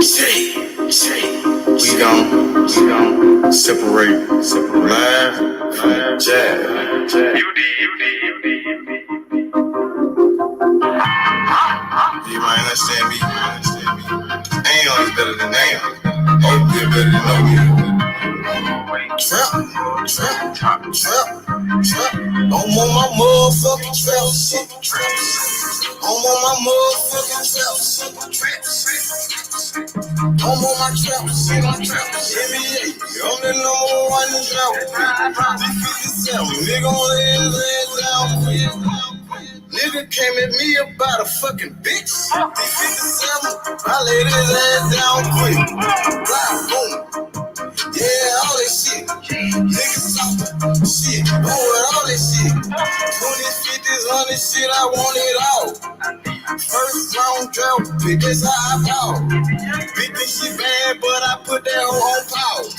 We gon' separate live from jazz. You might understand me. Ain't always better than they are. Oh, we're better than no. Trap. I'm on my motherfucking trap shit. I'm on my motherfucking trap shit. I'm on my trap shit. NBA, I'm the number one trap. 357, nigga on his ass down quick. Nigga came at me about a fucking bitch. 357, I laid his ass down quick. Fly, boom. Yeah, all that shit. Niggas soft shit. With all that shit. 20s, 50s, 100 shit, I want it all. First round draft pick, that's how I ball. Big think she bad, but I put that hoe on pause.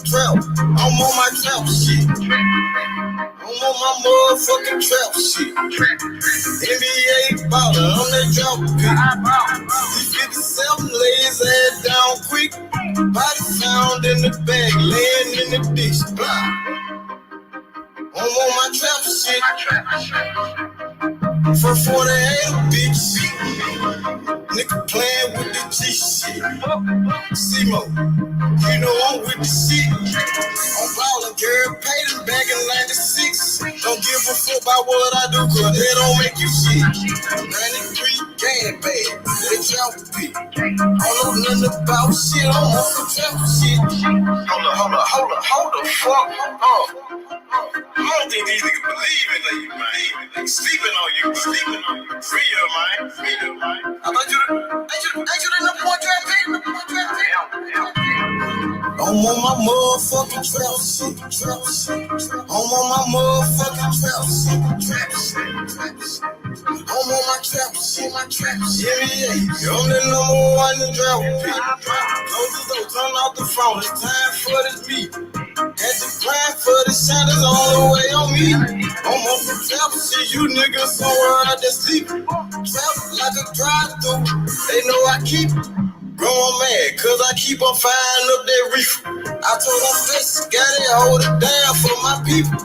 Trap. I'm on my trap shit. I'm on my motherfucking trap shit. NBA baller, I'm that drop pick. 57 lay his ass down quick. Body found in the bag, laying in the ditch. I'm on my trap shit. For 48, bitch. Nigga playing with the G shit. C-Mo, you know I'm with the shit. I'm ballin', girl, paid him back in 96. Don't give a fuck about what I do, cause they don't make you shit. 93 gang bag, they drop a beat. I don't know nothing about shit, I'm on some trap shit. Hold the fuck up. I don't think these niggas believe in you, man. They sleeping on you. Free your mind. I thought you the number one trap pick. I'm on my motherfucking trap shit. I'm on my motherfucking trap shit. I'm on my trap shit. Yeah, I'm the number one trap pick. Close the door, turn off the phone. It's time for this meet. Had to grind for the shot is all the way on me. I'm on some trap shit, you niggas somewhere out there sleeping. Trap like a drive-through, they know I keep going mad, cause I keep on firing up that reefer. I told them face, got it, hold it down for my people.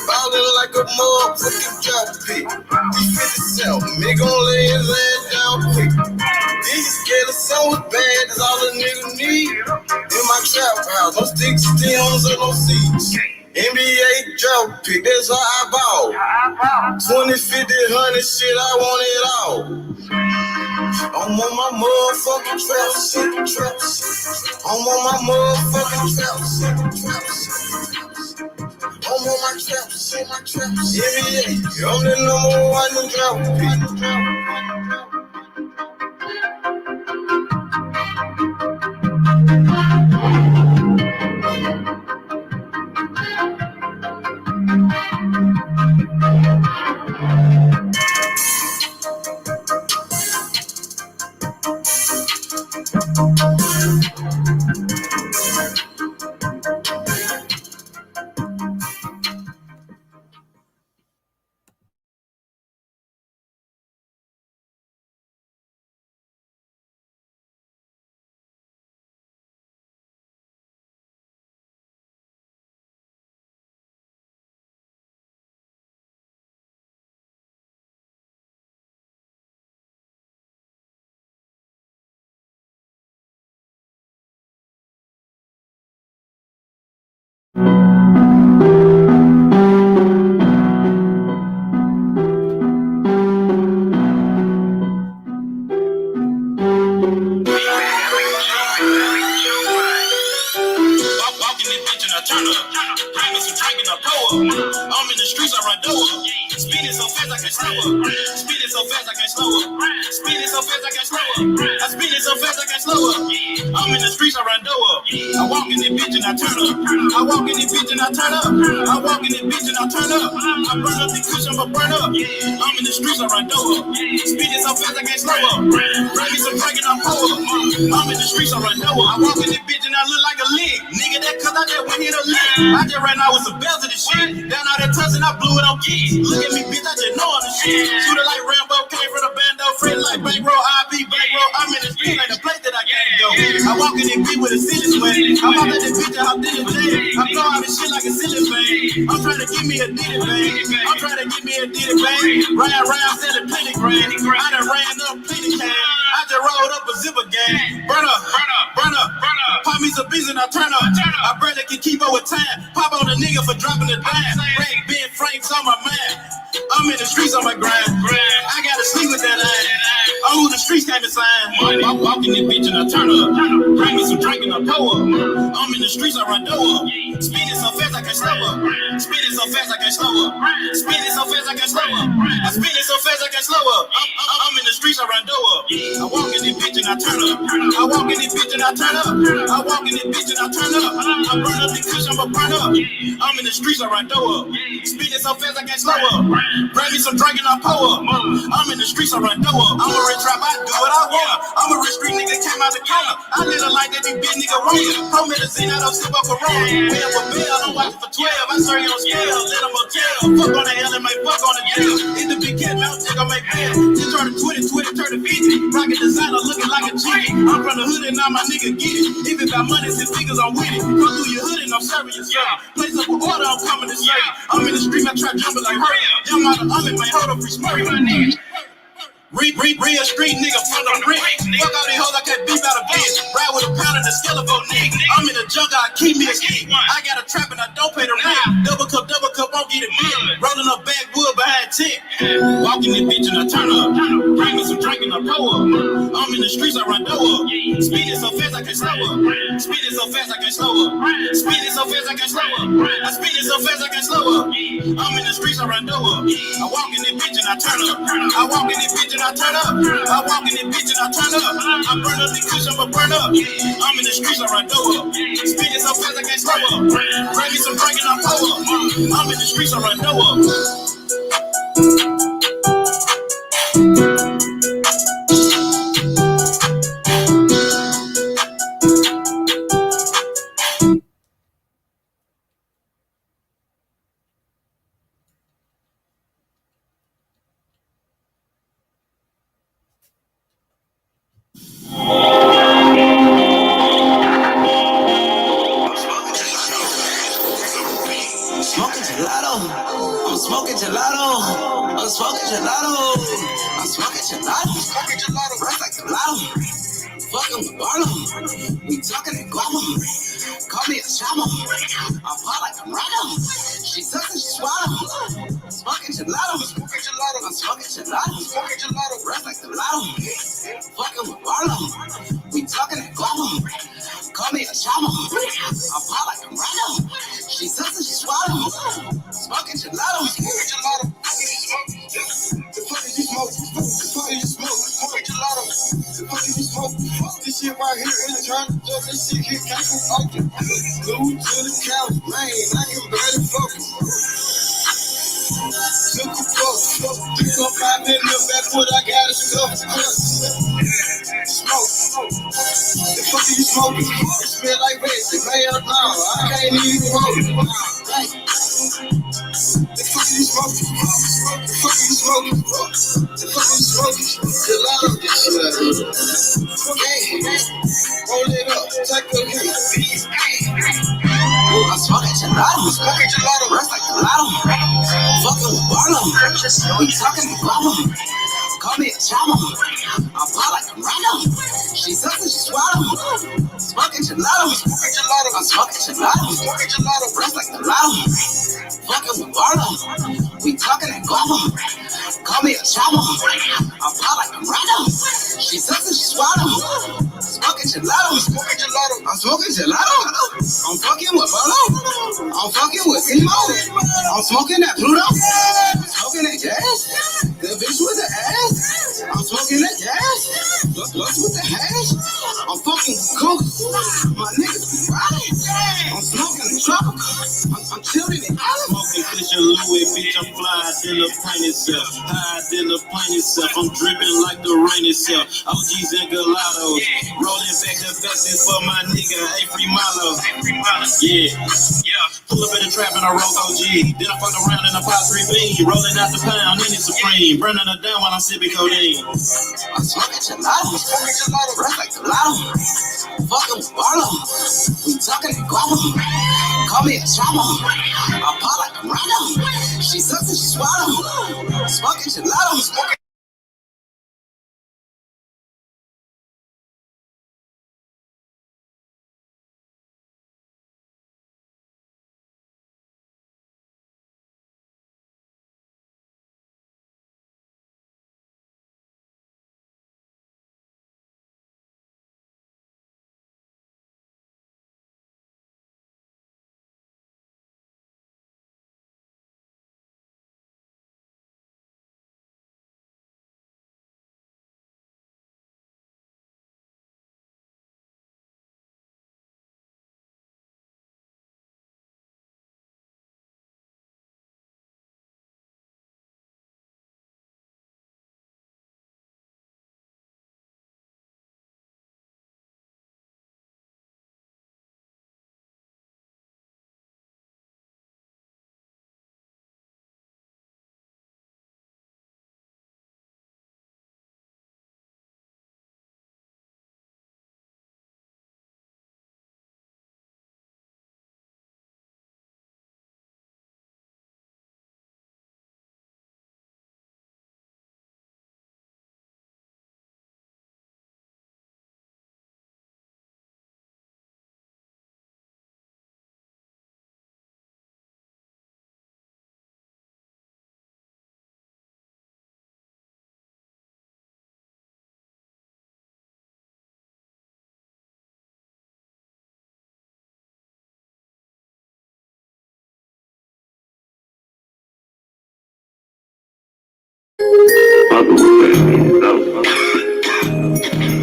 Ballin' like a motherfucking drop pick. D57, me gon' lay his ass down quick. These scared of so bad, that's all a nigga need. In my trap house, no sticks, stems, or no seeds. NBA drop pick, that's how I ball. 20, 50, 100 shit, I want it all. I'm on my motherfucking trap shit. I'm on my motherfucking trap shit. I'm on my trap shit. NBA, I'm the number one drop pick. I'm in the streets, I run door. Speeding so fast I can't slow up. Speeding so fast I can't slow up. Speeding so fast I can't slow up. I speeding so fast I can't slow up. I'm in the streets, I run door. I walk in this bitch and I turn up. I walk in this bitch and I turn up. I walk in this bitch and I turn up. I burn up the cushion but burn up. I'm in the streets, I run door. Speeding so fast I can't slow up. Bring me some drink and I pour up. I'm in the streets, I run door. I walk in this bitch and I look like a lick. Nigga, that cause I just went here to lick. I just ran out with some bells of this shit. Down all that touch and I blew it on keys. Look at me, bitch, I just know I'm the shit. Shoot it like Rambo, came from the bando. red light, bankroll, IB, bankroll. I'm in the street like the place that I can't go. I walk in and beat with a silly sweat. I walk in this bitch and hop in the jail. I blow out this shit like a silly bang. I'm trying to give me a ditty bang. I'm trying to give me a ditty bang. Round, selling plenty grand. I done ran up plenty cash. I just rolled up a zipper gang. Burn up. Pop me some beats and I turn up. I barely can keep up with time. Pop on a nigga for dropping the dime. Red Ben Franks on my mind. I'm in the streets on my grind. I gotta sleep with that line. I'm who the streets came to sign. I'm walking this bitch and I turn up. Bring me some drink and I pour up. I'm in the streets, I run door up. Spinning so fast I can slow up. Spinning so fast I can slow up. Spinning so fast I can slow up. I spin it so fast I can slow up. I'm in the streets, I run door up. I walk in this bitch and I turn up. I walk in this bitch and I turn up. I walk in this bitch and I turn up. I burn up the kush, I'ma burn up. I'm in the streets, I run door up. Spinning so fast I can slow up. Bring me some drink and I pour up. I'm in the streets, I run door up. I'm a rich trap, I do what I want. I'm a rich street nigga, came out the corner. I live a life that these big nigga want. Pro medicine, I don't sip up a roll. Pay up a bill, I don't watch it for 12. I serve you on scale, let them motel. Fuck on the hell and make fuck on the jail. In the big cat, mouth check on my bed. Just turn to 20, turn to 50. Rocket designer looking like a G. I'm from the hood and now my nigga get it. If it got money, six figures, I'm with it. Go through your hood and I'm serving you, sir. Place up an order, I'm coming to serve. I'm in the street, I try jumping like her. Young mother, I'm in my hold up, free smurry, my nigga. Real street nigga from the brick. Fuck all these hoes, I can't beat out a bitch. Ride with a pound and a skeleton nigga. I'm in the jungle, I keep me a stick. I got a trap and I don't pay the rent. Double cup, won't get it big. Rolling up backwood behind tick. Walking this bitch and I turn up. Bring me some drink and I pour up. I'm in the streets, I run door up. Speeding so fast I can slow up. Speeding so fast I can slow up. Speeding so fast I can slow up. I speeding so fast I can slow up. I'm in the streets, I run door up. I walk in this bitch and I turn up. I walk in this bitch and I turn up. I walk in this bitch and I turn up. I burn up the kush, I'ma burn up. I'm in the streets, I run door up. Speeding so fast I can't slow up. Bring me some drink and I pour up. I'm in the streets, I run door up. We talking in guava. Call me a chamo. I fall like a rhino. She sucks and she swallow. Smoking gelato. I'm smoking gelato. Rest like the lotto. Fucking with Barlow. We talking in guava. Call me a chamo. I fall like a rhino. She sucks and she swallow. Smoking gelato. The fuck is you smoke? The fuck is you smoke? Smoking gelato. The fuck is you smoke? This shit right here is trying to jump. This shit here came from Oakland. Glued to the couch, man. I can barely focus. Took a fuck. Took up 5 in the back, what I got is stuff. Smoke. The fuck is you smoking? It smell like rest. Hell no, I can't even hold it. The fuck is you smoking? The fuck is you smoking? The fuck is you smoking? Gelato, get shit out of here. Roll it up, take a hit. I'm smoking gelato, rest like gelato. Fucking with Barlow, we talking with Barlow. Call me a chamo, I fall like a rhino. She sucks and she swallow. Smoking gelato, I'm smoking gelato, rest like gelato. Fucking with Barlow, we talking in guava. Call me a chamo, I fall like a rhino. She sucks and she swallow. Smoking gelato, I'm smoking gelato. I'm fucking with Barlow. I'm fucking with Zemo. I'm smoking that Pluto. Smoking that gas. The bitch with the ass. I'm smoking that gas. Blunts with the hash. I'm fucking with coke. My niggas be riding. I'm smoking the I'm chilling in Allen. Smoking Christian Louis, bitch, I'm fly than the plane itself. High than the plane itself. I'm dripping like the rain itself. OGs and gelatos. Rolling back the faces for my nigga, Free Milo. Yeah. Pull up in the trap and I roll OG. Then I fuck around in a pot 3B. Rolling out the pound in it supreme. Burning her down while I'm sipping codeine. I'm smoking gelato. Rest like gelato. Fucking swallow. We talking to guava. Call me a trauma. I pop like a rhino. She sucks and she swallow. Smoking gelato.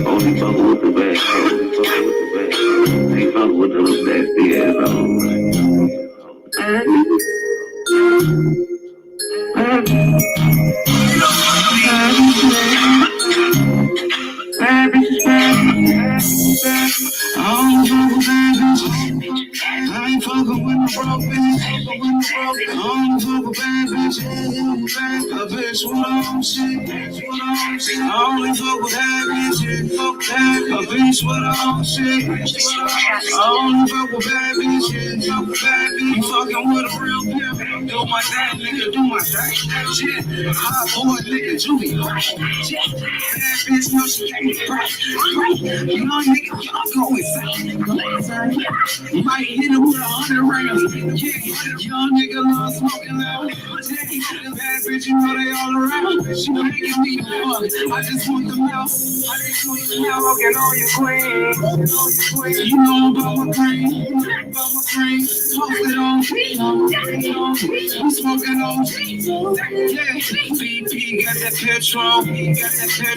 Only fuck with the bad. Ain't fuck with the nasty I ain't fucking with the broke bitch. I don't fuck with bad bitches. A bitch with her own shit. I only fuck with bad bitches. A bitch with her own shit. I only fuck with bad bitches. You fucking with a real pimp. Do my thing, nigga, do my thing. Shit, hot boy, nigga, Julie. Bad bitch, no, she can't be right. Young nigga, y'all go inside. You might hit him with 100 rounds. Yeah, young nigga love smoking loud. Bad bitch, you know they all around. She making me the fuck. I just want the mouth. Smoking on your queen. You know about my cream. Post it on. We smoking on. Yeah, BP got that petrol.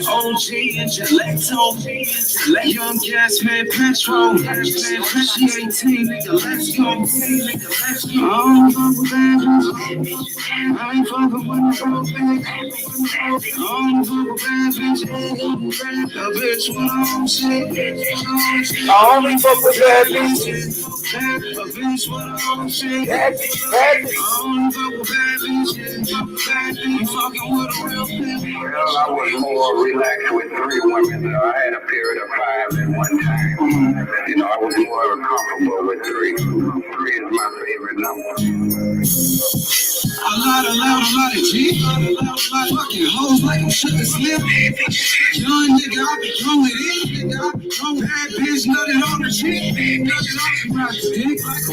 OG and Gillette. Young gas man petrol. She 18, nigga, let's go. I don't fuck with bad bitch. I ain't fucking with no broke bitch. I don't fuck with bad bitch. A bitch with her own shit. I only fuck with bad bitches. A bitch with her own shit. I only fuck with bad bitches. You fucking with a real bitch. Well, I was more relaxed with 3 women. I had a period of 5 at one time. You know, I was more comfortable with 3. 3 is my favorite number. A lot of G. Fucking hoes like I'm sugar slim. Young nigga, I be going in. Bad bitch, nutted on the G. Ride the dick like a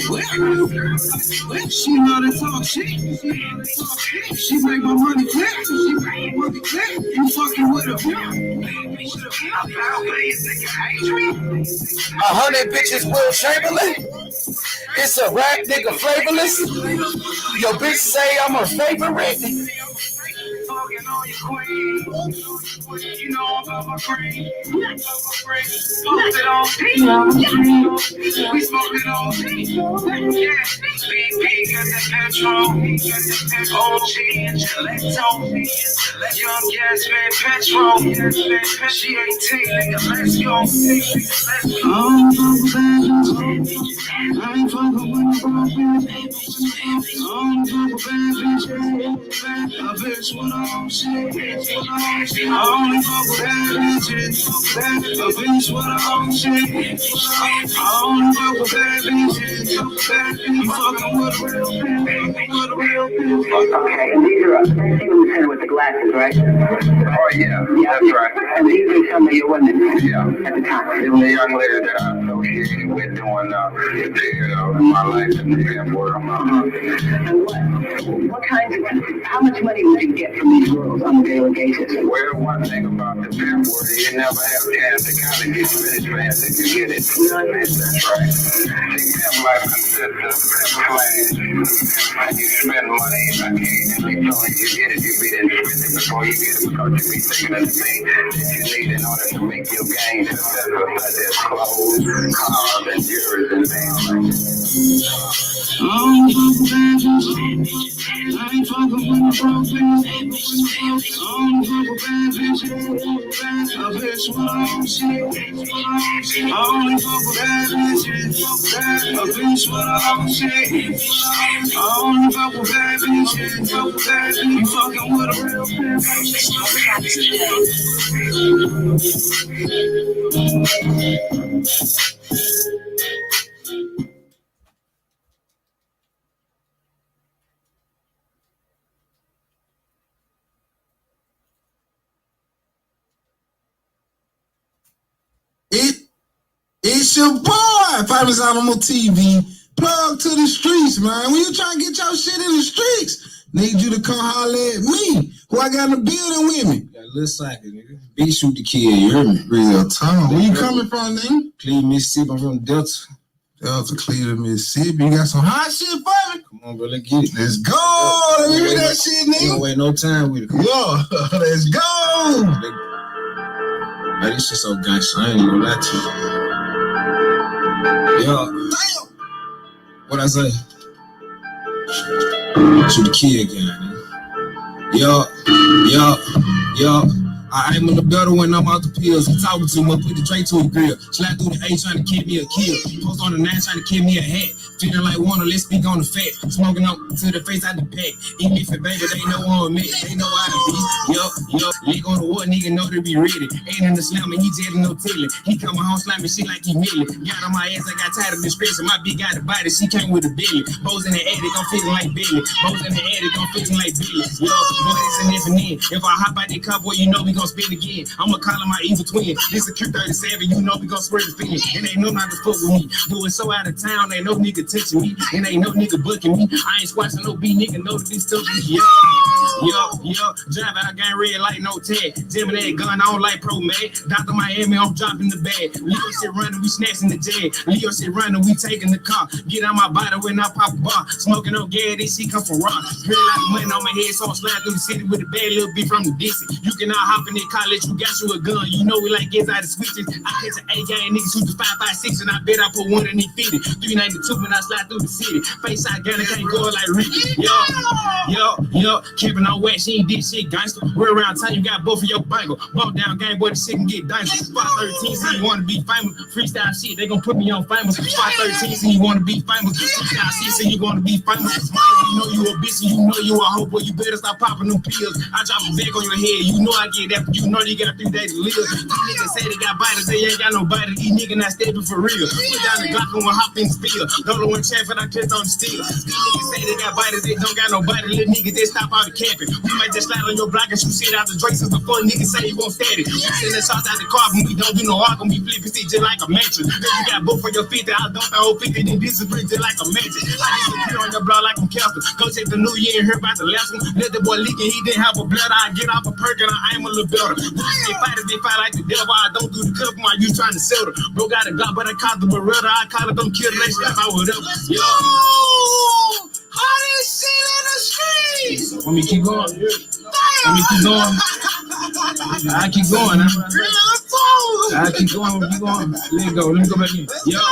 whip. She know to talk shit. She make my money clap. You fucking with a pimp. 100 bitches, Will Chamberlain. It's a rap nigga flavorless. Your bitch say I'm her favorite. queen. You know I'm about my cream. Smoke it on we smoke it on yeah. BP got that petrol. OG and Gillette. Young gas man petrol. She 18, nigga, let's go. I ain't fucking with no broke bitch. I don't fuck with bad bitches. A bitch with all shit. I only fuck with bad bitches. A bitch with all shit. I only fuck with bad bitches. You fucking with a real bitch. Okay, and these are the center with the glasses, right? Oh yeah, that's right. And these are some of your women Yeah. at the time. It was a young lady that I associated with doing the period of my life in the pimp world. And what kinds of, how much money would you get from these girls on a daily basis? Well, one thing about the pimp world, you never have chance to kind of get finished fast if you get it. You know what I mean? That's right. See, pimp life consists of pimp flash. And you spend money and occasionally telling you get it, you be then spend it before you get it because you be thinking of the things that you need in order to make your game successful, such as clothes, cars, and jewelry and things like that. I don't fuck with bad bitches. I ain't fucking with no broke bitch. I don't fuck with bad bitches. A bitch with all shit. I only fuck with bad bitches. A bitch with all shit. I only fuck with bad bitches. You fucking with a real It's your boy, Pipers Animal TV. Plug to the streets, man. When you trying to get your shit in the streets, need you to come holler at me, who I got in the building with me. Got a little socket, nigga. Beat shoot the kid, you hear me? Real time. Where you coming from, nigga? Cleveland, Mississippi. I'm from Delta. Delta, Cleveland, Mississippi. You got some hot shit for me? Come on, bro, let's get it. Let's go. Let me hear that shit, We don't nigga. wait no time with it. Yo, let's go. Man, this shit so gangsta. I ain't even gonna lie to you. Yo, Damn. what I say? Shoot the kid again, nigga. Yo. I'm in the better when I'm out the pills. He talking to me, put the tray to a grill. Slide through the A trying to kick me a kill. Post on the 9 trying to kill me a hat. Feeling like Warner, let's speak on the fat. Smoking up to the face out the pack. Eat me for baby, they know on me. They know how to be. Yo. Lick on the wood, nigga know to be ready. Ain't in the slam and he just no tilling. He come home slamming shit like he milling. Got on my ass, I got tired of discretion. My bitch got a body, she came with a billy. Bows in the attic, I'm feeling like Billy. Bows in the attic, I'm feeling like Billy. Yo, boy, it's an if and then. If I hop out that car, boy, you know we gon' spin again. I'ma call him my evil twin. This a Q37, you know we gon' spread the fin. And ain't no not to fuck with me. Doing so out of town, ain't no nigga touching me. And ain't no nigga booking me. I ain't squashing no B nigga, know that this stuff is yo. Drive out, gang red light, no tag. Jamming that gun, I don't like pro mag. Dr. Miami, I'm dropping the bag. Leo shit running, we snatching the jag. Leo shit running, we taking the car. Get on my body when I pop a bar. Smoking no gas, this shit come from rock. Pretty like money on my head, so I slide through the city with a bad little bitch from the distance. You cannot hop in that college, you got you a gun. You know we like gets out of switches. I catch an A-gang niggas who do 5.56 and I bet I put one in their 50. 392 when I slide through the city. Face out, gun, I can't go like Ricky. Yo. Keeping on wet, she ain't did shit, gangster. We're around town, you got both of your bangle. Bump down game, boy, this shit can get dangerous. Spot 13, so you wanna be famous. Freestyle shit, they gon' put me on famous. Spot 13, so you wanna be famous. Freestyle shit, so you wanna be famous. You know you a bitch and you know you a hoe, boy, you better stop popping them pills. I drop a bag on your head, you know I get that, but you know you got 3 days to live. These niggas say they got biters, they ain't got no biter. These niggas not stepping for real. Put down the Glock and we'll hop in the spill. Don't know when Chaffin, I catch on the steel. These niggas say they got biters, they don't got no biter. Little niggas, they stop out the camping. We might just slide on your block and shoot shit out the Drake since before niggas say you won't stand it. We send the shots out the car, but we don't do no arguing. We flipping shit just like a mattress. Then you got book for your 50, I dump the whole 50, then disagree just like a mattress. I disappear on your block like I'm Casper. Go check the new year and hear about the last one. Let the boy leak and he didn't have a blood. I get off a perk and I aim a little better. They fight like the devil. I don't do the cover while you trying to sell them. Bro got a Glock, but I caught the Beretta. I call it them kill, they slap out with them. Yo, All this shit in the streets. Want me to keep going? Want me to keep going? I keep going. I keep going. Keep going. Let it go. Let me go back in. Yo.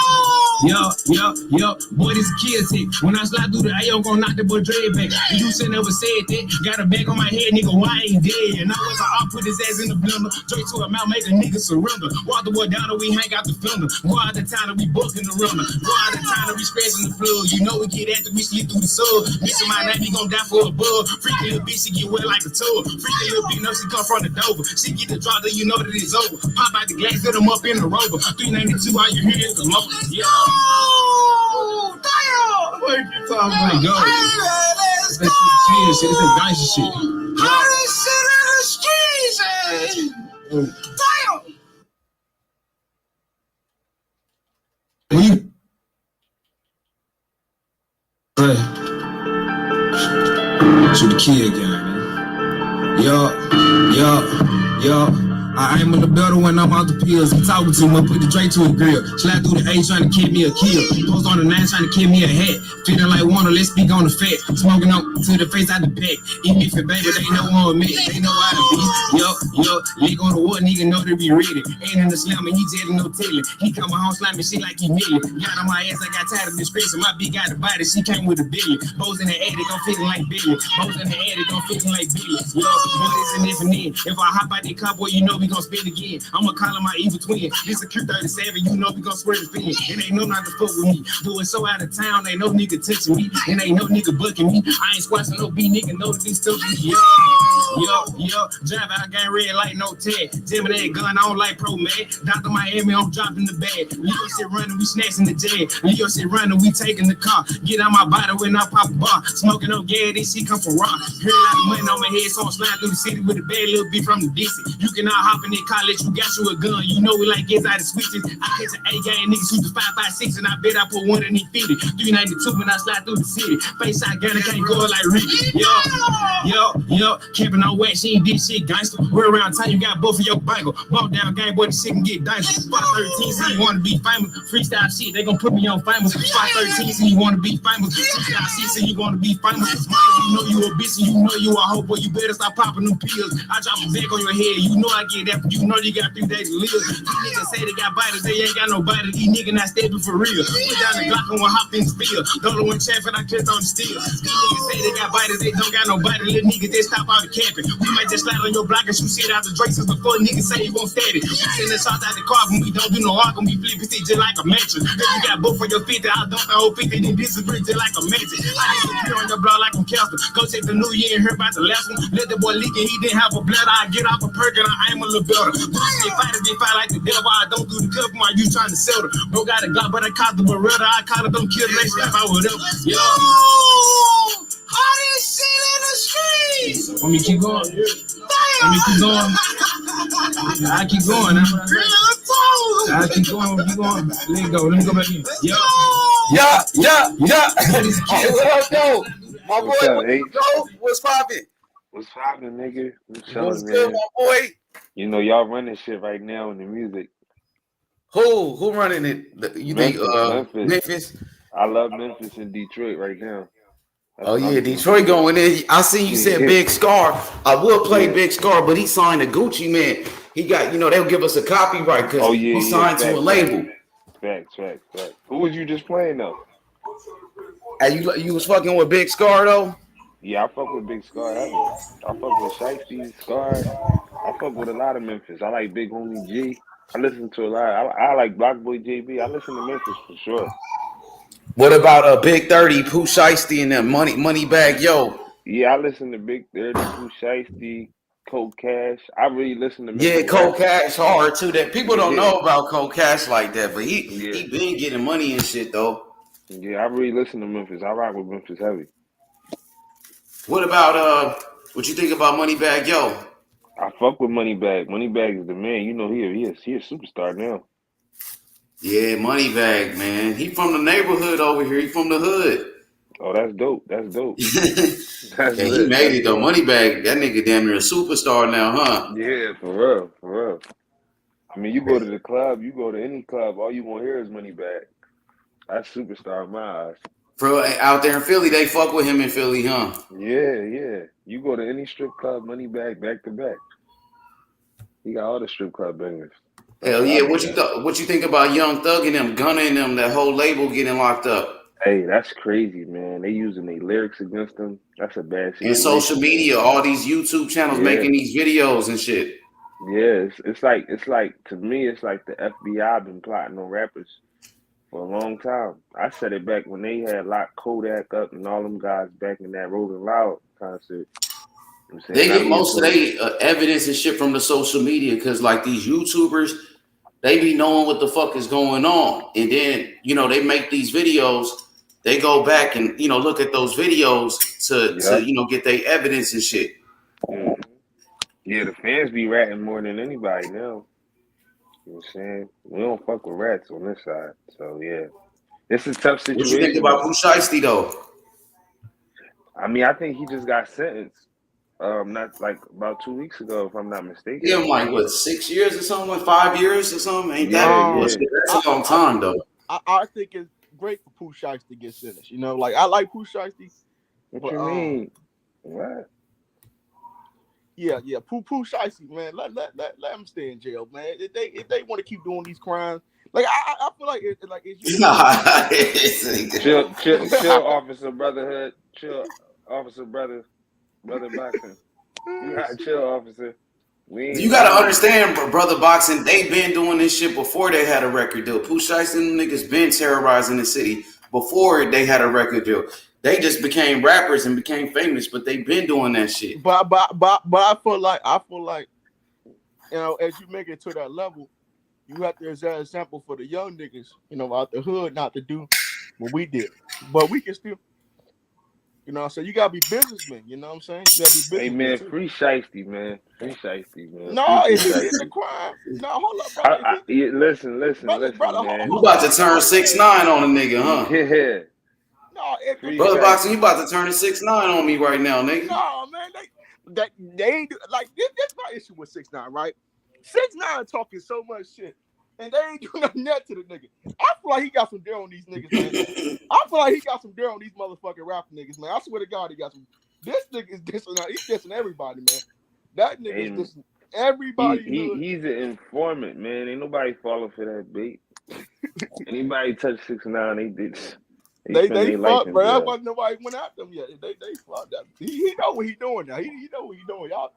Boy, this is kill tick. When I slide through the A, I'm gonna knock the boy dread back. And you should never said that. Got a bag on my head, nigga. Why I ain't dead? And I was I'll put his ass in the blender. Straight to a mouth, make a nigga surrender. Walk the boy down and we hang out the fender. Go out the town and we bucking the runner. Go out the town and we scratching the floor. You know we get after we sleep through the soul. Bitch in my name, he gon' die for a bug. Freaky little bitch, she get wet like a toad. Freaky little bitch, know she come from the Dover. She get the drop, then you know that it's over. Pop out the glass, get him up in the rover. 392, all you hear is the motor. Yo! Damn! What you talking about? Go. Let's go! This shit, this is gangster shit. Hottest shit in the streets, Damn! When you... Hey. Shoot the kid again, man. Yo. I aim on the better when I'm out the pills. I'm talking to him, put the Drake to a grill. Slide through the A trying to kick me a kill. Post on the 9 trying to kick me a hat. Feeling like Warner, let's speak on the fat. Smoking on to the face out the back. Eat me for baby, they know on me. They know how to be. Yo. Lick on the wood, nigga know to be ready. Ain't in the slam and he jetting no telling. He coming home slamming shit like he million. Got on my ass, I got tired of disgracing. My bitch got a body, she came with a billion. Bows in the attic, I'm feeling like Billy. Bows in the attic, I'm feeling like Billy. Yo, boy, this and infinite. If I hop out that car, boy, you know we gon' spin again. I'ma call him my evil twin. This a Q37, you know we gon' swear the fin. And ain't no not to fuck with me. Doing so out of town, ain't no nigga touching me. And ain't no nigga bucking me. I ain't squashing no B nigga, know that this stuff me. Yo. Drive out, gang red light, no tag. Jamming that gun, I don't like pro man. Dr. Miami, I'm dropping the bag. Leo shit running, we snatching the jag. Leo shit running, we taking the car. Get out my body when I pop a bar. Smoking no gas, this shit come from rock. Heard a lot of money on my head, so I'm sliding through the city with a bad little bitch from the distance. You cannot hop in that college, you got you a gun. You know we like gets out of switches. I catch an A-gang niggas who's the 5.56, and I bet I put one in his 50. 392 when I slide through the city. Face shot gun, I can't go like Ricky. Yo. Camping on wax, she ain't did shit gangster. We're around town, you got both of your bangle. Walk down game, boy, the shit can get dangerous. Spot 13, so you wanna be famous. Freestyle shit, they gon' put me on famous. Spot 13, so you wanna be famous. Freestyle shit, so you wanna be famous. You know you a bitch, and you know you a hoe, boy, you better stop popping them pills. I drop a bag on your head, you know I get that, but you know you got 3 days to live. These niggas say they got biters, they ain't got no biter. These niggas not stepping for real. Put down the Glock and one hop in the field. Don't know when chaffing, I clipped on the steel. These niggas say they got biters, they don't got no biter. Little niggas, they stop out the camping. We might just slide on your block and shoot shit out the Drakes before niggas say you won't stand it. We send the shots out the car when we don't do no arc, and we flip it just like a mattress. Then you got both for your 50, I dump the whole 50, then disagree just like a mattress. I disappear on your block like I'm Casper. Go check the new year and hear about the last one. Let the boy leak and he didn't have a blood. I get off a perk and I aim a little better. They fight like the devil. I don't do the cover while you trying to sell them. Bro got a Glock, but I caught the Beretta. I caught it, don't kill the next step. I would up. Yo. Hottest shit in the streets. Want me to keep going? Let me keep going. I keep going. I keep going. Let it go. Let me go back in. Yeah. What up, though? My boy, what's poppin'? What's poppin', nigga? What's good, my boy? You know, y'all running shit right now in the music. Who running it? You think Memphis? I love Memphis and Detroit right now. That's Detroit going in. I see you said Big Scar. I will play Big Scar, but he signed a Gucci man. He got, they'll give us a copyright because he signed to a label. Facts. Who was you just playing though? Hey, you was fucking with Big Scar though? Yeah, I fuck with Big Scar heavy. I fuck with Shiesty, Scar. I fuck with a lot of Memphis. I like Big Homie G. I listen to a lot. I like Block Boy JB. I listen to Memphis for sure. What about Big 30, Pooh Shiesty, and Money Bag Yo? Yeah, I listen to Big 30, Pooh Shiesty, Cold Cash. I really listen to Memphis. Yeah, Cold Cash hard too. That people don't know about Cold Cash like that, but he been getting money and shit though. Yeah, I really listen to Memphis. I rock with Memphis heavy. What about what you think about Money Bag Yo? I fuck with Money Bag. Money Bag is the man. You know he a superstar now. Yeah, Money Bag, man. He from the neighborhood over here. He from the hood. Oh, that's dope. He made it though. Money Bag, that nigga damn near a superstar now, huh? Yeah, for real. I mean, you go to the club, you go to any club, all you gonna hear is Money Bag. That's superstar in my eyes. For out there in Philly, they fuck with him in Philly, huh? Yeah. You go to any strip club, money back to back. He got all the strip club bangers. Hell yeah! What you think about Young Thug and them, Gunna and them, that whole label getting locked up? Hey, that's crazy, man. They using their lyrics against them. That's a bad situation. And social media, all these YouTube channels making these videos and shit. Yeah, it's like to me, it's like the FBI been plotting on rappers for a long time. I said it back when they had locked Kodak up and all them guys back in that Rolling Loud concert. They get most of their evidence and shit from the social media because, like, these YouTubers, they be knowing what the fuck is going on. And then, they make these videos. They go back and, look at those videos to get their evidence and shit. Mm-hmm. Yeah, the fans be ratting more than anybody now. You know what I'm saying? We don't fuck with rats on this side. So, yeah. It's a tough situation. What you think about Pooh Shiesty, though? I mean, I think he just got sentenced. Not like about 2 weeks ago, if I'm not mistaken. Yeah, like what, 6 years or something, like 5 years or something? Ain't that? That's a long time though. I think it's great for Pooh Shiesty to get sentenced. Like I like Pooh Shiesty. What you mean? What? Yeah. Pooh Shiesty, man. Let him stay in jail, man. If they want to keep doing these crimes, like I feel like chill, officer brotherhood, chill, officer brother boxing. You gotta chill, officer. You gotta understand, brother boxing. They been doing this shit before they had a record deal. Pooh Shiesty and them niggas been terrorizing the city before they had a record deal. They just became rappers and became famous, but they been doing that shit. But I feel like as you make it to that level, you have to set an example for the young niggas, out the hood, not to do what we did. But we can still, so you gotta be businessmen. You know what I'm saying? You gotta be businessmen. Hey man, free Shiesty, man. Free Shiesty, man. No, it's a crime. No, hold up, brother. Listen, brother, man. You about to turn 6'9" on a nigga, huh? Yeah. No, brother boxing, you about to turn a 6'9" on me right now, nigga. No, man, they ain't like this. That's my issue with 6'9", right? 6'9" talking so much shit, and they ain't doing nothing net to the nigga. I feel like he got some dirt on these niggas, man. I feel like he got some dirt on these motherfucking rap niggas, man. I swear to God, he got some. This nigga is dissing. He's dissing everybody, man. That nigga is dissing everybody. He's an informant, man. Ain't nobody falling for that bait. Anybody touch 6'9", they did. They fucked, bro. That's why nobody went after him yet. They fucked that. He know what he doing now. He know what he doing, y'all.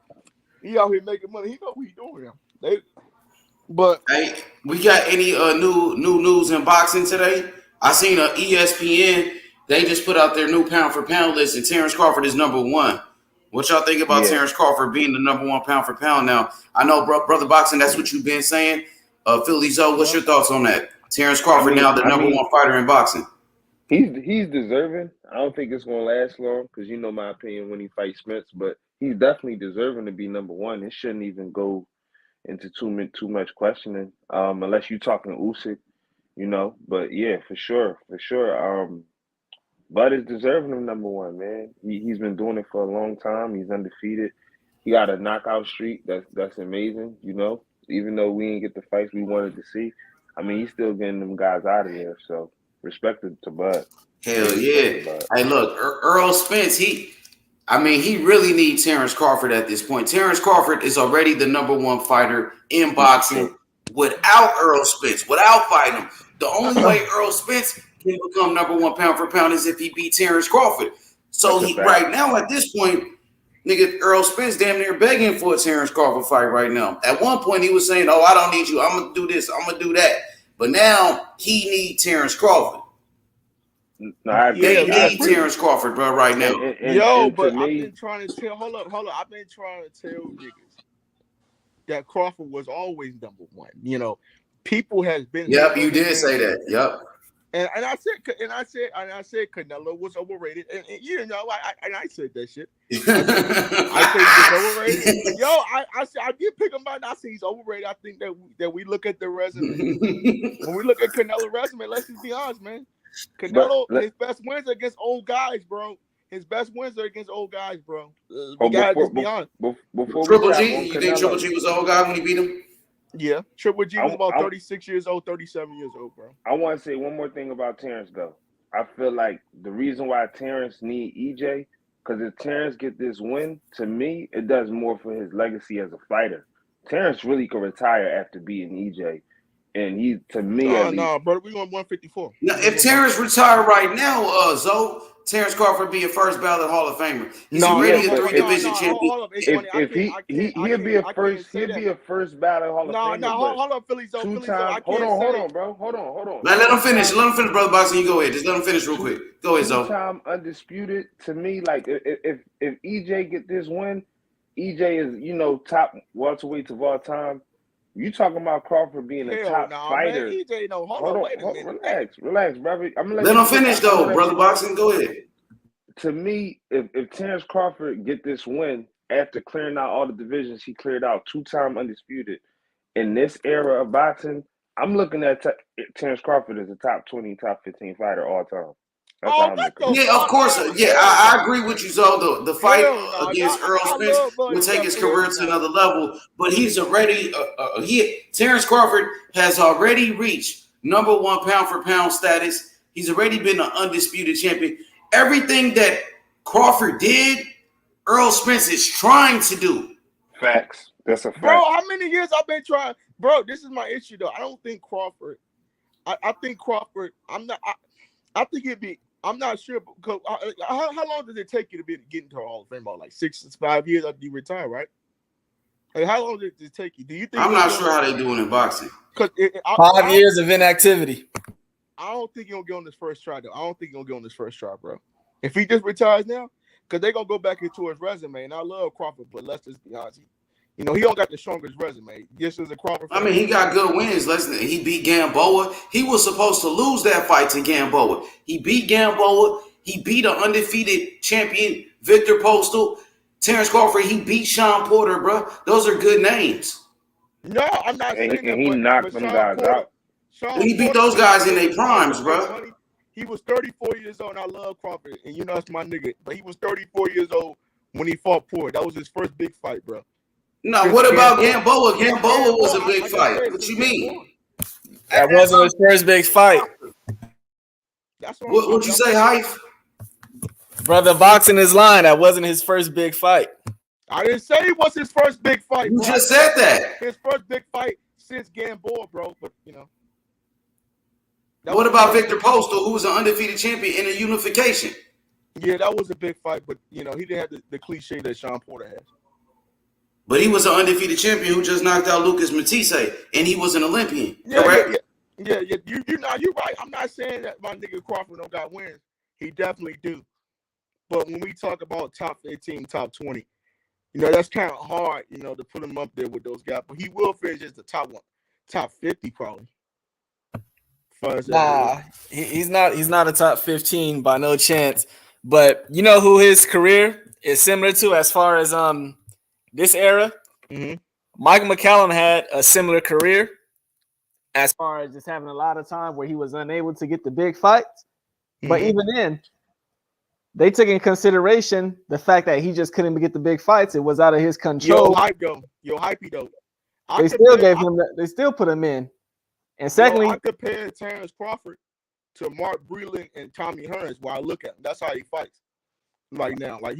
He out here making money. He know what he doing now. But hey, we got any new news in boxing today? I seen a ESPN. They just put out their new pound for pound list, and Terrence Crawford is number one. What y'all think about Terrence Crawford being the number one pound for pound now? I know, brother boxing. That's what you've been saying. Philly Zoe, what's your thoughts on that? Terrence Crawford now the number one fighter in boxing. He's deserving. I don't think it's gonna last long because my opinion when he fights Spence, but he's definitely deserving to be number one. It shouldn't even go into too much questioning, unless you're talking Usyk, But yeah, for sure. Bud is deserving of number one, man. He's been doing it for a long time. He's undefeated. He got a knockout streak that's amazing. Even though we didn't get the fights we wanted to see, I mean, he's still getting them guys out of there. So. Respect to Bud. Hell yeah. Hey, look, Earl Spence, he really needs Terrence Crawford at this point. Terrence Crawford is already the number one fighter in boxing without Earl Spence, without fighting him. The only way Earl Spence can become number one pound for pound is if he beat Terrence Crawford. So right now at this point, nigga, Earl Spence damn near begging for a Terrence Crawford fight right now. At one point, he was saying, I don't need you. I'm going to do this. I'm going to do that. But now he needs Terrence Crawford. They need Terrence Crawford, bro, right now. I've been trying to tell. Hold up. I've been trying to tell niggas that Crawford was always number one. People has been. Yep, you did say that. Yep. And I said Canelo was overrated, and I said that shit. I said he's overrated. Yo, I did pick him out. I said he's overrated. I think that we look at the resume. When we look at Canelo's resume, let's just be honest, man. Canelo, his best wins are against old guys, bro. His best wins are against old guys, bro. We gotta just be honest. Triple G, you think Triple G was an old guy when he beat him? Yeah, Triple G was about 36 years old, 37 years old, bro. I want to say one more thing about Terrence, though. I feel like the reason why Terrence need EJ, because if Terrence get this win, to me, it does more for his legacy as a fighter. Terrence really could retire after beating EJ. And he, to me, at least. No, bro, we going 154. Now, if Terrence retired right now, Zoe, Terrence Crawford be a first ballot Hall of Famer. He's already a 3-division champion. He'll be a first ballot Hall of Famer. Hold on, Philly. Hold on, bro. Hold on. Now, let him finish, brother Boxing. You go ahead. Just let him finish real quick. Go ahead, Zoe. Two-time undisputed. To me, like if EJ get this win, EJ is top welterweight of all time. You talking about Crawford being a top fighter? Man, EJ, no, hold on, wait a minute. Relax, brother. Let him finish though, brother Boxing. Go ahead. To me, if Terrence Crawford get this win after clearing out all the divisions he cleared out, 2-time undisputed in this era of boxing, I'm looking at Terrence Crawford as a top 20, top 15 fighter all time. That's how I'm looking. Yeah, of course. Yeah, I agree with you, Zoe. The fight against Earl Spence will take his career to another level. But he's already Terrence Crawford has already reached number 1 pound for pound status. He's already been an undisputed champion. Everything that Crawford did, Earl Spence is trying to do. Facts. That's a fact. Bro, how many years I've been trying? Bro, this is my issue though. I don't think Crawford. I think Crawford. I think it'd be. I'm not sure because how long does it take you to get into a Hall of Fame? About like 6 to 5 years after you retire, right? Like, how long does it take you? Do you think? I'm not sure how they doing in boxing. 5 years of inactivity. I don't think he's gonna get on this first try though. I don't think he's gonna get on this first try, bro. If he just retires now, because they're gonna go back into his resume. And I love Crawford, but let's just be honest. He don't got the strongest resume. Just as a Crawford. I mean, he got good wins. He beat Gamboa. He was supposed to lose that fight to Gamboa. He beat Gamboa. He beat an undefeated champion, Victor Postal. Terrence Crawford, he beat Sean Porter, bro. Those are good names. No, I'm not saying that. He knocked them guys out. He beat those guys in their primes, bro. He was 34 years old, and I love Crawford. And that's my nigga. But he was 34 years old when he fought Porter. That was his first big fight, bro. No, what about Gamboa? Gamboa was a big fight. What you mean? That wasn't his first big fight. What'd you say, Hype? Brother Boxing is lying. That wasn't his first big fight. I didn't say it was his first big fight. You just said that. His first big fight since Gamboa, bro. But What about Victor Postal, who was an undefeated champion in a unification? Yeah, that was a big fight, but he didn't have the cliche that Sean Porter has. But he was an undefeated champion who just knocked out Lucas Matisse, and he was an Olympian. Correct? Yeah. You're right. I'm not saying that my nigga Crawford don't got wins. He definitely do. But when we talk about top 15, top 20, that's kind of hard, to put him up there with those guys. But he will finish as the top 50 probably. Nah, he's not a top 15 by no chance. But you know who his career is similar to as far as this era? Mm-hmm. Mike McCallum had a similar career as far as just having a lot of time where he was unable to get the big fights. Mm-hmm. But even then, they took in consideration the fact that he just couldn't get the big fights. It was out of his control. Yo, hypey though. They still put him in. And secondly, I compare Terrence Crawford to Mark Breland and Tommy Hearns while I look at him. That's how he fights right now. Like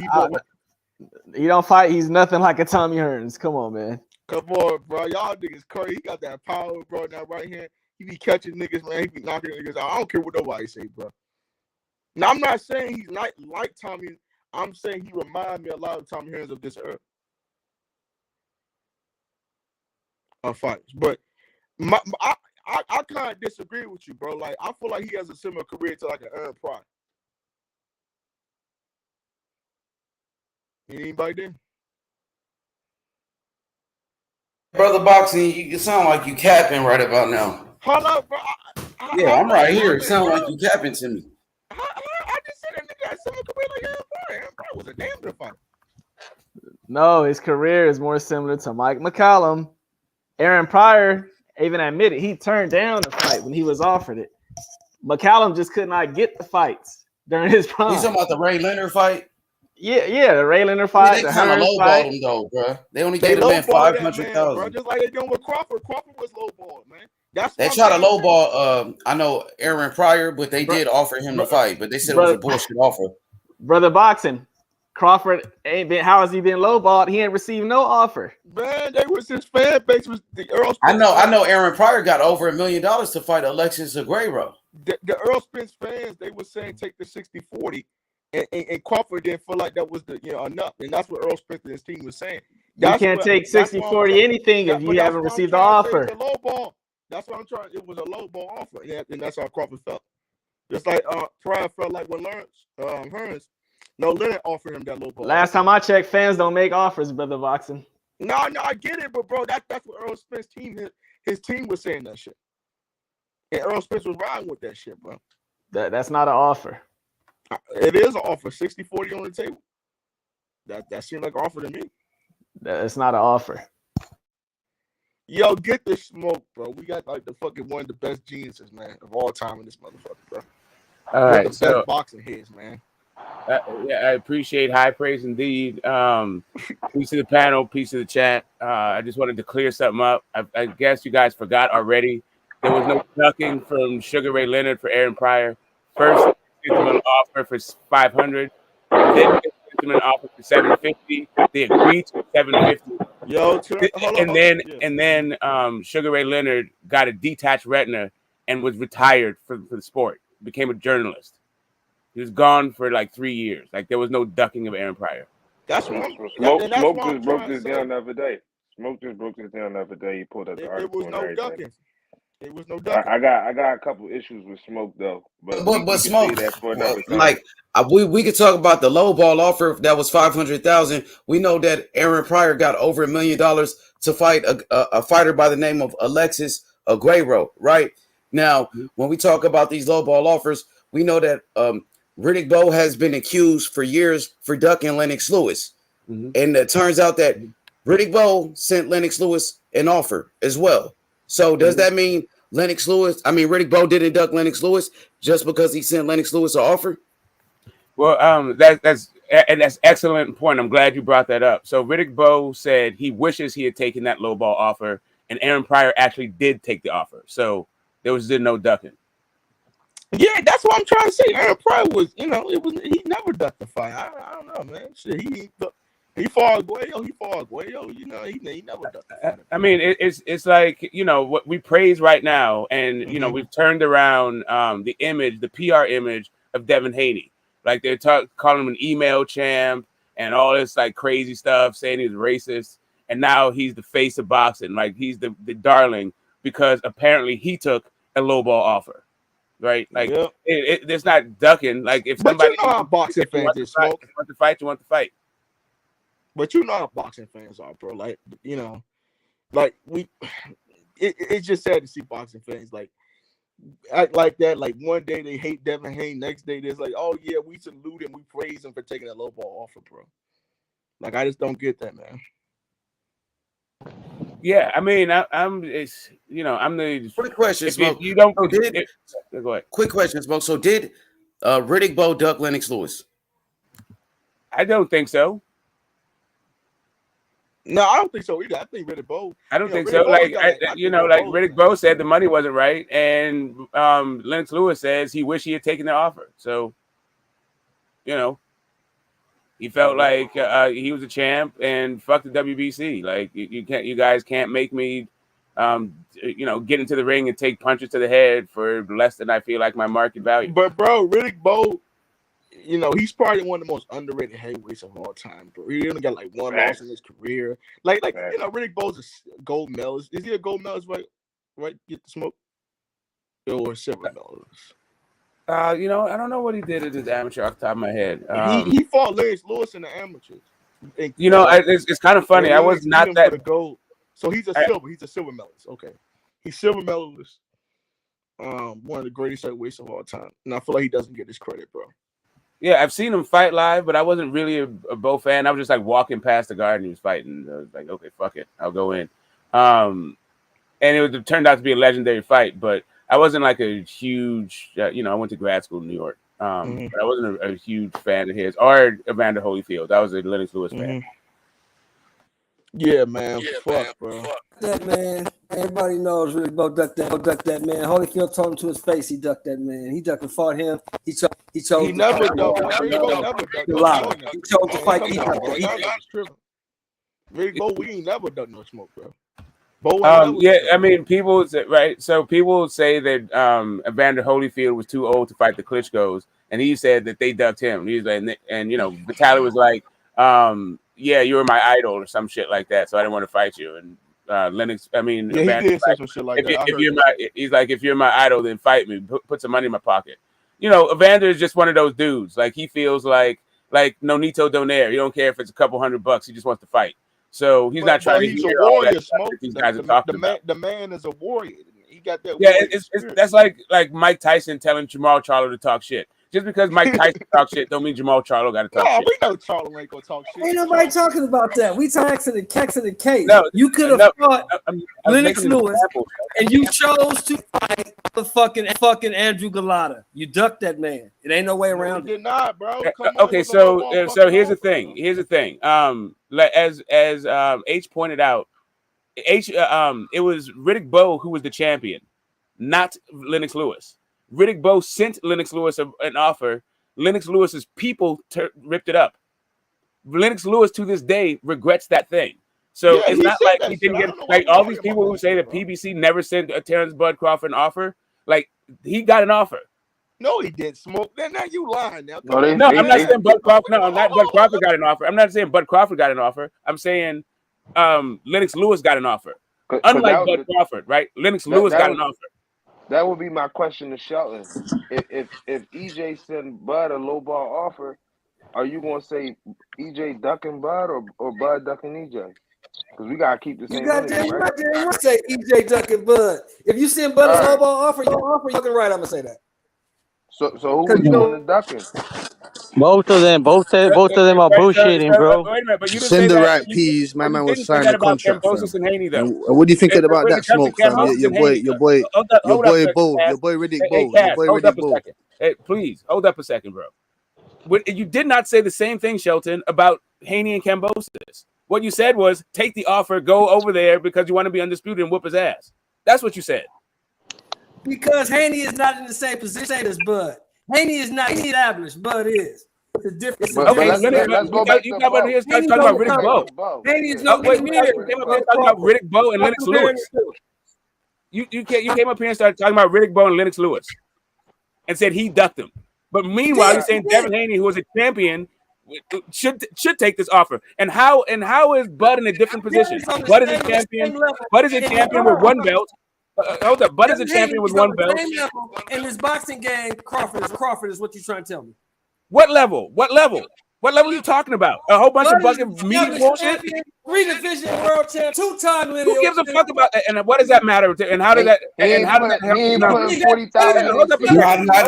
he don't fight. He's nothing like a Tommy Hearns. Come on, man. Come on, bro. Y'all niggas crazy. He got that power, bro. That right hand. He be catching niggas, man. He be knocking niggas out. I don't care what nobody say, bro. Now, I'm not saying he's not like Tommy. I'm saying he reminds me a lot of Tommy Hearns of this era of fights. But I kind of disagree with you, bro. Like, I feel like he has a similar career to like an Aaron Pryor. Anybody there? Brother Boxing, you sound like you capping right about now. Hold up, bro. I'm right here. It sound like you capping to me. I just said that nigga had similar career like Aaron Pryor. Aaron Pryor was a damn good fighter. No, his career is more similar to Mike McCallum. Aaron Pryor even admitted he turned down the fight when he was offered it. McCallum just could not get the fights during his prime. You talking about the Ray Leonard fight? Yeah, the Ray Leonard fight. They kind of lowballed him though, bro. They only gave him $500,000. Just like they doing with Crawford. Crawford was lowballed, man. They try to lowball. I know Aaron Pryor, but they did offer him the fight, but they said it was a bullshit offer. Brother Boxing, Crawford ain't been. How has he been lowballed? He ain't received no offer. Man, they was his fan base was the Earl. I know. Aaron Pryor got over $1 million to fight Alexis Aguero. The Earl Spence fans, they were saying take the 60-40, and Crawford didn't feel like that was the enough, and that's what Earl Spence and his team was saying. You can't take 60-40 anything if you haven't received the offer. The low ball. That's what I'm trying. It was a low ball offer, and that's how Crawford felt. Just like Pryor felt like when Hearns. No, Leonard offered him that low ball. Last time I checked, fans don't make offers, Brother Boxing. No, I get it, but bro, that's what Earl Spence team, his team was saying that shit. And Earl Spence was riding with that shit, bro. That's not an offer. It is an offer, 60-40 on the table. That seemed like an offer to me. That's not an offer. Yo, get the smoke, bro. We got like the fucking one of the best geniuses, man, of all time in this motherfucker, bro. All right, the best boxing heads, man. Yeah, I appreciate high praise indeed. Piece of the panel, piece of the chat. I just wanted to clear something up. I guess you guys forgot already. There was no ducking from Sugar Ray Leonard for Aaron Pryor. First, they sent him an offer for $500. Then they sent him an offer for $750. They agreed to $750. Yo, and then Sugar Ray Leonard got a detached retina and was retired for the sport. Became a journalist. He was gone for like 3 years. Like there was no ducking of Aaron Pryor. That's what Smoke just broke this down the other day. Smoke just broke this down the other day. He pulled up the article. It was no ducking. It was no ducking. I got a couple issues with Smoke though. But Smoke, we could talk about the low ball offer that was $500,000. We know that Aaron Pryor got over $1 million to fight a fighter by the name of Alexis Aguero. Right now, when we talk about these low ball offers, we know that Riddick Bowe has been accused for years for ducking Lennox Lewis. And it turns out that Riddick Bowe sent Lennox Lewis an offer as well. So does that mean Riddick Bowe didn't duck Lennox Lewis just because he sent Lennox Lewis an offer? Well, that's excellent point. I'm glad you brought that up. So Riddick Bowe said he wishes he had taken that low ball offer, and Aaron Pryor actually did take the offer. So there was no ducking. Yeah, that's what I'm trying to say. Aaron Pryor was, he never ducked the fight. I don't know, man. Shit, he fought Aguayo. He never ducked the fight. I mean, it's like, what we praise right now, and we've turned around the image, the PR image of Devin Haney. Like they're calling him an email champ and all this like crazy stuff, saying he's racist, and now he's the face of boxing. Like he's the darling because apparently he took a lowball offer. Right, like it's not ducking. Like if somebody, but you know how boxing fans is, Smoke. You want to fight, you want to fight. But you know how boxing fans are, bro. Like it's just sad to see boxing fans like act like that. Like one day they hate Devin Haney, next day they're like, oh yeah, we salute him, we praise him for taking that low ball offer, bro. Like I just don't get that, man. Yeah, I mean, I'm the quick question, Smoke. You don't go ahead. Quick question, Smoke. So did Riddick Bowe duck Lennox Lewis? I don't think so. No, I don't think so either. I think Riddick Bowe. I don't think so. Like Riddick Bowe said the money wasn't right, and Lennox Lewis says he wished he had taken the offer. So, he felt like he was a champ and fuck the WBC. Like you guys can't make me, get into the ring and take punches to the head for less than I feel like my market value. But bro, Riddick Bowe, he's probably one of the most underrated heavyweights of all time, bro. He only got like one loss in his career. Riddick Bowe's a gold medalist. Is he a gold medalist? Right? Get the Smoke. Or silver medalist. I don't know what he did at his amateur off the top of my head. He fought Lennox Lewis in the amateurs. It's kind of funny. I was not that for the gold. So he's a silver medalist. Okay, he's silver medalist. One of the greatest heavyweights of all time, and I feel like he doesn't get his credit, bro. Yeah, I've seen him fight live, but I wasn't really a Bowe fan. I was just like walking past the guard and he was fighting. I was like, okay, fuck it, I'll go in. And it turned out to be a legendary fight, but I wasn't like a huge, I went to grad school in New York, but I wasn't a huge fan of his or Evander Holyfield. I was a Lennox Lewis fan. Yeah, man. Fuck, bro. That man. Everybody knows Riddick Bowe ducked that man. Holyfield told him to his face he ducked that man. He ducked and fought him. He chose He never ducked. Riddick Bowe never ducked. a lot. He chose to fight. Riddick Bowe, we ain't never done no smoke, bro. Yeah, I mean, people say, right. So people say that Evander Holyfield was too old to fight the Klitschko's, and he said that they ducked him. He was like, and you know, Vitaly was like, yeah, you were my idol or some shit like that, so I didn't want to fight you. And Lennox, I mean, yeah, Evander, he did say some shit like that. He's like, if you're my idol, then fight me. Put some money in my pocket. You know, Evander is just one of those dudes. Like he feels like Nonito Donaire. He don't care if it's a couple $100. He just wants to fight. So he's not trying to hear all that stuff that these guys are talking about. The man is a warrior. He got that. Yeah, that's like Mike Tyson telling Jermell Charlo to talk shit. Just because Mike Tyson talk shit don't mean Jermell Charlo got to talk shit. We know Charlo ain't gonna talk shit. Ain't nobody talking about that. We talking the case. No, you could have fought I'm Lennox Lewis, and you chose to fight the fucking Andrew Galata. You ducked that man. It ain't no way around it. Did not, bro. Okay, so here's the thing. As H pointed out, it was Riddick Bowe who was the champion, not Lennox Lewis. Riddick Bowe sent Lennox Lewis an offer. Lennox Lewis's people ripped it up. Lennox Lewis to this day regrets that thing. So it's not like he didn't get like all these people who say that PBC never sent a Terrence Bud Crawford an offer. Like he got an offer. No, he didn't smoke. Now you lying now. No, I'm not saying Bud Crawford. No, I'm not. Bud Crawford got an offer. I'm not saying Bud Crawford got an offer. I'm saying Lennox Lewis got an offer. Unlike Bud Crawford, right? Lennox Lewis got an offer. That would be my question to Shelton. If EJ sent Bud a low ball offer, are you gonna say EJ ducking Bud or Bud ducking EJ? Because we gotta keep the same. You got to say EJ ducking Bud. If you send Bud a low ball offer, you can right. I'm gonna say that. So who was doing the ducking? Both of them are bullshitting, bro. Wait a minute, but you didn't Send say the that. right peas. My man was signing a contract. Kambosos and Haney, though. And what do you think about that smoke, fam? Your boy Riddick Bowe. Hold up a second. Hey, please hold up a second, bro. You did not say the same thing, Shelton, about Haney and Kambosos. What you said was take the offer, go over there because you want to be undisputed and whoop his ass. That's what you said. Because Haney is not in the same position as Bud. Haney is not established. Bud is. It's a difference. Okay, let's go back. You got here talking about Riddick Bowe. Haney is no talking about Riddick Bowe and Lennox Lewis. You came up here and started talking about Riddick Bowe and Lennox Lewis, and said he ducked him. But meanwhile, you're saying Devin Haney, who was a champion, should take this offer. And how is Bud in a different position? Bud is a champion. Bud is a champion with one belt. Hold up, Bud is a champion with one belt. In this boxing game, Crawford is what you're trying to tell me. What level? What level are you talking about? A whole bunch of fucking media bullshit? 3-division world champ, 2-time lineal. Who gives a fuck about that? And what does that matter? And how did that? And how did that help?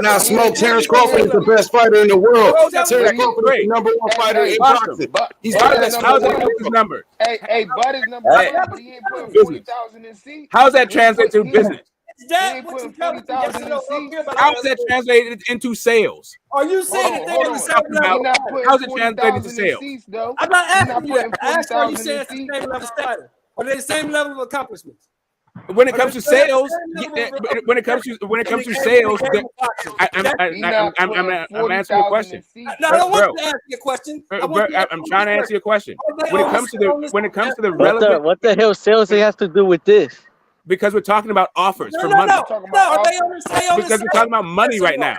Not smoke. Terrence Crawford is the best fighter in the world. Terrence Crawford is the number one fighter in boxing. How's that help his numbers? Hey, Bud is number one. He ain't putting 40,000 in seats. How's that translate to business? That what you tell me? How is that translated into sales? Are you saying they're in the same level? How's it translated to sales? I'm not asking you that. I asked are you saying it's the same level fighter? Are they the same level of accomplishments? When it comes to sales, when it comes to sales, I'm answering your question. No, I don't want you to ask me a question. I'm trying to answer your question. When it comes to the relevant, what the hell sales they have to do with this? Because we're talking about offers for money. Because we're talking about money right now.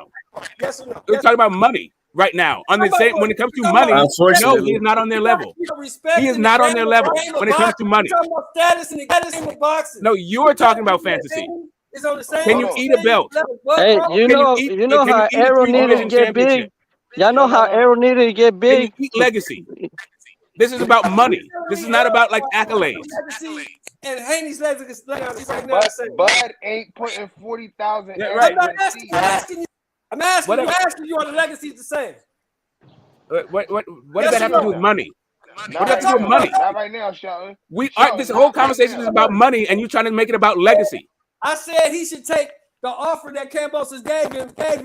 Yes or no? We're talking about money right now. On the same, when it comes to money, no, he is not on their level. He is not on their level when it comes to money. No, you're talking about fantasy. Can you eat a belt? Hey, you know how Arrow needed to get big. Y'all know how Arrow needed to get big. Can you eat legacy? This is about money. This is not about like accolades. And Haney's legacy is like Bud ain't putting 40,000. Yeah, right. I'm asking you on the legacy the same. What does that have to do with money? What does that have to do with money? Not right now, Shelton. This whole conversation is about money, and you're trying to make it about legacy. I said he should take the offer that Kambosos gave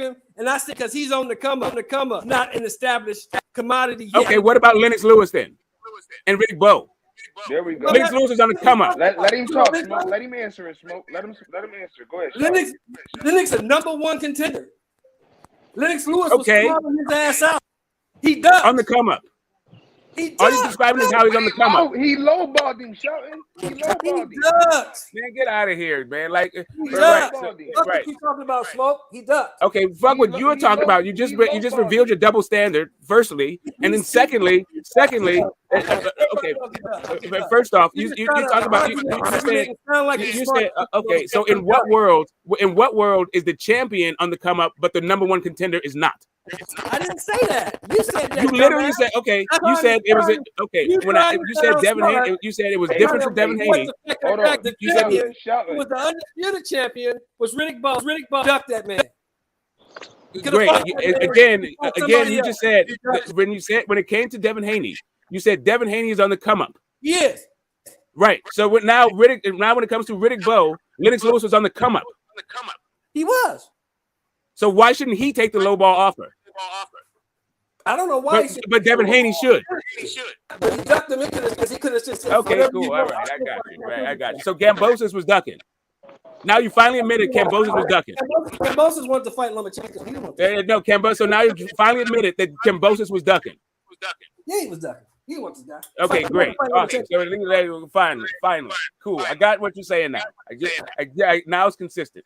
him, and I said because he's on the come up, not an established commodity yet. Okay, what about Lennox Lewis then? And Riddick Bowe? There we go. Lennox Lewis is on the come up. Let him talk, Smoke. Let him answer it, Smoke. Let him answer. Go ahead. Lennox a number one contender. Lennox Lewis was Okay. calling his ass out. He does on the come up. All you describing is how he's on the come up. He lowballed him, Shelton. He lowballed him. ducks. Man, get out of here, man. Like, He right, ducks. so- Fuck right. what you talking about, Smoke. He ducks. Okay, fuck what you were talking about. You just revealed your double standard, firstly, and then secondly, okay. First off, you talk about you said okay. So in what world is the champion on the come up, but the number one contender is not? I didn't say that. You said that. You literally said okay. You said it was okay. When you said Devin Haney, you said it was different from Devin Haney. Hold on. The champion was the undisputed champion. Was Riddick Bowe? Riddick Bowe ducked that man. Great. Again, you just said when it came to Devin Haney, you said Devin Haney is on the come up. Yes. Right. So now when it comes to Riddick Bowe, Lennox Lewis was on the come up. He was. So why shouldn't he take the low ball offer? I don't know why. But Devin Haney should. But he ducked him into this because he could have just said, okay, cool. All right, I got you. Right, I got you. So Kambosos was ducking. Now you finally admitted Kambosos was ducking. Kambosos wanted to fight Lomachenko. No, Kambosos. So now you finally admitted that Kambosos was ducking. Yeah, he was ducking. He wants to die. Okay, great. Okay, so finally, cool. I got what you're saying now. Now it's consistent.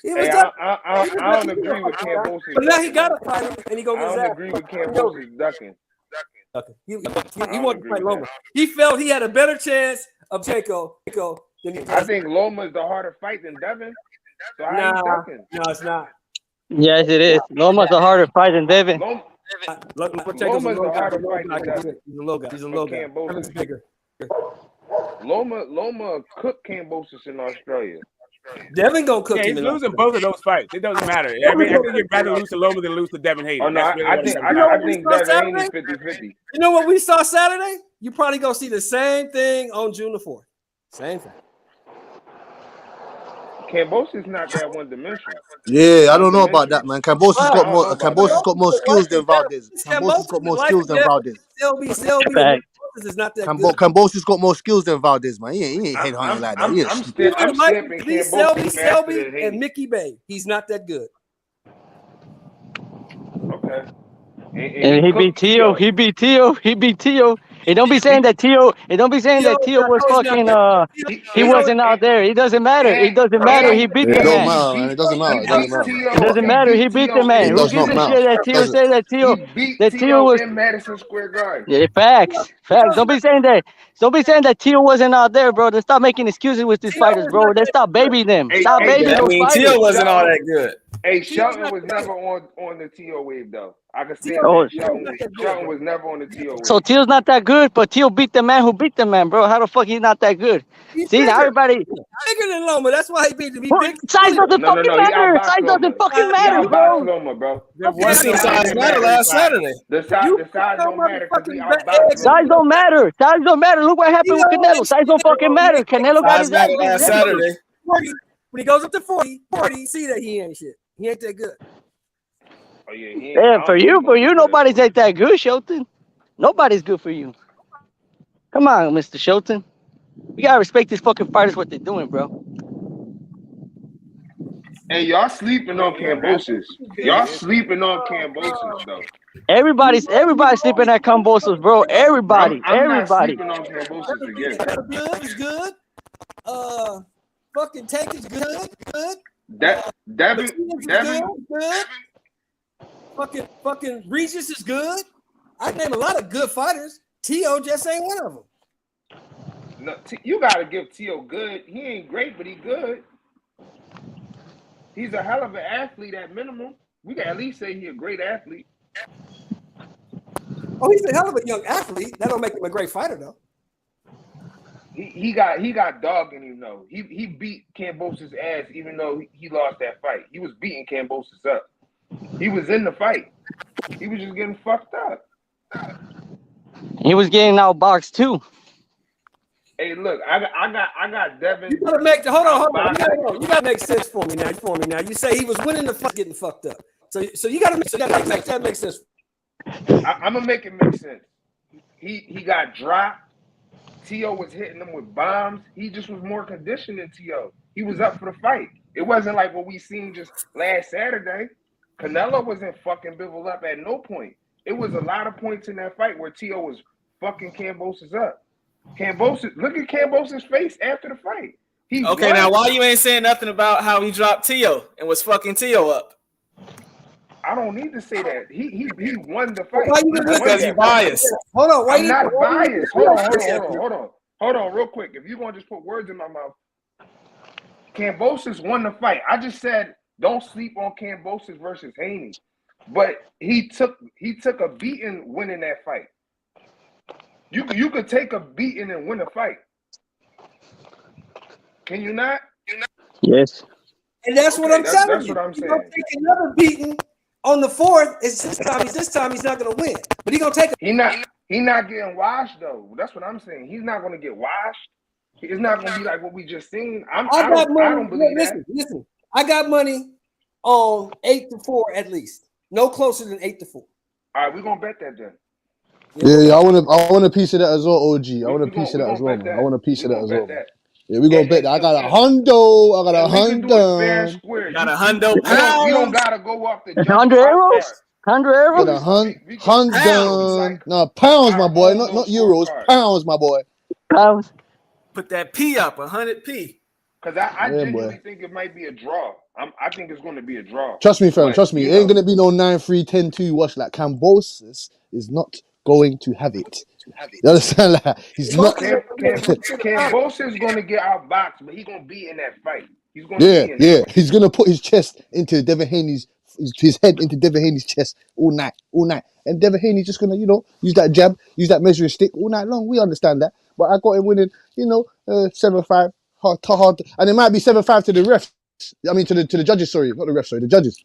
I don't agree with Kambosos. But now he got to fight him, and he go get his ass. I don't agree with Kambosos ducking. He wanted to fight Loma. He felt he had a better chance of Checo than he. I think Loma is the harder fight than Devin. So No, it's not. Yes, it is. Loma's a harder fight than Devin. Loma's a harder fight than Devin. He's a low guy. He's a low guy. Devin's bigger. Loma cooked Kambosos in Australia. Devin gonna cook him. He's losing both of those fights. It doesn't matter. I mean, I think you'd rather lose to Loma than lose to Devin Haney. Oh, no, I think Devin Haney 50-50. You know what we saw Saturday? You probably gonna see the same thing on June the 4th. Same thing. Kambosos not that one dimensional. Yeah, I don't know about that, man. Kambosos got more skills than Valdez. Kambosos got more skills than Valdez. Is not that Kambosos got more skills than Valdez, man. He ain't headhunting like that. I'm Selby and Mickey Bay. He's not that good. Okay. And he beat Tio. He beat Tio. And don't be saying that Tio. And don't be saying that Tio was fucking. He wasn't out there. It doesn't matter. It doesn't matter. He beat the man. It doesn't matter. It doesn't matter. He beat the man. Who gives a shit that Tio said that Tio was in Madison Square Garden? Yeah, facts. Don't be saying that. Don't be saying that Tio wasn't out there, bro. Let's stop making excuses with these fighters, bro. Let's stop babying them. Stop babying those fighters. Tio wasn't all that good. Hey, Shelton was never on the T.O. wave, though. I can say Shelton was never on the T.O. wave. So Tio's not that good, but Tio beat the man who beat the man, bro. How the fuck he's not that good? See, now everybody... Bigger than Loma. That's why he beat him. Size doesn't fucking matter. Size doesn't fucking matter, bro. Loma, bro. You seen size matter last Saturday. The size don't matter because he outboxed. Size don't matter. Size don't matter. Look what happened with Canelo. Size don't fucking matter. Canelo got his ass last Saturday. When he goes up to 40, see that he ain't shit. He ain't that good. Oh, yeah, yeah, for you, nobody's ain't that good, Shelton. Nobody's good for you. Come on, Mr. Shelton. We gotta respect these fucking fighters, what they're doing, bro. Hey, y'all sleeping on Kambosos. Y'all sleeping on Kambosos, though. Everybody's sleeping at Kambosos, bro. Everybody. I'm not sleeping on Kambosos again. Good is good. Fucking Tank is good. Devin. Good. Fucking Regis is good. I name a lot of good fighters. Tio just ain't one of them. No, you gotta give Tio good. He ain't great, but he good. He's a hell of an athlete at minimum. We can at least say he's a great athlete. Oh, he's a hell of a young athlete. That don't make him a great fighter, though. He got dog in him, though. He beat Kambosos' ass, even though he lost that fight. He was beating Kambosos up. He was in the fight. He was just getting fucked up. He was getting outboxed too. Hey, look, I got Devin. You gotta make hold on. You gotta make sense for me now. You say he was winning the fight, getting fucked up. So you gotta make that make sense. I'm gonna make it make sense. He got dropped. T.O. was hitting him with bombs. He just was more conditioned than T.O. He was up for the fight. It wasn't like what we seen just last Saturday. Canelo wasn't fucking Bivol up at no point. It was a lot of points in that fight where T.O. was fucking Kambosos up. Kambosos, look at Kambosos' face after the fight. Okay, now why you ain't saying nothing about how he dropped T.O. and was fucking T.O. up? I don't need to say that. He won the fight. Because you biased. Hold on, I'm not biased. Hold on, real quick. If you're gonna just put words in my mouth, Kambosos won the fight. I just said don't sleep on Kambosos versus Haney, but he took a beating winning that fight. You could take a beating and win a fight. Can you not? Yes. And that's what I'm telling that's you. What I'm saying. He's gonna take another beating on the 4th. It's this time he's not gonna win. But he's gonna take He not getting washed though. That's what I'm saying. He's not gonna get washed. It's not gonna be like what we just seen. I don't believe that. Listen, I got money on 8-4 at least. No closer than 8-4. All right, we're gonna bet that then. Yeah, I want a piece of that as well, OG. I want a piece of that as well, man. I want a piece of that as well. Yeah, we gonna bet that. I got a hundo. I got a hundo. Got a hundo. You don't gotta go off the 100 arrows. 100 arrows. Got a hundo. No, pounds, my boy. Not euros. Pounds, my boy. Pounds. Put that P up, 100p. Because I genuinely think it might be a draw. I think it's going to be a draw. Trust me, fam. Trust me. It ain't going to be no 9-3, 10-2 wash. Like, Kambosos is not going to have it. You understand? Like, he's not. Kambosos is going to get outboxed, but he's going to be in that fight. He's going to be in He's going to put his chest into Devin Haney's, his head into Devin Haney's chest all night. And Devin Haney's just going to, use that jab, use that measuring stick all night long. We understand that. But I got him winning, 7-5. Hard. And it might be 7-5 to the refs. I mean, to the judges, sorry. Not the refs, sorry. The judges.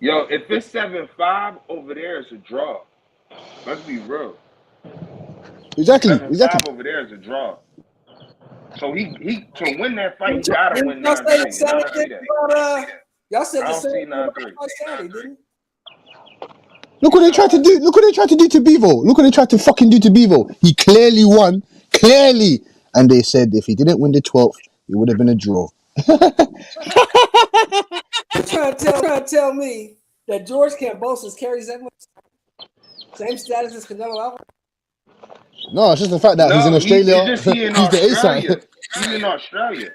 Yo, if it's 7-5 over there, it's a draw. Let's be real. Exactly. 7-5 over there is a draw. So he to win that fight, he gotta win 9-3. Y'all said the same thing Saturday, didn't you? Look what they tried to do. Look what they tried to do to Bivol. Look what they tried to fucking do to Bivol. He clearly won. Clearly. And they said if he didn't win the 12th, it would have been a draw. You're trying to tell me that George Kambosos carries that much same status as Canelo Alvarez? No, it's just the fact that he's in Australia. He's the A side. He's in Australia.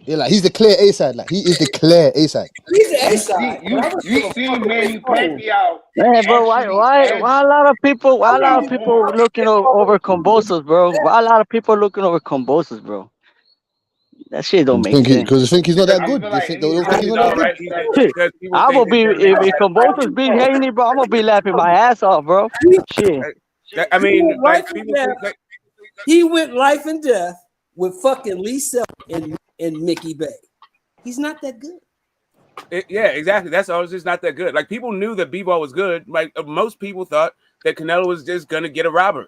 Yeah, like he's the clear A side. Like he is the clear A side. He's the A side. You seen Manny Pacquiao? Yeah, bro. Why a lot of people looking over Kambosos, bro? Why a lot of people looking over Kambosos, bro? That shit don't make sense. Because they think he's not that good. They think he's not that good. I'm gonna be if Kambosos beat Haney, bro. I'm gonna be laughing my ass off, bro. Shit. I mean, like people think he went life and death with fucking Lee Selby and Mickey Bay. He's not that good. Yeah, exactly. That's all. It's just not that good. Like people knew that B-ball was good. Like most people thought that Canelo was just gonna get a robbery.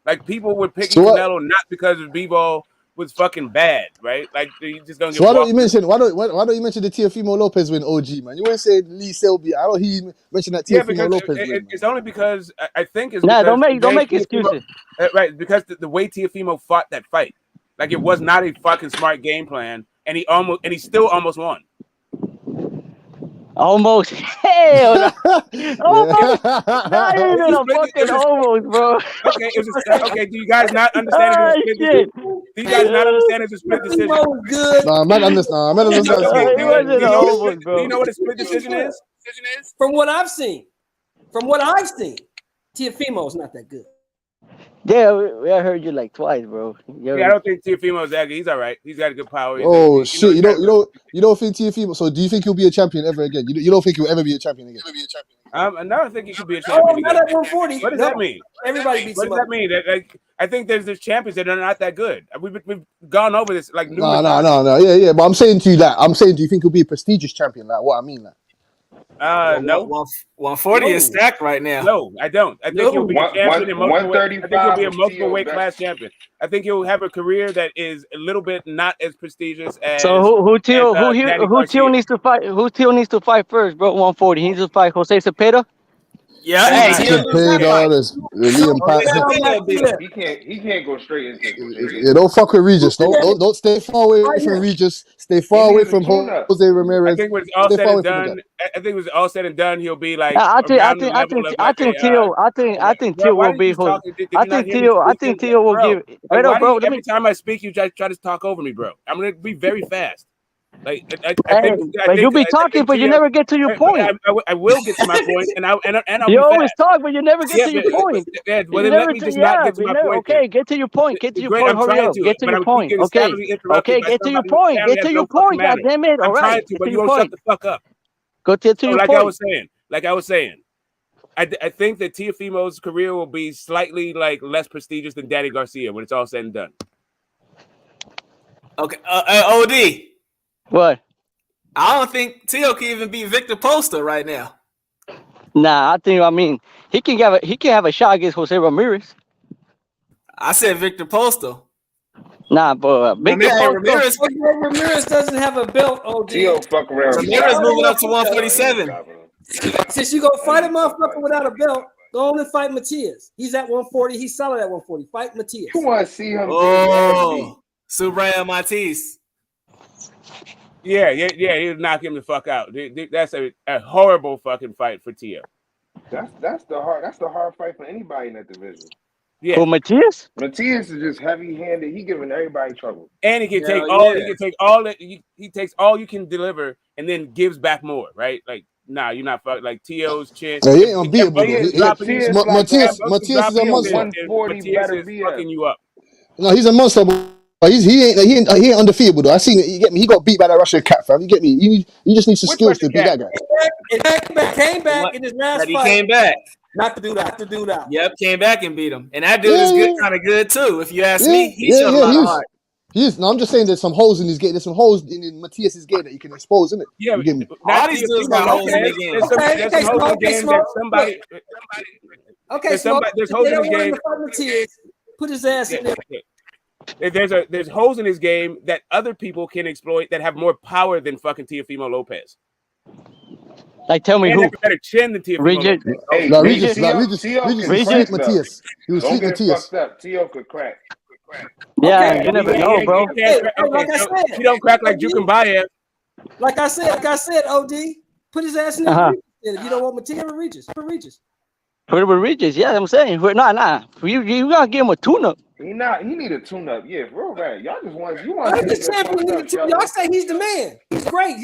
Like people were picking Canelo not because of B-ball was fucking bad, right? Like you just gonna get. So why don't you mention the Teofimo Lopez win, OG man? You want to say Lee Selby? I don't hear you mention that Teofimo Lopez win. It's only because I think it's don't make excuses. Right, because the way Teofimo fought that fight, like it was not a fucking smart game plan, and he still almost won. Almost. Hell no. Almost. Not even a fucking almost, bro. Okay, do you guys not understand it? Do you guys not understand it's a split decision? No, I understand. Do you know what a split decision is? From what I've seen, Teofimo's not that good. Yeah, I heard you like twice, bro. Yeah, I don't think Teofimo's that good. He's all right. He's got a good power. Shit! You don't think Teofimo? So do you think he'll be a champion ever again? You don't think he'll ever be a champion again? I don't think he should be a champion. Not at 140. What does that mean? Everybody beats him. What does that mean? I think there's champions that are not that good. We've gone over this like numerous times. Yeah. But I'm saying to you, do you think he'll be a prestigious champion? Like what I mean, like. No. 140 is stacked right now. No, I don't. I think he'll be a champion in multiple. I think he'll be a multiple weight class champion. I think he'll have a career that is a little bit not as prestigious as. So who Teal needs to fight? Who Teal needs to fight first, bro? 140. He needs to fight Jose Cepeda. Yeah, Hey, Getting paid all this. Liam Pat. He can't go straight into Yeah, don't fuck with Regis. Don't stay far away from Regis. Stay far away from Jose I Ramirez. think when it's all Stay said far away and from the done, guy. I think when it's all said and done, he'll be like I think around the level of like, hey, I think bro, Theo why will did you be. just talk? Did I you not think hear me speaking? Theo will Bro, give. like, Right why up, do bro. you, every time I speak, you try to talk over me, bro? I'm gonna be very fast. Like I Hey, but you be talking, but you Theo, never get to your point. I will get to my point, and I'll You be always fast. talk, but you never get Yeah, to your but, point. well, You then let never me just not get to my point. okay, get to your point. Get to your Great, point. I'm Hurry trying up. to, Get to but your I keep point. getting Okay. savagely interrupted Okay, by get to your somebody who point. apparently Get to has your no fucking point. God manners. damn it. All I'm trying right. to, Get but to you your won't shut point. the fuck up. Go to So your like point. I was saying, I think that Teofimo's career will be slightly like less prestigious than Danny Garcia when it's all said and done. Okay, OD. What? I don't think Teo can even beat Victor Poster right now. Nah, I mean, he can have a shot against Jose Ramirez. I said Victor Poster. Nah, but Victor Poster. Ramirez doesn't have a belt. Tio fuck around. Ramirez moving up to 147. Since you go fight a motherfucker without a belt, go on and fight Matias. He's at 140. He's solid at 140. Fight Matias. Who want to see him? Oh, Subriel Matiz. Yeah, he'll knock him the fuck out. That's a horrible fucking fight for Tio. That's the hard fight for anybody in that division. Yeah. For Matias? Matias is just heavy-handed. He giving everybody trouble. And he can take all. He can take all that. He takes all you can deliver, and then gives back more. Right? Like, nah, you're not like Tio's chin. Yeah, he ain't unbeatable though. Matthias is a monster. 140 better is fucking you up. No, he's a monster. But he ain't undefeatable though. I seen it. You get me? He got beat by that Russian cat, fam. You get me? You just need some skills to beat that guy. Came back in his last He fight. came back. Not to do that. Yep, came back and beat him. And that dude is good, kind of good too. If you ask me, he showed a lot of heart. He is. No, I'm just saying there's some holes in his game. There's some holes in Matthias's game that you can expose, isn't it? Yeah, you get me? All these dudes got holes in their game. There's some holes in the game that somebody. Okay, there's holes in his game. Put his ass in there. There's holes in his game that other people can exploit that have more power than fucking Teofimo Lopez. Like, tell me who? Have a better chin than Teofimo Lopez. Regis was Matthias. He was sweet Matthias. Tio could crack. Yeah, you never know, bro. He don't crack like Jukumbayev. Like I said, OD, put his ass in there. If you don't want Matthias or Regis. Put it with Regis. Yeah, I'm saying. Nah. You gotta give him a tune-up. He need a tune-up. Yeah, real bad. Y'all just want Y'all say he's the man. He's great.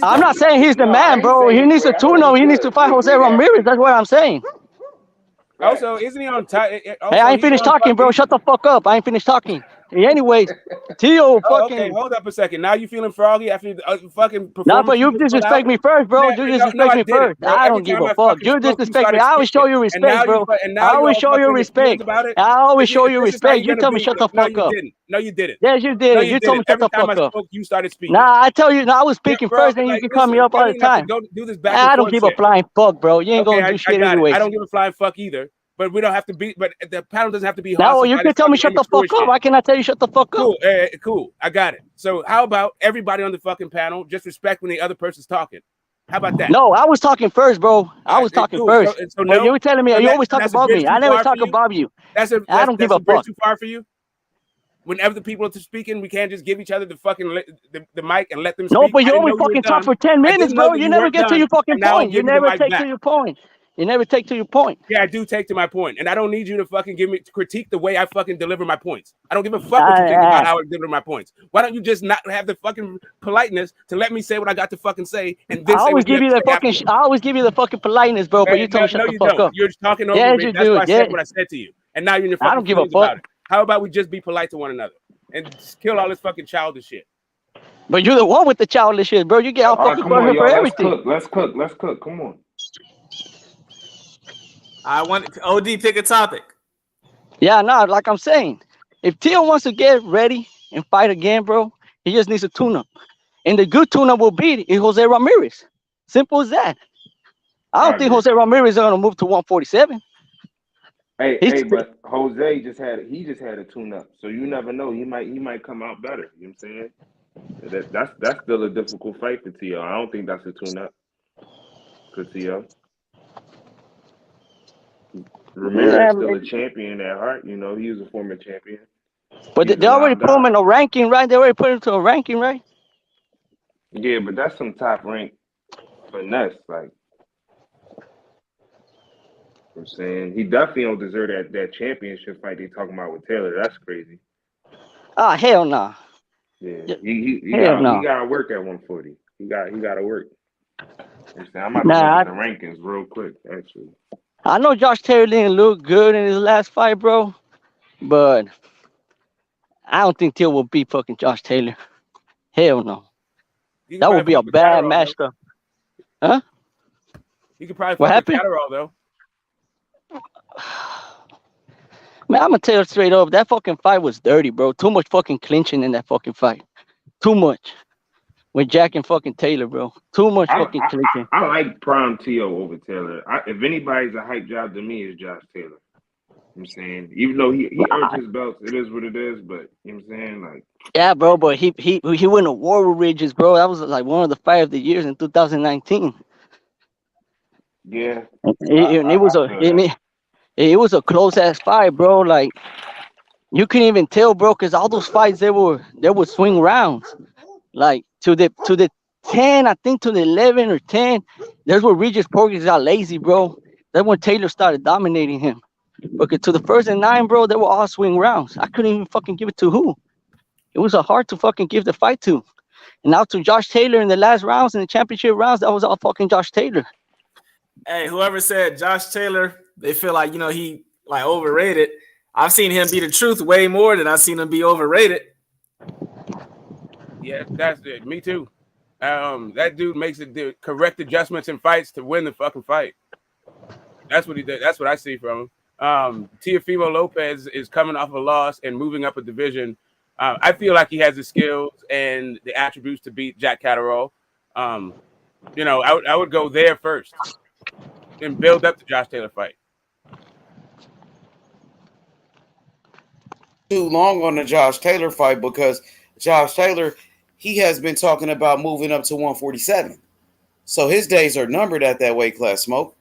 I'm not saying he's the man, bro. He needs a tune-up. He needs to fight Jose Ramirez. That's what I'm saying. Also, isn't he on time? Hey, I ain't finished talking, bro. Shut the fuck up. I ain't finished talking. Anyways, Tio fucking. Okay, hold up a second. Now you feeling froggy after fucking performance? Nah, but you disrespect me first, bro. You disrespect me first. I don't give a fuck. You disrespect me. I always show you respect, bro. I always show you respect. I always show you respect. You tell me shut the fuck up. No, you didn't. Yes, you did. You told me shut the fuck up. You started speaking. Nah, I tell you, I was speaking first, and you can cut me up all the time. I don't give a flying fuck, bro. You ain't gonna do shit anyway. I don't give a flying fuck either. But we don't have to be. But the panel doesn't have to be. No, you can tell me shut the fuck up. Why can't I tell you shut the fuck up? Cool, cool. I got it. So how about everybody on the fucking panel just respect when the other person's talking? How about that? No, I was talking first, bro. I was talking first. So no, you were telling me you always talk about me. I never talk about you. I don't give a fuck. Too far for you. Whenever the people are speaking, we can't just give each other the fucking the mic and let them speak. No, but you only fucking talk for 10 minutes, bro. You never get to your fucking point. You never take to your point. You never take to your point. Yeah, I do take to my point, and I don't need you to fucking critique the way I fucking deliver my points. I don't give a fuck what you think about how I deliver my points. Why don't you just not have the fucking politeness to let me say what I got to fucking say? And then I always give you the fucking. I always give you the fucking politeness, bro. But you tell me shut the fuck up. You're just talking over me. That's why I said what I said to you, and now you're in your fucking. I don't give a fuck. How about we just be polite to one another and just kill all this fucking childish shit? But you're the one with the childish shit, bro. You get all fucking burning for everything. Let's cook. Come on. I want OD pick a topic. Yeah, no, like I'm saying, if Tio wants to get ready and fight again, bro, he just needs a tune-up. And the good tune-up will be Jose Ramirez. Simple as that. I don't think Jose Ramirez is gonna move to 147. But Jose just had a tune-up, so you never know. He might come out better. You know what I'm saying? That's still a difficult fight for Tio. I don't think that's a tune-up for Tio. Romero's still a champion at heart. You know, he was a former champion. But they already put him in a ranking, right? They already put him to a ranking, right? Yeah, but that's some top rank finesse. Like, I'm saying, he definitely don't deserve that championship fight they talking about with Taylor. That's crazy. Ah, hell no. Nah. Yeah, he gotta work at 140. He gotta work. I'm about to look at the rankings real quick, actually. I know Josh Taylor didn't look good in his last fight, bro, but I don't think Till will beat fucking Josh Taylor. Hell no. That would be a bad matchup. Huh? You could probably fuck with Catterall, though. Man, I'm gonna tell you straight up, that fucking fight was dirty, bro. Too much fucking clinching in that fucking fight. Too much. With Jack and fucking Taylor, bro. Too much fucking clinching. I like Prime T.O. over Taylor. If anybody's a hype job to me, it's Josh Taylor. I'm saying, even though he earned his belts, it is what it is. But you know what I'm saying, like, yeah, bro. But he won a War with Ridges, bro. That was like one of the fight of the years in 2019. Yeah, it was a close ass fight, bro. Like you couldn't even tell, bro, because all those fights they were swing rounds, like to the 10, I think to the 11 or 10. That's where Regis Porkins got lazy, bro. That's when Taylor started dominating him. Because to the first and 9, bro, they were all swing rounds. I couldn't even fucking give it to who. It was hard to fucking give the fight to. And now to Josh Taylor in the last rounds, in the championship rounds, that was all fucking Josh Taylor. Hey, whoever said Josh Taylor, they feel like, he like overrated. I've seen him be the truth way more than I've seen him be overrated. Yeah, that's it. Me too. That dude makes the correct adjustments in fights to win the fucking fight. That's what he did. That's what I see from him. Teofimo Lopez is coming off a loss and moving up a division. I feel like he has the skills and the attributes to beat Jack Catterall. I would go there first and build up the Josh Taylor fight. Too long on the Josh Taylor fight because Josh Taylor, he has been talking about moving up to 147. So his days are numbered at that weight class, Smoke.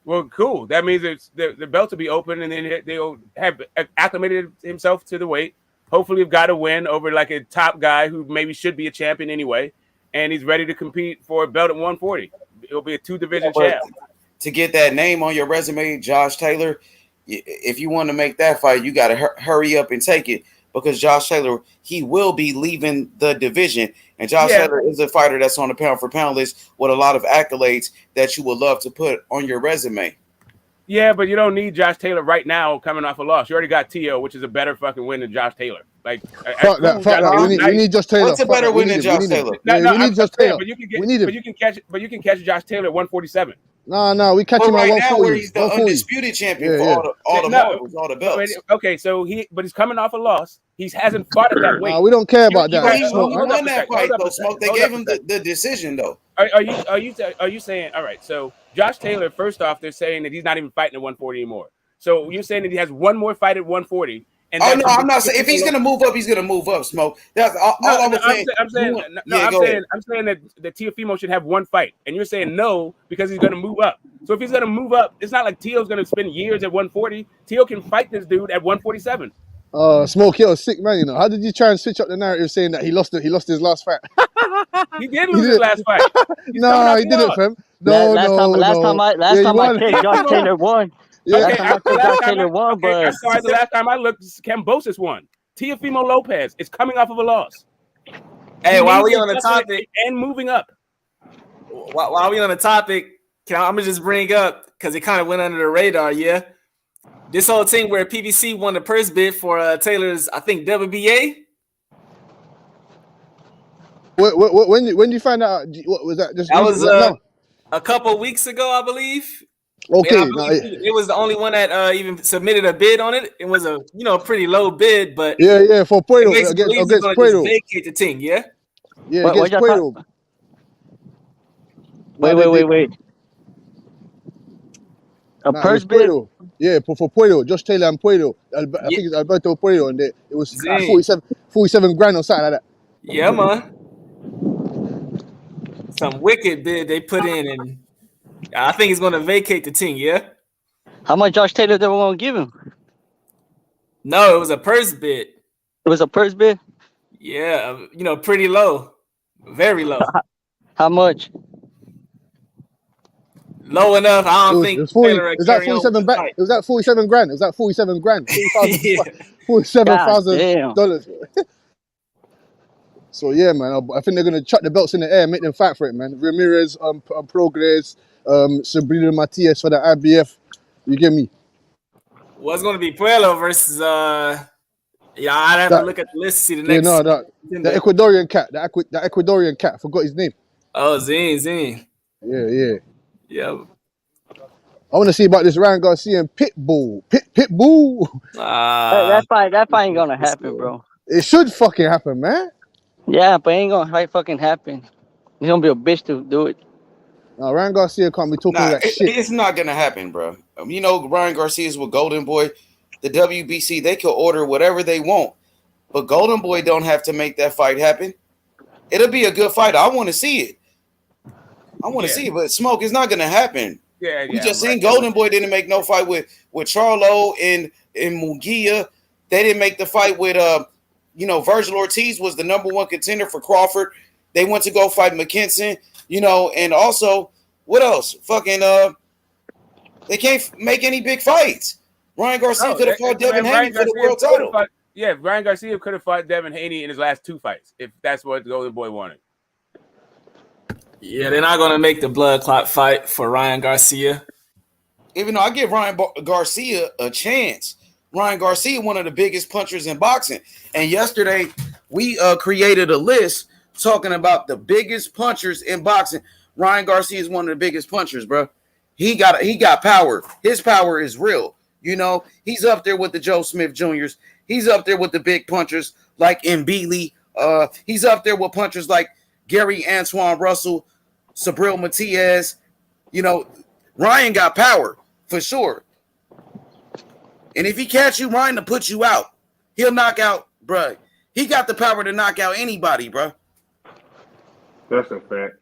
Well, cool. That means it's the belt will be open, and then they'll have acclimated himself to the weight. Hopefully, have got a win over like a top guy who maybe should be a champion anyway, and he's ready to compete for a belt at 140. It'll be a 2-division champ. To get that name on your resume, Josh Taylor, if you want to make that fight, you got to hurry up and take it because Josh Taylor, he will be leaving the division. And Josh Taylor is a fighter that's on the pound-for-pound list with a lot of accolades that you would love to put on your resume. Yeah, but you don't need Josh Taylor right now coming off a loss. You already got T.O., which is a better fucking win than Josh Taylor. Like, fuck that. We need Josh Taylor. What's a better win than Josh Taylor? We need Josh Taylor. But you can catch Josh Taylor at 147. No, we catch him at 140. Right now, where he's the undisputed champion for all the belts. Okay, so he's coming off a loss. He hasn't fought at that weight. No, we don't care about that. He won that fight though, Smoke. They gave him the decision though. Are you saying all right? So Josh Taylor, first off, they're saying that he's not even fighting at 140 anymore. So you're saying that he has one more fight at 140. And no, I'm not saying if he's gonna move up, he's gonna move up, Smoke. That's all I'm saying. I'm saying that Teofimo should have one fight, and you're saying no because he's gonna move up. So if he's gonna move up, it's not like Teo's gonna spend years at 140. Teo can fight this dude at 147. Smoke, you're a sick man, you know. How did you try and switch up the narrative saying that he lost his last fight? He did lose his last fight. No, he didn't, fam. Last time I checked, Josh Taylor won. Yeah, the last time I looked, Kambosos won. Teofimo Lopez is coming off of a loss. Hey, while we on the topic and moving up, while we on the topic, I'm gonna just bring up because it kind of went under the radar. Yeah, this whole thing where PBC won the purse bid for Taylor's, I think WBA. When you find out, what was that? That was a couple weeks ago, I believe. Okay, it was the only one that even submitted a bid on it. It was a pretty low bid, but for Puerto against Puerto. Vacate the team, against Puerto. Wait. A purse bid? Yeah, for Puerto, Josh Taylor and Puerto. I think it's Alberto Puerto, and it was 47 grand or something like that. Yeah, man. Some wicked bid they put in, and I think he's going to vacate the team, yeah? How much Josh Taylor they were gonna give him? No, it was a purse bid. It was a purse bid. Yeah, pretty low, very low. How much? Low enough. I don't think It was 40. Taylor Is that 47 back? It was that 47 grand. It was that 47 grand. $47,000. So yeah, man. I think they're gonna chuck the belts in the air, make them fight for it, man. Ramirez, Progress, Sabrina Matias for the IBF. You get me? What's going to be Puello versus I'd have to look at the list to see the next. Yeah, no, the Ecuadorian cat, the Ecuadorian cat. I forgot his name. Oh, Zine. Yeah. Yep. I want to see about this Ryan Garcia and Pitbull. Pitbull. That fight ain't gonna happen, bro. It should fucking happen, man. Yeah, but it ain't gonna fucking happen. He's gonna be a bitch to do it. No, Ryan Garcia can't be talking that shit. It's not gonna happen, bro. Ryan Garcia's with Golden Boy, the WBC. They can order whatever they want, but Golden Boy don't have to make that fight happen. It'll be a good fight. I want to see it. But Smoke, it's not gonna happen. We just seen Golden Boy didn't make no fight with Charlo and Munguia. They didn't make the fight with Virgil Ortiz was the number one contender for Crawford. They went to go fight McKinson, and also what else? Fucking they can't make any big fights. Ryan Garcia could have fought Devin Haney for the world title. Ryan Garcia could have fought Devin Haney in his last 2 fights if that's what the Golden Boy wanted. Yeah, they're not going to make the blood clot fight for Ryan Garcia. Even though I give Ryan Garcia a chance. Ryan Garcia, one of the biggest punchers in boxing. And yesterday, we created a list talking about the biggest punchers in boxing. Ryan Garcia is one of the biggest punchers, bro. He got power. His power is real. He's up there with the Joe Smith Jr.'s. He's up there with the big punchers like Mbili. He's up there with punchers like Gary Antoine Russell, Sabril Matias. Ryan got power for sure. And if he catch you, Ryan to put you out. He'll knock out, bro. He got the power to knock out anybody, bro. That's a fact.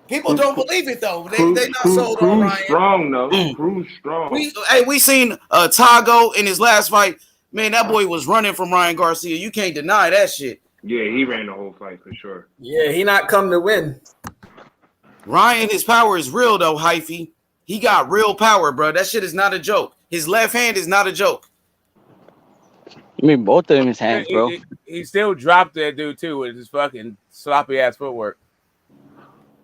People don't believe it though. They not sold on Ryan. Strong though. Cruz strong. We seen Tago in his last fight. Man, that boy was running from Ryan Garcia. You can't deny that shit. Yeah, he ran the whole fight for sure. Yeah, he not come to win. Ryan, his power is real though, Hyphy. He got real power, bro. That shit is not a joke. His left hand is not a joke. I mean, both of them his hands, bro. He still dropped that dude too with his fucking sloppy ass footwork.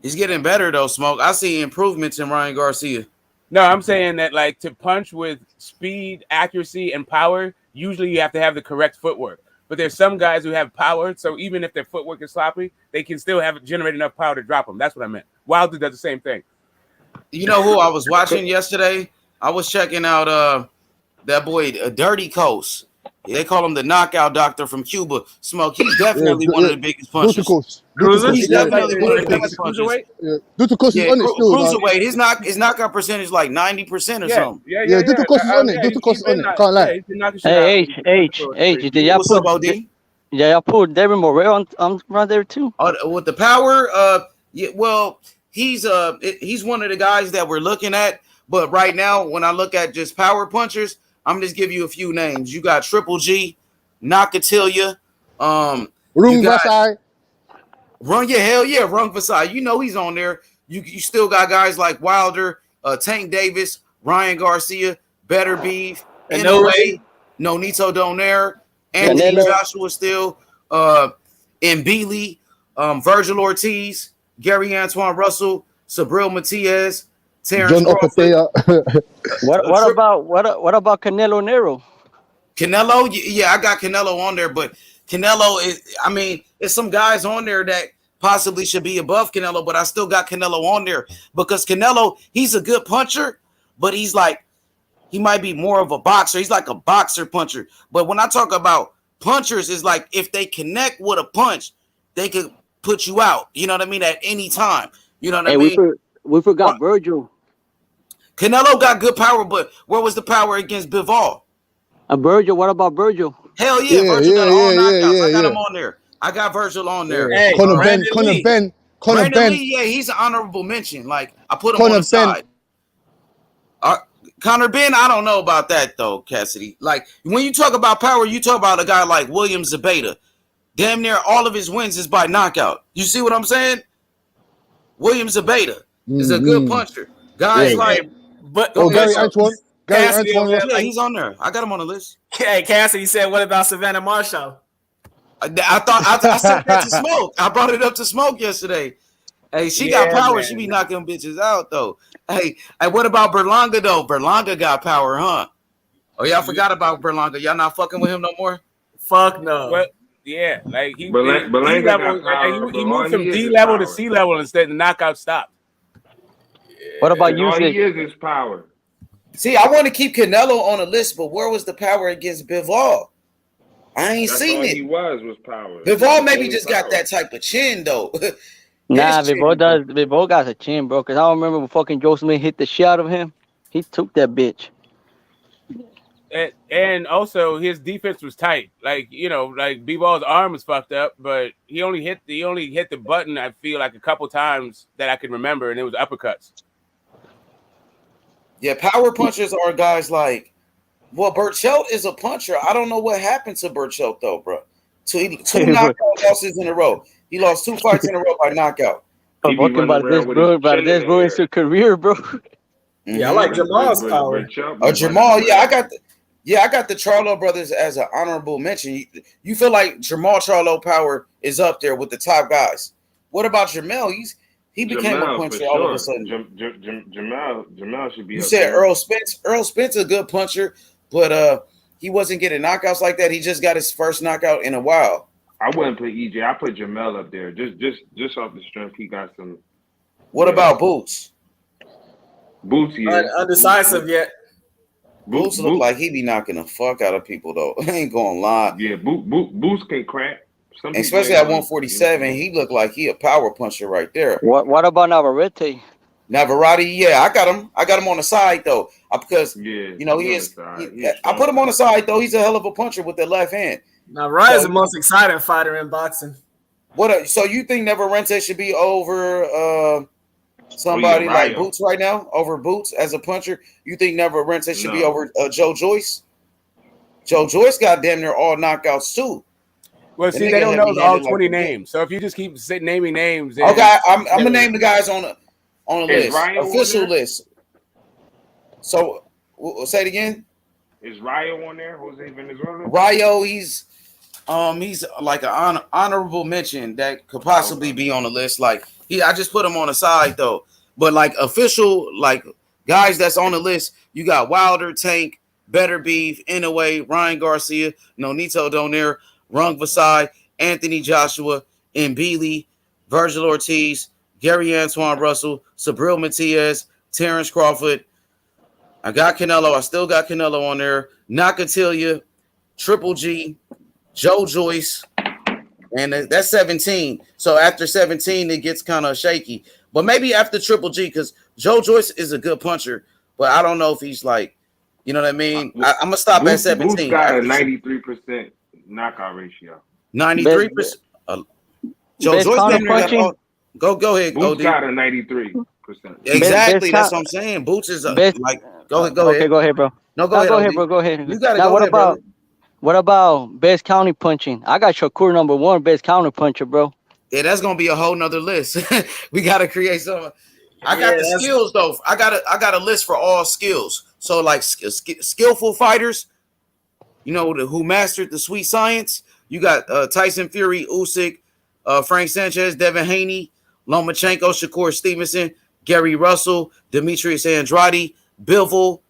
He's getting better though, Smoke. I see improvements in Ryan Garcia. No, I'm saying that like to punch with speed, accuracy, and power, usually you have to have the correct footwork. But there's some guys who have power, so even if their footwork is sloppy, they can still generate enough power to drop them. That's what I meant. Wilder does the same thing. You know who I was watching yesterday? I was checking out that boy, Dirty Coast. They call him the knockout doctor from Cuba. Smoke, he's definitely one of the biggest punchers. He's definitely one of the biggest punchers. Dutukos is on it still. Cruiserweight, his knockout percentage is like 90% or something. Yeah, Dutukos is on it. Dutukos is on it. Can't lie. Hey, H, did y'all put OD? Yeah, y'all put Devin Morrell on right there too. With the power, he's one of the guys that we're looking at. But right now, when I look at just power punchers, I'm just give you a few names. You got Triple G, Nakatilia, Rung Vasai. Rung Vasai. He's on there. You still got guys like Wilder, Tank Davis, Ryan Garcia, Better Beef, Inoue, Nonito Donaire, Anthony Joshua still, Mbili, Virgil Ortiz, Gary Antoine Russell, Sabril Matias, Terrence Crawford. What about Canelo Nero? Canelo, yeah, I got Canelo on there, but Canelo it's some guys on there that possibly should be above Canelo, but I still got Canelo on there because Canelo, he's a good puncher, but he might be more of a boxer. He's like a boxer puncher. But when I talk about punchers, it's like if they connect with a punch, they could put you out. You know what I mean? At any time. You know what I mean? We forgot Virgil. Canelo got good power, but where was the power against Bivol? Virgil, what about Virgil? Hell yeah, Virgil got all knockouts. I got him on there. I got Virgil on there. Hey, Conor Ben. Lee, yeah, he's an honorable mention. Like I put him on the side. Conor Ben, I don't know about that though, Cassidy. Like when you talk about power, you talk about a guy like William Zabata. Damn near all of his wins is by knockout. You see what I'm saying? William Zabata is a good puncher. Guys like, but Gary Antoine. Gary Antoine. Yeah, he's on there. I got him on the list. Hey, Cassidy said, "What about Savannah Marshall?" I sent that to Smoke. I brought it up to Smoke yesterday. Hey, she got power. Man. She be knocking bitches out though. Hey, what about Berlanga though? Berlanga got power, huh? Oh, y'all forgot about Berlanga. Y'all not fucking with him no more? Fuck no. Well, yeah, like he Berlanga he moved from D level to C level instead. The knockout stopped. What about all he Usyk? is power. See, I want to keep Canelo on the list, but where was the power against Bivol? I ain't seen it. He was power. Bivol maybe just got that type of chin though. Nah, Bivol got a chin, bro. Cause I don't remember when fucking Joe Smith hit the shit out of him. He took that bitch. And also his defense was tight. Like, you know, like Bivol's arm was fucked up, but he only hit the button, I feel like, a couple times that I can remember, and it was uppercuts. Yeah, power punchers are guys like, well, Burchelt is a puncher. I don't know what happened to Burchelt though, bro. Two knockout losses in a row. He lost 2 fights in a row by knockout. I'm talking about this, bro. About this, bro. It's your career, bro. Yeah, I like Jamal's power. Jamal, I got the Charlo brothers as an honorable mention. You feel like Jermell Charlo power is up there with the top guys. What about Jermell? He became a puncher all of a sudden. Jermell should be. You said Earl Spence. Earl Spence a good puncher, but he wasn't getting knockouts like that. He just got his first knockout in a while. I wouldn't put EJ. I put Jermell up there. Just off the strength, he got some. What about Boots? Boots, undecisive yet. Boots look like he be knocking the fuck out of people though. I ain't gonna lie. Yeah, Boots can crack. Especially at 147, he looked like he a power puncher right there. What about Navarrete? Navarrete, yeah, I got him on the side though, because you know he is. I put him on the side though. He's a hell of a puncher with the left hand. Navarrete is the most exciting fighter in boxing. So you think Navarrete should be over somebody like Boots right now? Over Boots as a puncher? You think Navarrete should be over Joe Joyce? Joe Joyce got damn near all knockouts too. Well, see, they don't know all 20 names. So if you just keep naming names, okay, I'm gonna name the guys on the list, official list. So say it again. Is Rayo on there? Jose Venezuela? Rayo, he's like an honorable mention that could possibly be on the list. Like I just put him on the side though. But like official, like guys that's on the list, you got Wilder, Tank, Better Beef, Inoue, Ryan Garcia, Nonito Donaire, Rung Vasai, Anthony Joshua, Mbili, Virgil Ortiz, Gary Antoine Russell, Sabril Matias, Terrence Crawford. I got Canelo. I still got Canelo on there. Nakatilia, Triple G, Joe Joyce, and that's 17. So after 17, it gets kind of shaky. But maybe after Triple G, because Joe Joyce is a good puncher, but I don't know if he's like, you know what I mean? I'm going to stop at 17. Boots got a 93% knockout ratio. 93%. Joe Joyce go ahead. Boots got a 93%. Exactly. That's what I'm saying. Boots is like. Go ahead. Okay, go ahead, bro. No, go ahead, bro. Go ahead. You got it. Now, what about best counter punching? I got Shakur number 1, best counter puncher, bro. Yeah, that's gonna be a whole nother list. We gotta create some. I got the skills though. I got a list for all skills. So like skillful fighters, who mastered the sweet science. You got Tyson Fury, Usyk, Frank Sanchez, Devin Haney, Lomachenko, Shakur Stevenson, Gary Russell, Demetrius Andrade, Bivol,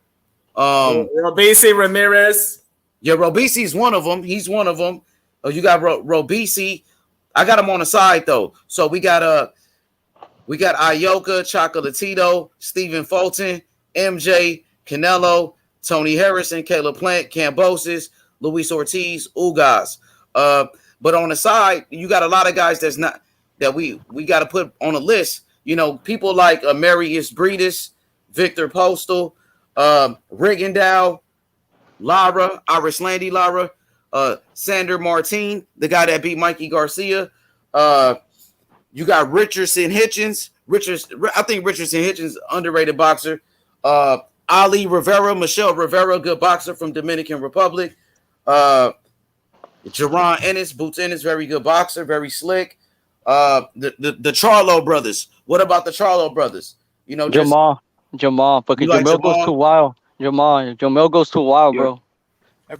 Robesi Ramirez. Yeah, Robesi's one of them. He's one of them. You got Robesi. I got him on the side though. So we got Ioka, Chocolatito, Stephen Fulton, MJ, Canelo, Tony Harrison, Caleb Plant, Kambosos, Luis Ortiz, Ugas. But on the side, you got a lot of guys that we got to put on a list. People like Marius Breedis, Victor Postal, Rigondeaux, Arislandi Lara, Sander Martin, the guy that beat Mikey Garcia. You got Richardson Hitchens. I think Richardson Hitchens underrated boxer. Ali Rivera, Michelle Rivera, good boxer from Dominican Republic. Jerron Ennis, Boots Ennis, very good boxer, very slick. The Charlo brothers. What about the Charlo brothers? You know, just Jamal, because you like Jamel goes too Jamal. wild. Jamel goes too wild, Yo, bro.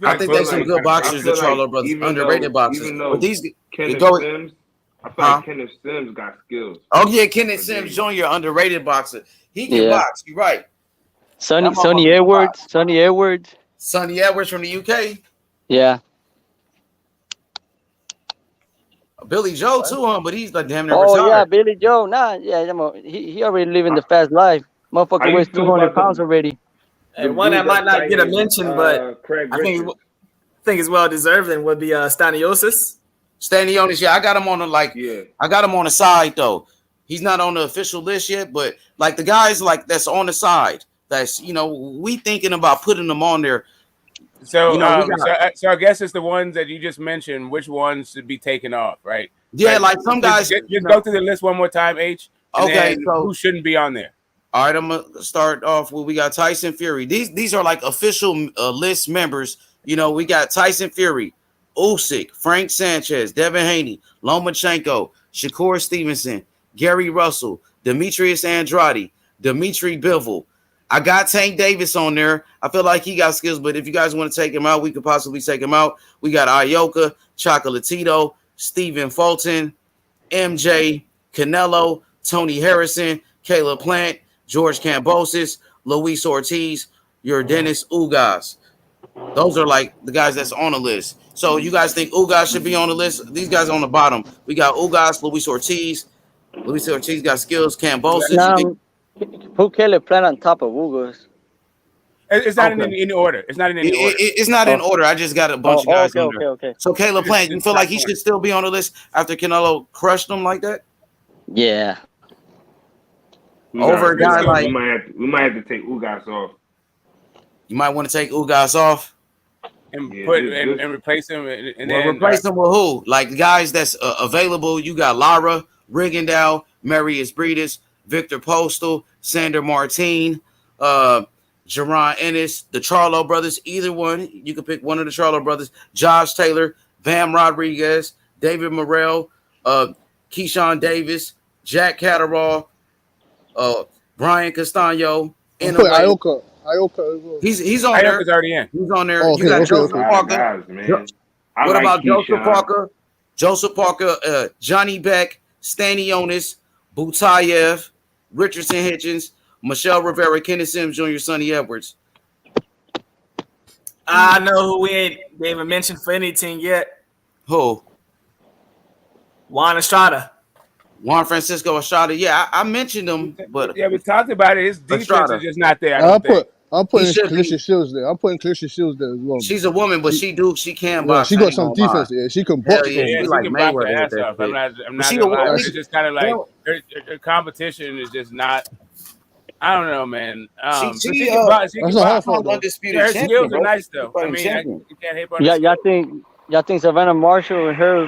I think there's some good I boxers, the feel like Charlo brothers, underrated boxers. even But though these Kenneth go. Sims, I feel Huh? like Kenneth Sims got skills. Oh yeah, Kenneth Sims Jr., underrated boxer. He can Yeah. box. You're right. Sonny That motherfucker can Edwards. box. Sonny Edwards. Sonny Edwards from the UK. Yeah. Billy Joe too, but he's like damn near Oh retired. yeah, Billy Joe. Nah, yeah, he already living the fast life. How Motherfucker you weighs feel 200 about the- pounds already. And one that might not get a mention, but Craig I think Richards. is well deserved and would be Stanionis. Stanionis, yeah, I got him on the Yeah. I got him on the side though. He's not on the official list yet, but like the guys like that's on the side. That's we thinking about putting them on there. So, You know, we so I guess it's the ones that you just mentioned. Which ones should be taken off, right? Yeah, like some guys. Just go through the list one more time, H. And Okay, then so who shouldn't be on there? all right, I'm gonna start off with we got Tyson Fury. These are like official list members. We got Tyson Fury, Usyk, Frank Sanchez, Devin Haney, Lomachenko, Shakur Stevenson, Gary Russell, Demetrius Andrade, Dimitri Bivol. I got Tank Davis on there. I feel like he got skills, but if you guys want to take him out, we could possibly take him out. We got Ioka, Chocolatito, Stephen Fulton, MJ, Canelo, Tony Harrison, Caleb Plant, George Kambosos, Luis Ortiz, your Dennis Ugas. Those are like the guys that's on the list. So you guys think Ugas should be on the list? These guys on the bottom. We got Ugas, Luis Ortiz. Luis Ortiz got skills. Kambosos. Who Caleb Plant on top of Ugas? It's not in any order. It's not in any order. It's not in order. I just got a bunch of guys on there. Okay. So Caleb Plant, you feel like he should still be on the list after Canelo crushed him like that? Yeah. Over a guy like we might have to take Ugas off. You might want to take Ugas off and replace him. And then replace him with who? Like guys that's available. You got Lara Rigondeaux, Marius Breedis, Victor Postal, Sander Martin, Jerron Ennis, the Charlo brothers. Either one, you can pick one of the Charlo brothers. Josh Taylor, Bam Rodriguez, David Morrell, Keyshawn Davis, Jack Catterall, Brian Castano. Ioka as well. He's on there. Ioka's already in. He's on there. Oh, okay, you got okay, Joseph okay. Parker. Guys, man. I What like about Joseph Keyshawn. Parker? Joseph Parker, Johnny Beck, Stanionis, Butayev, Richardson Hitchens, Michelle Rivera, Kenneth Sims Jr., Sonny Edwards. I know who we ain't even mentioned for any team yet. Who? Juan Estrada. Juan Francisco Estrada. Yeah, I mentioned him, but yeah, we talked about it. His defense Estrada. is just not there. I'm putting He should Clarissa Shields there. I'm putting Clarissa Shields there as well. she's a woman, but she can Yeah, box. she I got ain't some gonna lie. defense. Yeah, she can Hell box. yeah, Yeah, she she like can box Mayweather her with ass that off. shit. I'm not She gonna a- lie. she- It's just kind of like her competition is just not. I don't know, man. She can box. that's not her fault, though. undisputed Her champion, skills bro. are nice though. I Fighting mean, champion. you can't hate on her Y'all think Savannah Marshall and her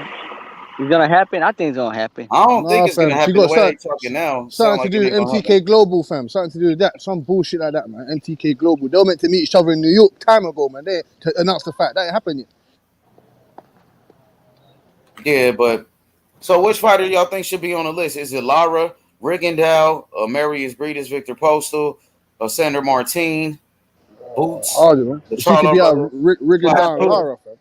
is gonna happen? I think it's gonna happen. I don't think it's fam. gonna She happen got the way they talking now. something to do with MTK Global, fam. Something to do with that. Some bullshit like that, man. MTK Global. They were meant to meet each other in New York time ago, man. They announced the fact that ain't happened yet. Yeah, but so which fighter y'all think should be on the list? Is it Lara Rigondeaux, Marius Breedis, Victor Postal, Sander Martin, Boots? Oh, man. The She could be Charlo out rigging down Boots. Lara, fam.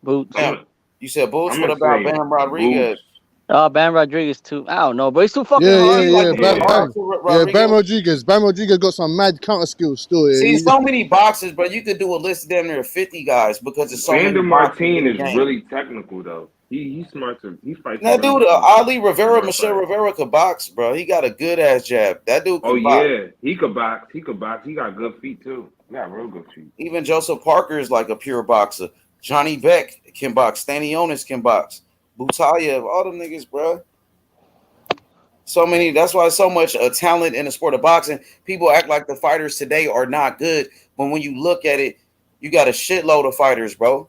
Boots. Damn, you said Boots. I'm What gonna about say Bam Rodriguez? Bam Rodriguez too. I don't know, but he's too fucking Yeah, hard. yeah. Rodriguez. Bam Rodriguez. Bam Rodriguez got some mad counter skills still. Yeah. See, so many boxes, but you could do a list of damn near 50 guys because it's so Sander many boxes in Martin the is game. really technical though. He's smart to he fights. Now, really dude, smart. Ali Rivera, Michelle Rivera could box, bro. He got a good ass jab. That dude can Oh box. yeah, he could box. He got good feet too. He got real good feet. Even Joseph Parker is like a pure boxer. Johnny Beck can box. Stanionis can box. Butayev, all them niggas, bro. So many. That's why so much talent in the sport of boxing. People act like the fighters today are not good, but when you look at it, you got a shitload of fighters, bro,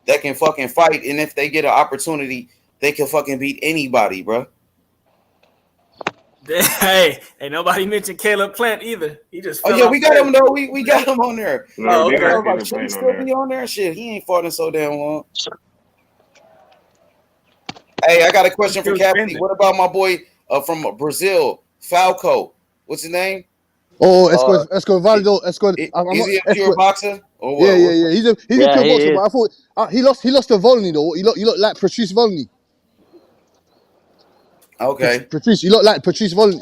that can fucking fight, and if they get an opportunity, they can fucking beat anybody, bro. Hey, ain't nobody mentioned Caleb Plant either. He just. Oh yeah, we got him though. We got him on there. No, they got Like, Caleb should he Plant on still there. be on there? Shit, he ain't fought in so damn long. Hey, I got a question for Cappy. What about my boy from Brazil, Falco? What's his name? Oh, Escovaldo. Is he a pure boxer? Or what? Yeah. He's a pure boxer, but I thought he lost to Volney though. He looked like Patrice Volney. Okay. Patrice, you look like Patrice Volney.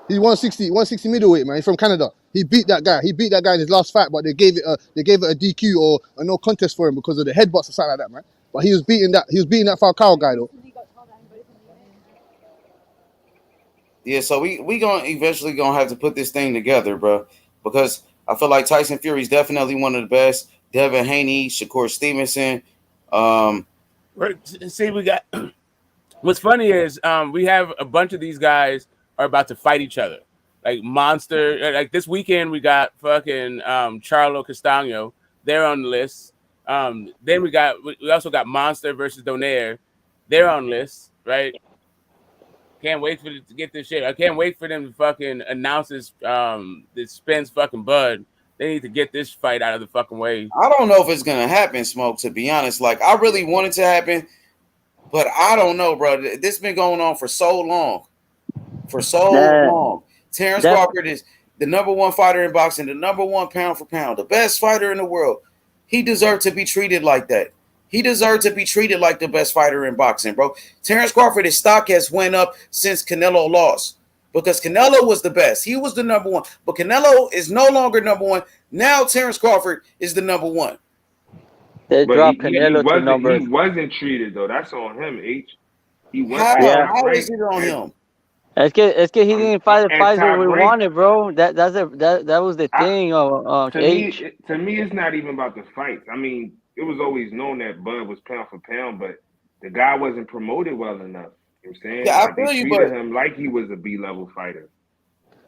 He's 160 middleweight, man. He's from Canada. He beat that guy. In his last fight, but they gave it a DQ or a no contest for him because of the headbutts or something like that, man. But he was beating that Falcao guy though. Yeah, so we gonna eventually have to put this thing together, bro, because I feel like Tyson Fury is definitely one of the best. Devin Haney, Shakur Stevenson. See, we got. What's funny is we have a bunch of these guys are about to fight each other. Like Monster, like this weekend we got fucking Charlo Castano. They're on the list. Then we also got Monster versus Donaire. They're on the list, right? Can't wait to get this shit. I can't wait for them to fucking announce this Spence fucking Bud. They need to get this fight out of the fucking way. I don't know if it's gonna happen, Smoke, to be honest. Like, I really want it to happen, but I don't know, bro. This been going on for so long. Terrence Crawford is the number one fighter in boxing, the number one pound for pound, the best fighter in the world. He deserved to be treated like that. He deserved to be treated like the best fighter in boxing, bro. Terrence Crawford, his stock has went up since Canelo lost because Canelo was the best. He was the number one, but Canelo is no longer number one. Now Terrence Crawford is the number one. He wasn't treated though. That's on him, H. He wasn't. How is it on him? Es que he didn't fight the fights that we wanted, bro. That was the thing. To me, it's not even about the fights. I mean, it was always known that Bud was pound for pound, but the guy wasn't promoted well enough. You know what I'm saying? Yeah, I feel they you, treated but him like he was a B-level fighter.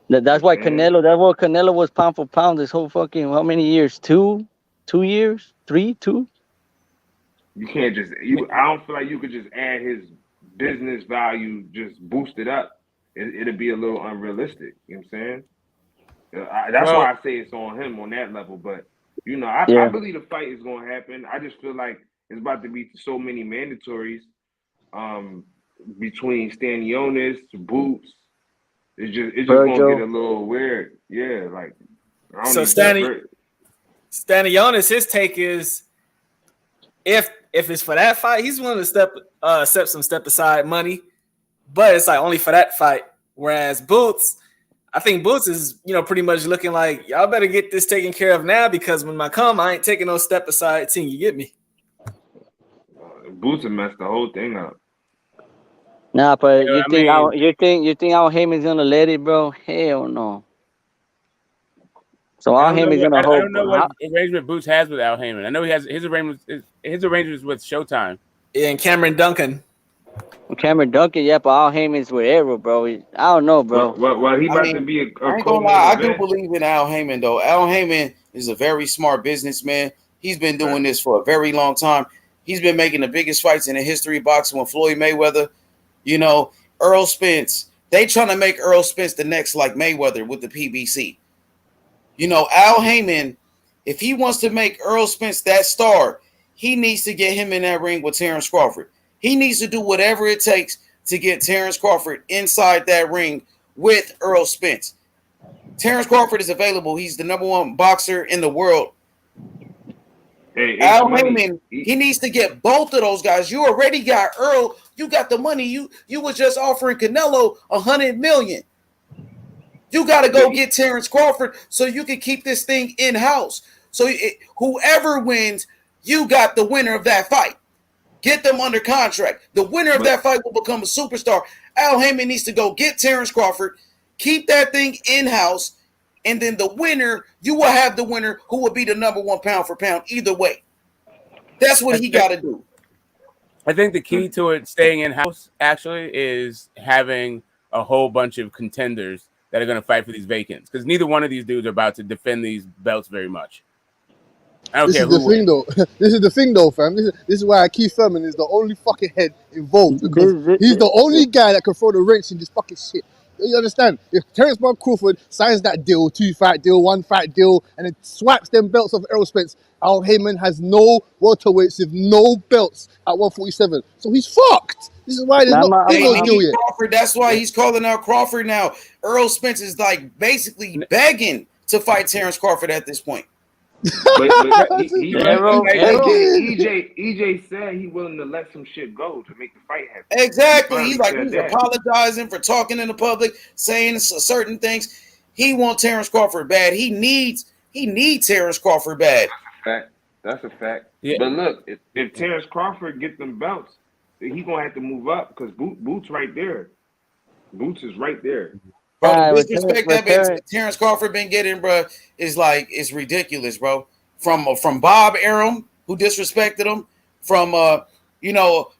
That's why Canelo was pound for pound this whole fucking how many years? 2 years? 3? 2? You can't just I don't feel like you could just add his business value, just boost it up. It'd be a little unrealistic. You know what I'm saying? That's why I say it's on him on that level. But I believe the fight is going to happen. I just feel like it's about to be so many mandatories between Stanionis, Boots. It's just going to get a little weird. Yeah, like I don't Stanionis, his take is if it's for that fight, he's willing to accept some step aside money, but it's like only for that fight. Whereas Boots, I think Boots is pretty much looking like y'all better get this taken care of now because when I come, I ain't taking no step aside till you get me. Boots have messed the whole thing up. Nah, but you think Al Heyman's gonna let it, bro? Hell no. So Al Heyman's gonna hold. I don't know what arrangement Boots has with Al Heyman. I know he has his arrangements with Showtime. Yeah, and Cameron Duncan. Yeah, but Al Heyman's with Arrow, bro. I don't know, bro. Well, he about to be a I ain't gonna lie, I do believe in Al Heyman, though. Al Heyman is a very smart businessman. He's been doing this for a very long time. He's been making the biggest fights in the history of boxing with Floyd Mayweather. Earl Spence. They trying to make Earl Spence the next like Mayweather with the PBC. Al Heyman, if he wants to make Earl Spence that star, he needs to get him in that ring with Terrence Crawford. He needs to do whatever it takes to get Terrence Crawford inside that ring with Earl Spence. Terrence Crawford is available. He's the number one boxer in the world. Al Heyman, he needs to get both of those guys. You already got Earl. You got the money. You were just offering Canelo $100 million. You got to go get Terrence Crawford so you can keep this thing in-house. So whoever wins, you got the winner of that fight. Get them under contract. The winner of that fight will become a superstar. Al Heyman needs to go get Terrence Crawford, keep that thing in-house, and then the winner, you will have the winner who will be the number one pound for pound either way. That's what he got to do. I think the key to it staying in-house actually is having a whole bunch of contenders that are going to fight for these vacants because neither one of these dudes are about to defend these belts very much. I don't This care is the who thing, wins. though. This is the thing, though, fam. This is why Keith Thurman is the only fucking head involved because he's the only guy that can throw the wrench in this fucking shit. You understand? If Terrence Bud Crawford signs that deal, 2-fight deal, 1-fight deal, and then swipes them belts off Errol Spence, Al Heyman has no welterweights with no belts at 147. So he's fucked. This is why there's not They no deal need yet. Crawford. That's why he's calling out Crawford now. Earl Spence is like basically begging to fight Terrence Crawford at this point. But EJ said he willing to let some shit go to make the fight happen. Exactly. He's that. apologizing for talking in the public, saying certain things. He wants Terrence Crawford bad. He needs Terrence Crawford bad. That's a fact. Yeah. But look, if Terrence Crawford get them belts, he gonna have to move up because Boots right there. Boots is right there. Bro, the disrespect that Terrence Crawford been getting, bro, is like it's ridiculous, bro. From Bob Arum, who disrespected him, from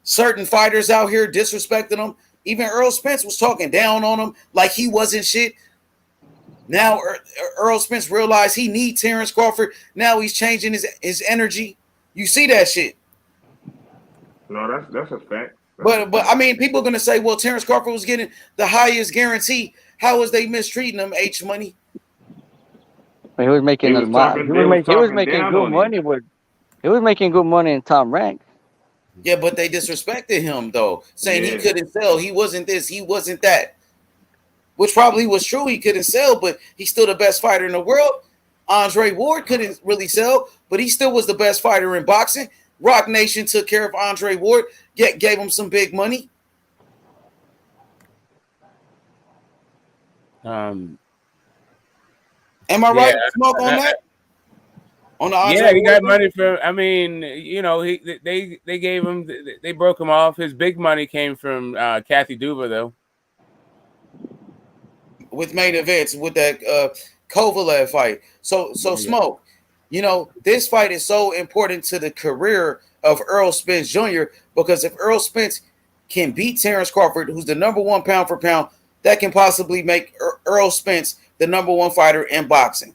certain fighters out here disrespecting him. Even Earl Spence was talking down on him like he wasn't shit. Now Earl Spence realized he needs Terrence Crawford. Now he's changing his energy. You see that shit. No, that's a fact. But I mean, people are gonna say, well, Terrence Crawford was getting the highest guarantee. How was they mistreating him? H Money. He was making good money. He was making good money in Top Rank. Yeah, but they disrespected him though, saying he couldn't sell. He wasn't this. He wasn't that. Which probably was true. He couldn't sell, but he's still the best fighter in the world. Andre Ward couldn't really sell, but he still was the best fighter in boxing. Rock Nation took care of Andre Ward, gave him some big money. Am I right? Smoke on that? On the Andre he got Ward? money from. I mean, they gave him. They broke him off. His big money came from Kathy Duva, though. With main events, with that Kovalev fight. So Smoke, this fight is so important to the career of Earl Spence Jr. because if Earl Spence can beat Terrence Crawford, who's the number one pound for pound, that can possibly make Earl Spence the number one fighter in boxing.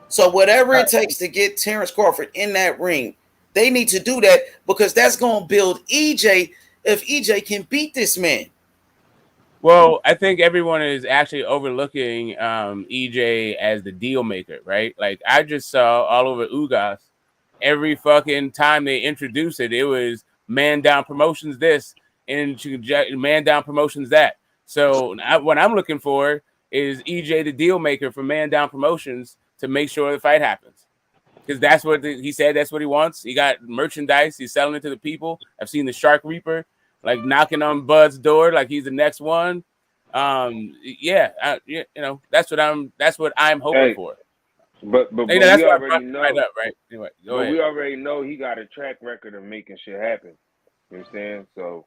So whatever it takes to get Terrence Crawford in that ring, they need to do that because that's going to build EJ if EJ can beat this man. Well, I think everyone is actually overlooking EJ as the deal maker, right? Like I just saw all over Ugas, every fucking time they introduced it, it was man down promotions this and man down promotions that. So what I'm looking for is EJ the deal maker for man down promotions to make sure the fight happens. Because that's what he said. That's what he wants. He got merchandise. He's selling it to the people. I've seen the Shark Reaper like knocking on Bud's door like he's the next one. That's what I'm hoping for. But we that's already know, right up, right? Anyway, go ahead. We already know he got a track record of making shit happen. You know what I'm saying? So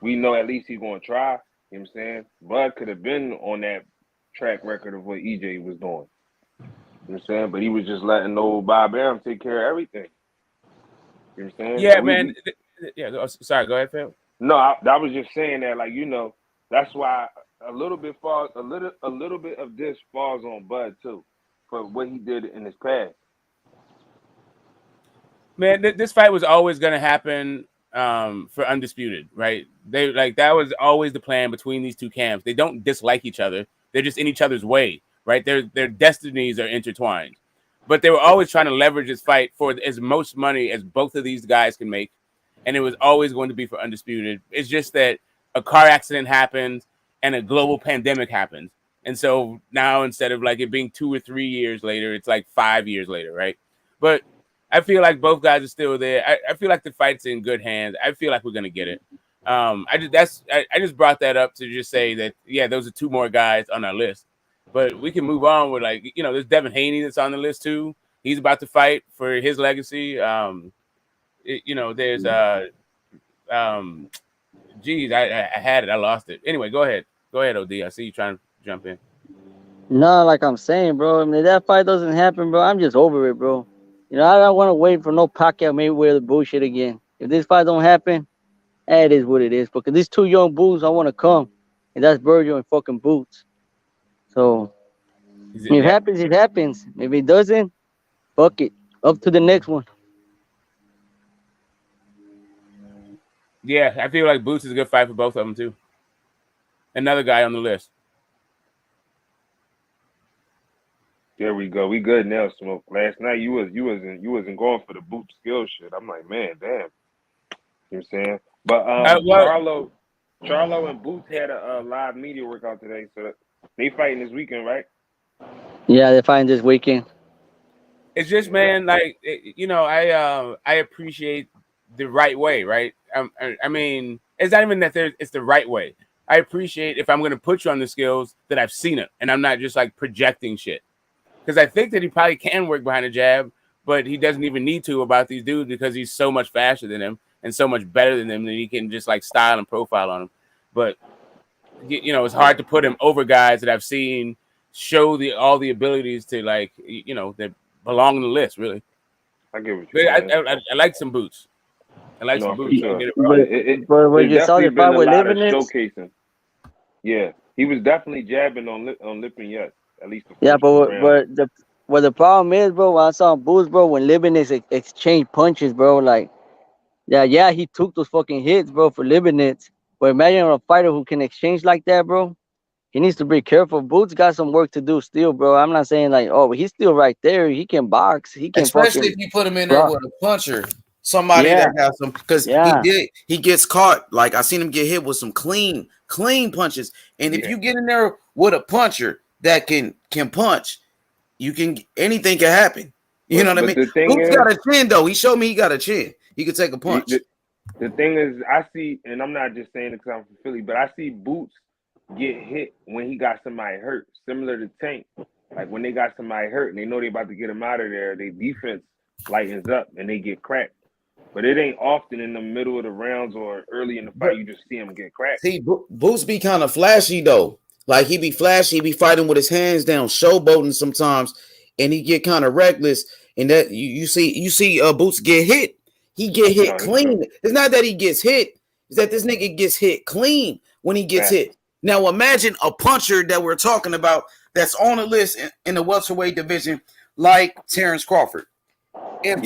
we know at least he's gonna try. You know what I'm saying? Bud could have been on that track record of what EJ was doing. You know what I'm saying? But he was just letting old Bob Arum take care of everything. You know what I'm saying? Yeah, so man. Sorry, go ahead, Phil. No, I was just saying that, like, that's why a little bit of this falls on Bud too, for what he did in his past. Man, this fight was always going to happen for Undisputed, right? That was always the plan between these two camps. They don't dislike each other; they're just in each other's way, right? Their destinies are intertwined, but they were always trying to leverage this fight for as much money as both of these guys can make. And it was always going to be for Undisputed. It's just that a car accident happened and a global pandemic happened. And so now instead of like it being 2 or 3 years later, it's like 5 years later, right? But I feel like both guys are still there. I feel like the fight's in good hands. I feel like we're going to get it. I just brought that up to just say that, yeah, those are two more guys on our list. But we can move on with there's Devin Haney that's on the list too. He's about to fight for his legacy. There's I had it, I lost it. Anyway, go ahead, OD. I see you trying to jump in. No, like I'm saying, bro. I mean, if that fight doesn't happen, bro, I'm just over it, bro. I don't want to wait for no Pacquiao Mayweather bullshit again. If this fight don't happen, that is what it is. Because these two young bulls, I want to come, and that's Virgil and fucking Boots. So if it happens, it happens. If it doesn't, fuck it. Up to the next one. Yeah, I feel like Boots is a good fight for both of them too. Another guy on the list. There we go. We good now, Smoke. Last night you wasn't going for the boot skill shit. I'm like, man, damn. You know what I'm saying? But Charlo and Boots had a live media workout today, so they fighting this weekend, right? Yeah, they're fighting this weekend. It's just, man, like, I appreciate the right way, right? I mean, it's not even that it's the right way. I appreciate if I'm going to put you on the skills that I've seen it, and I'm not just like projecting shit. Because I think that he probably can work behind a jab, but he doesn't even need to about these dudes because he's so much faster than them and so much better than them that he can just like style and profile on them. But it's hard to put him over guys that I've seen show all the abilities to like that belong on the list. Really, I get what you're saying. I like some Boots. I like some Boots. Sure. But when you saw the fight with Lippin, showcasing. Yeah, he was definitely jabbing on Lippin, yes. At least but the problem is, bro, when I saw Boots, bro, when Leibniz exchange punches, bro, like, yeah, he took those fucking hits, bro, for Leibniz. But imagine a fighter who can exchange like that, bro. He needs to be careful. Boots got some work to do still, bro. I'm not saying like, but he's still right there. He can box. He can, especially if you put him in there with a puncher. Somebody that has some, because he gets caught. Like I seen him get hit with some clean punches. And if you get in there with a puncher that can punch, anything can happen. You know what I mean? Boots got a chin though. He showed me he got a chin. He could take a punch. The thing is, I see, and I'm not just saying it because I'm from Philly, but I see Boots get hit when he got somebody hurt, similar to Tank. Like when they got somebody hurt and they know they about to get him out of there, their defense lightens up and they get cracked. But it ain't often in the middle of the rounds or early in the fight you just see him get cracked. See, Boots be kind of flashy though. Like he be flashy, he be fighting with his hands down, showboating sometimes, and he get kind of reckless. And that you see Boots get hit. He get hit clean. It's not that he gets hit; it's that this nigga gets hit clean when he gets hit. Now imagine a puncher that we're talking about that's on the list in the welterweight division, like Terrence Crawford. If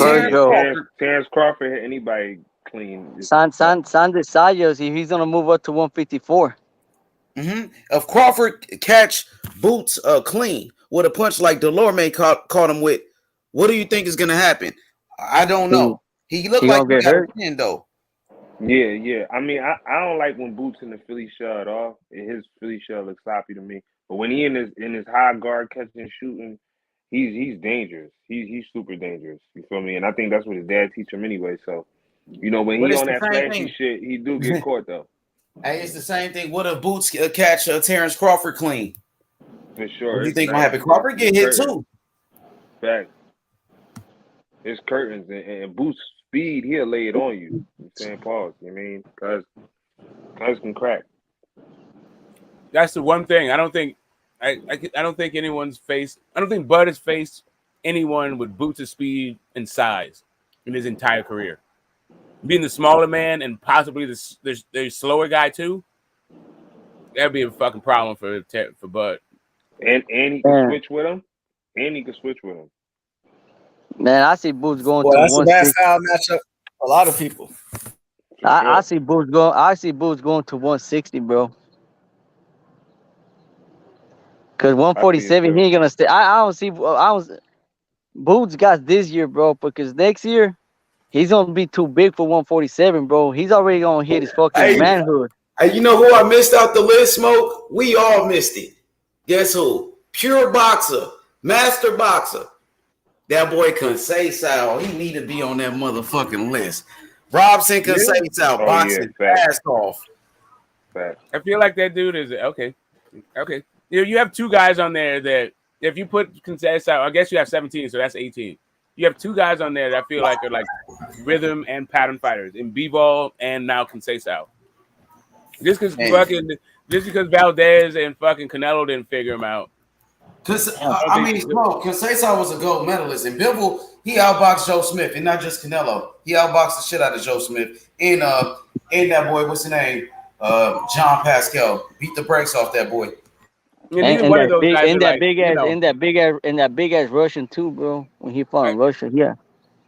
Terrence Crawford hit anybody clean. Sandy Sayos, he's gonna move up to 154. If Crawford catch Boots clean with a punch like Delorme caught him with, what do you think is gonna happen? I don't know. He looked like he got hurt though. Yeah. I mean, I don't like when Boots in the Philly shell at all. His Philly shell looks sloppy to me. But when he in his high guard catching and shooting, he's dangerous. He's super dangerous. You feel me? And I think that's what his dad teach him anyway. So, when he on that flashy shit, he do get caught though. Hey, it's the same thing. What if Boots catch Terrence Crawford clean? For sure. What do you think gonna happen? Crawford get hit too. Fact. It's curtains and Boots speed. He'll lay it on you. I'm saying pause. You mean because can crack. That's the one thing I don't think. I don't think anyone's faced. I don't think Bud has faced anyone with Boots' speed and size in his entire career. Being the smaller man and possibly the slower guy too, that'd be a fucking problem for Bud. And he can switch with him. Man, I see Boots going to that's 160. That's a bad style matchup for a lot of people. I see Boots going. I see Boots going to 160, bro. Because 147, he ain't gonna stay. I don't see. Boots got this year, bro. Because next year, he's gonna be too big for 147, bro. He's already gonna hit his fucking manhood. Hey, you know who I missed out the list, Smoke? We all missed it. Guess who? Pure boxer, master boxer. That boy Castano, he need to be on that motherfucking list. Robson Castano, boxing fast off. I feel like that dude is okay. You have two guys on there that if you put Castano, I guess you have 17, so that's 18. You have two guys on there that I feel like are like rhythm and pattern fighters in B-Ball and now Castano. Just because Valdez and fucking Canelo didn't figure him out. Because Castano was a gold medalist, and Bivol, he outboxed Joe Smith, and not just Canelo. He outboxed the shit out of Joe Smith and that boy, what's his name? John Pascal beat the brakes off that boy. And that big ass Russian too, bro. When he fought in Russia,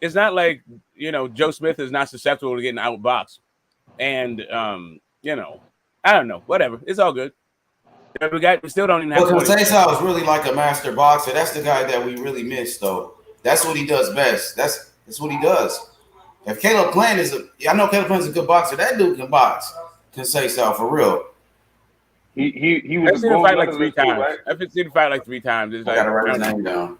it's not like Joe Smith is not susceptible to getting outboxed. And you know, I don't know, whatever. It's all good. We still don't even have. But Castano is really like a master boxer. That's the guy that we really miss, though. That's what he does best. That's what he does. If Caleb Plant I know Caleb Plant is a good boxer. That dude can box. Castano for real. He was. I've seen him fight like 3 times. Right? I've seen him fight like 3 times. It's I gotta write his name down.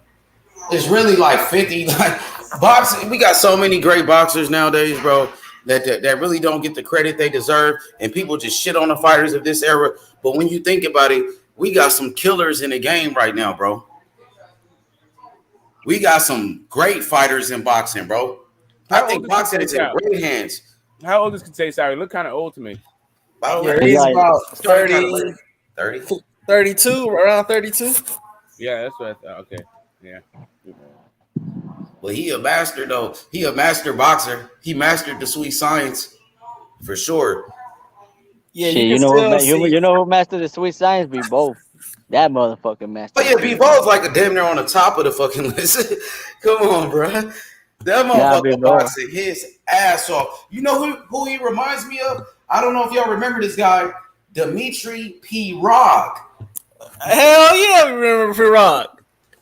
It's really like 50. Like boxing, we got so many great boxers nowadays, bro. That really don't get the credit they deserve, and people just shit on the fighters of this era. But when you think about it, we got some killers in the game right now, bro. We got some great fighters in boxing, bro. I think boxing is in great hands. How old is Castano? He look kind of old to me. He's about 30, 32, around 32. Yeah, that's what I thought. Okay, yeah. Well, he a master, though. He a master boxer. He mastered the sweet science for sure. Yeah, you know who mastered the sweet science? Be both. That motherfucking master. Oh yeah, B-Ball's like a damn near on the top of the fucking list. Come on, bro. That motherfucker boxing his ass off. You know who he reminds me of? I don't know if y'all remember this guy, Dimitri P. Rog. Hell yeah, we remember P. Rog.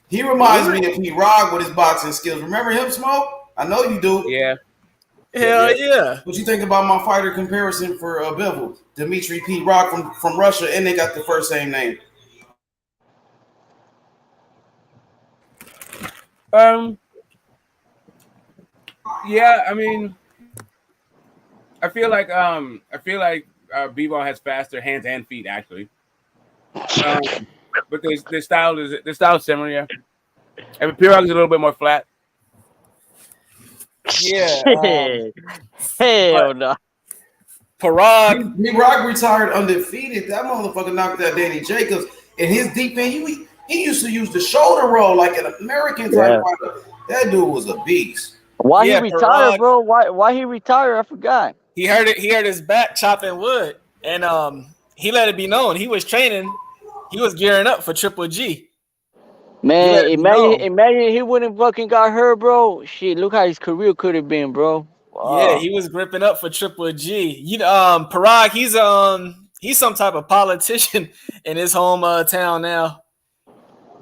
He reminds me of P. Rog with his boxing skills. Remember him, Smoke? I know you do. Yeah. Hell yeah. What you think about my fighter comparison for Bivol? Dimitri P. Rog from Russia, and they got the first same name. Yeah, I mean, I feel like B-Ball has faster hands and feet actually. But their style is similar, yeah. And P-Rog is a little bit more flat. Yeah. Hell no. P-Rog retired undefeated. That motherfucker knocked out Danny Jacobs. And his defense, he used to use the shoulder roll like an American type fighter. That dude was a beast. Why he retired, bro? Why he retired? I forgot. He hurt his back chopping wood, and he let it be known he was training. He was gearing up for Triple G. Man, imagine he wouldn't fucking got hurt, bro. Shit, look how his career could have been, bro. Wow. Yeah, he was gripping up for Triple G. You know, Parag, he's some type of politician in his hometown now.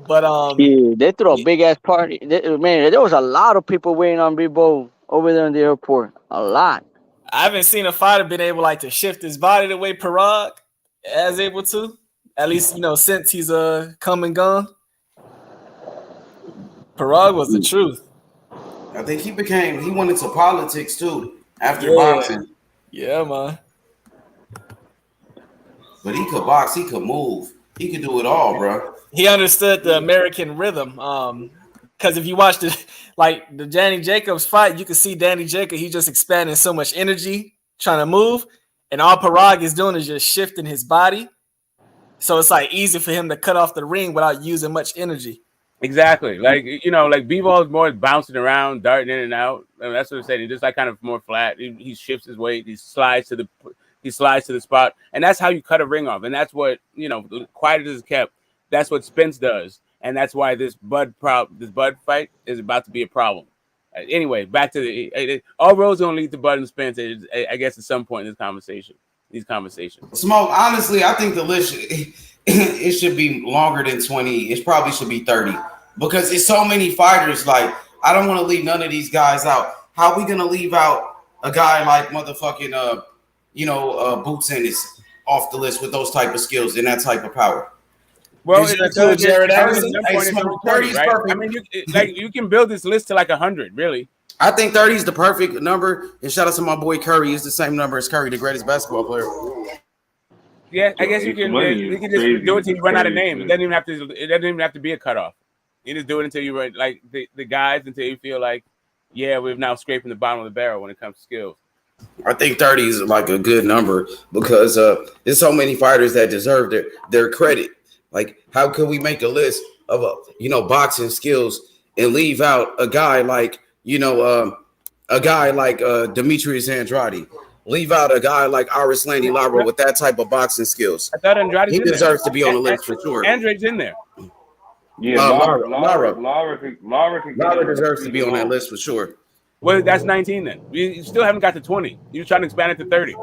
But yeah, they threw a big ass party. Man, there was a lot of people waiting on B-Ball over there in the airport. A lot. I haven't seen a fighter been able to shift his body the way Parag is able to. At least, since he's come and gone. Parag was the truth. I think he went into politics too after boxing. Yeah, man. But he could box, he could move, he could do it all, bro. He understood the American rhythm. Because if you watch the Danny Jacobs fight, you can see Danny Jacobs, he just expanding so much energy, trying to move. And all Parag is doing is just shifting his body. So it's easy for him to cut off the ring without using much energy. Exactly. Like B-Ball is more bouncing around, darting in and out. I mean, that's what I'm saying. He's just kind of more flat. He shifts his weight. He slides to the spot. And that's how you cut a ring off. And that's what, quiet as it's kept. That's what Spence does. And that's why this Bud fight is about to be a problem. Anyway, back to all roads going to lead to Bud and Spence, I guess, at some point in these conversations. Smoke, honestly, I think the list it should be longer than 20. It probably should be 30 because it's so many fighters. Like, I don't want to leave none of these guys out. How are we gonna leave out a guy like motherfucking Boots Ennis off the list with those type of skills and that type of power? Well, Jared Anderson. 30 is perfect. I mean, you can build this list to 100, really. I think 30 is the perfect number. And shout out to my boy Curry. It's the same number as Curry, the greatest basketball player. Yeah, I guess you can just do it until you run out of names. It doesn't even have to be a cutoff. You just do it until you run the guys until you feel like, yeah, we're now scraping the bottom of the barrel when it comes to skills. I think 30 is a good number because there's so many fighters that deserve their credit. Like, how could we make a list of boxing skills and leave out a guy like Demetrius Andrade? Leave out a guy like Arislandi Lara with that type of boxing skills. I thought Andrade deserves to be on the list for sure. Andrade's in there. Yeah, Lara deserves to be on that list for sure. Well, that's 19 then. You still haven't got to 20. You're trying to expand it to 30.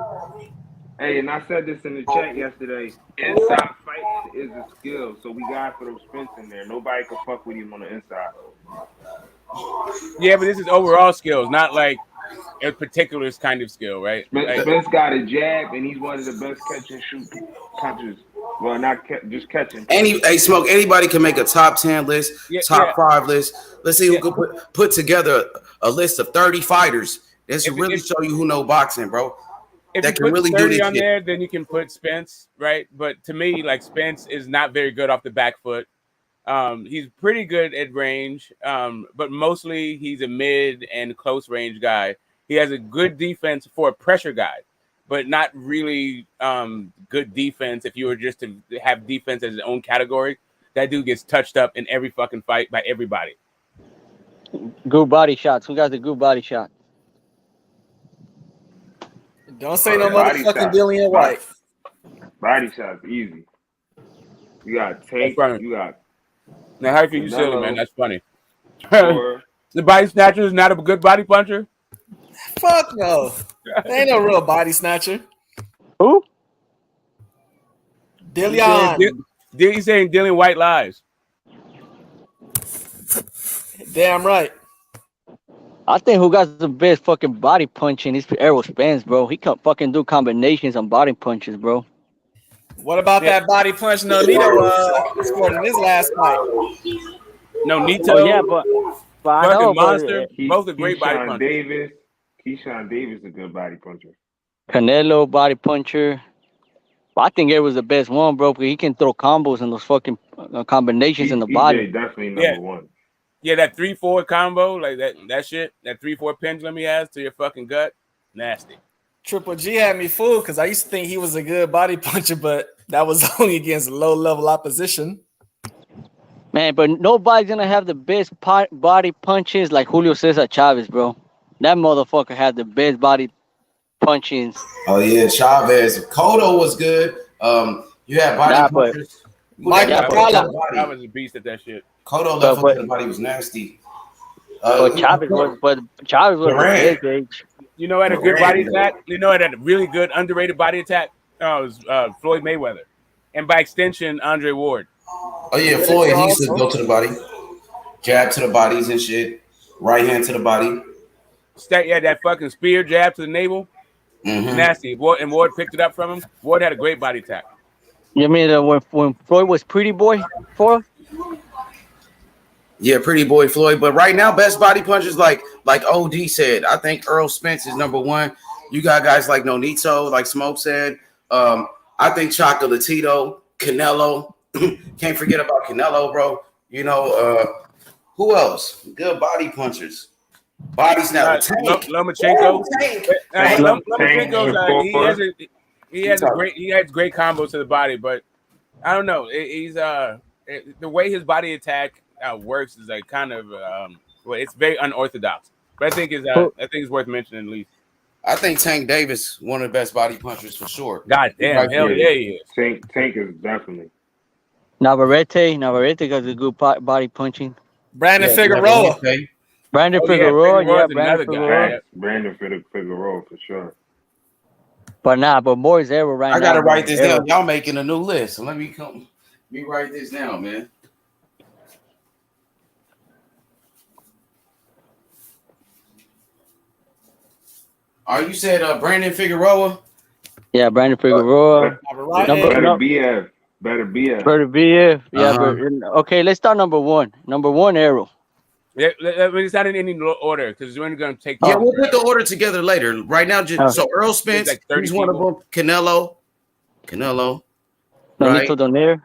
Hey, and I said this in the chat yesterday. Inside fighting is a skill, so we got throw Spence in there. Nobody can fuck with him on the inside. Yeah, but this is overall skills, not like a particular kind of skill, right? Spence got a jab, and he's one of the best catch and shoot punchers. Well, not just catching. Smoke. Anybody can make a top 10 list, top 5 list. Let's see who can put together a list of 30 fighters. This will really show you who know boxing, bro. If that you can put really 30 do this on shit. there, then you can put Spence, right? But to me, like Spence is not very good off the back foot. He's pretty good at range, but mostly he's a mid and close range guy. He has a good defense for a pressure guy, but not really good defense. If you were just to have defense as his own category, that dude gets touched up in every fucking fight by everybody. Good body shots. Who got the good body shot? Don't say no motherfucking Dillian White. Body shots easy. You got Tank. You got. Now, how can you silly, man? That's funny. The body snatcher is not a good body puncher. Fuck no. There ain't no real body snatcher. Who? Dillian. He's saying Dillian White lies. Damn right. I think who got the best fucking body punching is Errol Spence, bro. He can fucking do combinations on body punches, bro. What about that body punch Nonito scored in his last fight? Nonito. Oh, yeah, but I know, monster. Both are great body punchers. Keyshawn Davis is a good body puncher. Canelo body puncher. But I think it was the best one, bro, because he can throw combos and those fucking combinations in the body. Definitely number one. Yeah, that 3-4 combo, like that shit, that 3-4 pendulum he has to your fucking gut, nasty. Triple G had me fooled because I used to think he was a good body puncher, but that was only against low-level opposition. Man, but nobody's going to have the best body punches like Julio Cesar Chavez, bro. That motherfucker had the best body punchings. Oh, yeah, Chavez. Cotto was good. You had body punchers. Mike Apollo. I was a beast at that shit. Cotto left hook in the body was nasty. Chavez was the best age. You know, had a good body attack. You know, had a really good underrated body attack. It was Floyd Mayweather, and by extension, Andre Ward. Oh yeah, Floyd. He used to go to the body, jab to the bodies and shit. Right hand to the body. Yeah, that fucking spear jab to the navel. Mm-hmm. Nasty. And Ward picked it up from him. Ward had a great body attack. You mean when Floyd was pretty boy for? Yeah, pretty boy Floyd. But right now, best body punchers like OD said. I think Earl Spence is number one. You got guys like Nonito, like Smoke said. I think Chocolatito, Canelo. Can't forget about Canelo, bro. You know, who else? Good body punchers. Body snapper. Lomachenko. Lomachenko, he has great combos to the body, but I don't know. He's the way his body attack works is like kind of it's very unorthodox. But I think it's worth mentioning at least. I think Tank Davis one of the best body punchers for sure. God damn, hell yeah, he is. Tank is definitely. Navarrete got a good body punching. Brandon Figueroa. Brandon Figueroa, Brandon Figueroa for sure. But Moore's there right now. I gotta write this down. Y'all making a new list. So let me write this down, man. You said Brandon Figueroa? Yeah, Brandon Figueroa. Better be. Yeah, but okay, let's start number one. Number one, Arrow. Yeah, it's not in any order because we're going to take. Yeah, we'll put the order together later. Right now, so Earl Spence, like he's one of them. Canelo, Nonito right? Donaire,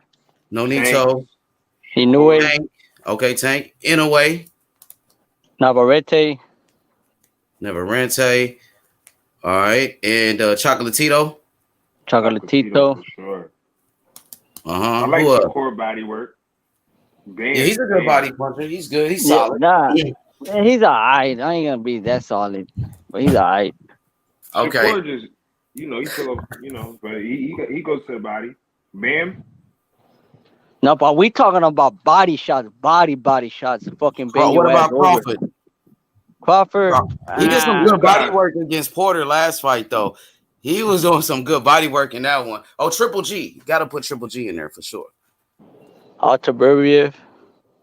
Nonito, Inoue. Tank. Okay, Tank. Inoue, Navarrete. All right, and Chocolatito. For sure. I like the core body work. Yeah, he's a good body puncher. He's good. He's solid. Man, he's all right. I ain't gonna be that solid, but he's all right. Okay. Just, he pull up, but he goes to the body. Bam. No, but we talking about body shots, body shots. Fucking bang what about Crawford? Crawford. He did some good body work against Porter last fight, though. He was doing some good body work in that one. Oh, Triple G. Got to put Triple G in there for sure. Altaburbiev.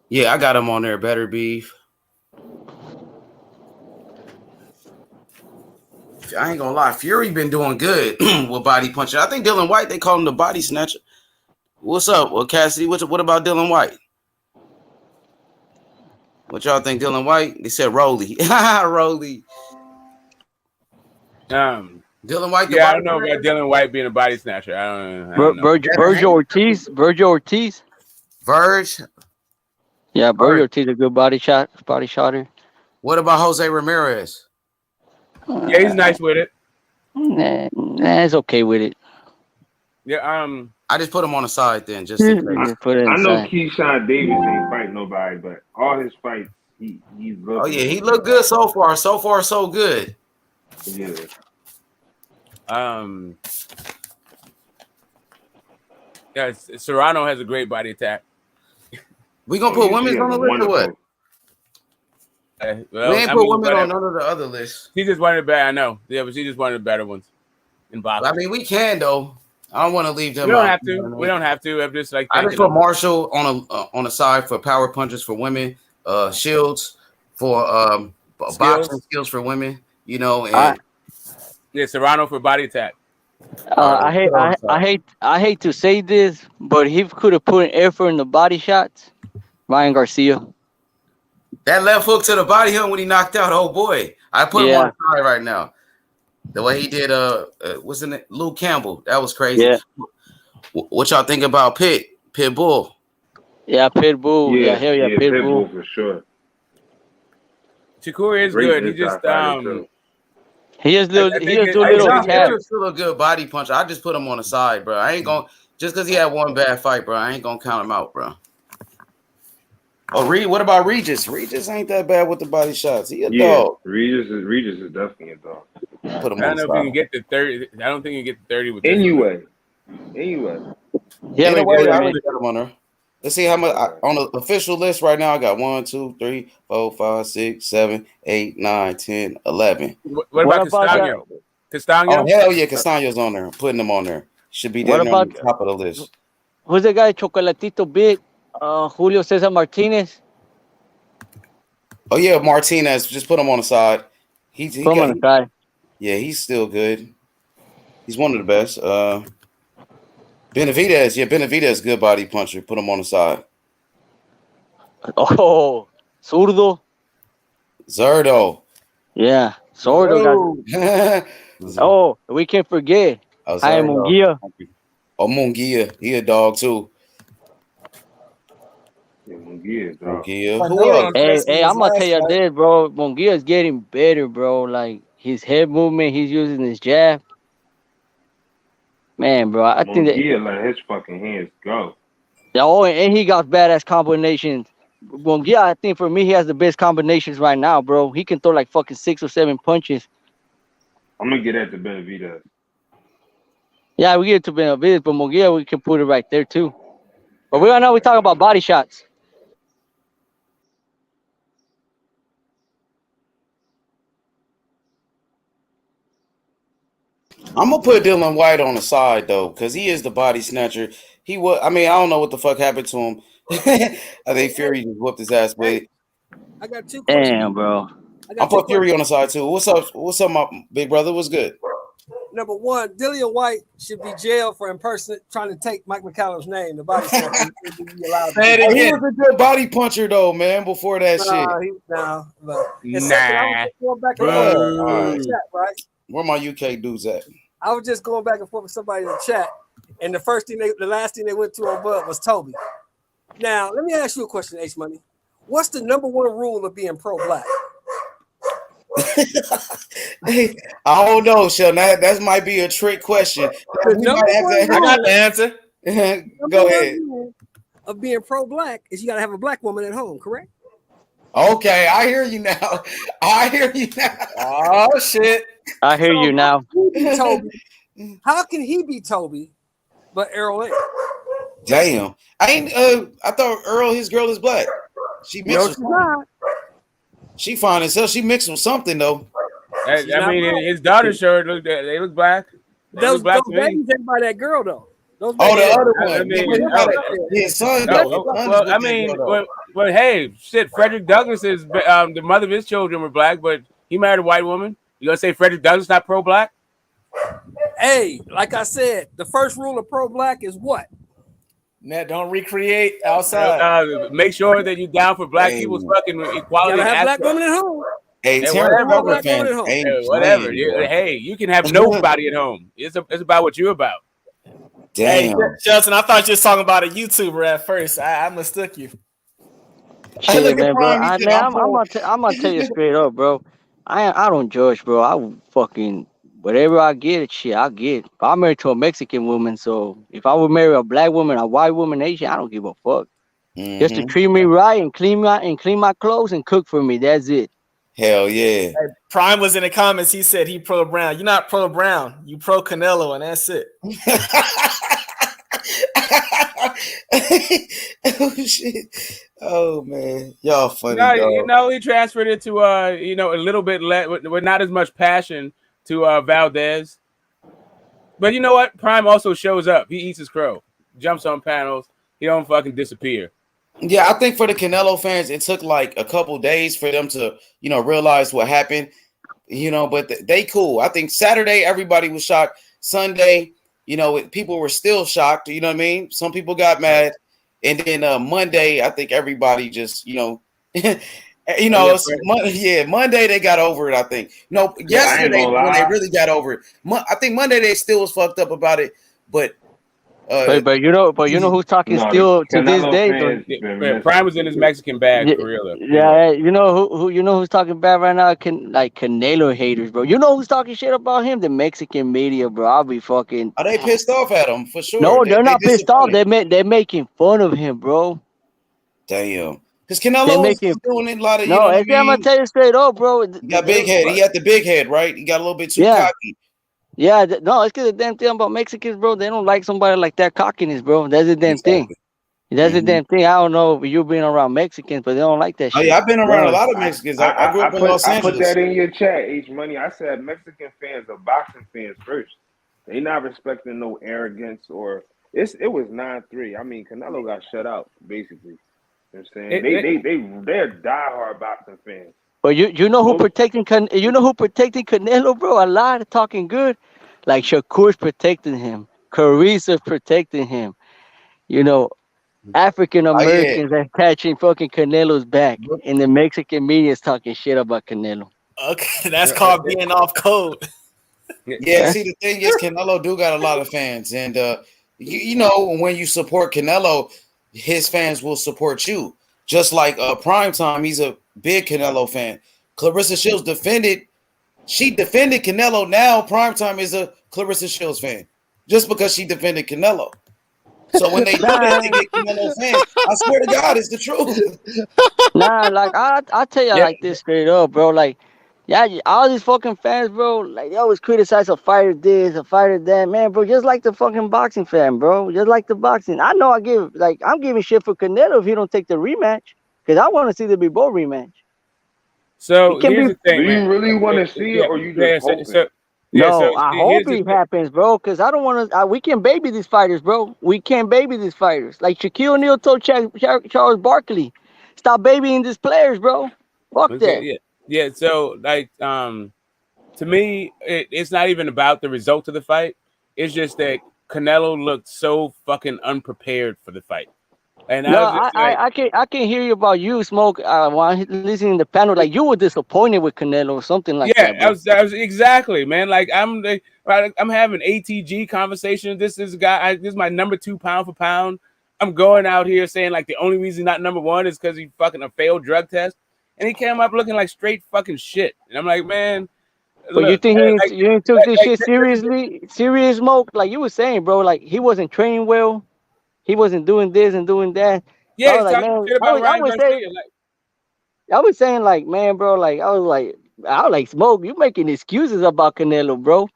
Yeah, I got him on there. Better beef. I ain't gonna lie. Fury been doing good with body punching. I think Dylan White, they call him the body snatcher. What's up? Well, Cassidy, what about Dylan White? What y'all think, Dylan White? They said Rolly. Rolly. Dylan White. Yeah, I don't know about Dylan White being a body snatcher. I don't know. Virgil Ortiz. Verge. Yeah, Virgil Ortiz, a good body shotter. What about Jose Ramirez? Yeah, he's nice with it. Nah, he's okay with it. Yeah, I just put him on the side then, just I in case. know Keyshawn Davis ain't fight nobody, but all his fights, he's looking. Oh yeah, he looked good so far. So far, so good. Yeah. Yeah, Serrano has a great body attack. We gonna put women's on the list or what? Well, we ain't put women on none of the other lists. He just wanted better. I know. Yeah, but she just wanted the better ones in boxing. I mean, we can though. I don't want to leave them. We don't out. have to. We don't have to. I'm just like I just put Marshall on a side for power punches for women, Shields for boxing skills for women. You know, and yeah, Serrano for body attack. I hate to say this, but he could have put an effort in the body shots. Ryan Garcia. That left hook to the body hook when he knocked out. Oh boy, I put him on the side right now. The way he did, wasn't it Luke Campbell? That was crazy. Yeah. What y'all think about Pitbull? Yeah, Pitbull. Yeah, hell yeah, Pitbull for sure. Shakur is good. He just he has little tap. He's still a good body puncher. I just put him on the side, bro. I ain't gonna just because he had one bad fight, bro. I ain't gonna count him out, bro. Oh, what about Regis? Regis ain't that bad with the body shots. He a dog. Regis is definitely a dog. Put him I on don't know if you can get to 30. I don't think you can get to 30 with this. Anyway. Yeah, I already got him on there. Let's see how much on the official list right now. I got 1, 2, 3, 4, 5, 6, 7, 8, 9, 10, 11. What about Castano? Castano? Oh hell yeah, Castano's on there. I'm putting him on there. Should be there on the top of the list. Who's the guy? Chocolatito Big. Julio Cesar Martinez. Oh yeah, Martinez. Just put him on the side. He put him on the side. Yeah, he's still good. He's one of the best. Benavidez, good body puncher. Put him on the side. Oh, Zurdo. Yeah, Zurdo. Oh, we can't forget. I am Munguia. Oh, Munguia. He a dog too. Munguia. Hey, I'm gonna tell you this, bro. Munguia is getting better, bro. Like his head movement, he's using his jab. Man, bro, I think that let his fucking hands go. Oh, and he got badass combinations. Munguia, I think for me, he has the best combinations right now, bro. He can throw like fucking 6 or 7 punches. I'm gonna get at the Benavidez. Yeah, we get it to Benavidez, but Munguia, we can put it right there too. But we talk about body shots. I'm gonna put Dylan White on the side though, because he is the body snatcher. He was. I mean, I don't know what the fuck happened to him. I think Fury just whooped his ass, but I got 2 questions. Damn, bro. I'll put Fury on the side too. What's up? What's up, my big brother? What's good? Number 1, Dillian White should be jailed for trying to take Mike McCallum's name. The body snatcher. He was a good body puncher though, man. Before that shit. Where my UK dudes at? I was just going back and forth with somebody in the chat, and the last thing they went to on Bud was Toby. Now, let me ask you a question, H Money. What's the number 1 rule of being pro-black? Hey, I don't know, Sheldon. That might be a trick question. I got the answer. Go ahead. Of being pro-black is you got to have a black woman at home, correct? Okay, I hear you now. Oh shit! I hear you now. How can he be Toby, but Earl ain't? Damn, I thought Earl, his girl is black. She No, she's not. She fine as hell. She mixed with something though. I mean, his daughter sure they look black. Those babies ain't by that girl though. Those Oh, babies, the other one. I mean, his son. well, I mean, well, hey, shit. Frederick Douglass is the mother of his children were black, but he married a white woman. You gonna say Frederick Douglass not pro-black? Hey, like I said, the first rule of pro-black is what? Net don't recreate outside. Make sure that you down for black people's fucking equality. You gotta have black women at home. Hey, whatever. Hey, you can have nobody at home. It's about what you're about. Damn. Hey, Shelton, I thought you was talking about a YouTuber at first. I mistook you. Shit, man, bro. I'm gonna tell you straight up, bro. I don't judge, bro. I fucking whatever I get, shit, I get. I'm married to a Mexican woman, so if I would marry a black woman, a white woman, Asian, I don't give a fuck. Just to treat me right and clean my clothes and cook for me. That's it. Hell yeah. Hey, Prime was in the comments. He said he pro Brown. You're not pro Brown. You pro Canelo, and that's it. Oh shit. Oh man, y'all funny. He transferred it to a little bit with not as much passion to Valdez. But you know what? Prime also shows up. He eats his crow, jumps on panels. He don't fucking disappear. Yeah, I think for the Canelo fans, it took like a couple days for them to, realize what happened. But they cool. I think Saturday everybody was shocked. Sunday, people were still shocked. You know what I mean? Some people got mad, and then Monday, I think everybody just, Monday they got over it. I think. Yesterday when they really got over it. I think Monday they still was fucked up about it, but. But you know who's talking still to this day. Prime was in his Mexican bag for real. Yeah, you know who's talking bad right now? Canelo haters, bro. You know who's talking shit about him? The Mexican media, bro. I'll be fucking. Are they pissed off at him for sure? No, they're not pissed off. They're making fun of him, bro. Damn. Because Canelo was doing a lot of. No, I'm gonna tell you straight up, bro. He got big head. He had the big head, right? He got a little bit too cocky. Yeah, no, it's because the damn thing about Mexicans, bro. They don't like somebody like that cockiness, bro. That's the damn thing. That's the damn thing. I don't know if you've been around Mexicans, but they don't like that shit. Oh, yeah, I've been around a lot of Mexicans. I grew up in Los Angeles. I put that in your chat, H Money. I said Mexican fans are boxing fans first. They not respecting no arrogance or it was 9-3. I mean, Canelo got shut out, basically. You know what I'm saying? They're diehard boxing fans. But you know who protecting Canelo, bro? A lot of talking good. Like Shakur's protecting him, Carisa's protecting him. African Americans are catching fucking Canelo's back, and the Mexican media is talking shit about Canelo. Okay, that's called being off code. Yeah, see, the thing is, Canelo do got a lot of fans, and when you support Canelo, his fans will support you. Just like Primetime, he's a big Canelo fan. Clarissa Shields defended Canelo. Now Primetime is a Clarissa Shields fan just because she defended Canelo. So when they do that, they get Canelo fans. I swear to God, it's the truth. Nah, like I tell you like this straight up, bro. Like, all these fucking fans, bro. Like they always criticize a fighter this, a fighter that. Man, bro, just like the fucking boxing fan, bro. Just like the boxing. I know I'm giving shit for Canelo if he don't take the rematch because I want to see the Bebo rematch. So here's the thing, do you really want to see it, or you just hoping? I hope it happens, bro, because I don't want to. We can't baby these fighters, bro. We can't baby these fighters. Like Shaquille O'Neal told Charles Barkley, stop babying these players, bro. Fuck that. Yeah. So, to me, it's not even about the result of the fight. It's just that Canelo looked so fucking unprepared for the fight. And I can hear you about you, Smoke. While listening to the panel, like you were disappointed with Canelo or something like that. Yeah, I was exactly, man. Like I'm having ATG conversation. This is this is my number 2 pound for pound. I'm going out here saying like the only reason he's not number 1 is because he fucking a failed drug test, and he came up looking like straight fucking shit. And I'm like, man. But you think you took this shit seriously? Serious, Smoke? Like you were saying, bro. Like he wasn't training well. He wasn't doing this and doing that. Yeah, I was like, man, I was saying, like, man, bro, like, I was like, Smoke, you making excuses about Canelo, bro.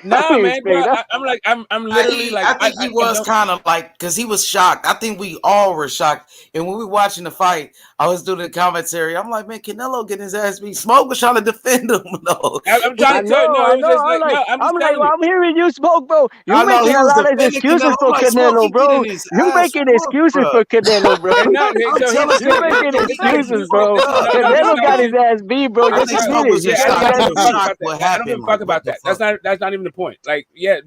No, man, bro, I'm literally I think he was kind of like, because he was shocked. I think we all were shocked. And when we were watching the fight, I was doing the commentary. I'm like, man, Canelo getting his ass beat. Smoke was trying to defend him. No, I'm trying to tell you. No, it was just like, no, I'm just telling you. I'm hearing you smoke, bro. You I know, making he a was lot of defending excuses Canelo. for I'm like, Smoke, Canelo, he bro. getting his You ass making whooped, excuses bro. for Canelo, bro. And no, I'm so telling You're Smoke, making he getting his excuses, ass bro. whooped up. Canelo got his ass beat, bro. I Just think admit Smoke it. was You just got shocked. his He ass was beat. shocked what I don't happened. give a fuck about that. That's not even the point. Like, yeah,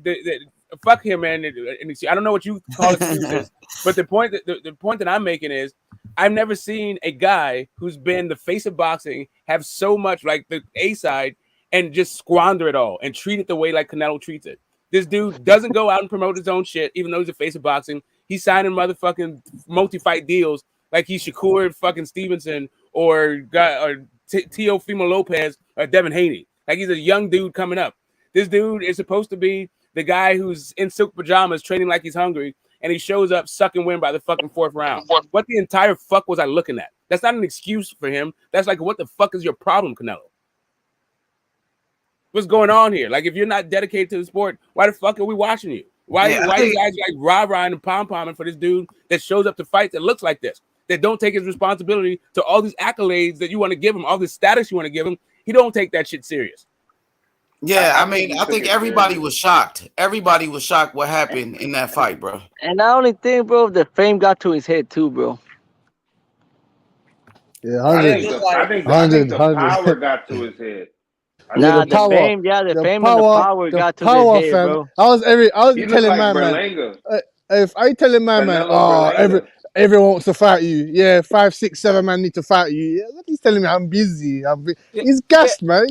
fuck him, man. And see, I don't know what you call excuses, but the point that I'm making is, I've never seen a guy who's been the face of boxing have so much like the A side and just squander it all and treat it the way like Canelo treats it. This dude doesn't go out and promote his own shit, even though he's the face of boxing. He's signing motherfucking multi-fight deals like he's Shakur fucking Stevenson or Teofimo Lopez or Devin Haney. Like he's a young dude coming up. This dude is supposed to be the guy who's in silk pajamas training like he's hungry, and he shows up sucking wind by the fucking 4th round. What the entire fuck was I looking at? That's not an excuse for him. That's like, what the fuck is your problem, Canelo? What's going on here? Like, if you're not dedicated to the sport, why the fuck are we watching you? Why you guys like rah-rahing and pom-pomming for this dude that shows up to fight that looks like this, that don't take his responsibility to all these accolades that you want to give him, all this status you want to give him? He don't take that shit serious. Yeah, I mean, I think everybody was shocked. Everybody was shocked what happened in that fight, bro. And I only think, bro, the fame got to his head too, bro. Yeah, I think the power got to his head. The fame and the power got to his head, fam. bro. I was He telling looked my like man, Berlanga. if I telling my man, everyone wants to fight you. Yeah, 5, 6, 7 man need to fight you. Yeah, he's telling me I'm busy. He's gassed, man.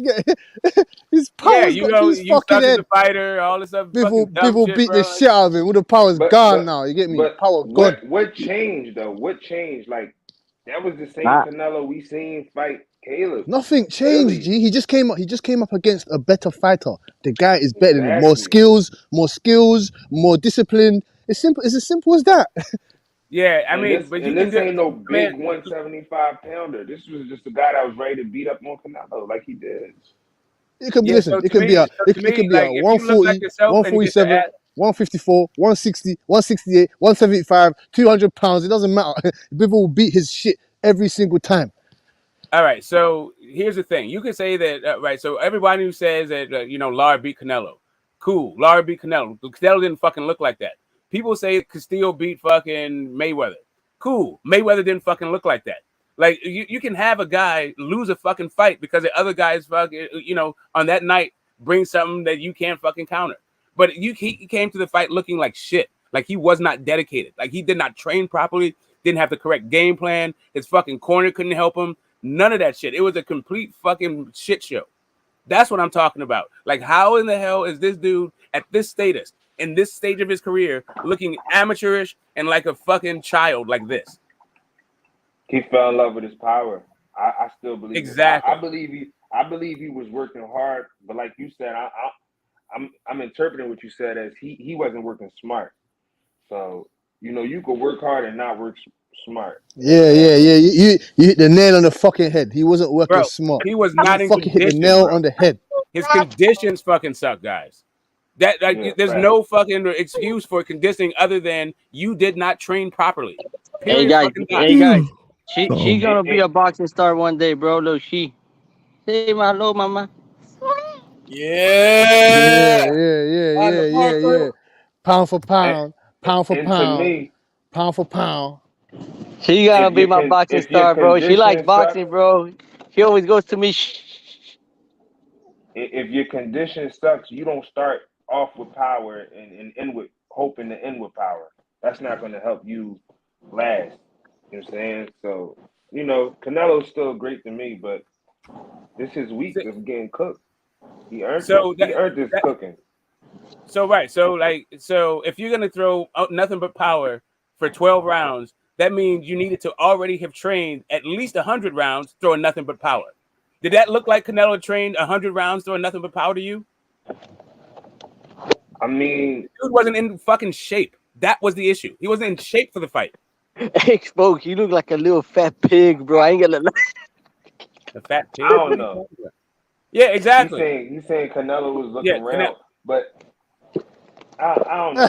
His power's got to his you fucking suck as head. a fighter, all this stuff. People beat the shit out of him. All the power's gone now. You get me? Power gone. What changed though? What changed? Like that was the same Canelo we seen fight Caleb. Nothing changed, G. He just came up against a better fighter. The guy is better than him. More skills, more discipline. It's simple. It's as simple as that. Yeah, I mean, this, but this ain't no big 175 pounder. This was just a guy that was ready to beat up on Canelo like he did. It could be. Listen, it could be a 140, 147, 154, 160, 168, 175, 200 pounds. It doesn't matter. People will beat his shit every single time. All right, so here's the thing. You can say that, right? So everybody who says that, Lara beat Canelo, cool. Lara beat Canelo. Canelo didn't fucking look like that. People say Castillo beat fucking Mayweather. Cool. Mayweather didn't fucking look like that. Like, you can have a guy lose a fucking fight because the other guy's fucking, on that night bring something that you can't fucking counter. But he came to the fight looking like shit. Like he was not dedicated. Like he did not train properly, didn't have the correct game plan. His fucking corner couldn't help him. None of that shit. It was a complete fucking shit show. That's what I'm talking about. Like, how in the hell is this dude at this status, in this stage of his career, looking amateurish and like a fucking child like this? He fell in love with his power. I still believe exactly. I believe he was working hard, but like you said, I'm interpreting what you said as he wasn't working smart. So you could work hard and not work smart. Yeah. You hit the nail on the fucking head. He wasn't working smart. He was not in fucking condition, hit the nail on the head. His conditions fucking suck, guys. There's no fucking excuse for conditioning other than you did not train properly. Hey guys, she's gonna be a boxing star one day, bro. Look, say hello, mama. Yeah. Pound for pound, pound for pound. She gotta be my boxing star, bro. She likes boxing, bro. She always goes to me. If your condition sucks, you don't start off with power and end with hoping to end with power. That's not going to help you last. You know what I'm saying? So, Canelo's still great to me, but this is week of getting cooked. He earned this cooking. So if you're gonna throw nothing but power for 12 rounds, that means you needed to already have trained at least 100 rounds throwing nothing but power. Did that look like Canelo trained 100 rounds throwing nothing but power to you? I mean, dude wasn't in fucking shape. That was the issue. He wasn't in shape for the fight. Hey, Spoke, you look like a little fat pig, bro. I ain't gonna lie. The fat pig? I don't know. Yeah, exactly. He's saying Canelo was looking round, but I don't know.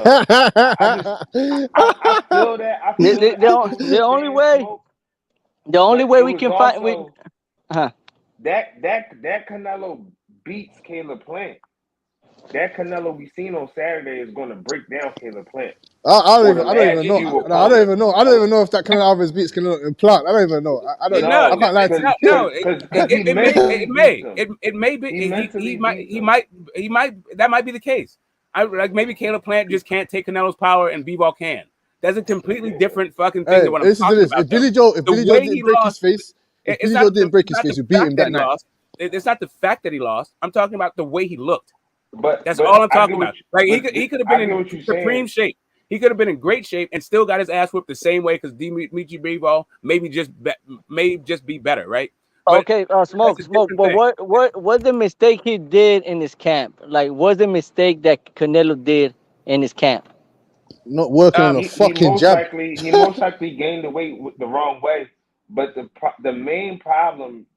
I feel that. The only way. The only But way it we was can find we also huh. that Canelo beats Caleb Plant. That Canelo we seen on Saturday is going to break down Caleb Plant I for the don't last even know. few No, I don't opponents. even know. I don't even know if that Canelo Alvarez beats Canelo in Plant. I don't even know. I don't. No, I can't lie to you. Because he it mentally may beats him. it may be He mentally beats he him. might that might be the case. I like maybe Caleb Plant just can't take Canelo's power and B-Ball can. That's a completely different fucking thing Hey, than what I'm listen to talking this. about. If Billy Joe The way he didn't break his lost, face, if it's Billy Joe not didn't break his not face, the we beat fact him that that he night. lost. It's not the fact that he lost. I'm talking about the way he looked. That's But all I'm I talking get what about. Like he could have been I get in what you're supreme saying. shape. He could have been in great shape and still got his ass whipped the same way because Dimitri Bivol may just be better, right? But Okay, smoke. that's a different But thing. what the mistake he did in his camp? Like, what's the mistake that Canelo did in his camp? Not working on a He fucking most jab. likely gained the weight the wrong way. But the main problem,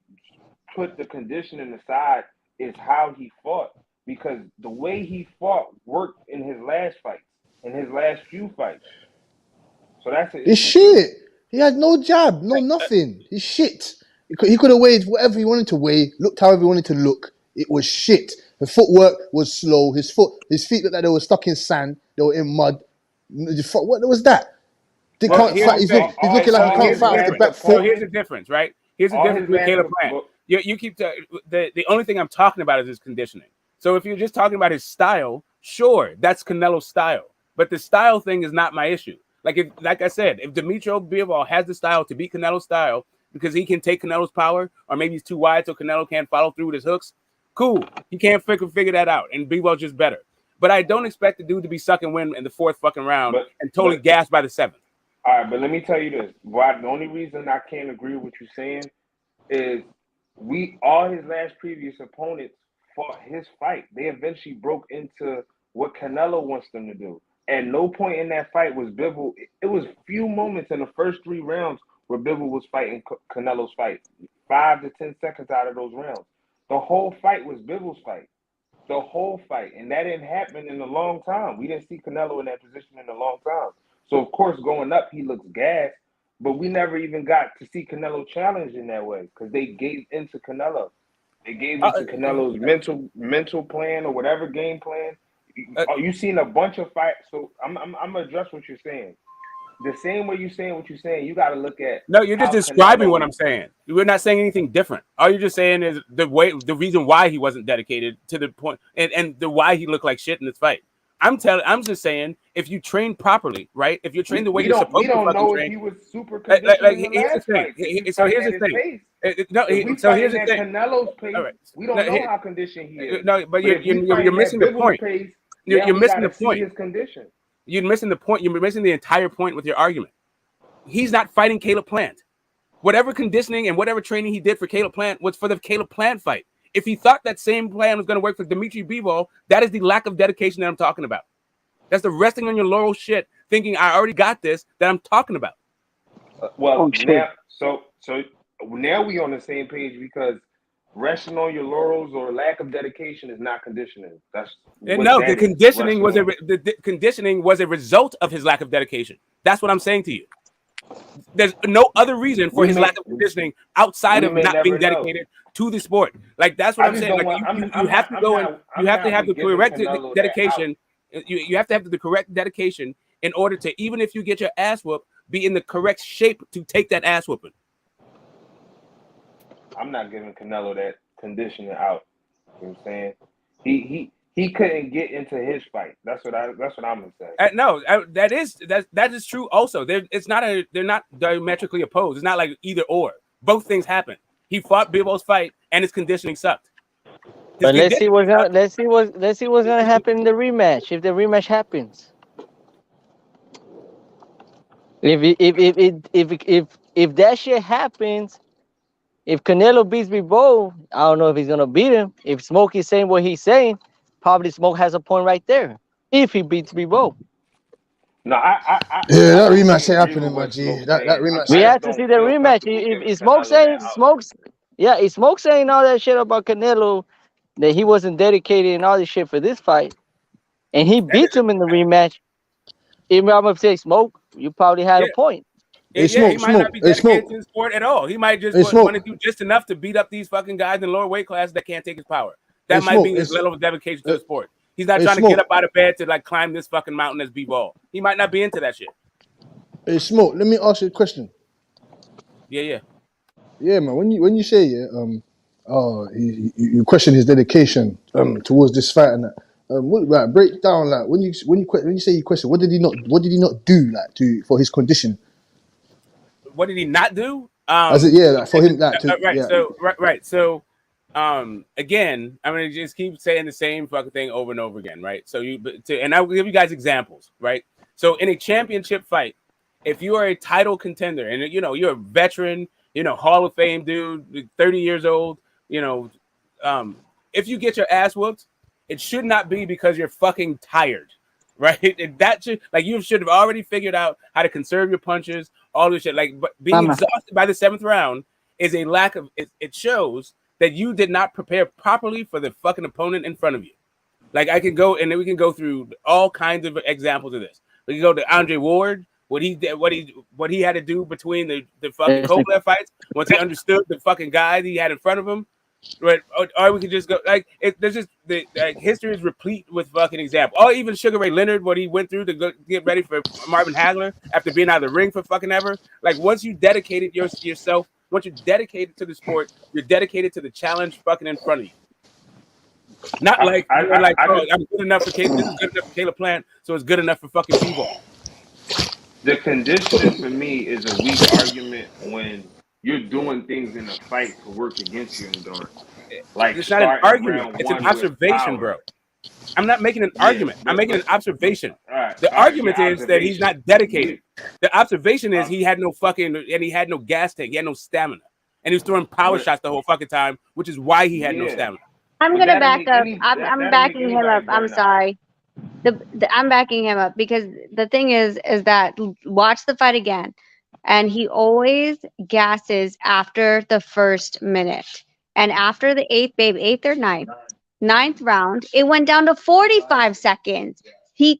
put the conditioning aside, is how he fought, because the way he fought worked in his last fights, in his last few fights. So that's an It's issue too. shit. He had no jab, no nothing. He's shit. He could have weighed whatever he wanted to weigh, looked however he wanted to look. It was shit. The footwork was slow. His feet looked like they were stuck in sand. They were in mud. What was that? He Well, can't here's fight. the thing. He's looking like he can't Here's the fight off the difference. back foot. Here's the difference, right? Here's the All difference his with last Caleb Plant. You keep the only thing I'm talking about is his conditioning. So if you're just talking about his style, sure, that's Canelo's style. But the style thing is not my issue. Like I said, if Demetrio Bivol has the style to beat Canelo's style because he can take Canelo's power, or maybe he's too wide so Canelo can't follow through with his hooks, cool. He can't figure that out, and Bivol's just better. But I don't expect the dude to be sucking wind in the fourth fucking round and totally gassed by the seventh. All right, but let me tell you this. Why the only reason I can't agree with what you're saying is all his last previous opponents fought his fight. They eventually broke into what Canelo wants them to do. At no point in that fight was Bivol. It was few moments in the first 3 rounds where Bivol was fighting Canelo's fight. 5 to 10 seconds out of those rounds. The whole fight was Bivol's fight. The whole fight. And that didn't happen in a long time. We didn't see Canelo in that position in a long time. So, of course, going up, he looks gassed. But we never even got to see Canelo challenge in that way because they gave into Canelo. They gave into Canelo's mental plan or whatever game plan. You've seen a bunch of fights. So I'm gonna address what you're saying. The same way you're saying what you're saying, you got to look at. No, you're just describing what I'm saying. We're not saying anything different. All you're just saying is the reason why he wasn't dedicated to the point, and the why he looked like shit in this fight. I'm just saying, if you train properly, right? If you're trained the way you're supposed to fucking train. We don't know if he was super conditioned in the last fight. So here's the thing. So here's the thing. Canelo's pace, we don't know how conditioned he is. No, but you're missing the point. You're missing the point. His condition. You're missing the point. You're missing the entire point with your argument. He's not fighting Caleb Plant. Whatever conditioning and whatever training he did for Caleb Plant was for the Caleb Plant fight. If he thought that same plan was going to work for Dimitri Bivol, that is the lack of dedication that I'm talking about. That's the resting on your laurel shit, thinking I already got this that I'm talking about. Now we on the same page because resting on your laurels or lack of dedication is not conditioning. The conditioning was a result of his lack of dedication. That's what I'm saying to you. There's no other reason for his lack of conditioning outside of not being dedicated to the sport. Like that's what I'm saying. Like you have to go and you have to have the correct dedication. You have to have the correct dedication in order to, even if you get your ass whooped, be in the correct shape to take that ass whooping. I'm not giving Canelo that conditioning out. You know what I'm saying? He couldn't get into his fight. That's what I'm gonna say. No, that is true. Also, they're not diametrically opposed. It's not like either or. Both things happen. He fought Bivol's fight, and his conditioning sucked. But let's see what's gonna happen in the rematch if the rematch happens. If that shit happens, if Canelo beats Bivol, I don't know if he's gonna beat him. If Smoke is saying what he's saying, probably Smoke has a point right there. If he beats Bivol. No, that rematch ain't happening, my G. That rematch. We have to see the rematch. If Smoke saying if Smoke saying all that shit about Canelo, that he wasn't dedicated and all this shit for this fight, and he beats him in the rematch, even I'm gonna say Smoke, you probably had a point. He might not be dedicated to the sport at all. He might just want to do just enough to beat up these fucking guys in lower weight classes that can't take his power. That might be his level of dedication to the sport. He's not trying to get up out of bed to like climb this fucking mountain as B-ball. He might not be into that shit. Hey, Smoke, let me ask you a question. Yeah, man. When you say you question his dedication towards this fight and that. Right, break down like when you say you question, what did he not do like for his condition? What did he not do? For him that right. So again, I'm gonna just keep saying the same fucking thing over and over again, right? So and I will give you guys examples, right? So in a championship fight, if you are a title contender and you're a veteran, Hall of Fame dude, 30 years old, if you get your ass whooped, it should not be because you're fucking tired, right? That you should have already figured out how to conserve your punches, all this shit. Like, but being exhausted by the 7th round is a lack of. It shows that you did not prepare properly for the fucking opponent in front of you. Like, I can go and then we can go through all kinds of examples of this. We can go to Andre Ward, what he did, what he had to do between the fucking Kovalev fights once he understood the fucking guy that he had in front of him. Right, or we could just go there's just history is replete with fucking examples. Or even Sugar Ray Leonard, what he went through to get ready for Marvin Hagler after being out of the ring for fucking ever. Like, once you dedicated yourself, once you're dedicated to the sport, you're dedicated to the challenge fucking in front of you. Not I'm good enough for Caleb. This is good enough for Caleb Plant, so it's good enough for fucking B-ball. The conditioning for me is a weak argument when you're doing things in a fight to work against your endurance. Like, it's not an argument; it's an observation, bro. I'm not making an argument. I'm making an observation. The argument is that he's not dedicated. The observation is he had no gas tank. He had no stamina, and he was throwing power shots the whole fucking time, which is why he had no stamina. I'm gonna back up. I'm backing him up. I'm sorry. I'm backing him up because the thing is that watch the fight again, and he always gasses after the first minute, and after the eighth or ninth round, it went down to 45 seconds. He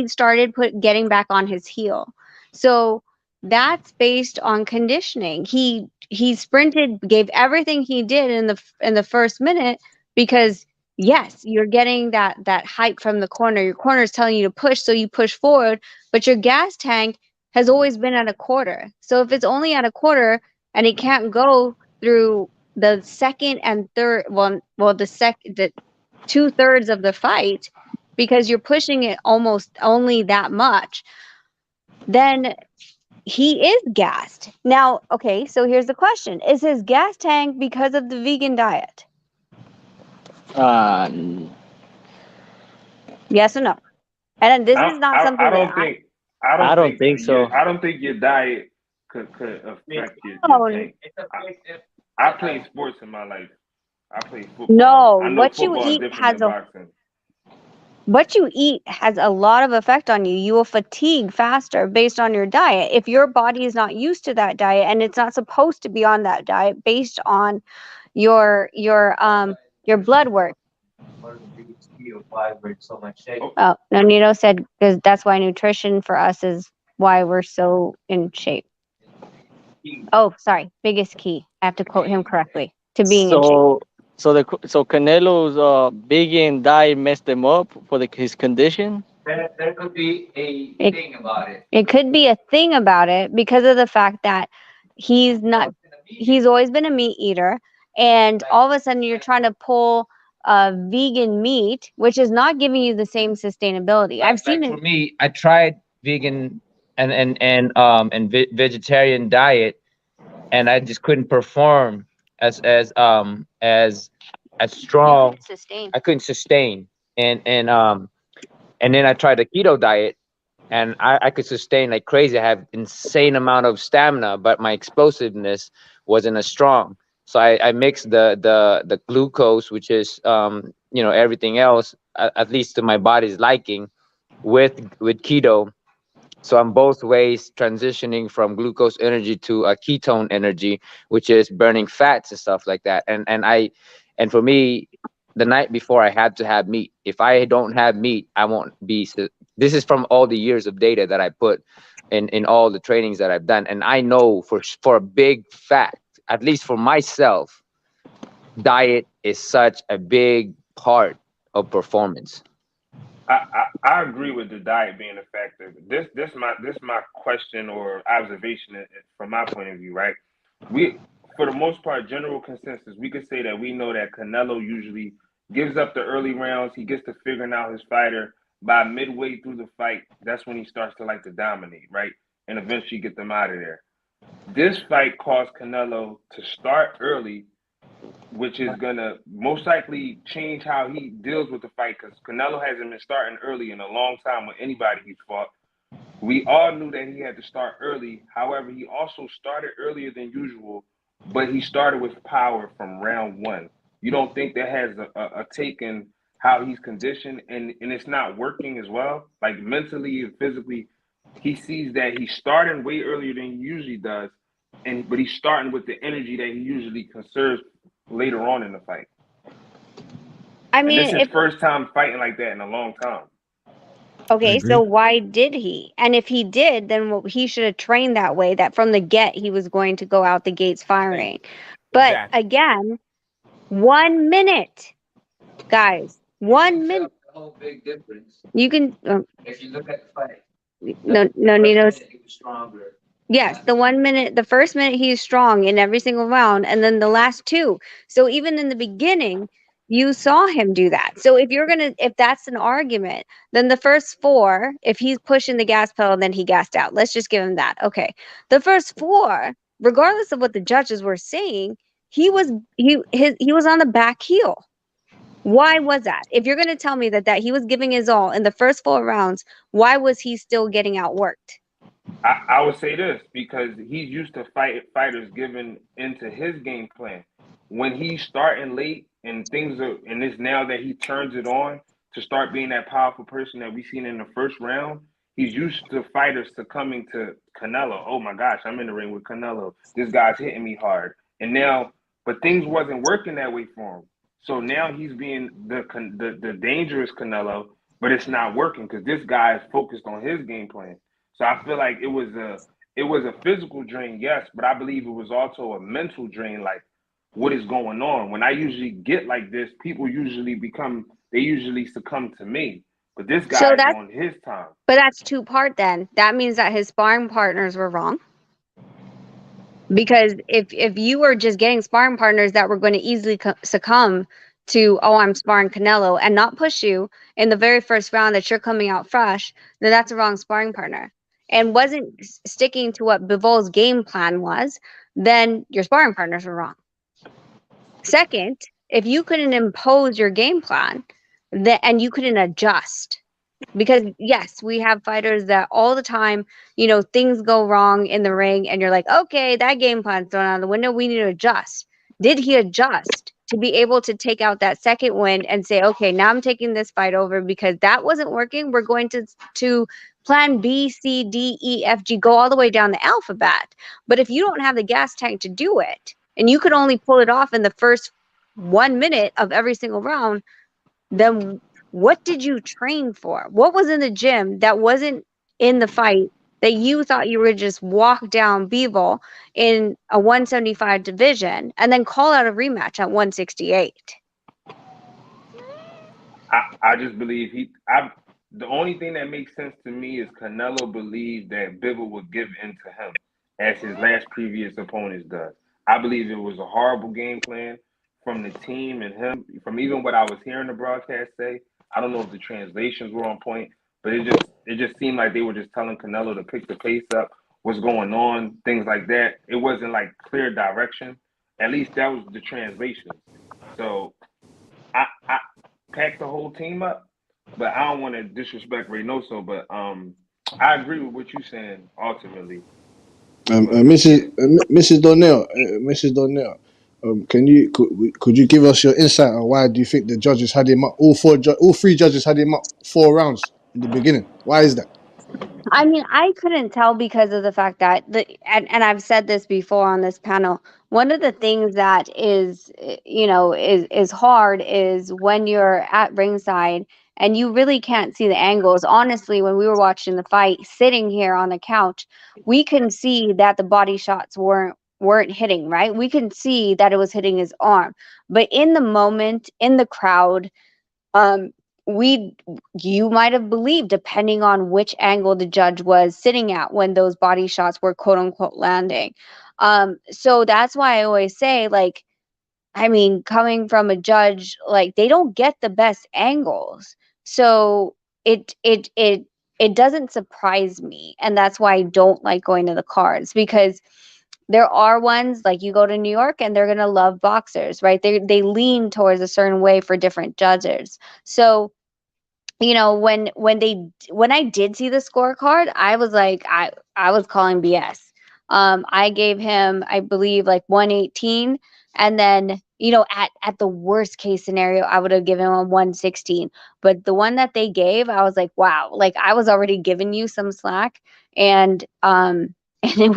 started getting back on his heel, so that's based on conditioning. He sprinted, gave everything he did in the first minute because. Yes, you're getting that hype from the corner. Your corner is telling you to push, so you push forward. But your gas tank has always been at a quarter. So if it's only at a quarter and it can't go through the second and third, the 2/3 of the fight because you're pushing it almost only that much, then he is gassed. Now, okay, so here's the question: is his gas tank because of the vegan diet? Yes or no? And this is not something I don't think so. I don't think your diet could affect your tank. I played sports in my life. I played football. No, what you eat has a lot of effect on you. You will fatigue faster based on your diet. If your body is not used to that diet and it's not supposed to be on that diet based on your blood work. Oh, Nonito said because that's why nutrition for us is why we're so in shape. Oh, sorry, biggest key. I have to quote him correctly to being in shape. So Canelo's vegan diet messed him up for his condition. There could be a thing about it. It could be a thing about it because of the fact that he's always been a meat eater. And all of a sudden, you're trying to pull vegan meat, which is not giving you the same sustainability. I've seen it. For me, I tried vegan and vegetarian diet, and I just couldn't perform as strong. I couldn't sustain, and then I tried the keto diet, and I could sustain like crazy. I have insane amount of stamina, but my explosiveness wasn't as strong. So I mixed the glucose, which is everything else, at least to my body's liking, with keto. So I'm both ways transitioning from glucose energy to a ketone energy, which is burning fats and stuff like that. And for me, the night before I had to have meat. If I don't have meat, I won't be This is from all the years of data that I put in all the trainings that I've done. And I know for a big fact, at least for myself, diet is such a big part of performance. I agree with the diet being a factor. This my question or observation from my point of view, right? We, for the most part, general consensus, we could say that we know that Canelo usually gives up the early rounds. He gets to figuring out his fighter by midway through the fight. That's when he starts to like to dominate, right? And eventually get them out of there. This fight caused Canelo to start early, which is gonna most likely change how he deals with the fight, because Canelo hasn't been starting early in a long time with anybody he's fought. We all knew that he had to start early. However, he also started earlier than usual, but he started with power from round one. You don't think that has a take in how he's conditioned, and it's not working as well? Like mentally and physically, he sees that he's starting way earlier than he usually does, but he's starting with the energy that he usually conserves later on in the fight. I And this mean, is his first time fighting like that in a long time. okay, so why did he? And if he did, then he should have trained that way, that from the get he was going to go out the gates firing. But again, 1 minute, guys, 1 minute. The whole big difference. You can. If you look at the fight, No, Nino's. he was stronger. Yes, the 1 minute, the first minute he's strong in every single round, and then the last two. So even in the beginning, you saw him do that. So if that's an argument, then the first four, if he's pushing the gas pedal, then he gassed out. Let's just give him that. Okay. The first four, regardless of what the judges were saying, he was on the back heel. Why was that? If you're going to tell me that he was giving his all in the first 4 rounds, why was he still getting outworked? I would say this, because he's used to fighters giving into his game plan. When he's starting late and it's now that he turns it on to start being that powerful person that we've seen in the first round, he's used to fighters succumbing to Canelo. Oh my gosh, I'm in the ring with Canelo. This guy's hitting me hard. But things wasn't working that way for him. So now he's being the dangerous Canelo, but it's not working because this guy is focused on his game plan. So I feel like it was a physical drain, yes, but I believe it was also a mental drain. Like, what is going on? When I usually get like this, people usually succumb to me. But this guy is on his time. But that's 2-part then. That means that his sparring partners were wrong. Because if you were just getting sparring partners that were going to easily succumb to, oh, I'm sparring Canelo, and not push you in the very first round that you're coming out fresh, then that's a wrong sparring partner. And wasn't sticking to what Bivol's game plan was, then your sparring partners were wrong. Second, if you couldn't impose your game plan and you couldn't adjust, because yes, we have fighters that all the time, things go wrong in the ring and you're like, okay, that game plan's thrown out the window. We need to adjust. Did he adjust to be able to take out that second win and say, okay, now I'm taking this fight over because that wasn't working. We're going to plan B, C, D, E, F, G, go all the way down the alphabet. But if you don't have the gas tank to do it, and you could only pull it off in the first 1 minute of every single round, then what did you train for? What was in the gym that wasn't in the fight that you thought you were just walk down Bivol in a 175 division and then call out a rematch at 168? I just believe the only thing that makes sense to me is Canelo believed that Bivol would give in to him as his last previous opponents does. I believe it was a horrible game plan from the team and him, from even what I was hearing the broadcast say. I don't know if the translations were on point, but it just seemed like they were just telling Canelo to pick the pace up, what's going on, things like that. It wasn't like clear direction. At least that was the translation. So I packed the whole team up, but I don't want to disrespect Reynoso, but I agree with what you're saying ultimately. Mrs. Donnell, could you give us your insight on why do you think the judges had him up? All 3 judges had him up 4 rounds in the beginning. Why is that? I mean, I couldn't tell because of the fact that and I've said this before on this panel. One of the things that is hard is when you're at ringside and you really can't see the angles. Honestly, when we were watching the fight, sitting here on the couch, we can see that the body shots weren't hitting, right? We can see that it was hitting his arm. But in the moment, in the crowd, um, you might have believed, depending on which angle the judge was sitting at when those body shots were quote unquote landing. So that's why I always say, like, I mean, coming from a judge, like, they don't get the best angles. So it doesn't surprise me. And that's why I don't like going to the cards, because there are ones, like, you go to New York and they're gonna love boxers, right? They lean towards a certain way for different judges. So, you know, when I did see the scorecard, I was like, I was calling BS. I gave him, I believe, like 118, and then, you know, at the worst case scenario, I would have given him a 116. But the one that they gave, I was like, wow, like, I was already giving you some slack, and and it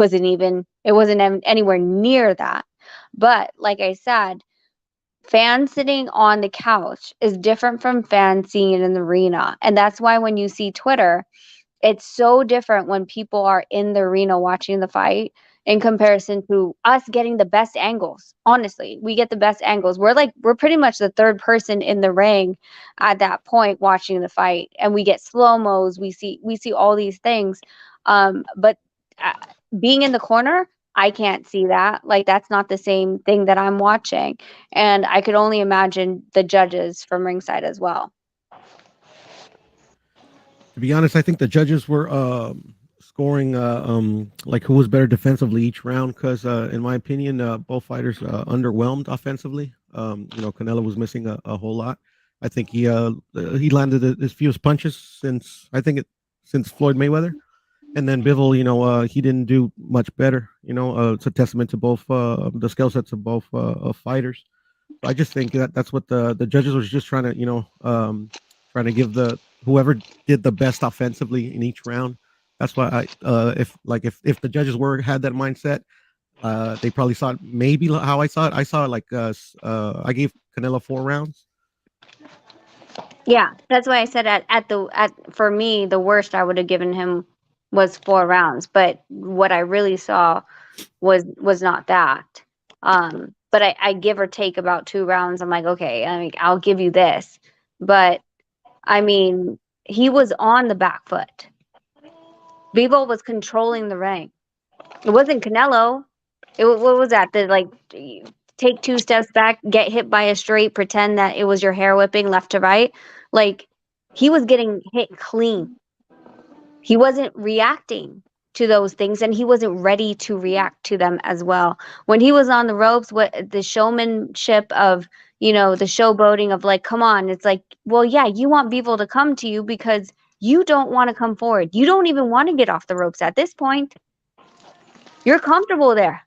wasn't anywhere near that. But like I said, fans sitting on the couch is different from fans seeing it in the arena. And that's why when you see Twitter, it's so different when people are in the arena watching the fight in comparison to us getting the best angles. Honestly, we get the best angles. We're pretty much the third person in the ring at that point watching the fight, and we get slow-mos, we see all these things. But being in the corner, I can't see that. Like, that's not the same thing that I'm watching. And I could only imagine the judges from ringside as well. To be honest, I think the judges were scoring like who was better defensively each round, because in my opinion, both fighters underwhelmed offensively. You know, Canelo was missing a whole lot. I think he landed his fewest punches since Floyd Mayweather. And then Bivol, you know, he didn't do much better. You know, it's a testament to both the skill sets of both fighters. I just think that's what the judges was just trying to, you know, trying to give whoever did the best offensively in each round. That's why if the judges had that mindset, they probably saw it maybe how I saw it. I saw it like I gave Canelo 4 rounds. Yeah, that's why I said for me, the worst I would have given him was 4 rounds. But what I really saw was not that. But I give or take about 2 rounds. I'm like, okay, I mean, I'll give you this. But I mean, he was on the back foot. Bivol was controlling the ring. It wasn't Canelo. What was that? Take 2 steps back, get hit by a straight, pretend that it was your hair whipping left to right. Like, he was getting hit clean. He wasn't reacting to those things, and he wasn't ready to react to them as well. When he was on the ropes, what the showmanship of, you know, the showboating of, like, come on, it's like, well, yeah, you want Bivol to come to you because you don't want to come forward. You don't even want to get off the ropes at this point. You're comfortable there.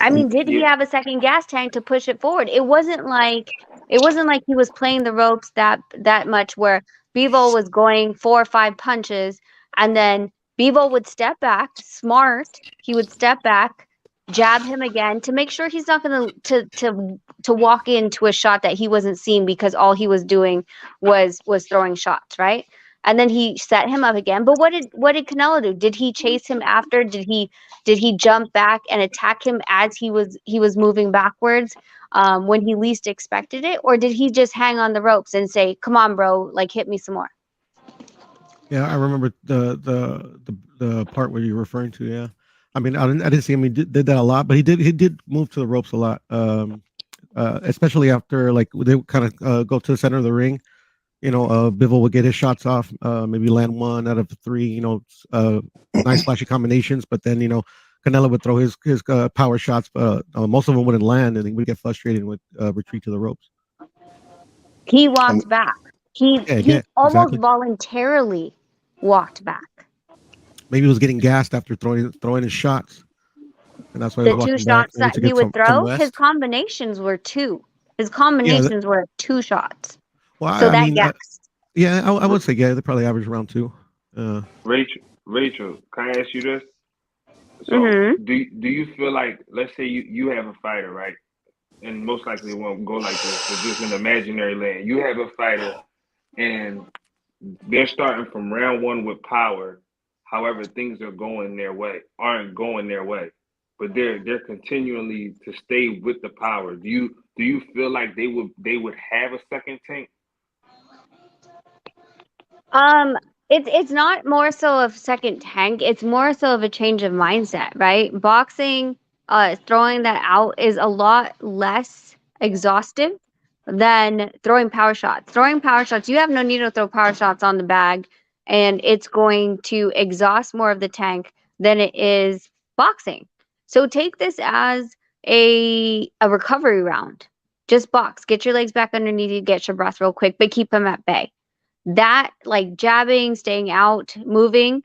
I mean, did he have a second gas tank to push it forward? It wasn't like he was playing the ropes that much, where Bivol was going 4 or 5 punches, and then Bivol would step back, smart. He would step back, jab him again to make sure he's not going to walk into a shot that he wasn't seeing, because all he was doing was throwing shots, right? And then he set him up again. But what did Canelo do? Did he chase him after? Did he jump back and attack him as he was moving backwards when he least expected it? Or did he just hang on the ropes and say, come on, bro, like, hit me some more? Yeah, I remember the part where you're referring to. Yeah, I mean, I didn't see him. He did that a lot, but he did move to the ropes a lot, especially after, like, they kind of go to the center of the ring. You know, Bivol would get his shots off, maybe land 1 out of 3. You know, nice flashy combinations, but then, you know, Canelo would throw his power shots, but most of them wouldn't land, and he would get frustrated and would retreat to the ropes. He walked back. He almost voluntarily walked back. Maybe he was getting gassed after throwing his shots, and that's why the 2 shots that he would throw, his combinations were 2. His combinations were 2 shots. Well, so I mean, I would say, yeah, they probably average around 2. Rachel, can I ask you this? So, do you feel like, let's say you have a fighter, right? and most likely it won't go like this, but just an imaginary land. You have a fighter, and they're starting from round one with power. However, things aren't going their way, but they're continually to stay with the power. Do you feel like they would have a second tank? It's not more so of second tank. It's more so of a change of mindset, right? Boxing, throwing that out is a lot less exhaustive than throwing power shots. Throwing power shots, you have no need to throw power shots on the bag, and it's going to exhaust more of the tank than it is boxing. So take this as a recovery round. Just box, get your legs back underneath you, get your breath real quick, but keep them at bay. That, like jabbing, staying out, moving,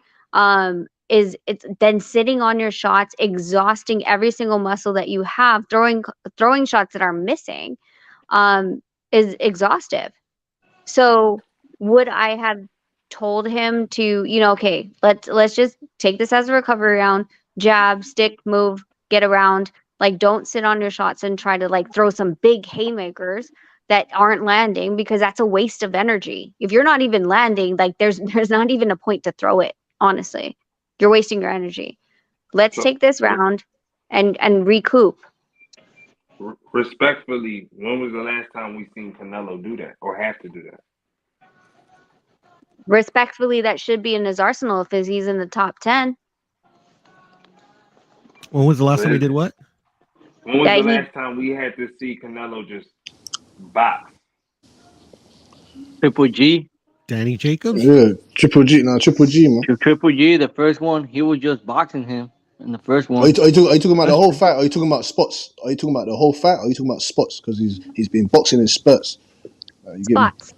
it's then sitting on your shots, exhausting every single muscle that you have, throwing shots that are missing, is exhaustive. So would I have told him to, okay, let's just take this as a recovery round, jab, stick, move, get around. Like, don't sit on your shots and try to like throw some big haymakers that aren't landing, because that's a waste of energy. If you're not even landing, like there's not even a point to throw it, honestly. You're wasting your energy. Let's take this round and recoup. Respectfully, when was the last time we seen Canelo do that or have to do that? Respectfully, that should be in his arsenal if he's in the top 10. When was the last time we did what? When was the last time we had to see Canelo just box? Triple G. Danny Jacobs? Yeah, Triple G, man. Triple G, the first one, he was just boxing him in the first one. Are you talking about the whole fight? Or are you talking about spots? Are you talking about the whole fight? Or are you talking about spots? Because he's been boxing in spurts. Spots.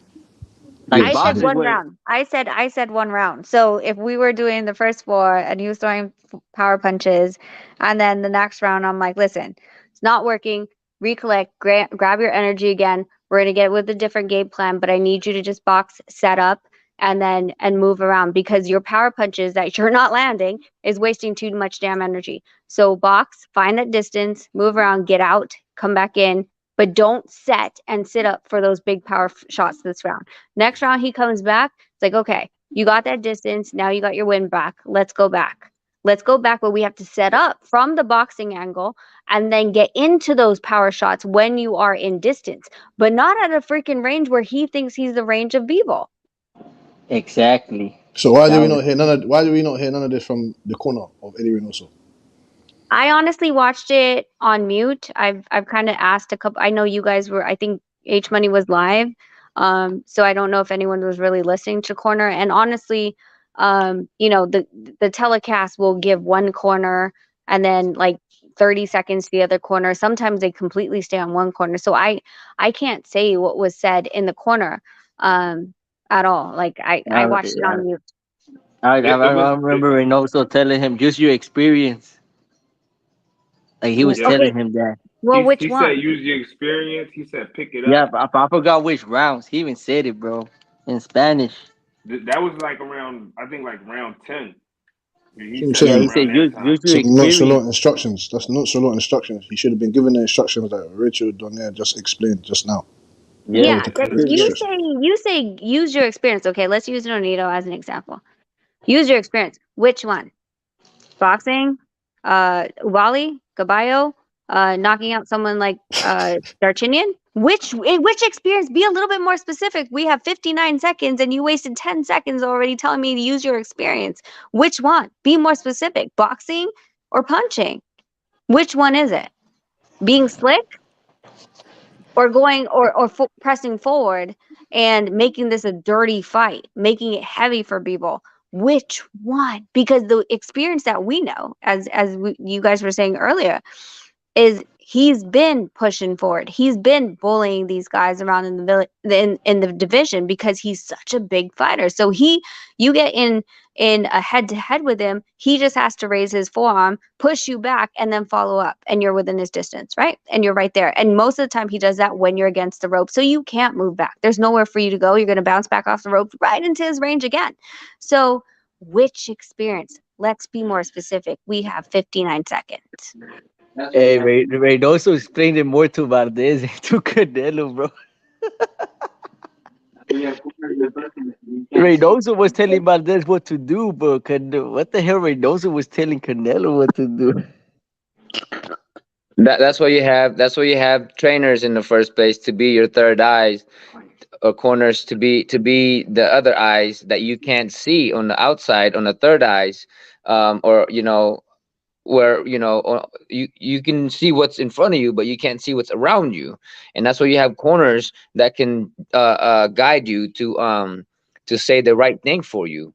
Like I said boxing one where- round. I said one round. So if we were doing the first four and he was throwing power punches, and then the next round, I'm like, listen, it's not working. Recollect, grab your energy again. We're gonna get with a different game plan, but I need you to just box, set up, and move around, because your power punches that you're not landing is wasting too much damn energy. So box, find that distance, move around, get out, come back in. But don't set and sit up for those big power shots this round. Next round, he comes back. It's like, okay, you got that distance. Now you got your win back. Let's go back. But we have to set up from the boxing angle and then get into those power shots when you are in distance, but not at a freaking range where he thinks he's the range of Bebo. Exactly. So why do we not hear none of this from the corner of Eddie Reynoso? I honestly watched it on mute. I've kind of asked a couple. I know you guys were. I think H Money was live, so I don't know if anyone was really listening to corner. And honestly, the telecast will give one corner and then like 30 seconds to the other corner. Sometimes they completely stay on one corner. So I can't say what was said in the corner at all. Like I watched it on mute. I remember Reynoso telling him, "Use your experience." Like he was telling him that. Well, which he one? said use your experience. He said pick it up. Yeah, but I forgot which rounds. He even said it, bro, in Spanish. That was like around, I think, like round 10. He said use your experience. Nonchalant instructions. That's nonchalant instructions. He should have been given the instructions that Richard Donner just explained just now. Yeah, you say use your experience. Okay, let's use Nonito as an example. Use your experience. Which one? Boxing, Ubali, Caballo, knocking out someone like Darchinian? Which experience? Be a little bit more specific. We have 59 seconds and you wasted 10 seconds already telling me to use your experience. Which one? Be more specific. Boxing or punching? Which one is it? Being slick or going or pressing forward and making this a dirty fight, making it heavy for people? Which one? Because the experience that we know, you guys were saying earlier, is he's been pushing forward. He's been bullying these guys around in the division because he's such a big fighter. So you get in a head-to-head with him, he just has to raise his forearm, push you back, and then follow up, and you're within his distance, right? And you're right there. And most of the time he does that when you're against the rope, so you can't move back. There's nowhere for you to go. You're going to bounce back off the rope right into his range again. So which experience? Let's be more specific. We have 59 seconds. Hey, Reynoso explained it more to Valdez and to Canelo, bro. Reynoso was telling Valdez what to do, but what the hell? Reynoso was telling Canelo what to do. That's why you have trainers in the first place, to be your third eyes, or corners to be the other eyes that you can't see on the outside, on the third eyes, or where you can see what's in front of you, but you can't see what's around you. And that's why you have corners that can guide you to say the right thing for you.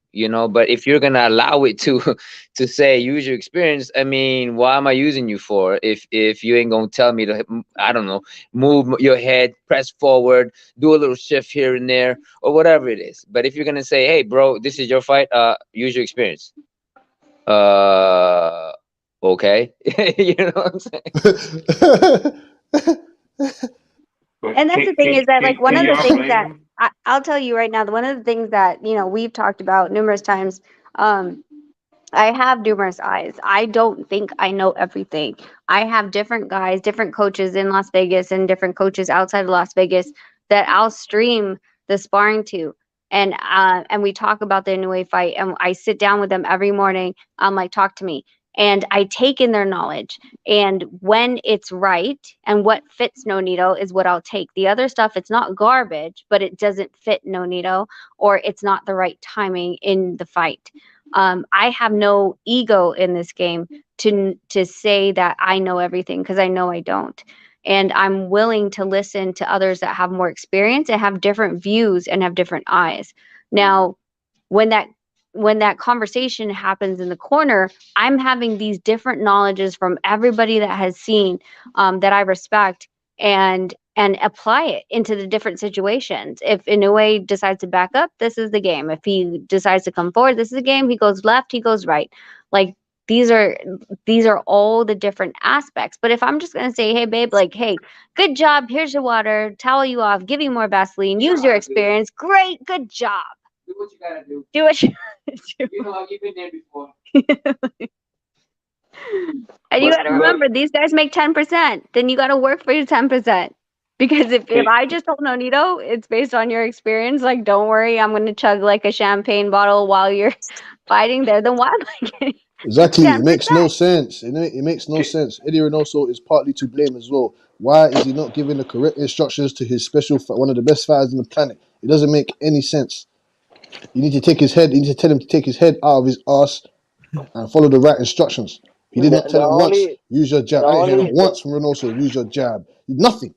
But if you're gonna allow it to to say use your experience, I mean, why am I using you for, if you ain't gonna tell me to, I don't know, move your head, press forward, do a little shift here and there, or whatever it is. But if you're gonna say, hey bro, this is your fight, use your experience, okay. You know what I'm saying? And that's the thing is that, like, one of the things that I'll tell you right now, one of the things that we've talked about numerous times. I have numerous eyes. I don't think I know everything. I have different guys, different coaches in Las Vegas, and different coaches outside of Las Vegas that I'll stream the sparring to, and we talk about the Inoue fight, and I sit down with them every morning. I'm like, talk to me. And I take in their knowledge, and when it's right and what fits Nonito is what I'll take. The other stuff, it's not garbage, but it doesn't fit Nonito, or it's not the right timing in the fight. I have no ego in this game to say that I know everything, because I know I don't. And I'm willing to listen to others that have more experience and have different views and have different eyes. Now, when that conversation happens in the corner, I'm having these different knowledges from everybody that has seen, that I respect, and apply it into the different situations. If Inoue decides to back up, this is the game. If he decides to come forward, this is the game. He goes left, he goes right. Like, these are all the different aspects. But if I'm just gonna say, hey babe, like, hey, good job, here's your water, towel you off, give you more Vaseline, use your experience, great, good job. Do what you gotta do. Do what you gotta do. You know, you've been there before. And you got to remember, these guys make 10%. Then you got to work for your 10%. Because if I just told Nonito, it's based on your experience, like, don't worry, I'm going to chug like a champagne bottle while you're fighting there, then why am I getting Exactly. 10%? It makes no sense. It makes no sense. Eddie Reynoso is partly to blame as well. Why is he not giving the correct instructions to his one of the best fighters on the planet? It doesn't make any sense. You need to take his head. You need to tell him to take his head out of his ass and follow the right instructions. He did not tell him once, use your jab. I didn't hear him once from Reynoso, use your jab. Nothing.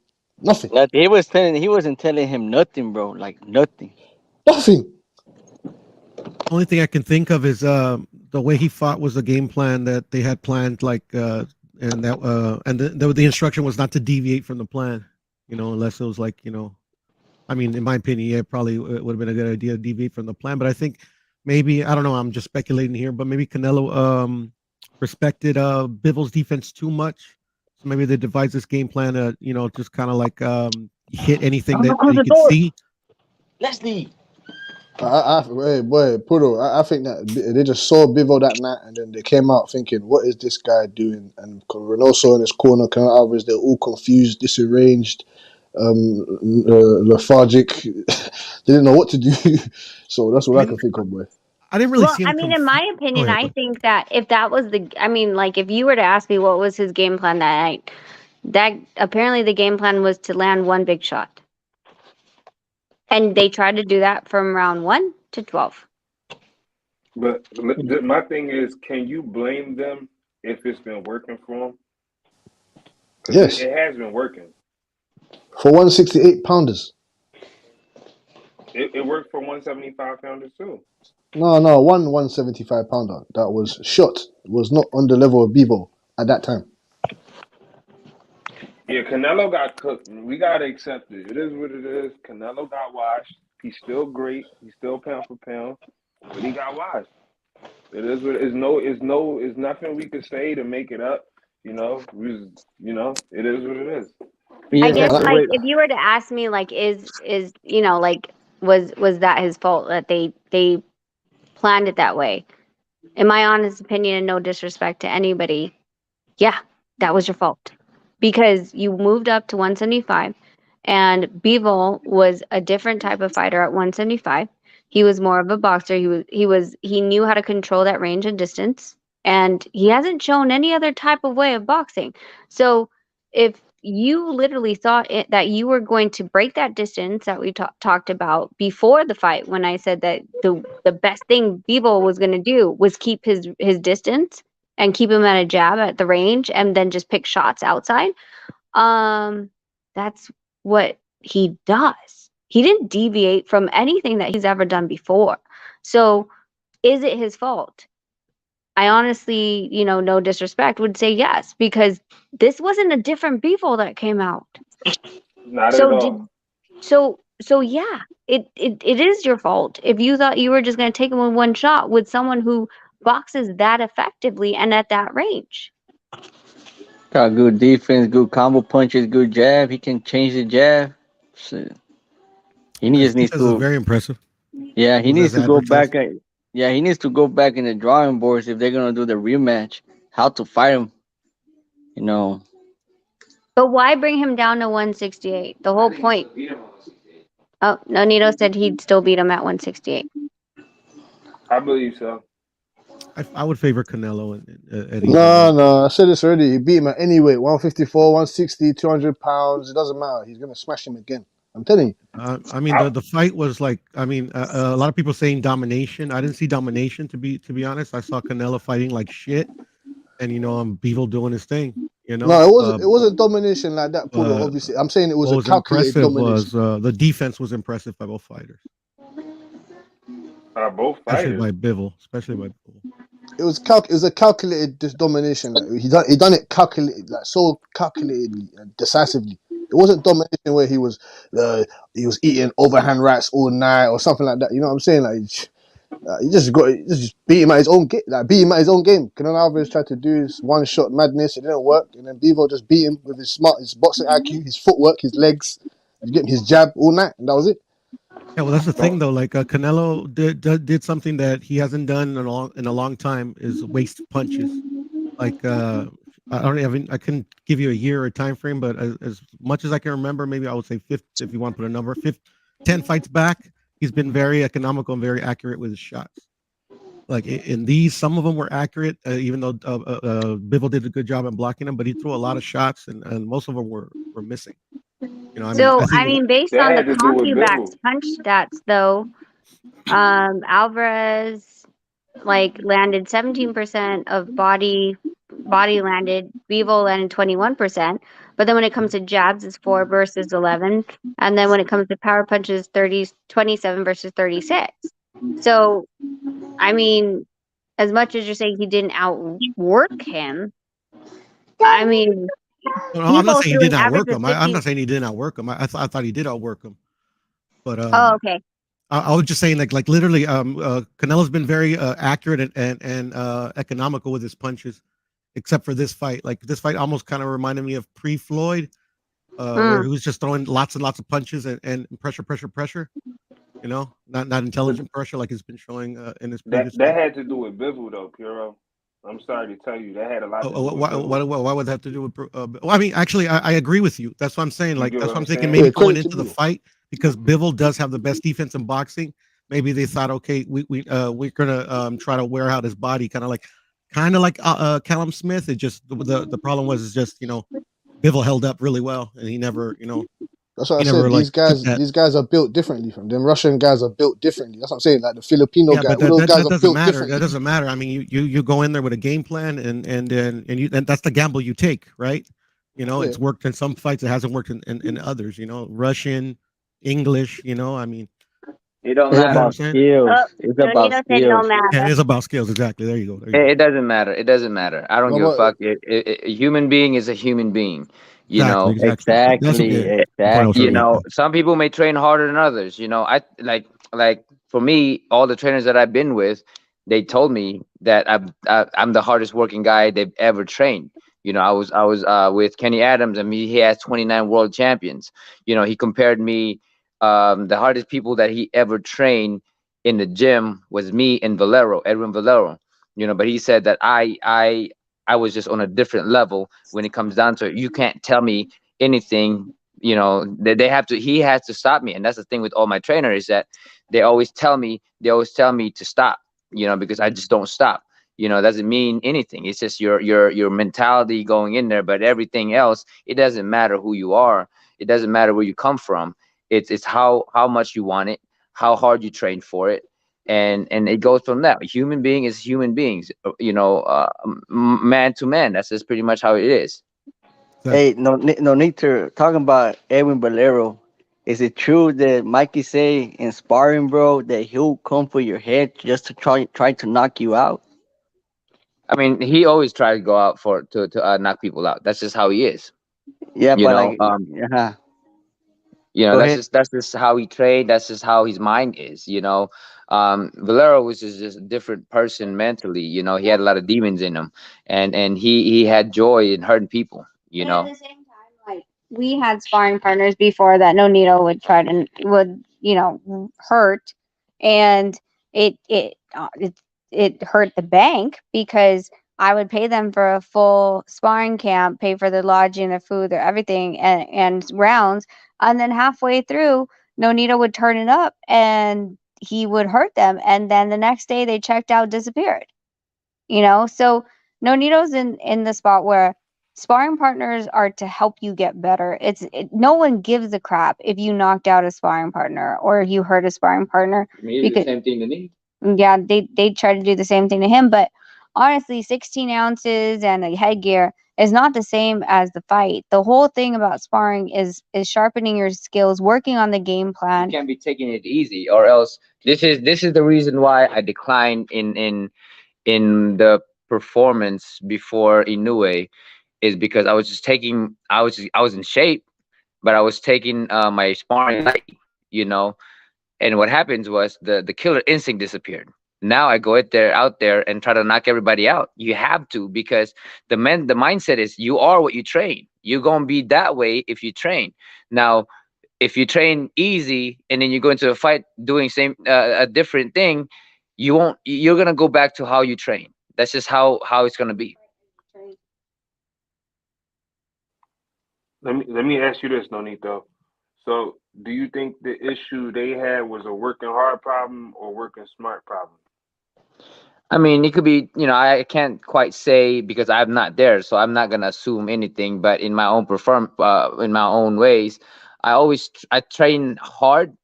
He wasn't telling him nothing, bro. Like, nothing. Nothing. Only thing I can think of is the way he fought was the game plan that they had planned, like and the instruction was not to deviate from the plan, unless it was like, I mean, in my opinion, yeah, probably it would have been a good idea to deviate from the plan. But I think maybe, I don't know, I'm just speculating here, but maybe Canelo respected Bivol's defense too much. So maybe they devised this game plan to, just kind of like hit anything that he could see. Leslie. I think that they just saw Bivol that night, and then they came out thinking, what is this guy doing? And Reynoso in his corner, Canelo Alvarez, they're all confused, disarranged, lethargic. They didn't know what to do. So that's what I can think of, boy. I didn't really see him. I mean, in my opinion, I think that if that was like, if you were to ask me what was his game plan that night, that apparently the game plan was to land one big shot. And they tried to do that from round 1 to 12. But my thing is, can you blame them if it's been working for them? Yes. It has been working. For 168 pounders. It worked for 175 pounders too. No, 175 pounder that was shot was not on the level of Bivol at that time. Yeah, Canelo got cooked. We gotta accept it. It is what it is. Canelo got washed. He's still great. He's still pound for pound, but he got washed. It is what it is. It's nothing we could say to make it up. It is what it is. I guess, like, if you were to ask me, like, is like, was that his fault that they planned it that way? In my honest opinion, and no disrespect to anybody, yeah, that was your fault because you moved up to 175, and Bivol was a different type of fighter at 175. He was more of a boxer. He knew how to control that range and distance, and he hasn't shown any other type of way of boxing. So if you literally thought that you were going to break that distance that we talked about before the fight, when I said that the best thing Bivol was going to do was keep his distance and keep him at a jab at the range and then just pick shots outside, that's what he does. He didn't deviate from anything that he's ever done before. So is it his fault? I honestly, no disrespect, would say yes, because this wasn't a different Bivol that came out. Not at all. So yeah, it is your fault if you thought you were just going to take him with one shot with someone who boxes that effectively and at that range. Got good defense, good combo punches, good jab. He can change the jab. Shit. He just needs This is to. very impressive. Yeah, he It was needs as to go advertised. back. Yeah, he needs to go back in the drawing boards if they're gonna do the rematch. How to fight him? But why bring him down to 168? The whole point. Oh, Nonito said he'd still beat him at 168. I believe so. I would favor Canelo at No, I said this already. He beat him at any weight, 154, 160, 200 pounds. It doesn't matter. He's going to smash him again. I'm telling you. I mean, the fight was like, I mean, a lot of people saying domination. I didn't see domination, to be honest. I saw Canelo fighting like shit, and Bivol doing his thing. No, it wasn't domination like that, Paulo. Obviously, I'm saying it was what a calculated impressive domination. was the defense was impressive by both fighters, Both especially fighters. by Bivol. It was a calculated domination. Like he done it calculated, like so calculatedly and decisively. It wasn't domination where he was eating overhand rights all night or something like that. You know what I'm saying? Like he just beat him at his own game. Like beat him at his own game. Canelo Alvarez tried to do his one shot madness. It didn't work, and then Bivol just beat him with his boxing IQ, his footwork, his legs, his jab all night, and that was it. Yeah, well, that's the thing though. Like Canelo did something that he hasn't done in a long time is waste punches. Like I couldn't give you a year or time frame, but as much as I can remember, maybe I would say 50, if you want to put a number, 10 fights back, he's been very economical and very accurate with his shots. Like in these, some of them were accurate, even though Bivol did a good job at blocking them, but he threw a lot of shots, and most of them were missing. I mean, based on the CompuBack's punch stats, though, Alvarez landed 17% of body landed. Bivol landed 21%. But then when it comes to jabs, it's 4 versus 11, and then when it comes to power punches, 27 versus 36. So, I mean, as much as you're saying he didn't outwork him, I mean. No, I'm not saying he did outwork him. I'm not saying he didn't outwork him. I thought he did outwork him. But okay. I was just saying, like literally, Canelo's been very accurate and economical with his punches, except for this fight. Like this fight almost kind of reminded me of pre-Floyd, where he was just throwing lots and lots of punches and pressure. Not intelligent pressure like he's been showing in his previous. That had to do with Bivol though, Puro. I'm sorry to tell you, that had a lot to do with why would that have to do with? Well, I mean, actually, I agree with you. That's what I'm saying. Like, that's what I'm thinking. Maybe going into the fight, because Bivol does have the best defense in boxing. Maybe they thought, okay, we're gonna try to wear out his body, kind of like Callum Smith. It just the problem was just Bivol held up really well, and he never That's what I said. These guys are built differently from them. Russian guys are built differently. That's what I'm saying. Like the Filipino guy, all those guys are built differently. That doesn't matter. I mean, you go in there with a game plan, and that's the gamble you take, right? It's worked in some fights. It hasn't worked in others. Russian, English. I mean, it don't matter about skills. It's about skills. Yeah, it is about skills. Exactly. There you go. It doesn't matter. It doesn't matter. I don't give a fuck. A human being is a human being. Exactly. Some people may train harder than others. I like for me, all the trainers that I've been with, they told me that I'm the hardest working guy they've ever trained. I was with Kenny Adams, and he has 29 world champions. He compared me. The hardest people that he ever trained in the gym was me and Edwin Valero. But he said that I was just on a different level when it comes down to it. You can't tell me anything. You know, they have to. He has to stop me, and that's the thing with all my trainers, is that they always tell me to stop. You know, because I just don't stop. You know, doesn't mean anything. It's just your mentality going in there. But everything else, it doesn't matter who you are. It doesn't matter where you come from. It's how much you want it, how hard you train for it, and it goes from that. Human being is human beings. You know, man to man. That's just pretty much how it is. Hey, no need to talking about Edwin Valero. Is it true that Mikey say in sparring, bro, that he'll come for your head just to try to knock you out? I mean, he always tries to go out to knock people out. That's just how he is. Yeah, You but know, like, yeah. you know, Go ahead. that's just how he trained. That's just how his mind is. You know, Valero was just a different person mentally. You know, he had a lot of demons in him, and he had joy in hurting people. You But at know. the same time, like we had sparring partners before that no needle would hurt, and it hurt the bank because I would pay them for a full sparring camp, pay for their lodging, their food, their everything, and rounds, and then halfway through, no needle would turn it up, and he would hurt them, and then the next day they checked out, disappeared. So no needles in the spot where sparring partners are to help you get better. No one gives a crap if you knocked out a sparring partner or if you hurt a sparring partner. I mean, he did the same thing to me. Yeah, they try to do the same thing to him, but honestly, 16 ounces and a headgear is not the same as the fight. The whole thing about sparring is sharpening your skills, working on the game plan. You can't be taking it easy, or else this is the reason why I declined in the performance before Inoue, is because I was just taking I was in shape, but I was taking my sparring light, you know. And what happens was the killer instinct disappeared. Now I go out there and try to knock everybody out. You have to, because the mindset is you are what you train. You're gonna be that way if you train. Now, if you train easy and then you go into a fight doing a different thing, you're gonna go back to how you train. That's just how it's gonna be. Let me ask you this, Nonito. So, do you think the issue they had was a working hard problem or working smart problem? I mean, it could be, I can't quite say because I'm not there, so I'm not gonna assume anything. But in my own in my own ways, I train hard.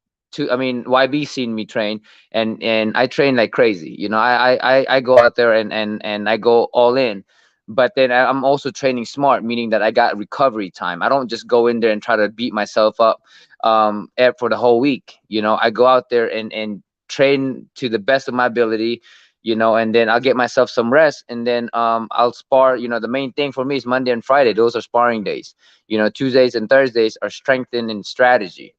I mean, YB seen me train, and I train like crazy. I go out there and I go all in. But then I'm also training smart, meaning that I got recovery time. I don't just go in there and try to beat myself up for the whole week. I go out there and train to the best of my ability. And then I'll get myself some rest, and then I'll spar. The main thing for me is Monday and Friday. Those are sparring days. Tuesdays and Thursdays are strengthening strategy.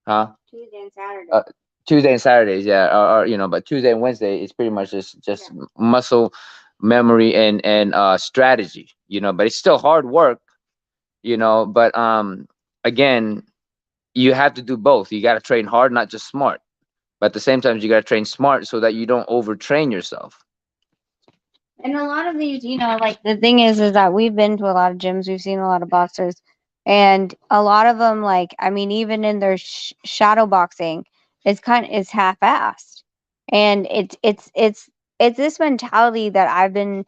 Huh? Tuesday and Saturday. Tuesday and Saturdays, yeah, but Tuesday and Wednesday is pretty much just muscle memory and strategy. But it's still hard work. But again, you have to do both. You got to train hard, not just smart. But at the same time, you got to train smart so that you don't overtrain yourself. And a lot of these, like the thing is that we've been to a lot of gyms, we've seen a lot of boxers, and a lot of them, even in their shadow boxing, is half-assed, and it's this mentality that I've been,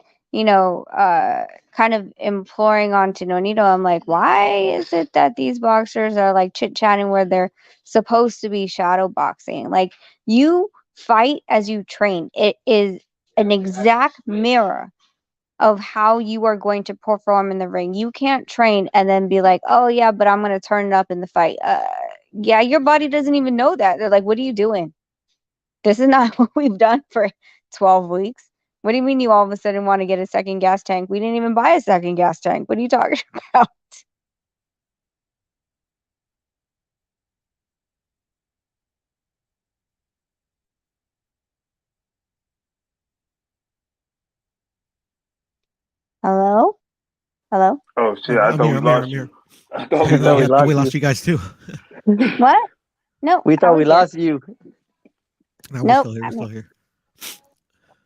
kind of imploring onto Nonito. I'm like, why is it that these boxers are like chit-chatting where they're supposed to be shadow boxing? Like, you fight as you train. It is an exact mirror of how you are going to perform in the ring. You can't train and then be like, oh yeah, but I'm going to turn it up in the fight. Yeah, your body doesn't even know that. They're like, what are you doing? This is not what we've done for 12 weeks. What do you mean you all of a sudden want to get a second gas tank? We didn't even buy a second gas tank. What are you talking about? Hello? Hello? Oh shit! I thought we lost you. I thought we lost you guys too. What? No. We thought we lost you. No, Nope. we're still here.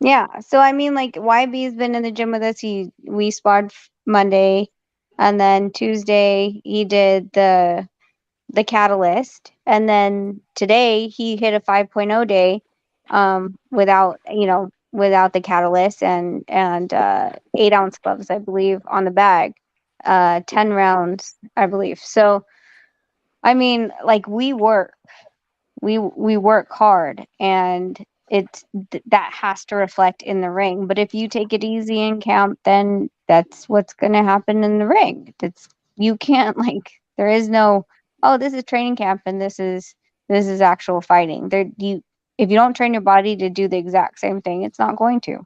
Yeah. So I mean, like YB's been in the gym with us. We sparred Monday, and then Tuesday he did the catalyst, and then today he hit a 5.0 day, without the catalyst and 8-ounce gloves, I believe, on the bag, 10 rounds, I believe. So I mean, like we work hard, and that has to reflect in the ring. But if you take it easy in camp, then that's what's going to happen in the ring. You can't, like, there is no, oh, this is training camp and this is actual fighting. If you don't train your body to do the exact same thing, it's not going to.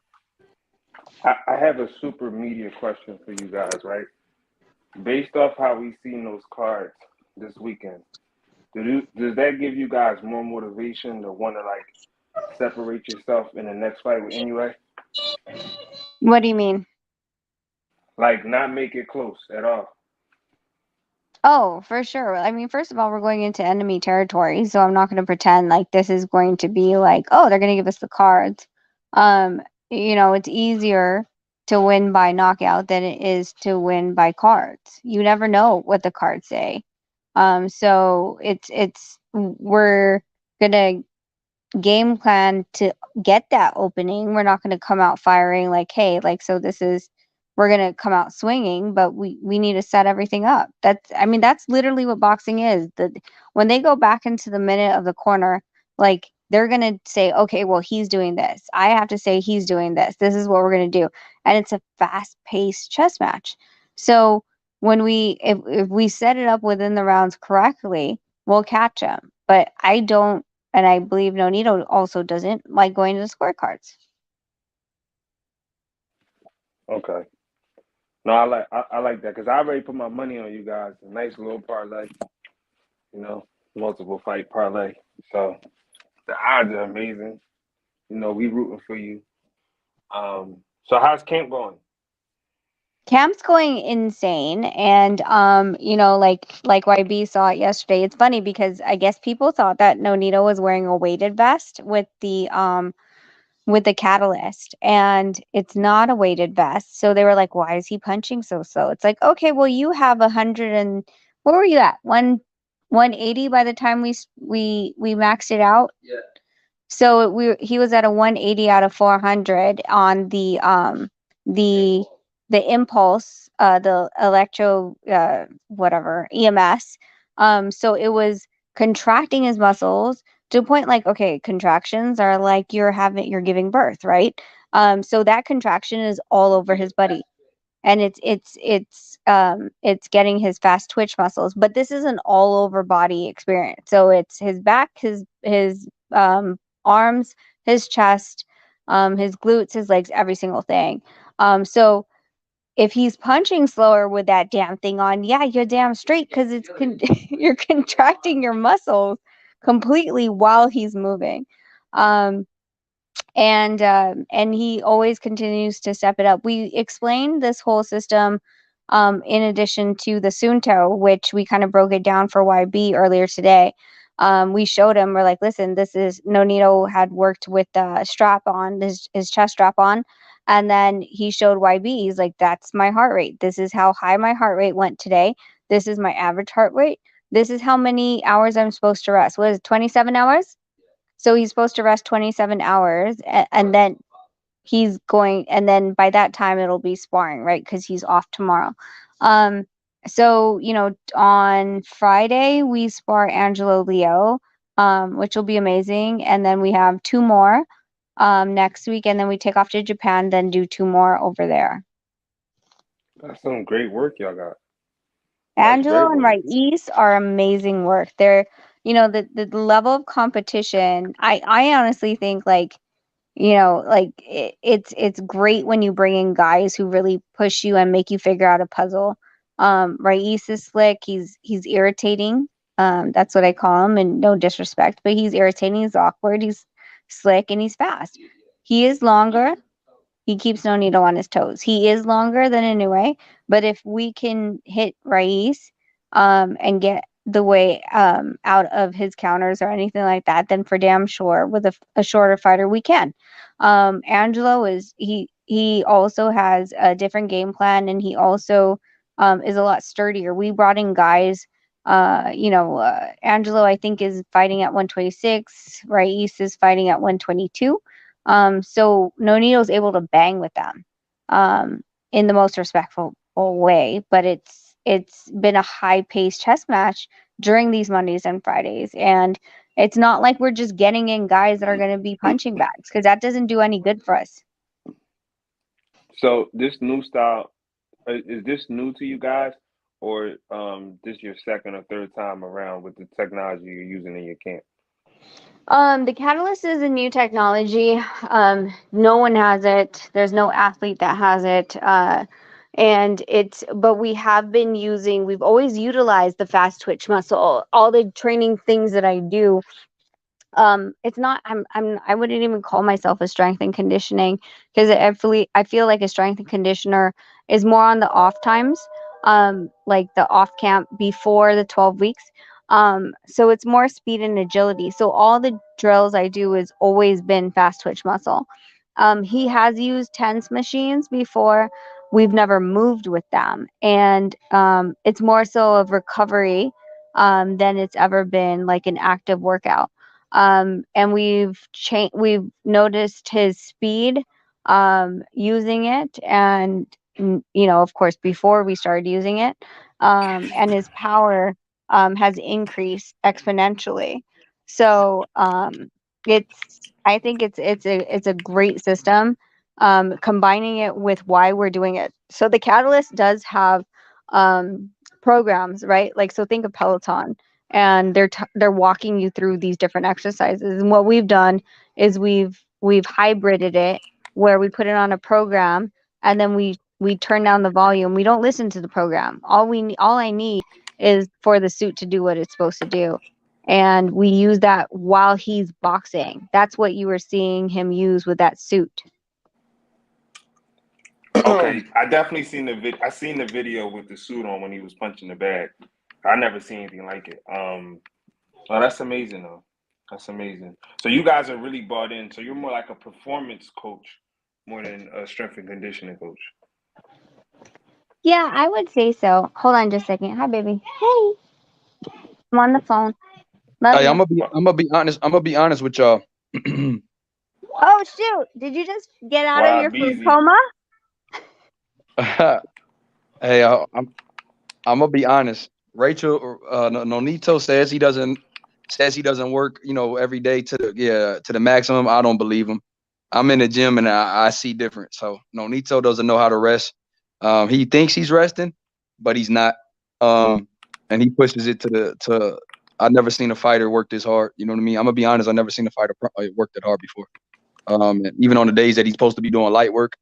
I have a super media question for you guys, right? Based off how we've seen those cards this weekend, does that give you guys more motivation to want to like separate yourself in the next fight with NUA? What do you mean? Like not make it close at all. Oh, for sure. I mean, first of all, we're going into enemy territory, so I'm not going to pretend like this is going to be like, oh, they're going to give us the cards. It's easier to win by knockout than it is to win by cards. You never know what the cards say. So we're gonna game plan to get that opening. We're not going to come out firing like, hey, like, so we're going to come out swinging, but we need to set everything up. That's literally what boxing is. When they go back into the minute of the corner, like, they're going to say, okay, well, he's doing this. I have to say he's doing this. This is what we're going to do. And it's a fast-paced chess match. So if we set it up within the rounds correctly, we'll catch him. But I don't, and I believe Nonito also doesn't like going to the scorecards. Okay. No, I like that because I already put my money on you guys. A nice little parlay, multiple fight parlay. So the odds are amazing. We rooting for you. So how's camp going? Camp's going insane, and like YB saw it yesterday. It's funny because I guess people thought that Nonito was wearing a weighted vest with the catalyst, and it's not a weighted vest. So they were like, why is he punching so slow? It's like, okay, well, you have 100 and what were you at? 180 by the time we maxed it out. Yeah. So he was at a 180 out of 400 on the impulse, the electro whatever EMS. So it was contracting his muscles to a point like, okay, contractions are like you're giving birth, right? So that contraction is all over his body, and it's getting his fast twitch muscles. But this is an all over body experience. So it's his back, his arms, his chest, his glutes, his legs, every single thing. So if he's punching slower with that damn thing on, yeah, you're damn straight, because you're contracting your muscles completely while he's moving. And he always continues to step it up. We explained this whole system in addition to the Sunto, which we kind of broke it down for YB earlier today. We showed him, we're like, listen, this is, Nonito had worked with the strap on, his chest strap on, and then he showed YB, he's like, that's my heart rate. This is how high my heart rate went today. This is my average heart rate. This is how many hours I'm supposed to rest. What is it, 27 hours? So he's supposed to rest 27 hours, and then and then by that time it'll be sparring, right? Because he's off tomorrow. So, on Friday we spar Angelo Leo, which will be amazing. And then we have 2 more next week, and then we take off to Japan, then do 2 more over there. That's some great work y'all got. Angelo and Raiz are amazing work. They're, the level of competition. I honestly think, like, it's great when you bring in guys who really push you and make you figure out a puzzle. Raiz is slick. He's irritating. That's what I call him, and no disrespect, but he's irritating. He's awkward. He's slick, and he's fast. He is longer. He keeps Nonito on his toes. He is longer than Inoue, but if we can hit Raiz and get the way out of his counters or anything like that, then for damn sure with a shorter fighter we can. Angelo he also has a different game plan, and he also is a lot sturdier. We brought in guys. Angelo, I think, is fighting at 126. Raiz is fighting at 122. So Nonito's able to bang with them in the most respectful way. But it's been a high-paced chess match during these Mondays and Fridays, and it's not like we're just getting in guys that are going to be punching bags, because that doesn't do any good for us. So this new style, is this new to you guys, or this your second or third time around with the technology you're using in your camp? The Catalyst is a new technology. No one has it. There's no athlete that has it. But we've always utilized the fast twitch muscle. All the training things that I do, it's not, I wouldn't even call myself a strength and conditioning, because I feel like a strength and conditioner is more on the off times, like the off camp before the 12 weeks. So it's more speed and agility. So all the drills I do has always been fast twitch muscle. He has used TENS machines before. We've never moved with them. And it's more so of recovery than it's ever been like an active workout. And we've noticed his speed using it, and of course before we started using it, and his power has increased exponentially. So I think it's a great system. Combining it with why we're doing it. So the Catalyst does have programs, right? Like, so think of Peloton, and they're walking you through these different exercises. And what we've done is we've hybrided it, where we put it on a program, and then we turn down the volume. We don't listen to the program. All I need is for the suit to do what it's supposed to do. And we use that while he's boxing. That's what you were seeing him use with that suit. Okay, I definitely seen the video. I seen the video with the suit on when he was punching the bag. I never seen anything like it. Oh, that's amazing though. That's amazing. So you guys are really bought in. So you're more like a performance coach more than a strength and conditioning coach. Yeah, I would say so. Hold on just a second. Hi, baby. Hey. I'm on the phone. Love Hey, you. I'm gonna be honest. I'm gonna be honest with y'all. Oh shoot! Did you just get out of Wow, your food busy. coma? Hey, I'm gonna be honest. Rachel Nonito says he doesn't work, every day to the maximum. I don't believe him. I'm in the gym and I see different. So Nonito doesn't know how to rest. He thinks he's resting, but he's not. And he pushes it to. I've never seen a fighter work this hard. You know what I mean? I'm gonna be honest. I've never seen a fighter work that hard before. And even on the days that he's supposed to be doing light work,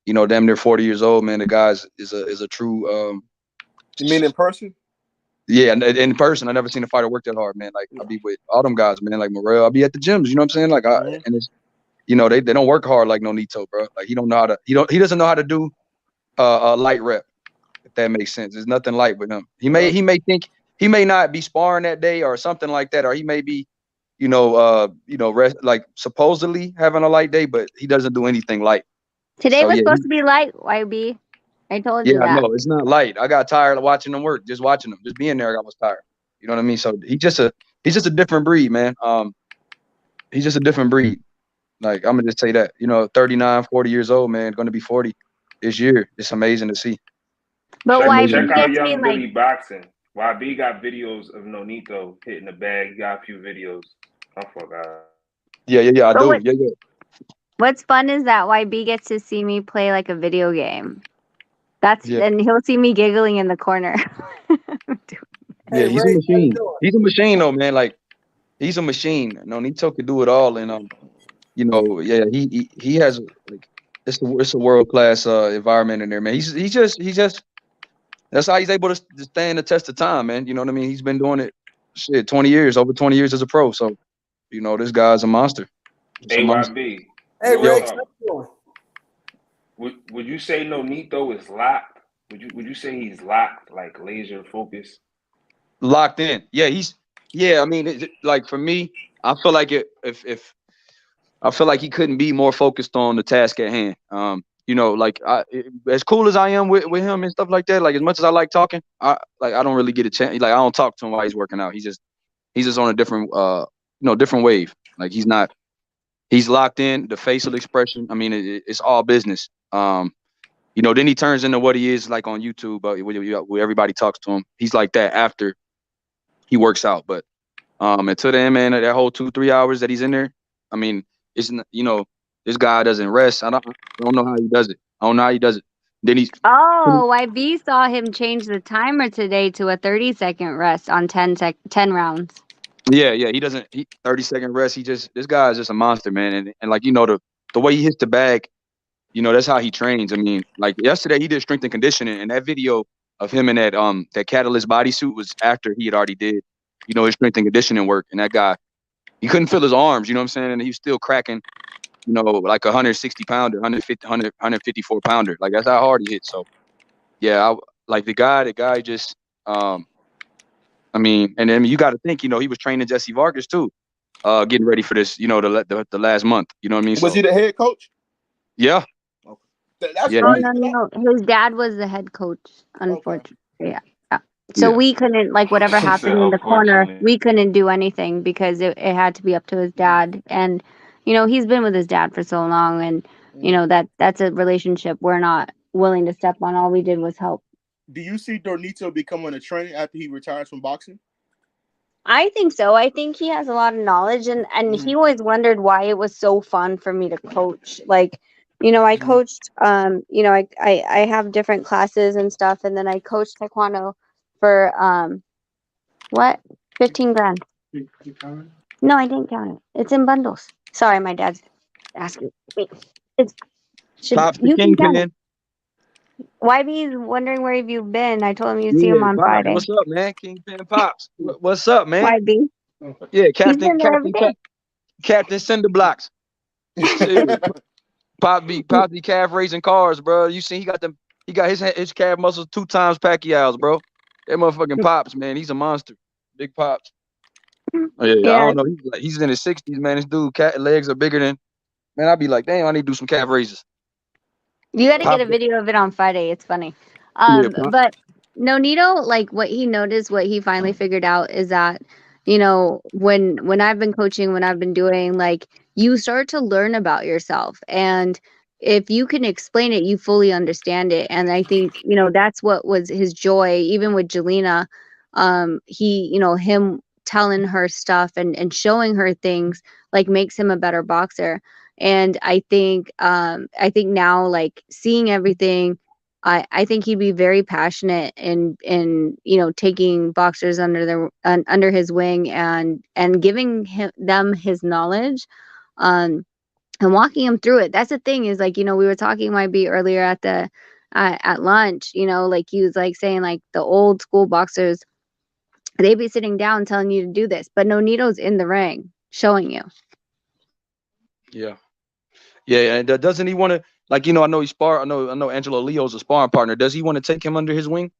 damn near 40 years old, man. The guy is a true. You mean in person? Yeah, in person, I never seen a fighter work that hard, man. Like I be with all them guys, man. Like Morel, I be at the gyms. You know what I'm saying? Like and it's, they don't work hard like Nonito, bro. Like he doesn't know how to do a light rep. If that makes sense, there's nothing light with him. He may think he may not be sparring that day or something like that, or he may be, rest, like supposedly having a light day, but he doesn't do anything light. Today was supposed to be light, YB. I told you that. No, it's not light. I got tired of watching them work. Just watching them, just being there, I was tired. You know what I mean? So he's just a different breed, man. He's just a different breed. Like I'm gonna just say that. 39, 40 years old, man, going to be 40 this year. It's amazing to see. But check out Young Billy Boxing. YB got videos of Nonito hitting the bag. He got a few videos. I forgot. Yeah, I do. Yeah. What's fun is that YB gets to see me play like a video game. And he'll see me giggling in the corner. Yeah, he's a machine. He's a machine though, man. Like he's a machine. Nonito could do it all, and he has like it's a world class environment in there, man. He's just that's how he's able to stand the test of time, man. You know what I mean? He's been doing it, over 20 years as a pro. So, this guy's a monster. AYB. Hey, Rick. Would you say Nonito is locked? Would you say he's locked, like laser focused? Locked in. Yeah, I mean, like for me, I feel like if I feel like he couldn't be more focused on the task at hand. You know, like as cool as I am with him and stuff like that, like as much as I like talking, I don't really get a chance. Like I don't talk to him while he's working out. He's just on a different different wave. Like he's locked in, the facial expression. I mean, it's all business. You know, then he turns into what he is like on YouTube, where everybody talks to him. He's like that after he works out. But until then, man, that whole 2-3 hours that he's in there, I mean, it's, you know, this guy doesn't rest. I don't know how he does it. I don't know how he does it. Then he's YB saw him change the timer today to a 30-second rest on 10 rounds. Yeah, he doesn't. 30-second rest. This guy is just a monster, man. And like, you know, the way he hits the bag, you know, that's how he trains. I mean, like yesterday he did strength and conditioning, and that video of him in that Catalyst bodysuit was after he had already did, you know, his strength and conditioning work. And that guy, he couldn't feel his arms, you know what I'm saying? And he was still cracking, you know, like 160 pounder, 154 pounder. Like that's how hard he hit. So yeah, like the guy just I mean, and then you got to think, you know, he was training Jesse Vargas too, getting ready for this, you know, the last month. You know what I mean? Was he the head coach? Yeah. That's yeah. right. No. His dad was the head coach, unfortunately. Okay. Yeah. So we couldn't, like, whatever happened in the corner, we couldn't do anything because it had to be up to his dad. And, you know, he's been with his dad for so long, and, you know, that's a relationship we're not willing to step on. All we did was help. Do you see Dornito becoming a trainer after he retires from boxing? I think so. I think he has a lot of knowledge, and he always wondered why it was so fun for me to coach. Like, you know, I coached, you know, I have different classes and stuff, and then I coached Taekwondo for, 15 grand. No, I didn't count it. It's in bundles. Sorry, my dad's asking me. You can count it. YB's wondering where have you been. I told him you'd see him on Friday. What's up, man? Kingpin Pops. What's up, man? YB. Yeah, Captain Cinderblocks. Pop be calf raising cars, bro. You see, he got his calf muscles 2 times Pacquiao's, bro. That motherfucking Pops, man. He's a monster. Big Pops. Oh, yeah, I don't know. He's in his 60s, man. This dude, legs are bigger than. Man, I'd be like, damn, I need to do some calf raises. You got to get a video of it on Friday. It's funny. But Nonito, like what he noticed, what he finally figured out is that, you know, when I've been coaching, when I've been doing, like, you start to learn about yourself. And if you can explain it, you fully understand it. And I think, you know, that's what was his joy, even with Jelena. He, you know, him telling her stuff and showing her things, like, makes him a better boxer. And I think now, like, seeing everything, I think he'd be very passionate in you know, taking boxers under his wing and giving them his knowledge, and walking them through it. That's the thing, is, like, you know, we were talking YB earlier at lunch, you know, like he was like saying, like, the old school boxers, they'd be sitting down telling you to do this, but Nonito's in the ring showing you. Yeah, and doesn't he want to, like, you know, I know I know Angelo Leo's a sparring partner. Does he want to take him under his wing?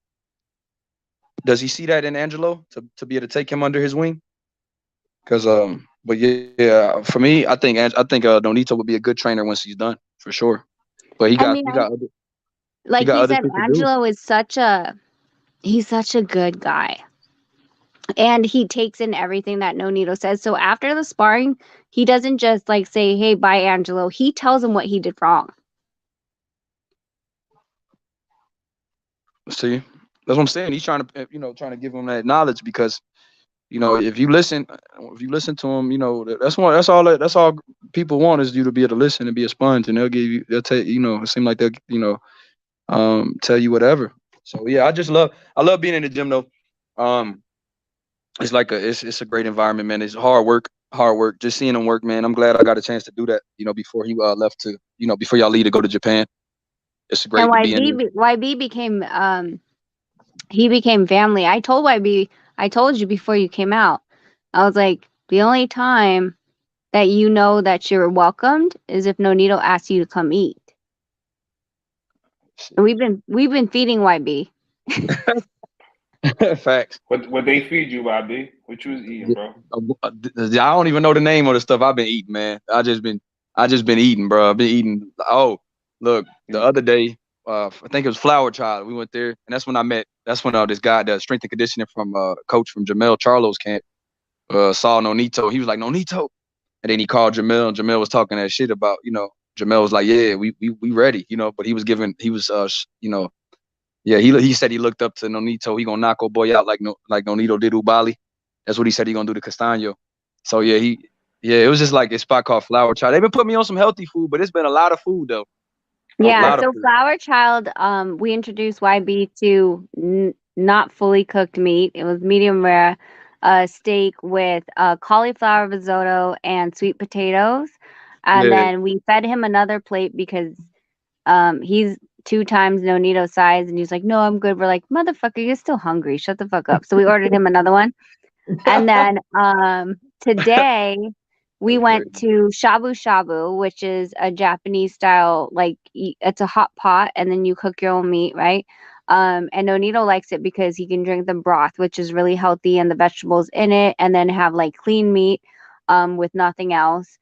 Does he see that in Angelo to be able to take him under his wing? Because but yeah, for me, I think Nonito would be a good trainer once he's done, for sure. But he got like he said, Angelo is such a good guy. And he takes in everything that Nonito says. So after the sparring, he doesn't just, like, say, hey, bye, Angelo. He tells him what he did wrong. See, that's what I'm saying. He's trying to give him that knowledge, because, you know, if you listen to him, you know, that's all people want, is you to be able to listen and be a sponge, and they'll tell you, you know, it seems like they'll, you know, tell you whatever. So yeah, I love being in the gym though. It's like it's a great environment, man. It's hard work. Just seeing him work, man. I'm glad I got a chance to do that, you know, before he left to, you know, before y'all leave to go to Japan. It's great to be in there. YB became family. I told YB, I told you before you came out, I was like, the only time that you know that you're welcomed is if Nonito asks you to come eat. And we've been feeding YB. Facts. What they feed you, YB? What you was eating, bro? I don't even know the name of the stuff I've been eating, man. I just been I just been eating, bro. I've been eating. Oh, look, the other day, I think it was Flower Child. We went there, and that's when this guy, the strength and conditioning from coach from Jermell Charlo's camp, saw Nonito. He was like, Nonito. And then he called Jermell, and Jermell was talking that shit about, Jermell was like, yeah, we ready, but he was he said he looked up to Nonito. He gonna knock old boy out like Nonito did Ubali. That's what he said he gonna do to Castano. So it was just like a spot called Flower Child. They've been putting me on some healthy food, but it's been a lot of food though. Yeah, so Flower Child, we introduced YB to not fully cooked meat. It was medium rare steak with cauliflower risotto and sweet potatoes. And then we fed him another plate because he's 2 times Nonito's size. And he's like, no, I'm good. We're like, motherfucker, you're still hungry. Shut the fuck up. So we ordered him another one. And then today we went to Shabu Shabu, which is a Japanese style, like it's a hot pot and then you cook your own meat, right? And Nonito likes it because he can drink the broth, which is really healthy, and the vegetables in it, and then have like clean meat with nothing else.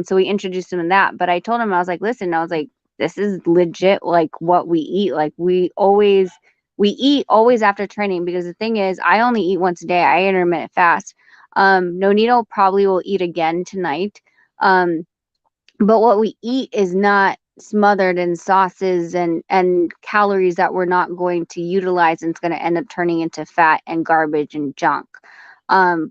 So we introduced him to that. But I told him, I was like, listen, this is legit like what we eat. Like we eat always after training, because the thing is, I only eat once a day. I intermittent fast. Nonito probably will eat again tonight. But what we eat is not smothered in sauces and calories that we're not going to utilize, and it's going to end up turning into fat and garbage and junk.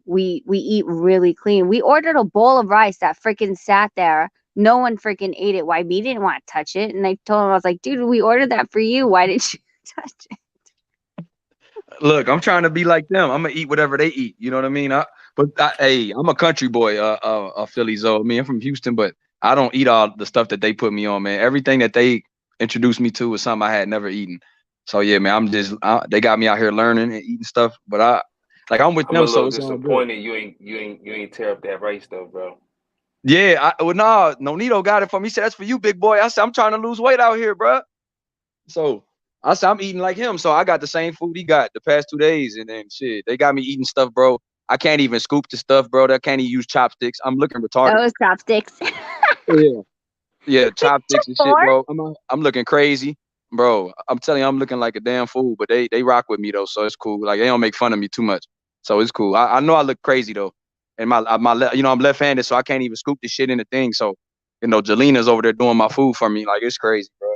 We eat really clean. We ordered a bowl of rice that freaking sat there. No one freaking ate it. YB didn't want to touch it. And I told him, I was like, dude, we ordered that for you. Why didn't you touch it? Look, I'm trying to be like them. I'm gonna eat whatever they eat. You know what I mean? Hey, I'm a country boy, Philly Zoe. I mean, I'm from Houston, but I don't eat all the stuff that they put me on, man. Everything that they introduced me to was something I had never eaten. So yeah, man, they got me out here learning and eating stuff. But I'm with them. I'm a little so disappointed you ain't tear up that rice though, bro. Yeah, Nonito got it for me. He said, that's for you, big boy. I said, I'm trying to lose weight out here, bro. So I said, I'm eating like him. So I got the same food he got the past 2 days. And then shit, they got me eating stuff, bro. I can't even scoop the stuff, bro. I can't even use chopsticks. I'm looking retarded. Those chopsticks. Yeah, chopsticks and shit, bro. I'm looking crazy, bro. I'm telling you, I'm looking like a damn fool, but they rock with me though, so it's cool. Like they don't make fun of me too much, so it's cool. I know I look crazy though, and I'm left-handed, so I can't even scoop the shit in the thing. So Jelina's over there doing my food for me. Like it's crazy, bro.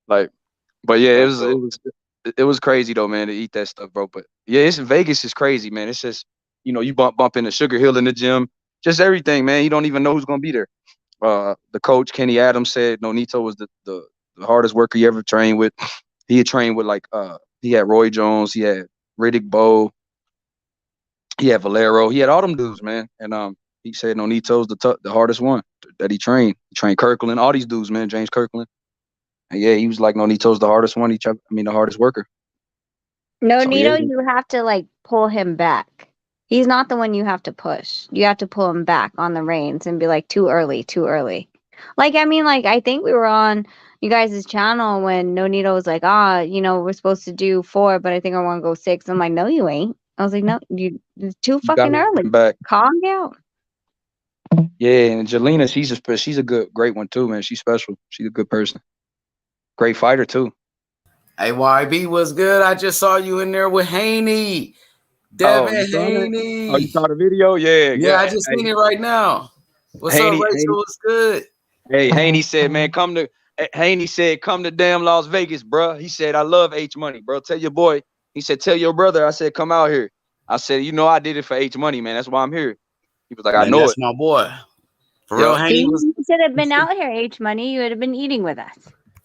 Like, but yeah, it was crazy though, man, to eat that stuff, bro. But yeah, Vegas is crazy, man. It's just you bump into Sugar Hill in the gym, just everything, man. You don't even know who's gonna be there. The coach Kenny Adams said Nonito was the hardest worker he ever trained with. He had trained with he had Roy Jones, he had Riddick Bowe, he had Valero, he had all them dudes, man. And he said Nonito's the hardest one that he trained. He trained Kirkland, all these dudes, man, James Kirkland. And yeah, he was like Nonito's the hardest one. The hardest worker. Nonito, you have to pull him back. He's not the one you have to push. You have to pull him back on the reins and be like, too early. I think we were on you guys' channel when Nonito was like, we're supposed to do 4, but I think I want to go 6. I'm like, no, you ain't. I was like, no, it's too fucking early. Calm down. Yeah, and Jelena, she's a great one too, man. She's special. She's a good person. Great fighter too. Hey, YB was good. I just saw you in there with Haney. Devin Haney. Oh, you saw the video? Yeah. I just seen it right now. What's up, Rachel? What's good? Hey, Haney said, man, come to damn Las Vegas, bro. He said, I love H Money, bro. Tell your boy. He said, tell your brother. I said, come out here. I said, I did it for H Money, man. That's why I'm here. He was like, I know that's it. my boy. For real, Haney you should have been out here, H Money. You would have been eating with us.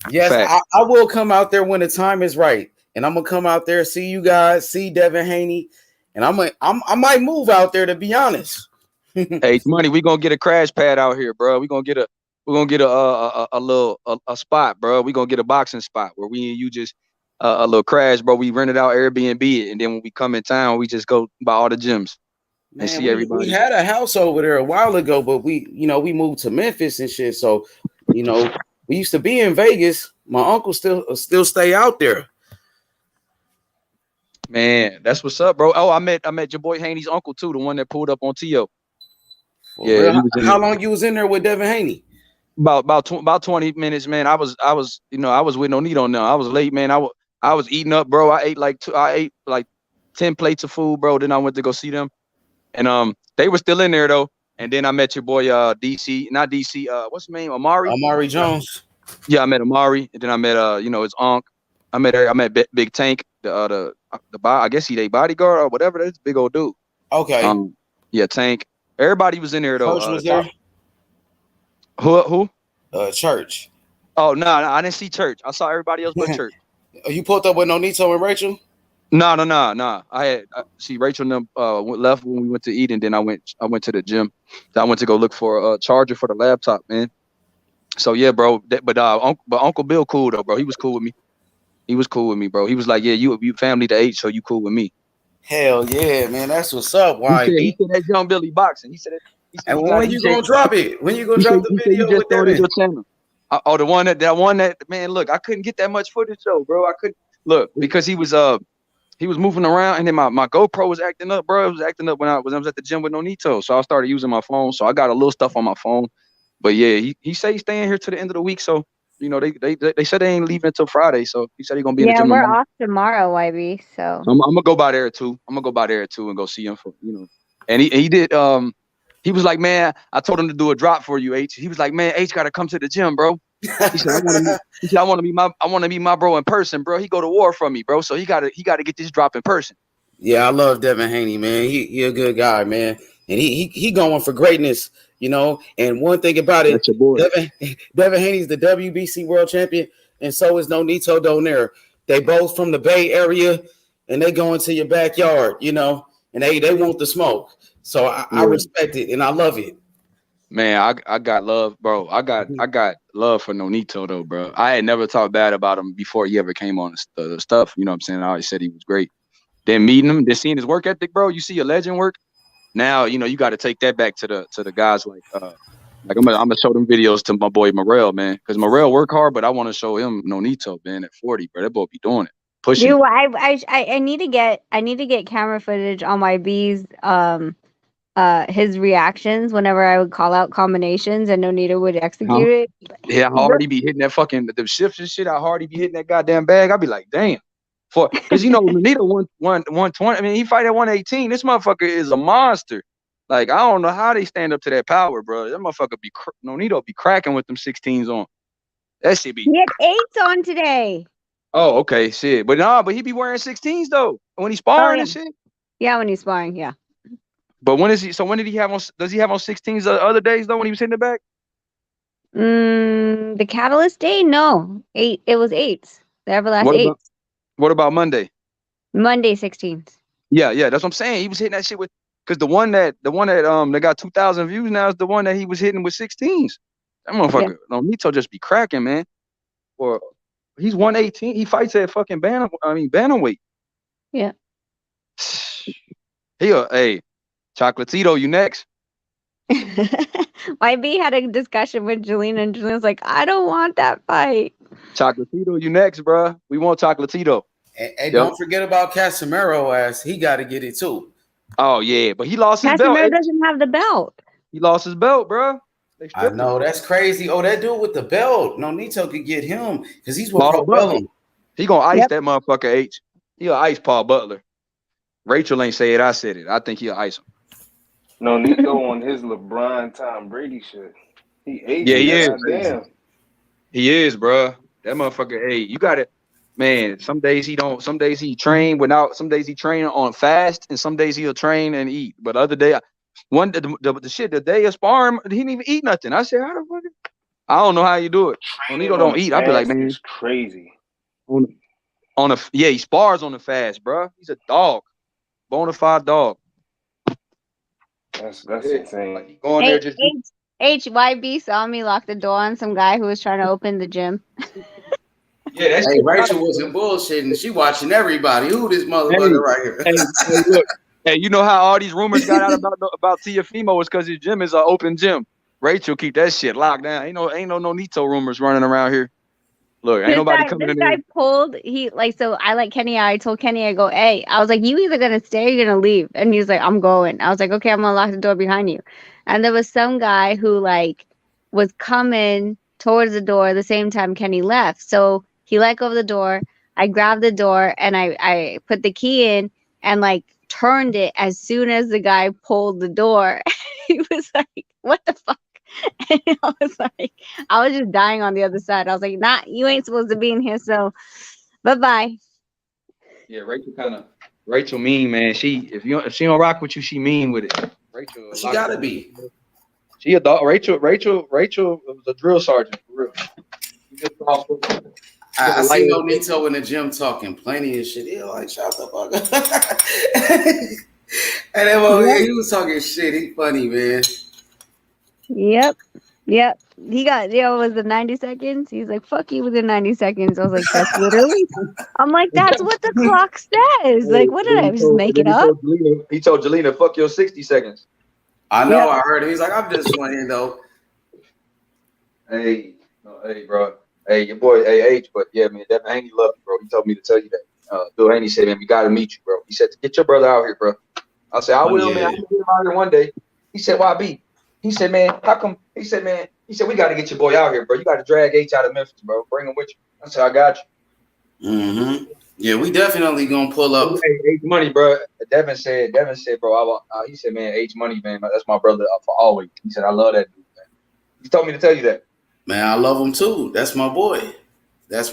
Yes, I will come out there when the time is right. And I'm gonna come out there, see you guys, see Devin Haney. And I might move out there, to be honest. Hey, Money, we gonna get a crash pad out here, bro. We're gonna get a little spot, bro. We're gonna get a boxing spot where we and you just a little crash, bro. We rent it out, Airbnb it, and then when we come in town, we just go by all the gyms and see everybody. We had a house over there a while ago, but we moved to Memphis and shit. So, we used to be in Vegas. My uncle still stay out there. Man, that's what's up, bro. Oh, I met your boy Haney's uncle too, the one that pulled up on T.O. Yeah. How long you was in there with Devin Haney? About 20 minutes, man. I was with Nonito now. I was late, man. I was eating up, bro. I ate like 10 plates of food, bro. Then I went to go see them, and they were still in there though. And then I met your boy DC, not DC. What's his name? Amari Jones. Yeah, I met Amari, and then I met his uncle. I met Big Tank, the I guess he a bodyguard or whatever. That's big old dude. Okay. Yeah, Tank. Everybody was in there though. Coach was there. Who? Church. Oh no, I didn't see Church. I saw everybody else but Church. You pulled up with Nonito and Rachel? No. I see Rachel and them left when we went to eat, and then I went to the gym. I went to go look for a charger for the laptop, man. So yeah, bro. But Uncle Bill cool though, bro. He was cool with me. Bro. He was like, yeah, you family to 8, so you cool with me. Hell yeah, man. That's what's up. Why? He said that Young Billy boxing. He said that. And when you gonna drop it? When you gonna drop the video with Devin? The one that man, look, I couldn't get that much footage though, bro. I couldn't look because he was moving around, and then my GoPro was acting up, bro. It was acting up when I was at the gym with Nonito, so I started using my phone. So I got a little stuff on my phone, but yeah, he said he's staying here to the end of the week. So they said they ain't leaving until Friday, so he said he's gonna be in the gym. Yeah, we're off tomorrow, YB. So I'm gonna go by there too. I'm gonna go by there too and go see him for And he did. He was like, man, I told him to do a drop for you, H. He was like, man, H got to come to the gym, bro. He said, I want to meet my bro in person, bro. He go to war for me, bro. So he gotta get this drop in person. Yeah, I love Devin Haney, man. He a good guy, man, and he going for greatness, And one thing about it, Devin Haney's the WBC world champion, and so is Nonito Donaire. They both from the Bay Area, and they go into your backyard, and they want the smoke. So I respect it and I love it. Man, I got love, bro. I got love for Nonito though, bro. I had never talked bad about him before he ever came on the stuff. You know what I'm saying? I always said he was great. Then meeting him, then seeing his work ethic, bro. You see a legend work. Now, you got to take that back to the guys like I'm gonna show them videos to my boy Morel, man. Because Morel work hard, but I want to show him Nonito, man, at 40, bro. That boy be doing it. Pushing. Dude, I need to get camera footage on my B's his reactions whenever I would call out combinations and Nonito would execute it. Yeah, how hard he be hitting that fucking the shifts and shit. How hard he be hitting that goddamn bag. I'd be like, damn. Because Nonito 120. I mean, he fight at 118. This motherfucker is a monster. Like, I don't know how they stand up to that power, bro. That motherfucker Nonito be cracking with them 16s on. That shit be. He had 8s on today. Oh, okay, shit. But he be wearing 16s though when he's sparring and shit. Yeah, when he's sparring, yeah. But when is he? So when did he have on? Does he have on 16s the other days though when he was hitting the back? The Catalyst day, no. 8. It was 8s. The Everlast 8s. What about Monday? Monday 16s. Yeah, that's what I'm saying. He was hitting that shit with because the one that got 2,000 views now is the one that he was hitting with 16s. That motherfucker, Nonito just be cracking, man. Or he's 118. He fights at fucking bantamweight. Yeah. Hey, Chocolatito, you next. YB had a discussion with Jelena, and Jelena's like, I don't want that fight. Chocolatito, you next, bro. We want Chocolatito. And don't forget about Casemiro, ass. He got to get it too. Oh yeah, but he lost his belt. Casemiro doesn't have the belt. He lost his belt, bro. I know, that's crazy. Oh, that dude with the belt. Nonito could get him because he's with Paul Butler. He gonna ice that motherfucker H. He'll ice Paul Butler. Rachel ain't say it. I said it. I think he'll ice him. Nonito on his LeBron Tom Brady shit. He ate. Yeah, he is. Damn. He is, bro. That motherfucker. Hey, you got it, man. Some days he don't. Some days he train without. Some days he train on fast, and some days he'll train and eat. But other day, the day of sparring, he didn't even eat nothing. I said, how the fuck? I don't know how you do it. Nonito don't eat. I be like, man, it's crazy. He spars on the fast, bro. He's a dog, bona fide dog. That's insane. Like, going there just HYB saw me lock the door on some guy who was trying to open the gym. Yeah, that's Rachel wasn't bullshitting. She watching everybody. Who this motherfucker right here? Look, you know how all these rumors got out about Tiafimo is because his gym is an open gym. Rachel keep that shit locked down. Ain't no Nonito rumors running around here. Look, ain't nobody coming in there. This guy pulled. So I like Kenny. I told Kenny, I go, hey, I was like, you either gonna stay or you're gonna leave. And he's like, I'm going. I was like, okay, I'm gonna lock the door behind you. And there was some guy who was coming towards the door the same time Kenny left. So he let go of the door. I grabbed the door and I put the key in and like turned it as soon as the guy pulled the door. He was like, "What the fuck?" And I was just dying on the other side. I was like, "Nah, you ain't supposed to be in here, so bye-bye." Yeah, Rachel mean, man. If she don't rock with you, she mean with it. Rachel, she gotta be. She a dog. Rachel was a drill sergeant for real. I see Nonito in the gym talking plenty of shit. He like, shut the fuck up. And then he was talking shit. He funny, man. Yep. He got, was it 90 seconds? He's like, "Fuck you within 90 seconds." I was like, "That's literally." I'm like, "That's what the clock says." Like, what did I just make it up? He told Jelena, "Fuck your 60 seconds." I know. I heard him. He's like, "I'm just playing though." Hey, bro. Hey, your boy, H. But yeah, man, Devin Haney love you, bro. He told me to tell you that. Bill Haney said, "Man, we gotta meet you, bro." He said, "Get your brother out here, bro." I said, "I will, man. I'm gonna get him out here one day." He said, "YB?" He said, "Man, how come?" He said, "We got to get your boy out here, bro. You got to drag H out of Memphis, bro. Bring him with you." I said, "I got you." Mm-hmm. Yeah, we definitely gonna pull up. H Money, bro. Devin said, bro. He said, "Man, H Money, man. That's my brother for always." He said, "I love that dude, man." He told me to tell you that. Man, I love him too. That's my boy. I'm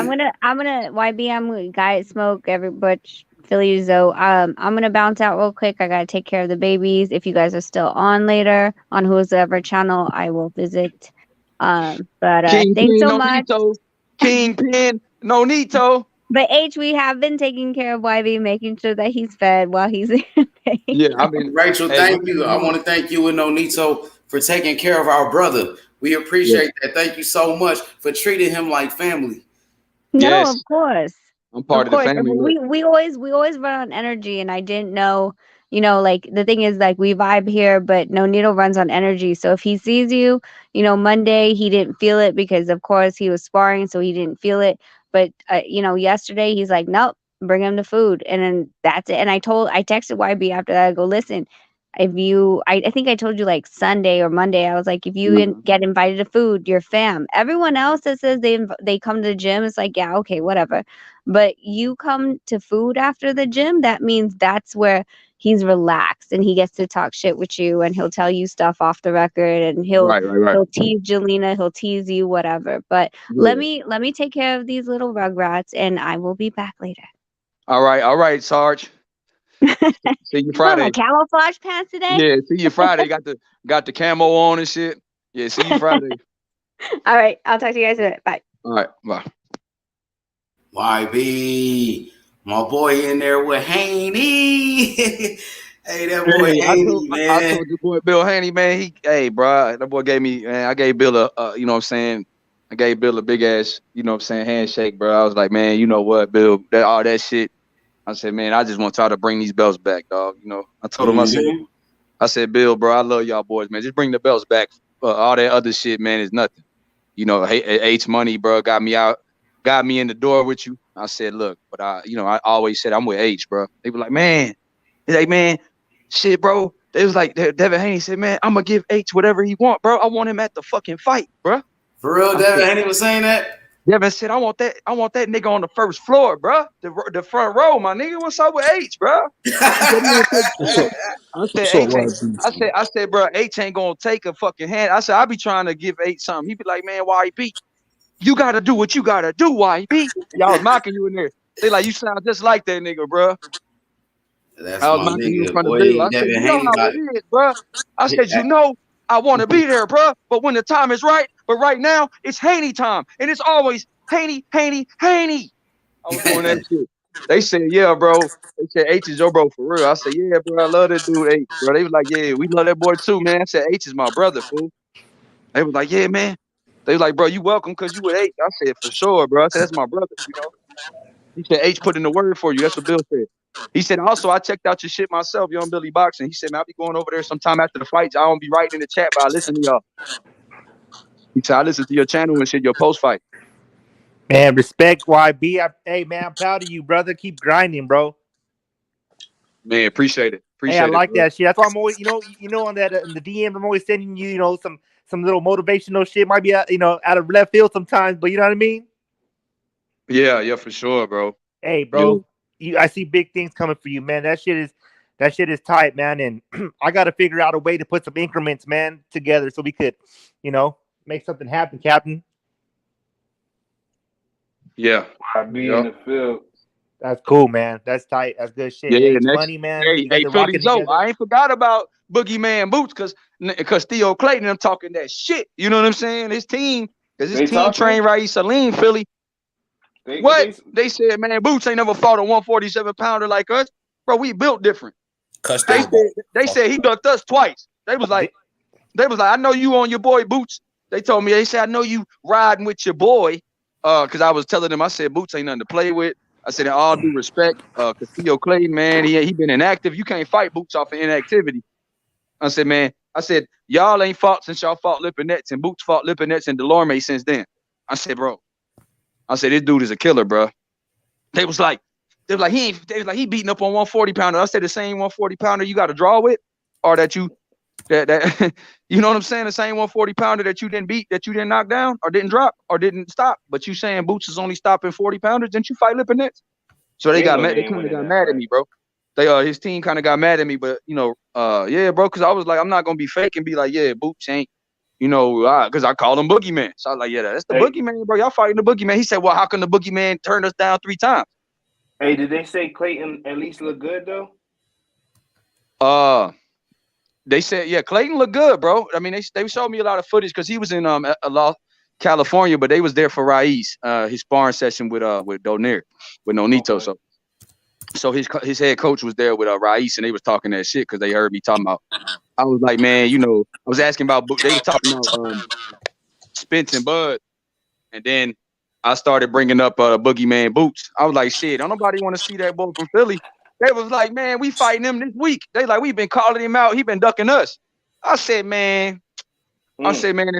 gonna YB. I'm Guy Smoke. Every Butch Philly Zoe. I'm gonna bounce out real quick. I gotta take care of the babies. If you guys are still on later on whoever channel, I will visit. But thanks so much. Kingpin, Nonito. But H, we have been taking care of YB, making sure that he's fed while he's in pain. Yeah, I mean, Rachel, thank you. I want to thank you and Nonito for taking care of our brother. We appreciate that. Thank you so much for treating him like family. No, of course. I'm part of the family. We always run on energy, and I didn't know, like the thing is like we vibe here, but Nonito runs on energy. So if he sees you, Monday he didn't feel it because of course he was sparring, so he didn't feel it. But yesterday he's like, "Nope, bring him the food," and then that's it. And I texted YB after that. I go, "Listen, if you, I think I told you like Sunday or Monday, I was like, if you get invited to food, you're fam. Everyone else that says they come to the gym, it's like, yeah, okay, whatever. But you come to food after the gym, that means that's where he's relaxed and he gets to talk shit with you and he'll tell you stuff off the record and he'll tease Jelena, he'll tease you, whatever. But let me take care of these little rugrats and I will be back later. All right, Sarge. See you Friday. My camouflage pants today? Yeah, see you Friday. Got the camo on and shit. Yeah, see you Friday. All right, I'll talk to you guys in a minute. Bye. All right, bye. YB, my boy in there with Haney. Hey, that boy Haney, man. I told your boy Bill Haney, man. Bro, that boy gave me, man. I gave Bill you know what I'm saying? I gave Bill a big ass, you know what I'm saying, handshake, bro. I was like, man, you know what, Bill? All that shit. I said, man, I just want y'all to bring these belts back, dog. I told him, I said, Bill, bro, I love y'all boys, man. Just bring the belts back. All that other shit, man, is nothing. H Money, bro, got me in the door with you. I said, look, but I always said I'm with H, bro. They were like, man, shit, bro. They was like, Devin Haney said, man, I'm gonna give H whatever he want, bro. I want him at the fucking fight, bro. For real, Devin Haney was saying that? Devin said, I want that nigga on the first floor, bro. The front row, my nigga. What's up with H, bro? I said, bro, H ain't gonna take a fucking hand. I said, I be trying to give H something. He be like, man, YB, you gotta do what you gotta do, YB. Y'all was mocking you in there. They like, you sound just like that nigga, bro. That's I was mocking you in front of Bill. I said, you know how it is, bro. I said, I want to be there, bro. But when the time is right, but right now it's Haney time, and it's always Haney. I was doing that shit. They said, yeah, bro. They said H is your bro for real. I said, yeah, bro. I love that dude, H, bro. They was like, yeah, we love that boy too, man. I said, H is my brother, fool. They was like, yeah, man. They was like, bro, you welcome because you with H. I said, for sure, bro. I said, that's my brother, He said, H put in the word for you. That's what Bill said. He said, also, I checked out your shit myself, Young Billy Boxing. He said, man, I'll be going over there sometime after the fights. I don't be writing in the chat, but I listen to y'all. He said, I listen to your channel and shit, your post-fight. Man, respect, YB. Hey, man, I'm proud of you, brother. Keep grinding, bro. Man, appreciate it. Appreciate Hey, I it, like bro. that shit. That's why I'm always, on that in the DM, I'm always sending you, some little motivational shit. Might be, out of left field sometimes, but you know what I mean. Yeah, for sure, bro. Hey, Yeah. bro, I see big things coming for you, man. That shit is tight, man. And I got to figure out a way to put some increments, man, together so we could, make something happen, Captain. Yeah. I be in the field. That's cool, man. That's tight. That's good shit. Yeah, H next. Money, man. Hey, You guys are Philly rocking Zoe. together. I ain't forgot about Boogeyman Boots because Theo Clayton them talking that shit. You know what I'm saying? His team, because his team trained Raees Salim, Philly. They said, man, Boots ain't never fought a 147 pounder like us, bro. We built different. They said he ducked us twice. They was like, I know you on your boy Boots. They told me, they said, I know you riding with your boy. Because I was telling them, I said, Boots ain't nothing to play with. I said, in all due respect, because Theo Clayton, man, he been inactive. You can't fight Boots off of inactivity. I said, man, y'all ain't fought since y'all fought Lipinets, and Boots fought Lipinets and Delorme since then. I said, bro, this dude is a killer, bro. They was like, he beating up on 140 pounder. I said, the same 140 pounder you got to draw with, or that you you know what I'm saying? The same 140 pounder that you didn't beat, that you didn't knock down, or didn't drop, or didn't stop. But you saying Boots is only stopping 40 pounders? Didn't you fight Lipinets? So they got mad. They kind of got mad at me, bro. His team kind of got mad at me, but yeah, bro, because I was like, I'm not gonna be fake and be like, yeah, Boots ain't, because I called him Boogeyman. So I was like, yeah, that's the Boogeyman, bro. Y'all fighting the Boogeyman. He said, well, how can the Boogeyman turn us down 3 times? Hey, did they say Clayton at least look good though? They said, yeah, Clayton looked good, bro. I mean, they showed me a lot of footage because he was in California, but they was there for Raees, his sparring session with Donaire, with Nonito. Okay. So his head coach was there with Raees, and they was talking that shit because they heard me talking about. I was like, man, I was asking about. They was talking about Spence and Bud, and then I started bringing up Boogeyman Boots. I was like, shit, don't nobody want to see that boy from Philly. They was like, man, we fighting him this week. They like, we've been calling him out. He been ducking us. I said, man. I said, man.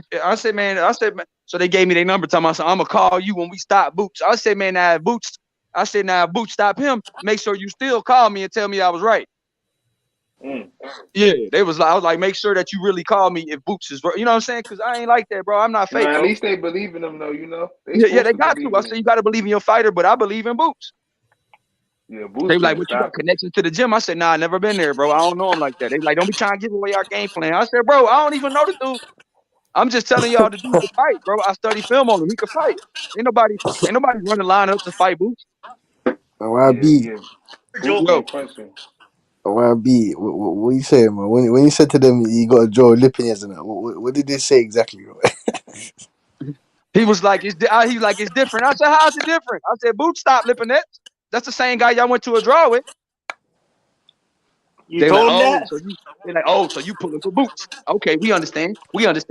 So they gave me their number. Time I said, I'm gonna call you when we stop Boots. I said, man, now if Boots stop him, make sure you still call me and tell me I was right. Yeah, I was like, make sure that you really call me if Boots is right. You know what I'm saying? Because I ain't like that, bro. I'm not fake. At least they believe in him, though. They got to. I said, you got to believe in your fighter, but I believe in Boots. Yeah, Boots. They like, what you got connection to the gym? I said, nah, I never been there, bro. I don't know him like that. They like, don't be trying to give away our game plan. I said, bro, I don't even know the dude. I'm just telling y'all the dude to fight, bro. I study film on him. He can fight. Ain't nobody running line up to fight Boots. YB. YB, what you saying, man? When you said to them you got to draw Lipinets and that, what did they say exactly? He was like, it's different. I said, how's it different? I said, Boots stopped Lipinets. That's the same guy y'all went to a draw with. You told him that? So you pulling for Boots. Okay, we understand. We got it,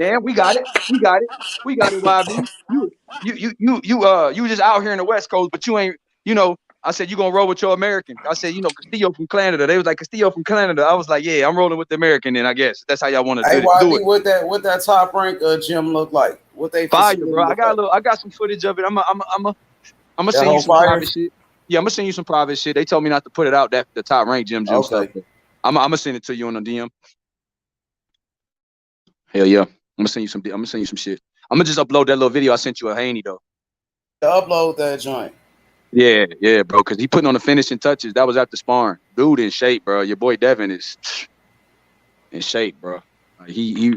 YB. You just out here in the West Coast, but you ain't, I said, you gonna roll with your American. I said, Castillo from Canada. They was like, Castillo from Canada. I was like, yeah, I'm rolling with the American then, I guess. That's how y'all want to do it. What that top rank gym look like? What they fire, bro. I got some footage of it. I'm gonna send you some private shit. Yeah, I'm gonna send you some private shit. They told me not to put it out, that the top rank gym stuff. I'm gonna send it to you on the DM. Hell yeah. I'm gonna send you some shit. I'm gonna just upload that little video I sent you of Haney though. Upload that joint. Yeah, bro. Cause he putting on the finishing touches. That was after sparring. Dude in shape, bro. Your boy Devin is in shape, bro. He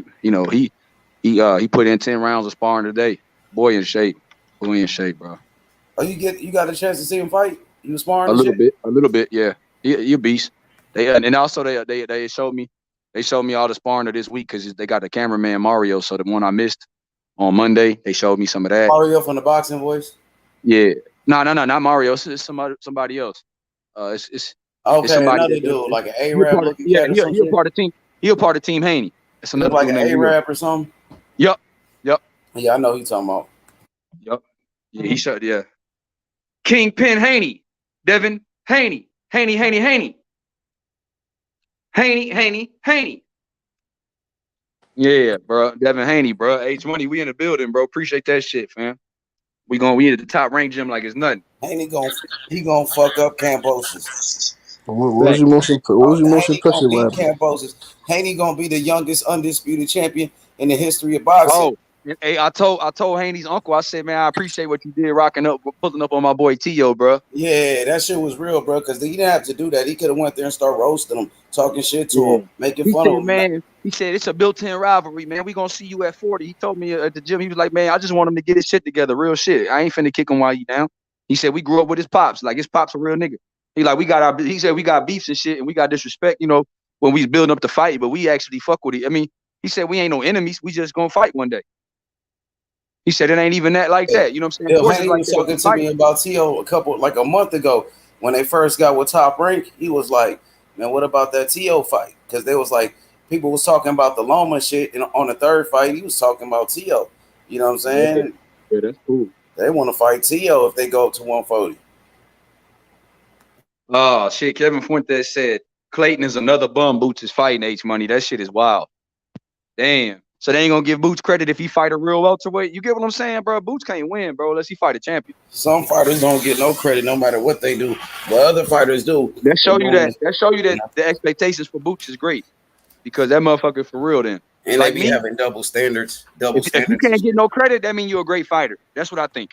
put in 10 rounds of sparring today. Boy in shape, bro. Oh, you got a chance to see him fight? You was sparring a little bit, yeah. He a beast. And also they showed me all the sparring of this week because they got the cameraman Mario. So the one I missed on Monday, they showed me some of that. Mario from the Boxing Voice. Yeah, no, not Mario. It's somebody else. It's another dude like an Arab. Yeah, he a part of team. He a part of Team Haney. It's another like dude an Arab or something. Yep. Yeah, I know who you talking about. Yep. Yeah, he showed. Yeah. Kingpin Haney, Devin Haney. Yeah, bro. Devin Haney, bro. H Money, we in the building, bro. Appreciate that shit, fam. We at the top rank gym like it's nothing. Haney gonna fuck up Kambosos. What was your most Haney gonna impressive? beat What happened? Kambosos. Haney gonna be the youngest undisputed champion in the history of boxing. Oh, hey, I told Haney's uncle, I said, man, I appreciate what you did pulling up on my boy Tio, bro. Yeah, that shit was real, bro. Because he didn't have to do that. He could have went there and start roasting him, talking shit to him, making He fun said, of him. man, he said it's a built-in rivalry, man. We gonna see you at 40. He told me at the gym, he was like, man, I just want him to get his shit together, real shit. I ain't finna kick him while you down. He said we grew up with his pops, like his pops a real nigga. He said we got beefs and shit, and we got disrespect, when we was building up the fight, but we actually fuck with it. I mean, he said we ain't no enemies. We just gonna fight one day. He said it ain't even that like that. You know what I'm saying? Of course, Haney it's was like talking to me about Tio a month ago when they first got with Top Rank. He was like, man, what about that Tio fight? Because they was like, people was talking about the Loma shit, and on the third fight, he was talking about Tio. You know what I'm saying? Yeah, that's cool. They want to fight Tio if they go up to 140. Oh shit, Kevin Fuentes said Clayton is another bum. Boots is fighting H Money. That shit is wild. Damn. So they ain't gonna give Boots credit if he fight a real welterweight. You get what I'm saying, bro? Boots can't win, bro, unless he fight a champion. Some fighters don't get no credit no matter what they do, but other fighters do. That show you that the expectations for Boots is great because that motherfucker for real. Then And like they be me, having double standards. if you can't get no credit, that means you're a great fighter. That's what I think.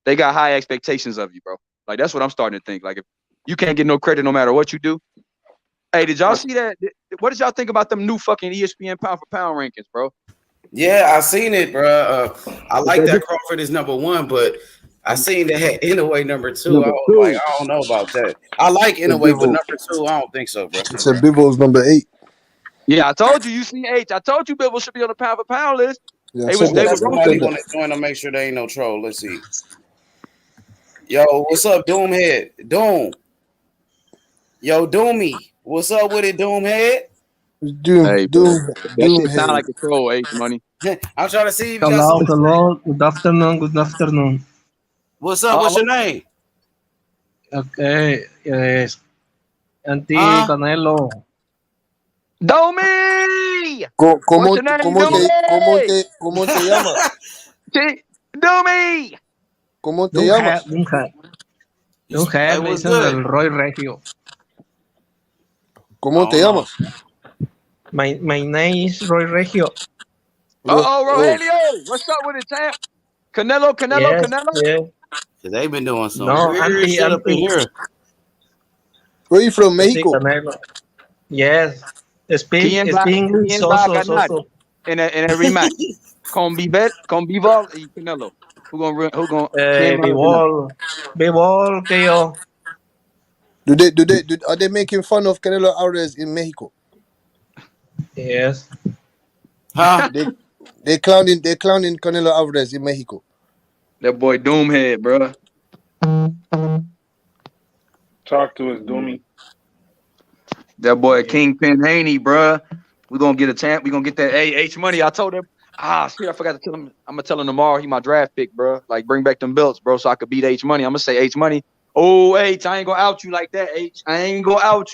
They got high expectations of you, bro. Like that's what I'm starting to think. Like if you can't get no credit no matter what you do. Hey, did y'all see that? What did y'all think about them new fucking ESPN pound for pound rankings, bro? Yeah, I seen it, bro. I like that Crawford is number one, but I seen that had Inouye number two. I was like, I don't know about that. I like Inouye, but number two, I don't think so, bro. He said Bivol number 8. Yeah, I told you. You see H. I told you Bivol should be on the pound for pound list. Yeah, They was somebody want to join to make sure they ain't no troll. Let's see. Yo, what's up, Doomhead? Doom. Yo, Doomy. What's up with it, Doomhead? That shit sound like a troll, H Money. I'm trying to see if you got some. Hello. Good afternoon. Good afternoon. What's up? What's your name? Okay. Yes. Anti Canelo. Domi. ¿Cómo te llamas? Domi. ¿Cómo te llamas? Le dicen del Roy Regio. ¿Cómo te llamas? My name is Roy Regio. Rogelio. What's up with it, champ? Canelo. Yeah. They've been doing some weird shit up in here. Where you from, Mexico? Yes. Speak English also. In a rematch. Con Bivol y Canelo. Who gonna Bivol, Keo. Are they making fun of Canelo Alvarez in Mexico? Yes. Huh? They're clowning Canelo Alvarez in Mexico. That boy Doomhead, bro. Talk to us, Doomy. That boy Kingpin Haney, bro. We're gonna get a champ. We're gonna get that H Money. I told him. Shit, I forgot to tell him. I'm gonna tell him tomorrow he my draft pick, bro. Like bring back them belts, bro, so I could beat H Money. I'm gonna say H Money. Oh, H, I ain't gonna out you like that, H. I ain't gonna out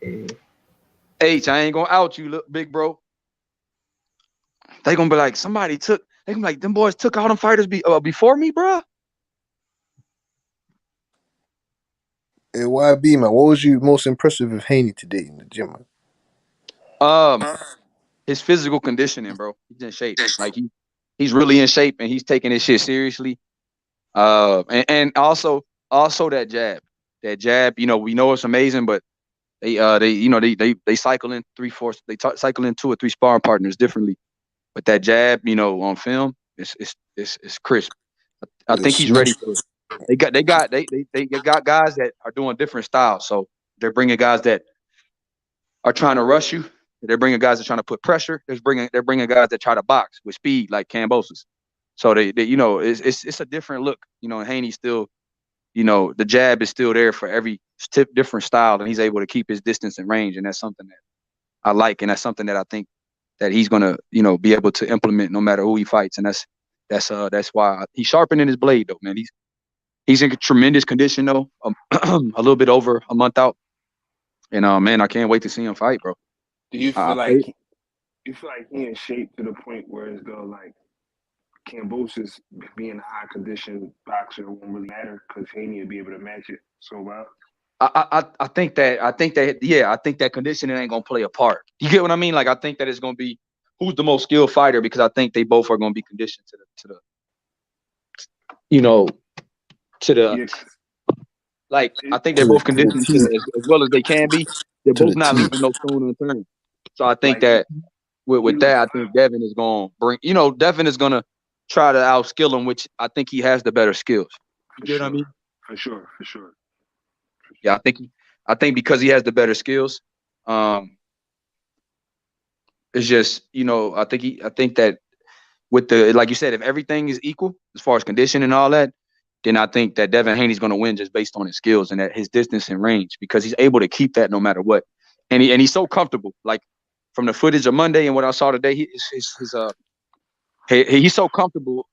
you. H, I ain't gonna out you, look, big bro. They gonna be like, they gonna be like, them boys took all them fighters before me, bro. Hey, YB, man, what was you most impressive with Haney today in the gym, man? His physical conditioning, bro. He's in shape. Like he's really in shape and he's taking this shit seriously. And also that jab. That jab, we know it's amazing, but they cycle in 3/4. They cycle in 2 or 3 sparring partners differently. But that jab, on film, it's crisp. I think he's ready for it. They got guys that are doing different styles. So they're bringing guys that are trying to rush you. They're bringing guys that are trying to put pressure. They're bringing guys that try to box with speed, like Kambosos. So they it's a different look. Haney still, the jab is still there for every different style, and he's able to keep his distance and range, and that's something that I like, and that's something that I think that he's gonna, be able to implement no matter who he fights, and that's why he's sharpening his blade, though, man. He's in tremendous condition, though. A little bit over a month out, and man, I can't wait to see him fight, bro. Do you feel like he in shape to the point where it's though like Kambosos being a high condition boxer won't really matter because Haney will be able to match it so well. I think that conditioning ain't gonna play a part. You get what I mean? Like I think that it's gonna be who's the most skilled fighter because I think they both are gonna be conditioned to the like I think they're both conditioned to as well as they can be. They're both not leaving no stone unturned. So I think that with that, I think Devin is gonna bring. Devin is gonna try to outskill him, which I think he has the better skills. You get what I mean? For sure. Yeah, I think because he has the better skills, it's just I think that with the like you said, if everything is equal as far as condition and all that, then I think that Devin Haney's going to win just based on his skills and his distance and range because he's able to keep that no matter what, and he's so comfortable. Like from the footage of Monday and what I saw today, he's so comfortable.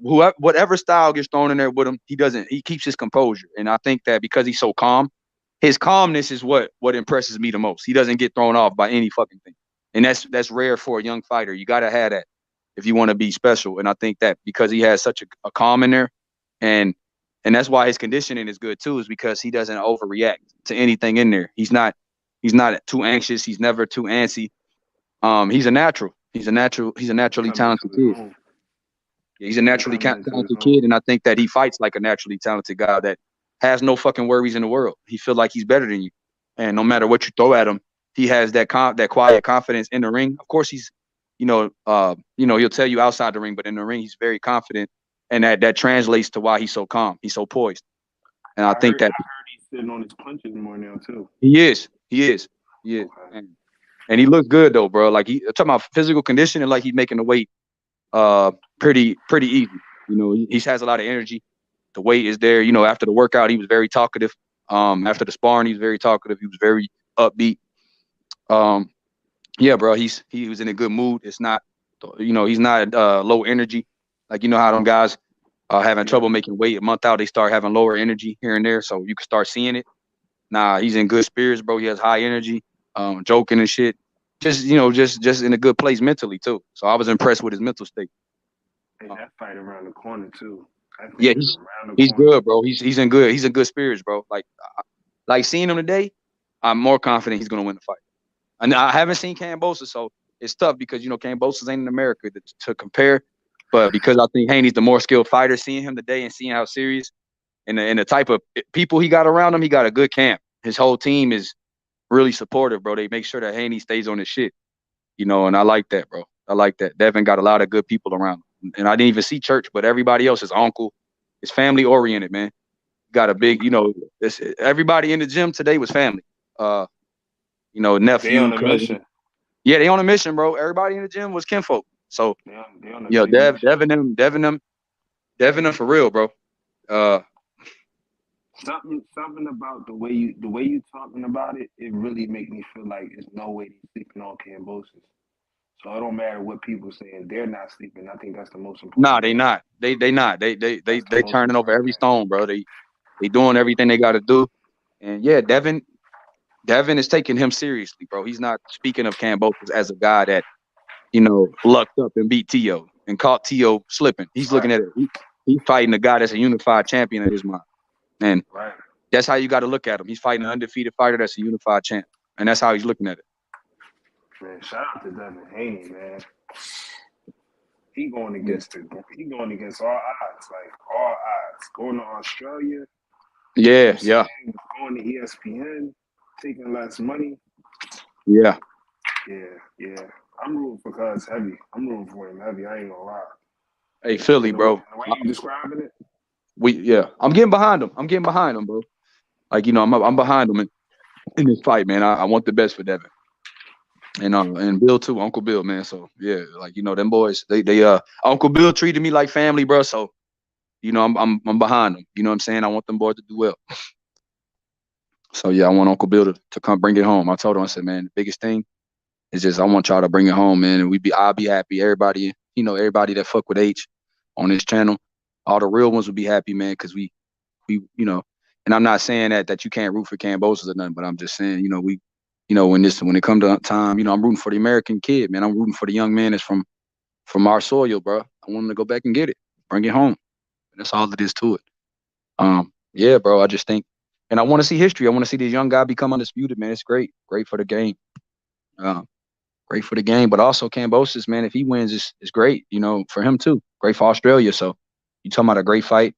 Whatever style gets thrown in there with him, he keeps his composure, and I think that because he's so calm. His calmness is what impresses me the most. He doesn't get thrown off by any fucking thing. And that's rare for a young fighter. You got to have that if you want to be special. And I think that because he has such a calm in there and that's why his conditioning is good too, is because he doesn't overreact to anything in there. He's not too anxious. He's never too antsy. He's a natural. He's a naturally talented kid. Yeah, he's a naturally talented kid. And I think that he fights like a naturally talented guy that has no fucking worries in the world. He feels like he's better than you. And no matter what you throw at him, he has that quiet confidence in the ring. Of course, he's, he'll tell you outside the ring, but in the ring, he's very confident. And that translates to why he's so calm. He's so poised. And I think that he's sitting on his punches more now too. He is. Okay. And he looks good though, bro. Like talking about physical conditioning, like he's making the weight pretty easy. He has a lot of energy. The weight is there. After the workout, he was very talkative. After the sparring, he was very talkative. He was very upbeat. Yeah, bro. He was in a good mood. It's not, he's not low energy. Like how them guys having trouble making weight a month out, they start having lower energy here and there. So you can start seeing it. Nah, he's in good spirits, bro. He has high energy, joking and shit. Just in a good place mentally too. So I was impressed with his mental state. And that fight around the corner too. Yeah, he's good, bro. He's in good spirits, bro. Like seeing him today, I'm more confident he's gonna win the fight. And I haven't seen Kambosos, so it's tough because Kambosos ain't in America to compare. But because I think Haney's the more skilled fighter, seeing him today and seeing how serious and the type of people he got around him, he got a good camp. His whole team is really supportive, bro. They make sure that Haney stays on his shit, and I like that, bro. I like that. Devin got a lot of good people around him. And I didn't even see Church, but everybody else, his uncle, is family oriented, man. Got a big, everybody in the gym today was family. Nephew. They on a mission. Yeah, they on a mission, bro. Everybody in the gym was kinfolk. So, Devin them for real, bro. Something about the way you talking about it, it really make me feel like there's no way they're sleeping on Kambosos. So it don't matter what people saying, they're not sleeping. I think that's the most important. Nah, they not. They not. They turning over every stone, bro. They doing everything they got to do. And yeah, Devin is taking him seriously, bro. He's not speaking of Kambosos as a guy that, lucked up and beat Tio and caught Tio slipping. He's looking at it. He's fighting a guy that's a unified champion in his mind. And that's how you got to look at him. He's fighting an undefeated fighter that's a unified champ. And that's how he's looking at it. Man, shout out to Devin Haney, man. He going against all odds, like all odds. Going to Australia. Yeah. Going to ESPN, taking less money. Yeah. I'm rooting for Cuz heavy. I'm rooting for him heavy. I ain't gonna lie. Hey, Philly, bro. The way you describing it? I'm getting behind him, bro. Like, I'm behind him in this fight, man. I want the best for Devin. And Bill too, Uncle Bill, man. So yeah, like them boys, they Uncle Bill treated me like family, bro. So I'm behind them. You know what I'm saying? I want them boys to do well. So yeah, I want Uncle Bill to come bring it home. I told him, I said, man, the biggest thing is just I want y'all to bring it home, man. And I'll be happy. Everybody, everybody that fuck with H on this channel, all the real ones would be happy, man, because we and I'm not saying that you can't root for Kambosos or nothing, but I'm just saying, when it comes to time, I'm rooting for the American kid, man. I'm rooting for the young man that's from from our soil, bro. I want him to go back and get it, bring it home. That's all it is to it. Yeah, bro. I just think, and I want to see history. I want to see this young guy become undisputed, man. It's great for the game. Great for the game, but also Kambosos, man. If he wins, it's great, you know, for him too. Great for Australia. So you talking about a great fight?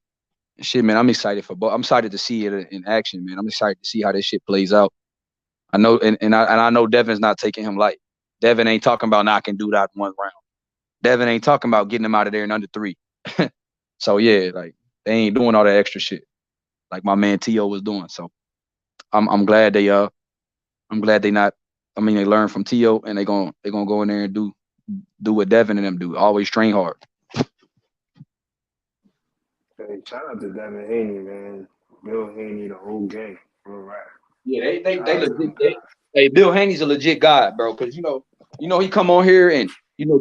Shit, man. I'm excited for both. I'm excited to see it in action, man. I'm excited to see how this shit plays out. I know, and I know Devin's not taking him light. Devin ain't talking about knocking dude out in one round. Devin ain't talking about getting him out of there in under 3. So yeah, like they ain't doing all that extra shit like my man T.O. was doing. So I'm glad they not. I mean, they learn from T.O. and they gonna go in there and do what Devin and them do. Always train hard. Hey, shout out to Devin Haney, man. Bill Haney, the whole gang. Real rap. Yeah, they legit. Hey, Bill Haney's a legit guy, bro. Because you know he come on here and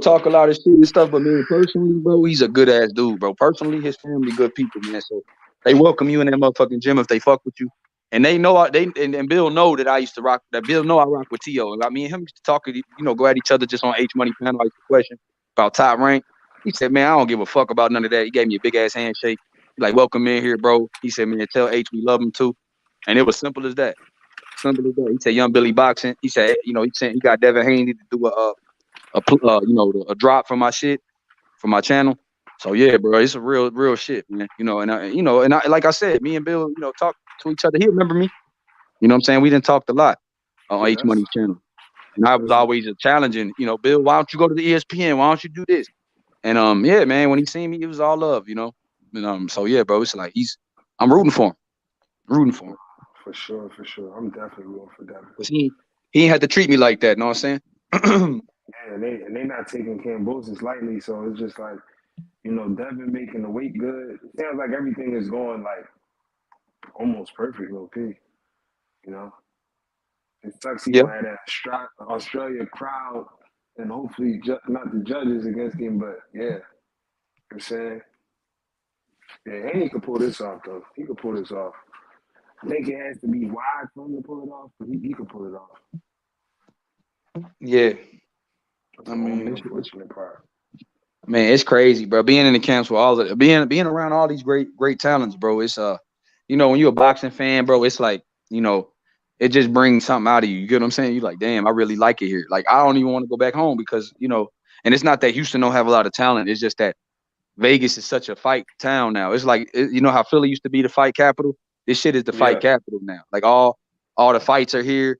talk a lot of shit and stuff. But man, personally, bro, he's a good ass dude, bro. Personally, his family good people, man. So they welcome you in that motherfucking gym if they fuck with you. And they know and Bill know that I used to rock. That Bill know I rock with T.O. And me and him used to talk, go at each other just on H Money panel. I used to question about top rank. He said, man, I don't give a fuck about none of that. He gave me a big ass handshake. Like, welcome in here, bro. He said, man, tell H we love him too. And it was simple as that. Simple as that. He said, Young Billy Boxing. He said, he got Devin Haney to do a drop for my shit, for my channel. So yeah, bro, it's a real shit, man. And I like I said, me and Bill, talk to each other. He remember me. You know what I'm saying? We didn't talk a lot on H Money's channel. And I was always challenging, Bill, why don't you go to the ESPN? Why don't you do this? And yeah, man, when he seen me, it was all love, And so yeah, bro, it's like I'm rooting for him. Rooting for him. For sure. I'm definitely rooting for Devin. Cause he ain't had to treat me like that, know what I'm saying? Yeah, and they not taking Kambosos lightly, so it's just like, Devin making the weight good. It sounds like everything is going like almost perfect, OP. It sucks he gonna have that Australia crowd and hopefully not the judges against him, but yeah, I'm saying, yeah, Haney could pull this off though. He could pull this off. I think it has to be wide for him to pull it off, but he could pull it off. Yeah. That's the only unfortunate part. Man, it's crazy, bro. Being in the camps with being around all these great talents, bro. It's when you're a boxing fan, bro, it's like, it just brings something out of you. You get what I'm saying? You're like, damn, I really like it here. Like, I don't even want to go back home because, and it's not that Houston don't have a lot of talent. It's just that Vegas is such a fight town now. It's like, how Philly used to be the fight capital? This shit is the fight capital now. Like all the fights are here.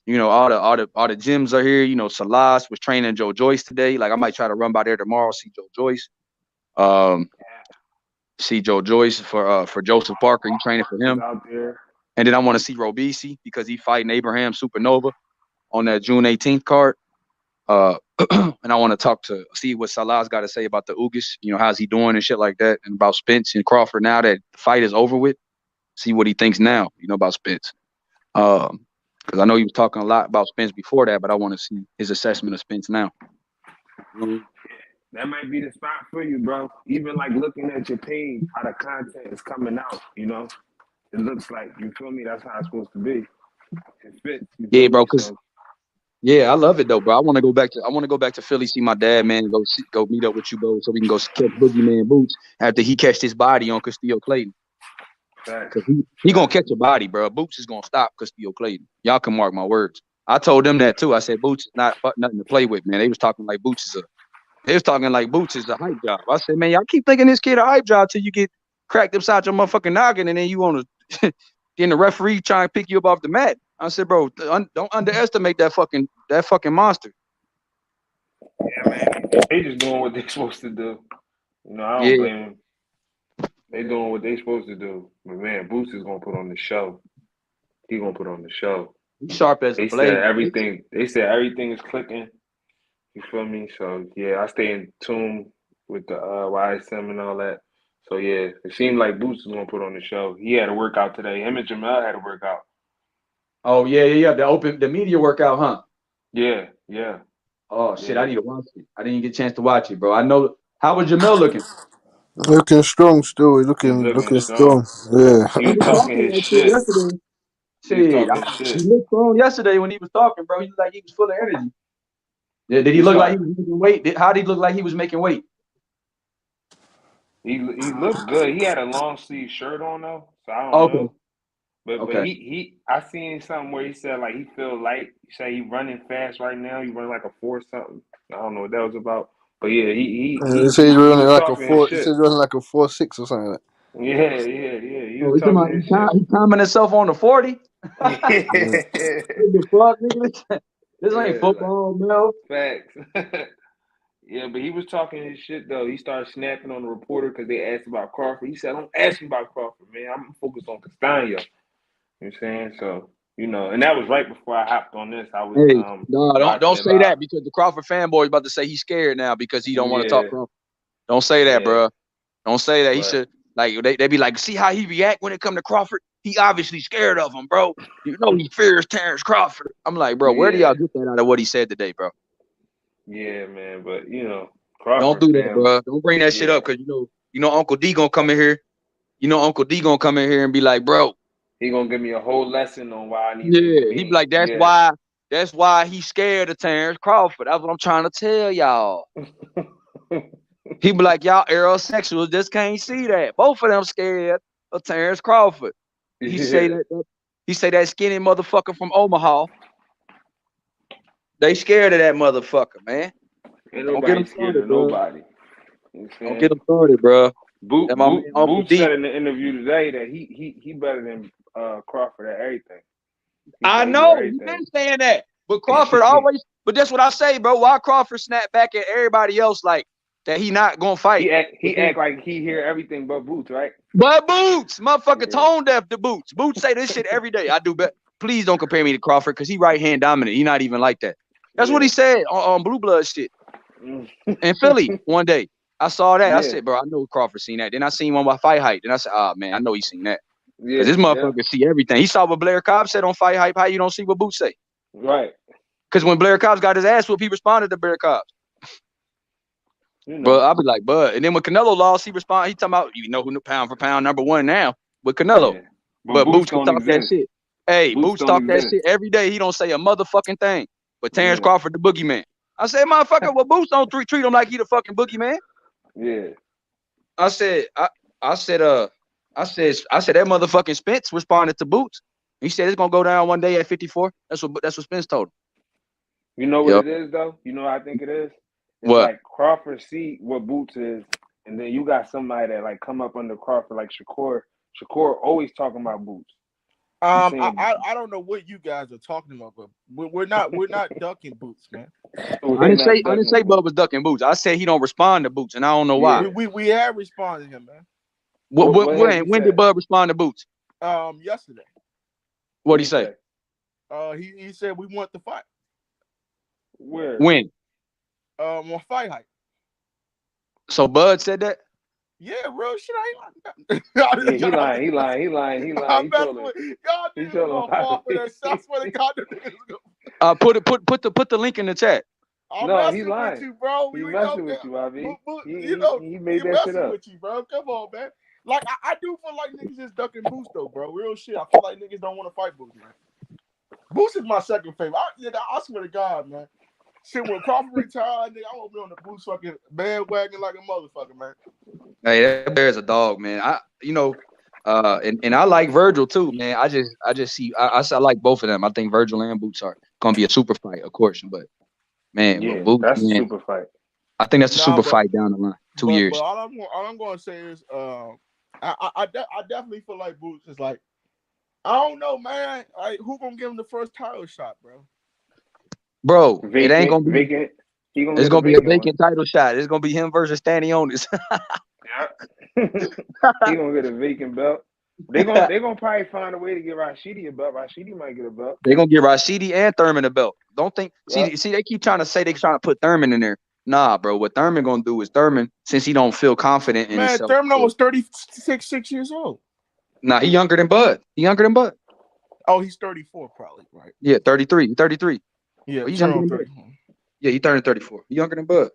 All the gyms are here. Salas was training Joe Joyce today. Like, I might try to run by there tomorrow, see Joe Joyce. See Joe Joyce for Joseph Parker. You training for him. Out there. And then I want to see Robisi because he fighting Abraham Supernova on that June 18th card. And I want to see what Salah's got to say about the Ugas, how's he doing and shit like that, and about Spence and Crawford now that the fight is over with. See what he thinks now, about Spence. Because I know he was talking a lot about Spence before that, but I want to see his assessment of Spence now. That might be the spot for you, bro. Even like looking at your page, how the content is coming out, it looks like, you feel me? That's how it's supposed to be. It fits. Yeah, bro. Yeah, I love it though, bro. I want to go back to Philly, see my dad, man. Go meet up with you, bro, so we can go catch Boogeyman Boots after he catched his body on Castillo Clayton. Because he gonna catch a body, bro. Boots is gonna stop Castillo Clayton. Y'all can mark my words. I told them that too. I said Boots is not nothing to play with, man. They was talking like Boots is a hype job. I said, man, y'all keep thinking this kid a hype job till you get cracked upside your motherfucking noggin, and then you want to then the referee try and pick you up off the mat. I said, bro, don't underestimate that fucking monster. Yeah, man. They just doing what they're supposed to do. I don't blame them. They doing what they supposed to do. But man, Boots is gonna put on the show. He gonna put on the show. He's sharp as a blade. They said everything is clicking. You feel me? So yeah, I stay in tune with the YSM and all that. So yeah, it seemed like Boots is gonna put on the show. He had a workout today. Him and Jermell had a workout. Oh yeah. The media workout, huh? Yeah. Oh shit, I need to watch it. I didn't get a chance to watch it, bro. I know. How was Jermell looking? Looking strong still. Looking strong. Yeah. He was talking his shit yesterday. Shit, he looked strong yesterday when he was talking, bro. He was like he was full of energy. Did he look like he was making weight? How did he look like he was making weight? He looked good. He had a long sleeve shirt on though, so I don't know. But he I seen something where he said like he feel light. He said he running fast right now. He running like a 4 something. I don't know what that was about. But yeah, he said he's running was like a talking his 4. He shit. said he's running like a 4.6 or something. Yeah. He was talking his shit. He timing himself on the 40. What the fuck, nigga? This ain't football, Mel. Facts. Yeah, but he was talking his shit though. He started snapping on the reporter because they asked about Crawford. He said, "Don't ask me about Crawford, man. I'm focused on Castano." You know what I'm saying? So, and that was right before I hopped on this. I was don't say that because the Crawford fanboy is about to say he's scared now because he don't want to talk Crawford. Don't say that, bro. Don't say that. He should they be like, see how he react when it come to Crawford? He obviously scared of him, bro. You know he fears Terrence Crawford. I'm like, bro, where do y'all get that out of what he said today, bro? Yeah, man, but Crawford don't do that, bro. Don't bring that shit up because you know Uncle D gonna come in here. You know Uncle D gonna come in here and be like, bro. He gonna give me a whole lesson on why I need to be he be like, that's why he's scared of Terrence Crawford. That's what I'm trying to tell y'all. He be like, y'all aerosexuals just can't see that. Both of them scared of Terrence Crawford. He say that skinny motherfucker from Omaha. They scared of that motherfucker, man. Ain't nobody scared of nobody. Don't get him started, bro. Boots said in the interview today that he better than Crawford at everything. I know he's been saying that, but Crawford always. But that's what I say, bro. Why Crawford snap back at everybody else like that? He not gonna fight. He act like he hear everything but Boots, right? But Boots, motherfucker, tone deaf to Boots. Boots say this shit every day. I do bet. Please don't compare me to Crawford because he right hand dominant. He not even like that. That's what he said on Blue Blood shit in Philly one day. I saw that. I said, bro, I know Crawford seen that. Then I seen one by Fight Hype. Then I said, oh man, I know he seen that. Because this motherfucker see everything. He saw what Blair Cobb said on Fight Hype. How you don't see what Boots say? Right. Because when Blair Cobb's got his ass whooped, he responded to Blair Cobb's. But I'll be like, bud. And then when Canelo lost, he responded. He talking about, you know who pound for pound number one now with Canelo. Yeah. But Boots can talk that shit. Hey, Boots talk that shit every day. He don't say a motherfucking thing. But Terrence Crawford, the boogeyman. I said, motherfucker, well, Boots don't treat him like he the fucking boogeyman. Yeah. I said that motherfucking Spence responded to Boots. He said it's gonna go down one day at 54. That's what Spence told him. You know what it is though? You know what I think it is? It's like Crawford see what Boots is, and then you got somebody that like come up under Crawford like Shakur. Shakur always talking about Boots. I don't know what you guys are talking about, but we're not ducking Boots, man. I didn't say Bub was ducking Boots. I said he don't respond to Boots, and I don't know why. We have responded to him, man. When did Bub respond to Boots? Yesterday. What'd he say? He said we want the fight. Where? When? On Fight Hype. So Bud said that? Yeah, real shit. I ain't lying. He lying. He I'm messing with y'all. Niggas gonna fall for that. I swear to God, put the link in the chat. I'm messing with you, bro. He messing with you, Bobby. He made that shit up. With you, bro. Come on, man. Like I do feel like niggas just ducking Boots though, bro. Real shit. I feel like niggas don't want to fight Boots, man. Boots is my second favorite. I swear to God, man. Shit, when Crawford retired, nigga, I'm gonna be on the Boots fucking bandwagon like a motherfucker, man. Hey, that bear's a dog, man. And I like Virgil too, man. I just see I like both of them. I think Virgil and Boots are gonna be a super fight, of course. But man, Boots, that's man, a super fight. I think that's a super fight down the line. 2 years. But all I'm gonna say is, I definitely feel like Boots is like, I don't know, man. Like, who gonna give him the first title shot, bro? Bro, it ain't gonna be vacant. It's gonna be a vacant title shot. It's gonna be him versus Stanionis. He gonna get a vacant belt. They gonna probably find a way to get Rashidi a belt. Rashidi might get a belt. They gonna give Rashidi and Thurman a belt. Don't think. See, they keep trying to say they trying to put Thurman in there. Nah, bro. What Thurman gonna do is since he don't feel confident in himself. Man, Thurman almost 6 years old. Nah, he younger than Bud. Oh, he's 34, probably, right? Yeah, 33. 33. Yeah, he's younger than Bud. Yeah, he turned 34. He younger than Bud.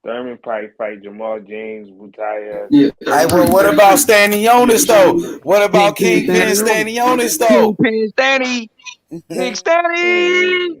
Thurman probably fight Jamal James, Butaya. Yeah. Hey, well, what about Stanionis though? What about Kingpin Stanionis though? Kingpin Stanny. Big Stanny.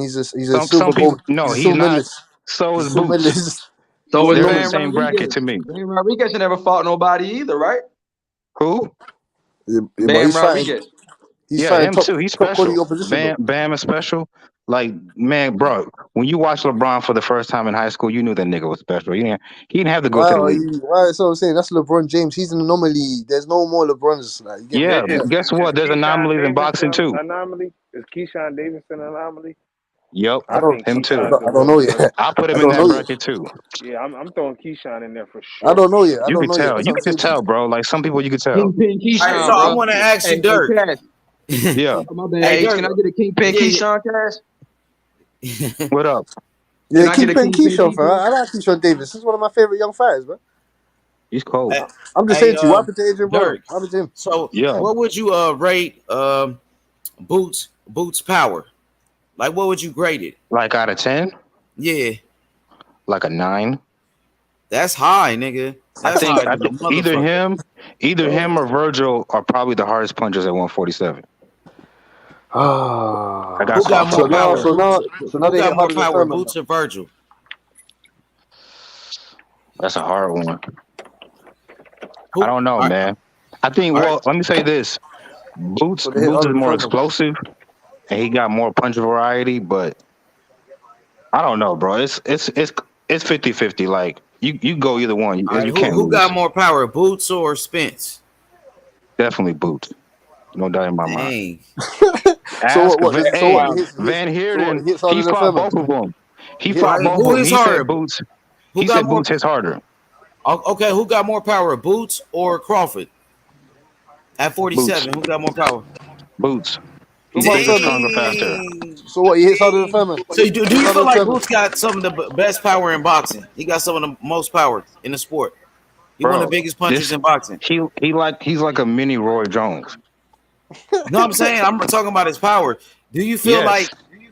He's a Some silver people gold. no, He's a he's silver not. medalist. So He's is a silver Boots. medalist. So is They're in the Bam same bracket Rodriguez. to me. Bam Rodriguez never fought nobody either, right? Who? Yeah, but Bam he's fighting. Rodriguez. He's Yeah, fighting him too. He's top quality special. opposition though. Bam is special. Like, man, bro, when you watch LeBron for the first time in high school, you knew that nigga was special. He didn't have to go Why to the are league. you? Why? So I'm saying that's LeBron James. He's an anomaly. There's no more LeBrons. Like, you get me? Yeah, guess what? There's Keyshawn anomalies in Davis boxing too. an anomaly? Is Keyshawn Davis an anomaly? Yep, I I don't. think him too. Keyshawn's a I don't real know dud. yet. I put I him in don't that know yet. bracket too. Yeah, I'm throwing Keyshawn in there for I sure. don't know yet. I You don't could know yet. tell. That's You what I'm could saying to you. tell, bro. Like some people, you could tell. Kingpin All right, Keyshawn, so I bro. want to ask you, Hey, Dirk. Cash. Yeah. My bad. Hey, Hey, Dirk. can I get a Kingpin Yeah, Keyshawn, Cash? What up? Yeah, Can I get a Kingpin Kingpin Keyshawn, fam. Keyshawn? I like Keyshawn Davis. This is one of my favorite young fighters, man. He's cold. I'm just Hey, saying to you, what happened to Adrian Broner? Dirk. What happened to him? So, Yeah. what would you rate Boots power? Like, what would you grade it? Like out of 10, Yeah, like a 9. that's high, nigga. I That's think high, than a either motherfucker. him or Virgil are probably the hardest punchers at 147. I got Who got caught more off power? guard. So now Who they hit got more harder than power, Thurman. Boots or Virgil? That's a hard one. Who? I don't know, man. I think. Well, let me say this: Boots So they hit is harder than more Thurman. explosive, and he got more punch variety. But I don't know, bro. It's 50-50. Like you go either one. All right, You can't who lose. got more power, Boots or Spence? Definitely Boots. No doubt in my mind. Dang. So what? Van Heerden. Hits harder He than fought Thurman. both of them. He All fought right, both who of them. is He said harder? Boots. Who He got said more? Boots hits harder. Okay, who got more power, Boots or Crawford? At 47, who got more power? Boots. What He's about bigger, Thurman? stronger, faster. So what? He hits harder than Thurman. So do Hits you harder feel than like Thurman. Boots got some of the best power in boxing? He got some of the most power in the sport. He one of the Bro, biggest punchers in boxing. He's like a mini Roy Jones. No, I'm saying I'm talking about his power. Do you feel like? Yes.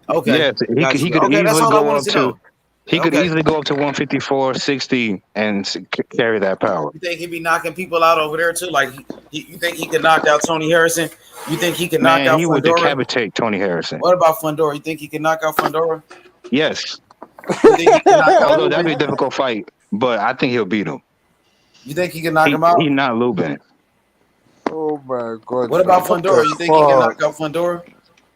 Okay, Yes, got he you. could Okay, that's easily all I go wanted up to to. know. He could Okay. easily go up to 154, 60, and carry that power. You think he'd be knocking people out over there too? Like, you think he could knock out Tony Harrison? You think he could knock Man, out he would Fundora? decapitate Tony Harrison. What about Fundora? You think he can knock out Fundora? Yes. You think he can knock out Although that'd be a Lubin? difficult fight, but I think he'll beat him. You think he can knock him out? He's not Lubin. Oh my god. What about fam. Fundora? You think he can knock out Fundora?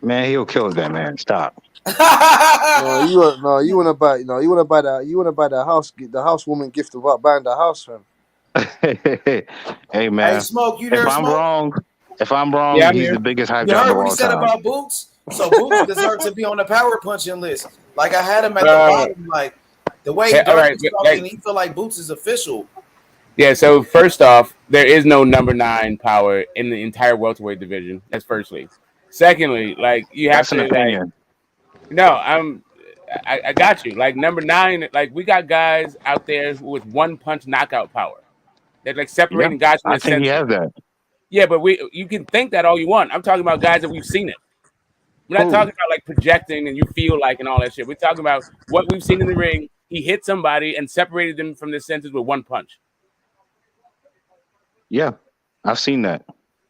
Man, he'll kill that man. Stop. No, you wanna buy the housewoman gift of buying the house, fam. Hey man. Hey, Smoke, you there, If I'm Smoke? wrong, Yeah, I'm he's here. the biggest hype You job heard of what he all said time. about Boots? So Boots deserves to be on the power punching list. Like I had him at the bottom. Like the way Hey, all Dirk right, was talking, he feel like Boots is official. Yeah, so first off, there is no number 9 power in the entire welterweight division. That's firstly. Secondly, like you have That's an to opinion. I got you. Like number 9, like we got guys out there with one punch knockout power. They're like separating guys from I the think he center. has that. Yeah, but you can think that all you want. I'm talking about guys that we've seen it. We're not Who? talking about like projecting and you feel like and all that shit. We're talking about what we've seen in the ring. He hit somebody and separated them from the centers with one punch. Yeah, I've seen that.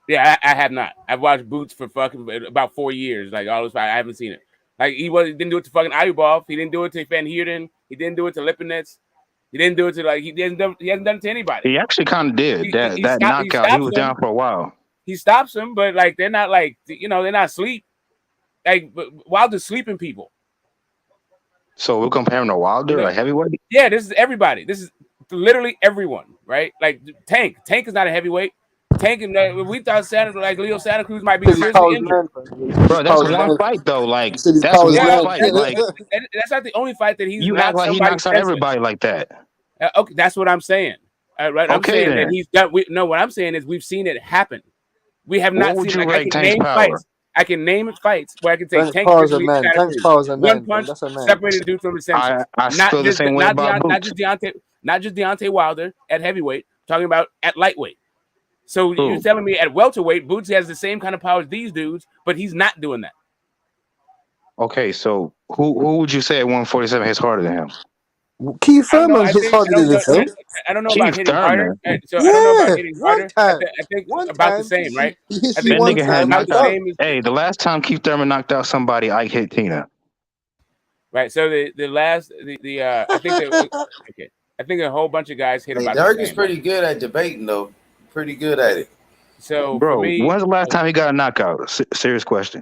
Yeah, I have not. I've watched Boots for fucking about 4 years. Like all this, I haven't seen it. Like he didn't do it to fucking Ayubov. He didn't do it to Van Heerden. He didn't do it to Lipinets. He didn't do it to he hasn't done it to anybody. He actually kind of did that knockout. He was down for a while. He stops them, but like they're not like they're not asleep. Like Wilder's sleeping people. So we're comparing to Wilder, like heavyweight. Yeah, this is everybody. This is literally everyone, right? Like Tank is not a heavyweight. Tank and we thought Leo Santa Cruz might be seriously injured. Bro, that's one fight though. Like that's one fight. Like that's not the only fight that he's you not act like he knocks out everybody like that. Okay, that's what I'm saying. Right? I'm Okay, saying then. that he's done. What I'm saying is we've seen it happen. We have not What would seen. you Like, I rate can Tank's name power? fights. I can name fights where I can say Tank's Tank power's a versus man. Santa Tank's Cruz. power's a man, One bro. punch That's a man. separated dude from the center. I feel the same way about Boots. Not just Deontay Wilder at heavyweight. Talking about at lightweight. So you're telling me at welterweight, Boots has the same kind of power as these dudes, but he's not doing that. Okay, so who would you say at 147 hits harder than him? Keith Thurman hits harder than him. I don't know about hitting harder. Yeah, I don't know about hitting harder. time. I think One about time, the same, right? he hits I you think one Nigga had time. knocked the out. same as, Hey, the last time Keith Thurman knocked out somebody, Ike hit Tina. right. So I think a whole bunch of guys hit Hey, about Dirk the is same. pretty good at debating, though. Pretty good at it. So Bro, for me, when's the last time he got a knockout? Serious question.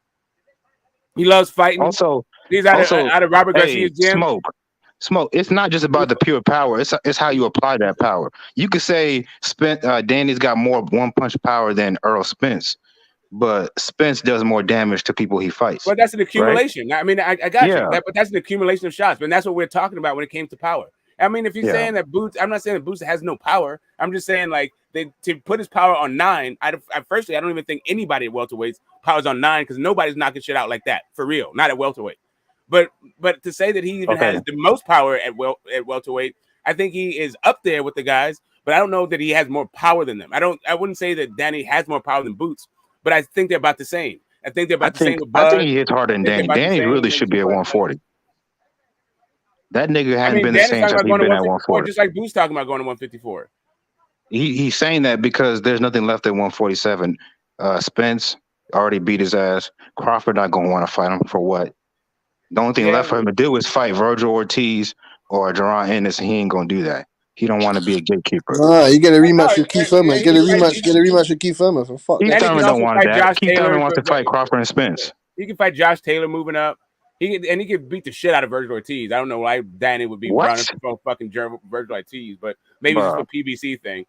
He loves fighting. Also, he's out of Robert Garcia's gym. Smoke. It's not just about the pure power. It's how you apply that power. You could say Danny's got more one punch power than Earl Spence, but Spence does more damage to people he fights. But that's an right? accumulation. I mean, I got you. Yeah. But that's an accumulation of shots. But that's what we're talking about when it came to power. I mean, if you're Yeah. saying that Boots, I'm not saying that Boots has no power. I'm just saying like to put his power on 9. Firstly, I don't even think anybody at welterweights powers on 9 because nobody's knocking shit out like that for real. Not at welterweight. But to say that he even has the most power at welterweight, I think he is up there with the guys. But I don't know that he has more power than them. I wouldn't say that Danny has more power than Boots, but I think they're about the same. I think they're about the same with Bud. I think he hits harder than Danny. Danny really should be at 140. That nigga hadn't been the same since he's been at 140. Just like Boots talking about going to 154. He's saying that because there's nothing left at 147. Spence already beat his ass. Crawford not gonna want to fight him for what? The only thing left for him to do is fight Virgil Ortiz or Jerron Ennis, and he ain't gonna do that. He don't want to be a gatekeeper. Nah, you get a rematch with Keith Thurman. Get a rematch with Keith Thurman. For fuck. Keith Thurman don't want that. Keith Thurman wants to fight Crawford and Spence. He can fight Josh Taylor moving up. He could beat the shit out of Virgil Ortiz. I don't know why Danny would be running for fucking Virgil Ortiz, but maybe it's just a PBC thing.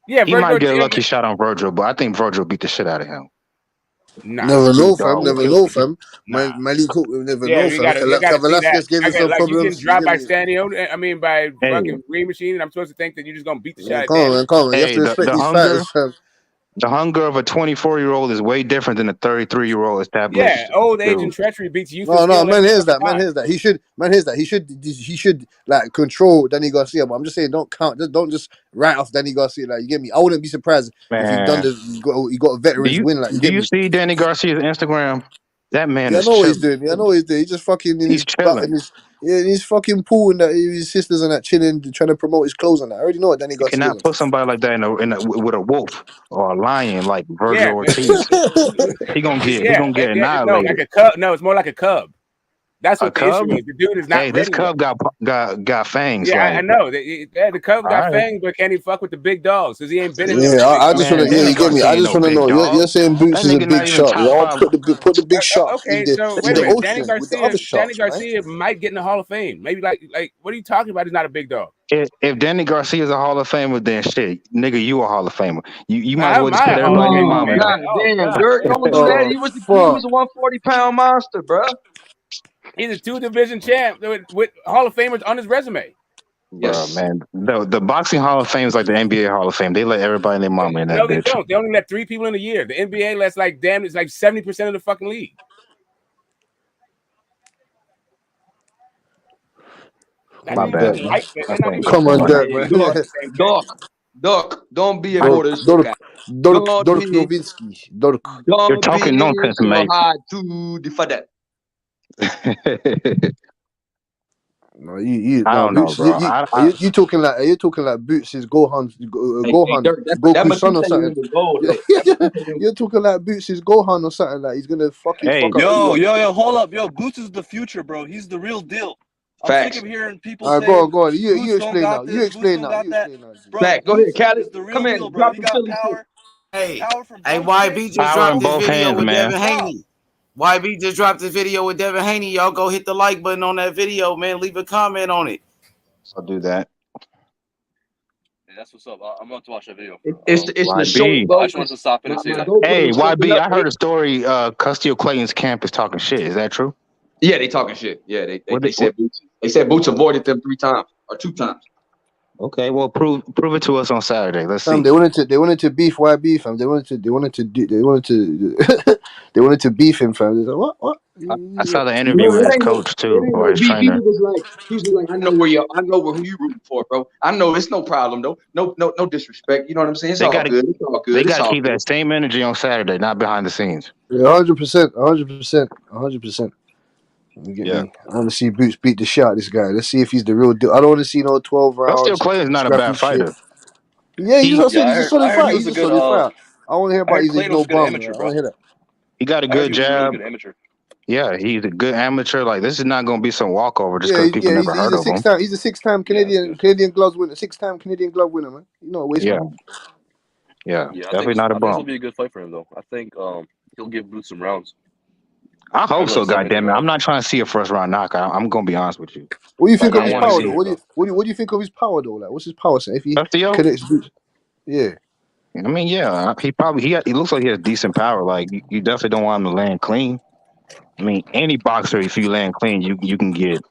Yeah, he might get a lucky shot on Virgil, but I think Virgil beat the shit out of him. Nah. Never know, fam. Malik Cook, never know, fam. Velasquez gave us some problems. You getting dropped by Stanio, by fucking Green Machine, and I'm supposed to think that you're just gonna beat the shit out of Danny. Come on. You have to respect these fighters, fam. The hunger of a 24-year-old is way different than a 33-year-old established. Yeah, old age and treachery beats youth. No, man, here's that. He should like control Danny Garcia. But I'm just saying, don't just write off Danny Garcia. Like, you get me? I wouldn't be surprised if he done this. You got a veterans win. Like, do you see Danny Garcia's Instagram? That man is I know what he's doing. I know what he's doing. He's just fucking in his chilling. He's fucking pool and his sisters and that chilling, trying to promote his clothes and that. I already know what Danny Garcia. You cannot put somebody like that with a wolf or a lion like Virgil Ortiz. He gonna get annihilated. No, like a cub. No, it's more like a cub. That's what the issue is. The dude is not. Hey, this cub got fangs. Yeah, like, I know. The cub got fangs, but can he fuck with the big dogs? Because he ain't been in. I just want to. Yeah, you get me. I just want to know. You're saying Boots is a big shot. Y'all put the big shot in the ocean with the other shots. Danny Garcia might get in the Hall of Fame. Maybe like what are you talking about? He's not a big dog. If Danny Garcia is a Hall of Famer, then shit, nigga, you a Hall of Famer. You might as well just put everybody in mama. Damn, Dirk, don't do that. He was a 140-pound monster, bro. He's a 2-division champ with Hall of Famers on his resume. Yes, man. The boxing Hall of Fame is like the NBA Hall of Fame. They let everybody in their mama in that No, they bitch. don't. They only let 3 people in a year. The NBA lets like 70% of the fucking league. My bad. Come on, Dirk, man. Doc, don't be a modest. Dork Nowitzki. Dork. You're talking nonsense, mate. To defend that. No, I don't know, bro. You talking like Boots is Gohan, Goku's son or something. You're talking like Boots is Gohan or something, like he's gonna fucking fuck up. Yo, hold up, Boots is the future, bro. He's the real deal. I'm sick of hearing people say, go on. You explain now. You explain now. Back, go ahead, Cali. Come in, drop the Philly power. Hey, YB just dropped this video with Devin Haney. YB just dropped this video with Devin Haney. Y'all go hit the like button on that video, man. Leave a comment on it. I'll do that. Hey, that's what's up. I'm about to watch that video. It's the show. I just wanted to stop in and see that. Hey, YB, I heard a story. Custio Clayton's camp is talking shit. Is that true? Yeah, they talking shit. Yeah, they said Boots avoided them 3 times or 2 times. Okay, well, prove it to us on Saturday. Let's see. They wanted to beef YB, fam. They wanted to beef him, fam. Like, what? I saw the interview with his coach too, or his trainer. He was like, I know who you rooting for, bro. I know it's no problem though. No disrespect. You know what I'm saying? It's all good. It's all good. They gotta keep that same energy on Saturday, not behind the scenes. Yeah, 100%. You get me? I want to see Boots beat the shot. This guy. Let's see if he's the real deal. I don't want to see no 12 rounds. Custio Clayton's not a bad fighter. Yeah, he's a solid fighter. He's a solid fighter. I want to hear about he's no bum. I want to hear that. He got a good jab. Yeah, he's a good amateur. Like, this is not going to be some walkover just because people never heard of him. He's a 6-time Canadian gloves winner. 6-time Canadian glove winner, man. You know, Yeah, definitely not a bum. This will be a good fight for him, though. I think he'll give Boots some rounds. I hope so, goddammit. I'm not trying to see a first round knockout. I'm gonna be honest with you. What do you think of his power, though? What do you think of his power, though? Like, what's his power? If he connects Boots, yeah. I mean, yeah, he looks like he has decent power. Like you definitely don't want him to land clean. I mean, any boxer, if you land clean, you can get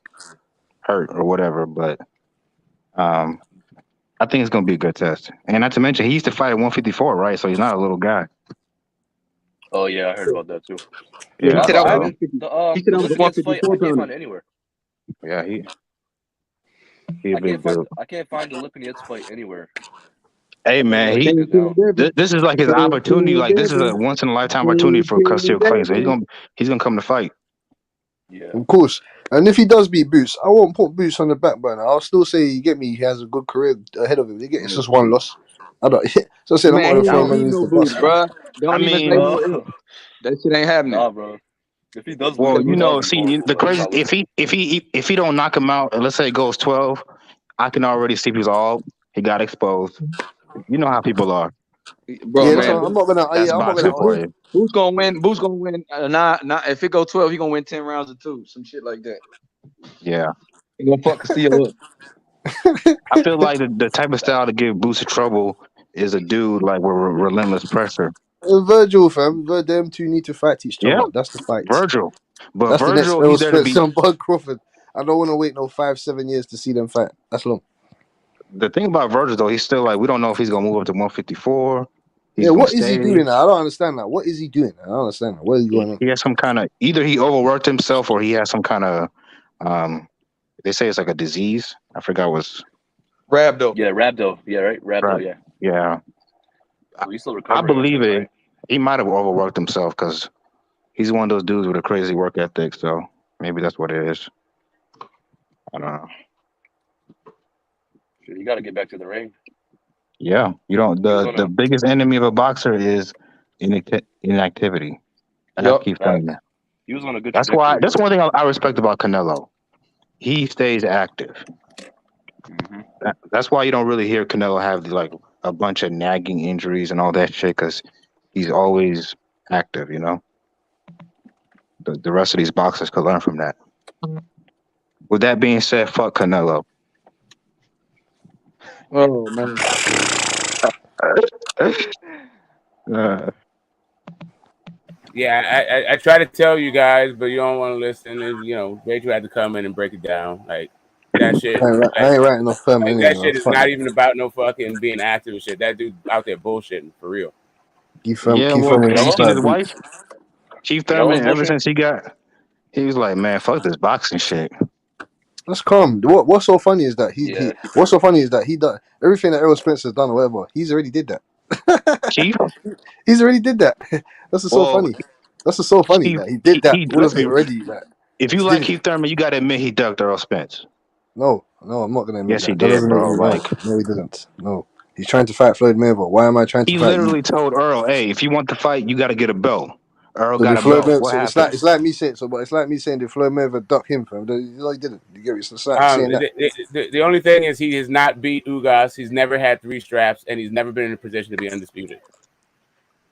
hurt or whatever. But I think it's gonna be a good test. And not to mention, he used to fight at 154, right? So he's not a little guy. Oh yeah, I heard about that too. Yeah, he said I was The Lipinets fight, I can't find it anywhere. Yeah, he a big dude. I can't find the Lipinets fight anywhere. Hey man, this is like his opportunity. Like this is a once in a lifetime opportunity for Castile Clay. So he's gonna come to fight. Yeah, of course. And if he does beat Boots, I won't put Boots on the back burner. I'll still say, you get me, he has a good career ahead of him. It's just one loss. I don't. So I said, I'm not gonna throw him into the bus, bro. Don't even say no. That shit ain't happening. Nah, bro. If he does, well, you know, see the crazy. If he don't knock him out, and let's say it goes 12, I can already see he's all he got exposed. You know how people are, bro. Yeah, man, I'm not gonna. Who's gonna win? Who's gonna win? Not if it go 12, he gonna win 10 rounds or 2, some shit like that. Yeah, he gonna fuck Castillo up. I feel like the type of style to give Boots trouble is a dude like with relentless pressure. Virgil, fam, them two need to fight each other. Yeah, that's the fight. Virgil, but that's Virgil, the next he's there to beat Bud Crawford. I don't want to wait no 5-7 years to see them fight. That's long. The thing about Virgil though, he's still like we don't know if he's gonna move up to 154. Yeah, what is he doing now? I don't understand that. What is he doing? I don't understand that. What is going on? He has some kind of either he overworked himself or he has some kind of they say it's like a disease. I forgot what's rhabdo. Yeah, rhabdo. Yeah, right. Rhabdo. Right. Yeah. Yeah. So he's still recovering. I believe it. Right? He might have overworked himself because he's one of those dudes with a crazy work ethic. So maybe that's what it is. I don't know. You got to get back to the ring. Yeah, you don't. The biggest enemy of a boxer is inactivity. And I keep saying that. He was on a good. That's why. That's one thing I respect about Canelo. He stays active. Mm-hmm. That's why you don't really hear Canelo have like a bunch of nagging injuries and all that shit because he's always active. You know. The rest of these boxers could learn from that. With that being said, fuck Canelo. Oh man. Yeah, I try to tell you guys, but you don't want to listen. And you know, Rachel had to come in and break it down. Like that shit. I ain't writing no film. Like, that shit is not even about no fucking being active and shit. That dude out there bullshitting for real. You see his wife, Chief Thurman. Ever since he was like, man, fuck this boxing shit. That's calm. What's so funny is that what's so funny is that he done everything that Errol Spencer's done or whatever. He's already did that. Chief, he's already did that. That's so funny. That's so funny Chief, that he did that. All of it already. If you like Keith Thurman, you got to admit he ducked Errol Spence. No, I'm not gonna admit yes, that. He did, bro. No, he didn't. No, he's trying to fight Floyd Mayweather. Why am I trying to? He fight literally you? told Earl, "Hey, if you want to fight, you got to get a belt." Earl So got a Floyd belt. Mayweather, What so happened? it's like me saying so, but it's like me saying that Floyd Mayweather ducked him, fam. No, he didn't. You get me? It's like saying that. The only thing is he has not beat Ugas. He's never had 3 straps, and he's never been in a position to be undisputed.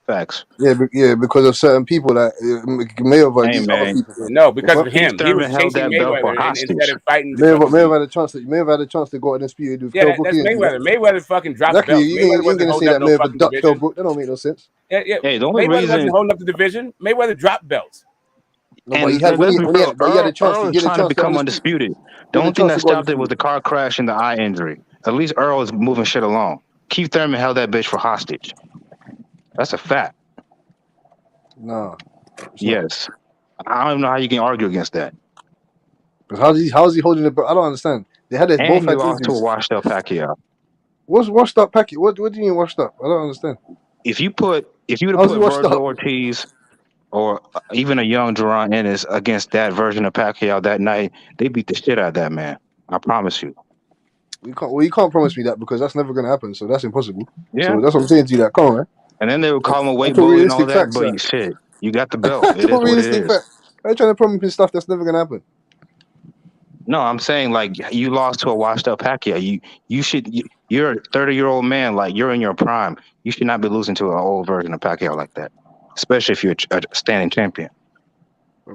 Facts. Yeah, because of certain people that Mayweather and these other people. No, because of him. He was held chasing that belt for Mayweather hostage. instead of fighting. Mayweather had a chance to go undisputed with Yeah, that's Mayweather. Mayweather fucking dropped exactly. belts. You Mayweather ain't gonna say that Mayweather ducked Kell division. Brook. That don't make no sense. Yeah. Hey, the only Mayweather reason wasn't holding up the division. Mayweather dropped belts. No, but he had a chance Earl to is get a trying to chance become undisputed. The only thing that stopped it was the car crash and the eye injury. At least Earl is moving shit along. Keith Thurman held that bitch for hostage. That's a fact. No. Yes. I don't even know how you can argue against that. How is he holding the belt? I don't understand. They had both And he had lost to a injuries. washed up Pacquiao. What's washed up Pacquiao? What do you mean washed up? I don't understand. If you would have put Virgil Ortiz or even a young Duran Ennis against that version of Pacquiao that night, they beat the shit out of that man. I promise you. You can't promise me that because that's never gonna happen. So that's impossible. Yeah. So that's what I'm saying to you. That come on, man. And then they would call him a weight bully and all that, but shit, you got the belt. It is what it is. I'm trying to promise me stuff that's never gonna happen. No, I'm saying like you lost to a washed up Pacquiao. You're a 30-year-old man, like you're in your prime. You should not be losing to an old version of Pacquiao like that, especially if you're a standing champion.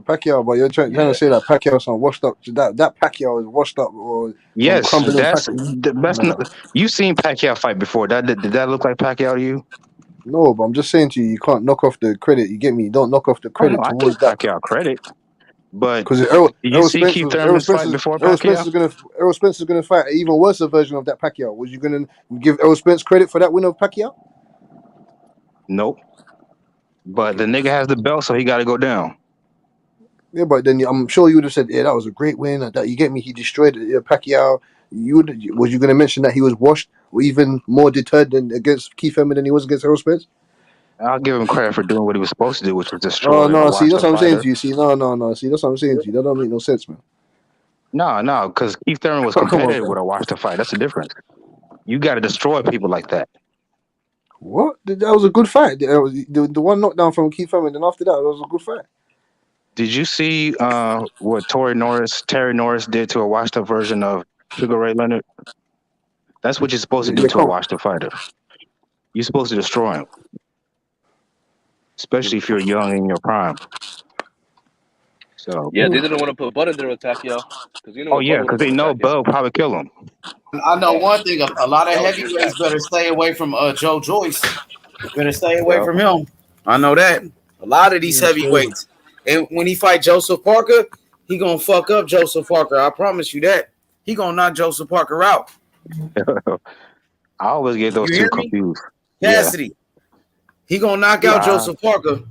Pacquiao, but you're trying to say that Pacquiao's some washed up. That Pacquiao is washed up or some Yes, crumbling that's Pacquiao. the best. Nah. You seen Pacquiao fight before? Did that look like Pacquiao to you? No, but I'm just saying to you, you can't knock off the credit. You get me? You don't knock off the Oh no, credit I give towards that. Pacquiao credit, but Because did you see Keith Thurman's fight before Errol Pacquiao? Spencer's gonna fight an even worse version of that Pacquiao. Was you gonna give Errol Spence credit for that win of Pacquiao? Nope. But the nigga has the belt, so he got to go down. Yeah, but then I'm sure you would have said, "Yeah, that was a great win." That you get me? He destroyed Pacquiao. Was you gonna mention that he was washed or even more deterred than against Keith Thurman than he was against Errol Spence? I'll give him credit for doing what he was supposed to do, which was Oh destroy or no! See, watch that's the what I'm saying fighter. to you. See, no. See, that's what I'm saying to you. That don't make no sense, man. No, because Keith Thurman was Come on, competitive man. with a watch the fight. That's the difference. You got to destroy people like that. What? That was a good fight. The one knockdown from Keith Thurman, and after that, it was a good fight. Did you see what Terry Norris did to a washed up version of Sugar Ray Leonard? That's what you're supposed to do to a washed up fighter. You're supposed to destroy him, especially if you're young in your prime. So Yeah, they didn't want to put Bud in there with Pacquiao because Oh yeah, because they know Bud will probably kill him. I know one thing: a lot of That was your heavyweights guy. better stay away from Joe Joyce. Better stay away Yeah. from him. I know that. A lot of these heavyweights, and when he fight Joseph Parker, he gonna fuck up Joseph Parker. I promise you that. He gonna knock Joseph Parker out. I always get those You two hear me? confused. Cassidy. He gonna knock out Joseph Parker.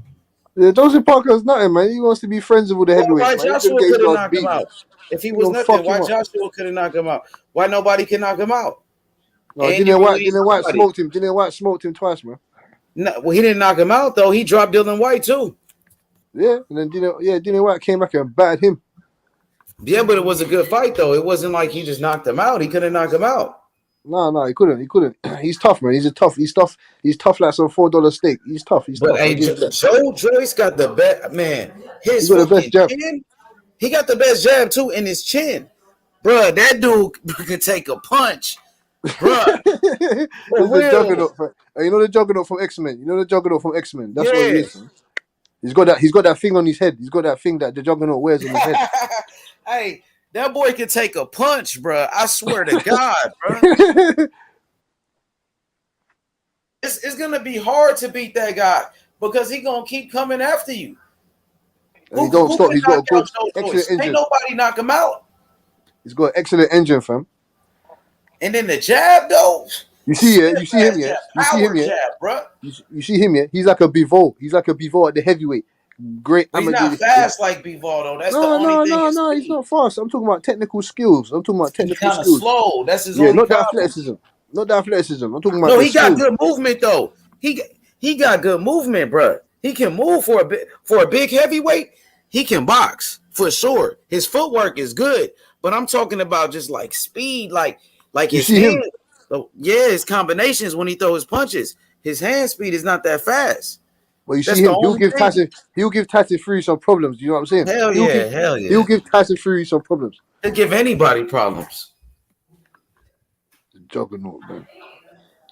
Yeah, Joseph Parker is nothing, man. He wants to be friends with the heavyweights. Why Man. He's Joshua gonna get his could have ass knocked him beat. out? If he He was gonna nothing, fuck why him up. Joshua could have knocked him out? Why nobody can knock him out? No, And Dillian White smoked him. Dillian White smoked him twice, man. No, well, he didn't knock him out though. He dropped Dillian White too. Yeah, and then Dillian White came back and battered him. Yeah, but it was a good fight though. It wasn't like he just knocked him out. He couldn't knock him out. No, he couldn't. He's tough, man. He's tough like some $4 steak. He's tough. But I'll hey, give you that. Joe Joyce got the best man. His He got the best fucking jab. chin. He got the best jab too in his chin, bruh. That dude could take a punch, bruh. He's the juggernaut. You know the juggernaut from X-Men. That's what he is. Man. He's got that thing on his head. He's got that thing that the juggernaut wears on his head. Hey, that boy can take a punch, bruh. I swear to God, bruh. It's gonna be hard to beat that guy because he gonna keep coming after you. And he don't stop. He's got a good, excellent engine. Ain't nobody knock him out. He's got an excellent engine, fam. And then the jab, though. You see him, yeah. Jab, bruh. You see him, yeah. He's like a Bivol. He's like a Bivol at the heavyweight. Great. He's not fast like Bivol, though. That's the only thing. No. He's not fast. I'm talking about technical skills. He's kind of slow. That's his only not the problem. athleticism. Not the athleticism. I'm talking about. No, he got good movement though. He got good movement, bro. He can move for a big heavyweight. He can box for sure. His footwork is good, but I'm talking about just like speed, like his hand. So, yeah, his combinations when he throws punches. His hand speed is not that fast. Well, you see him. He'll give Tyson Fury some problems. You know what I'm saying? Hell yeah. He'll give Tyson Fury some problems. He'll give anybody problems. The juggernaut, man.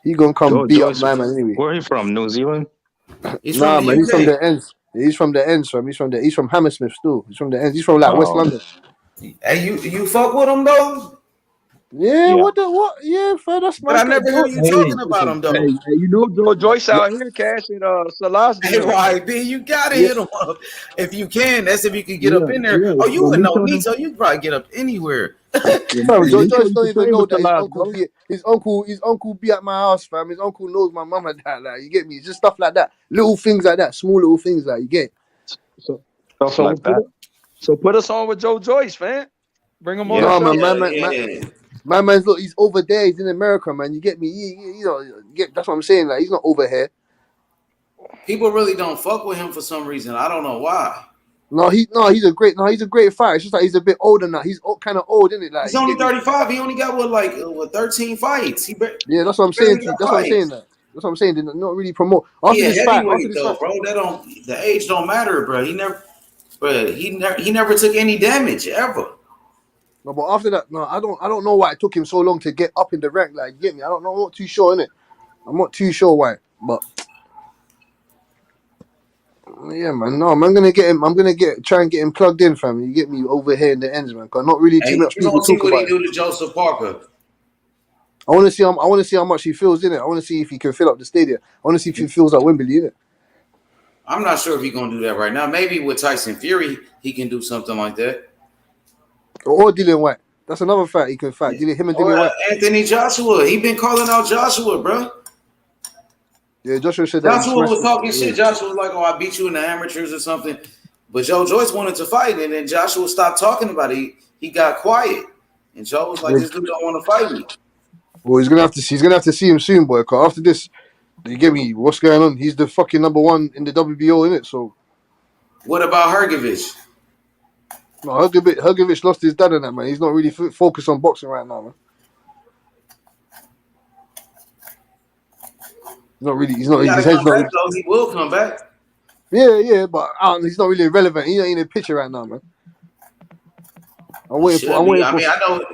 He gonna come beat up my man anyway. Where he from? New Zealand? He's from the ends. He's from the ends, fam. He's from Hammersmith still. He's from the ends. He's from West London. Hey, you fuck with him though? Yeah. What? Yeah, fam. That's my. But I never heard you talking about him though. Hey, you know Joe Joyce out here cashing Salas. Hey, YB, you gotta hit him up if you can. That's if you can get up in there. Yeah. Oh, you would know Nito. You can probably get up anywhere. Fam, Joe Joyce don't even know that his uncle be at my house, fam. His uncle knows my mum and that. Like, you get me? It's just stuff like that. Little things like that. Small little things like you get. So put us on with Joe Joyce, man. Bring him on. My man's look. He's over there. He's in America, man. You get me? That's what I'm saying. Like, he's not over here. People really don't fuck with him for some reason. I don't know why. He's a great fighter. It's just like he's a bit older now. He's kind of old, isn't it? Like, he's only 35. He only got 13 fights. Yeah, that's what I'm saying. That's what I'm saying. They're not really promote. After this fight, bro. The age don't matter, bro. He never took any damage ever. No, but after that, I don't know why it took him so long to get up in the rank. Like, get me? I'm not too sure, innit? I'm not too sure why, but Yeah, man. No, I'm gonna get him. I'm gonna try and get him plugged in, fam. You get me over here in the ends, man. Cause not really too Hey, much you people gonna see talk what about he it. do to Joseph Parker. I want to see. I want to see how much he feels in it. I want to see if he can fill up the stadium. I want to see if he feels like Wembley in it. I'm not sure if he's gonna do that right now. Maybe with Tyson Fury, he can do something like that. Or Dillian White. That's another fight he can fight. Him and Dillian White. Anthony Joshua. He been calling out Joshua, bro. Yeah, Joshua said that. Joshua was talking shit. Joshua was like, "Oh, I beat you in the amateurs or something." But Joe Joyce wanted to fight, and then Joshua stopped talking about it. He got quiet, and Joe was like, "This dude don't want to fight me." Well, he's gonna have to see him soon, boy. Cause after this, you get me. What's going on? He's the fucking number one in the WBO, innit? So, what about Hrgović? No, Hrgović lost his dad in that, man. He's not really focused on boxing right now, man. Not really. He's not. His head's not. Back, though. He will come back. Yeah, but he's not really relevant. He's not in the picture right now, man. I'm waiting for. I know.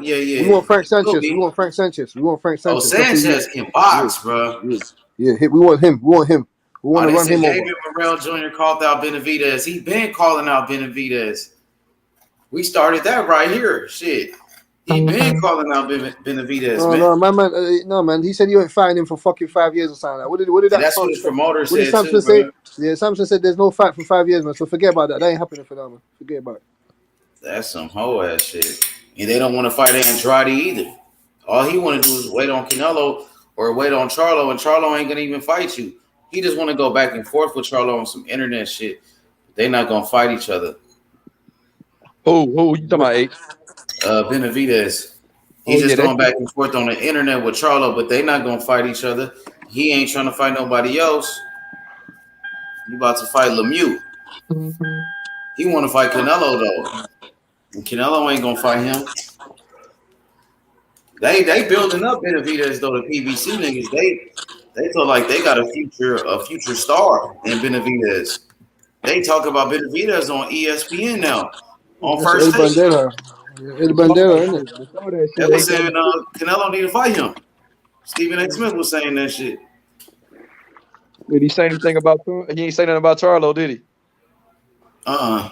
Yeah. We want Frank Sanchez. We want Frank Sanchez. Oh, Sanchez can box, bro. Yeah. We want him. We want to run him over. David Morrell Jr. called out Benavidez. He been calling out Benavidez. We started that right here. Shit. He been calling out Benavidez, man. No, man. He said you ain't fighting him for fucking 5 years or something. What did that? That's what his promoter said. What did Samson say? Yeah, Samson said there's no fight for 5 years, man. So forget about that. That ain't happening for them, man. Forget about it. That's some hoe ass shit. And they don't want to fight Andrade either. All he want to do is wait on Canelo or wait on Charlo, and Charlo ain't gonna even fight you. He just want to go back and forth with Charlo on some internet shit. They not gonna fight each other. Who you talking about? 8? Benavidez. He's just going back and forth on the internet with Charlo, but they not gonna fight each other. He ain't trying to fight nobody else. You about to fight Lemieux. He want to fight Canelo though, and Canelo ain't gonna fight him. They building up Benavidez though. The PBC niggas they feel like they got a future star in Benavidez. They talk about Benavidez on ESPN now on First Station. El Bandera, isn't it? They was saying Canelo need to fight him. Stephen A. Smith was saying that shit. Did he say anything about? He ain't say nothing about Charlo, did he? Nah.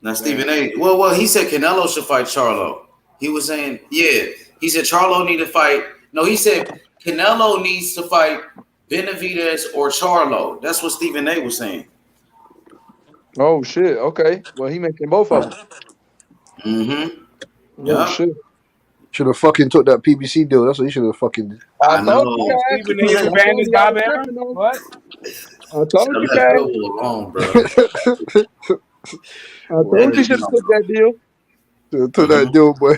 Now Stephen A. Well, he said Canelo should fight Charlo. He was saying, yeah. He said Charlo need to fight. No, he said Canelo needs to fight Benavidez or Charlo. That's what Stephen A. was saying. Oh shit. Okay. Well, he mentioned both of them. Mm-hmm. Oh shit. Should have fucking took that PBC deal. That's what he should have fucking did. I know. Stephen A. is banned as Bob Arum. What? I told you, guys. Alone, bro. I told you should have took that deal. Should have took that deal, boy.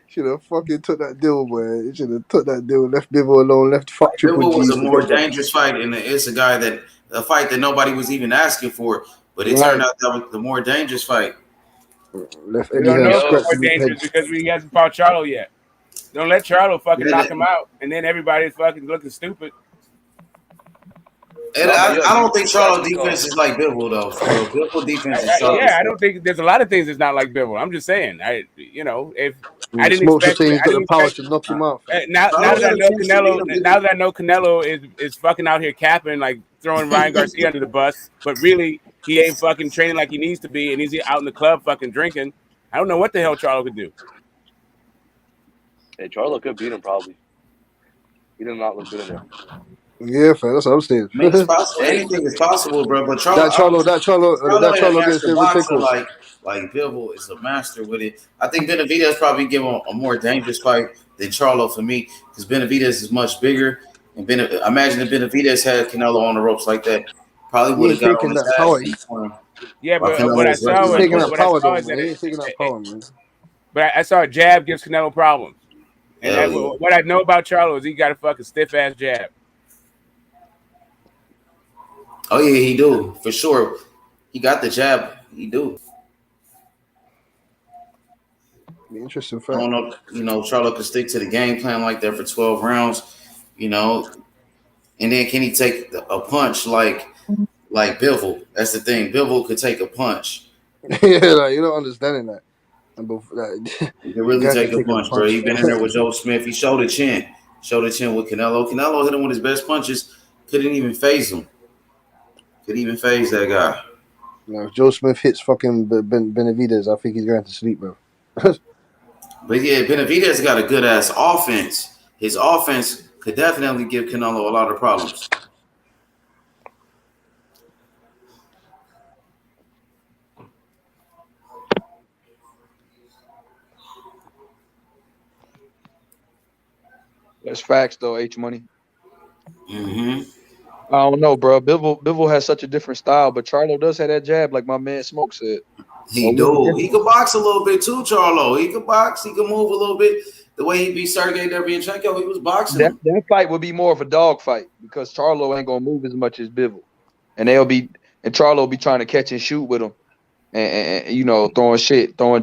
Should have fucking took that deal, boy. He should have took that deal. Left Bivol alone. Left fuck Triple G. Bivol was a more dangerous fight, and it's a fight that nobody was even asking for. But it turned out that was the more dangerous fight. Left We don't know if it's more dangerous because we hasn't fought Charlo yet. Don't let Charlo fucking knock him out, and then everybody's fucking looking stupid. And I don't think Charlo defense is like Bivol though. Bivol defense is Charlo. Yeah, I don't think there's a lot of things that's not like Bivol. I'm just saying, if I didn't expect the power to knock him out. Now that I know Canelo is fucking out here capping, like throwing Ryan Garcia under the bus, but really he ain't fucking training like he needs to be, and he's out in the club fucking drinking. I don't know what the hell Charlo could do. Hey, Charlo could beat him probably. He did not look good in there. Yeah, fam, that's what I'm saying. It's possible. Anything is possible, bro. But That Charlo gets boxer, like Bivol is a master with it. I think Benavidez probably give him a more dangerous fight than Charlo for me because Benavidez is much bigger. And imagine if Benavidez had Canelo on the ropes like that, probably would have got on his ass. Yeah, but what I saw was But I saw a jab gives Canelo problems. And what I know about Charlo is he got a fucking stiff ass jab. Oh yeah, he do for sure. He got the jab. He do. Interesting fact. I don't know. Charlo could stick to the game plan like that for 12 rounds. And then can he take a punch like Bivol? That's the thing. Bivol could take a punch. Yeah, like, you don't understand that. He can really take a punch, bro. He been in there with Joe Smith. He showed a chin with Canelo. Canelo hit him with his best punches. Couldn't even phase him. Could even phase that guy. If Joe Smith hits fucking Benavidez, I think he's going to sleep, bro. But yeah, Benavidez got a good ass offense. His offense could definitely give Canelo a lot of problems. That's facts, though. H Money. Mm-hmm. I don't know, bro. Bivol has such a different style, but Charlo does have that jab, like my man Smoke said. He do. He could box a little bit too, Charlo. He could box. He could move a little bit. The way he beat Sergey Derevyanchenko, he was boxing. That fight would be more of a dog fight because Charlo ain't gonna move as much as Bivol, and Charlo will be trying to catch and shoot with him, and you know, throwing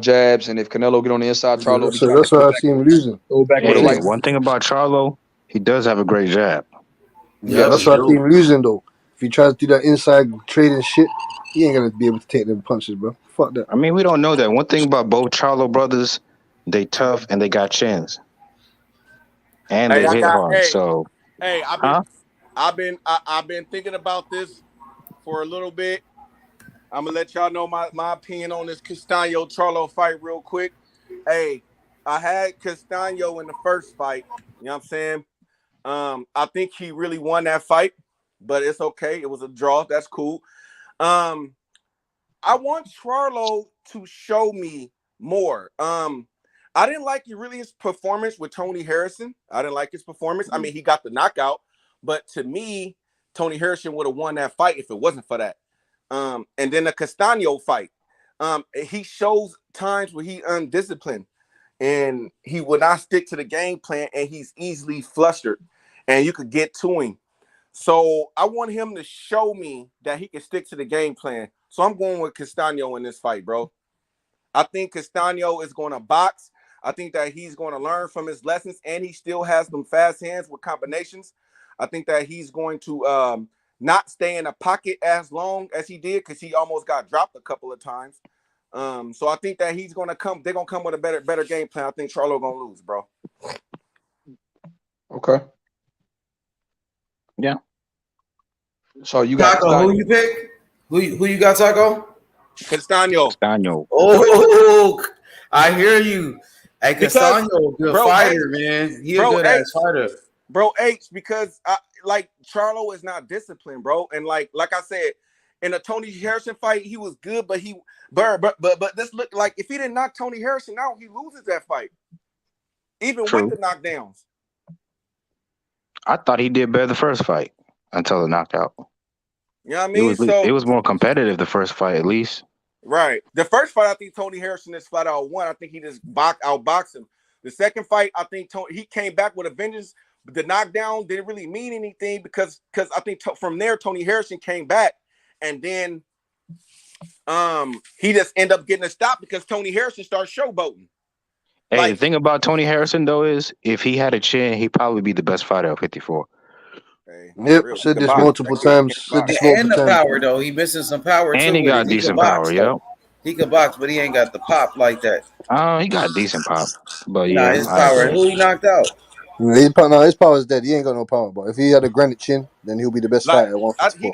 jabs, and if Canelo get on the inside, Charlo. So that's why I see him losing. Go back with the right. One thing about Charlo, he does have a great jab. Yeah, that's why I see him losing though. If he tries to do that inside trading shit, he ain't gonna be able to take them punches, bro. Fuck that. I mean, we don't know that. One thing about both Charlo brothers, they tough and they got chins, and they hit hard. So, hey, I've been thinking about this for a little bit. I'm gonna let y'all know my opinion on this Castano Charlo fight real quick. Hey, I had Castano in the first fight. You know what I'm saying? I think he really won that fight, but it's okay. It was a draw. That's cool. I want Charlo to show me more. I didn't like his performance with Tony Harrison. I didn't like his performance. I mean, he got the knockout, but to me, Tony Harrison would have won that fight if it wasn't for that. And then the Castano fight, he shows times where he undisciplined and he would not stick to the game plan, and he's easily flustered, and you could get to him. So I want him to show me that he can stick to the game plan. So I'm going with Castano in this fight, bro. I think Castano is going to box. I think that he's going to learn from his lessons, and he still has them fast hands with combinations. I think that he's going to not stay in the pocket as long as he did, because he almost got dropped a couple of times. So I think that he's going to come. They're going to come with a better game plan. I think Charlo going to lose, bro. Okay. Yeah. So you got Taco. Who you pick? Who you got, Taco? Castano. Oh, I hear you. Hey, Castano, good fighter, man. He a good ass fighter. Bro, because Charlo is not disciplined, bro. And like I said, in the Tony Harrison fight, he was good, but this looked like if he didn't knock Tony Harrison out, he loses that fight. Even with the knockdowns. I thought he did better the first fight until the knockout. You know what I mean? It was more competitive the first fight, at least. Right. The first fight, I think Tony Harrison is flat out won. I think he just outboxed him. The second fight, I think he came back with a vengeance. But the knockdown didn't really mean anything because I think from there Tony Harrison came back, and then he just ended up getting a stop because Tony Harrison started showboating. Hey, the thing about Tony Harrison though is if he had a chin, he'd probably be the best fighter of 54. Yep, said this multiple times. And the power though, he missing some power and too. he got decent power. Yep. He can box, but he ain't got the pop like that. He got decent pop, but his power. Who he knocked out? His power is dead. He ain't got no power. But if he had a granite chin, then he'll be the best fighter at 154.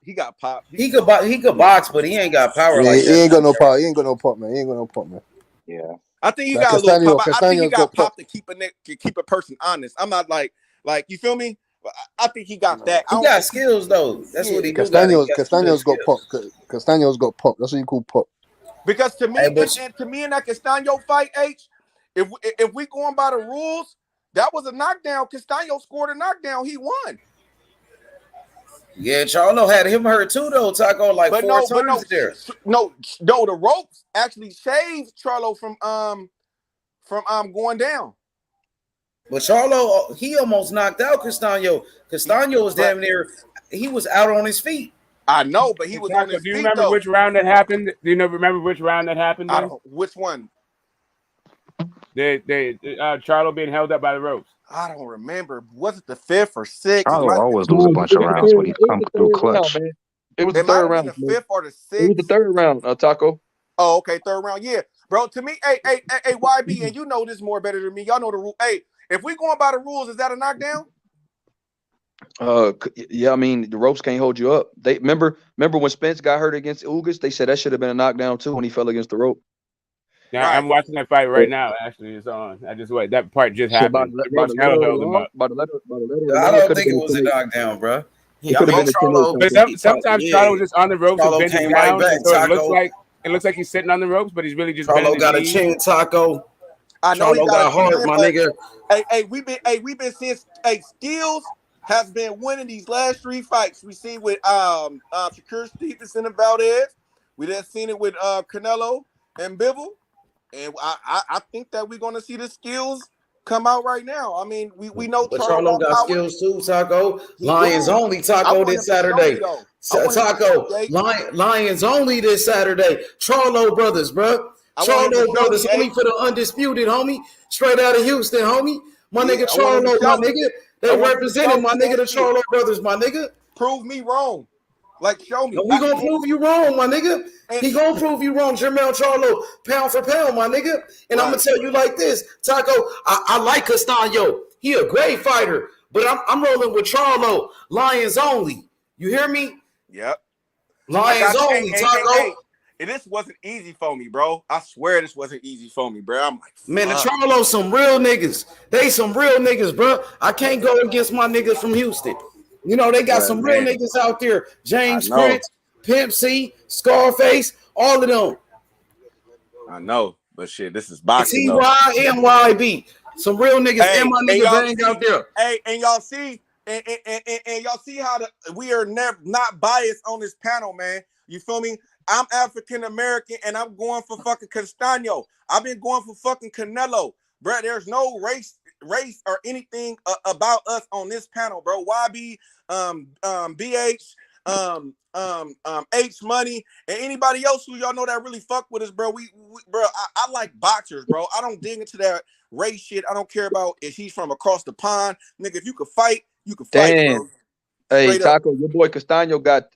He got pop. He could box, but he ain't got power like that. He ain't got no power. He ain't got no pop, man. Yeah. I think you got a little pop. I think you got pop to keep a person honest. I'm not like you feel me? I think he got that. He got skills though. That's what he do. Castaño's got pop. Castaño's got pop. That's what you call pop. Because to me, in that Castano fight, if we going by the rules, that was a knockdown. Castano scored a knockdown. He won. Yeah, Charlo had him hurt too, though. Taco like four times there. No, the ropes actually saved Charlo from going down. But Charlo, he almost knocked out Castano. Castano was damn near. He was out on his feet. I know, but he was on his feet. Do you remember which round that happened? Do you remember which round that happened? Which one? Charlo being held up by the ropes. I don't remember. Was it the fifth or sixth? Charlo always lose a bunch of rounds when he comes through clutch. It was the third round. The fifth or the sixth? It was the third round, Taco. Oh, okay, third round. Yeah, bro. To me, hey, YB, and you know this more better than me. Y'all know the rule. Hey, if we going by the rules, is that a knockdown? Yeah, I mean the ropes can't hold you up. They remember when Spence got hurt against Ugas, they said that should have been a knockdown too when he fell against the rope. Yeah, I'm watching that fight right now. Actually, it's on. I just wait. That part just Shit, happened. The ropes held him up. by the letter of the I law, don't think it was a knockdown, bro. It could have been a 10-8. But sometimes Charlo just on the ropes and Charlo bending came down, right back. so Taco. it looks like he's sitting on the ropes, but he's really just bending Charlo his got a knees. chin, Taco. I know he Charlo got got hard, my nigga. Hey, we've been seeing Skills has been winning these last 3 fights. We seen with Shakur Stevenson and Valdez. We then seen it with Canelo and Bivol. And I think that we're gonna see the Skills come out right now. I mean, we know But Charlo got power. skills too, Taco. Lions only, Taco, this Saturday. Taco, Lions only this Saturday. Charlo brothers, bro. Charlo brothers, only for the undisputed, homie. Straight out of Houston, homie. My nigga Charlo, my nigga. They represented my nigga, the Charlo brothers, my nigga. Prove me wrong. Like, show me. No, we gonna prove you wrong, my nigga. He gonna prove you wrong. Jermell Charlo, pound for pound, my nigga. And I'm gonna tell you like this, Taco. I like Castano. He a great fighter, but I'm rolling with Charlo. Lions only. You hear me? Yep. Lions only, Taco. And this wasn't easy for me, bro. I swear this wasn't easy for me, bro. I'm like, man, the Charlo some real niggas. They some real niggas, bro. I can't go against my niggas from Houston. You know, they got some real niggas out there. James Prince, Pimp C, Scarface, all of them. I know, but shit, this is boxing. TYMYB. Some real niggas and my niggas Bang out there. Hey, and y'all see, and y'all see how we are not biased on this panel, man. You feel me? I'm African American and I'm going for fucking Castano. I've been going for fucking Canelo. Bro, there's no race or anything about us on this panel, bro. YB, BH, H Money, and anybody else who y'all know that really fuck with us, bro. Bro, I like boxers, bro. I don't dig into that race shit. I don't care about if he's from across the pond, nigga. If you could fight, you could fight, bro. Hey, Taco, your boy Castano got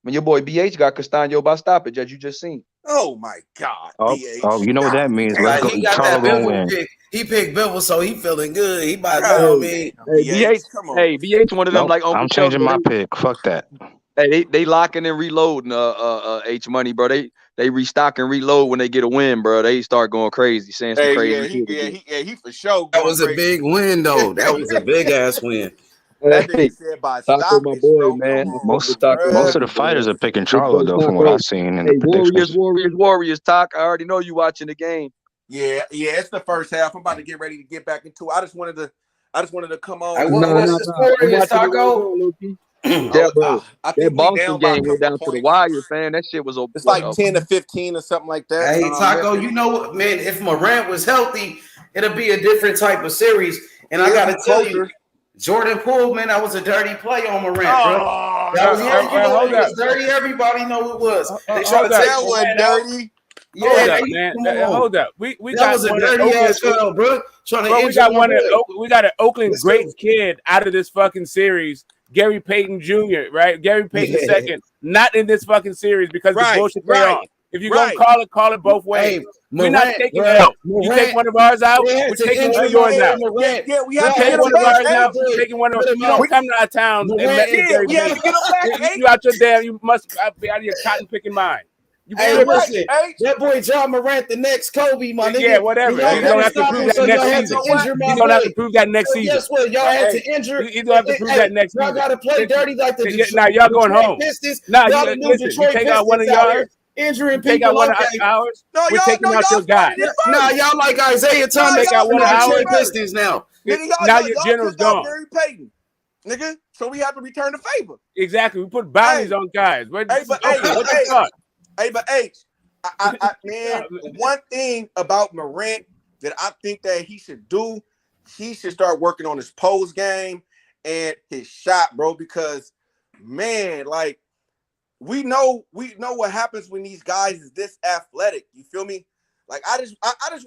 when your boy BH got Castano by stoppage, as you just seen. Oh my God. Oh, you know what that means. Let's go. He got Charlo that gonna Bivol win. pick. He picked Bivol, so he feeling good. He about to know me. Hey, BH one of them like Uncle I'm changing my pick. Fuck that. Hey, they locking and reloading H Money, bro. They restock and reload when they get a win, bro. They start going crazy, saying some crazy shit. He for sure. That was a big win, though. That was a big ass win. That nigga said by Taco, my boy, man. Most of the fighters are picking Charlo though, from what I've seen in the predictions. Warriors, Talk. I already know you watching the game. Yeah, it's the first half. I'm about to get ready to get back into it. I just wanted to come on. Warriors, Taco. Yeah, bro. I think that Boston game went down to the wire, man. That shit was over. It's like 10-15 or something like that. Hey, Taco, you know what, man? If Morant was healthy, it'll be a different type of series. And I gotta tell you, Jordan Poole, man, that was a dirty play on Morant, bro. That was dirty. Everybody know it was. They tried to take that dirty. Yeah, man. Hold up. We that got was a one dirty ass foul, bro. We got an Oakland greats kid out of this fucking series. Gary Payton Jr., right? Gary Payton second, not in this fucking series because the bullshit play on. If you're gonna call it both ways. We're not taking L. You take one of ours out, we're taking one of yours out. Yeah, we have to take get one him of ours back. out. We're taking one of ours. You don't come to our town and let We have to get him back. you out your damn. You must be out of your cotton picking mind. Hey, listen, that boy John Morant, the next Kobe, my nigga. Yeah, whatever. You don't have to prove that next season. You don't have to prove that next season. Guess what? Y'all had to injure. You don't have to prove that next season. Y'all got to play dirty like the Detroit. Now y'all going home. Now y'all listen. You take out one of yours. Injuring take out one of ours. We're taking out your guy. Now y'all like Isaiah Thomas. Take out one of ours. Pistons now. Now your general's gone. Gary Payton, nigga. So we have to return the favor. Exactly. We put bounties on guys. What the fuck? Hey, but H, man, one thing about Morant that I think that he should do, he should start working on his pose game and his shot, bro. Because man, like we know what happens when these guys is this athletic. You feel me? Like I just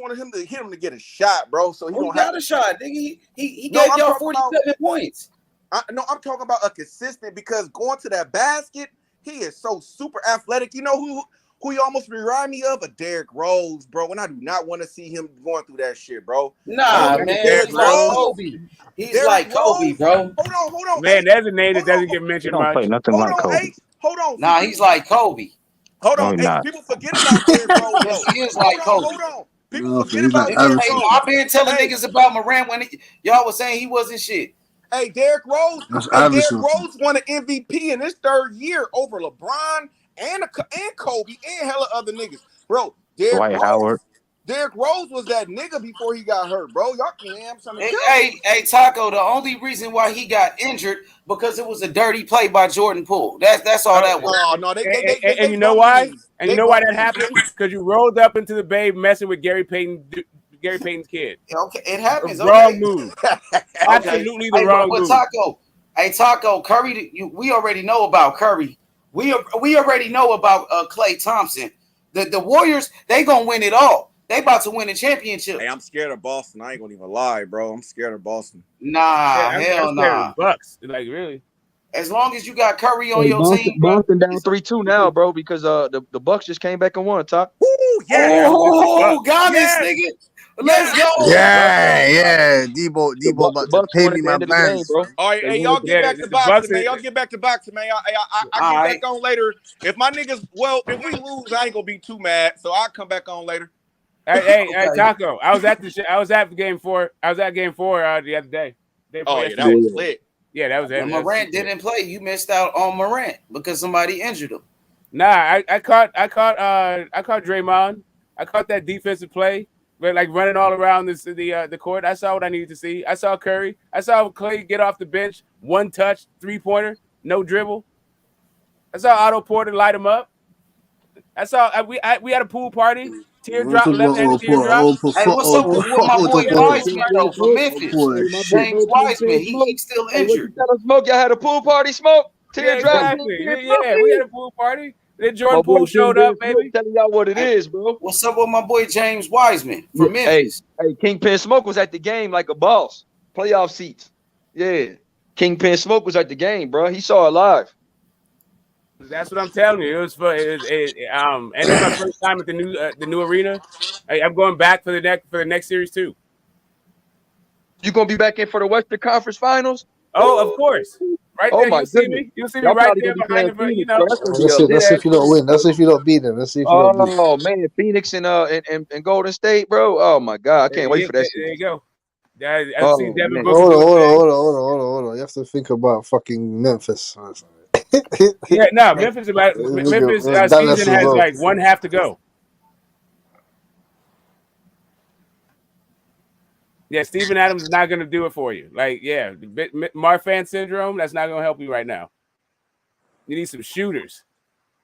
wanted him to get a shot, bro. So he don't got have a shot, nigga. He gave y'all 47 points. I'm talking about a consistent because going to that basket, he is so super athletic. You know who you almost remind me of? A Derrick Rose, bro. And I do not want to see him going through that shit, bro. Nah, man. Derrick He's like Rose. Kobe. He's Derrick like Kobe, Rose. bro. Hold on. Man, there's a name that doesn't get mentioned Don't play much. nothing like Kobe. H. Hold on. Nah, he's like Kobe. Hold No, on. he Hey, not. people forget about Derrick Rose, Yes, though. he is like Kobe. Hold on. People No, forget he's about like Derrick Iverson. Rose. I've been telling niggas about Morant when y'all was saying he wasn't shit. Hey, Derrick Rose. That's Derrick Iverson. Rose won an MVP in his third year over LeBron and Kobe and hella other niggas, bro. Dwight Howard. Derrick Rose was that nigga before he got hurt, bro. Y'all can have something. Hey, Taco. The only reason why he got injured because it was a dirty play by Jordan Poole. That's all that was. Oh no, And you know why? And you know why that happened? Because you rolled up into the Babe messing with Gary Payton's kid. Okay, it happens. Wrong move. Absolutely the wrong move. Taco, Curry. We already know about Curry. We already know about Klay Thompson. The Warriors, they gonna win it all. They about to win a championship. Hey, I'm scared of Boston. I ain't gonna even lie, bro. I'm scared of Boston. Nah, hell nah. Bucks, like really. As long as you got Curry on your team, Boston down 3-2 now, bro, because the Bucks just came back and won. Top. Oh, got this nigga. Let's go. Yeah. Debo about to pay me my bands, bro. All right, hey, y'all get back to boxing, man. Y'all get back to boxing, man. I get back on later. If my niggas, if we lose, I ain't gonna be too mad. So I'll come back on later. Hey, Taco. I was at game 4. I was at game 4 the other day. That was lit. Yeah, that was it. When Morant didn't play, you missed out on Morant because somebody injured him. Nah, I caught Draymond. I caught that defensive play, like running all around the court. I saw what I needed to see. I saw Curry. I saw Clay get off the bench, 1 touch, 3-pointer, no dribble. I saw Otto Porter light him up. I saw we had a pool party. Teardrop, left-handed teardrop. Hey, what's up with my boy Wiseman though from Memphis? James Wiseman, he's still injured. Smoke, y'all had a pool party. Smoke. Teardrop. Exactly. Yeah, we had a pool party. Then Jordan Poole showed up, baby. Telling y'all what it is, bro. What's up with my boy James Wiseman from Memphis? Hey, Kingpin Smoke was at the game like a boss. Playoff seats. Yeah. Kingpin Smoke was at the game, bro. He saw it live. That's what I'm telling you. It was fun. And it's my first time at the new arena. I'm going back for the next series too. You gonna be back in for the Western Conference Finals? Oh, of course. Right there, you'll see me. You'll see me right there behind the, you know. Let's see if you don't win. Let's see if you don't beat them. Let's see if you don't beat them. Oh man, Phoenix and Golden State, bro. Oh my God, I can't wait for that. There you go. I see Devin Hold on. You have to think about fucking Memphis. Yeah, no, Memphis season has like 1 half to go. Yeah, Steven Adams is not going to do it for you. Like, yeah, Marfan syndrome, that's not going to help you right now. You need some shooters.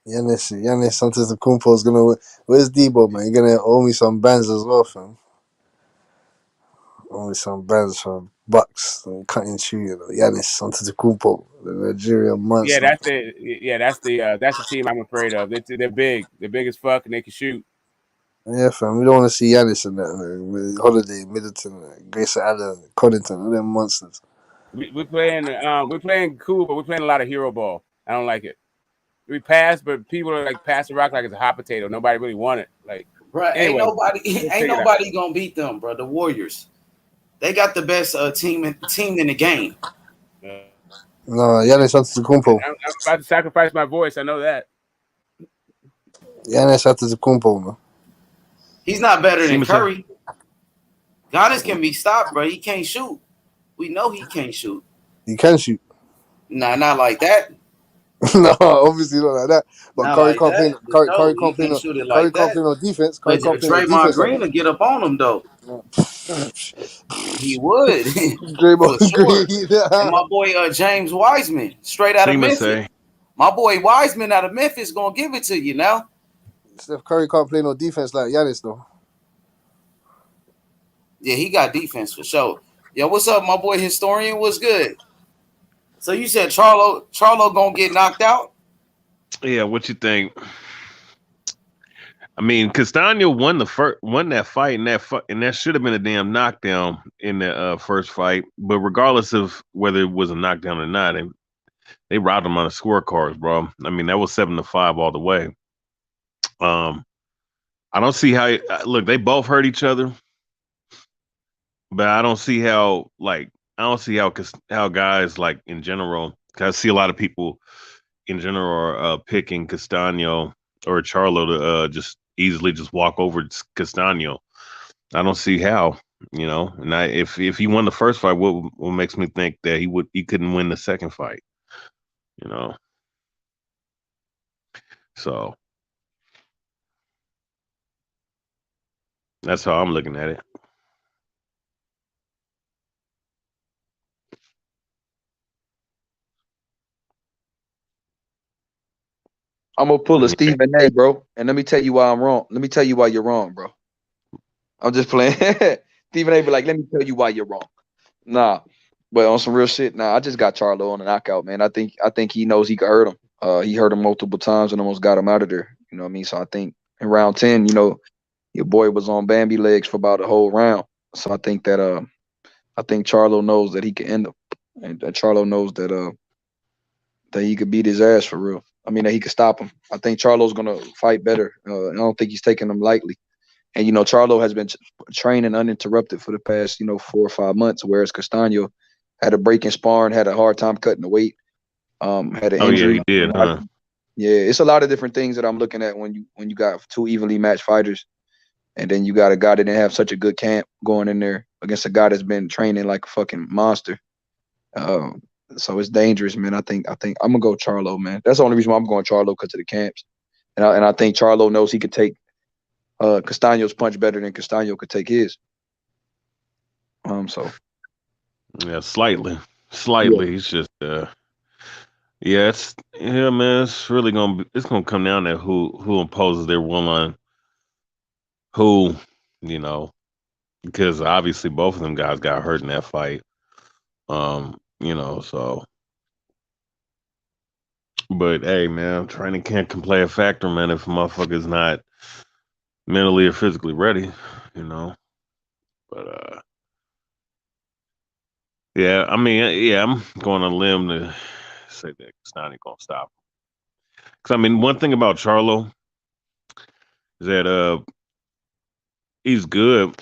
Giannis Antetokounmpo is going to win. Where's Debo, man? You're going to owe me some bands as well, fam. Owe me some bands from Bucks. Cutting shoe, you know. Giannis Antetokounmpo, the Nigerian monster. Yeah, that's the team I'm afraid of. They're big. They're big as fuck, and they can shoot. Yeah, fam. We don't want to see Giannis in that, man. Holiday, Middleton, Grayson Allen, Connaughton, all them monsters. We're playing cool, but we're playing a lot of hero ball. I don't like it. We pass, but people are like pass the rock like it's a hot potato. Nobody really want it. Like, bro, anyway, ain't nobody gonna beat them, bro. The Warriors, they got the best team in the game. No, Giannis Antetokounmpo. I'm about to sacrifice my voice. I know that. Giannis Antetokounmpo, man. He's not better than Curry. Giannis can be stopped, bro. He can't shoot. We know he can't shoot. He can shoot. Nah, not like that. No, obviously not like that. But Not Curry like can't play. that. Curry No, can't play. he can't shoot it Curry like can't that. play no defense. Curry But can't play no Draymond defense. Green will get up on him though. He would. Draymond For sure. Green. And my boy James Wiseman, straight out of Memphis. My boy Wiseman out of Memphis gonna give it to you now. Steph Curry can't play no defense like Giannis though. Yeah, he got defense for sure. Yo, what's up, my boy Historian? What's good? So you said Charlo gonna get knocked out? Yeah, what you think? I mean, Castano won that fight, and that should have been a damn knockdown in the first fight. But regardless of whether it was a knockdown or not, they robbed him on the scorecards, bro. I mean, that was 7-5 all the way. I don't see how. Look, they both hurt each other, but I don't see how. Like, I don't see how guys like in general. 'Cause I see a lot of people in general are picking Castano or Charlo to just easily just walk over Castano. I don't see how. And if he won the first fight, what makes me think that he couldn't win the second fight? So that's how I'm looking at it. I'm gonna pull a Stephen A, bro, and let me tell you why I'm wrong. Let me tell you why you're wrong, bro. I'm just playing. Stephen A be like, let me tell you why you're wrong. Nah, but on some real shit, I just got Charlo on a knockout, man. I think he knows he could hurt him. He hurt him multiple times and almost got him out of there. You know what I mean? So I think in round 10, your boy was on Bambi legs for about a whole round. So I think Charlo knows that he can end him, and Charlo knows that he could beat his ass for real. I mean, that he could stop him. I think Charlo's gonna fight better. I don't think he's taking him lightly. And Charlo has been training uninterrupted for the past 4 or 5 months, whereas Castano had a break in sparring, had a hard time cutting the weight, had an injury. Yeah, he did, huh? Yeah, it's a lot of different things that I'm looking at when you got two evenly matched fighters, and then you got a guy that didn't have such a good camp going in there against a guy that's been training like a fucking monster. So it's dangerous, man. I think I'm gonna go Charlo, man. That's the only reason why I'm going Charlo, because of the camps, and I think Charlo knows he could take Castano's punch better than Castano could take his. So yeah, slightly. It's just man. It's really gonna come down to who imposes their will on who, because obviously both of them guys got hurt in that fight. So. But hey, man, training can't play a factor, man, if a motherfucker's not mentally or physically ready, But yeah, I mean, yeah, I'm going on a limb to say that Castano gonna stop him. Because I mean, one thing about Charlo is that he's good,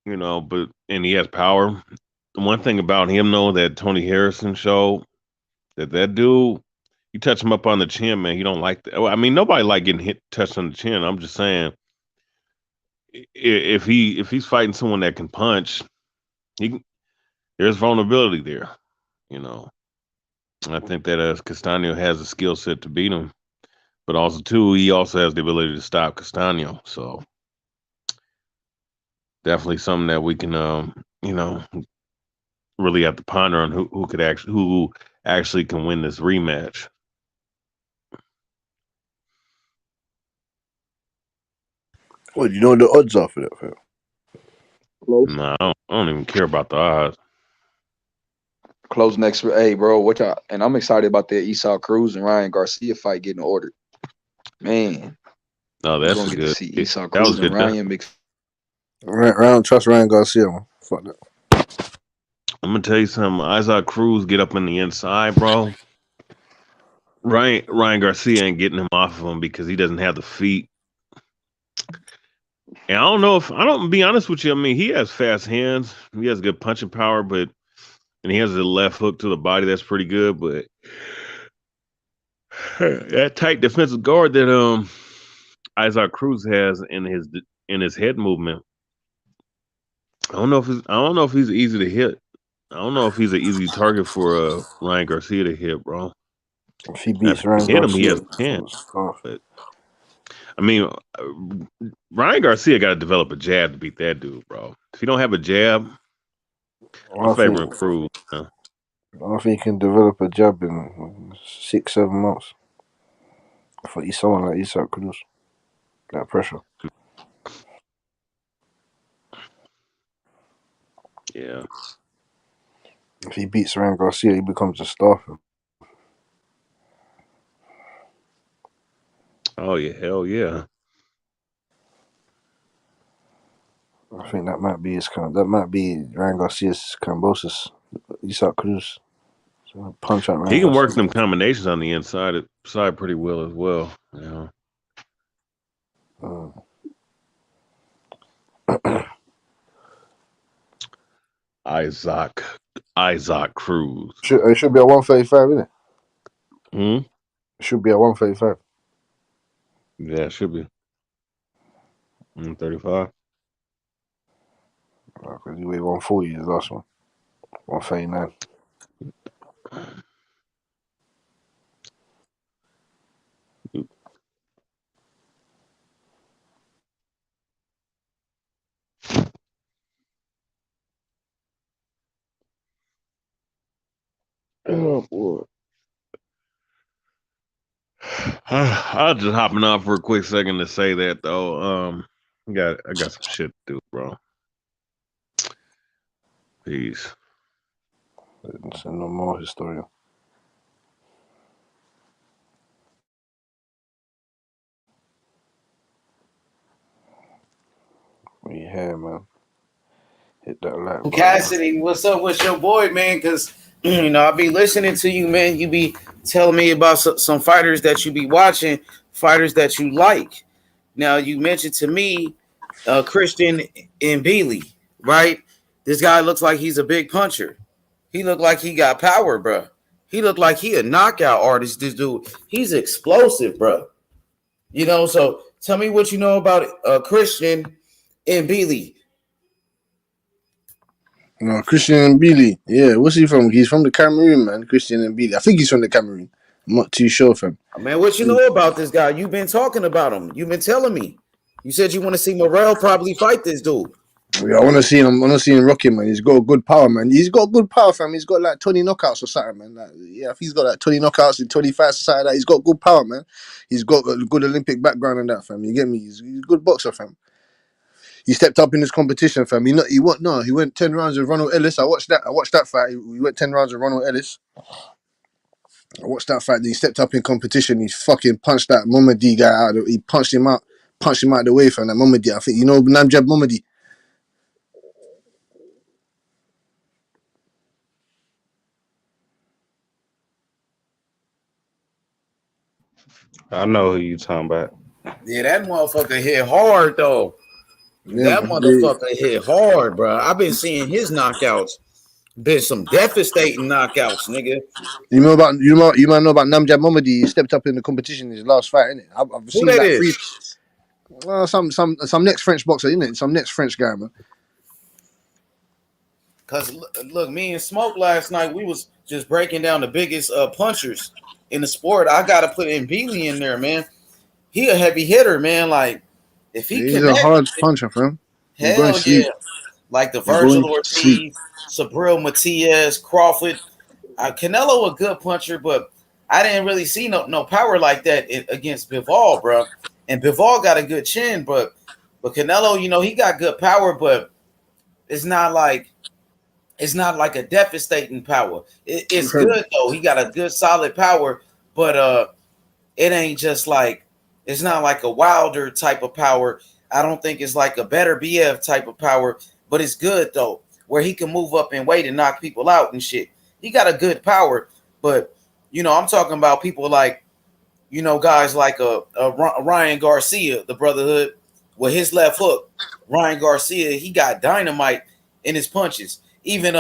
and he has power. The one thing about him, though, that Tony Harrison showed, that dude, you touch him up on the chin, man, you don't like that. I mean, nobody like getting touched on the chin. I'm just saying, if he's fighting someone that can punch, there's vulnerability there, And I think that Castano has the skill set to beat him, but also too, he also has the ability to stop Castano. So definitely something that we can, really have to ponder on who actually can win this rematch. What, you know what the odds are for that, fam? No, I don't even care about the odds. Close next. Hey, bro, what y'all? And I'm excited about that Esau Cruz and Ryan Garcia fight getting ordered. Man, no, that's gonna get good. to see Esau Cruz and Ryan. I don't trust Ryan Garcia, man. Fuck that. I'm gonna tell you something. Isaac Cruz get up on the inside, bro. Ryan Garcia ain't getting him off of him because he doesn't have the feet. And I don't be honest with you. I mean, he has fast hands. He has good punching power, and he has a left hook to the body that's pretty good. But that tight defensive guard that Isaac Cruz has in his head movement, I don't know if he's easy to hit. I don't know if he's an easy target for Ryan Garcia to hit, bro. If he beats Ryan Garcia, he has a chance. But I mean, Ryan Garcia got to develop a jab to beat that dude, bro. If you don't have a jab, I'm favoring Cruz. I don't think he can develop a jab in 6-7 months. For someone like Isaac Cruz, that pressure. Yeah. If he beats Ryan Garcia, he becomes a star. Oh yeah, hell yeah. I think that might be Ryan Garcia's Kambosos, Isaac Cruz. So punch out Ryan He can Garcia. work them combinations on the inside pretty well as well. Isaac Cruz. It should be a 135, isn't it? Hmm? It should be a 135. Yeah, it should be 135. Because he weighed 140 his last one. 139. Oh boy. I'll just hopping off for a quick second to say that though. I got some shit to do, bro. Peace. No more historian. We here, man. Hit that like button. Cassidy, what's up with your boy, man? Because I be listening to you, man. You be telling me about some fighters that you be watching, fighters that you like. Now you mentioned to me Christian Mbili, right? This guy looks like he's a big puncher. He looked like he got power, bro. He looked like he a knockout artist. This dude, he's explosive, bro. So tell me what you know about Christian Mbili. No, Christian Mbili. Yeah, what's he from? He's from the Cameroon, man. Christian Mbili. I think he's from the Cameroon. I'm not too sure, fam. Man, what you know about this guy? You've been talking about him. You've been telling me. You said you want to see Morrell probably fight this dude. Yeah, I want to see him. I want to see him rocking, man. He's got good power, man. He's got good power, fam. He's got like 20 knockouts or something, man. Like, yeah, if he's got like 20 knockouts in 20 fights or something, like that, he's got good power, man. He's got a good Olympic background and that, fam. You get me? He's a good boxer, fam. He stepped up in this competition, fam. He went 10 rounds with Ronald Ellis. I watched that fight. He went 10 rounds with Ronald Ellis. I watched that fight. Then he stepped up in competition. He fucking punched that Momadi guy out. He punched him out the way, fam. That Momadi. I think Namjad Momadi. I know who you talking about. Yeah, that motherfucker hit hard though. Yeah, that motherfucker hit hard, bro. I've been seeing his knockouts. Been some devastating knockouts, nigga. You might know about Namjad Momadi. He stepped up in the competition in his last fight, innit? I've seen that is? Some next French boxer, innit? Some next French guy, man. Cause look, me and Smoke last night, we was just breaking down the biggest punchers in the sport. I gotta put Mbili in there, man. He a heavy hitter, man. Like if he's a hard puncher, fam. Hell yeah. Like the Virgil Ortiz, Sabril Matias, Crawford. Canelo a good puncher, but I didn't really see no power like that against Bivol, bro. And Bivol got a good chin, but Canelo, he got good power, but it's not like a devastating power. It's good though. He got a good solid power, but it ain't just like it's not like a Wilder type of power. I don't think it's like a better BF type of power, but it's good though, where he can move up in weight and knock people out and shit. He got a good power, but I'm talking about people like, guys like a Ryan Garcia, the Brotherhood, with his left hook. Ryan Garcia, he got dynamite in his punches. Even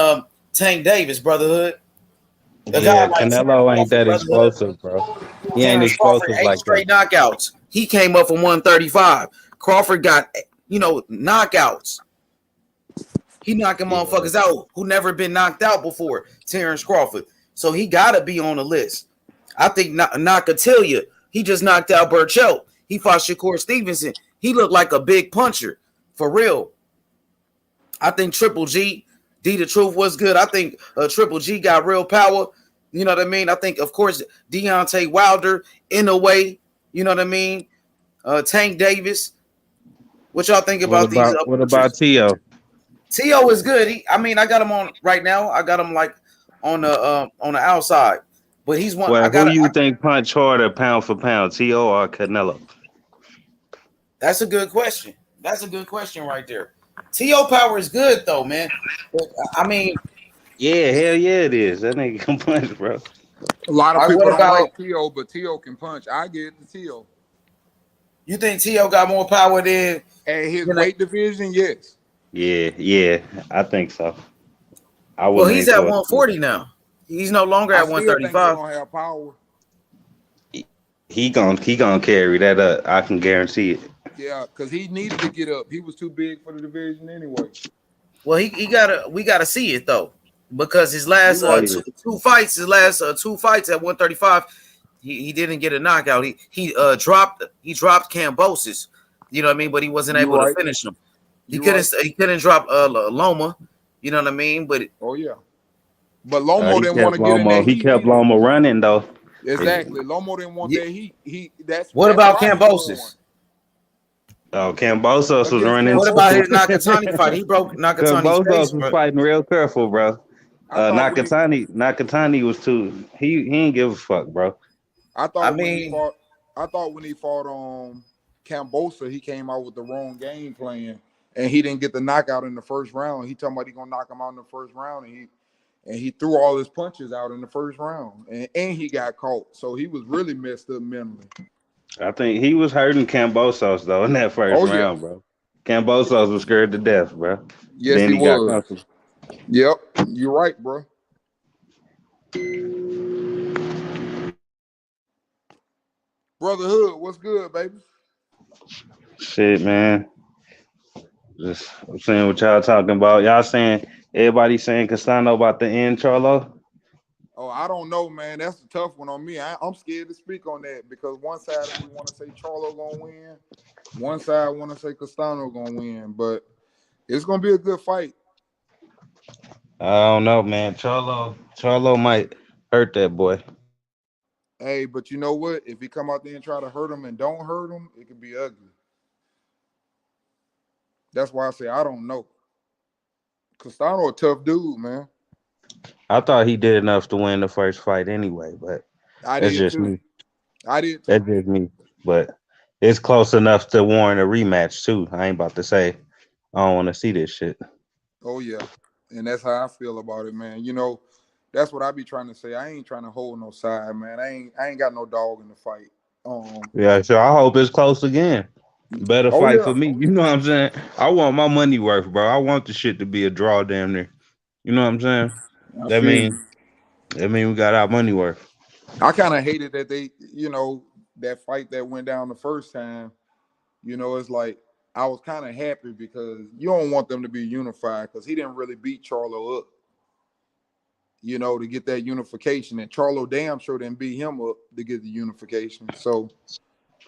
Tank Davis, Brotherhood. Canelo ain't that explosive, bro. He ain't explosive like straight knockouts. He came up from 135. Crawford got knockouts. He knocking motherfuckers out who never been knocked out before. Terrence Crawford. So he gotta be on the list. I think Nakatilia, he just knocked out Burchell. He fought Shakur Stevenson. He looked like a big puncher. For real. I think Triple G, D the Truth was good. I think Triple G got real power. You know what I mean? I think, of course, Deontay Wilder in a way. You know what I mean? Tank Davis. What y'all think about these? What about Tio? Tio is good. I got him on right now. I got him like on the outside, but he's one. Well, who do you think punch harder, pound for pound, Tio or Canelo? That's a good question. That's a good question right there. Tio power is good though, man. Yeah, hell yeah, it is. That nigga can punch, bro. A lot of people don't like Tio, but Tio can punch. I get the Tio. You think Tio got more power than at his weight division? Yes. Yeah, I think so. Well, he's at 140 now. He's no longer I at still think they're 135. gonna have power. He gonna carry that up. I can guarantee it. Yeah, because he needed to get up. He was too big for the division anyway. Well, we gotta see it though, because his last two fights at 135, he didn't get a knockout. He dropped Kambosos, you know what I mean, but he wasn't able to finish him. He couldn't drop Loma, you know what I mean, but but Lomo didn't want to get in that He heat kept either. Lomo running though. Exactly. Lomo didn't want that heat. What about Kambosos? Oh, Kambosos was running. What about his Nakatani fight? He broke Nakatani's face, Kambosos was fighting real careful, bro. Nakatani was too. He didn't give a fuck, bro. I thought when he fought Kambosos, he came out with the wrong game plan, and he didn't get the knockout in the first round. He talking about he gonna knock him out in the first round, and he threw all his punches out in the first round, and he got caught. So he was really messed up mentally. I think he was hurting Kambosos though in that first round, bro. Kambosos was scared to death, bro. Yes, then he got was. comfortable. Yep, you're right, bro. Brotherhood, what's good, baby? Shit, man. Just saying what y'all talking about. Y'all saying everybody saying Castano about to end Charlo? Oh, I don't know, man. That's a tough one on me. I'm scared to speak on that because one side we want to say Charlo gonna win, one side want to say Castano gonna win, but it's gonna be a good fight. I don't know, man. Charlo might hurt that boy. Hey, but you know what? If he come out there and try to hurt him and don't hurt him, it could be ugly. That's why I say I don't know. Castano a tough dude, man. I thought he did enough to win the first fight anyway, but that's just me. I did too. That's just me. But it's close enough to warrant a rematch too. I ain't about to say I don't want to see this shit. Oh yeah, and that's how I feel about it, man. You know, that's what I be trying to say. I ain't trying to hold no side, man. I ain't got no dog in the fight. Yeah, so I hope it's close again. Better fight for me. You know what I'm saying? I want my money worth, bro. I want the shit to be a draw damn near. You know what I'm saying? That mean we got our money worth. I kind of hated that they, you know, that fight that went down the first time. You know, it's like I was kind of happy because you don't want them to be unified because he didn't really beat Charlo up, you know, to get that unification. And Charlo damn sure didn't beat him up to get the unification. So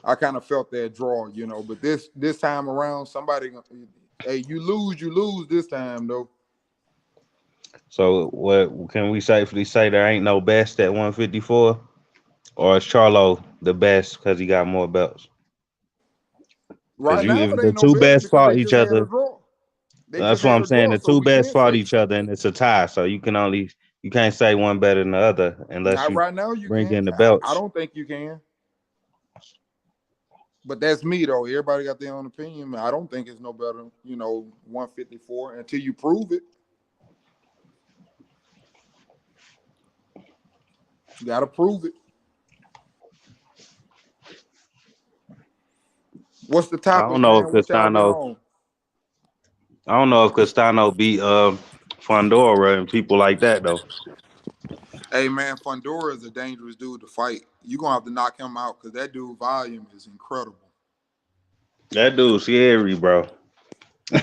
I kind of felt that draw, you know. But this time around, somebody, hey, you lose this time though. So what can we safely say? There ain't no best at 154, or is Charlo the best because he got more belts? Right now, if the two best fought each other, that's what I'm saying. The two best fought each other, and it's a tie. So you can't say one better than the other unless you right now you bring in the belts. I don't think you can. But that's me though. Everybody got their own opinion. I don't think it's no better, you know, 154 until you prove it. You gotta prove it. What's the topic? I don't know if Castano beat Fondora and people like that though. Hey man, Fondora is a dangerous dude to fight. You're gonna have to knock him out because that dude volume is incredible. That dude's scary, bro. He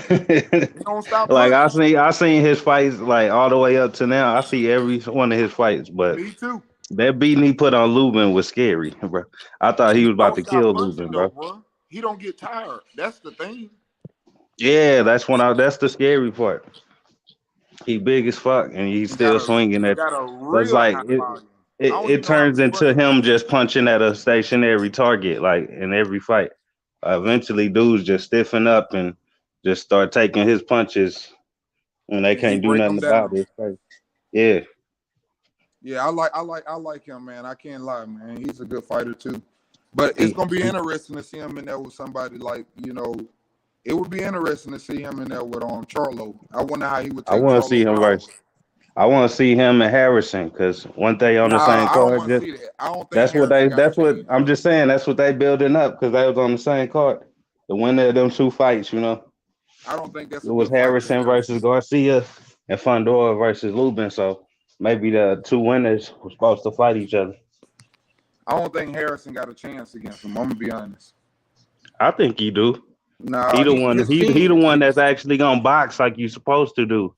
don't stop Like punching. I seen his fights like all the way up to now. I see every one of his fights, but Me too. that beating he put on Lubin was scary, bro. I thought he was about to kill Lubin, bro. He don't get tired. That's the thing. Yeah, that's the scary part. He big as fuck and he's still swinging at. It's like it turns into him just punching at a stationary target, like in every fight. Eventually, dudes just stiffen up and just start taking his punches, and they can't do nothing about it. Yeah. Yeah, I like him, man. I can't lie, man. He's a good fighter too. But it's gonna be interesting to see him in there with somebody like, you know, it would be interesting to see him in there with Charlo. I wonder how he would take. I want to see him versus. I want to see him and Harrison because one day on the same card. That's what I'm just saying. That's what they building up because they was on the same card. The winner of them two fights, you know. I don't think that's. It was Harrison versus Garcia, and Fundora versus Lubin. So maybe the two winners were supposed to fight each other. I don't think Harrison got a chance against him. I'm gonna be honest. I think he do. Nah, He the one. He the one that's actually gonna box like you supposed to do.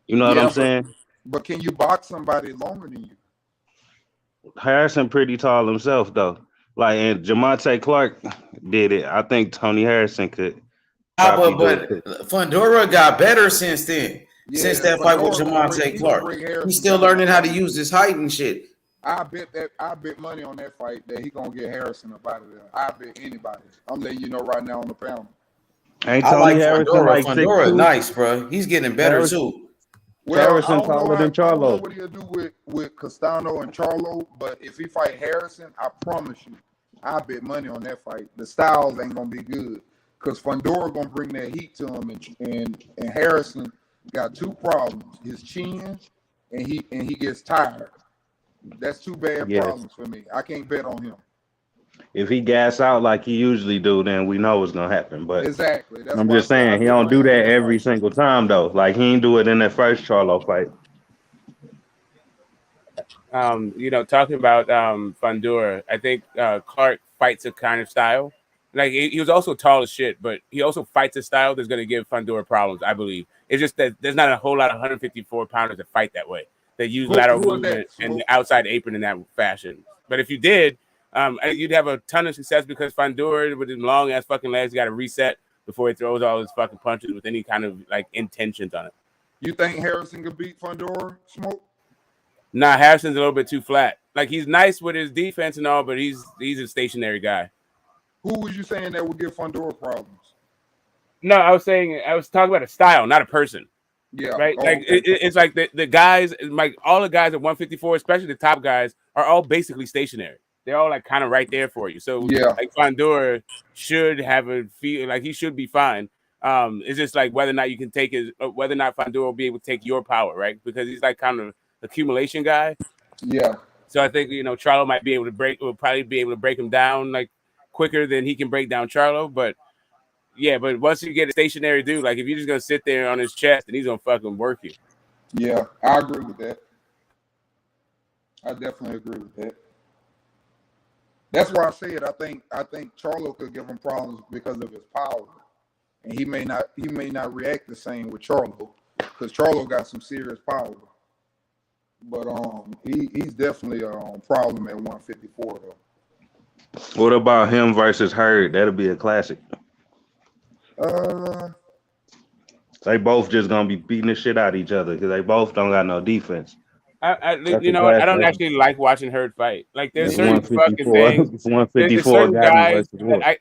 You know what I'm saying? But can you box somebody longer than you? Harrison pretty tall himself though. Like, and Jamonte Clark did it. I think Tony Harrison could. But Fundora got better since then. Since that fight with Jamonte Clark, he's still learning how to use his height and shit. I bet money on that fight that he gonna get Harrison up out of there. I bet anybody. I'm letting you know right now on the panel. Ain't Tony Harrison Fundora nice, bro. He's getting better too. Well, Harrison taller than I don't know Charlo. what he'll do with Castano and Charlo, but if he fight Harrison, I promise you, I bet money on that fight. The styles ain't gonna be good because Fundora gonna bring that heat to him, and Harrison got two problems: his chin, and he gets tired. That's two bad problems for me. I can't bet on him. If he gas out like he usually do, then we know what's gonna happen. But exactly, I'm just saying he don't do that every single time though. Like he ain't do it in that first Charlo fight. Talking about Fundora, I think Clark fights a kind of style. Like he was also tall as shit, but he also fights a style that's gonna give Fundora problems. I believe it's just that there's not a whole lot of 154 pounders that fight that way. That use lateral movement and the outside apron in that fashion. But if you did, you'd have a ton of success because Fundora with his long ass fucking legs got to reset before he throws all his fucking punches with any kind of like intentions on it. You think Harrison could beat Fundora, Smoke? Nah, Harrison's a little bit too flat. Like he's nice with his defense and all, but he's a stationary guy. Who was you saying that would give Fundora problems? No, I was talking about a style, not a person. Yeah, right. It's like the guys, like all the guys at 154, especially the top guys, are all basically stationary. They're all like kind of right there for you. So like Fundora should have a feel like he should be fine. It's just like whether or not you can take whether or not Fundora will be able to take your power, right? Because he's like kind of accumulation guy. Yeah. So I think Charlo might be able to will probably be able to break him down like quicker than he can break down Charlo, but. Yeah, but once you get a stationary dude, like if you're just gonna sit there on his chest, and he's gonna fucking work you. Yeah, I agree with that. I definitely agree with that. That's why I said I think Charlo could give him problems because of his power, and he may not react the same with Charlo because Charlo got some serious power. But he's definitely a problem at 154 though. What about him versus Hurd? That'll be a classic. They both just gonna be beating the shit out of each other because they both don't got no defense. I don't actually like watching Hurd fight. Like there's certain fucking things. 154 guys that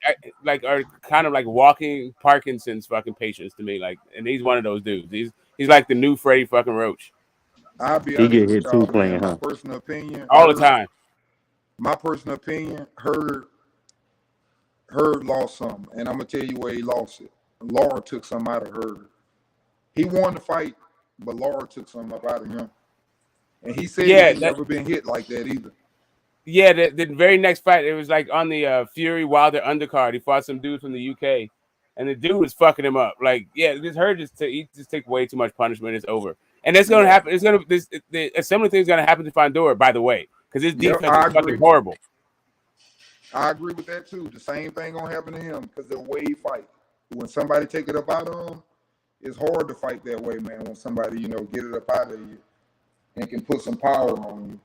I are kind of like walking Parkinson's fucking patients to me. Like, and he's one of those dudes. He's like the new Freddie fucking Roach. He get hit too playing, huh? My personal opinion, all the time. My personal opinion, Hurd lost something, and I'm gonna tell you where he lost it. Laura took something out of Hurd. He won the fight, but Laura took something up out of him. And he said he's never been hit like that either. Yeah, the very next fight, it was like on the Fury Wilder undercard. He fought some dude from the UK, and the dude was fucking him up. Like, this Hurd he just take way too much punishment. It's over, and it's gonna happen. A similar thing's gonna happen to Fundora, by the way, because his defense is fucking horrible. I agree with that too. The same thing gonna happen to him because the way he fight. When somebody take it up out of him, it's hard to fight that way, man. When somebody get it up out of you and can put some power on you.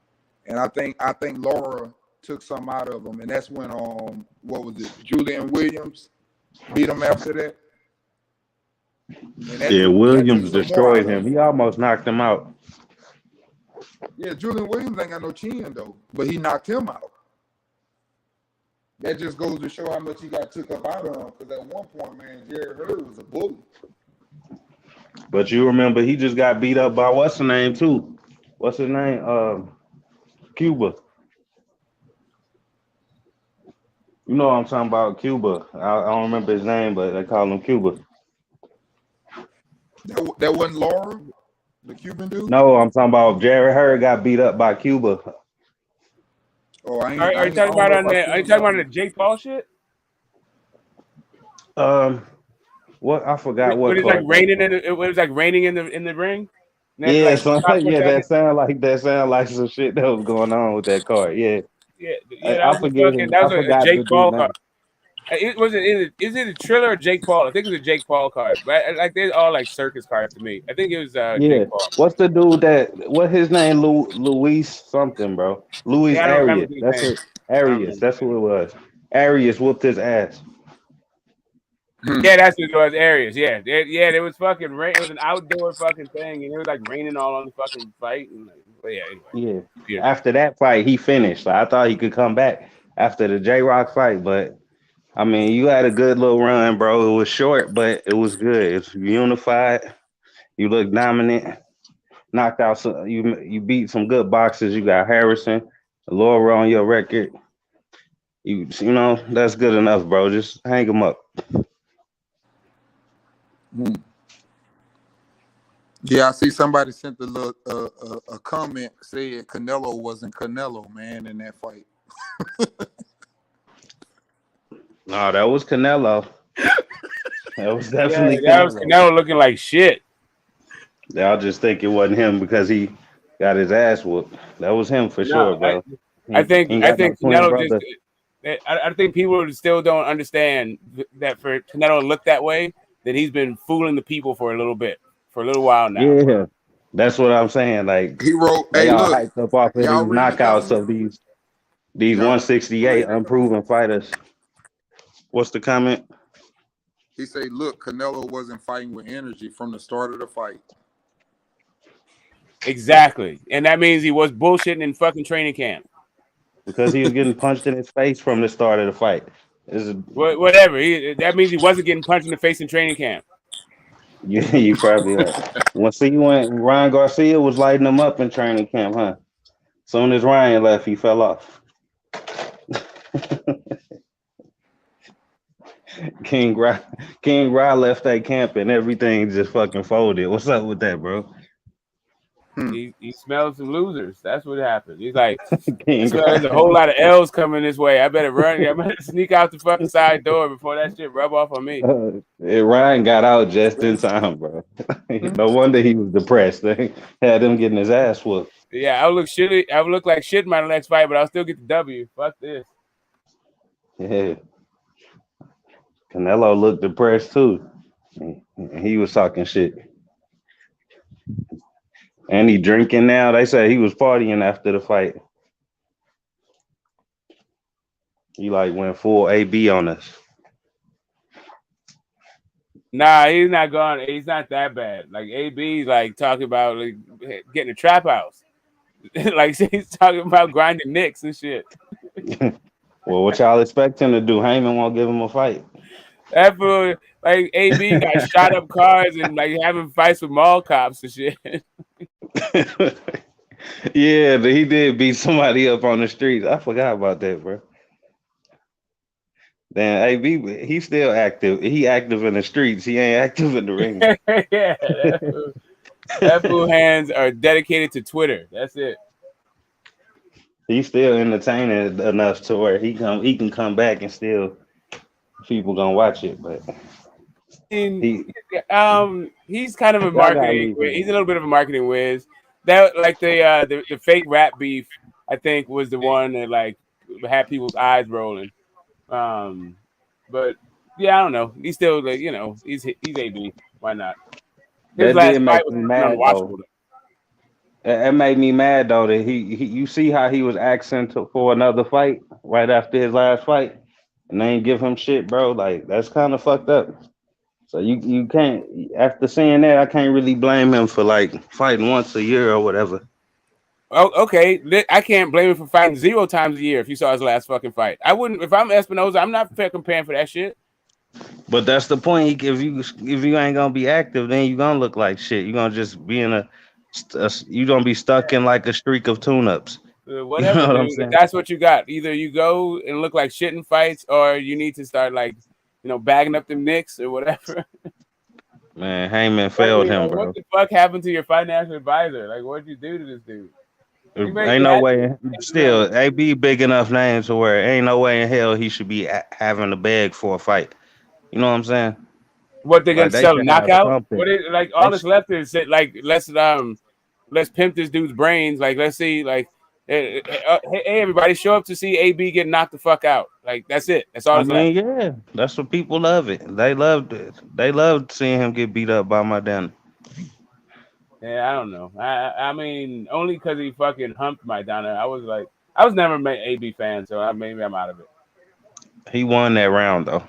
And I think Laura took some out of him, and that's when what was it? Julian Williams beat him after that. Williams destroyed him. He almost knocked him out. Yeah, Julian Williams ain't got no chin though, but he knocked him out. That just goes to show how much he got took up out of him. Because at one point, man, Jerry Hurd was a bully. But you remember he just got beat up by what's his name too? What's his name? Cuba. You know what I'm talking about, Cuba. I don't remember his name, but they call him Cuba. That wasn't Laura, the Cuban dude? No, I'm talking about Jerry Hurd got beat up by Cuba. Oh, are you talking about on the Jake Paul shit? What I forgot what. It was like raining in the ring. Yeah, Like so stop for a yeah, second. that sound like some shit that was going on with that card. Yeah, Yeah, that I was a forget fucking his, that I was a forgot the Jake dude Paul card. name. Is it a Triller or Jake Paul? I think it was a Jake Paul card. But like they're all like circus cards to me. I think it was Yeah, Jake Paul. what's the dude what his name? Luis something, bro. Luis Yeah, I don't remember Arias. his That's name. it. Arias. That's who it was. Arias whooped his ass. Yeah, that's what it was. Areas. Yeah, there was fucking rain. It was an outdoor fucking thing, and it was like raining all on the fucking fight. And like, but yeah, anyway. Yeah. After that fight, he finished. Like, I thought he could come back after the J Rock fight, but I mean, you had a good little run, bro. It was short, but it was good. It's unified. You look dominant. Knocked out some. You beat some good boxers. You got Harrison, Laura on your record. You know that's good enough, bro. Just hang him up. Yeah, I see somebody sent a comment saying Canelo wasn't Canelo, man, in that fight. No, that was Canelo. That was definitely that was Canelo looking like shit. Y'all just think it wasn't him because he got his ass whooped. That was him for sure, bro. I think no Canelo brother. I think people still don't understand that for Canelo to look that way, that he's been fooling the people for a little while now. Yeah, that's what I'm saying. Like he wrote, they all hyped up off of these knockouts of these 168 unproven fighters. What's the comment? He say, "Look, Canelo wasn't fighting with energy from the start of the fight." Exactly, and that means he was bullshitting in fucking training camp because he was getting punched in his face from the start of the fight. Whatever. That means he wasn't getting punched in the face in training camp. Yeah, you probably right. when Ryan Garcia was lighting him up in training camp, huh? Soon as Ryan left, he fell off. King Ra left that camp and everything just fucking folded. What's up with that, bro? He smelled some losers. That's what happened. He's like, there's a whole lot of L's coming this way. I better run. I better sneak out the fucking side door before that shit rub off on me. Ryan got out just in time, bro. No wonder he was depressed. They had him getting his ass whooped. Yeah, I would look shitty. I would look like shit in my next fight, but I'll still get the W. Fuck this. Yeah. Canelo looked depressed too. He was talking shit. And he drinking now. They say he was partying after the fight. He like went full AB on us. Nah, he's not gone. He's not that bad. Like AB's like talking about like getting a trap house. Like he's talking about grinding nicks and shit. Well, what y'all expect him to do? Heyman won't give him a fight. That fool, like AB got shot up cars and like having fights with mall cops and shit. Yeah, but he did beat somebody up on the streets. I forgot about that, bro. Then AB, he's still active. He active in the streets. He ain't active in the ring. Yeah, that fool hands are dedicated to Twitter. That's it. He's still entertaining enough to where he can come back and still people gonna watch it. But he's kind of a marketing. He's a little bit of a marketing whiz. That like the fake rap beef, I think, was the one that like had people's eyes rolling. But yeah, I don't know. He's still like, he's AB. Why not? His that did last fight make me was mad unwatchable. It made me mad though that he you see how he was asking for another fight right after his last fight, and they ain't give him shit, bro. Like that's kind of fucked up. So you can't, after seeing that, I can't really blame him for like fighting once a year or whatever. Oh, okay. I can't blame him for fighting 0 times a year if you saw his last fucking fight. I wouldn't. If I'm Espinosa, I'm not fair comparing for that shit. But that's the point. If you ain't gonna be active, then you gonna look like shit. You gonna just be you gonna be stuck in like a streak of tune-ups. Whatever, you know what dude. If that's what you got. Either you go and look like shit in fights, or you need to start like, bagging up them nicks or whatever. Man, Heyman failed him, bro. What the fuck happened to your financial advisor? Like, what'd you do to this dude? Ain't no way. Still, AB big enough name to where ain't no way in hell he should be having a bag for a fight. You know what I'm saying? What they're gonna sell a knockout? Something. What all that's left is like let's let's pimp this dude's brains. Like, let's see, like, hey, everybody, show up to see AB get knocked the fuck out. Like, that's it. That's all I that's left. mean, yeah, that's what people love it. They loved it. They loved seeing him get beat up by Maidana. Yeah, I don't know. I mean, only because he fucking humped Maidana. I was never an AB fan, so maybe I'm out of it. He won that round though.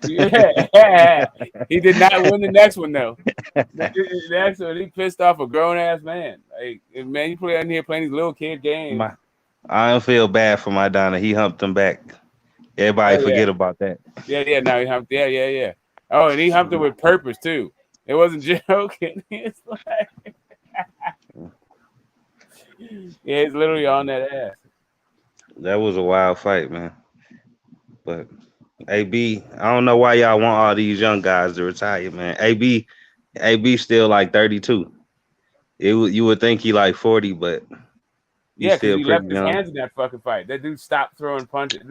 Yeah, he did not win the next one though. The next one, he pissed off a grown ass man. Like, man, you play out here playing these little kid games. I don't feel bad for Maidana. He humped him back. Everybody forget about that. Yeah. Now he humped. Yeah. Oh, and he humped it with purpose too. It wasn't joking. It's like, yeah, it's literally on that ass. That was a wild fight, man. But AB, I don't know why y'all want all these young guys to retire, man. AB still like 32. You would think he like 40, but yeah, because he left pretty his young. hands in that fucking fight. That dude stopped throwing punches.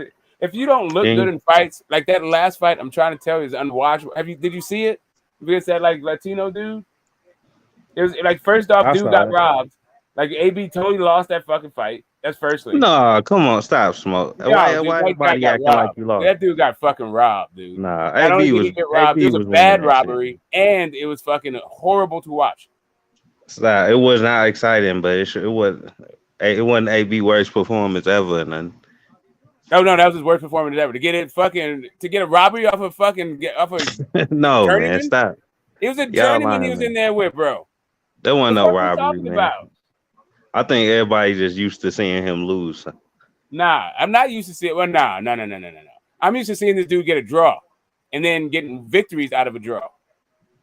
If you don't look good in fights, like that last fight, I'm trying to tell you, is unwatchable. Did you see it? Because that like Latino dude, it was like first off, dude got robbed. Like AB totally lost that fucking fight. That's firstly. No, come on, stop, Smoke. Why everybody acting like you lost? That dude got fucking robbed, dude. Nah, Not only AB did was he get robbed, AB it was a was bad winning that shit. robbery, and it was fucking horrible to watch. Nah, it was not exciting, but it wasn't AB worst performance ever. And Oh no, that was his worst performance ever. To get a robbery off a no, tournament? man, stop. It was a Y'all tournament lying, he was man. in there with, bro. There wasn't What no the fuck robbery, you talking man. about? I think everybody just used to seeing him lose. Nah, I'm not used to seeing. Well, no. I'm used to seeing this dude get a draw, and then getting victories out of a draw.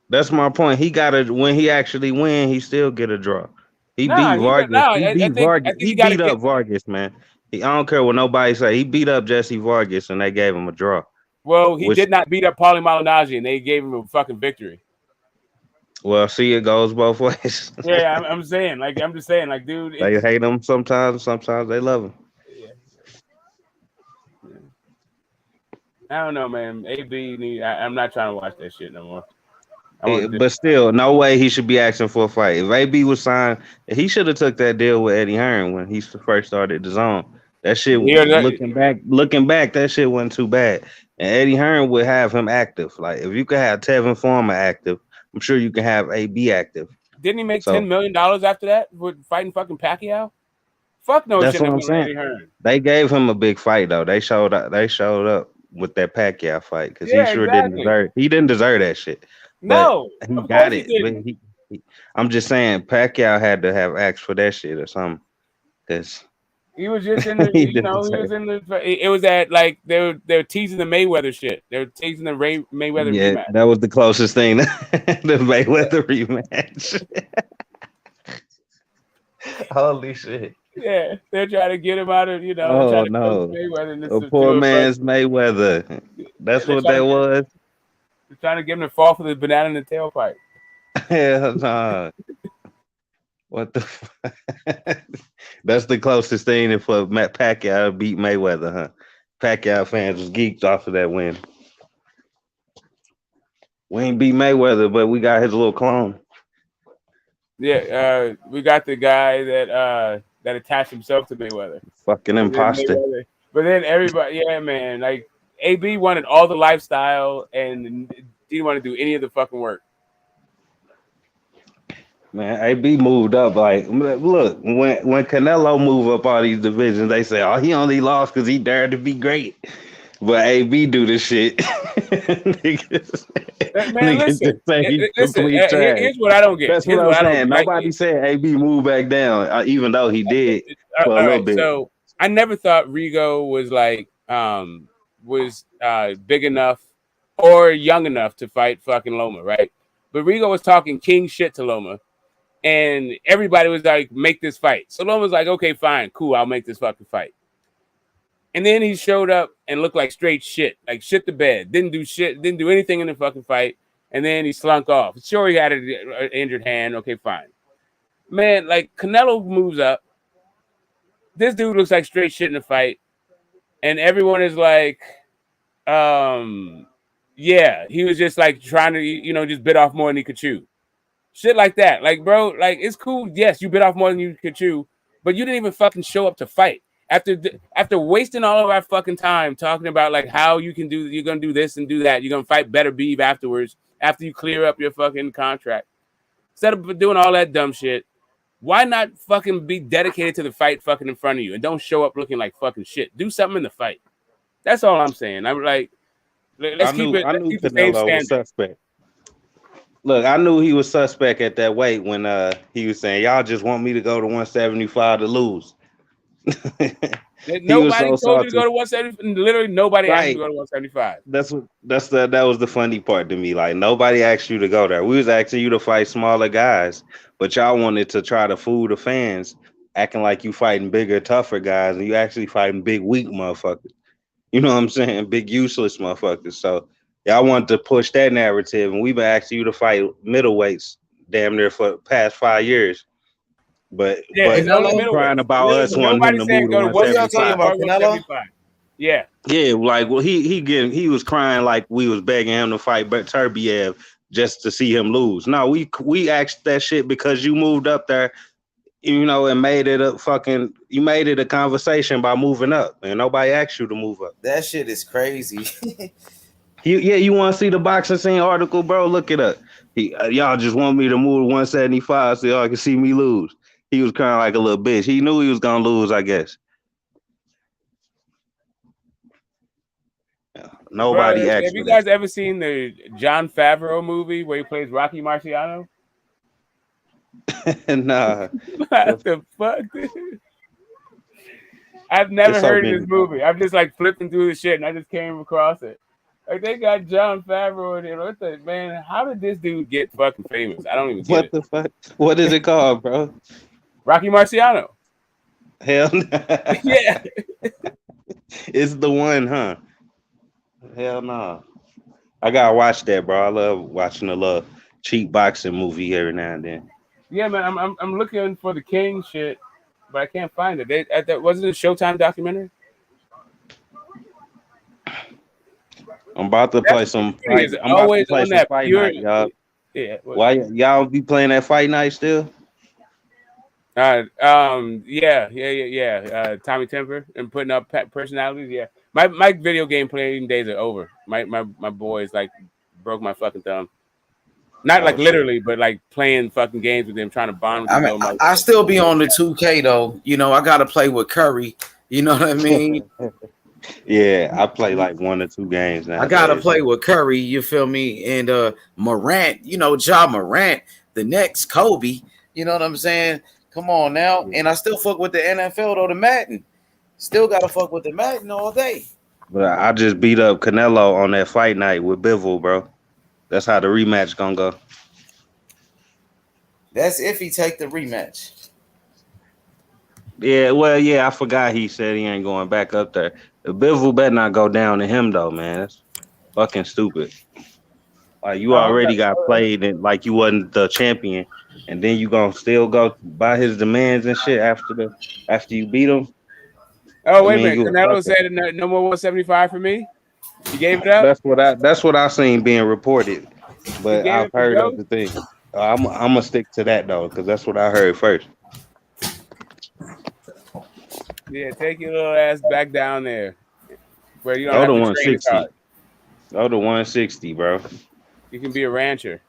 That's my point. He got to when he actually win, he still get a draw. He Nah, beat he- Vargas. nah, he I beat think- Vargas. I think He he gotta beat up Vargas, man. I don't care what nobody say. He beat up Jesse Vargas, and they gave him a draw. Well, he Which- did not beat up Paulie Malignaggi, and they gave him a fucking victory. Well, see, it goes both ways. Yeah, I'm just saying, dude. They hate him sometimes. Sometimes they love him. I don't know, man. AB, I'm not trying to watch that shit no more. But still, no way he should be asking for a fight. If AB was signed, he should have took that deal with Eddie Hearn when he first started the zone. That shit, looking back, that shit wasn't too bad. And Eddie Hearn would have him active. Like if you could have Tevin Farmer active, I'm sure you can have AB active. Didn't he make $10 million after that with fighting fucking Pacquiao? Fuck no, That's shit. what I'm saying. Eddie Hearn. They gave him a big fight though. They showed up with that Pacquiao fight because Yeah, he sure exactly. didn't deserve. He didn't deserve that shit. No, But he of got course he it. didn't. But I'm just saying, Pacquiao had to have asked for that shit or something. Because He was just in the, He he was deserved in the. It was at like they were teasing the Mayweather shit. They were teasing the Mayweather yeah, rematch. that was the closest thing to the Mayweather rematch. Holy shit! Yeah, they're trying to get him out of Oh trying to no, coach Mayweather. And this a is poor to man's Mayweather. That's they're what trying that to was. They're trying to get him to fall for the banana in the tailpipe. Hell nah. What the? That's the closest thing if Matt Pacquiao beat Mayweather, huh? Pacquiao fans was geeked off of that win. We ain't beat Mayweather, but we got his little clone. Yeah, we got the guy that attached himself to Mayweather. Fucking imposter. But then everybody, yeah, man, like AB wanted all the lifestyle and didn't want to do any of the fucking work. Man, AB moved up. Like, look, when Canelo move up all these divisions, they say, "Oh, he only lost because he dared to be great." But AB do the shit. Man, listen, here's what I don't get. That's Here's what I'm saying. Like, Nobody said AB moved back down, even though he did for a little bit. So I never thought Rigo was like big enough or young enough to fight fucking Loma, right? But Rigo was talking king shit to Loma, and everybody was like, "Make this fight." So Loma's like, "Okay, fine, cool, I'll make this fucking fight." And then he showed up and looked like straight shit, like shit the bed. Didn't do shit, didn't do anything in the fucking fight. And then he slunk off. Sure, he had an injured hand. Okay, fine. Man, like Canelo moves up. This dude looks like straight shit in the fight. And everyone is like, yeah, he was just like trying to, just bit off more than he could chew. Shit like that. Like, bro, like it's cool. Yes, you bit off more than you could chew, but you didn't even fucking show up to fight. After wasting all of our fucking time talking about like how you're gonna do this and do that, you're gonna fight better beef afterwards after you clear up your fucking contract. Instead of doing all that dumb shit, why not fucking be dedicated to the fight fucking in front of you and don't show up looking like fucking shit? Do something in the fight. That's all I'm saying. I'm like, let's keep the same Canelo was standard. suspect. Look, I knew he was suspect at that weight when he was saying, y'all just want me to go to 175 to lose. Nobody told you to go to 175. Literally, nobody asked you to go to 175. That was the funny part to me. Like, nobody asked you to go there. We was asking you to fight smaller guys, but y'all wanted to try to fool the fans, acting like you fighting bigger, tougher guys, and you actually fighting big, weak motherfuckers. You know what I'm saying? Big, useless motherfuckers. So y'all wanted to push that narrative, and we've been asking you to fight middleweights damn near for the past 5 years. But crying about us wanting him to move to 175. Yeah. Yeah, like he was crying like we was begging him to fight Turbiev just to see him lose. No, we asked that shit because you moved up there, you know, and made it a conversation by moving up, and nobody asked you to move up. That shit is crazy. You want to see the boxing scene article, bro? Look it up. Y'all just want me to move to 175 so y'all can see me lose. He was crying like a little bitch. He knew he was gonna lose, I guess. Nobody asked. Have you guys ever seen the Jon Favreau movie where he plays Rocky Marciano? Nah. What the fuck? I've never heard of this movie. I'm just like flipping through the shit and I just came across it. Like they got Jon Favreau in it. What the man? How did this dude get fucking famous? I don't even get What the fuck? What is it called, bro? Rocky Marciano. Hell no. Yeah. It's the one, huh? Hell no. I gotta watch that, bro. I love watching a little cheap boxing movie every now and then. Yeah, man. I'm looking for the King shit, but I can't find it. Wasn't it a Showtime documentary? I'm about to play some fight. I'm about to play some fight night, y'all. Yeah. Why y'all be playing that fight night still? Yeah. Tommy Temper and putting up personalities. Yeah. My video game playing days are over. My boys like broke my fucking thumb. Not like literally, but like playing fucking games with them, trying to bond with them. I still be on the 2K though. You know, I gotta play with Curry. You know what I mean? Yeah, I play like 1 or 2 games now. I gotta play with Curry, you feel me? And Morant, you know, Ja Morant, the next Kobe. You know what I'm saying? Come on now. And I still fuck with the NFL though, the Madden. Still gotta fuck with the Madden all day. But I just beat up Canelo on that fight night with Bivol, bro. That's how the rematch gonna go. That's if he take the rematch. Yeah, well, yeah, I forgot he said he ain't going back up there. The Bivol better not go down to him though, man. That's fucking stupid. Like you already got played and like you wasn't the champion, and then you gonna still go by his demands and shit after you beat him. Oh wait a minute, Canelo said no more 175 for me. You gave it up. That's what I seen being reported, but I've heard other things. I'm gonna stick to that though, because that's what I heard first. Yeah, take your little ass back down there. Where you don't Go have to to 160. train Go to 160, bro. You can be a rancher.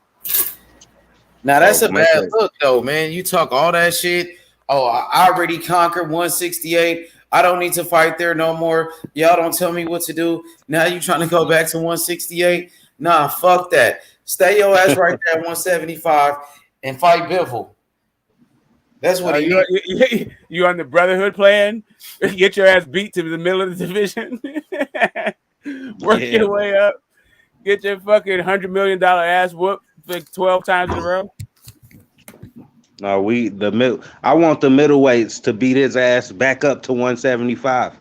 Now that's a bad look though, man. You talk all that shit. Oh, I already conquered 168. I don't need to fight there no more. Y'all don't tell me what to do. Now you trying to go back to 168? Nah, fuck that. Stay your ass right there at 175 and fight Bivol. That's what you on the Brotherhood plan? Get your ass beat to the middle of the division. Work your way up. Get your fucking $100 million ass whooped like 12 times in a row. No, I want the middleweights to beat his ass back up to 175.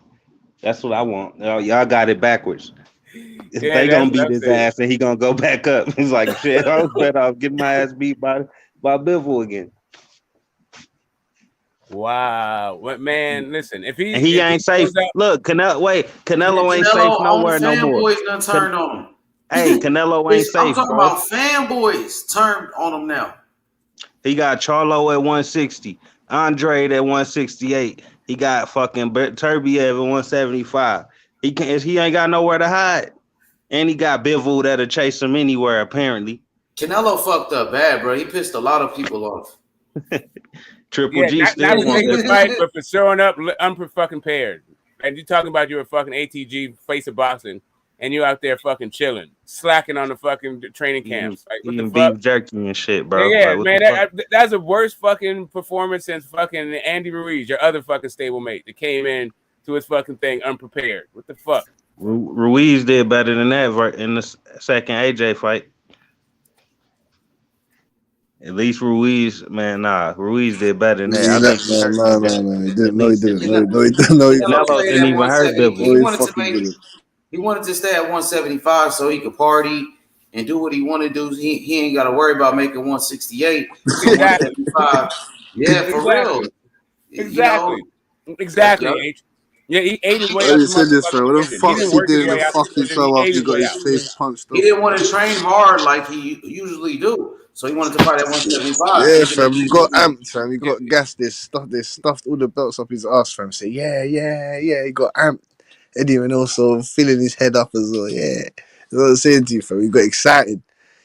That's what I want. Y'all got it backwards. They gonna beat his ass and he gonna go back up. He's like, shit, I was better off getting my ass beat by Bivol again. Wow, what man? Listen, if he ain't safe. Look, Canelo ain't safe nowhere no more. Fanboys done turned on him. Hey, Canelo ain't safe. I'm talking about fanboys turned on him now. He got Charlo at 160, Andre at 168. He got fucking Turbiev at 175. He ain't got nowhere to hide. And he got Bivol that'll chase him anywhere, apparently. Canelo fucked up bad, bro. He pissed a lot of people off. Triple G not still for taking the wants fight, but for showing up unfucking paired. And you talking about you're a fucking ATG face of boxing, and you out there fucking chilling, slacking on the fucking training camps. Like what the eating fuck? beef jerky and shit, bro. Yeah, Like, man, that's the worst fucking performance since fucking Andy Ruiz, your other fucking stablemate that came in to his fucking thing unprepared. What the fuck? Ruiz did better than that in the second AJ fight. At least Ruiz, man, Ruiz did better than that. I think he didn't. No, he didn't. No, he didn't. No, he didn't. Canelo didn't even hurt Bivol. He wanted to stay at 175 so he could party and do what he wanted to do. He ain't got to worry about making 168. 175. Yeah, for real. Exactly. You know? Exactly. Yeah, he ate his way I out. just said this, fam. What the fuck he did in the fucking show after he got his face punched? He didn't want to train hard like he usually do. So he wanted to fight at 175. Yeah, fam, he got amped, fam. He got gassed. They stuffed all the belts up his ass, fam. Say, yeah. He got amped. Eddie and also filling his head up as well. Yeah, that's what I'm saying to you, fam. He got excited.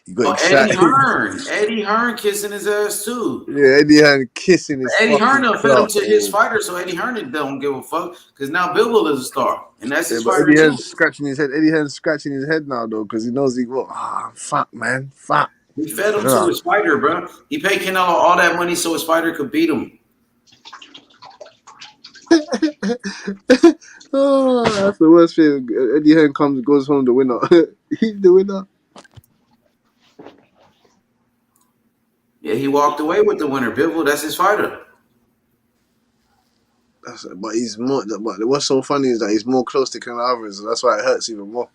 Eddie Hearn kissing his ass too. Yeah, Eddie Hearn kissing his. Eddie Hearn fed him to his fighter, so Eddie Hearn don't give a fuck because now Bivol is a star, and that's his fighter. Eddie Hearn's scratching his head. Eddie Hearn's scratching his head now though, because he knows he got. Fuck, man, fuck. He fed him to his fighter, bro. He paid Canelo all that money so his fighter could beat him. Oh, that's the worst thing. Eddie Hearn goes home the winner. He's the winner. Yeah, he walked away with the winner. Bivol, that's his fighter. But he's more. But what's so funny is that he's more close to Canelo Alvarez, so that's why it hurts even more.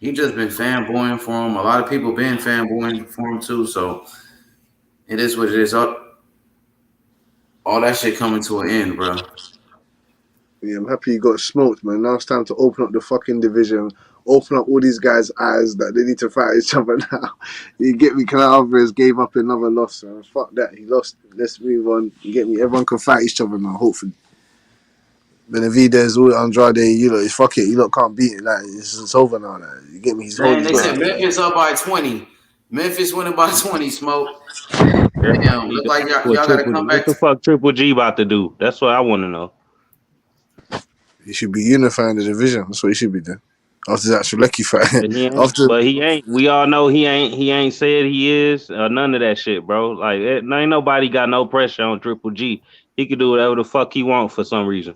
He just been fanboying for him. A lot of people been fanboying for him too. So it is what it is. All that shit coming to an end, bro. Yeah, I'm happy he got smoked, man. Now it's time to open up the fucking division. Open up all these guys' eyes that they need to fight each other now. You get me? Canelo Alvarez gave up another loss, man. Fuck that. He lost. Let's move on. You get me? Everyone can fight each other now, hopefully. Benavidez, Andrade, fuck it. You lot can't beat it. Like, it's over now. Like, you get me? He's holding. They said Memphis up by 20. Memphis winning by 20, Smoke. Damn, look like y'all got to come back. What the fuck Triple G about to do? That's what I want to know. He should be unifying the division. That's what he should be doing. After that Shulecki fight. But he ain't. We all know he ain't said he is. None of that shit, bro. Like, ain't nobody got no pressure on Triple G. He can do whatever the fuck he want for some reason.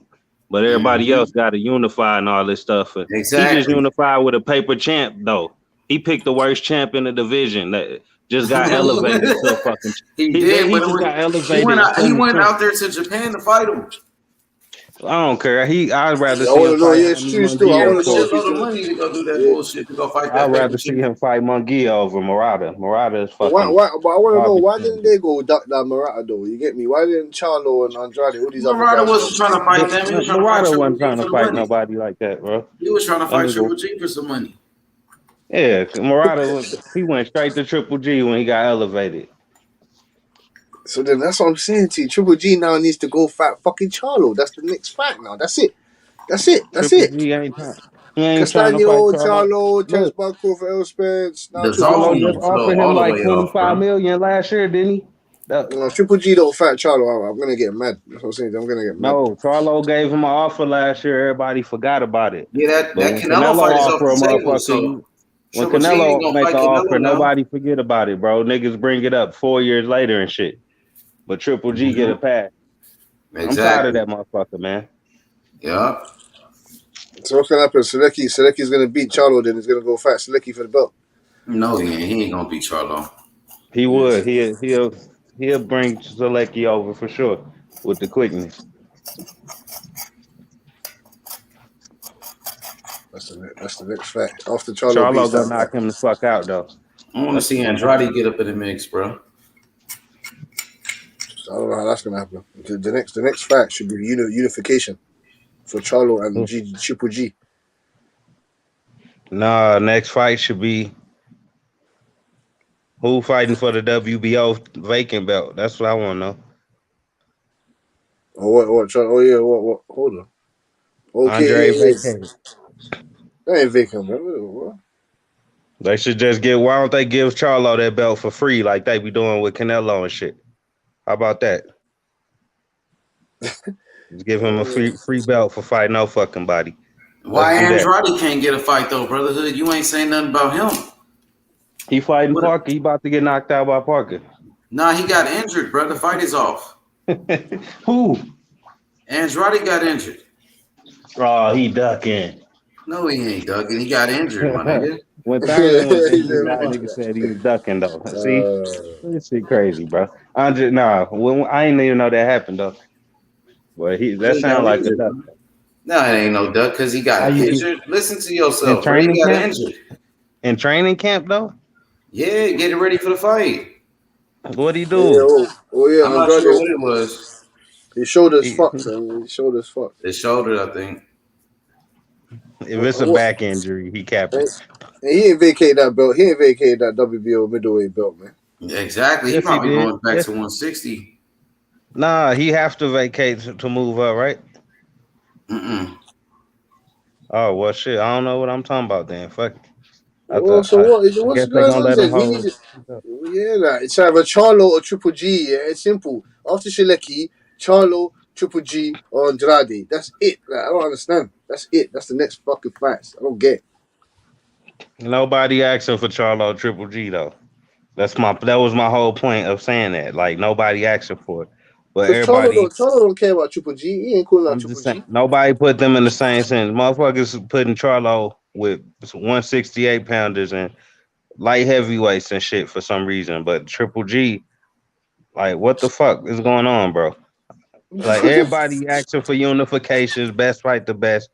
But everybody else got to unify and all this stuff. And exactly. He just unified with a paper champ, though. He picked the worst champ in the division that just got elevated to fucking. He got elevated. He went out there to Japan to fight him. I don't care. I'd rather see him fight. It's true still. I want to see money to go do that bullshit to go fight that. I'd rather see him fight Munguia over Murata. Murata is fucking. But I want to know why didn't they go duck down Murata though? You get me? Why didn't Charlo and Andrade? All these Murata wasn't trying to fight them. Murata wasn't trying to fight nobody like that, bro. He was trying to fight Triple G for some money. Yeah, Murata he went straight to Triple G when he got elevated. So then that's what I'm saying to you. Triple G now needs to go fight fucking Charlo. That's the next fight now. That's it. Triple G ain't trying. He ain't Castano, trying to fight Charlo, Terence Blanco for L Spence. Charlo just offered him like $25 million last year, didn't he? Triple G don't fight Charlo. I'm gonna get mad. That's what I'm saying. I'm gonna get mad. No, Charlo gave him an offer last year. Everybody forgot about it. Yeah, that Canelo fight is off the table. So when Canelo make an offer, nobody forget about it, bro. Niggas bring it up 4 years later and shit. But Triple G get a pass. Exactly. I'm tired of that motherfucker, man. Yeah. So what's gonna happen? Selecki's gonna beat Charlo, then he's gonna go fight Selecki for the belt. No, he ain't gonna beat Charlo. He would. He'll bring Selecki over for sure with the quickness. That's the next fact. After Charlo gonna knock him the fuck out though. I want to see Andrade get up in the mix, bro. I don't know how that's gonna happen. The next fight should be unification for Charlo and Triple G. Nah, next fight should be Who fighting for the WBO vacant belt? That's what I want to know. Oh, what? Oh, yeah, what? Hold on. Okay, Andre it is. vacated. That ain't vacant, man. What? They should just give. Why don't they give Charlo that belt for free like they be doing with Canelo and shit? How about that? Just give him a free belt for fighting no fucking body. Why Let's do that. Andrade can't get a fight though, Brotherhood? You ain't saying nothing about him. He fighting Parker. He about to get knocked out by Parker. Nah, he got injured, bro. The fight is off. Who? Andrade got injured. Oh, he ducking. No, he ain't ducking. He got injured, my nigga. When Thurman was injured, that nigga said he was ducking though. See, this shit crazy, bro. Andre, nah, I ain't even know that happened though. But that sound like a duck. No, it ain't no duck because he got injured. Listen to yourself. In training He got camp? injured. In training camp though? Yeah, getting ready for the fight. What'd he do? Yeah, I'm not sure what it was. His shoulders fucked, man. His shoulders fucked. His shoulder, I think. If it's a back injury, he capping. And he ain't vacated that belt. He ain't vacated that WBO middleweight belt, man. Exactly. Yes, he probably he did. going back to 160. Nah, he have to vacate to move up, right? Oh well, shit. I don't know what I'm talking about then. Fuck it. What's I going guess they gonna on let him then? hold. It's either Charlo or Triple G. Yeah, it's simple. After Shilecki, Charlo, Triple G, or Andrade. That's it. Like, I don't understand. That's it. That's the next fucking fight. I don't get it. Nobody asking for Charlo Triple G though. That was my whole point of saying that. Like nobody asking for it, but Because everybody. Charlo don't care about Triple G. He ain't calling out I'm Triple just saying, G. nobody put them in the same sentence. Motherfuckers putting Charlo with 168 pounders and light heavyweights and shit for some reason, but Triple G, like, what the fuck is going on, bro? Like everybody asking for unifications, best fight the best,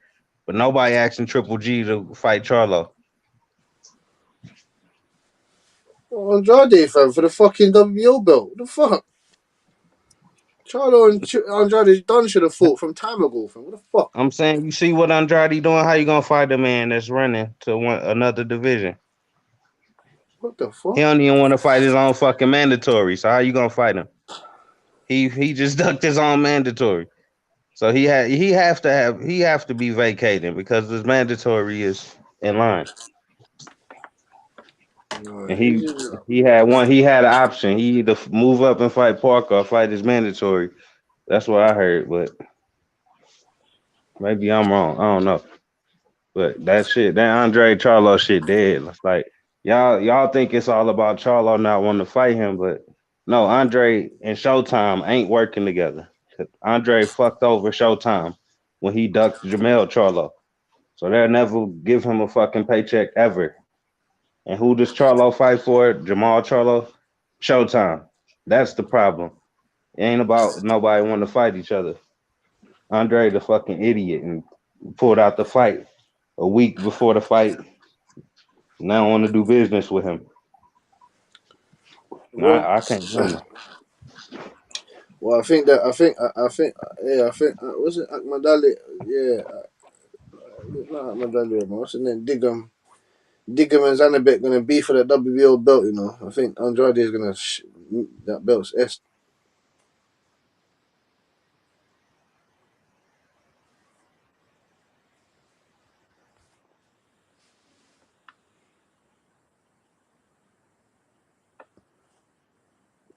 but nobody asking Triple G to fight Charlo. Andrade, fam, for the fucking WBO belt. What the fuck? Charlo and Andrade done should have fought from time ago, fam. What the fuck? I'm saying, you see what Andrade doing? How you gonna fight a man that's running to another division? What the fuck? He don't even want to fight his own fucking mandatory. So how you gonna fight him? He just ducked his own mandatory. So he have to be vacating because his mandatory is in line. And he had an option. He either move up and fight Parker or fight his mandatory. That's what I heard, but maybe I'm wrong. I don't know. But that Andre Charlo shit dead. It's like y'all think it's all about Charlo not wanting to fight him, but no, Andre and Showtime ain't working together. Andre fucked over Showtime when he ducked Jermell Charlo. So they'll never give him a fucking paycheck ever. And who does Charlo fight for? Jermell Charlo? Showtime. That's the problem. It ain't about nobody wanting to fight each other. Andre the fucking idiot and pulled out the fight a week before the fight. Now I want to do business with him. Well, I can't blame him. Well, I think was it Akmadali? Yeah, not Akmadali, man. What's his name? Diggum and Zanabek gonna be for the WBO belt. You know, I think Andrade is gonna that belt's S.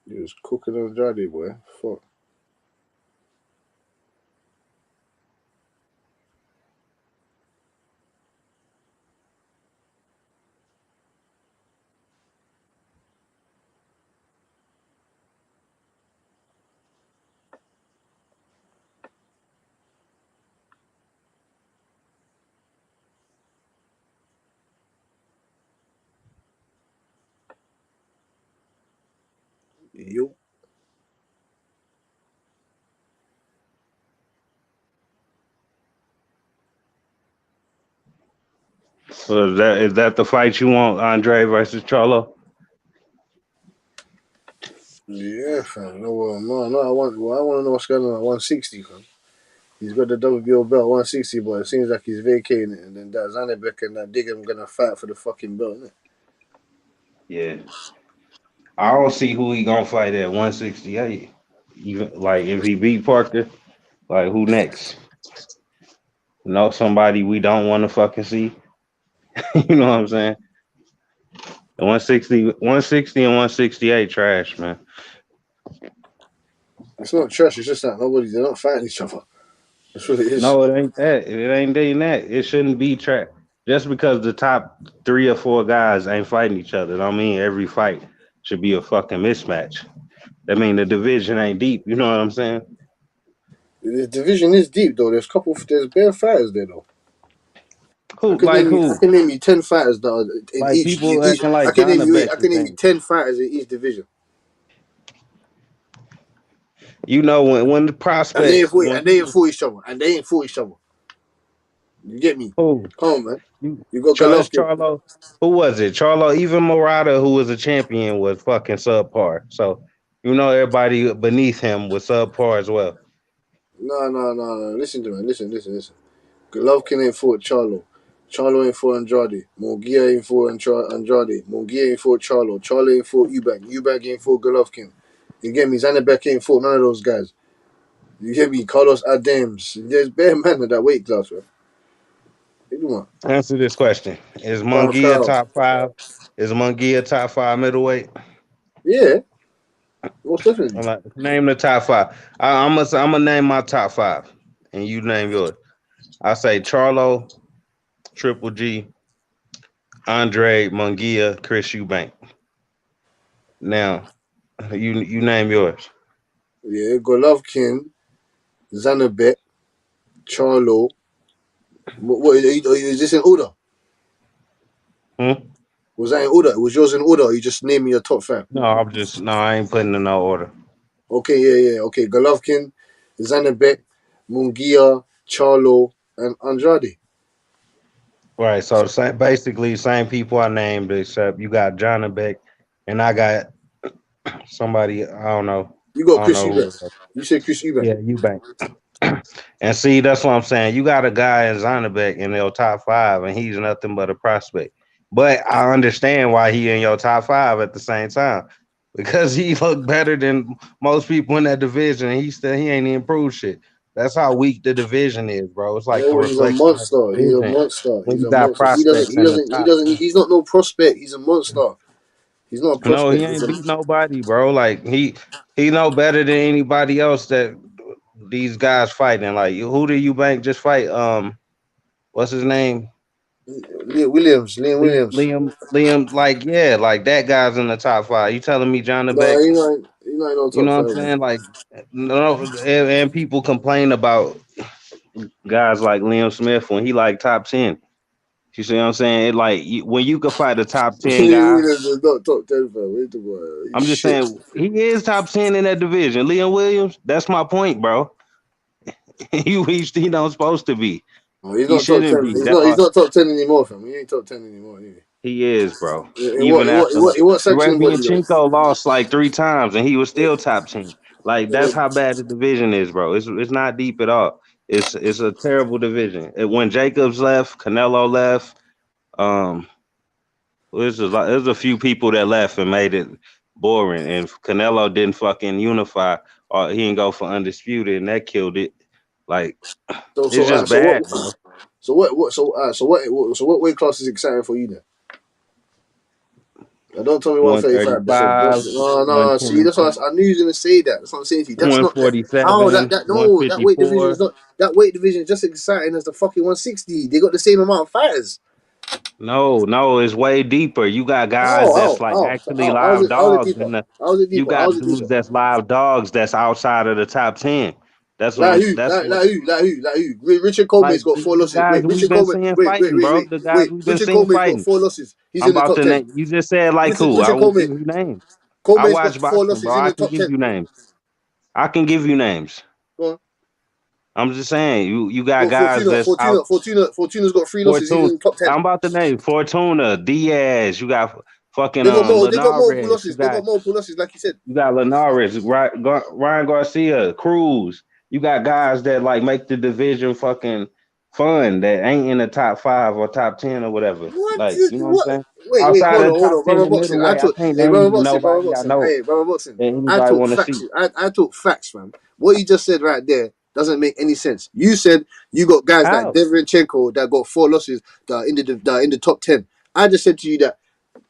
He was cooking Andrade, boy. Fuck. Yo. So is that the fight you want, Andre versus Charlo? Yeah, fam. No. I want to know what's going on at 160, fam. He's got the WBO belt 160, but it seems like he's vacating it, and then that Zanabek and that Diggum gonna fight for the fucking belt, innit? Yeah. I don't see who he gonna fight at 168. Even like if he beat Parker, like who next? Somebody we don't want to fucking see. You know what I'm saying? 160 and 168 trash, man. It's not trash. It's just that they're not fighting each other. That's what it is. No, it ain't that. It ain't that. It shouldn't be trash. Just because the top 3 or 4 guys ain't fighting each other, don't mean every fight should be a fucking mismatch. That mean the division ain't deep. You know what I'm saying? The division is deep though. There's bare fighters there though. Who? I can name you 10 fighters that are in Like each. people acting like I can name you 10 10 fighters in each division. You know when the prospect and they ain't for each other. You get me? Who? Come on, man. You got Golovkin. Charlo. Who was it? Charlo. Even Murata, who was a champion, was fucking subpar. So everybody beneath him was subpar as well. No. Listen to me. Listen. Golovkin ain't fought Charlo. Charlo ain't fought Andrade. Munguia ain't fought Andrade. Munguia ain't fought Charlo. Charlo ain't fought Eubank. Eubank ain't fought Golovkin. You get me? Zanabek ain't fought none of those guys. You get me? Carlos Adams. There's bare men in that weight class, man. Answer this question: Is Munguia top 5? Is Munguia top 5 middleweight? Yeah, most definitely. Name the top 5. I'm gonna name my top 5, and you name yours. I say Charlo, Triple G, Andre, Munguia, Chris Eubank. Now, you name yours. Yeah, Golovkin, Zanabek, Charlo. What is this in order? Was that in order? Was yours in order? Or you just name me your top 5? No, I ain't putting in no order. Okay, yeah. Okay, Golovkin, Zanabek, Munguia, Charlo, and Andrade. Right, so basically same people I named, except you got Janabek, and I got somebody I don't know. You got Chris Eubank. You said Chris Eubank. Yeah, Eubank. And see, that's what I'm saying. You got a guy in Zanabek in your top 5, and he's nothing but a prospect. But I understand why he in your top 5 at the same time, because he looked better than most people in that division, and he ain't improved shit. That's how weak the division is, bro. It's like He's a monster. He's a monster. When you got prospects He's not no prospect. He's a monster. He's not a prospect. No, he ain't beat nobody, bro. Like he know better than anybody else that these guys fighting. Like who did Eubank just fight? What's his name? Liam Williams. Liam. Like that guy's in the top 5. You telling me John Beck? He's not in no top 5. You know what I'm saying? Like no, and people complain about guys like Liam Smith when he like top 10. You see what I'm saying? When you could fight a top 10 guy. Not top 10, fam. I'm just saying he is top 10 in that division. Liam Williams, that's my point, bro. He not supposed to be. Oh, he's not top 10. He's not top 10 anymore, fam. He ain't top 10 anymore. Anyway. He is, bro. What section was he? Chinko lost like 3 times, and he was still top 10. Like that's how bad the division is, bro. It's not deep at all. It's a terrible division. When Jacobs left, Canelo left. There's a few people that left and made it boring, and Canelo didn't fucking unify, or he didn't go for undisputed, and that killed it. Like it's just bad, bro. So what weight class is exciting for you then? Don't tell me 135. No. See, that's what I knew you was gonna say that. That's what I'm saying to you. That's 147. That weight division is not. That weight division is just as exciting as the fucking 160. They got the same amount of fighters. No, it's way deeper. You got guys that's actually live dogs, and you got dudes that's live dogs that's outside of the top 10. That's like who? Richard Coleman's got 4 losses. Richard Coleman got 4 losses. He's in the top 10. You just said like who? I will give you names. I watch boxing, bro. I can give you names. I can give you names. Go on. I'm just saying, you got guys that's Fortuna's got 3 losses. He's in the top 10. I'm about to name Fortuna, Diaz. You got fucking They got multiple losses. They got multiple losses, like you said. You got Linares, Ryan Garcia, Cruz. You got guys that like make the division fucking fun that ain't in the top 5 or top 10 or whatever. What? Like, you know what I'm What? saying? Wait, Outside hold of on, the hold top on. 10 Brother and Boxing. I middleweight, I talk. can't Hey, name brother you Boxing. Brother nobody I Boxing. know Hey, brother Boxing. that I anybody talk want to facts. see. I talk facts, man. What you just said right there doesn't make any sense. You said you got guys like How? Deverenchenko that got 4 losses that are in the top 10. I just said to you that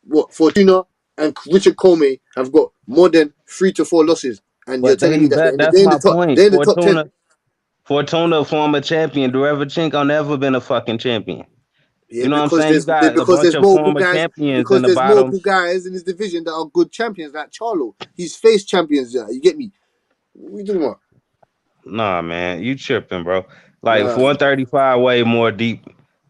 what Fortuna and Richard Comey have got more than 3 to 4 losses, and you're But telling me that that's they're in the my top. point. They're in the top 10. Fortuna, former champion. Derevchenko never been a fucking champion. Yeah, You know what I'm because saying? You got a bunch there's of multiple former guys champions in because the there's bottom. multiple guys in his division that are good champions like Charlo. He's faced champions. You get me? What you talking about? Nah, man, you tripping, bro. Like Nah, 135 way more deep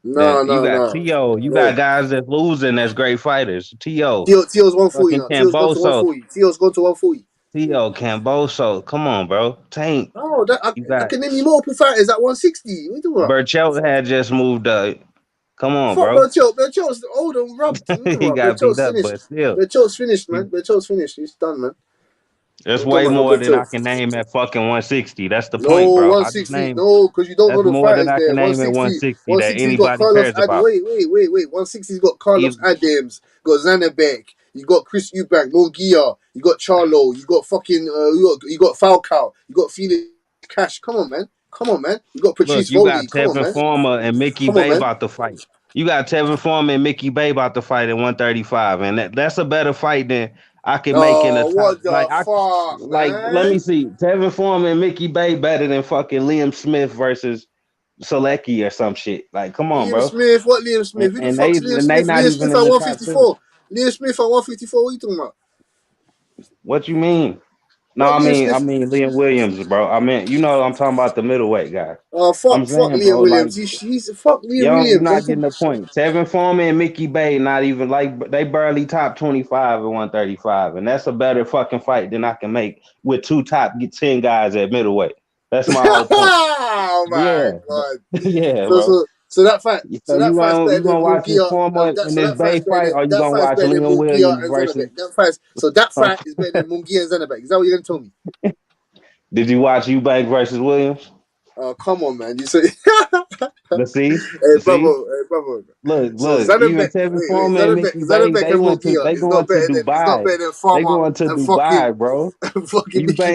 than no, you no, got no, T.O. You got no. guys that's losing that's great fighters. T.O. Tio's 140 fucking now. Tio's gone to Kambosos. 140. Tio's gone to 140. T.O. Kambosos. Come on, bro. Tank. No, You I got can name you multiple fighters at 160. What you talking about? Burchell had just moved up. Come on, Fuck bro. Belchel. Belchel's old and rubbed. What you talking He about? got beat Belchel's up, finished. but still. Belchel's finished, man. Belchel's finished. He's done, man. There's What you talking way about? No more than I Belchel. can name at fucking 160. That's the No point, bro. I just 160. named. No, because you don't know That's the more than fighters I there. can name at 160. 160 that 160's got anybody Carlos cares Ad. about. Wait. 160's got Carlos Even Adams. Got Zanabek. You got Chris Eubank, Munguia. You got Charlo. You got fucking. You got Falcao. You got Felix Cash. Come on, man. You got look, Patrice you got Volney. Come on, Tevin man. Former and Mickey Come on, Bay man. about to fight. You got Tevin Former and Mickey Bay about to fight at 135, and that's a better fight than I can make in the Oh, top. what the fuck, Let me man? see, Tevin Former and Mickey Bay better than fucking Liam Smith versus Selecki or some shit. Like, come on, Liam bro. Smith? What Liam Smith? Who the And they fuck's Liam and they Smith? not Liam even Smith at in the top 10. 154. Liam Smith at 154. What are you talking about? What you mean? No, What I Liam mean Smith? Liam Williams, bro. I mean, I'm talking about the middleweight guy. Oh, I'm fuck saying, Liam bro, like Williams. He's fuck Liam you're Williams. not getting the point. Tevin Foreman and Mickey Bay not even like they barely top 25 at 135, and that's a better fucking fight than I can make with 2 top 10 guys at middleweight. That's my whole point. Oh my Yeah, god. yeah, So bro. so so that fight. So So that fight's you better than gonna watch this Munguia. Foreman in So this that fight's Bay better fight, than or you gonna watch Liam Munguia Williams and versus? Zanabek. That fight is better than Munguia and Zanabek. Is that what you're gonna tell me? Did you watch Eubank versus Williams? Oh come on, man. You say The see. hey brother. So Look. Even Tevin Foreman and Mickey Bay, Zanabek they and went to Munguia they is not going to better than Dubai. They Farmer going to and fucking Dubai, bro. You Mickey Bay.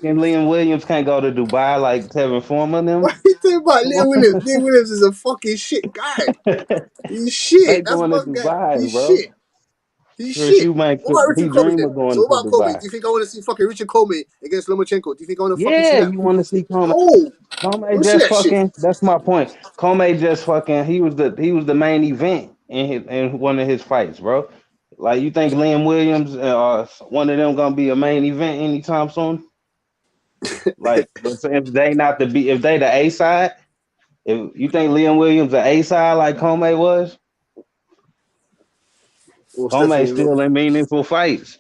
and Liam Williams can't go to Dubai like Tevin Foreman them. What are you talking about? Come Liam on. Williams. Liam Williams is a fucking shit guy. He's shit. They That's going to one guy. Dubai, He's bro. shit. He's Chris shit. Eubank What about he Richard Comey dream then? of So going to what about Comey? Dubai. Do you think I want to see fucking Richard Comey against Lomachenko? Do you think I want to fucking see Yeah, that? you want to see Comey. No. I Comey want to see just that shit. fucking. That's my point. Comey just fucking. He was the main event in one of his fights, bro. Like you think Liam Williams, one of them gonna be a main event anytime soon? Like, but if if they the A side, if you think Liam Williams the A side like Comey was, Most Comey definitely not. still in meaningful fights.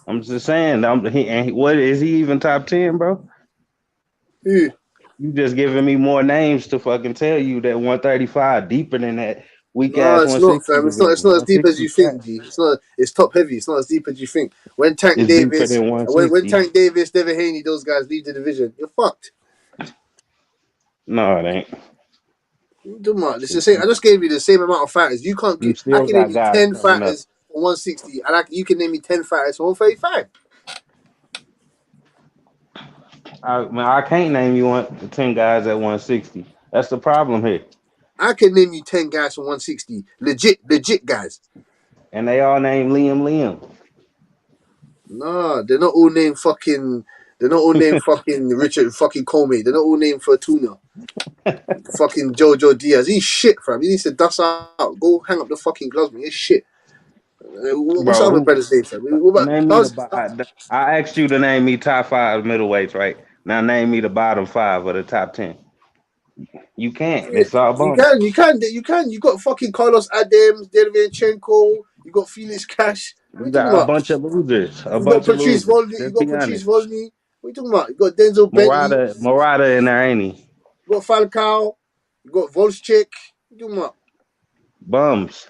I'm just saying. What is he even top 10, bro? Yeah. You just giving me more names to fucking tell you that 135 deeper than that weak No, ass it's not, 160 fam. It's division. not as deep as 160 you think, trash. G. It's not. It's top heavy. It's not as deep as you think. When Tank It's deeper Davis, than when 160. Tank Davis, Devin Haney, those guys leave the division, you're fucked. No, it ain't. Do much. It's the same. I just gave you the same amount of fighters. You can't. You I still can name got you guys 10 coming up. fighters for 160, and you can name me 10 fighters for 135. I can't name you 10 guys at 160. That's the problem here. I can name you 10 guys for 160. Legit guys. And they all named Liam. No, they're not all named fucking. They're not all named fucking Richard fucking Comey. They're not all named Fortuna. Fucking Jojo Diaz. He's shit, fam. He needs to dust out. Go hang up the fucking gloves, man. He's shit. What's the other Bro, brother's name, fam? What name me about? I asked you to name me top 5 middleweights, right? Now name me the bottom 5 of the top 10. You can't. It's all You bonus. can. You got fucking Carlos Adams, Derevchenko. You got Felix Cash. What are You you talking got a about? bunch of losers. You got Patrice Volney. You Just got be Patrice honest. Volney. What are you talking about? You got Denzel Bentley. Morata in there, ain't he? You got Falcao. You got Volchek. What are you talking about? Bums.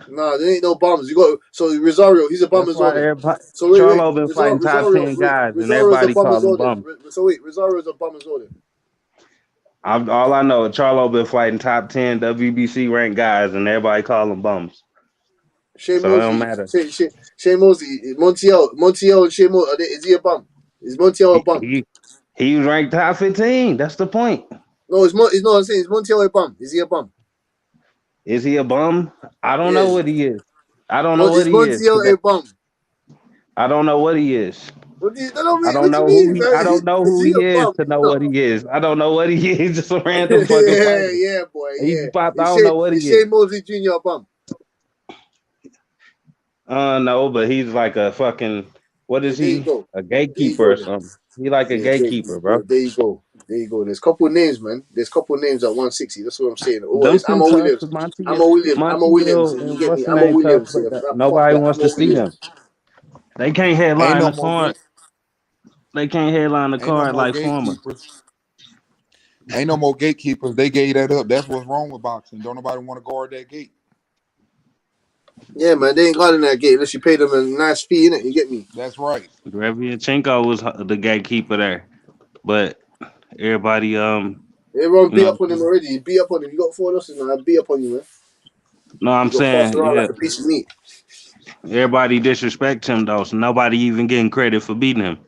Nah, there ain't no bums. You got so Rosario, he's a bum That's as well why then. everybody So wait, Charlo been fighting top 10 guys, and Rosario's a everybody bum call as him well then. bum. So wait, Rosario's a bum as well then. All I know is Charlo been fighting top 10 WBC ranked guys, and everybody call them bums. Shane So it don't Mosley, matter. Shane Mosley, Montiel, and Shane Mosley. Is he a bum? Is Montiel a bum? He was ranked top 15. That's the point. No, it's not. I'm saying is Montiel a bum? Is he a bum? Is he a bum? I don't know Yes. what he is. I don't know what Is he is. Montiel a bum? I don't know what he is. What do you mean? I What do you mean, man? I don't know Is who he he a is bum? to know what he is. I don't know what he is. Just a random fucking fighter. Yeah, boy, He yeah. popped. I don't know what he Is is. Shane Mosley Jr. a bum? No, but he's like a fucking. What is There you he? go. A There you gatekeeper go or then. something. He like a Yeah, gatekeeper, bro. there you go. There you go. There's a couple of names, man. There's a couple of names at 160. That's what I'm saying. Oh, Them it's two Ammo tough. Williams. Ammo Williams. Montiel You and get what's me? the Ammo name tough, Williams. but Yeah, fuck nobody that. wants Ammo to see them. Williams. They can't Ain't headline no the more card. gate. They can't headline the Ain't no card more like former. gatekeepers. Ain't no more gatekeepers. They gave that up. That's what's wrong with boxing. Don't nobody want to guard that gate. Yeah, man. They ain't guarding that gate unless you pay them a nice fee, innit? You get me? That's right. Gervonta was the gatekeeper there, but everybody Everyone you beat know. up on him already. You beat up on him. You got 4 losses now. I beat up on you, man. No, I'm You got passed saying around yeah. like a piece of meat. Everybody disrespect him though, so nobody even getting credit for beating him.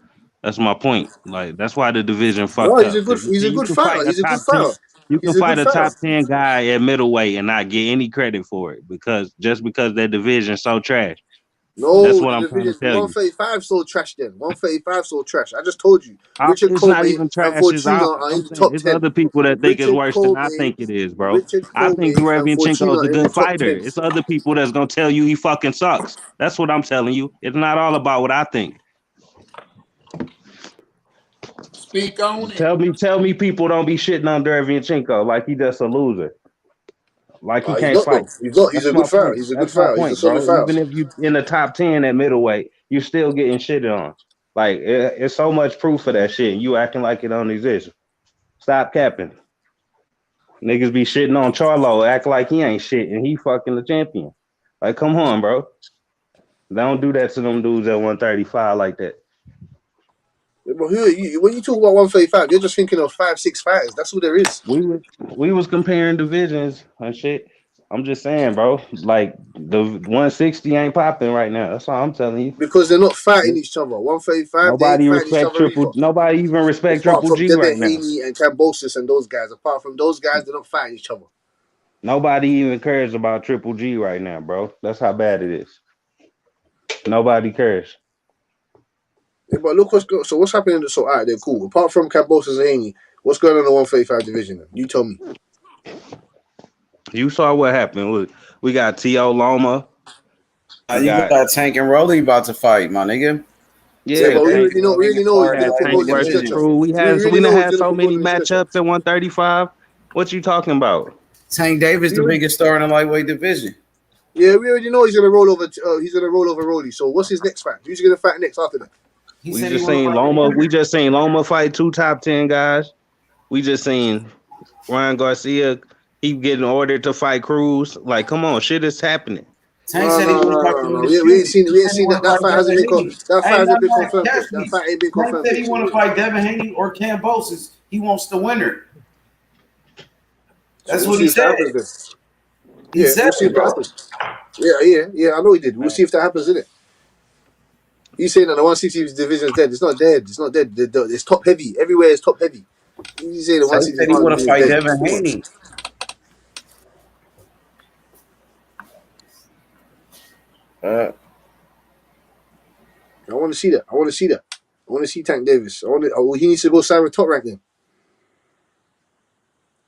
That's my point. Like that's why the division No, fucked he's a up. good. Because He's a you good can fight fighter. a He's a good top 10. fighter. You can He's a fight good a fighter. top 10 guy at middleweight and not get any credit for it because that division so trash. That's No, what the I'm trying to division tell you. 135 so trash. Then 135 so trash. I just told you. Richard It's not Colby even and trash. Fortuna are I'm in the saying top it's 10. other people that think it's Richard worse than I Colby, think it is, bro. Richard I think Colby and Derevyanchenko Fortuna is a in the good top fighter. 10. It's other people that's gonna tell you he fucking sucks. That's what I'm telling you. It's not all about what I think. Speak on it. Tell me people don't be shitting on Derevyanchenko like he just a loser. Like he He's can't not fight. though. He's not. He's That's a my good fighter. point. He's a good That's my fighter. He's a point, solid bro. fighter. Even if you in the top 10 at middleweight, you're still getting shitted on. Like it's so much proof for that shit. You acting like it don't exist. Stop capping. Niggas be shitting on Charlo, act like he ain't shit, and he fucking the champion. Like, come on, bro. They don't do that to them dudes at 135 like that. But when you talk about 135, you're just thinking of 5-6 fighters. That's all there is. We was comparing divisions and shit. I'm just saying, bro. Like the 160 ain't popping right now. That's all I'm telling you. Because they're not fighting each other. 135, they ain't Nobody fighting each respect other either. Nobody even respect Apart Triple from G Devin right now. Haney and Kambosos and those guys. Apart from those guys, they're not fighting each other. Nobody even cares about Triple G right now, bro. That's how bad it is. Nobody cares. Yeah, but look so what's happening. So all right, they're cool. Apart from Kambosos and Haney, what's going on in the 135 division? Then? You tell me. You saw what happened. Look, we got T.O. Loma. You got Tank and Rolly about to fight, my nigga. Yeah, but we Tank, already know we had Tank versus Crew. We done had so many matchups at 135. What you talking about? Tank Davis, the biggest star in the lightweight division. Yeah, we already know he's gonna roll over. He's gonna roll over Rolly. So what's his next fight? Who's he gonna fight next after that? We just seen Loma. We just seen Loma fight 2 top 10 guys. We just seen Ryan Garcia. He getting ordered to fight Cruz. Like, come on, shit is happening. Tank said he want to fight for undisputed. We ain't seen that. That fight hasn't been confirmed yet. That fight ain't been confirmed. Tank said he want to fight Devin Haney or Kambosos. He wants the winner. That's what he said. Yeah, we'll see if that happens. Yeah. I know he did. We'll see if that happens, innit? He's saying that the 160 division is dead. It's not dead. It's not dead. It's top heavy. Everywhere is top heavy. He's saying the 160 said he want to fight dead. Devin Haney. I want to see that. I want to see Tank Davis. He needs to go sign with Top Rank then.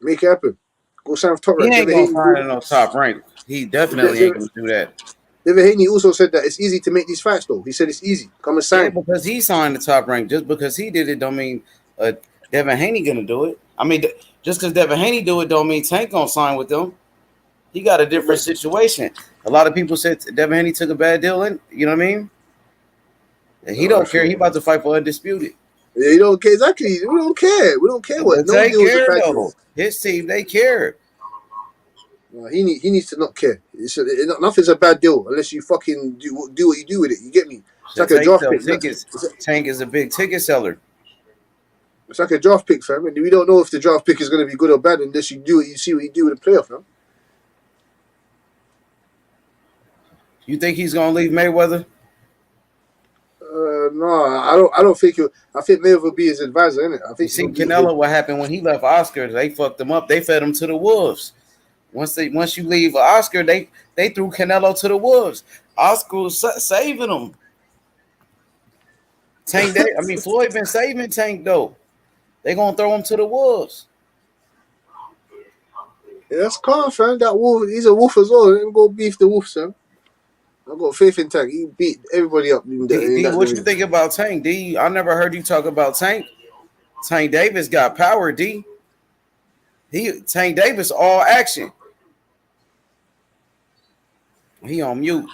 Make it happen. Go sign with Top Rank. He ain't gonna sign no Top Rank. He definitely ain't gonna do that. Devin Haney also said that it's easy to make these fights though. He said it's easy. Come and sign. Yeah, because he signed the Top Rank. Just because he did it don't mean Devin Haney gonna do it. I mean, just because Devin Haney do it don't mean Tank gonna sign with them. He got a different situation. A lot of people said Devin Haney took a bad deal in. You know what I mean? And he don't care. He about to fight for undisputed. Yeah, he don't care. Exactly. We don't care. We don't care what. No they deals care are though. His team, they care. He needs to not care. Nothing's a bad deal unless you fucking do what you do with it. You get me? It's like a draft pick. Tank is a big ticket seller. It's like a draft pick, fam. And we don't know if the draft pick is going to be good or bad unless you do it. You see what you do with the player, fam. You think he's going to leave Mayweather? No, I don't think I think Mayweather will be his advisor, innit? I think you see Canelo. What happened when he left Oscar? They fucked him up. They fed him to the wolves. Once you leave Oscar, they threw Canelo to the wolves. Oscar was saving him. Tank, Floyd been saving Tank though. They gonna throw him to the wolves. Yeah, that's calm, fam. That wolf, he's a wolf as well. Let him go beef the wolf, Sam. I got faith in Tank. He beat everybody up. D, what you think about Tank? D, I never heard you talk about Tank. Tank Davis got power. D. Tank Davis all action. He on mute.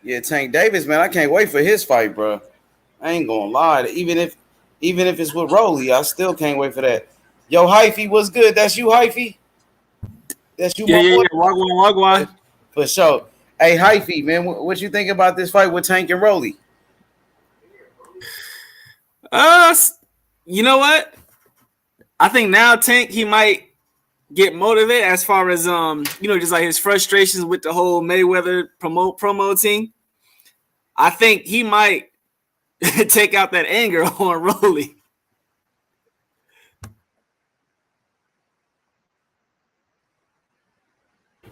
Yeah, Tank Davis, man, I can't wait for his fight, bro. I ain't gonna lie. Even if it's with Rolly, I still can't wait for that. Yo, Hyphy, what's good? That's you, Hyphy? That's you, my boy? Wagwan. For sure. Hey, Hyphy, man, what you think about this fight with Tank and Rolly? You know what? I think now Tank, he might get motivated as far as just like his frustrations with the whole Mayweather promo team. I think he might take out that anger on Rolly.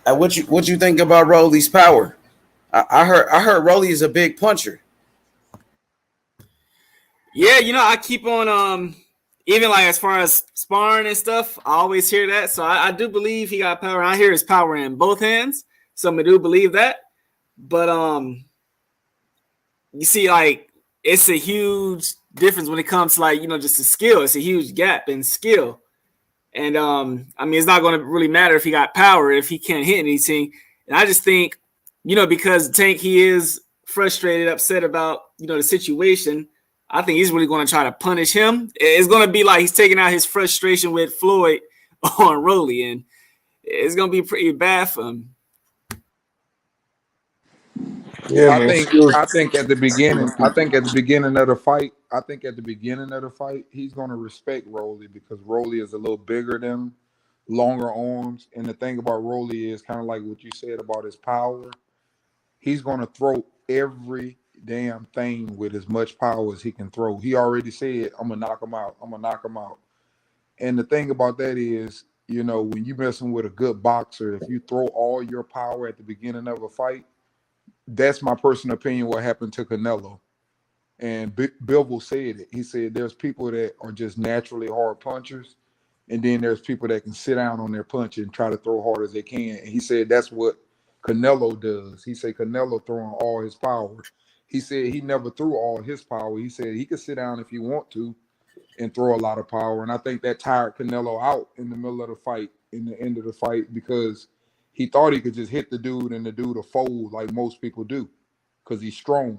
What you think about Rolly's power? I heard Rolly is a big puncher. Yeah, I keep on even like as far as sparring and stuff, I always hear that. So I do believe he got power. I hear his power in both hands. Some do believe that. But you see, like, it's a huge difference when it comes to, like, just the skill. It's a huge gap in skill. And it's not going to really matter if he got power if he can't hit anything. And I just think, because Tank, he is frustrated, upset about, the situation. I think he's really going to try to punish him. It's going to be like he's taking out his frustration with Floyd on Rolly, and it's going to be pretty bad for him. Yeah, I think at the beginning of the fight, he's going to respect Rolly because Rolly is a little bigger than him, longer arms. And the thing about Rolly is kind of like what you said about his power. He's going to throw every damn thing with as much power as he can throw. He already said, I'm going to knock him out. And the thing about that is, when you're messing with a good boxer, if you throw all your power at the beginning of a fight, that's my personal opinion what happened to Canelo. And Bivol said it. He said there's people that are just naturally hard punchers, and then there's people that can sit down on their punch and try to throw hard as they can. And he said that's what Canelo does. He said Canelo throwing all his power. He said he never threw all his power. He said he could sit down if he want to and throw a lot of power. And I think that tired Canelo out in the middle of the fight, in the end of the fight, because he thought he could just hit the dude and the dude will fold like most people do because he's strong.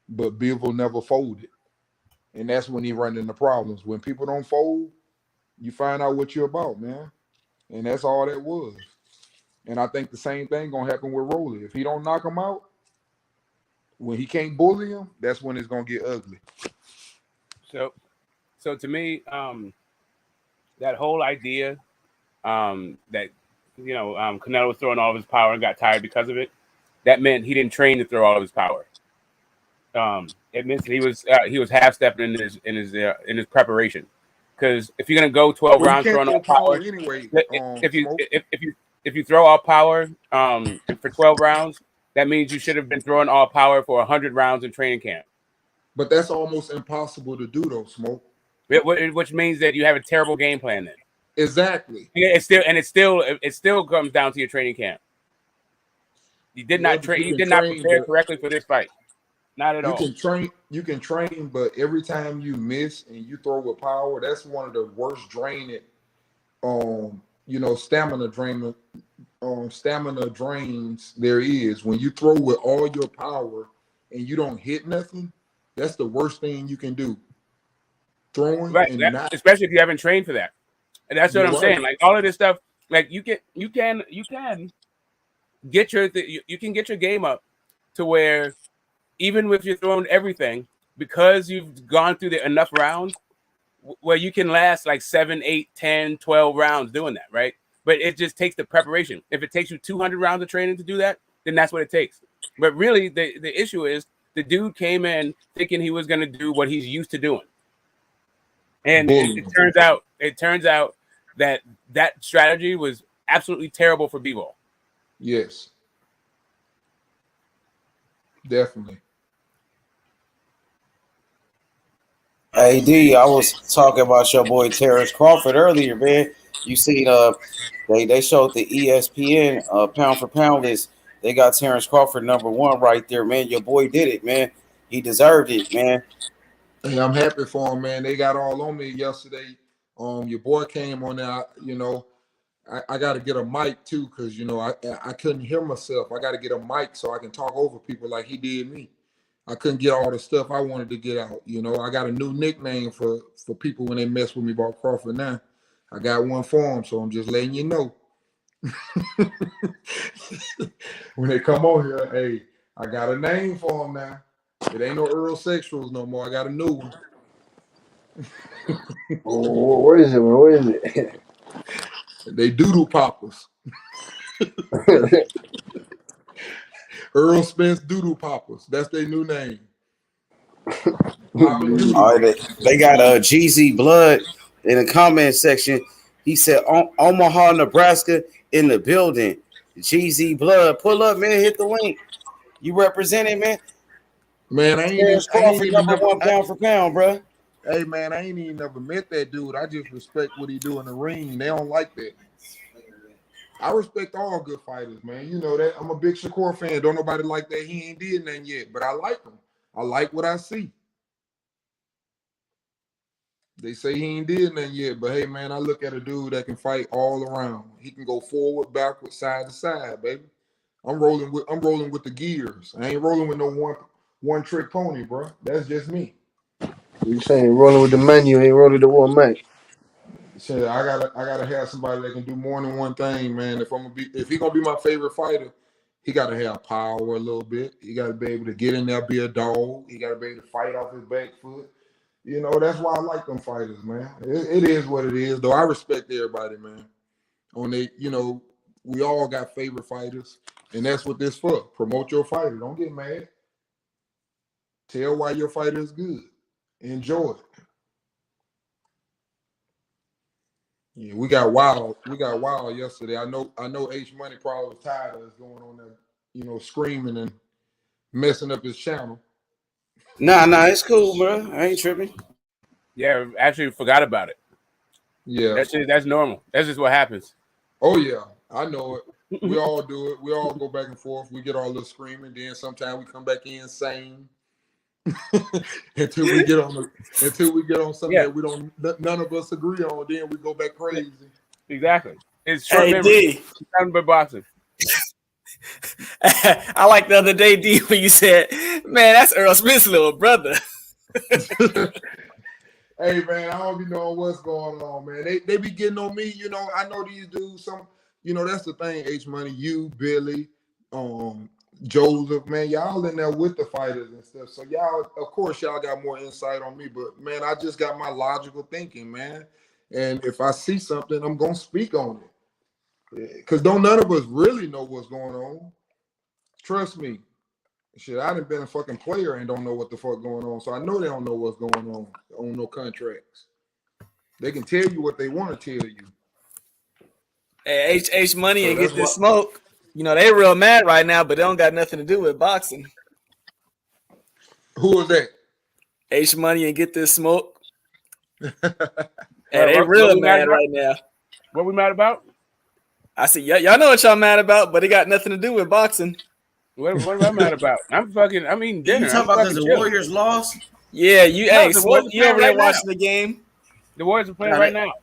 But Bivol never folded. And that's when he run into problems. When people don't fold, you find out what you're about, man. And that's all that was. And I think the same thing going to happen with Rolly. If he don't knock him out, when he can't bully him, that's when it's going to get ugly. So to me, that whole idea that Canelo was throwing all of his power and got tired because of it, that meant he didn't train to throw all of his power. It meant that he was half stepping in his preparation. Because if you're gonna go 12 rounds throwing all power, anyway, if you throw all power for 12 rounds, that means you should have been throwing all power for 100 rounds in training camp. But that's almost impossible to do, though, Smoke. Which means that you have a terrible game plan then. Exactly. It still comes down to your training camp. You did not train. You did not prepare correctly for this fight. Not at all. You can train, but every time you miss and you throw with power, that's one of the worst draining, stamina drains there is. When you throw with all your power and you don't hit nothing, that's the worst thing you can do. Throwing, right? Especially if you haven't trained for that. And that's what I'm saying. Like all of this stuff, like you can get your game up to where even if you're throwing everything, because you've gone through enough rounds where you can last like 7, 8, 10, 12 rounds doing that, right? But it just takes the preparation. If it takes you 200 rounds of training to do that, then that's what it takes. But really, the issue is the dude came in thinking he was going to do what he's used to doing. And it turns out that strategy was absolutely terrible for B-ball. Yes. Definitely. Hey D, I was talking about your boy Terrence Crawford earlier, man. You seen they showed the ESPN pound for pound list. They got Terrence Crawford #1 right there, man. Your boy did it, man. He deserved it, man. Hey, I'm happy for him, man. They got all on me yesterday. Your boy came on there. You know, I got to get a mic too, because you know I couldn't hear myself. I got to get a mic so I can talk over people like he did me. I couldn't get all the stuff I wanted to get out. You know, I got a new nickname for people when they mess with me about Crawford now. I got one for him, so I'm just letting you know. When they come on here, hey, I got a name for him now. It ain't no Earl Sexuals no more. I got a new one. Oh, what is it, man? What is it? They doodle poppers. Earl Spence Doodle Poppers. That's their new name. All right, they got GZ Blood in the comment section. He said Omaha, Nebraska in the building. GZ Blood, pull up, man. Hit the link. You representing, man. Man, I ain't even #1 pound for pound, bro. Hey, man, I ain't even never met that dude. I just respect what he do in the ring. They don't like that. I respect all good fighters, man. You know that. I'm a big Shakur fan. Don't nobody like that. He ain't did nothing yet, but I like him. I like what I see. They say he ain't did nothing yet, but hey, man, I look at a dude that can fight all around. He can go forward, backward, side to side, baby. I'm rolling with the gears. I ain't rolling with no one trick pony, bro. That's just me. You saying rolling with the menu, ain't rolling with the one man. Shit, I gotta have somebody that can do more than one thing, man. If he gonna be my favorite fighter, he gotta have power a little bit. He gotta be able to get in there, be a dog. He gotta be able to fight off his back foot. You know, that's why I like them fighters, man. It is what it is, though. I respect everybody, man. You know, we all got favorite fighters, and that's what this for. Promote your fighter. Don't get mad. Tell why your fighter is good. Enjoy it. Yeah, we got wild yesterday. I know H Money probably was tired of us going on there, you know, screaming and messing up his channel. Nah, it's cool, bro. I ain't tripping. Yeah, actually forgot about it. Yeah. That's normal. That's just what happens. Oh yeah, I know it. We all do it. We all go back and forth. We get all the screaming, then sometimes we come back in sane. until we get on something that we don't none of us agree on, then we go back crazy. Exactly. It's short memory. Nothing but boxing. I like the other day, D, when you said, man, that's Earl Smith's little brother. Hey man, I don't be knowing what's going on, man. They be getting on me, you know. I know these dudes, that's the thing, H Money, you, Billy, Joseph, man, y'all in there with the fighters and stuff. So y'all, of course, y'all got more insight on me, but man, I just got my logical thinking, man. And if I see something, I'm gonna speak on it. Because none of us really know what's going on. Trust me. Shit, I done been a fucking player and don't know what the fuck going on. So I know they don't know what's going on no contracts. They can tell you what they want to tell you. Hey, H Money and get this smoke. You know, they real mad right now, but they don't got nothing to do with boxing. Who is that? H Money and get this smoke. And they real mad right now. What we mad about? I said, y'all know what y'all mad about, but it got nothing to do with boxing. What am I mad about? I'm eating dinner. You talking about because the Warriors lost? Yeah, Smoke, you over there watching the game. The Warriors are playing right now.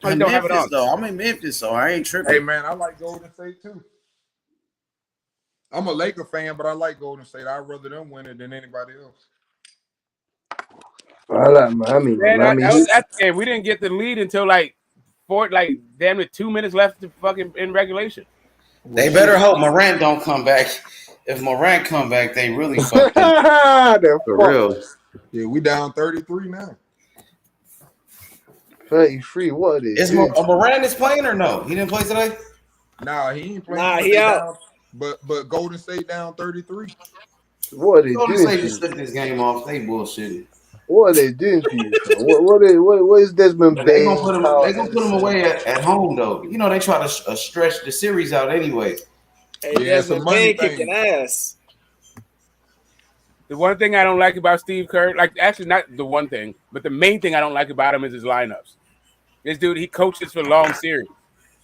I don't have it on. Though. I'm in Memphis, so I ain't tripping. Hey, man, I like Golden State, too. I'm a Laker fan, but I like Golden State. I'd rather them win it than anybody else. I like Miami. Man, that was that game. We didn't get the lead until like damn near 2 minutes left to fucking in regulation. They better hope Morant don't come back. If Morant come back, they really fucking For real. Yeah, we down 33 now. 33. What are they Is doing? Morant is playing or no? He didn't play today. Nah, he ain't playing. Nah, but he they out. down, but Golden State down 33. What are they Golden doing? State just took this game off. They bullshitting. What are they doing to you, fam? What is Desmond But Bain? they gonna put him away at home though. You know they try to stretch the series out anyway. Hey, Yeah, it's a Desmond money Bain thing. kicking ass. The one thing I don't like about Steve Kerr, actually not the one thing, but the main thing I don't like about him is his lineups. This dude, he coaches for long series,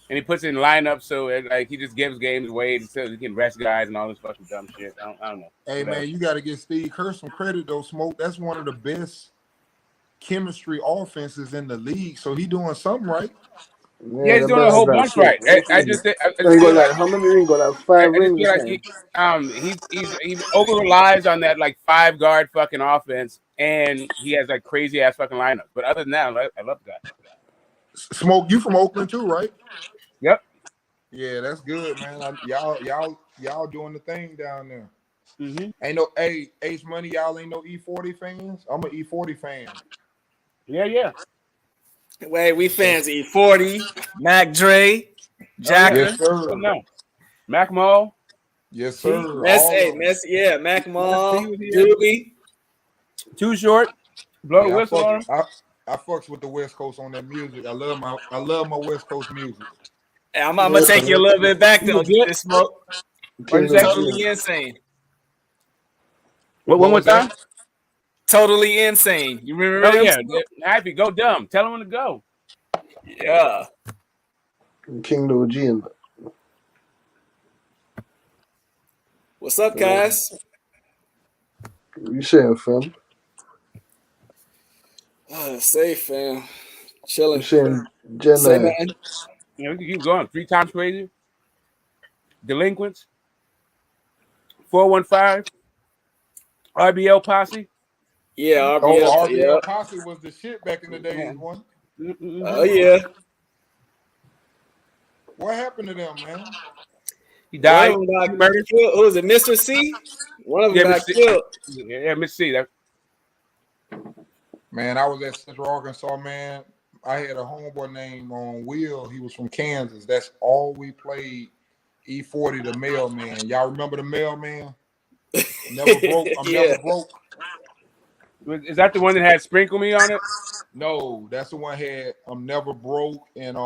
and he puts in lineups so he just gives games away so he can rest guys and all this fucking dumb shit. I don't know. Hey man, you got to give Steve Kerr some credit though. Smoke. That's one of the best chemistry offenses in the league. So he doing something right. Yeah, he's doing a whole bunch right. I just got like how many rings? Got like 5 I just rings. feel like he over relies on that 5-guard fucking offense, and he has crazy ass fucking lineups. But other than that, I love the guy. Smoke, you from Oakland too, right? Yep. Yeah, that's good, man. Y'all doing the thing down there. Mm-hmm. Ain't no H Money. Y'all ain't no E40 fans. I'm an E40 fan. Yeah. Wait, we fans E40, Mac Dre, Jacker. Yes, sir. No. Mac Mall. Yes, sir. Mac Mall, Doobie. Too Short. Blow the whistle on him. I fucks with the West Coast on that music. I love my West Coast music. Hey, I'm gonna take you a little bit back though. Get this Smoke. Totally insane. One more time. Totally insane. You remember? Oh yeah, Happy, go dumb. Tell him to go. Yeah. King Lil G and What's up, guys? you saying, fam? Safe, fam. Chilling. You saying, Say nothing. We can keep going. 3 times crazy. Delinquents. 415. RBL Posse. Yeah, RBL Posse was the shit back in the days, one. Oh yeah. What happened to them, man? He died. One of them got killed. Who was it, Mr. C? One of them got killed. Yeah, Mr. C. Man, I was at Central Arkansas, man. I had a homeboy named Will. He was from Kansas. That's all we played. E40, the mailman. Y'all remember the mailman? Never broke. I'm never broke. Is that the one that had Sprinkle Me on it? No, that's the one had I'm Never Broke and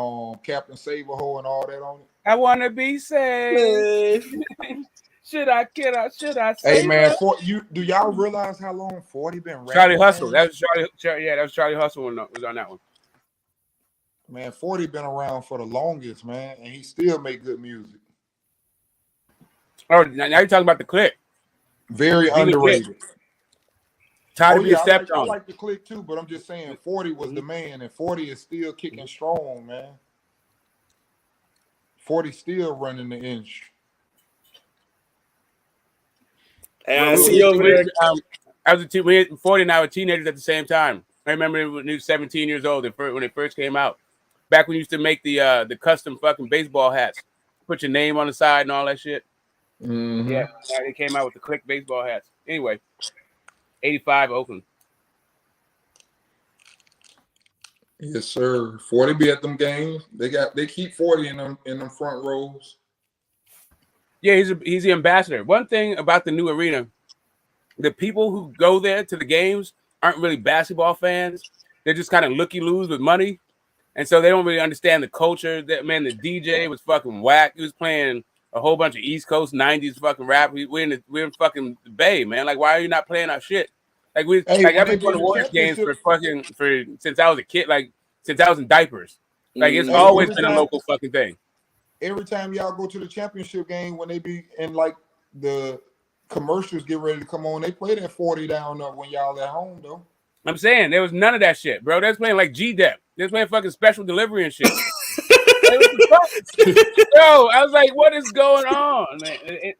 Captain Saberho and all that on it. I wanna be safe. Should I say? Hey man, do y'all realize how long 40 been rapping? Charlie Hustle. That was Charlie. Yeah, that was Charlie Hustle was on that one. Man, 40 been around for the longest, man, and he still make good music. Oh, now you're talking about the Click. Very underrated. Tired of being stepped on. I like the Click too, but I'm just saying 40 was the man, and 40 is still kicking strong, man. 40 still running the industry. Hey, I see you over there. I was 40 and I were teenagers at the same time. I remember when he was 17 years old when it first came out. Back when you used to make the custom fucking baseball hats, put your name on the side and all that shit. Mm-hmm. Yeah, they came out with the Click baseball hats. Anyway, 85 Oakland. Yes, sir. 40 be at them games. They keep 40 in them front rows. Yeah, he's the ambassador. One thing about the new arena, the people who go there to the games aren't really basketball fans. They're just kind of looky-loos with money. And so they don't really understand the culture. That man, the DJ was fucking whack. He was playing a whole bunch of East Coast 90s fucking rap. We're in fucking the Bay, man. Like, why are you not playing our shit? Like I've been going to Warriors games for since I was a kid, like since I was in diapers. Like it's always been a local fucking thing. Every time y'all go to the championship game, when they be in like the commercials get ready to come on, they play that 40 down there when y'all at home though. I'm saying there was none of that shit, bro. They was playing like G-Dep. They was playing fucking special delivery and shit. Yo, I was like, what is going on, man?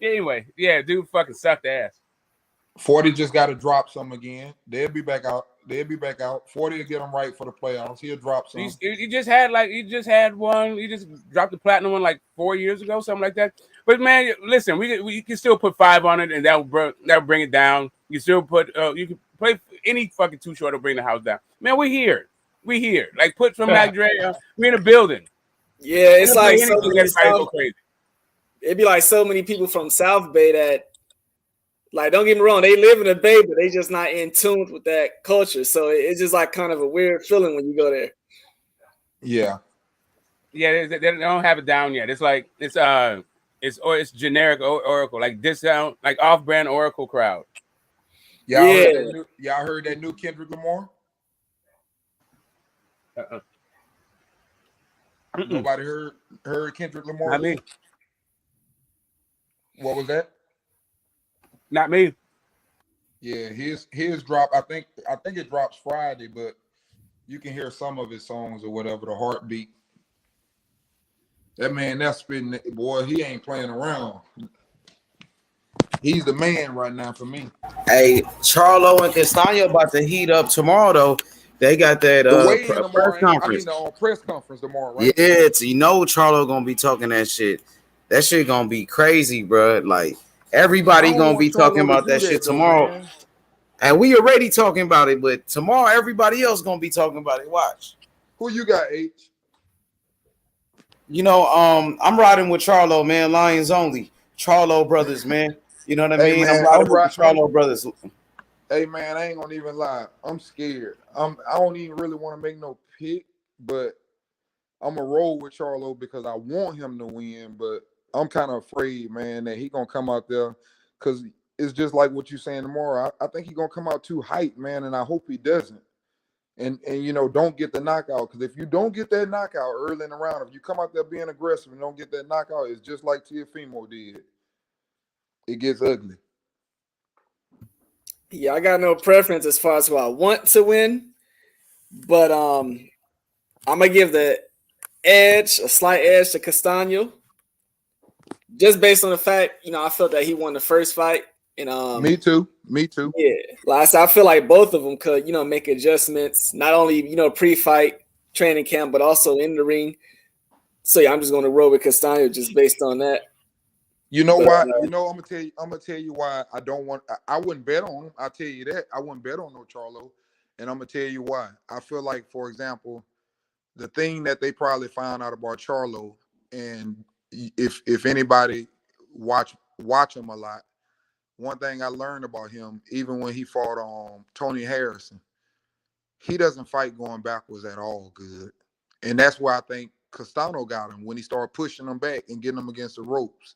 Anyway, yeah, dude fucking sucked ass. 40 just got to drop some again. They'll be back out. They'll be back out. 40 will get them right for the playoffs. He'll drop some. He just had one. He just dropped the platinum one like 4 years ago, something like that. But man, listen, we can still put 5 on it, and that'll bring it down. You still put you can play any fucking too short to bring the house down. Man, we're here. Like put some Mac Dre. We're in a building. Yeah, it's like so anything, many everybody go crazy. It'd be like so many people from South Bay that, like, don't get me wrong, they live in the Bay, but they just not in tune with that culture. So it's just like kind of a weird feeling when you go there. Yeah. Yeah, they don't have it down yet. It's like it's generic Oracle, like discount, like off-brand Oracle crowd. Y'all heard that new Kendrick Lamar? Nobody heard Kendrick Lamar? Not me. What was that? Not me. Yeah, his drop. I think it drops Friday, but you can hear some of his songs or whatever. The Heartbeat. That man, that's spitting. Boy, he ain't playing around. He's the man right now for me. Hey, Charlo and Castano about to heat up tomorrow, though. They got that press conference. Press conference tomorrow, right? Yeah, Charlo gonna be talking that shit. That shit gonna be crazy, bro. Like everybody gonna be talking about that shit tomorrow. Man. And we already talking about it, but tomorrow everybody else gonna be talking about it. Watch. Who you got, H? I'm riding with Charlo, man. Lions only. Charlo brothers, man. You know what I mean? Man, I'm riding with the Charlo brothers. Hey man, I ain't gonna even lie. I'm scared. I don't even really want to make no pick, but I'm gonna roll with Charlo because I want him to win. But I'm kind of afraid, man, that he gonna come out there because it's just like what you're saying tomorrow. I think he's gonna come out too hyped, man, and I hope he doesn't. And don't get the knockout, because if you don't get that knockout early in the round, if you come out there being aggressive and don't get that knockout, it's just like Teofimo did. It gets ugly. Yeah, I got no preference as far as who I want to win, but I'm gonna give a slight edge to Castano, just based on the fact, I felt that he won the first fight, and me too. Yeah, I feel like both of them could, make adjustments, not only pre-fight training camp, but also in the ring. So yeah, I'm just gonna roll with Castano just based on that. You know why? I'm gonna tell you why I don't want. I wouldn't bet on him. I'll tell you that. I wouldn't bet on no Charlo, and I'm gonna tell you why. I feel like, for example, the thing that they probably found out about Charlo, and if anybody watch him a lot, one thing I learned about him, even when he fought Tony Harrison, he doesn't fight going backwards at all good, and that's why I think Castano got him when he started pushing him back and getting him against the ropes.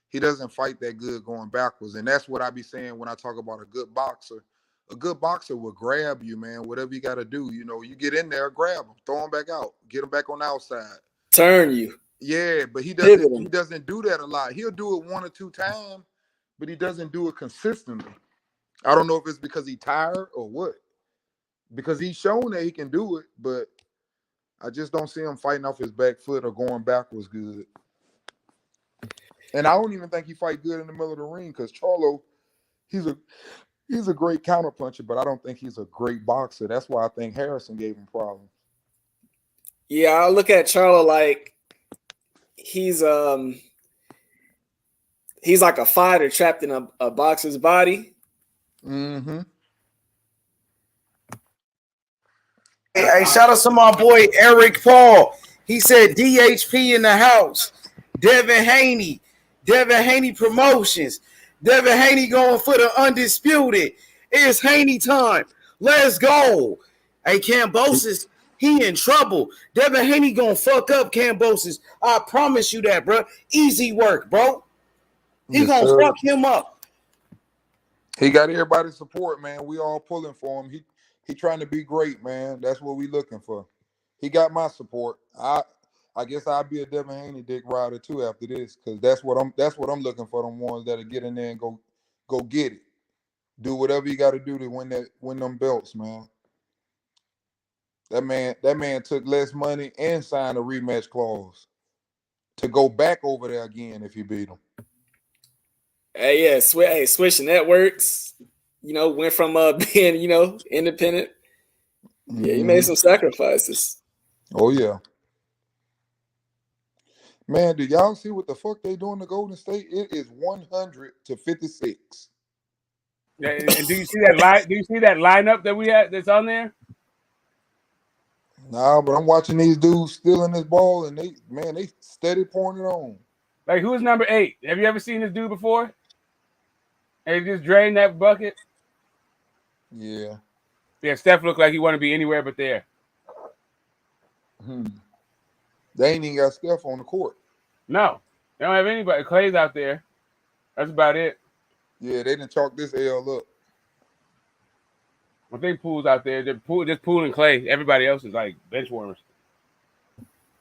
He doesn't fight that good going backwards. And that's what I be saying when I talk about a good boxer. A good boxer will grab you, man, whatever you got to do. You get in there, grab him, throw him back out, get him back on the outside. Turn you. Yeah, but he doesn't do that a lot. He'll do it 1 or 2 times, but he doesn't do it consistently. I don't know if it's because he's tired or what. Because he's shown that he can do it, but I just don't see him fighting off his back foot or going backwards good. And I don't even think he fight good in the middle of the ring because Charlo, he's a great counterpuncher, but I don't think he's a great boxer. That's why I think Harrison gave him problems. Yeah, I look at Charlo like he's like a fighter trapped in a boxer's body. Mm-hmm. Hey, shout out to my boy Eric Paul. He said DHP in the house. Devin Haney Promotions. Devin Haney going for the undisputed. It's Haney time. Let's go. Hey, Kambosos, he in trouble. Devin Haney gonna fuck up Kambosos. I promise you that, bro. Easy work, bro. He gonna fuck him up. He got everybody's support, man. We all pulling for him. He trying to be great, man. That's what we looking for. He got my support. I guess I'll be a Devin Haney dick rider too after this, because that's what I'm looking for. Them ones that'll get in there and go get it. Do whatever you got to do to win them belts, man. That man took less money and signed a rematch clause to go back over there again if you beat him. Hey, yeah, switching networks. Went from being independent Yeah, he made some sacrifices. Oh yeah. Man, did y'all see what the fuck they doing to Golden State? It is 100-56. Yeah, and do you see that line? Do you see that lineup that we had that's on there? Nah, but I'm watching these dudes stealing this ball, and they steady pouring it on. Like, who's number 8? Have you ever seen this dude before? And he just drained that bucket. Yeah. Yeah, Steph looked like he wanted to be anywhere but there. They ain't even got Steph on the court. No, they don't have anybody. Clay's out there. That's about it. Yeah, they didn't chalk this L up. I think Poole's out there. Just Poole and Clay. Everybody else is like bench warmers.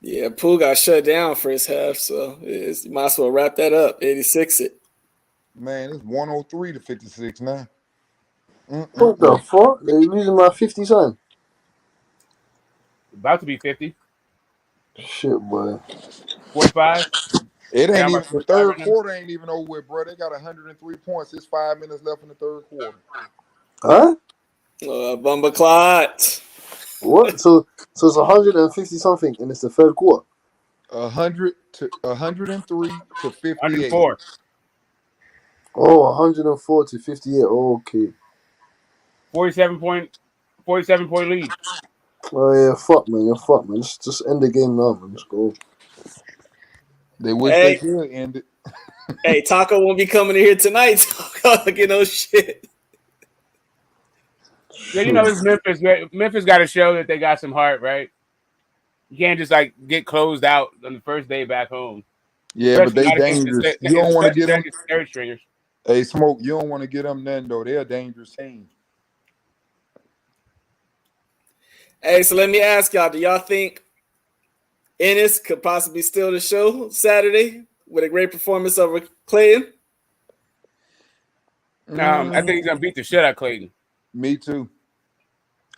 Yeah, Poole got shut down first half, so you might as well wrap that up. 86 it. Man, it's 103-56 now. What the fuck? They losing by 50 son. About to be 50. Shit, boy. 45. It ain't Down by even the 45 third right now. quarter ain't even over with, bro. They got 103 points. It's 5 minutes left in the third quarter. Huh? Bumba Clot. What? So it's 150 something, and it's the third quarter. 103-58. 104. Oh, 104-58. Oh, okay. 47 point lead. Oh yeah, fuck man, you're fucked, man. Just end the game now, man. Let's go. They wish they could end it. Hey, Taco won't be coming in here tonight. Taco, you know, shit. Yeah, you know, it's Memphis. Memphis got to show that they got some heart, right? You can't just like get closed out on the first day back home. Yeah, but they dangerous. You don't want to get them third stringers. Hey, Smoke, you don't want to get them then, though. They're a dangerous team. Hey, so let me ask y'all, do y'all think Ennis could possibly steal the show Saturday with a great performance over Clayton? I think he's going to beat the shit out of Clayton. Me too.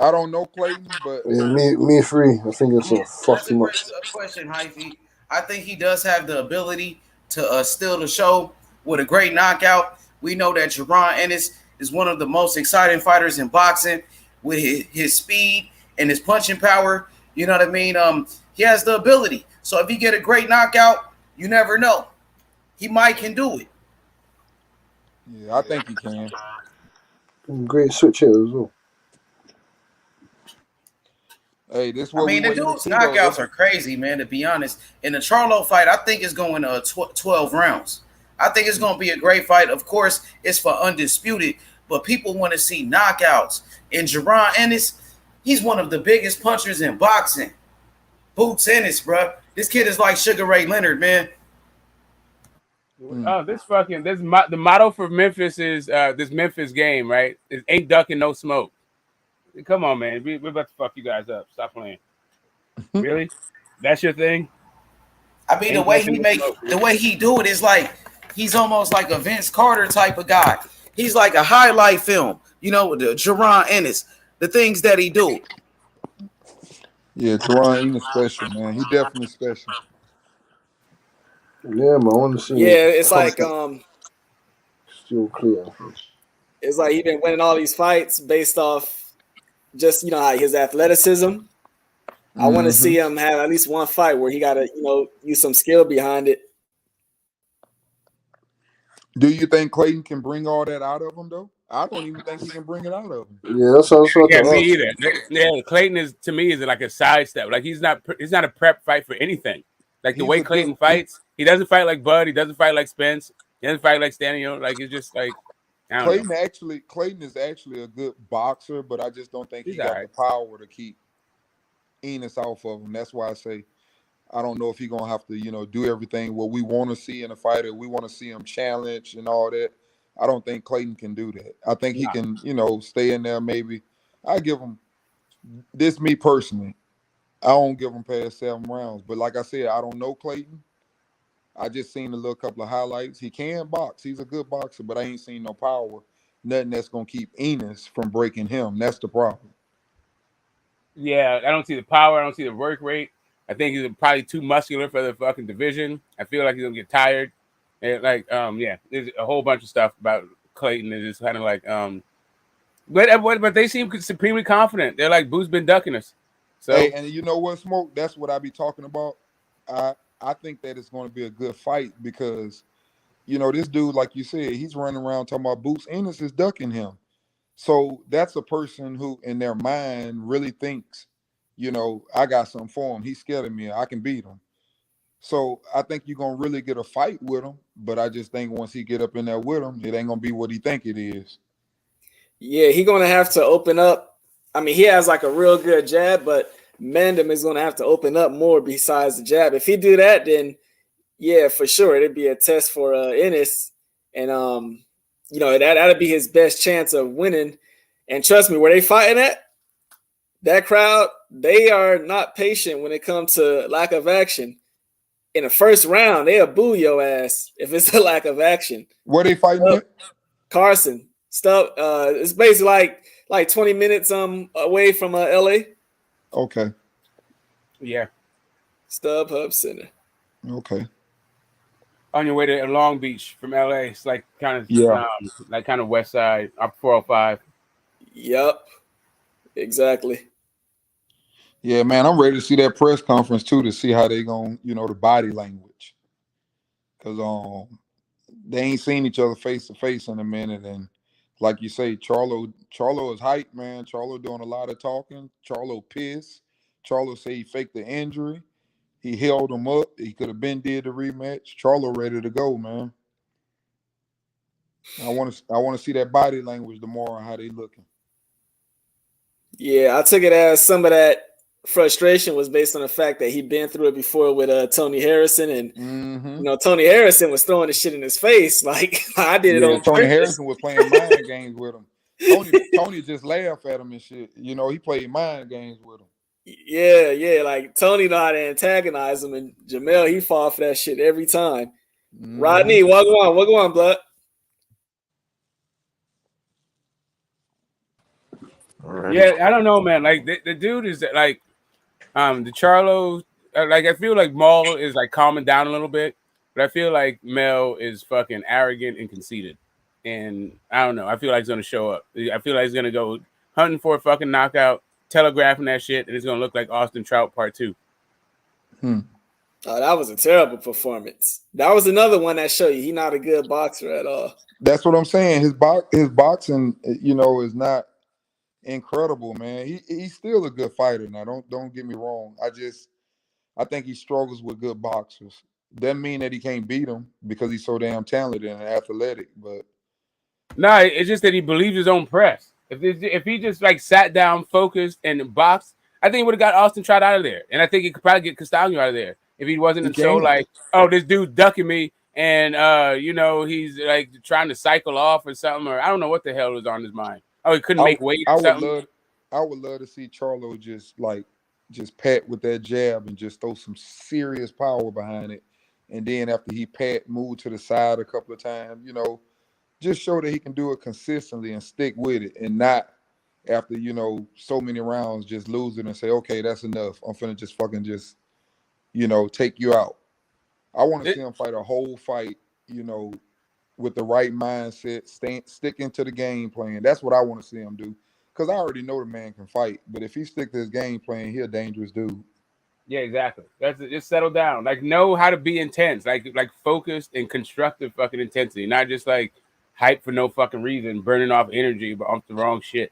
I don't know Clayton, but yeah, me free. I think it's a fuck too much. That's a question, Hyphy. I think he does have the ability to steal the show with a great knockout. We know that Jerron Ennis is one of the most exciting fighters in boxing with his speed and his punching power. You know what I mean? He has the ability. So if he get a great knockout, you never know. He might can do it. Yeah, I think he can. Great switch here as well. Hey, this what the dude's knockouts are crazy, man, to be honest. In the Charlo fight, I think it's going 12 rounds. I think it's going to be a great fight. Of course, it's for undisputed, but people want to see knockouts. And Jerron Ennis, he's one of the biggest punchers in boxing. Boots Ennis, bro. This kid is like Sugar Ray Leonard, man. Oh, the motto for Memphis is this Memphis game, right? It ain't ducking, no smoke. Come on, man. We're about to fuck you guys up. Stop playing. Really? That's your thing? I mean, the way he do it is like he's almost like a Vince Carter type of guy. He's like a highlight film, you know, the Jerron Ennis, the things that he do. Yeah, Jerron Ennis special, man. He definitely special. Yeah, man. I want to see. Yeah, it's like still clear. It's like he been winning all these fights based off just, you know, his athleticism. I want to see him have at least one fight where he got to, you know, use some skill behind it. Do you think Clayton can bring all that out of him, though? I don't even think he can bring it out of him. Yeah, that's what me either. Yeah, Clayton is, to me, is like a sidestep. Like he's not a prep fight for anything. Like the way Clayton fights, he doesn't fight like Bud. He doesn't fight like Spence. He doesn't fight like Stanley. You know, like it's just like Clayton is actually a good boxer, but I just don't think he got the power to keep Enos off of him. That's why I say I don't know if he's gonna have to, you know, do everything what we want to see in a fighter. We want to see him challenge and all that. I don't think Clayton can do that. I think he can, you know, stay in there. Maybe I give him this. Me personally, I don't give him past 7 rounds. But like I said, I don't know Clayton. I just seen a little couple of highlights. He can box. He's a good boxer, but I ain't seen no power. Nothing that's gonna keep Enos from breaking him. That's the problem. Yeah, I don't see the power. I don't see the work rate. I think he's probably too muscular for the fucking division. I feel like he's gonna get tired. And there's a whole bunch of stuff about Clayton. It's just kind of like, But they seem supremely confident. They're like, Boo's been ducking us. So, hey, and you know what, Smoke? That's what I be talking about. I think that it's going to be a good fight because, you know, this dude, like you said, he's running around talking about Boots Ennis is ducking him. So that's a person who, in their mind, really thinks, you know, I got something for him. He's scared of me. I can beat him. So I think you're going to really get a fight with him. But I just think once he get up in there with him, it ain't going to be what he think it is. Yeah, he's going to have to open up. I mean, he has like a real good jab, but Mandem is going to have to open up more besides the jab. If he do that, then yeah, for sure, it'd be a test for Ennis, and you know that'd be his best chance of winning. And trust me, where they fighting at, that crowd, they are not patient when it comes to lack of action. In the first round, they'll boo your ass if it's a lack of action. Where they fighting at? Carson. Stuff. It's basically like 20 minutes away from LA. Okay. Yeah. StubHub Center. Okay. On your way to Long Beach from LA, it's like kind of west side, up 405. Yep. Exactly. Yeah, man, I'm ready to see that press conference too to see how they going, you know, the body language. Cause they ain't seen each other face to face in a minute, and like you say, Charlo is hyped, man. Charlo doing a lot of talking. Charlo pissed. Charlo say he faked the injury. He held him up. He could have been did the rematch. Charlo ready to go, man. I want to see that body language tomorrow, how they looking. Yeah, I took it as some of that frustration was based on the fact that he'd been through it before with Tony Harrison, and you know Tony Harrison was throwing the shit in his face like I did it on Tony purpose. Harrison was playing mind games with him. Tony just laughed at him and shit. You know, he played mind games with him. Yeah, like Tony know how to antagonize him, and Jermell, he fought for that shit every time. Rodney, what go on, blood? Yeah, I don't know, man. Like the dude is like, the Charlo. Like I feel like Maul is like calming down a little bit, but I feel like Mel is fucking arrogant and conceited, and I don't know. I feel like he's gonna show up. I feel like he's gonna go hunting for a fucking knockout, telegraphing that shit, and it's gonna look like Austin Trout Part 2. Oh, that was a terrible performance. That was another one that showed you he's not a good boxer at all. That's what I'm saying. His boxing, you know, is not incredible, man. He's still a good fighter. Now, don't get me wrong. I think he struggles with good boxers. Doesn't mean that he can't beat them because he's so damn talented and athletic. But no, it's just that he believes his own press. If he just like sat down, focused, and boxed, I think he would have got Austin Trout out of there, and I think he could probably get Castano out of there if he wasn't so like, oh, this dude's ducking me, and you know, he's like trying to cycle off or something, or I don't know what the hell was on his mind. Oh, he couldn't make weight. I would love to see Charlo just pat with that jab and just throw some serious power behind it, and then after he move to the side a couple of times, you know, just show that he can do it consistently and stick with it, and not after, you know, so many rounds just lose it and say, okay, that's enough. I'm finna just fucking you know, take you out. I want to see him fight a whole fight, you know, with the right mindset, sticking to the game plan. That's what I want to see him do. Because I already know the man can fight. But if he stick to his game plan, he's a dangerous dude. Yeah, exactly. That's it. Just settle down. Like, know how to be intense. Like focused and constructive fucking intensity. Not just like hype for no fucking reason, burning off energy but off the wrong shit.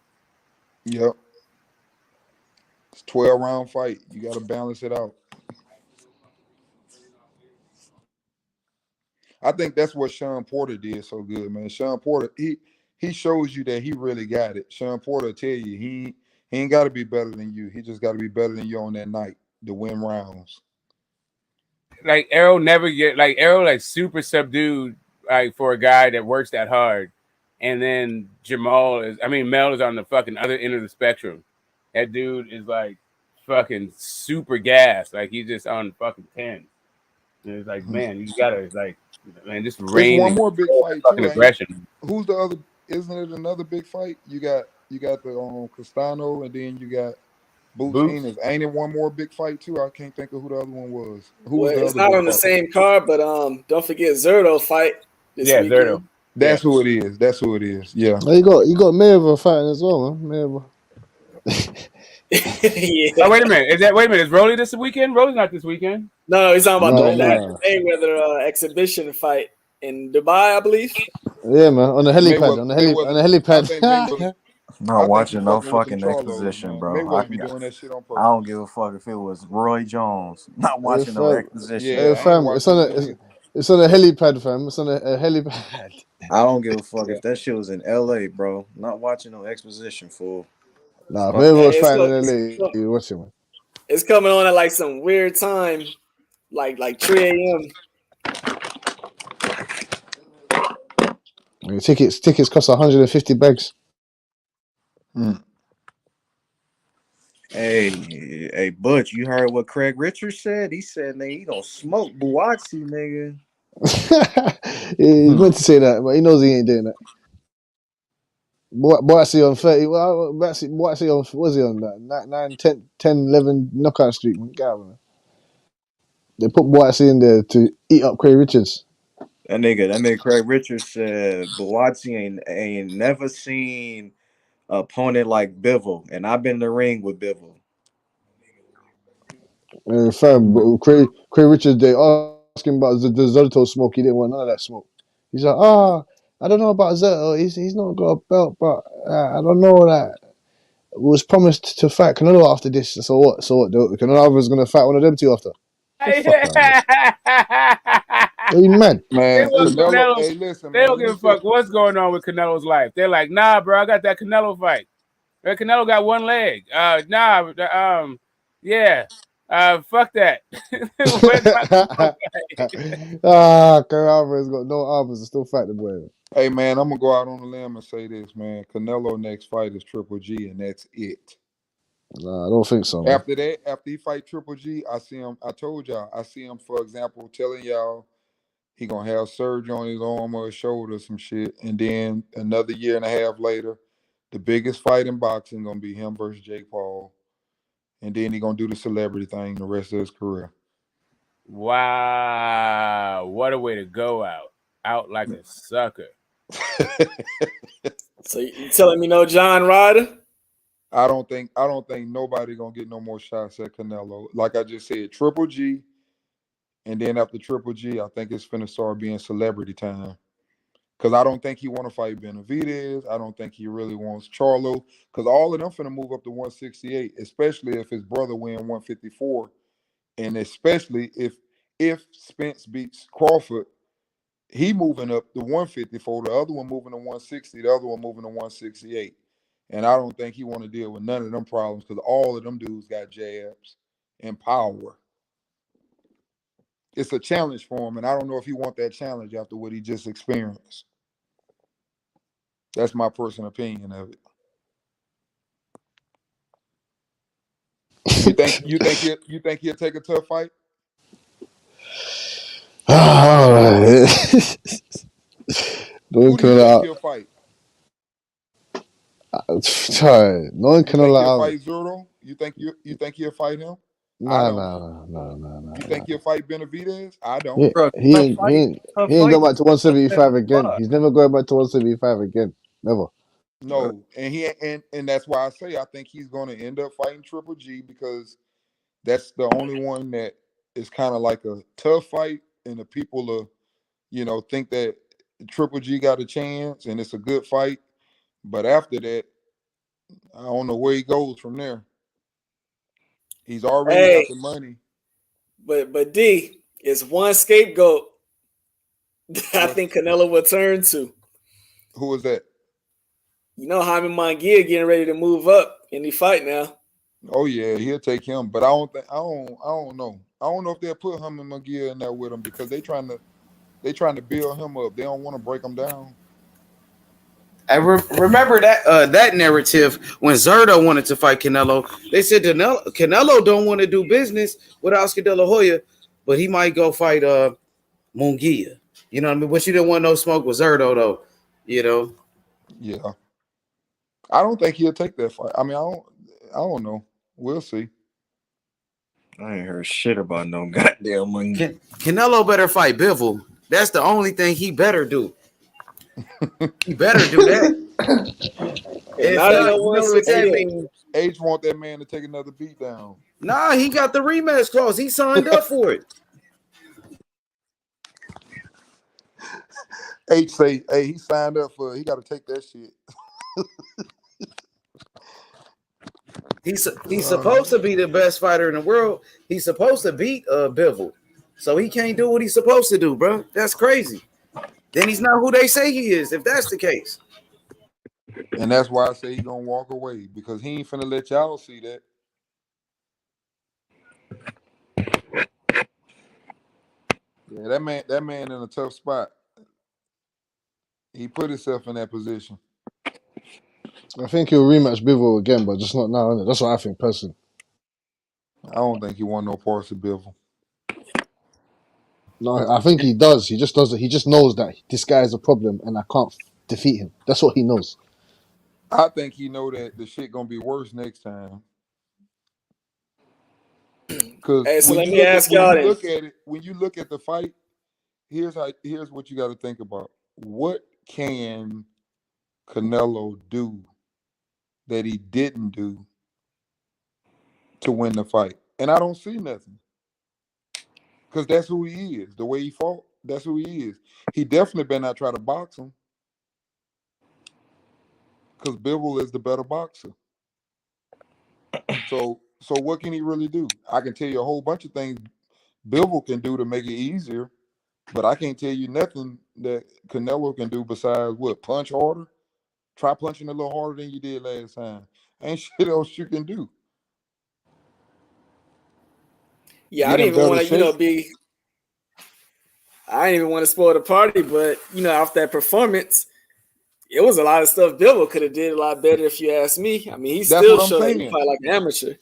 Yep. It's a 12-round fight. You got to balance it out. I think that's what Sean Porter did so good, man. Sean Porter, he shows you that he really got it. Sean Porter tell you he ain't got to be better than you. He just got to be better than you on that night to win rounds. Like Errol like super subdued, like for a guy that works that hard. And then Mel is on the fucking other end of the spectrum. That dude is like fucking super gassed. Like he's just on fucking 10. And it's like, man, you gotta just rain. One more big fight too. Aggression. Who's the other? Isn't it another big fight? You got the Castano, and then you got Boots. Ain't it one more big fight too? I can't think of who the other one was. It's not on the same card, but don't forget Zerto fight this weekend. Zerto. That's who it is. That's who it is. Yeah. Oh, you got Mayweather fighting as well, man. Mayweather. Oh, wait a minute. Is Rolly this weekend? Rolly's not this weekend. No, he's talking about No, the Mayweather exhibition fight in Dubai, I believe. Yeah, man. On the helipad. On the I think helipad. Mayweather. Not watching no fucking with fucking them Charlos, exposition, man. bro. Mayweather be doing that shit on purpose. I don't give a fuck if it was Roy Jones. Not watching no exposition. Yeah, fam, it's on a helipad, fam. It's on a helipad. I don't give a fuck if that shit was in LA, bro. Not watching no exposition, fool. Nah, Fuck. Mayweather was fighting in LA. You watch it, man. It's coming on at like some weird time, like 3 a.m. Tickets cost 150 bags. Hey, Butch, you heard what Craig Richards said? He said, nigga, he don't smoke Buatsi, nigga. He meant to say that, but he knows he ain't doing that. Boatsy on 30. Well, Boatsy on, what was he on that? 9, 10, 11 knockout streak. Man. They put Boatsy in there to eat up Craig Richards. That nigga Craig Richards said Buatsi ain't never seen an opponent like Bivol, and I've been in the ring with Bivol. Fam, but Craig Richards, they asked him about the Zolto smoke. He didn't want none of that smoke. He's like, I don't know about Zolto. He's not got a belt, but I don't know that. Was promised to fight Canelo after this. So what? Canelo was going to fight one of them two after. Are you mad? Man, Hey, listen, they don't give a fuck what's going on with Canelo's life. They're like, nah, bro, I got that Canelo fight. Canelo got one leg. Fuck that. Canelo has got no arms to still fight the boy. Hey, man, I'm going to go out on a limb and say this, man. Canelo next fight is Triple G, and that's it. Nah, I don't think so, man. After he fight Triple G, I see him, for example, telling y'all he going to have surgery on his arm or his shoulder or some shit, and then another year and a half later, the biggest fight in boxing going to be him versus Jake Paul, and then he going to do the celebrity thing the rest of his career. Wow. What a way to go out. Out like a sucker. So you telling me no John Ryder? I don't think nobody gonna get no more shots at Canelo. Like I just said, Triple G, and then after Triple G, I think it's finna start being celebrity time. Cause I don't think he want to fight Benavidez. I don't think he really wants Charlo. Cause all of them finna move up to 168, especially if his brother win 154, and especially if Spence beats Crawford. He moving up to 154, the other one moving to 160, the other one moving to 168. And I don't think he want to deal with none of them problems because all of them dudes got jabs and power. It's a challenge for him, and I don't know if he want that challenge after what he just experienced. That's my personal opinion of it. You think he'll take a tough fight? Don't Who do you think he'll fight? Knowing Canelo out. Fight Zurdo? You think he'll fight him? Nah. You think he'll fight Benavidez? I don't. Yeah, he ain't going back to 175 again. He's never going back to 175 again. Never. No, and that's why I say I think he's going to end up fighting Triple G because that's the only one that is kind of like a tough fight, and the people think that Triple G got a chance and it's a good fight. But after that, I don't know where he goes from there. He's already got the money. But D, it's one scapegoat I think Canelo will turn to. Who is that? You know, Jaime Munguia getting ready to move up in the fight now. Oh yeah, he'll take him. But I don't know. I don't know if they'll put Jaime Munguia in there with him because they trying to build him up. They don't want to break him down. I remember that narrative when Zurdo wanted to fight Canelo. They said Canelo don't want to do business with Oscar De La Hoya, but he might go fight Munguia. You know what I mean? But you didn't want no smoke with Zurdo, though. You know? Yeah. I don't think he'll take that fight. I mean, I don't know. We'll see. I ain't heard shit about no goddamn Munguia. Canelo better fight Bivol. That's the only thing he better do. He better do that. If that means H want that man to take another beat down. Nah, he got the rematch clause. He signed up for it. H say, hey, he signed up for it. He got to take that shit. He's supposed to be the best fighter in the world. He's supposed to beat Bivol. So he can't do what he's supposed to do, bro. That's crazy. Then he's not who they say he is, if that's the case. And that's why I say he gonna walk away, because he ain't finna let y'all see that. Yeah, that man in a tough spot. He put himself in that position. I think he'll rematch Bivol again, but just not now. Innit? That's what I think personally. I don't think he want no parts of Bivol. No, I think he does. He just doesn't. He just knows that this guy is a problem, and I can't defeat him. That's what he knows. I think he know that the shit gonna be worse next time. Because hey, so let me ask y'all then. When you look at the fight, here's what you got to think about. What can Canelo do that he didn't do to win the fight? And I don't see nothing. Because that's who he is. The way he fought, that's who he is. He definitely better not try to box him. Because Bivol is the better boxer. So what can he really do? I can tell you a whole bunch of things Bivol can do to make it easier, but I can't tell you nothing that Canelo can do besides what? Punch harder? Try punching a little harder than you did last time. Ain't shit else you can do. Yeah, I didn't even want to, I didn't even want to spoil the party, but off that performance, it was a lot of stuff Bivol could have did a lot better if you ask me. I mean, he still showed that he fight like an amateur.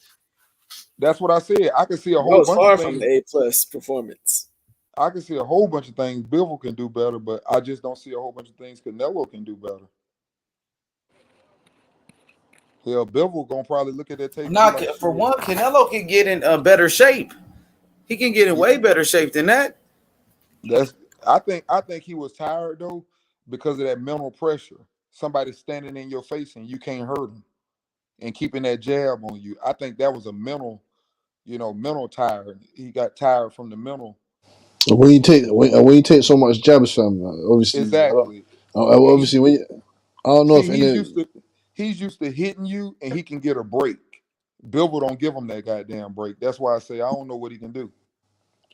That's what I said. I can see a whole bunch far of things. From the A+ performance. I can see a whole bunch of things Bivol can do better, but I just don't see a whole bunch of things Canelo can do better. Hell, Bivol gonna probably look at that tape. For one, Canelo can get in a better shape. He can get in way better shape than that. I think he was tired though because of that mental pressure. Somebody standing in your face and you can't hurt him, and keeping that jab on you. I think that was a mental tired. He got tired from the mental. When you take so much jabs, fam, obviously. Exactly. Obviously, I don't know if he's used to hitting you and he can get a break. Bivol don't give him that goddamn break. That's why I say I don't know what he can do.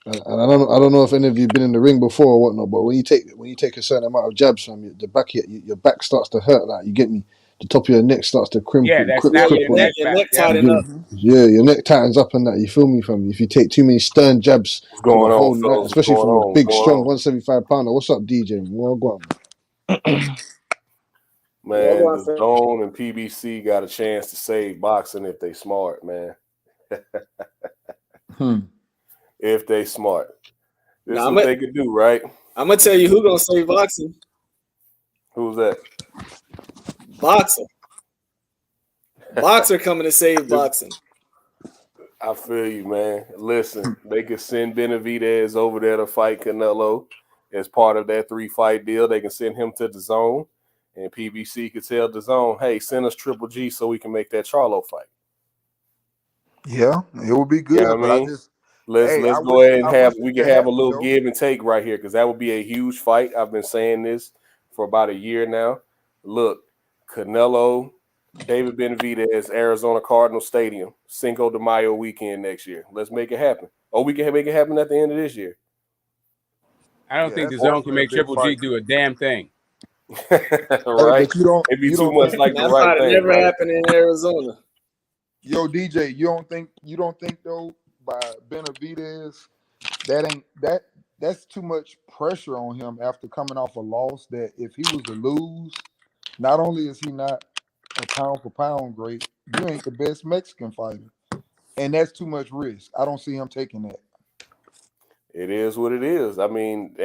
And I don't know if any of you've been in the ring before or whatnot, but when you take a certain amount of jabs from your back starts to hurt. Like, you get me, the top of your neck starts to crimp. Yeah, that's not your neck. Your neck tighten up. Yeah, your neck tightens up and that. You feel me, fam? If you take too many stern jabs for the whole night, especially from a big, strong 175 pounder. What's up, DJ? Well, go on. Man, the Zone and PBC got a chance to save boxing if they smart, man. If they smart. This is what they could do, right? I'm going to tell you who going to save boxing. Who's that? Boxer coming to save boxing. I feel you, man. Listen, they could send Benavidez over there to fight Canelo as part of that 3-fight deal. They can send him to the Zone, and PBC could tell the Zone, hey, send us Triple G so we can make that Charlo fight. Yeah, it would be good. You know what I mean? Let's go ahead and have a little give and take right here, because that would be a huge fight. I've been saying this for about a year now. Look, Canelo, David Benavidez, Arizona Cardinal Stadium, Cinco de Mayo weekend next year. Let's make it happen. Or we can make it happen at the end of this year. I don't think the Zone can make Triple G do a damn thing. Right? It'd be too much like the right thing. That never happened in Arizona. Yo, DJ, you don't think though, by Benavidez, that's too much pressure on him after coming off a loss, that if he was to lose, not only is he not a pound for pound great, you ain't the best Mexican fighter. And that's too much risk. I don't see him taking that. It is what it is. I mean,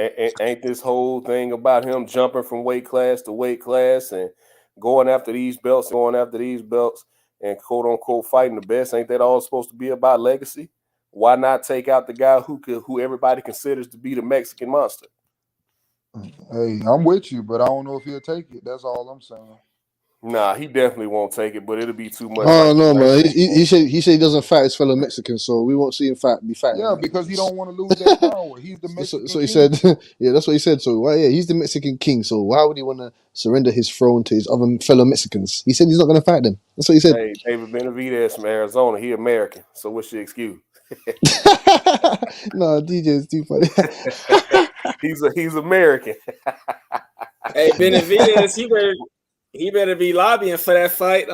ain't this whole thing about him jumping from weight class to weight class and going after these belts, and quote unquote fighting the best? Ain't that all supposed to be about legacy? Why not take out the guy who everybody considers to be the Mexican monster? Hey, I'm with you, but I don't know if he'll take it. That's all I'm saying. Nah, he definitely won't take it, but it'll be too much. Oh no, man! He said he doesn't fight his fellow Mexicans, so we won't see him be fighting. Yeah, because he don't want to lose that power. He's the Mexican That's what he king. said. Yeah, that's what he said. So why? Yeah, he's the Mexican king. So why would he want to surrender his throne to his other fellow Mexicans? He said he's not going to fight them. That's what he said. Hey, David Benavidez from Arizona, he American. So what's your excuse? No, DJ is too funny. he's American. Hey, Benavidez, he better be lobbying for that fight.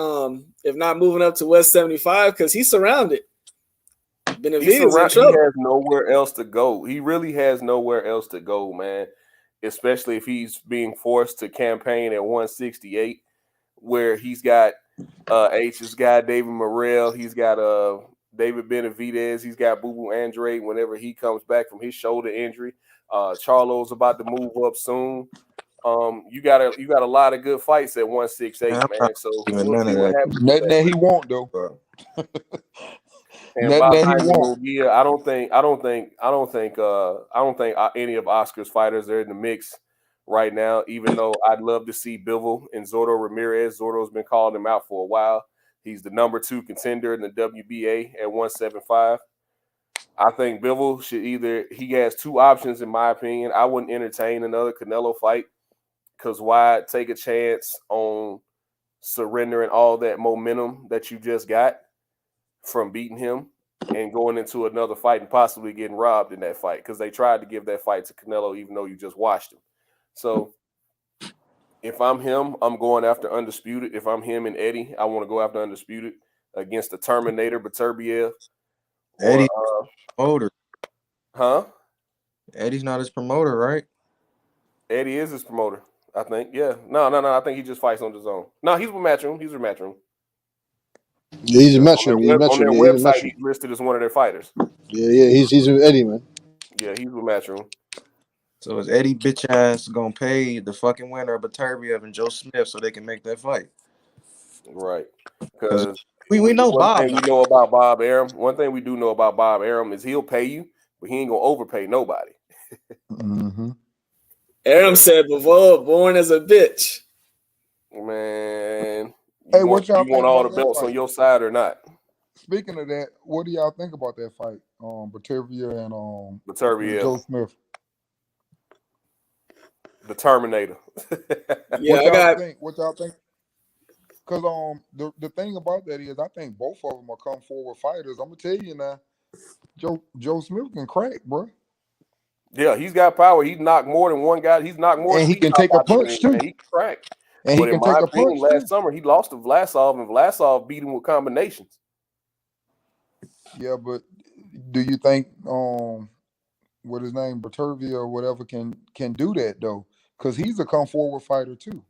If not moving up to 175, because he's surrounded. Benavidez in trouble. He has nowhere else to go. He really has nowhere else to go, man. Especially if he's being forced to campaign at 168, where he's got H's guy David Morrell, he's got David Benavidez, he's got Boo Boo Andre whenever he comes back from his shoulder injury. Charlo's about to move up soon. You got a lot of good fights at 168, man. So we'll see what happens. Nothing that he won't though. And Bob Heisman, I don't think any of Oscar's fighters are in the mix right now, even though I'd love to see Bivol and Zordo Ramirez. Zordo's been calling him out for a while. He's the number 2 contender in the WBA at 175. I think Bivol he has 2 options in my opinion. I wouldn't entertain another Canelo fight because why take a chance on surrendering all that momentum that you just got from beating him and going into another fight and possibly getting robbed in that fight, because they tried to give that fight to Canelo even though you just watched him. So if I'm him, I'm going after Undisputed. If I'm him and Eddie, I want to go after Undisputed against the Terminator, Beterbiev. Eddie, promoter. Huh? Eddie's not his promoter, right? Eddie is his promoter, I think. Yeah. No. I think he just fights on his own. No, he's with Matchroom. He's with Matchroom. Yeah, he's a Matchroom. On their website, he's listed as one of their fighters. Yeah, he's with Eddie, man. Yeah, he's with Matchroom. So is Eddie bitch ass gonna pay the fucking winner of Beterbiev and Joe Smith so they can make that fight? Right. Because we know Bob. One thing we know about Bob Arum. One thing we do know about Bob Arum is he'll pay you, but he ain't gonna overpay nobody. Arum said Bivol born as a bitch. Man. Hey, what y'all you want all the belts on your side or not? Speaking of that, what do y'all think about that fight? Beterbiev and Beterbiev. Joe Smith. The Terminator. Yeah, what y'all think? Because the thing about that is I think both of them are come forward fighters. I'm gonna tell you now, Joe Smith can crack, bro. Yeah, he's got power. He's knocked more than one guy. He's knocked more. And he can take a punch too. He can crack. And but he can in my take a opinion, punch last summer he lost to Vlasov, and Vlasov beat him with combinations. Yeah, but do you think what his name Beterbiev or whatever can do that though? Because he's a come forward fighter too.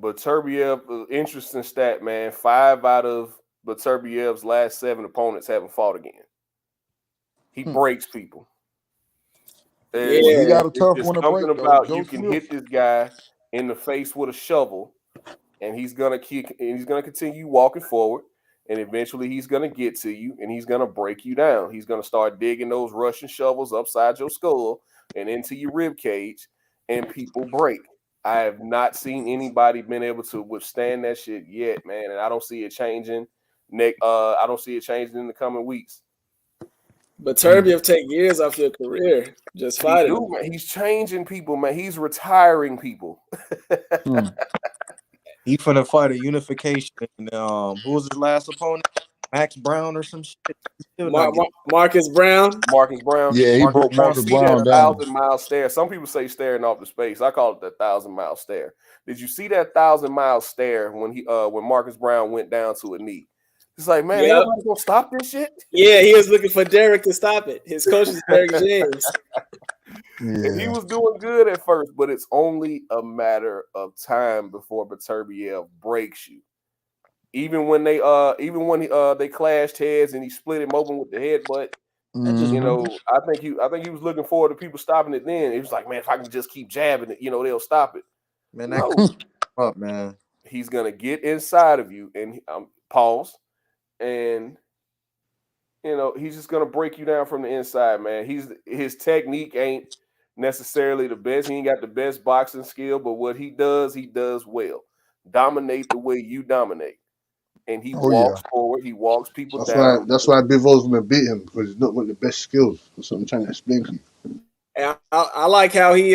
Beterbiev, interesting stat, man. 5 out of Beterbiev's last 7 opponents haven't fought again. He breaks people. Yeah, he got a tough one to break. About you can hit this guy in the face with a shovel, and he's gonna kick, and he's gonna continue walking forward, and eventually he's gonna get to you, and he's gonna break you down. He's gonna start digging those Russian shovels upside your skull and into your rib cage, and people break. I have not seen anybody been able to withstand that shit yet, man, and I don't see it changing. I don't see it changing in the coming weeks. But Beterbiev take years off your career just fighting. He's changing people, man. He's retiring people. He finna fight a unification. Who was his last opponent? Max Brown or some shit. Marcus Brown. Marcus Brown. Yeah, he broke Marcus Brown down. 1,000-mile stare. Some people say staring off the space. I call it the 1,000-mile stare. Did you see that 1,000-mile stare when Marcus Brown went down to a knee? It's like, man, ain't nobody gonna stop this shit? Yeah, he was looking for Derek to stop it. His coach is Derek James. And he was doing good at first, but it's only a matter of time before Beterbiev breaks you. Even when they clashed heads and he split him open with the headbutt, you know, I think he was looking forward to people stopping it. Then he was like, man, if I can just keep jabbing it, you know, they'll stop it. Man, that up, man. He's gonna get inside of you and pause, and you know he's just gonna break you down from the inside, man. His technique ain't necessarily the best. He ain't got the best boxing skill, but what he does well. Dominate the way you dominate. And he walks forward. He walks people down. That's why Bivol's gonna beat him, because he's not got the best skills. That's what I'm trying to explain to you. And I like how he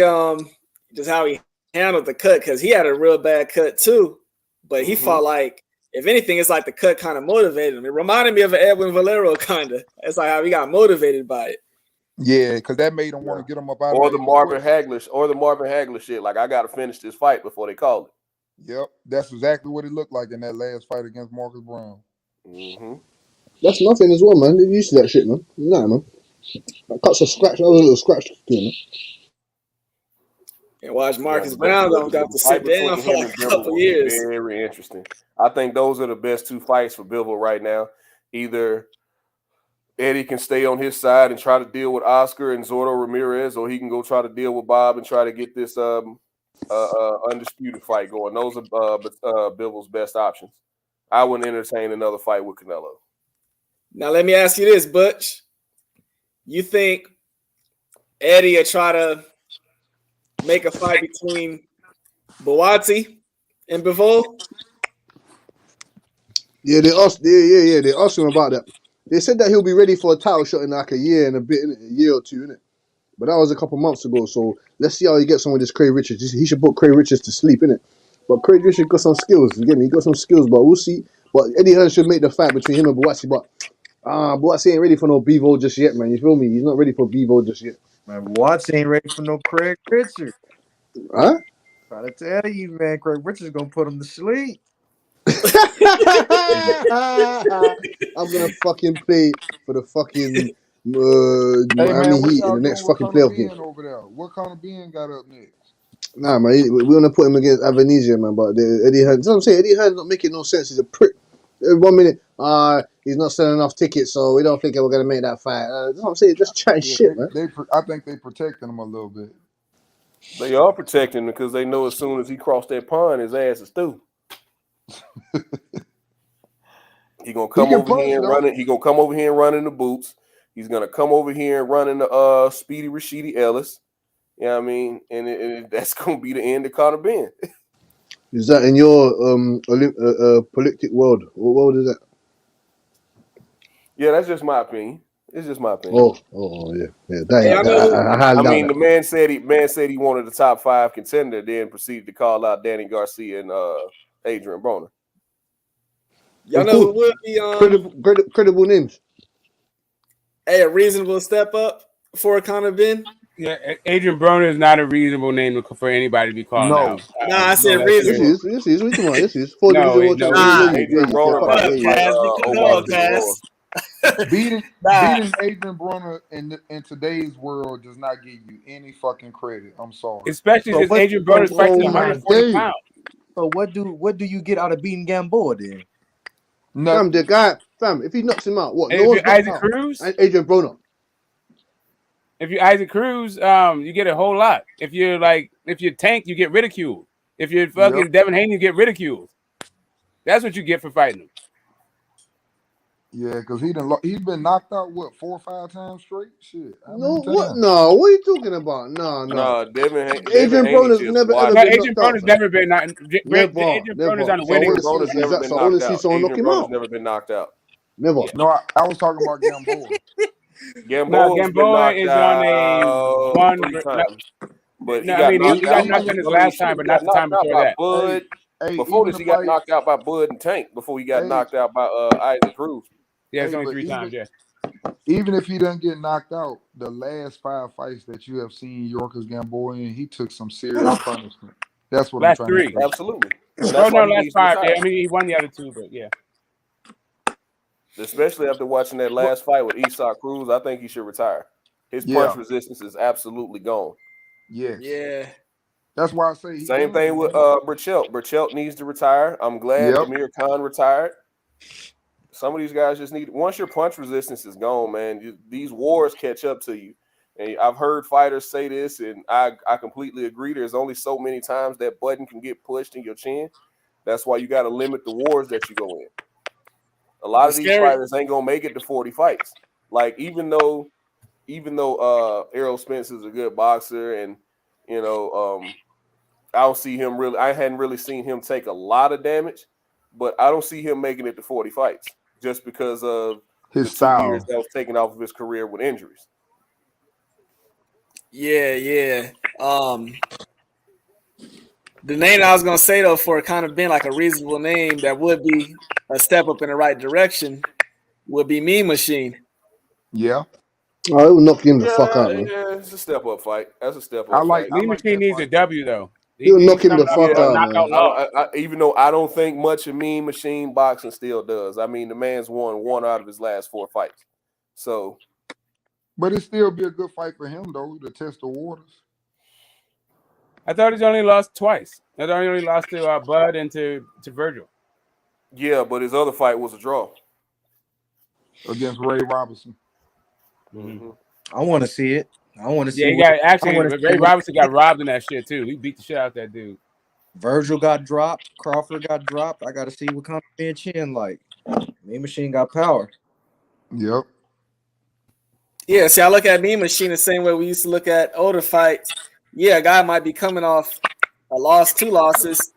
just how he handled the cut, because he had a real bad cut too. But he fought like, if anything, it's like the cut kind of motivated him. It reminded me of an Edwin Valero kind of. It's like how he got motivated by it. Yeah, because that made him want to get him up out of or there. the Marvin Hagler shit. Like, I gotta finish this fight before they call it. Yep, that's exactly what it looked like in that last fight against Marcus Brown. That's nothing as well, man. They're used to that shit, man. Nah, man. That cuts a scratch. That was a little scratch. And watch Marcus Brown don't got to sit down for like a couple years. Very interesting. I think those are the best two fights for Bivol right now. Either Eddie can stay on his side and try to deal with Oscar and Zordo Ramirez, or he can go try to deal with Bob and try to get this undisputed fight going. Those are Bivol's best options. I wouldn't entertain another fight with Canelo. Now let me ask you this, Butch. You think Eddie will try to make a fight between Buatsi and Bivol? Yeah, they asked. Yeah. They asked him about that. They said that he'll be ready for a title shot in like a year and a bit, innit? A year or two, innit? But that was a couple months ago. So let's see how he gets on with this Craig Richards. He should put Craig Richards to sleep, innit? But Craig Richards got some skills. You get me? He got some skills, but we'll see. But Eddie Hearn should make the fight between him and Buatsi. But Buatsi ain't ready for no Bivol just yet, man. You feel me? He's not ready for Bivol just yet. Man, Watts ain't ready for no Craig Richards. Huh? Try to tell you, man, Craig Richards gonna put him to sleep. I'm gonna fucking play for the fucking Miami Heat in the next fucking playoff game. Over there, what kind of being got up next? Nah, man, we want to put him against Avenesia, man. But Eddie Hearn, that's what I'm saying. Eddie Hearn's not making no sense. He's a prick. 1 minute, he's not selling enough tickets, so we don't think we're gonna make that fight. That's what I'm saying. Just chatting shit, man. I think they protecting him a little bit. They are protecting him because they know as soon as he crossed that pond, his ass is through. He gonna come over here and run it. He gonna come over here and run in the boots. He's gonna come over here and run in the Speedy Rashidi Ellis. You know what I mean? And that's gonna be the end of Conor Ben. Is that in your politic world? What world is that? Yeah, that's just my opinion. It's just my opinion. Oh yeah. I mean, the man said he wanted a top 5 contender, then proceeded to call out Danny Garcia and Adrian Broner. Y'all know who would be credible names? Hey, a reasonable step up for Conor Ben? Yeah, Adrian Broner is not a reasonable name for anybody to be calling out. Nah, I said reasonable. This is. What you want? This is. Adrian Broner. Beating Adrian Broner in today's world does not give you any fucking credit. I'm sorry. Especially since Adrian Broner's fighting 140 pounds. So what do you get out of beating Gamboa then? Fam, the guy, if he knocks him out, what? If you're Isaac Cruz? Adrian Broner. If you're Isaac Cruz, you get a whole lot. If you're Tank, you get ridiculed. If you're fucking Devin Haney, you get ridiculed. That's what you get for fighting him. Yeah, because he's been knocked out 4 or 5 times straight. Shit. No, what? No, what are you talking about? No. Adrian Broner's never ever been Adrian Broner's never been knocked. Adrian Broner's on a winning. Adrian Broner's never been knocked out. Never. No, I was talking about Gamboa. Gamboa is on a 1 times. But he got knocked out his last time, but not the time before that. Bud. Before this, he got knocked out by Bud and Tank. Before he got knocked out by Isaac Cruz. Yeah, it's only 3 times. Yeah. Even if he doesn't get knocked out, the last 5 fights that you have seen Yorkers Gamboa in, he took some serious punishment. That's what last I'm three. To say. Absolutely. Last 5. Yeah, I mean, he won the other 2, but yeah. Especially after watching that last fight with Isak Cruz, I think he should retire. His punch resistance is absolutely gone. Yes. Yeah. That's why I say same thing with Burchelt. Burchelt needs to retire. I'm glad Amir Khan retired. Some of these guys just need. Once your punch resistance is gone, man, these wars catch up to you. And I've heard fighters say this, and I completely agree. There's only so many times that button can get pushed in your chin. That's why you got to limit the wars that you go in. A lot of these fighters ain't gonna make it to 40 fights. Like, even though even though Errol Spence is a good boxer, and you know, I don't see him really. I hadn't really seen him take a lot of damage, but I don't see him making it to 40 fights just because of his the 2 style. years that was taken off of his career with injuries. Yeah. The name I was gonna say though, for kind of being like a reasonable name that would be a step up in the right direction, would be Mean Machine. Yeah. Oh, it will knock him the fuck out, man. Yeah, it's a step up fight. That's a step up I like. fight. Mean Machine needs a W though. He'll knock him the coming off fuck a out, knockout man. loss. Even though I don't think much of Mean Machine boxing still does. I mean, the man's won 1 out of his last 4 fights. So, But it still be a good fight for him though to test the waters. I thought he's only lost twice. I thought he only lost to Bud and to Virgil. yeah, but his other fight was a draw against Ray Robinson. Mm-hmm. I want to see it. I want to see. Yeah, he got actually. Ray Robinson got robbed in that shit too. He beat the shit out of that dude. Virgil got dropped. Crawford got dropped. I got to see what kind of man Chin like. Mean Machine got power. Yep. Yeah, see, I look at Mean Machine the same way we used to look at older fights. Yeah, a guy might be coming off a loss, 2 losses,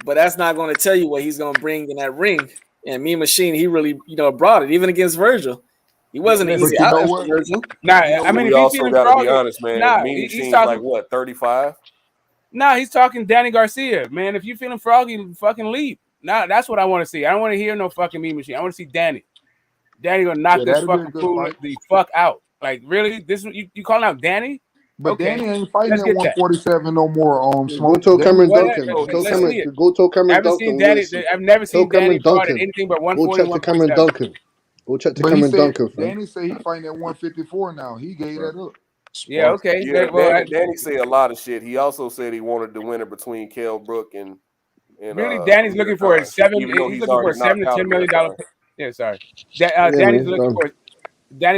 but that's not going to tell you what he's going to bring in that ring. And Mean Machine, he really, brought it, even against Virgil. He wasn't an easy out for Virgil. Nah, I mean, we if you also feeling got to froggy, be honest, man. nah, Mean he's Machine's talking like what, 35? Nah, he's talking Danny Garcia, man. If you feeling froggy, fucking leave. Nah, that's what I want to see. I don't want to hear no fucking Mean Machine. I want to see Danny. Danny gonna knock this fucking fool the fuck out. Like, really? This you calling out Danny? But okay. Danny ain't fighting Let's at get that. 147 no more. Go to Cameron Duncan. Go to Cameron Duncan. I've never seen Danny fought at Duncan. anything but Go check to Cameron 141.7. Duncan. Go check to But Cameron Duncan, fam. Danny said he fighting at 154 now. He gave that up. Yeah, okay. Yeah, Well, Danny said a lot of shit. He also said he wanted the winner between Kell Brook and really, Danny's looking for a $7. He's looking for a $7 to $10 million. Yeah, sorry. Danny's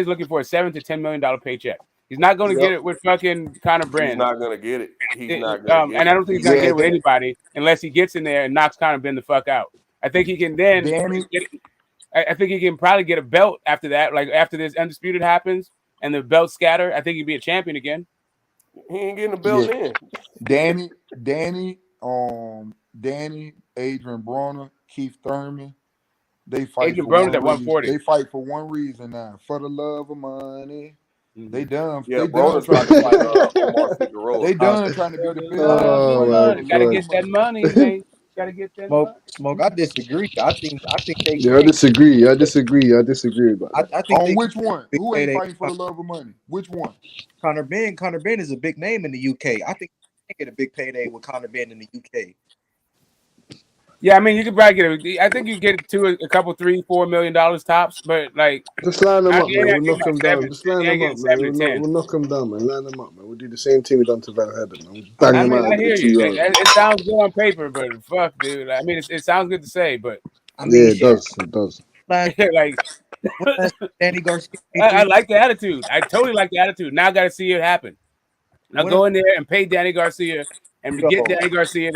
looking for a $7 to $10 million paycheck. He's not going to get it with fucking Conor Benn. He's not going to get it. He's not going to get it. And I don't think he's going to get it with anybody unless he gets in there and knocks Conor Benn the fuck out. I think he can then. I think he can probably get a belt after that. Like after this Undisputed happens and the belts scatter, I think he'd be a champion again. He ain't getting a belt in. Danny, Adrian Broner, Keith Thurman. They fight. Adrian Broner's at 140. They fight for one reason now, for the love of money. They done. Yeah, they Broner's done trying to fight Omar Figueroa. They done trying to be the big. Gotta get that money, man. Gotta get that money. Smoke. I disagree. I think they. Yeah, I disagree. About that. I think on which one? Who ain't fighting for the love of money? Which one? Conor Benn is a big name in the UK. I think they get a big payday with Conor Benn in the UK. Yeah, I mean, you could probably get I think you get it to a couple, $3-4 million tops, but like just line them up, man. We'll knock them down. 7, Just line them up, man. We'll knock them down, man. Line them up, man. We'll do the same thing we done to Van Herden, man. We'll bang them out. I hear you. It sounds good on paper, but fuck, dude. I mean, it sounds good to say, but it does. It does. like Danny Garcia. I like the attitude. I totally like the attitude. Now I got to see it happen. Now go in there and pay Danny Garcia and get Danny Garcia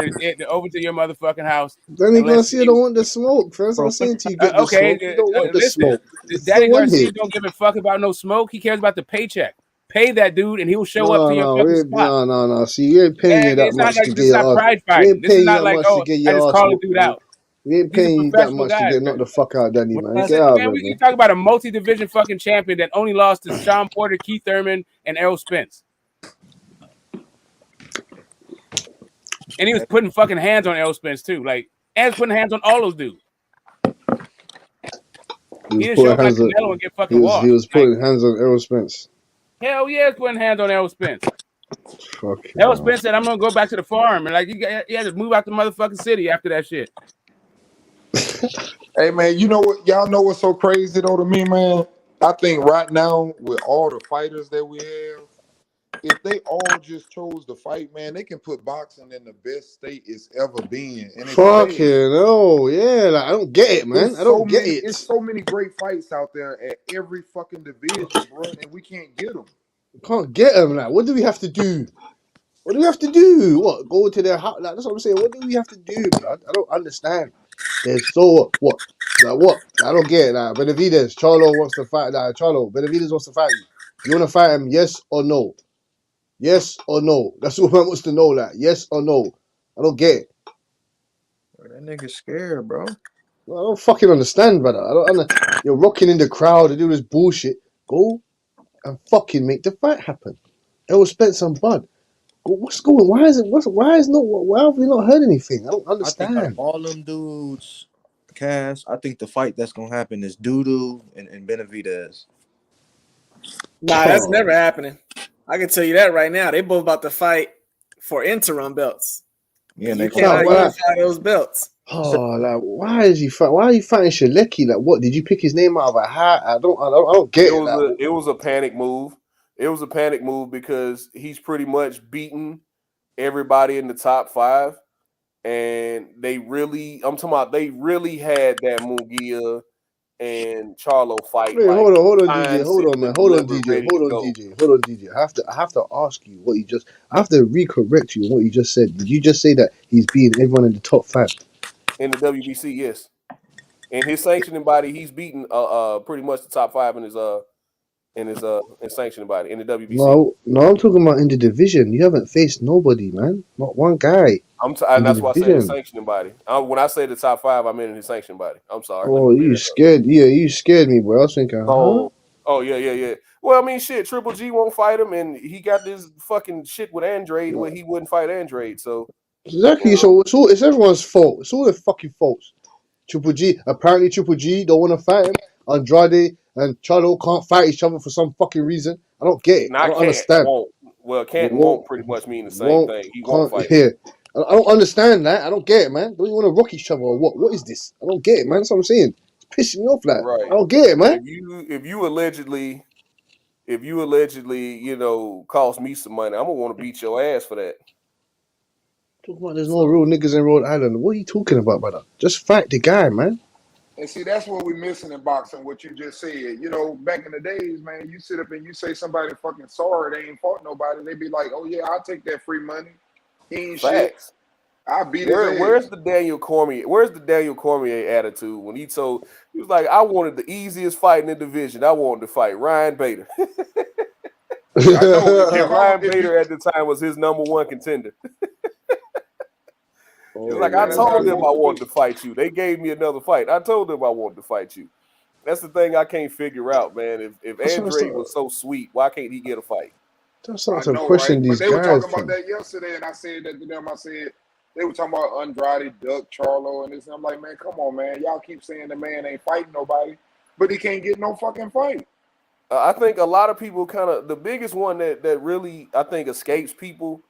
over to your motherfucking house. Danny Garcia don't want the smoke. First, I'm saying to you, get the smoke. You don't want the smoke. Danny Garcia don't give a fuck about no smoke. He cares about the paycheck. Pay that dude, and he will show up to your fucking spot. No. See, you ain't paying you that much to get your not pride fighting. This is not like, I just call a dude out. We ain't paying you that much to get knocked the fuck out, Danny, man. Get out of it, we talk about a multi-division fucking champion that only lost to Sean Porter, Keith Thurman, and Errol Spence. And he was putting fucking hands on Errol Spence too. Like, and putting hands on all those dudes. He didn't show up like Canelo and get fucking washed. He was putting hands on Errol Spence. Hell yeah, he's putting hands on Errol Spence. Fuck. Errol Spence said, "I'm gonna go back to the farm," and like you had to move out the motherfucking city after that shit. Hey man, you know what? Y'all know what's so crazy though to me, man? I think right now with all the fighters that we have, if they all just chose to fight, man, they can put boxing in the best state it's ever been. And fucking I don't get it, man. I don't get it. It's so many great fights out there at every fucking division, bro, and we can't get them. We can't get them. Like, what do we have to do? What do we have to do? What? Go to their house? Like, that's what I'm saying. What do we have to do, man? I don't understand. There's so what? Like what? I don't get it. Like, Benavidez, Charlo wants to fight. Like, Charlo, Benavidez wants to fight you. You want to fight him? Yes or no? Yes or no? That's what man wants to know. That yes or no? I don't get it. That nigga scared, bro. I don't fucking understand, brother. You're rocking in the crowd and do this bullshit. Go and fucking make the fight happen. Errol Spence and Bud. What's going? Why is it? Why have we not heard anything? I don't I think out of understand. all them dudes, Cass, I think the fight that's gonna happen is Doodoo and Benavidez. Nah, that's never happening. I can tell you that right now. They both about to fight for interim belts. Yeah, you cannot unify those belts. Oh, like why is he fighting? Why are you fighting Shalecki? Like, what did you pick his name out of a hat? I don't get it. It was a panic move. It was a panic move because he's pretty much beaten everybody in the top 5, and they really had that Munguia and Charlo fight. Wait, like, hold on, DJ. time Hold on, sitting man. and Hold on, delivered, DJ. ready Hold to on, go. DJ. Hold on, DJ. I have to ask you what you just. I have to recorrect you on what you just said. Did you just say that he's beating everyone in the top 5? In the WBC, yes. In his sanctioning body, he's beaten pretty much the top 5 in his sanctioning body in the WBC. No, I'm talking about in the division. You haven't faced nobody, man. Not one guy. And that's why I said his sanctioning body. When I say the top 5, I meant in his sanctioning body. I'm sorry. Oh, you scared? Yeah, you scared me, bro. I was thinking, Oh yeah. Well, I mean, shit. Triple G won't fight him, and he got this fucking shit with Andrade where he wouldn't fight Andrade. So Exactly. So it's everyone's fault. It's all their fucking faults. Triple G don't want to fight him. Andrade and Charlo can't fight each other for some fucking reason. I don't get it. I don't understand. Can't and won't pretty much mean the same thing. He won't fight. Yeah. I don't understand that. I don't get it, man. Don't you want to rock each other or what? What is this? I don't get it, man. That's what I'm saying. It's pissing me off. Like, Right. I don't get it, man. If you allegedly, cost me some money, I'm gonna want to beat your ass for that. Talking about there's no real niggas in Rhode Island. What are you talking about, brother? Just fight the guy, man. And see, that's what we're missing in boxing, what you just said. You know, back in the days, man, you sit up and you say somebody fucking sorry, they ain't fought nobody. They be like, oh, yeah, I'll take that free money. He ain't Facts. shit. I beat his ass. Where's the Daniel Cormier attitude when he was like, I wanted the easiest fight in the division. I wanted to fight Ryan Bader. Ryan Bader at the time was his number 1 contender. It's like, I told them I wanted to fight you. They gave me another fight. I told them I wanted to fight you. That's the thing I can't figure out, man. If Andre was so sweet, why can't he get a fight? That's not some question these guys. They were talking about that yesterday, and I said that to them. I said, they were talking about Andrade, Duck, Charlo, and this. And I'm like, man, come on, man. Y'all keep saying the man ain't fighting nobody, but he can't get no fucking fight. I think a lot of people the biggest one that really, I think, escapes people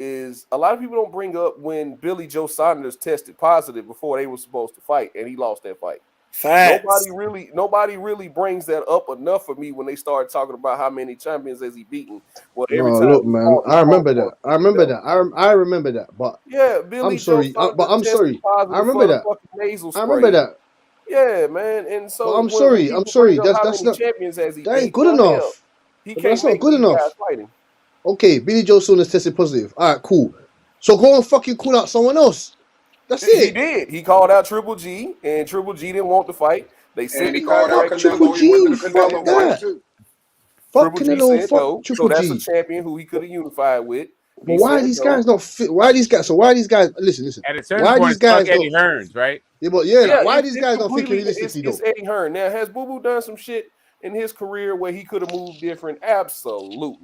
is a lot of people don't bring up when Billy Joe Saunders tested positive before they were supposed to fight, and he lost that fight. Facts. Nobody really brings that up enough for me when they start talking about how many champions has he beaten. Well, every time look, man, I remember that. I remember that. But yeah, Billy Joe I'm sorry. I remember that. I remember that. Yeah, man. And so I'm sorry. That's not champions has he that ain't good enough. That's not good enough. Okay, Billy Joe Saunders tested positive. All right, cool. So go and fucking call out someone else. That's it. He did. He called out Triple G, and Triple G didn't want to fight. They said he called out Triple G. Fuck that. Fuck Canelo. Fuck Triple G. So that's a champion who he could have unified with. But why are these guys not fit? Why are these guys? Listen. At a certain point, these guys Eddie Hearns, right? Yeah, but why are these guys not thinking realistically though? It's Eddie Hearn. Now, has Boo Boo done some shit in his career where he could have moved different? Absolutely.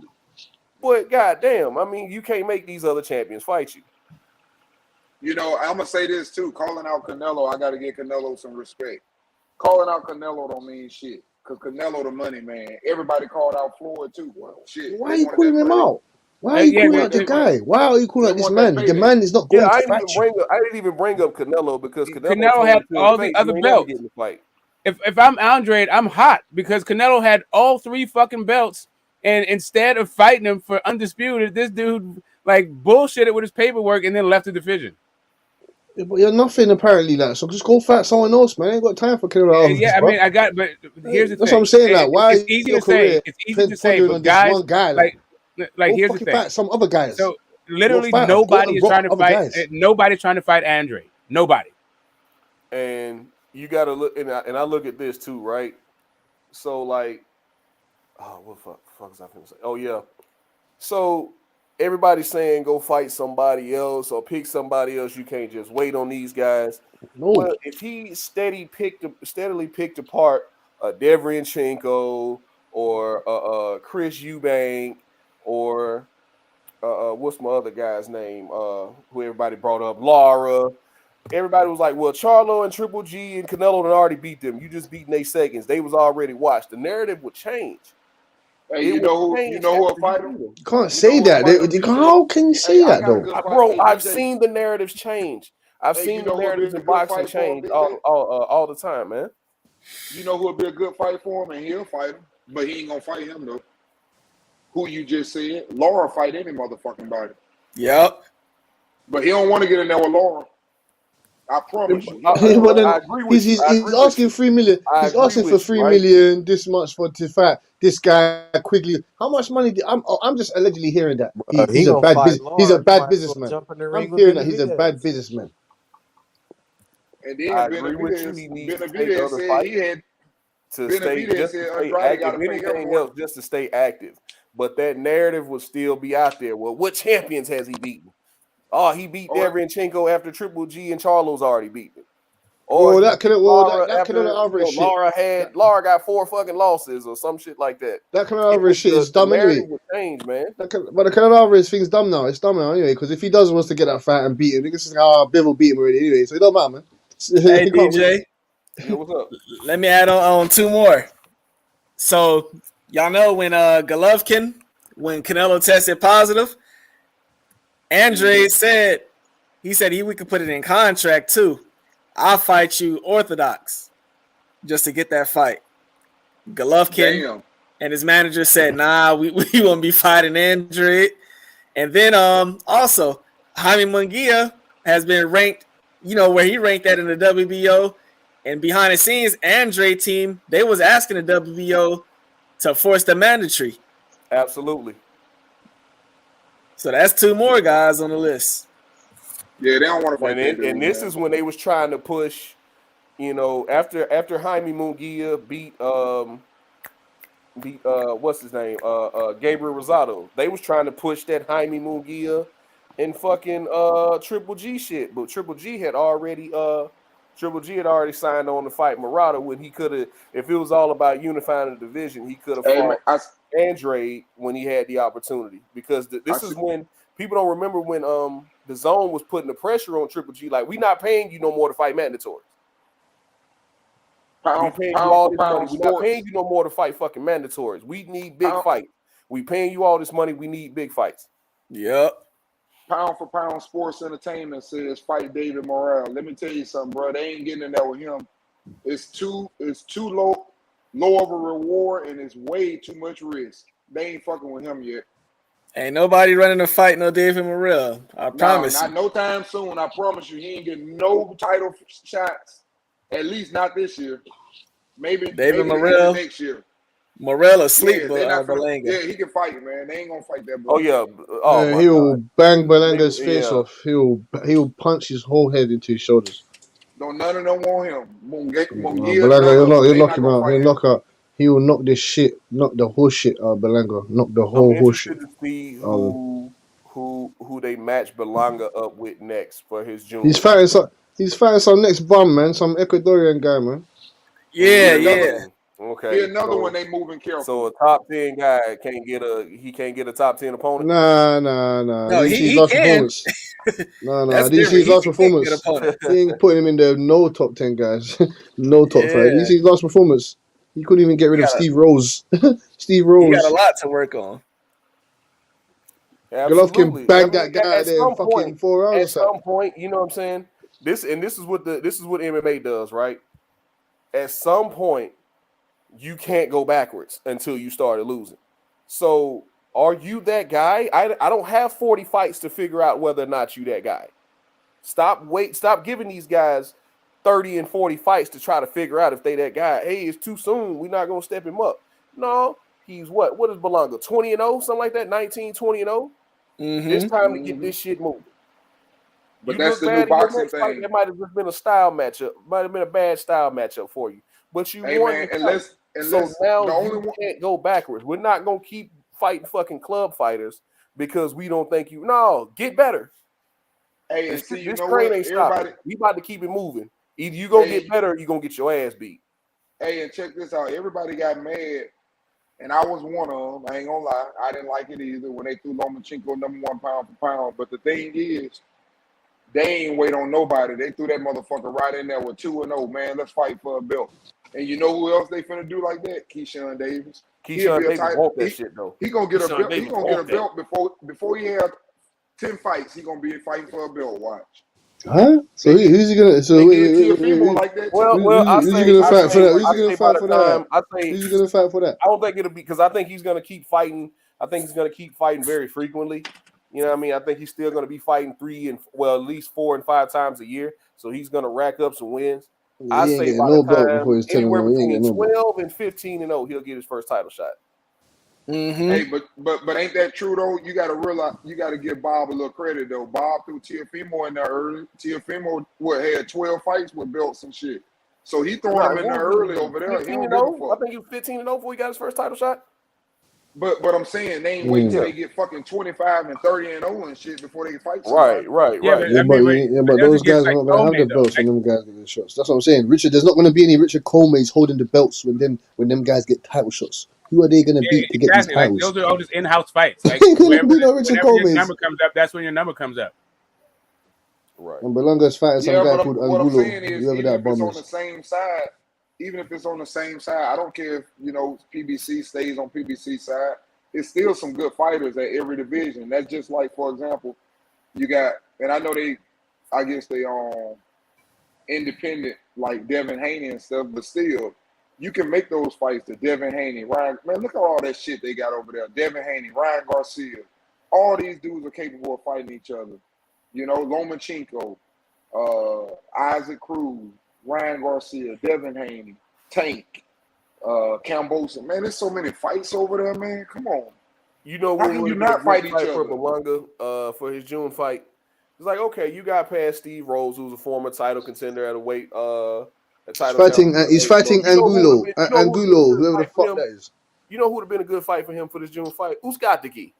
But goddamn, I mean, you can't make these other champions fight you. You know, I'm gonna say this too. Calling out Canelo, I gotta give Canelo some respect. Calling out Canelo don't mean shit, cause Canelo the money man. Everybody called out Floyd too. Well, shit. Why are you calling him out? Why are you calling out the guy? Why are you calling out this man? The man is not going to fight you. I didn't even bring up Canelo because Canelo had all the other belts. If I'm Andrade, I'm hot because Canelo had all 3 fucking belts. And instead of fighting him for undisputed, this dude like bullshitted with his paperwork and then left the division. Yeah, but you're nothing apparently, like, so just go fight someone else, man. I ain't got time for Canelo. Yeah, I mean, but here's the thing. That's what I'm saying. Like, why? It's easy to say. It's easy to say, but guys, one guy, like here's the thing. Fight some other guys. So literally, nobody is trying to fight. Nobody's trying to fight Andre. Nobody. And you got to look, and I look at this too, right? So like, what the fuck was I going to say? Oh yeah. So everybody's saying go fight somebody else or pick somebody else. You can't just wait on these guys. No. Well, if he steadily picked apart Devrinchenko or Chris Eubank or what's my other guy's name? Who everybody brought up, Lara. Everybody was like, well, Charlo and Triple G and Canelo had already beat them. You just beat in 8 seconds. They was already watched. The narrative would change. Hey, you know who a fighter? You can't say that. How can you say that though? Bro, I've seen the narratives change. I've seen the narratives in boxing change all the time, man. You know who would be a good fight for him, and he'll fight him, but he ain't gonna fight him though. Who you just said? Laura fight any motherfucking body. Yep. But he don't want to get in there with Laura. I promise you. But then he's asking 3 million. He's asking for 3 million this much to fight this guy quickly. How much money? I'm just allegedly hearing that he's a bad businessman. I'm hearing that he's a bad businessman. And then I agree with you. He needs to take other said fights he had to stay active. Anything else, just to stay active. But that narrative will still be out there. Well, what champions has he beaten? Oh, he beat Devrinchenko after Triple G and Charlo's already beaten. Or that Canelo Alvarez shit. Lara got 4 fucking losses or some shit like that. That Canelo Alvarez shit is dumb anyway. Will change, man. But the Canelo Alvarez thing's dumb now. It's dumb now anyway. Because if he does wants to get that fight and beat him, niggas say, Biv will beat him already anyway. So it don't matter, man. Hey DJ, yeah, what's up? Let me add on 2 more. So y'all know when Golovkin, when Canelo tested positive, Andre said we could put it in contract too. I'll fight you orthodox just to get that fight. Golovkin and his manager said, nah, we won't be fighting Andre. And then also Jaime Munguia has been ranked, where he ranked at in the WBO. And behind the scenes, Andre team, they was asking the WBO to force the mandatory. Absolutely. So that's 2 more guys on the list. Yeah, they don't want to fight. And this is when they was trying to push, after Jaime Munguia beat what's his name? Gabriel Rosado. They was trying to push that Jaime Munguia and fucking Triple G shit. But Triple G had already signed on to fight Murata when he could have, if it was all about unifying the division, he could have fought Andre when he had the opportunity. Because this is when people don't remember when the zone was putting the pressure on Triple G, like, we not paying you no more to fight mandatories. We paying you all this money. We're not paying you no more to fight fucking mandatories. We need big fights. We paying you all this money. We need big fights. Yep. Pound for pound, Sports Entertainment says fight David Morrell. Let me tell you something, bro. They ain't getting in there with him. It's too low of a reward, and it's way too much risk. They ain't fucking with him yet. Ain't nobody running to fight no David Morrell. I promise you. No time soon. I promise you, he ain't getting no title shots. At least not this year. Maybe Morrell next year. Morrell asleep, Berlanga. Yeah, he can fight, man. They ain't gonna fight that boy. Oh yeah. He will bang Berlanga's face off. He'll punch his whole head into his shoulders. No, none of them want him. Berlanga, he'll knock him out. He'll knock out. He will knock the whole shit out of Berlanga. Knock the whole shit. To see who they match Berlanga up with next for his junior. He's fighting some next bum, man. Some Ecuadorian guy, man. Yeah. Okay. Another one they moving careful. So a top 10 guy can't get a top 10 opponent. Nah. No, he can. No. DC's last performance. He ain't putting him in the no top 10 guys. No top 5. DC's last performance. He couldn't even get rid of Steve Rose. Steve Rose. He got a lot to work on. Golovkin banged that guy there in fucking 4 rounds. At some point, you know what I'm saying? This is what MMA does, right? At some point, you can't go backwards until you started losing. So, are you that guy? I don't have 40 fights to figure out whether or not you that guy. Stop giving these guys 30 and 40 fights to try to figure out if they that guy. Hey, it's too soon. We're not gonna step him up. No, he's what is Berlanga? 20-0, something like that. 19, 20-0. It's time to get this shit moving. But that's the new boxing thing. Fight, it might have just been a style matchup. Might have been a bad style matchup for you. But you won. Man, So now you can't go backwards. We're not gonna keep fighting fucking club fighters because we don't think you. No, get better. Hey, and see, this train ain't stopping. We about to keep it moving. Either you gonna get better, or you gonna get your ass beat. Hey, and check this out. Everybody got mad, and I was one of them. I ain't gonna lie. I didn't like it either when they threw Lomachenko #1 pound for pound. But the thing is, they ain't wait on nobody. They threw that motherfucker right in there with 2-0. Man, let's fight for a belt. And you know who else they finna do like that? Keyshawn Davis. Keyshawn Davis want that shit though. He gonna get a belt. He gonna get a belt before he have 10 fights. He gonna be fighting for a belt. Watch. Huh? So who's he gonna? So wait. Like that who's he gonna fight for that? Who's he gonna fight for that? Who's he gonna fight for that? I don't think it'll be because I think he's gonna keep fighting. I think he's gonna keep fighting very frequently. You know what I mean? I think he's still gonna be fighting at least 4 and 5 times a year. So he's gonna rack up some wins. I say by the time anywhere between 12 and 15-0, he'll get his first title shot. Mm-hmm. Hey, but ain't that true though? You got to realize, you got to give Bob a little credit though. Bob threw Teofimo in there early. Teofimo had 12 fights with belts and shit. So he throwing him in there early over there. 15-0. I think he was 15-0 before he got his first title shot. But I'm saying they ain't wait till they get fucking 25 and 30-0 and shit before they fight somebody. Right. But those guys are not gonna have the belts when them guys get the shots. That's what I'm saying. There's not gonna be any Richard Coleman's holding the belts when them guys get title shots. Who are they gonna beat to get these titles? Those are all just in-house fights. Like, whenever your number comes up, that's when your number comes up. Right. And Belonga's fighting some guy called what I'm Angulo. saying is, even if it's on the same side, I don't care if PBC stays on PBC side. It's still some good fighters at every division. That's just like, for example, you got, and I know they independent like Devin Haney and stuff, but still, you can make those fights to Devin Haney, Ryan. Man, look at all that shit they got over there. Devin Haney, Ryan Garcia. All these dudes are capable of fighting each other. Lomachenko, Isaac Cruz, Ryan Garcia, Devin Haney, Tank, Kambosos. Man, there's so many fights over there, man. Come on. How can you not fight each other? For Belonga, for his June fight, it's like, okay, you got past Steve Rose, who's a former title contender at a weight. He's fighting Angulo, whoever the fuck that is. You know who would have been a good fight for him for this June fight? Uskatiki.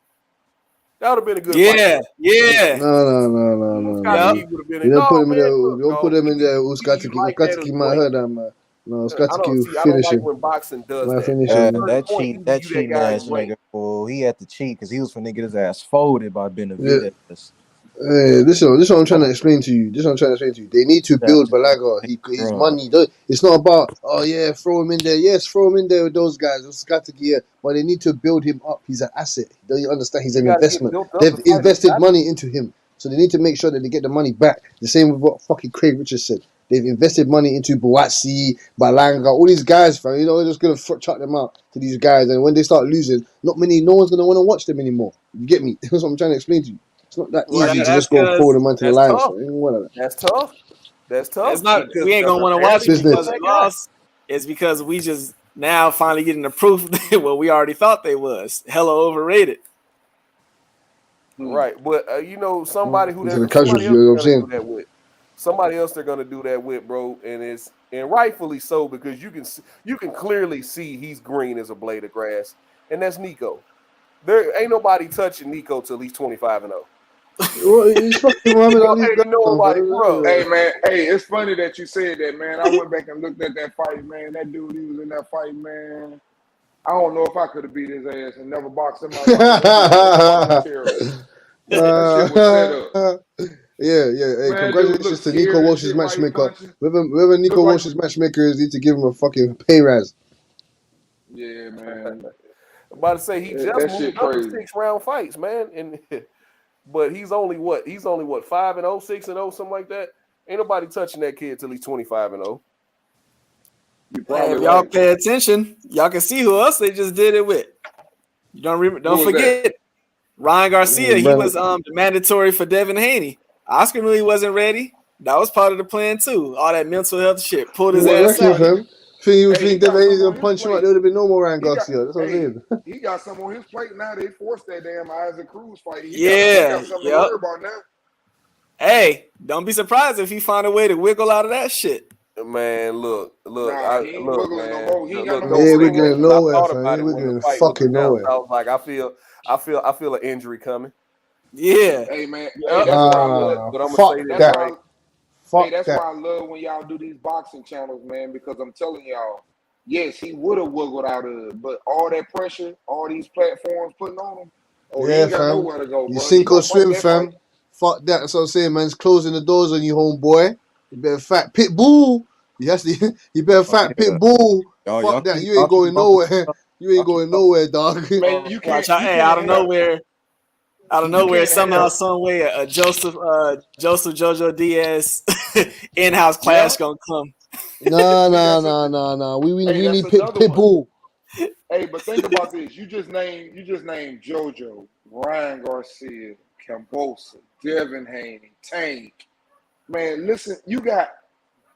That would have been a good fight. Yeah. No. Don't put him in there. Uskatiki might hurt that, man. No, Uskatiki will finish him. When boxing does that cheating ass nigga, fool. He had to cheat because he was finna get his ass folded by Benavidez. Hey, this is what I'm trying to explain to you. They need to build Balaga. His money. It's not about, throw him in there. Yes, throw him in there with those guys. But they need to build him up. He's an asset. Don't you understand? He's an investment. They've invested money into him. So they need to make sure that they get the money back. The same with what fucking Craig Richards said. They've invested money into Buatsi, Balanga, all these guys, fam. They're just going to chuck them out to these guys. And when they start losing, no one's going to want to watch them anymore. You get me? That's what I'm trying to explain to you. It's not that easy to just go and forward them onto the line. That's tough. It's not. We ain't gonna want to watch it because they lost. It's because we just now finally getting the proof that what we already thought they was hella overrated. Right, but somebody who somebody else they're gonna do that with, bro, and rightfully so, because you can clearly see he's green as a blade of grass, and that's Nico. There ain't nobody touching Nico till he's 25-0. He's fucking nobody, bro. Hey man, it's funny that you said that, man. I went back and looked at that fight, man. That dude, he was in that fight, man. I don't know if I could have beat his ass and never boxed him out. That shit was set up. Yeah. Hey, man, congratulations to Nico Walsh's matchmaker. Whoever Nico Walsh's matchmaker is, need to give him a fucking pay rise. Yeah, man. I'm about to say he just moved up to 6-round fights, man, but he's only what 5-0, 6-0, something like that. Ain't nobody touching that kid till he's 25-0. If y'all pay attention, y'all can see who else they just did it with. You don't forget Ryan Garcia. He was the mandatory for Devin Haney. Oscar knew he wasn't ready. That was part of the plan too. All that mental health shit pulled his ass out. Think Devin Haney's gonna punch him out? There would have been no more Ryan Garcia. That's what I'm saying. He got some on his plate now. They forced that damn Isaac Cruz fight. He got something to worry about now. Hey, don't be surprised if he find a way to wiggle out of that shit. Man, look, Nah, he ain't wiggling no more. He ain't got no He ain't more wiggling singles. I nowhere, thought fam. He about ain't it when the wiggling fight was fucking announced. nowhere. I was like, I feel an injury coming. Yeah. Hey man, Yep. hey, that's why I love. Nah, But I'm gonna fuck say this That's that. right. why. Hey, Fuck that's that. why I love when y'all do these boxing channels, man. Because I'm telling y'all, yes, he would have wiggled out of it, but all that pressure, all these platforms putting on him, oh, he Yeah, ain't got fam. nowhere to go, You bro. He sink or gonna fight swim, that fight. fam. Fuck that. That's what I'm saying, man. It's closing the doors on you, homeboy. You better fat pit bull. You better fat pit bull. Fuck that. You ain't going nowhere. You ain't going nowhere, dog. Man, you Watch can't. out! You Hey, out can't of have. nowhere, You can't somehow, have. some way, a Joseph Jojo Diaz in-house Yeah. clash gonna come. Nah. We Hey, that's need pit another one. bull. Hey, but think about this. You just named JoJo, Ryan Garcia, Kambosos, Devin Haney, Tank. Man, listen, you got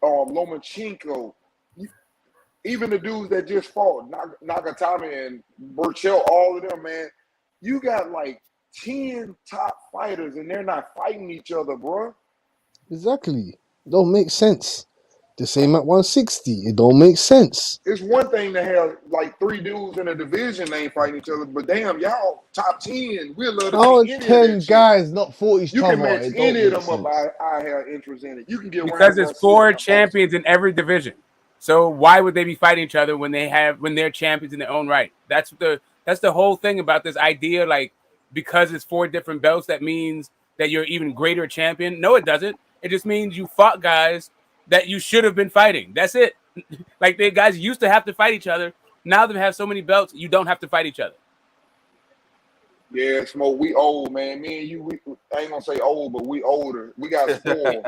Lomachenko, even the dudes that just fought, Nakatami and Burchell, all of them, man. You got like 10 top fighters and they're not fighting each other, bro. Exactly. Don't make sense. The same at 160. It don't make sense. It's one thing to have like 3 dudes in a division ain't fighting each other, but damn, y'all top 10, we'd love to see How any of 10 that shit. guys not fought each You can other? match It don't any of make them up. sense. I have interest in it. You can get Because Ryan there's Garcia, 4 Kambosos. champions in every division. So why would they be fighting each other when they're champions in their own right? That's the whole thing about this idea. Like, because it's 4 different belts, that means that you're even greater champion. No, it doesn't. It just means you fought guys that you should have been fighting. That's it. Like, the guys used to have to fight each other. Now that they have so many belts, you don't have to fight each other. Yeah, Smoke, we old, man. Me and you, I ain't gonna say old, but we older. We got spoiled.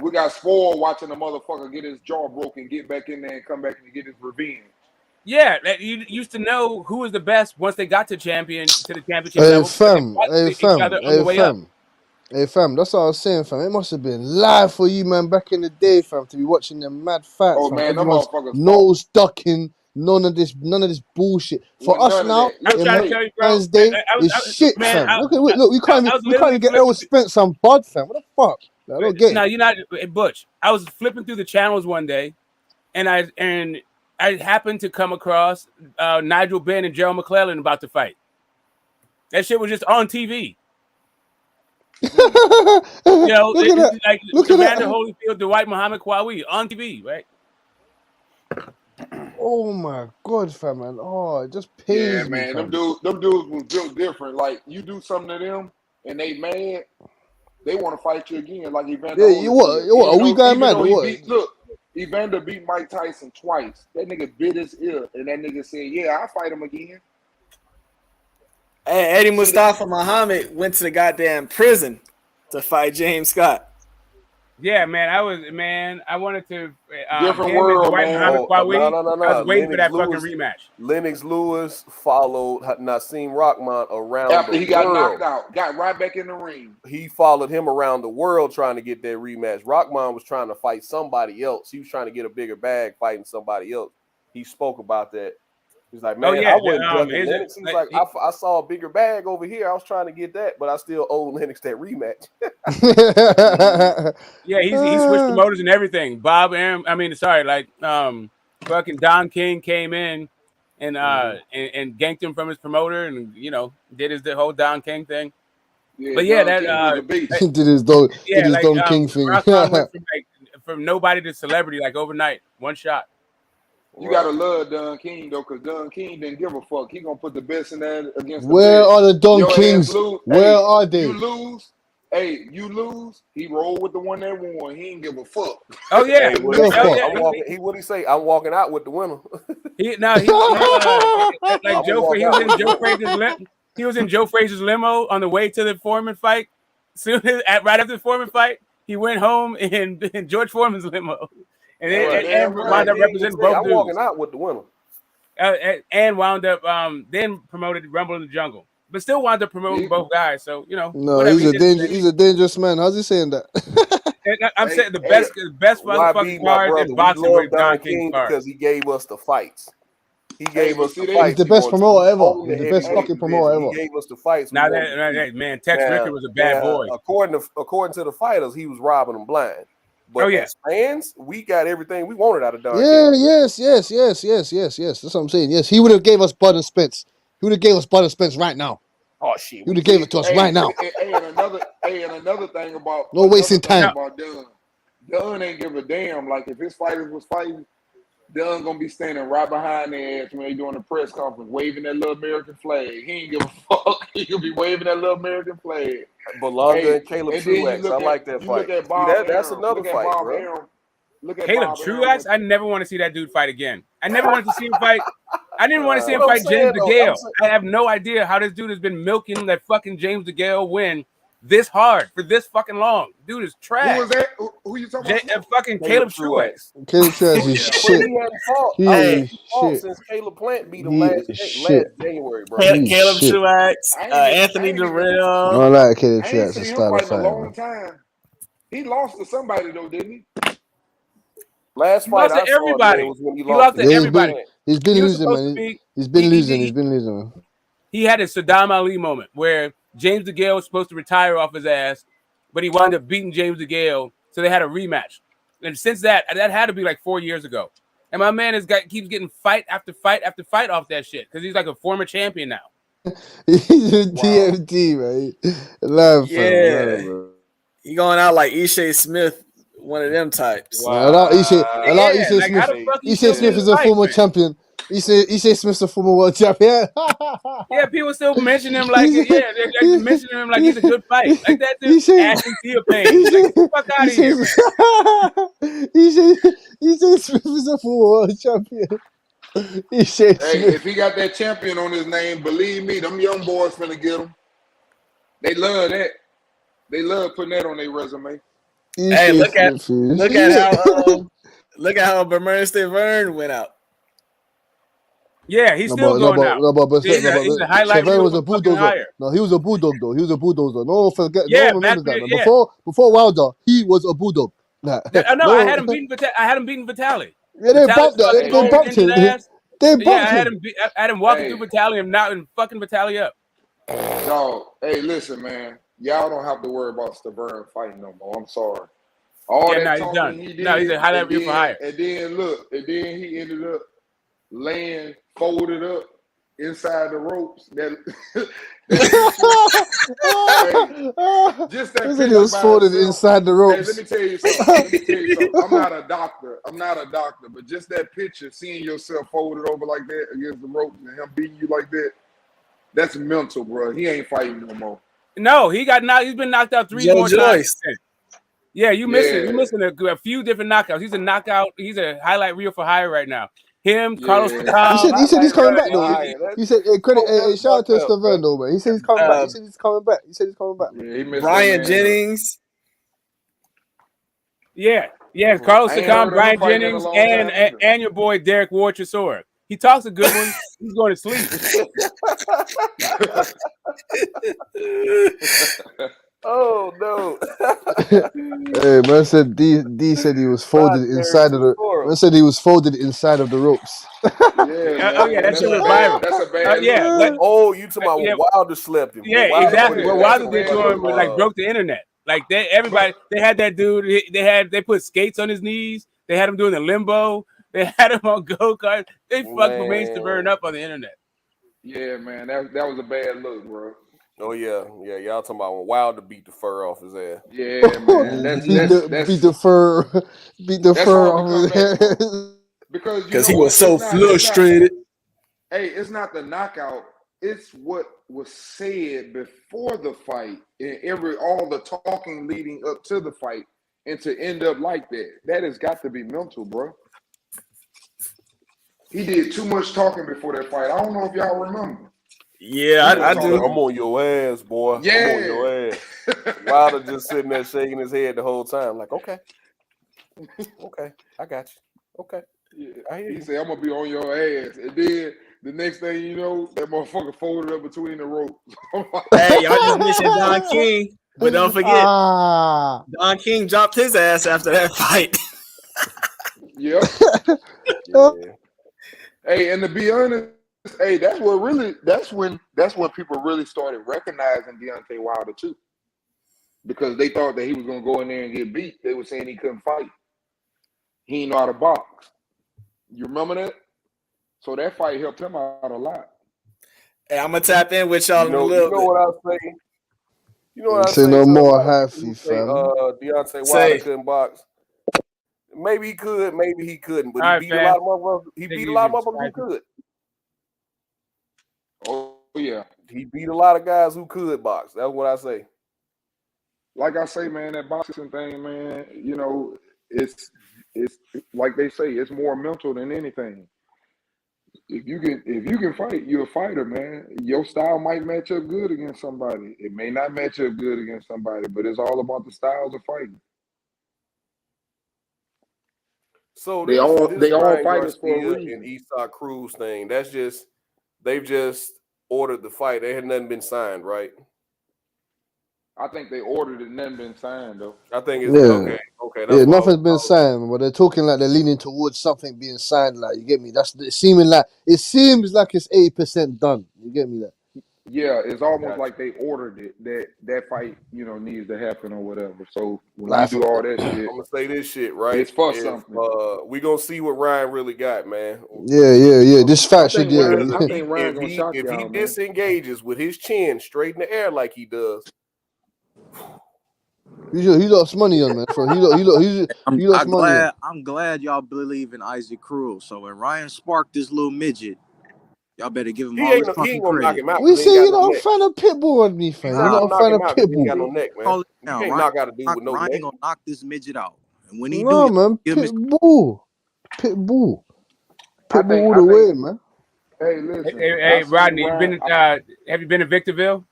We got spoiled watching the motherfucker get his jaw broken, get back in there and come back and get his revenge. Yeah, you used to know who was the best once they got to the championship Hey level. Because they fam, fought each other on the way up. Hey fam, that's what I was saying, fam. It must have been live for you, man, back in the day, fam, to be watching them mad fights, Oh fam. man, them Everyone's motherfuckers fought. nose ducking, none of this bullshit. For Wasn't us none of now, that. I'm in trying to tell you, bro. man's day, is shit, Man, fam. Look, we can't I was even literally get Errol Spence and Bud, fam. What the fuck? I don't get No, it. you're not, Butch. I was flipping through the channels one day, and I happened to come across Nigel Benn and Gerald McClellan about to fight. That shit was just on TV. You know, Look at that. like Look at Evander that. Holyfield, Dwight Muhammad Qawi on TV, right? Oh my god, fam, man. Oh, it just Yeah, pains me, man, them fam. dudes was built different. Like you do something to them and they mad, they want to fight you again. Like Evander Yeah, you Holyfield. what? Are we going Even mad? though he What? beat Evander beat Mike Tyson twice. That nigga bit his ear, and that nigga said, "Yeah, I'll fight him again." Hey, Eddie Mustafa Muhammad went to the goddamn prison to fight James Scott. Yeah, man. I wanted to Different him and world, Dwight man. Muhammad Qawi. No. I was waiting for Lennox that fucking Lewis, rematch. Lennox Lewis followed Nassim Rahman around After the he got world. knocked out, got right back in the ring. He followed him around the world trying to get that rematch. Rahman was trying to fight somebody else. He was trying to get a bigger bag fighting somebody else. He spoke about that. He's like, man, I wasn't ducking Lennox. He's like, I saw a bigger bag over here. I was trying to get that, but I still owe Lennox that rematch. Yeah, he switched promoters and everything. Fucking Don King came in and and ganked him from his promoter, and did the whole Don King thing. Yeah, But yeah, Don King was a beast. did his Don King thing. Rahman went from nobody to celebrity like overnight, one shot. You gotta love Don King though, because Don King didn't give a fuck. He gonna put the best in there against the Where best. are the Don Your Kings? ass lose. Where Hey, are they? You lose. He rolled with the one that won. He ain't give a fuck. Oh yeah. Hey, what he say? I'm walking out with the winner. He was in Joe Frazier's limo on the way to the Foreman fight. Right after the Foreman fight, he went home in George Foreman's limo, and wound up representing both I'm dudes. walking out with the winner. And wound up then promoted Rumble in the Jungle, but still wound up promoting both guys. So No, whatever. he's a dangerous man. How's he saying that? I'm saying the best motherfucking cards in boxing were Don King's cards because he gave us the fights. He gave us the fights. He's the best promoter ever. He's the best fucking promoter ever. He gave us the fights. Now man, Tex Ricker was a bad boy. According to the fighters, he was robbing them blind. But as fans, we got everything we wanted out of Don. Yeah, yes. That's what I'm saying. Yes, he would have gave us Bud and Spence. He would have gave us Bud and Spence right now. Oh shit, he would have gave it to us right now. And another thing about no wasting time. About Dunn ain't give a damn. Like if his fighters was fighting, Dunn gonna be standing right behind their ass when they doing the press conference, waving that little American flag. He ain't give a fuck. He gonna be waving that little American flag. Belonga and Caleb Truax. I like that fight. That's another fight, bro. Caleb Truax, I never want to see that dude fight again. I never wanted to see him fight. I didn't want to see him fight James DeGale. I have no idea how this dude has been milking that fucking James DeGale win this hard for this fucking long. Dude is trash. Who was that? Who you talking about? Fucking Caleb Truax. Caleb Truax is shit. He hadn't fought since Caleb Plant beat him last January, bro. Caleb Truax, Anthony Durrell. I don't like Caleb I ain't Truax. seen It's him style of fight in a fight, long man. time. He lost to somebody though, didn't he? Last fight I saw everybody. Was when He lost to everybody. He's been He was losing, supposed man. to be- He's been he- losing. he- He's been losing, man. He had a Saddam Ali moment where James DeGale was supposed to retire off his ass, but he wound up beating James DeGale, so they had a rematch. And since that had to be like 4 years ago. And my man keeps getting fight after fight after fight off that shit because he's like a former champion now. He's a DMT, man. Love, Yeah. bro. He going out like Ishe Smith, one of them types. Ishe Smith is a former champion. Ishe Smith's a former world champion. Yeah, people still mention him like they're mentioning him like he's a good fight. Like that dude, Ashley Theophane. Like, get the fuck out of here, man. Ishe Smith is a former world champion. Ishe Hey, Smith. if he got that champion on his name, believe me, them young boys finna get him. They love that. They love putting that on their resume. Hey, look at how Bermern Vern went out. Yeah, he's still going out. He's a highlight Severn reel was a for fucking bulldozer. hire. No, he was a bulldog though. He was a bulldozer. No one forget. Yeah, no one remembers back that. when- Man. yeah. Before Wilder, he was a bulldog. Nah. No, I had him beating Vitali. Yeah, they bumped that. They bumped him. They bumped I him. had him walking through Vitali and fucking Vitali up. No, hey, listen, man. Y'all don't have to worry about Stavern fighting no more. I'm sorry. All Yeah, that nah, he's talking done. he did. No, he's a highlight reel for hire. And then look, he ended up laying folded up inside the ropes. Just that He said he was picture by folded itself. inside the Hey, ropes. let me tell you something. I'm not a doctor, but just that picture, seeing yourself folded over like that against the ropes and him beating you like that, that's mental, bro. He ain't fighting no more. No, he got knocked. He's been knocked out 3 Joe more Joyce. times. Yeah, you missing. Yeah. You missing a few different knockouts. He's a knockout. He's a highlight reel for hire right now. Him, Carlos Takam. He said he's coming back though. He said shout out to Stavern though, man. He said he's coming back. He said he's coming back. Yeah, he missed Brian that man. Jennings. Yeah, Carlos I ain't Takam, heard of Brian him fighting in a Jennings, long time either. and your boy Derek Ward Chisora. He talks a good one. He's going to sleep. Oh no! Hey, man said D said he was folded inside of the. Man said he was folded inside of the ropes. That shit was viral. That's a bad But, you talking about when Wilder slept him? yeah, Wilder exactly. went What in. Wilder did to him was like broke the internet. Like everybody, they had that dude. They put skates on his knees. They had him doing the limbo. They had him on go-karts. They fucked Bermain Stavern up on the internet. Yeah, man, that was a bad look, bro. Oh yeah. Y'all talking about when Wilder beat the fur off his ass? Yeah, man. Beat the fur off his head. Because he was so frustrated. Hey, it's not the knockout. It's what was said before the fight and all the talking leading up to the fight, and to end up like that. That has got to be mental, bro. He did too much talking before that fight. I don't know if y'all remember. Yeah, I do. I'm on your ass, boy. Yeah. I'm on your ass. Wilder just sitting there shaking his head the whole time, like, okay, I got you. Okay. Yeah. He said, I'm gonna be on your ass. And then the next thing you know, that motherfucker folded up between the ropes. Hey, y'all just mentioned Don King, but don't forget, Don King dropped his ass after that fight. Yep. Hey, and to be honest, hey, that's when people really started recognizing Deontay Wilder too. because they thought that he was gonna go in there and get beat. They were saying he couldn't fight. He ain't know how to box. You remember that? So that fight helped him out a lot. Hey, I'm gonna tap in with y'all in a little bit. What I was saying? You know what I Say say? no So more a lot of happy, people say fam. Deontay Wilder couldn't box. Maybe he could, maybe he couldn't, but he beat a lot of motherfuckers. He beat a lot of motherfuckers who could. Oh yeah, he beat a lot of guys who could box. That's what I say. Like I say, man, that boxing thing, man. You know, it's like they say, it's more mental than anything. If you can fight, you're a fighter, man. Your style might match up good against somebody. It may not match up good against somebody, but it's all about the styles of fighting. So they all fighters for a reason. And Isak Cruz thing. That's just they've just ordered the fight. They had nothing been signed, right? I think they ordered it and nothing been signed though. I think it's okay. Yeah, nothing's been signed, but they're talking like they're leaning towards something being signed. Like, you get me? It seems like it's 80% done. You get me? That? Yeah, it's almost like they ordered it that fight, you know, needs to happen or whatever. So when Like, you do all that shit, I'm gonna say this shit, right? It's for something. We gonna see what Ryan really got, man. Yeah. This fight should, I think Ryan gonna shock if y'all, he man. disengages with his chin straight in the air like he does. He lost money on, man. He lost money on. I'm glad y'all believe in Isaac Cruz. So when Ryan sparked this little midget, y'all better give him all his fucking gonna knock credit. him out. We say you're not a fan of Pitbull on me, fam. You're not a fan of Pitbull. He ain't got no neck, man. You can't knock out a dude with no Ryan neck. gonna knock this midget out. And when he No, do, man. Pitbull all the way, man. Hey, listen. Hey, Rodney, have you been to Victorville?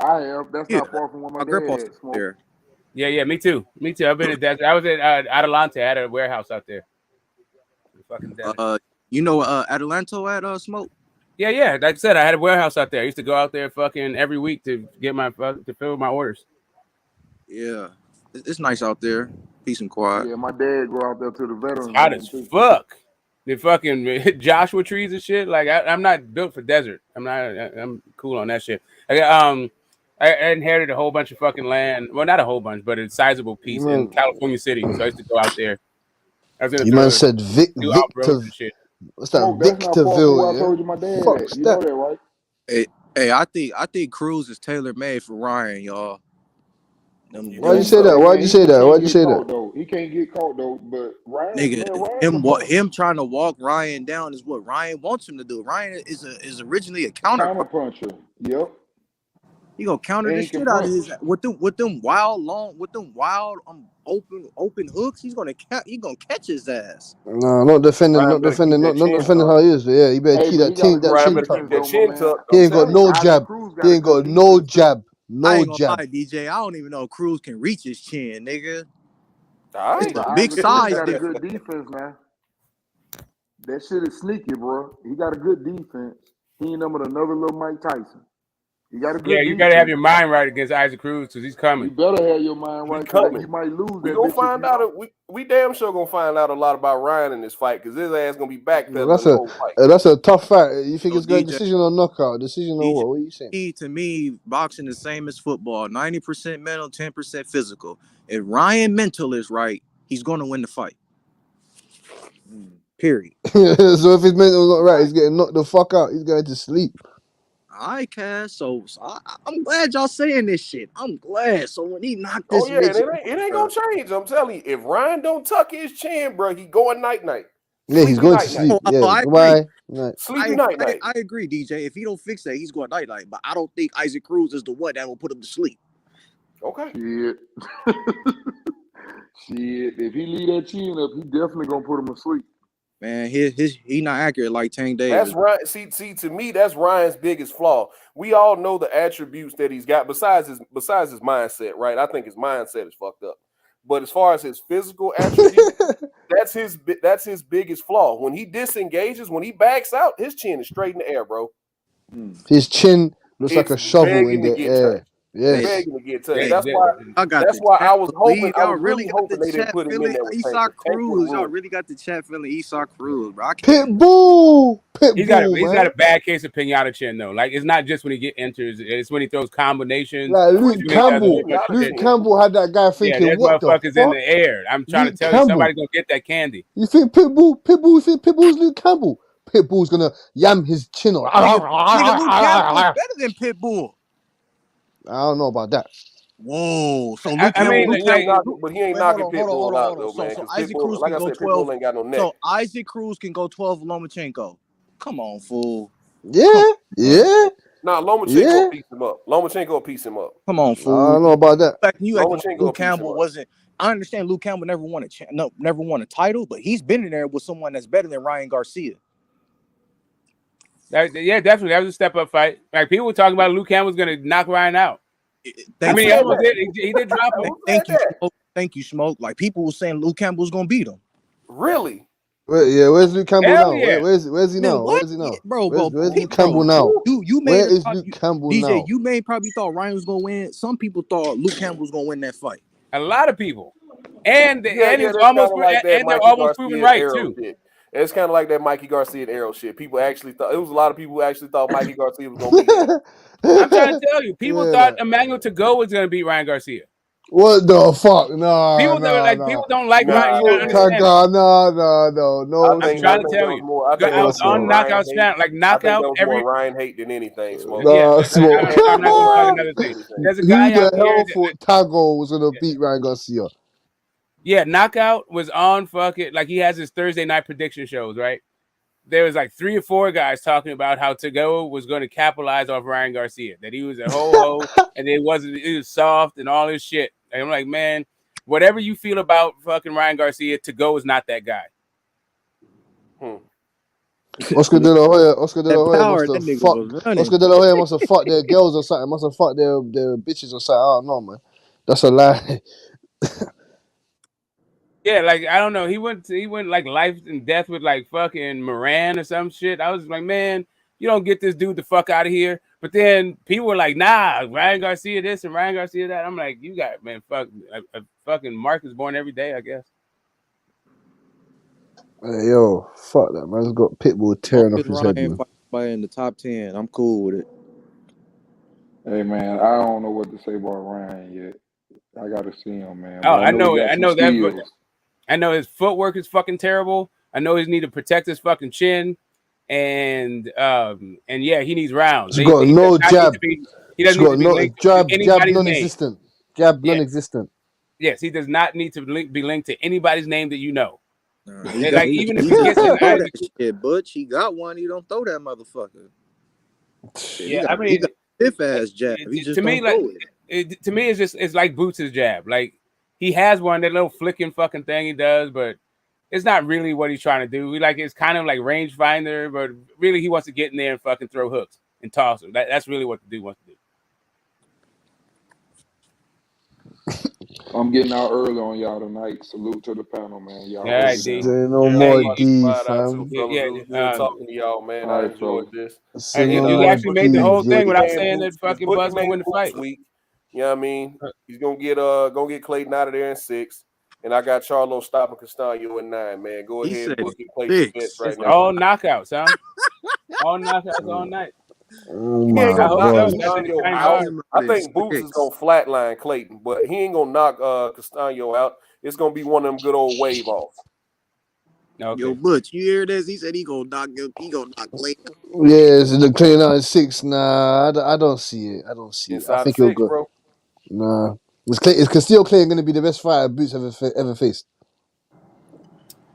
I have. That's not far from where my dad is. There. Yeah, me too. I've been at that. I was at Adelante. I had a warehouse out there. Fucking you know Atalanto at Smoke? Yeah. Like I said, I had a warehouse out there. I used to go out there fucking every week to get to fill my orders. Yeah, it's nice out there. Peace and quiet. Yeah, my dad go out there to the veterans. Hot as fuck. The fucking Joshua trees and shit. Like I'm not built for desert. I'm cool on that shit. I inherited a whole bunch of fucking land. Well, not a whole bunch, but a sizable piece in California City. So I used to go out there. You man said Victor. What's that? Victorville. I told you my dad. Fuck's You that? know that, right? Hey, I think Cruz is tailor made for Ryan, y'all. Why'd you say that? Why'd you say that? He can't get caught though. But Ryan, Nigga, him trying to walk Ryan down is what Ryan wants him to do. Ryan is originally a counter puncher. Yep. He gonna counter the shit out of his with them wild open hooks. He's gonna catch his ass. No, not defending how he is. Yeah, he better keep that chin tuck. He ain't got no jab. He ain't got no jab. I ain't gonna lie, DJ. I don't even know if Cruz can reach his chin, nigga. It's a big size. He got a good defense, man. That shit is sneaky, bro. He got a good defense. He ain't numbered another little Mike Tyson. You got a good you got to have your mind right against Isaac Cruz because he's coming. You better have your mind right because you might lose. We gonna find out. We damn sure gonna find out a lot about Ryan in this fight because his ass gonna be backpedaling. That's a tough fight. You think it's going decision or knockout? Decision or what? What are you saying? To me, boxing is the same as football. 90% mental, 10% physical. If Ryan mental is right, he's gonna win the fight. Period. So if his mental is not right, he's getting knocked the fuck out. He's going to sleep. All right, Cass. So I'm glad y'all saying this shit. I'm glad. So when he knocked this, it ain't gonna change. I'm telling you, if Ryan don't tuck his chin, bro, he going night. Yeah, he's going to sleep. Yeah, why? Sleepy night. I agree, DJ. If he don't fix that, he's going night. But I don't think Isaac Cruz is the one that will put him to sleep. Okay. Shit. If he leave that chin up, he definitely gonna put him to sleep. Man, he not accurate like Tank Davis. That's Ryan. See, to me, that's Ryan's biggest flaw. We all know the attributes that he's got besides his mindset, right? I think his mindset is fucked up. But as far as his physical attributes, that's his biggest flaw. When he disengages, when he backs out, his chin is straight in the air, bro. His chin looks like a shovel in the air. Yes. Begging to get touched. Hey, That's yeah. why. I got That's the why chat I was hoping. Believe I y'all was really really got hoping the they didn't chat put him in feeling there with Tank. Esau 'Cause Tank would Cruz. have Y'all won. really got the chat feeling Esau Cruz, bro. I can't. Pitbull, He's got man. a bad case of pinata chin though. Like it's not just when he enters; it's when he throws combinations. Like Luke when he does Campbell. all that Luke shit. Campbell had that guy Yeah, thinking, there's what the motherfuckers in fuck? the air. I'm trying Luke to tell you, Campbell. somebody's gonna get that candy. You think Pitbull? You think Pitbull's Luke Campbell? Pitbull's gonna yam his chin on. Nigga, Luke Campbell is better than Pitbull. I don't know about that. Whoa. So I Luke Campbell. mean, But he ain't knocking. But he ain't Wait, hold knocking on, hold on, hold Pitbull on, out hold on. though, man. So Because Isaac Pitbull, Cruz like can I go said, 12. Pitbull ain't got no neck. So Isaac Cruz can go 12 Lomachenko. Come on, fool. Yeah, yeah, Nah, Lomachenko yeah. will piece him up. Lomachenko will piece him up. Come on, I fool. don't know about that. You acting like Lomachenko will Luke piece him Campbell up. wasn't. I understand Luke Campbell never won a title, but he's been in there with someone that's better than Ryan Garcia. Yeah, definitely. That was a step up fight. Like people were talking about Luke Campbell's gonna knock Ryan out. I mean, he did drop him. Thank you, Smoke. Like people were saying Luke Campbell's gonna beat him. Really? Where's Luke Campbell Hell now? yeah. Where's he Man, now? what? Where's he now? Bro, Where's Luke Campbell now? You Where made is Luke Campbell DJ, now? you probably thought Ryan was gonna win. Some people thought Luke Campbell was gonna win that fight. A lot of people, and Yeah, it's that's almost kind of like that and they're Mikey almost Garcia proven and right Arrow too. shit. It's kind of like that Mikey Garcia and Arrow shit. People actually thought it was a lot of people who actually thought Mikey Garcia was gonna beat him. I'm trying to tell you, people Yeah, thought Emmanuel Tagoe was gonna beat Ryan Garcia. What the fuck? No, People don't like Ryan. You gotta understand. No. I'm trying to tell you. I was on knockout stand, like I think knockout that was every. more Ryan hate than anything. Smoke. Nah, Smoke. I'm not gonna talk another thing. There's a Who guy the out here. hell thought Tago was gonna beat Ryan Garcia? Yeah, Knockout was on fucking like he has his Thursday night prediction shows, right? There was like 3 or 4 guys talking about how Tagoe was going to capitalize off Ryan Garcia, that he was a ho and it was soft and all this shit. And I'm like, man, whatever you feel about fucking Ryan Garcia, Tagoe is not that guy. Oscar De La Hoya must have fucked. Oscar De La Hoya must have fucked their girls or something. Must have fucked their bitches or something. I don't know, man. That's a lie. Yeah, like I don't know. He went like life and death with like fucking Moran or some shit. I was like, man, you don't get this dude the fuck out of here. But then people were like, nah, Ryan Garcia this and Ryan Garcia that. I'm like, you got fucking Mark is born every day, I guess. Hey, yo, fuck that, man. He's got Pitbull tearing off his head, man. Fight in the top 10. I'm cool with it. Hey man, I don't know what to say about Ryan yet. I gotta see him, man. Oh, But I know that. I know his footwork is fucking terrible. I know he needs to protect his fucking chin, and yeah, he needs rounds. He's got no jab. He doesn't need to be linked jab to anybody's non-existent. name. Jab non-existent. Yes, he does not need to be linked to anybody's name that you know. Even if he gets that shit, Butch, he got one. He don't throw that motherfucker. Yeah, I mean, he got stiff ass jab. He just to me, don't like throw it. to me, it's like Boots' jab. Like he has one, that little flicking fucking thing he does, but it's not really what he's trying to do. It's kind of like rangefinder, but really he wants to get in there and fucking throw hooks and toss them. That's really what the dude wants to do. I'm getting out early on y'all tonight. Salute to the panel, man. Y'all. All right, D. Say no more D, fam. Good talking to y'all, man. All right, I enjoyed this. Say no You more actually made the whole thing without saying Boots, that fucking Bookie Buzz gonna made win the Boots fight. week. You know what I mean? He's gonna get Clayton out of there in 6. And I got Charlo stopping Castano in 9, man. Go He ahead said and Bookie play some bets right It's now. all knockouts, huh? All knockouts all night. Oh He ain't my gonna knock god. Castano out. I think Boots is gonna flatline Clayton, but he ain't gonna knock Castano out. It's gonna be one of them good old wave offs. Okay. Yo, Butch, you hear this? He said he gonna knock Clayton. Yeah, so the Clayton out in 6. Nah, I don't see it. I don't see it. I Inside think of he'll 6, go. bro. Nah. Is Castillo Clayton going to be the best fighter Boots ever faced?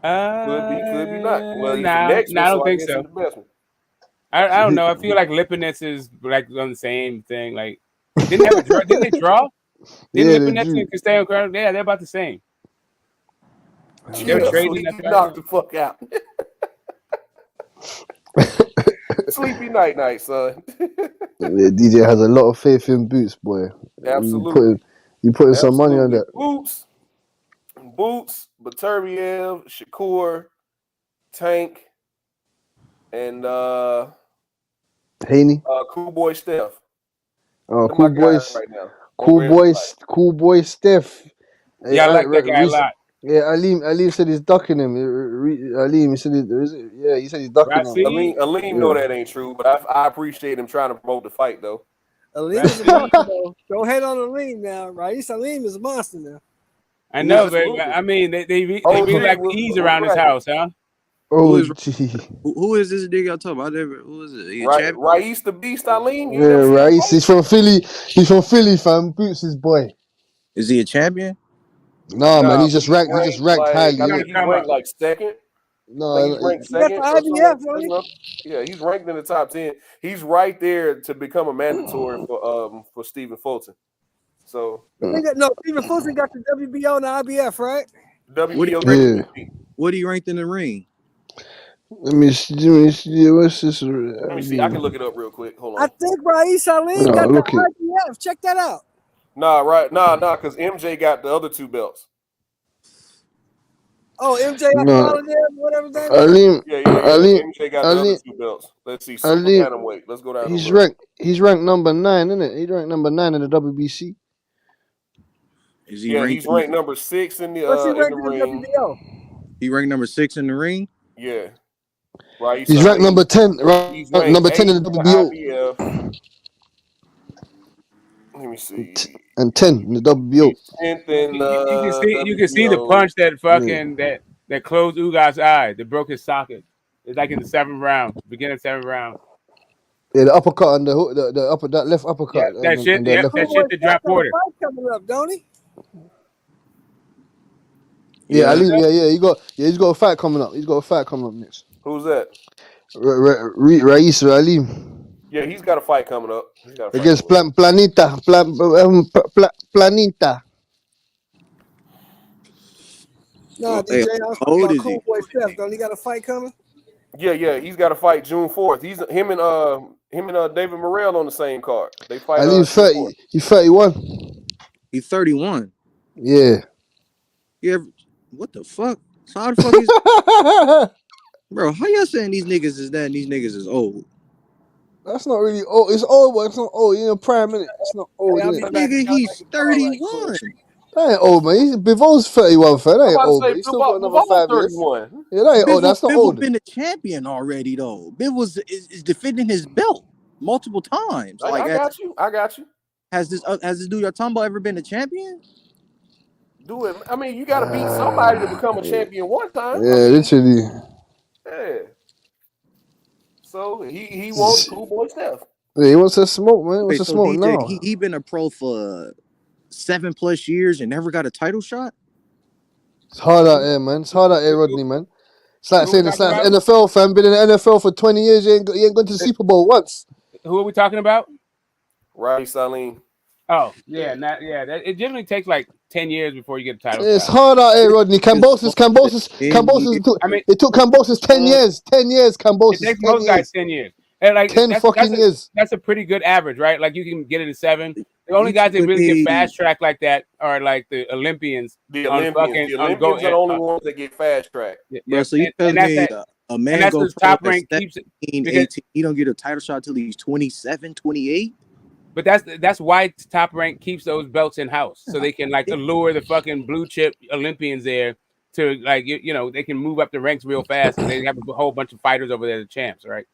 Could be not. Well, he's Nah, the next one, I don't so think I guess so. he's the best one. I don't know. I feel like Lipinets is like on the same thing. Like, didn't they draw? Didn't Lipinets and Castano? Yeah, they're about the same. They were Yeah, trading so he knocked the fuck out. Sleepy night, son. Yeah, DJ has a lot of faith in Boots, boy. Absolutely. You putting some money on that. Boots, Baturiev, Shakur, Tank, and Haney. Cool Boy Steph. Oh, They're cool my guys boys, right now. They really like. cool boy, Steph. Yeah, I like that guy a lot. Yeah, Alim said he's ducking him. Alim, he said he said he's ducking him. Aleem know that ain't true, but I appreciate him trying to promote the fight though. Aleem is a monster though. Go ahead on Aleem now. Rais Aleem is a monster now. I know, but I mean, they really like to ease around his house, huh? Oh, who is this nigga y'all talking about? Who is it? He a Right, champion? Rais the Beast Aleem. yeah, Rais. He's from Philly. He's from Philly, fam. Boots his boy. Is he a champion? Nah, man. He just ranked. He just ranked highly. I think he's ranked like second. No, He's ranked He got second. the or something IBF, like that. Yeah, he's ranked in the top 10. He's right there to become a mandatory for Stephen Fulton. So Stephen Fulton got the WBO and the IBF, right? WBO. What he ranked in the ring? Let me see. What's this? Let me see. I can look it up real quick. Hold on. I think Rais Aleem got the IBF. Check that out. Nah, because MJ got the other 2 belts. Oh, MJ whatever that Aleem. MJ got the other 2 belts. Let's see. Super bantamweight. Let's go down. He's ranked number 9, isn't it? He's ranked number 9 in the WBC. Is he ranked? He's ranked number 6 in the ring. He ranked number 6 in the ring. Yeah. Right. He's ranked number 10. Right, number 10 in the WBO. Let me see. And 10 in the WBO. You can see the punch that fucking that closed Ugas' eye, that broke his socket. It's like in the 7th round, beginning 7th round. Yeah, the uppercut and the hook, that left uppercut. Yeah, that shit that dropped Porter. Coming up, don't he? Yeah, he's got a fight coming up. He's got a fight coming up next. Who's that? Rais Aleem. Yeah, he's got a fight coming up. Against Planeta. Planeta. No, DJ, how old is Cool Boy Steph. Don't he got a fight coming? Yeah, he's got a fight June 4th. Him and David Morrell on the same card. They fight. Aleem's 30. He's 31. He's 31. Yeah. Yeah. What the fuck? So how the fuck is bro? How y'all saying these niggas is that and these niggas is old? That's not really old. It's old, but it's not old. You're in a prime minute. It's not old. Nigga, he's 31. That ain't old, man. Bivol's 31, fam. That ain't old, man. He's still got another 5 years. 31. Yeah, that ain't old. That's not old. Bivol been a champion already, though. Bivol is defending his belt multiple times. I got you. Has this dude you're talking about ever been a champion? Do it. I mean, you got to beat somebody to become a champion one time. Yeah, literally. Yeah. So he wants Cool Boy Steph. Yeah, he wants to smoke, man. He wants to smoke DJ, now. He been a pro for 7+ years and never got a title shot. It's hard out here, man. It's hard out here, Rodney, man. It's like saying it's like NFL, fam. Been in the NFL for 20 years. You ain't gone to the Super Bowl once. Who are we talking about? Rais Aleem. Oh, yeah. It generally takes like 10 years before you get a title. It's hard out here, Rodney. Kambosos. It took Kambosos 10 years. 10 years, Kambosos. It takes most guys 10 years. And like 10 years. That's a pretty good average, right? Like you can get it in 7. The only guys that really get fast track like that are like the Olympians. The Olympians are the only ones that get fast track. Yeah, so you tell me a man goes top rank 17, 18, he don't get a title shot till he's 27, 28. But that's why Top Rank keeps those belts in house, so they can like allure the fucking blue chip Olympians there to like they can move up the ranks real fast, and they have a whole bunch of fighters over there, the champs, right?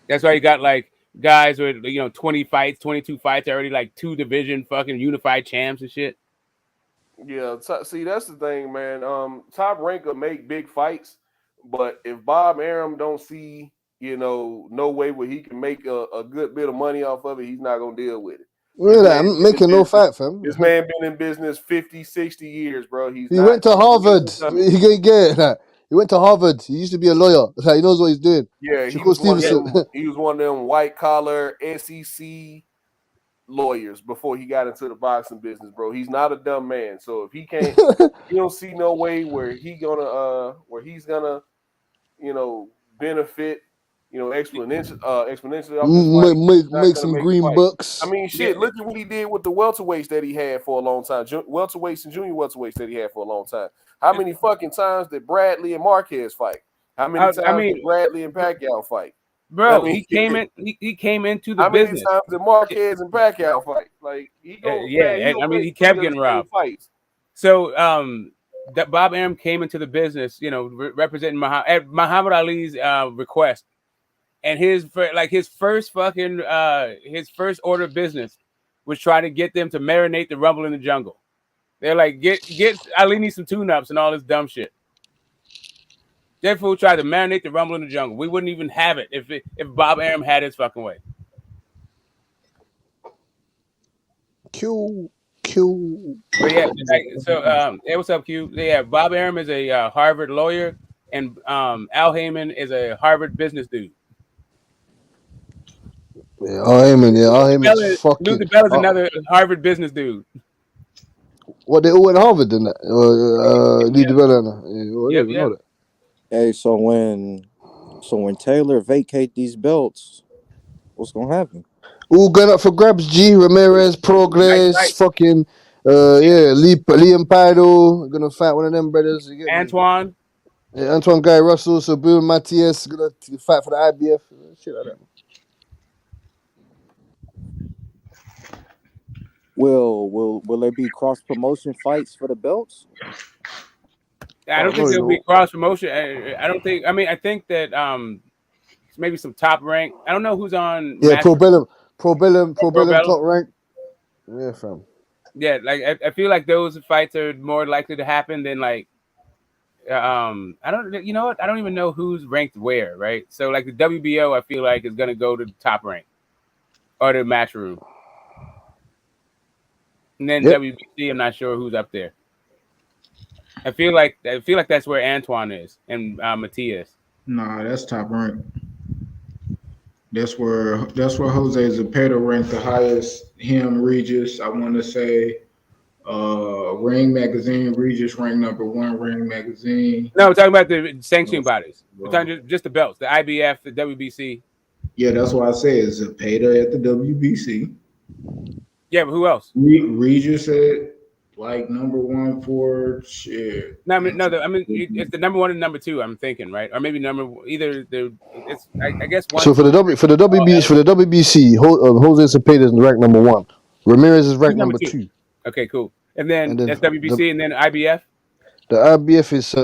That's why you got like guys with 20 fights, 22 fights already, like 2 division fucking unified champs and shit. Yeah, see that's the thing, man. Top Rank will make big fights, but if Bob Arum don't see no way where he can make a good bit of money off of it, he's not going to deal with it. Really, I'm making no fight, fam. This man been in business 50, 60 years, bro. He went to Harvard. He get that. He went to Harvard. He used to be a lawyer. He knows what he's doing. Yeah, he was one of them white collar SEC lawyers before he got into the boxing business, bro. He's not a dumb man. So if he can't, you don't see no way where he's gonna benefit. Exponentially make some green bucks. I mean, shit. Look at what he did with the welterweights that he had for a long time. Welterweights and junior welterweights that he had for a long time. How many fucking times did Bradley and Marquez fight? How many times did Bradley and Pacquiao fight? Bro, mean, he came into the how many business. times did Marquez and Pacquiao fight? Like he He kept getting robbed. Fights. So that Bob Arum came into the business, representing Muhammad Ali's request, and his first order of business was trying to get them to marinate the Rumble in the Jungle. They're like, get Ali needs some tune-ups and all this dumb shit. That fool tried to marinate the Rumble in the Jungle. We wouldn't even have it if Bob Arum had his fucking way. Q. But yeah, hey, what's up, Q? Yeah, Bob Arum is a Harvard lawyer, and Al Heyman is a Harvard business dude. Yeah, Al Heyman's fucking. Lou DiBella is another Harvard business dude. What, they all went to Harvard in that? Lee DiBella. I didn't even know that. Hey, so when Taylor vacate these belts, what's gonna happen? All going up for grabs, G. Ramirez, Progress, fucking, Liam Paido, gonna fight one of them brothers. Antoine. Yeah, Antoine Guy Russell, Sabu Matias, gonna fight for the IBF, shit like that. Will there be cross promotion fights for the belts? I don't think there'll be cross promotion. I don't think. I mean, I think that maybe some Top Rank. I don't know who's on. Yeah, Pro Bellum top rank. Yeah, fam. Yeah, like I feel like those fights are more likely to happen than like. I don't. You know what? I don't even know who's ranked where. Right. So like the WBO, I feel like is gonna go to the Top Rank or the Matchroom. And then WBC, I'm not sure who's up there. I feel like that's where Antoine is and Matias. Nah, that's Top Rank. That's where Jose Zepeda ranked the highest. Him, Regis, I want to say, Ring Magazine. Regis ranked number 1. Ring Magazine. No, we're talking about the sanctioning bodies. We're talking just the belts, the IBF, the WBC. Yeah, that's why I say it's Zepeda at the WBC. Yeah, but who else? Regis said like number 1 for shit. No, I mean it's the number 1 and number 2. I'm thinking, right? Or maybe I guess one. So for the WBC, Jose Zepeda is ranked number 1. Ramirez is ranked number 2. Okay, cool. And then that's WBC, and then IBF. The IBF is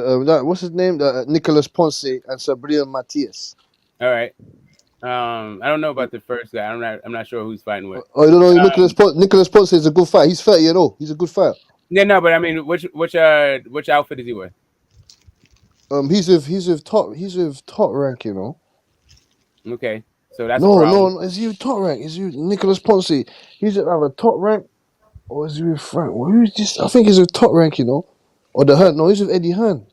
what's his name? Nicolas Ponce and Sabrina Matias. All right. I don't know about the first guy. I'm not sure who's fighting with. Oh, you don't know Nicolas Ponce is a good fight. He's 30 years old. He's a good fighter. Yeah, no, but I mean, which outfit is he with? He's with top rank, you know. Okay, so that's no. Is he with top rank? Is he with Nicolas Ponce? He's either top rank or is he with Frank? Well, who's this? I think he's with top rank, you know, or the Hunt. No, he's with Eddie Hearn.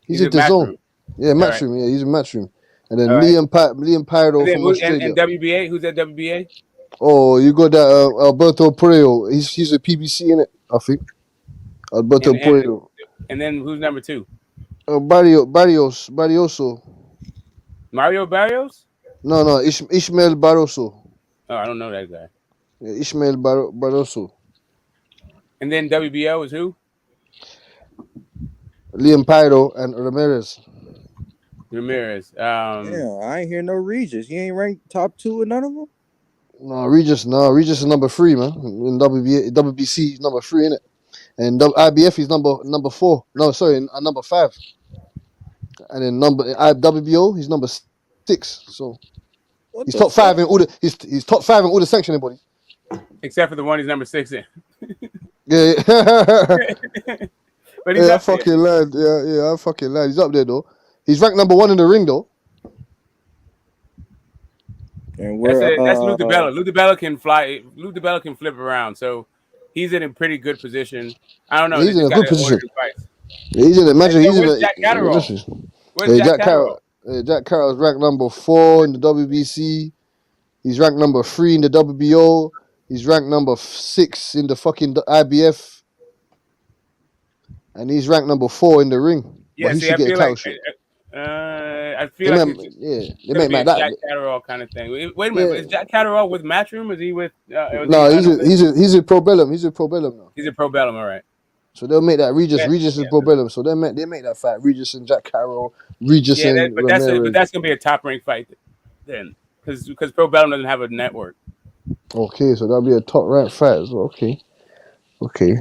He's at the Zone. Yeah, Matchroom. Right. Yeah, he's in Matchroom. And then Liam Paido from Australia. And WBA, who's at WBA? Oh, you got that Alberto Puello. He's a PBC in it, I think. Alberto Puello. And then who's number 2? Barrioso. Mario Barrios? No, Ishmael Barroso. Oh, I don't know that guy. Yeah, Ishmael Barroso. And then WBO is who? Liam Paido and Ramirez. Yeah, I ain't hear no Regis. You ain't ranked top 2 in none of them? No, Regis is number 3, man. In WBC, he's number 3, innit? And IBF is number 4. No, sorry, number 5. And then WBO, he's number 6. So he's top 5 in all the he's top 5 in all the sanctioning bodies. Except for the one he's number 6 in. Yeah. But he's I fucking lied. Yeah, I fucking lied. He's up there though. He's ranked number 1 in the ring though. And that's Lou DiBella. Lou DiBella can fly. Lou DiBella can flip around. So he's in a pretty good position. I don't know. He's in a good position. Yeah, he's in it. Imagine he's in it. Jack Catterall. Where's Jack Catterall? Jack Catterall is ranked number 4 in the WBC. He's ranked number 3 in the WBO. He's ranked number 6 in the fucking IBF. And he's ranked number 4 in the ring. Yeah, but he should get a title shot. I feel like they make that Jack Catterall kind of thing. Wait a minute, is Jack Catterall with Matchroom? Is he with? No, he's a Pro Bellum. He's a Pro Bellum now. He's a Pro Bellum, all right. So they'll make that Regis is Pro Bellum. So they make that fight. Regis and Jack Catterall. Regis and but that's gonna be a top rank fight. then, because Pro Bellum doesn't have a network. Okay, so that'll be a top rank fight as well. Okay.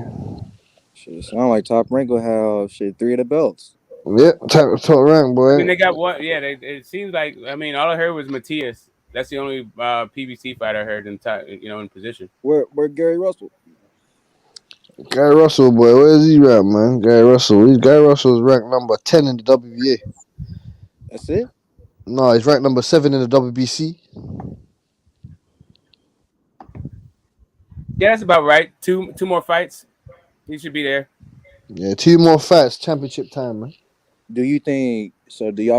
Shit, sound like Top Rank will have 3 of the belts. Yep, top rank, boy. I mean, they got one. Yeah, it seems like. I mean, all I heard was Matias. That's the only PBC fight I heard in position. Where Gary Russell? Gary Russell, boy, where is he ranked, man? Gary Russell is ranked number 10 in the WBA. That's it? No, he's ranked number 7 in the WBC. Yeah, that's about right. Two more fights, he should be there. Yeah, 2 more fights, championship time, man. Do y'all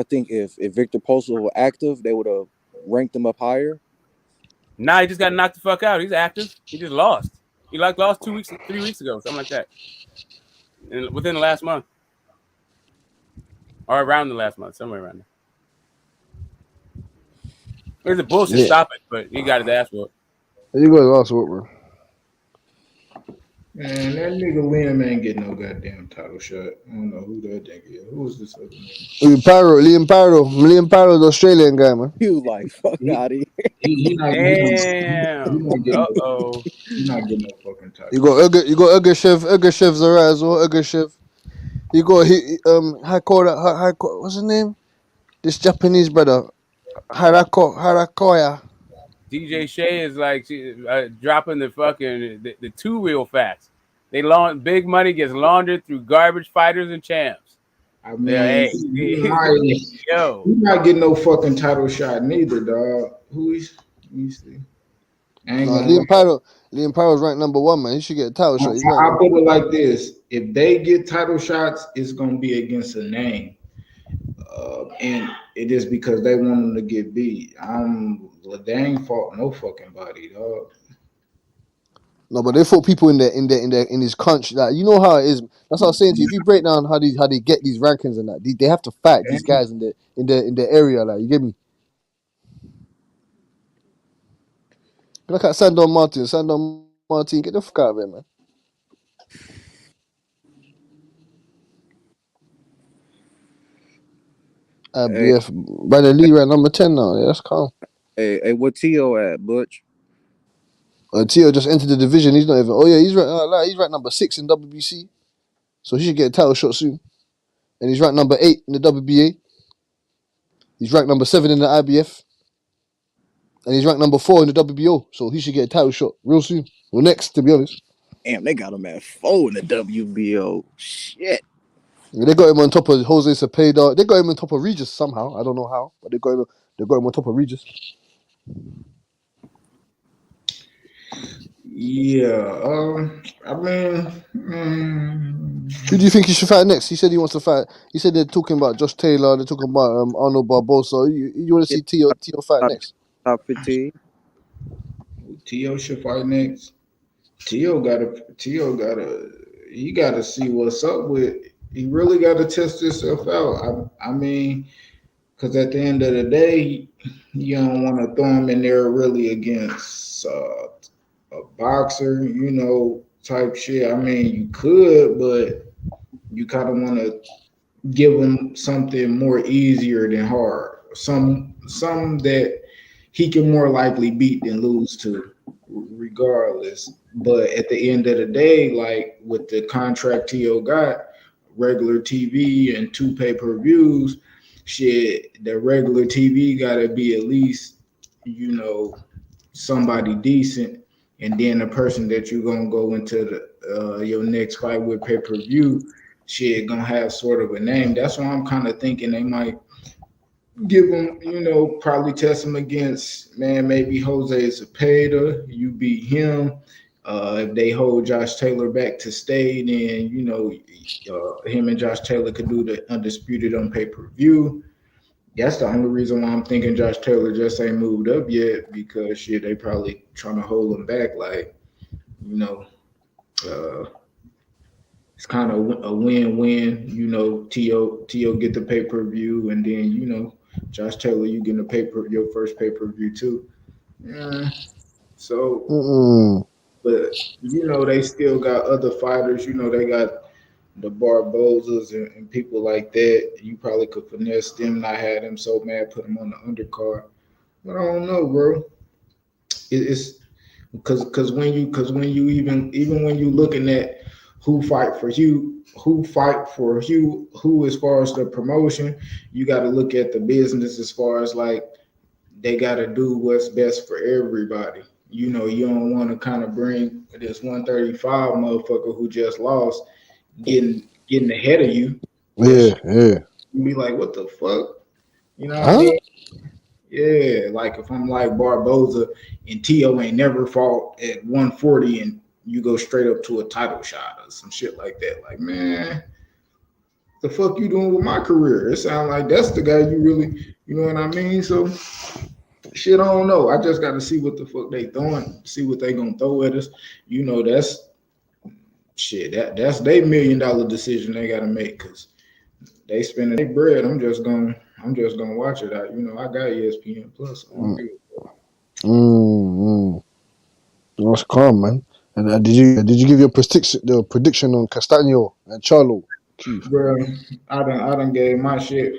think if Victor Postol were active, they would have ranked him up higher? Nah, he just got knocked the fuck out. He's active. He just lost. He lost 3 weeks ago, something like that. Within the last month. Or around the last month, somewhere around there. There's a bullshit stop it, but he got his ass whooped. You got his ass whooped, bro. Man, that nigga Liam ain't getting no goddamn title shot. I don't know who that nigga is. Who is this other nigga? Liam Pyro, the Australian guy, man. You like fuck out of here. He not Damn. Uh-oh. He's not getting no fucking title. You got Ugashev. Ugashev's alright as well. Ugashev. You got what's his name? This Japanese brother, Harakoya. DJ Shea is like dropping the fucking the 2 real fast. Big money gets laundered through garbage fighters and champs. I mean, he's not getting no fucking title shot neither, dog. Who is? Let me see. Liam Pyro's ranked number 1, man. He should get a title shot. I'll put it like this: if they get title shots, it's gonna be against a name, and it is because they want him to get beat. They ain't fought no fucking body, dog. No, but they fought people in his country. Like, you know how it is. That's what I was saying to you. If you break down how they get these rankings and that, they have to fight these guys in the area. Like, you get me? Look at Sandor Martin. Get the fuck out of here, man. IBF. Brandon Lee ranked number 10 now. Yeah, that's calm. Hey, what T.O. at, Butch? T.O. just entered the division. He's not even. Oh yeah, he's ranked number 6 in WBC, so he should get a title shot soon. And he's ranked number 8 in the WBA. He's ranked number 7 in the IBF, and he's ranked number 4 in the WBO. So he should get a title shot real soon. Well, next, to be honest. Damn, they got him at 4 in the WBO. Shit. Yeah, they got him on top of Jose Cepeda. They got him on top of Regis somehow. I don't know how, but they got him on top of Regis. Yeah, I mean, who do you think he should fight next? He said he wants to fight. He said they're talking about Josh Taylor. They're talking about Arnold Barbosa. You want to see T.O. fight next? Top 15. T.O. should fight next. He gotta see what's up with. He really gotta test himself out. I mean, because at the end of the day, you don't want to throw him in there really against a boxer, type shit. I mean, you could, but you kind of want to give him something more easier than hard. Some that he can more likely beat than lose to, regardless. But at the end of the day, like with the contract T.O. got, regular TV and 2 pay-per-views, shit, the regular TV got to be at least, somebody decent. And then the person that you're going to go into your next fight with pay-per-view, shit, going to have sort of a name. That's why I'm kind of thinking they might give him, probably test him against, maybe Jose Cepeda. You beat him. If they hold Josh Taylor back to stay, then, him and Josh Taylor could do the undisputed on pay-per-view. That's the only reason why I'm thinking Josh Taylor just ain't moved up yet, because shit, they probably trying to hold him back. Like, it's kind of a win-win. T.O. get the pay-per-view, and then Josh Taylor, you getting your first pay-per-view too. So, but they still got other fighters. They got the Barbosas and people like that. You probably could finesse them, not have them so mad, put them on the undercard. But I don't know, bro. It's because when you even when you looking at who fight for who as far as the promotion, you got to look at the business as far as like they got to do what's best for everybody. You know, you don't want to kind of bring this 135 motherfucker who just lost getting ahead of you. Yeah, yeah. You be like, what the fuck? You know what I Huh? mean? Yeah, like if I'm like Barboza and Tio ain't never fought at 140 and you go straight up to a title shot or some shit like that. Like, man, the fuck you doing with my career? It sounds like that's the guy you really, you know what I mean? So shit, I don't know. I just got to see what the fuck they throwing, see what they gonna throw at us. You know, that's shit. That's their $1 million decision they gotta make because they spending their bread. I'm just gonna watch it out. You know, I got ESPN Plus. So I'm good. That's calm, man. And did you give your prediction on Castano and Charlo? Keith? Bro, I done gave my shit.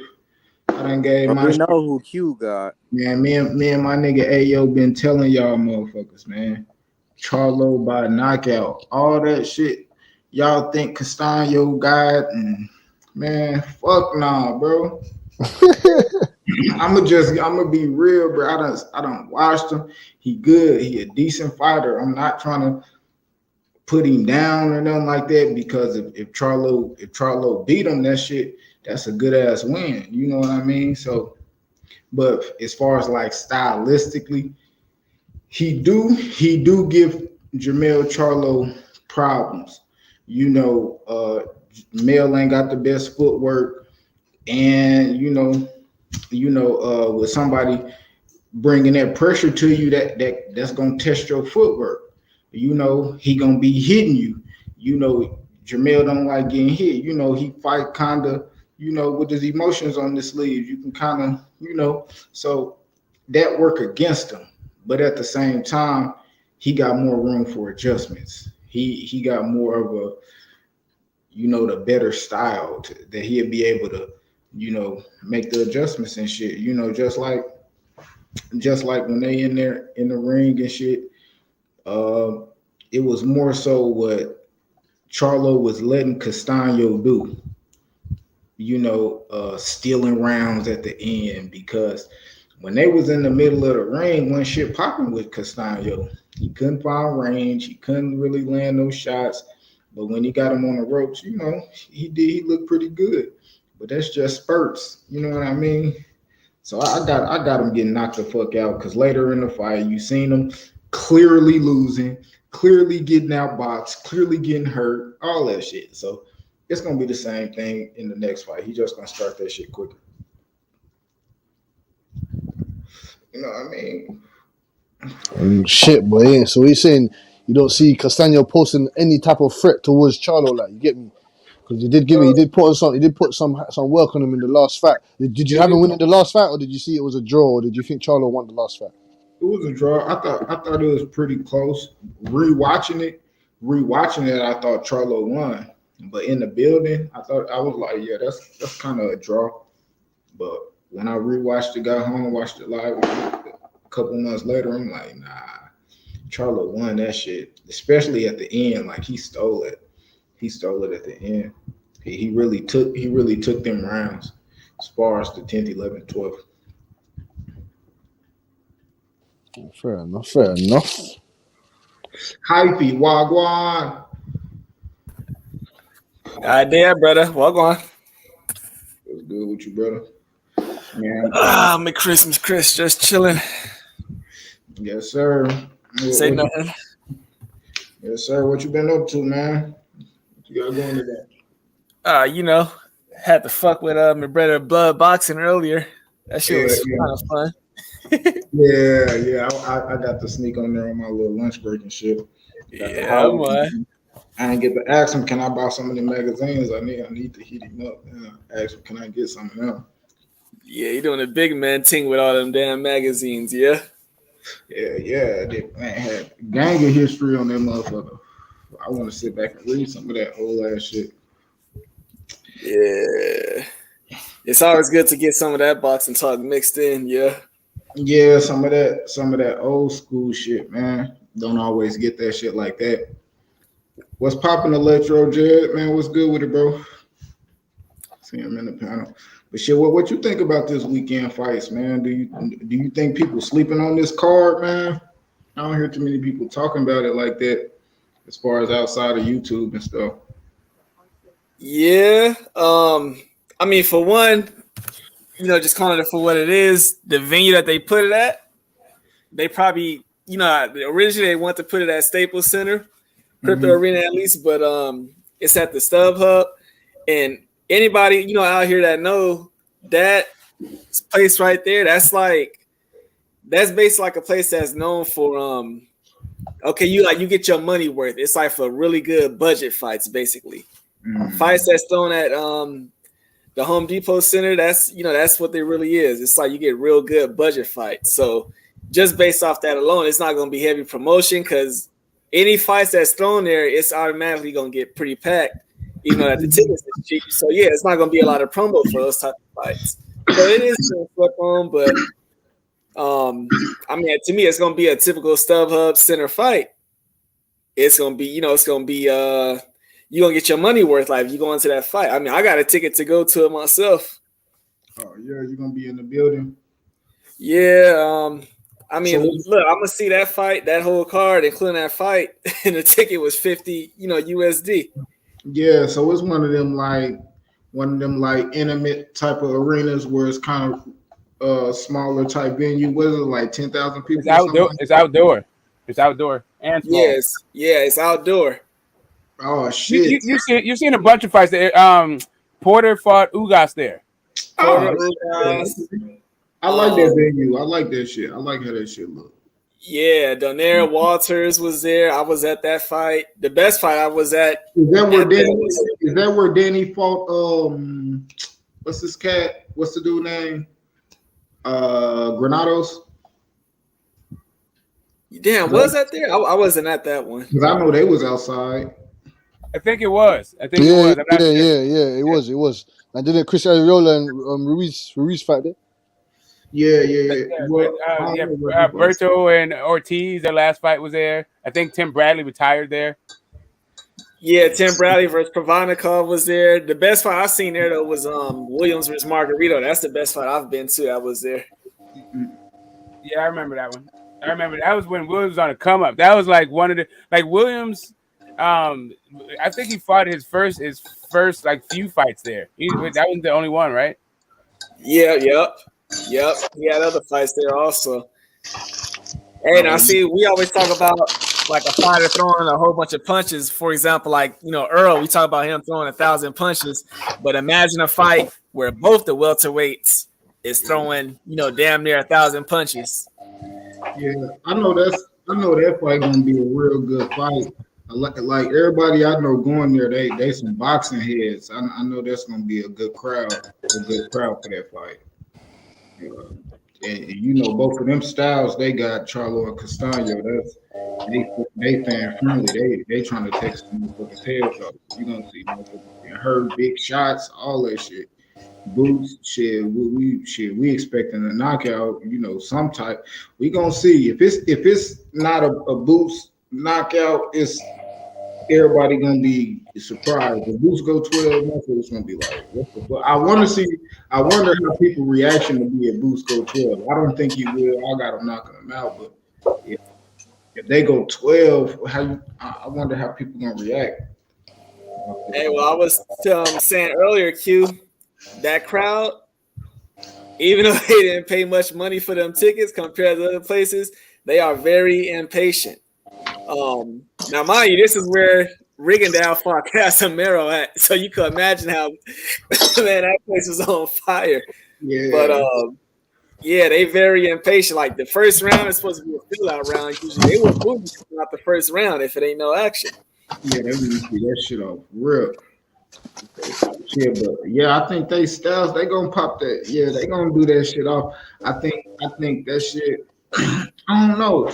I done gave But my we shit. know who Q got. Man, me and my nigga Ayo been telling y'all motherfuckers, man. Charlo by knockout. All that shit. Y'all think Castano got and man, fuck nah, bro. I'ma be real, bro. I done watched him. He good. He a decent fighter. I'm not trying to put him down or nothing like that because if Charlo beat him, that's a good ass win. You know what I mean? So, but as far as like stylistically, he do give Jermell Charlo problems. You know, Mel ain't got the best footwork, and with somebody bringing that pressure to you, that's gonna test your footwork. You know, he gonna be hitting you. You know, Jermell don't like getting hit. You know, he fight kind of, with his emotions on the sleeve. You can kind of, so that work against him. But at the same time, he got more room for adjustments. He got more of a, the better style that he'll be able to, make the adjustments and shit. You know, just like when they in there in the ring and shit. It was more so what Charlo was letting Castano do, stealing rounds at the end, because when they was in the middle of the ring, when shit popping with Castano, he couldn't find range, he couldn't really land those shots. But when he got him on the ropes, he looked pretty good. But that's just spurts, you know what I mean? So I got him getting knocked the fuck out, because later in the fight, you seen him clearly losing, clearly getting outboxed, clearly getting hurt, all that shit. So it's gonna be the same thing in the next fight. He just gonna start that shit quicker. You know what I mean? Shit, boy. Yeah. So he's saying you don't see Castano posting any type of threat towards Charlo, like, you get me? Because he did put some work on him in the last fight. Did you have him win in the last fight, or did you see it was a draw, or did you think Charlo won the last fight? It was a draw. I thought it was pretty close. Rewatching it, I thought Charlo won. But in the building, I was like, yeah, that's kind of a draw. But when I rewatched it, got home, watched it live a couple months later, I'm like, nah, Charlo won that shit. Especially at the end, like he stole it. He stole it at the end. He really took them rounds as far as the 10th, 11th, 12th. Fair enough. Hypey, wagwan. Idea, brother. Wagwan. What's good with you, brother? Yeah. I'm Christmas, Chris, just chilling. Yes, sir. Say nothing. Yes, sir. What you been up to, man? What you got going today? Had to fuck with my brother blood boxing earlier. That shit was kind of fun. Yeah. I got to sneak on there on my little lunch break and shit. Yeah, man. I didn't get to ask him, can I buy some of the magazines? I need to heat him up. Ask him, can I get some of them? Yeah, you doing a big man thing with all them damn magazines, yeah? Yeah. They had gang of history on that motherfucker. I want to sit back and read some of that old ass shit. Yeah. It's always good to get some of that boxing talk mixed in, yeah. Yeah, some of that old school shit, man. Don't always get that shit like that. What's popping, Electro Jed, man? What's good with it, bro? See him in the panel. But shit, what you think about this weekend fights, man? Do you think people sleeping on this card, man? I don't hear too many people talking about it like that, as far as outside of YouTube and stuff. Yeah. I mean, for one, just calling it for what it is, the venue that they put it at, they probably, originally they want to put it at Staples Center, Crypto Arena at least, but it's at the StubHub. And anybody, out here that know that place right there, that's basically like a place that's known for okay, you get your money worth. It's like for really good budget fights, basically. Fights that's thrown at the Home Depot Center, that's what they really is. It's like you get real good budget fights. So just based off that alone, it's not going to be heavy promotion because any fights that's thrown there, it's automatically going to get pretty packed, even though that the tickets are cheap. So yeah, it's not going to be a lot of promo for those type of fights. So it is going to flip on, but I mean, to me, it's going to be a typical StubHub Center fight. It's going to be, you're going to get your money worth. Like, if you go into that fight. I mean, I got a ticket to go to it myself. Oh, yeah, you're going to be in the building? Yeah. I mean, look, I'm going to see that fight, that whole card, including that fight, and the ticket was $50, USD. Yeah, so it's one of them intimate type of arenas where it's kind of smaller type venue. What is it, like 10,000 people? It's outdoor. It's outdoor and small. Yes, yeah, it's outdoor. Oh shit! You've seen a bunch of fights there. Porter fought Ugas there. I like that venue. I like that shit. I like how that shit look. Yeah, Donaire Walters was there. I was at that fight. The best fight I was at. Is that where Danny fought? What's this cat? What's the dude name? Granados. Damn, was that there? I wasn't at that one. Because I know they was outside. I think it was. Yeah, it was. And didn't Chris Ariola and Ruiz fight there? Yeah. Berto and Ortiz, their last fight was there. I think Tim Bradley retired there. Yeah, Tim Bradley versus Pravanikov was there. The best fight I've seen there though was Williams versus Margarito. That's the best fight I've been to. I was there. Yeah, I remember that one. That was when Williams was on a come up. That was like one of the Williams. I think he fought his first like few fights there. That was the only one, right? Yeah, yep. He had other fights there also. Hey, now see, we always talk about like a fighter throwing a whole bunch of punches. For example, like Earl, we talk about him throwing 1,000 punches. But imagine a fight where both the welterweights is throwing, damn near 1,000 punches. Yeah, I know that fight gonna be a real good fight. Like everybody I know going there, they some boxing heads. I know that's gonna be a good crowd for that fight. And both of them styles they got, Charlo and Castano. They fan friendly. They trying to take some motherfucking tails off. You gonna see motherfucking hurt big shots, all that shit. Boots, shit. We expecting a knockout. Some type. We gonna see if it's not a Boots knockout. It's everybody gonna be surprised. If Boots go 12, that's what it's gonna be like. What the fuck? I wonder how people reaction to be if Boots go 12. I don't think he will. I got him knocking him out, but if they go 12, I wonder how people gonna react. Hey, well, I was saying earlier, Q, that crowd, even though they didn't pay much money for them tickets compared to other places, they are very impatient. Now, mind you, this is where Rigondeaux fought Casemiro at, so you can imagine how that place was on fire. Yeah. But yeah, they very impatient. Like the first round is supposed to be a fill-out round. Usually, they would move out the first round if it ain't no action. Yeah, they really see that shit off real. Yeah, I think they styles they gonna pop that. Yeah, they gonna do that shit off. I think that shit. I don't know.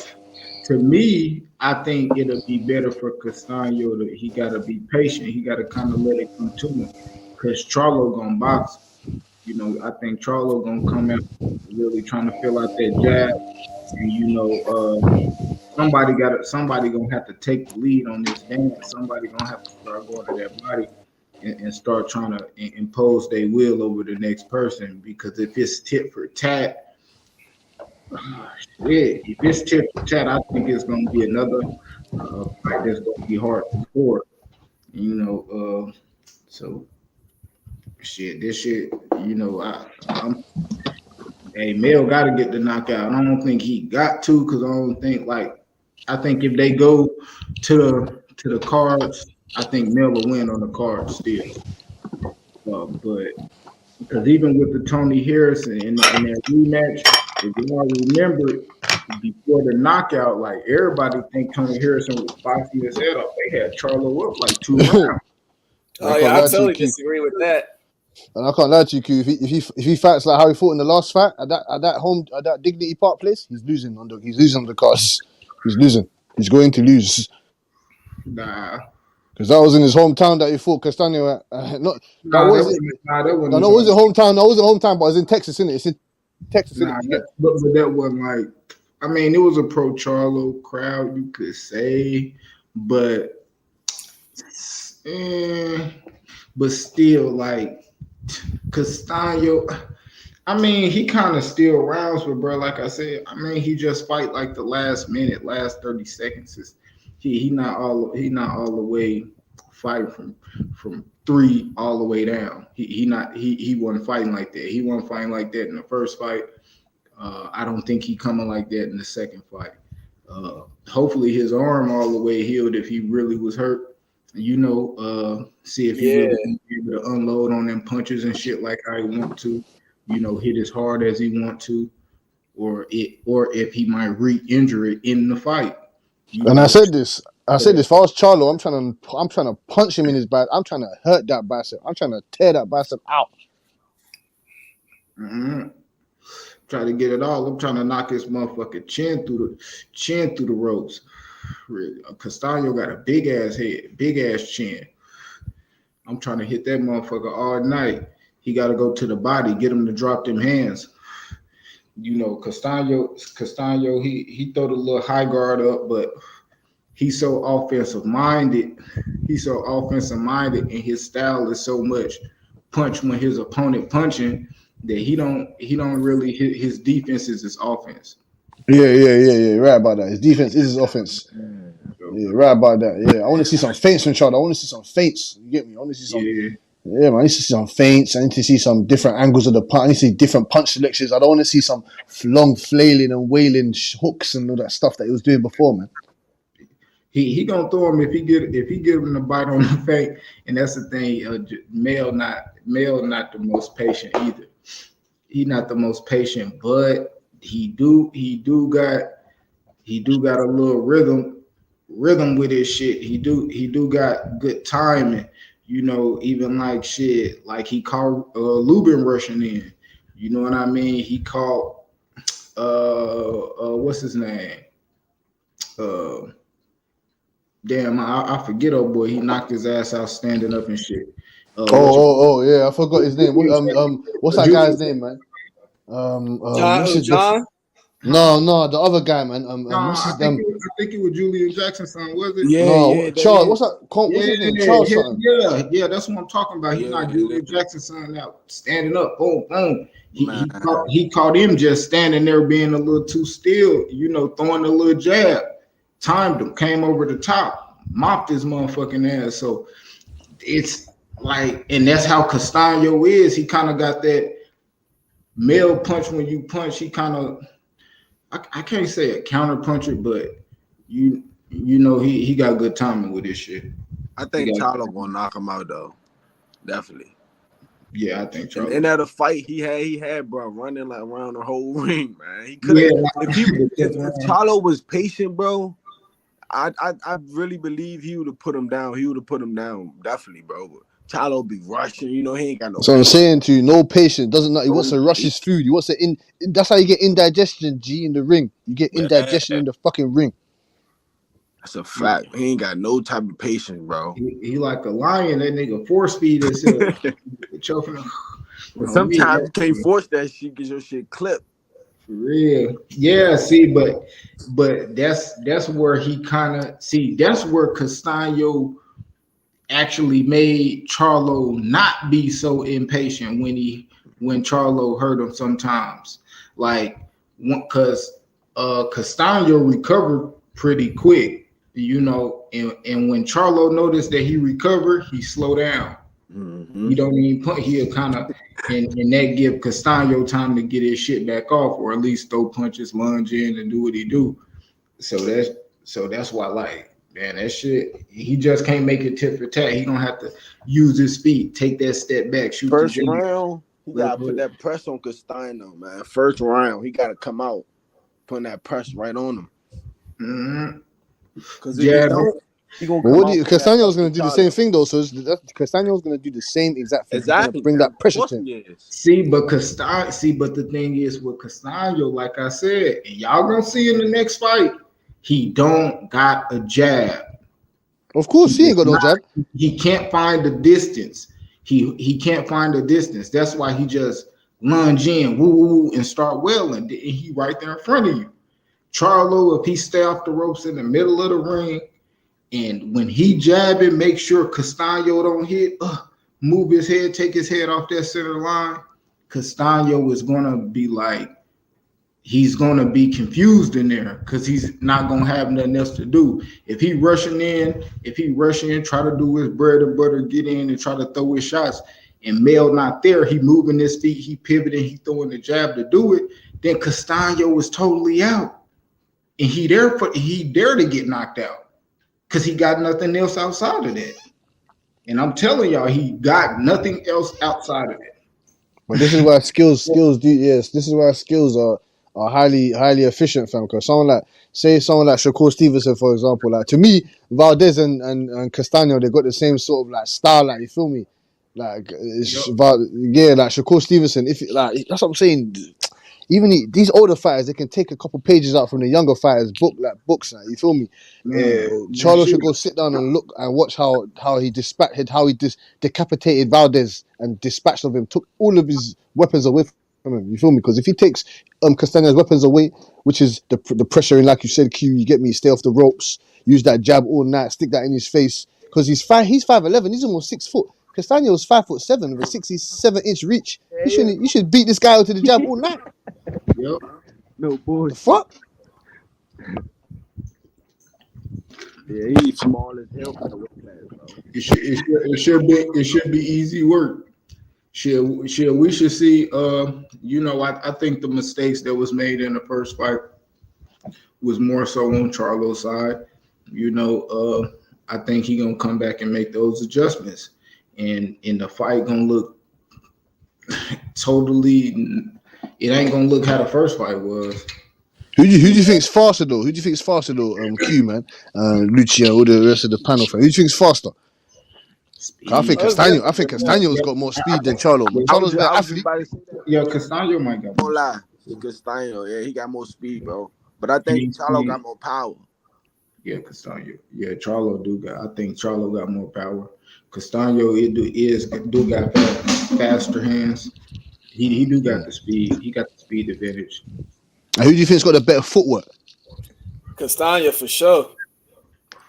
To me, I think it'll be better for Castano. He gotta be patient. He gotta kind of let it come to him, because Charlo gonna box. You know, I think Charlo gonna come out really trying to fill out that jab, and somebody gonna have to take the lead on this dance. Somebody gonna have to start going to that body and start trying to impose their will over the next person. Because if it's tit for tat, if it's tit for tat, I think it's gonna be another fight that's gonna be hard to score. You know, so this shit. You know, I'm. Hey, Mel got to get the knockout. I don't think he got to because I think if they go to the cards, I think Mel will win on the cards still. But because even with the Tony Harrison in that rematch, if you all remember before the knockout, like everybody think Tony Harrison was boxing his head off. They had Charlo up like 2 rounds. Oh yeah, I totally disagree with that. And I can't lie to you, Q. If he fights like how he fought in the last fight at that Dignity Park place, he's losing on the cards. He's losing. He's going to lose. Nah. Because that was in his hometown that he fought Castano at. It wasn't hometown. No, it wasn't hometown, but it was in Texas, innit? It's in Texas, innit? But that wasn't like. I mean, it was a pro Charlo crowd, you could say, but still, like Castano. I mean, he kind of still rounds, but bro, like I said, I mean, he just fight like the last 30 seconds. He not all the way fighting from 3 all the way down. He wasn't fighting like that. He wasn't fighting like that in the first fight. I don't think he coming like that in the second fight. Hopefully his arm all the way healed if he really was hurt. You know, see if he really be able to unload on them punches and shit like I want to. You know, hit as hard as he want to, or if he might re-injure it in the fight. I said this. If I was Charlo, I'm trying to punch him in his back. I'm trying to hurt that bicep. I'm trying to tear that bicep out. Mm-hmm. Try to get it all. I'm trying to knock his motherfucking chin through the ropes. Castano got a big ass head, big ass chin. I'm trying to hit that motherfucker all night. He got to go to the body, get him to drop them hands. You know, Castano, he throw the little high guard up, but he's so offensive minded. And his style is so much punch when his opponent punching that he don't really hit his defense is his offense. Yeah. Right about that. His defense is his offense. Yeah, right about that. Yeah, I want to see some feints from Charlo. I want to see some feints. You get me? I want to see some. Yeah, man. I need to see some feints. I need to see some different angles of the punch. I need to see different punch selections. I don't want to see some long flailing and wailing hooks and all that stuff that he was doing before, man. He gonna throw him if he give him the bite on the feint, and that's the thing. Male not the most patient either. He not the most patient, but he do got a little rhythm with his shit. He do got good timing. You know, even like shit, like he called Lubin rushing in. You know what I mean? He called what's his name? Damn, I forget, old boy. He knocked his ass out standing up and shit. Yeah, I forgot his name. What's that guy's name, man? John? No, the other guy, man. I think it was Julian Jackson's son, was it? Yeah, Charles. What's that? What's his name? Charles something. Yeah, that's what I'm talking about. He knocked Julian Jackson's son out, standing up, boom, boom. He caught him just standing there being a little too still, you know, throwing a little jab. Timed him, came over the top, mopped his motherfucking ass. So it's like, and that's how Castano is. He kind of got that male punch when you punch. He kind of, I can't say a counter puncher, but you know he got good timing with this shit. I think Charlo gonna knock him out though, definitely. Yeah, I think Charlo. And at a fight he had, bro, running like around the whole ring, man. He could have. If Charlo was patient, bro, I really believe he would have put him down. He would have put him down, definitely, bro. But Charlo be rushing, you know, he ain't got no. So I'm saying to you, no patience. He wants to rush his food. He wants to that's how you get indigestion, G, in the ring. You get indigestion in the fucking ring. That's a fact. He ain't got no type of patience, bro. He like a lion. That nigga force feed himself. Choking him. But sometimes you can't force that shit because your shit clipped. For real. Yeah, see, but that's where he kind of that's where Castano actually made Charlo not be so impatient when Charlo hurt him sometimes. Like because Castano recovered pretty quick, and when Charlo noticed that he recovered, he slowed down. He don't even put. He'll kind of and that give Castano time to get his shit back off, or at least throw punches, lunge in, and do what he do. So that's why, like, man, that shit. He just can't make it tit for tat. He gonna have to use his feet, take that step back, shoot First the round. He gotta put that press on Castano, man. First round, he gotta come out, putting that press right on him. Because if he don't, he gonna come out. Castano's going to do the same thing though. So Castano's going to do the same exact thing. Exactly. Bring that pressure to him. But the thing is with Castano, like I said, and y'all gonna see in the next fight, he don't got a jab. Of course, he ain't got no jab. He can't find the distance. He can't find the distance. That's why he just lunge in, woo, and start wailing. And he right there in front of you. Charlo, if he stay off the ropes in the middle of the ring, and when he jabbing, make sure Castano don't hit. Move his head, take his head off that center line. Castano is gonna be like, he's gonna be confused in there because he's not gonna have nothing else to do. If he rushing in, try to do his bread and butter, get in and try to throw his shots, and Mel not there, he moving his feet, he pivoting, he throwing the jab to do it, then Castano is totally out. And he dare to get knocked out because he got nothing else outside of that. And I'm telling y'all, he got nothing else outside of it. But this is why skills do. Yes, this is why skills are highly efficient, fam. Because someone like Shakur Stevenson, for example, like to me, Valdez and Castano, they got the same sort of like style. Like, you feel me? Like like Shakur Stevenson. If like that's what I'm saying. Even these older fighters, they can take a couple pages out from the younger fighters' books. Like, you feel me? Charlo should go sit down and look and watch how he decapitated Valdez and dispatched of him, took all of his weapons away from him. You feel me? Because if he takes Castano's weapons away, which is the pressure, and like you said, Q, you get me, stay off the ropes, use that jab all night, stick that in his face. Because he's 5'11", he's almost 6 foot. Castano's 5'7" with a 67-inch reach. You should beat this guy out to the jab all night. Yep. No boy. Fuck. Yeah, he's small as hell for the weight class, bro. It should be easy work. We should see. I think the mistakes that was made in the first fight was more so on Charlo's side. I think he gonna come back and make those adjustments, and in the fight gonna look totally. It ain't gonna look how the first fight was. Who do you think's faster though? Q, man, Lucia, all the rest of the panel. Who do you think's faster? I think Castano's got more speed than Charlo. But Charlo's better athlete. Yeah, Castano might got more. Don't lie, Castano. Yeah, he got more speed, bro. But I think Charlo got more power. Yeah, Castano. Yeah, Charlo do got. I think Charlo got more power. Castano do got faster hands. He do got the speed. He got the speed advantage. And who do you think's got the better footwork? Castano for sure.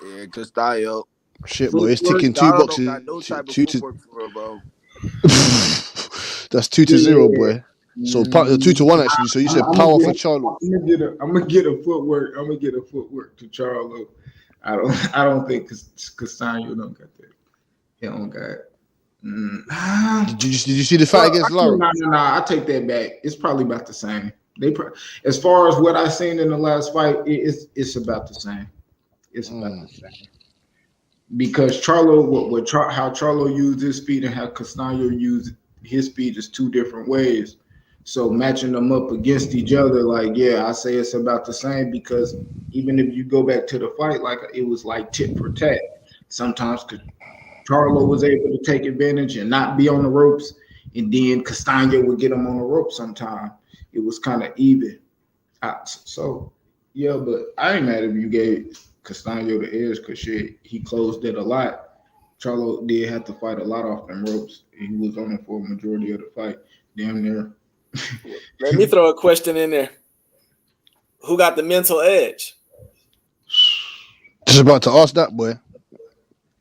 Yeah, Castano. Shit, boy, it's ticking 2 boxes. Got no type of footwork for real, bro. That's 2-0, boy. So 2-1 actually. So you said power for Charlo. I'm gonna get a footwork. To Charlo. I don't think Castano don't got that. He don't got it. Did you see the fight against Lara? No, I take that back. It's probably about the same. As far as what I seen in the last fight, it's about the same. It's about the same. Because Charlo, how Charlo used his speed and how Castano used his speed is 2 different ways. So matching them up against each other, like, yeah, I say it's about the same because even if you go back to the fight, like it was like tit for tat. Sometimes Charlo was able to take advantage and not be on the ropes, and then Castano would get him on the ropes sometime. It was kind of even. So, yeah, but I ain't mad if you gave Castano the edge because shit, he closed it a lot. Charlo did have to fight a lot off them ropes. He was on it for a majority of the fight. Damn near. Let me throw a question in there. Who got the mental edge? Just about to ask that, boy.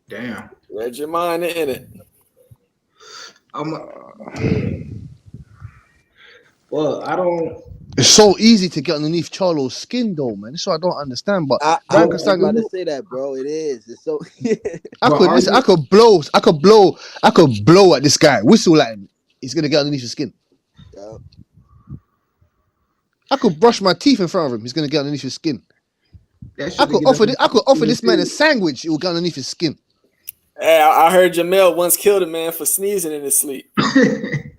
Damn. Read your mind in it. Well, I don't. It's so easy to get underneath Charlo's skin, though, man. That's what I don't understand. But I Brian was about to Castano, say that, bro. It is. It's so. I could blow at this guy, whistle at him. He's gonna get underneath his skin. Yeah. I could brush my teeth in front of him. He's gonna get underneath his skin. I could offer this man a sandwich. It will get underneath his skin. Hey, I heard Jermell once killed a man for sneezing in his sleep. I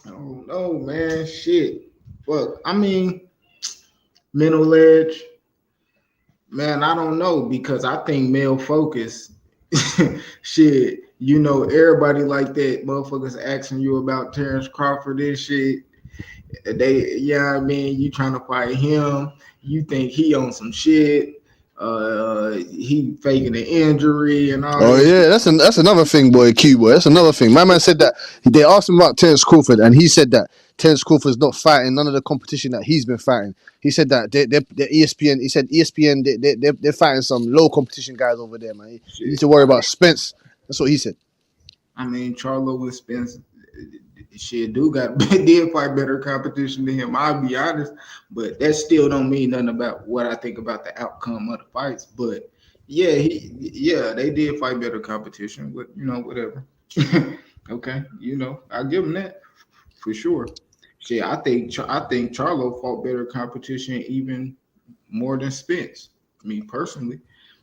don't know, man. Shit. Fuck. I mean, mental edge. Man, I don't know because I think male focus. Shit, you know, everybody like that. Motherfuckers asking you about Terrence Crawford and shit. I mean, you trying to fight him. You think he on some shit. He faking an injury and all. Oh yeah, that's another thing, boy. Q boy, that's another thing. My man said that they asked him about Terrence Crawford, and he said that Terrence Crawford's not fighting none of the competition that he's been fighting. He said that they're ESPN. He said ESPN they're fighting some low competition guys over there, man. You need to worry about Spence. That's what he said. I mean, Charlo and Spence, shit, did fight better competition than him. I'll be honest, but that still don't mean nothing about what I think about the outcome of the fights. But yeah, they did fight better competition. But you know, whatever. Okay, you know, I'll give them that for sure. Shit, I think Charlo fought better competition even more than Spence. Me personally,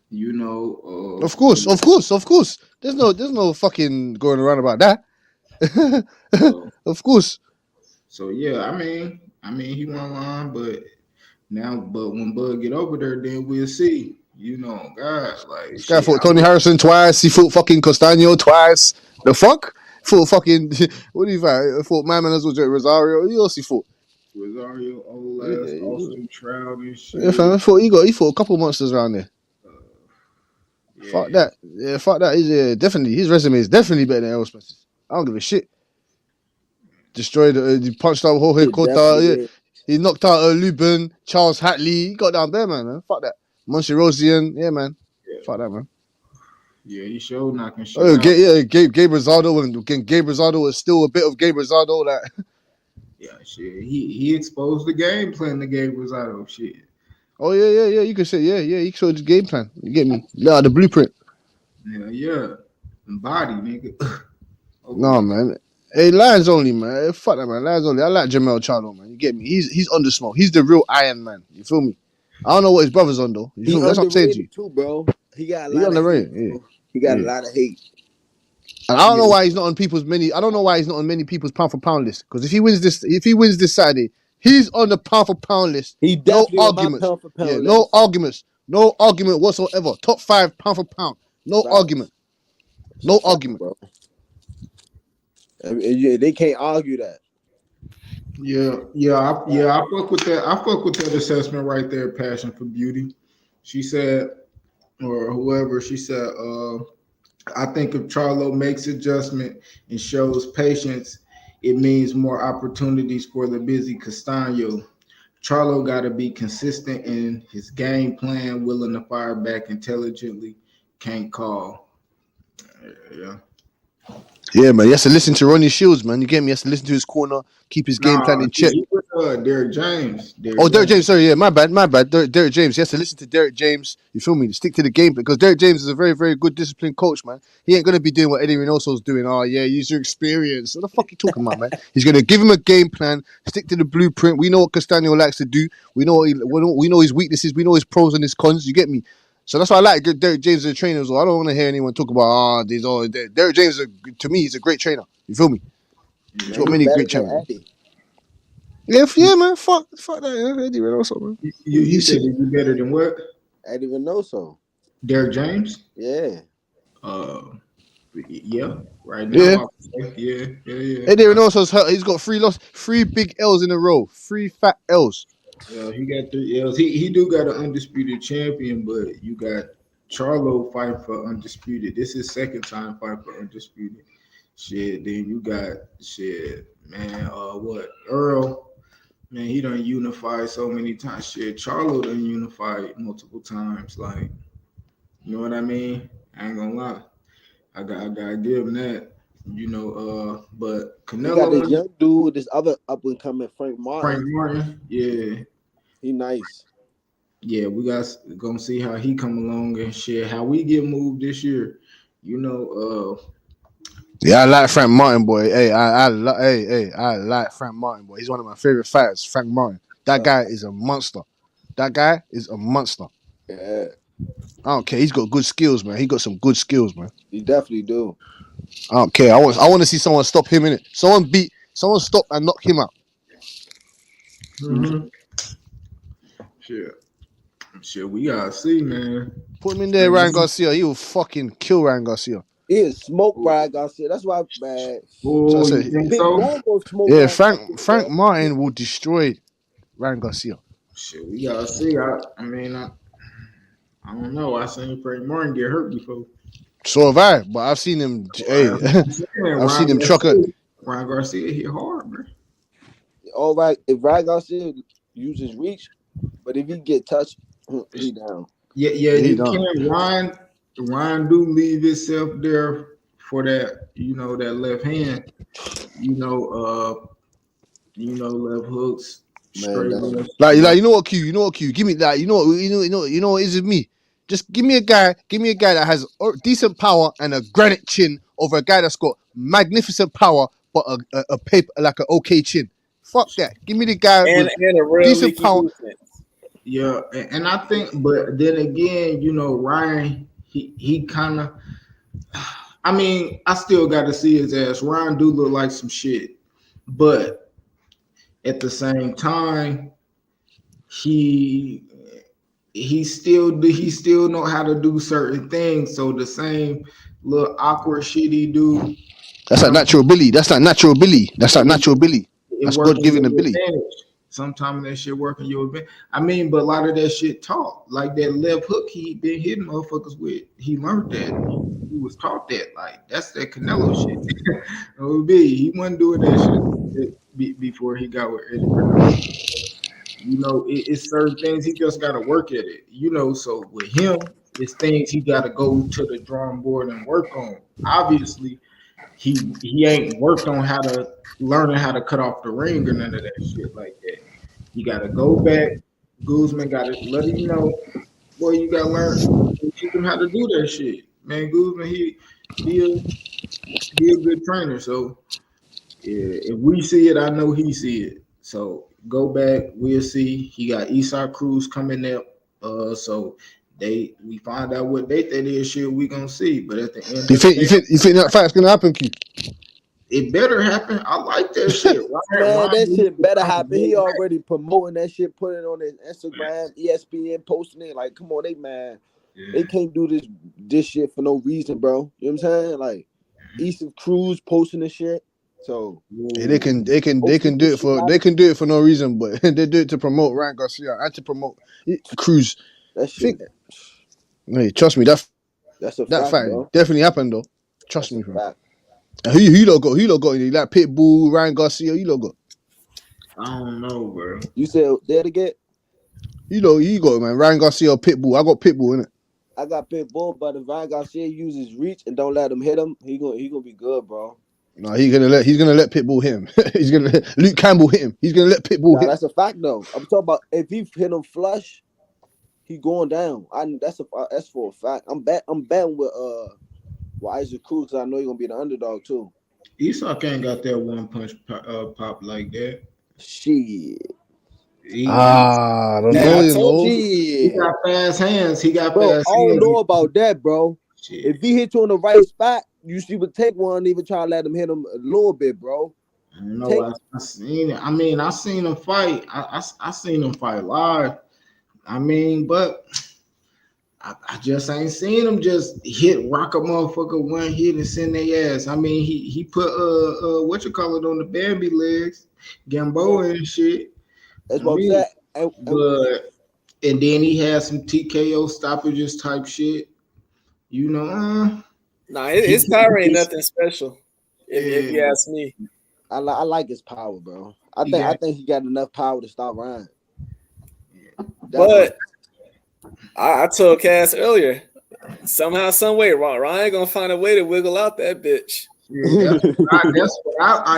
you know. Of course. There's no fucking going around about that. Of course. So yeah, I mean, he won line, but when Bud get over there, then we'll see. You know, God, like this guy fought Tony Harrison twice. He fought fucking Castano twice. The fuck? Fought fucking what do you fight? Fought my man as well, Rosario. Who else he fought? Rosario, Olas, Austin Trout and shit. Yeah, fam. He fought a couple monsters around there. Yeah. Fuck that. Yeah, fuck that. He's definitely his resume is definitely better than Errol Spence's. I don't give a shit. Destroyed. He punched out Jorge Cota. Yeah. He knocked out Lubin, Charles Hatley. He got down there, man. Fuck that. Monty Rosian. Yeah, man. Yeah. Fuck that, man. Yeah, he showed knocking shit. Gabe Rosado, and Gabe Rosado was still a bit of Gabe Rosado. Like, yeah, shit. He exposed the game plan to Gabe Rosado. Shit. Oh yeah. You could say he showed the game plan. You get me? Yeah, the blueprint. Yeah. Body, nigga. Okay. No, man. Hey, Lions only, man. Fuck that, man. Lions only. I like Jermell Charlo, man. You get me? He's on the smoke. He's the real Iron Man. You feel me? I don't know what his brother's on though. That's what I'm saying to you. Too, bro. He got a lot of hate. Yeah. He got a lot of hate. And I don't know why he's not on people's many. I don't know why he's not on many people's pound for pound list. Because if he wins this Saturday, he's on the pound for pound list. He definitely on my pound for pound list. No arguments. No argument whatsoever. Top 5 pound for pound. No argument. No argument, bro. They can't argue that. I fuck with that. I fuck with that assessment right there. Passion for beauty. She said, or whoever. She said, I think if Charlo makes adjustment and shows patience, it means more opportunities for the busy Castano. Charlo got to be consistent in his game plan, willing to fire back intelligently. Can't call. Yeah. Yeah, man. He has to listen to Ronnie Shields, man. You get me? He has to listen to his corner, keep his game plan in check. Derek James. Derek James. Sorry, yeah, my bad. Derek James. He has to listen to Derek James. You feel me? Stick to the game plan because Derek James is a very, very good disciplined coach, man. He ain't gonna be doing what Eddie Reynoso's doing. Oh yeah, use your experience. What the fuck you talking about, man? He's gonna give him a game plan. Stick to the blueprint. We know what Castano likes to do. We know his weaknesses. We know his pros and his cons. You get me? So that's why I like Derek James as a trainer as well. I don't want to hear anyone talk about Derek James. To me, he's a great trainer. You feel me? He's got many great trainers. Yeah, man. Fuck that. Eddie Reynoso, man. You said he's better than what? Eddie Reynoso. Derek James? Yeah. Yeah. Right now. Yeah. Eddie Reynoso's hurt. He's got 3 big L's in a row. 3 fat L's. Yeah, he got 3 L's. He do got an undisputed champion, but you got Charlo fighting for undisputed. This is second time fighting for undisputed. Shit, then you got man. What Earl? Man, he done unified so many times. Shit, Charlo done unified multiple times. Like, you know what I mean? I ain't gonna lie. I gotta give him that. But He got this Canelo, young dude, this other up and coming Frank Martin. yeah. He nice. Yeah, we gonna see how he come along and shit. How we get moved this year, Yeah, I like Frank Martin, boy. Hey, I like Frank Martin, boy. He's one of my favorite fighters, Frank Martin. That guy is a monster. Yeah, I don't care. He's got good skills, man. He got some good skills, man. he definitely do. I don't care. I want to see someone stop him in it. Someone stop and knock him out. Mm-hmm. Shit, we gotta see, man. Put him in there, Ryan Garcia. He will fucking kill Ryan Garcia. He is smoke Ryan Garcia. That's why, man. Oh, So I you said, think Big so? Bull will smoke yeah, Ryan Frank Martin will destroy Ryan Garcia. Shit, we gotta see. I mean, I don't know. I seen Frank Martin get hurt before. So have I, but I've seen him. Hey, I've seen him truck it. Ryan Garcia hit hard, bro. All right, if Ryan Garcia uses reach, but if he get touched, he down. Yeah, he you done. can't. Ryan do leave himself there for that, that left hand, left hooks, straight left. Like you know what, Q, give me that. You know what is with me. Just give me a guy that has decent power and a granite chin over a guy that's got magnificent power but a paper like an okay chin. Fuck that. Give me the guy with and a real decent power. defense. Yeah, and I think, but then again, Ryan, he kind of. I mean, I still got to see his ass. Ryan do look like some shit, but at the same time, he still know how to do certain things. So the same little awkward shit he do. That's like natural Billy. That's not natural Billy. That's God given ability. Sometimes that shit working your advantage. I mean, but a lot of that shit taught. Like that left hook he been hitting motherfuckers with. He learned that. He was taught that. Like that's that Canelo shit. He wasn't doing that shit before he got with Eddie Bernal. It's certain things he just got to work at it. So with him, it's things he got to go to the drawing board and work on. Obviously, he ain't worked on learning how to cut off the ring or none of that shit like that. You got to go back. Guzman got to let him know, boy, you got to learn. Teach him how to do that shit. Man, Guzman, he a good trainer. So yeah, if we see it, I know he see it. So go back, we'll see. He got Isaac Cruz coming up. So we find out what date that is. Shit, we gonna see. But at the end, You think that fight's gonna happen, Q? It better happen. I like that shit. Man, that shit better happen. He already promoting that shit, putting it on his Instagram, ESPN, posting it. Like, come on, they can't do this shit for no reason, bro. You know what I'm saying? Like, Easton Cruz posting this shit. So yeah, they can do it for no reason, but they do it to promote Ryan Garcia and to promote Cruz. That shit. Hey, trust me, that fact, fight bro. definitely happened though. Trust me, bro. Who you lot got? Like Pitbull, Ryan Garcia. You lot got? I don't know, bro. You said there to get? You got man. Ryan Garcia or Pitbull. I got Pitbull in it. I got Pitbull, but if Ryan Garcia uses reach and don't let him hit him, he gonna be good, bro. No, he's gonna let Pitbull hit him. He's gonna let Luke Campbell hit him. He's gonna let Pitbull hit. That's a fact though. I'm talking about if he hit him flush, he going down. That's for a fact. I'm betting with Isaac Cruz. I know he's gonna be the underdog too. Esau ain't got that one punch pop like that. Shit. I don't know. He got fast hands. I don't know about that, bro. Shit. If he hit you on the right spot, you should even take one and even try to let him hit him a little bit, bro. I know. I seen it. I mean, I seen him fight. I seen him fight live. I mean, but I just ain't seen him just rock a motherfucker one hit and send their ass. I mean, he put on the Bambi legs, Gamboa and shit. That's what I'm saying. but and then he had some TKO stoppages type shit. You know, Nah, his power ain't nothing special. If you ask me, I like his power, bro. I think he got enough power to stop Ryan. But I told Cass earlier, somehow, some way, Ryan gonna find a way to wiggle out that bitch. Yeah,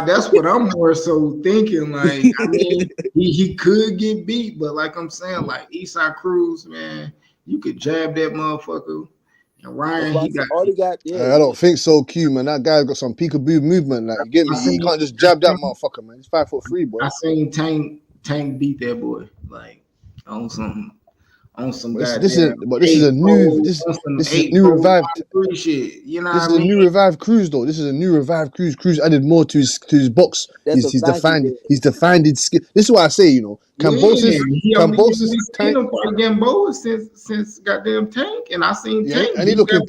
that's what I'm more so thinking. Like, I mean, he could get beat, but like I'm saying, like Eastside Cruz, man, you could jab that motherfucker. And Ryan, he got. I don't think so, Q, man. That guy's got some peekaboo movement. Like, you get me? You can't just jab that motherfucker, man. He's 5'3", boy. I seen Tank beat that boy like on some This is a new revived shit. You know, this is a new revived Cruz though. This is a new revived Cruz. Cruz added more to his box. He's defined his skill. This is what I say. You know, Kambosos, Tank. Gamboa since goddamn Tank, and I seen Tank. And he looking.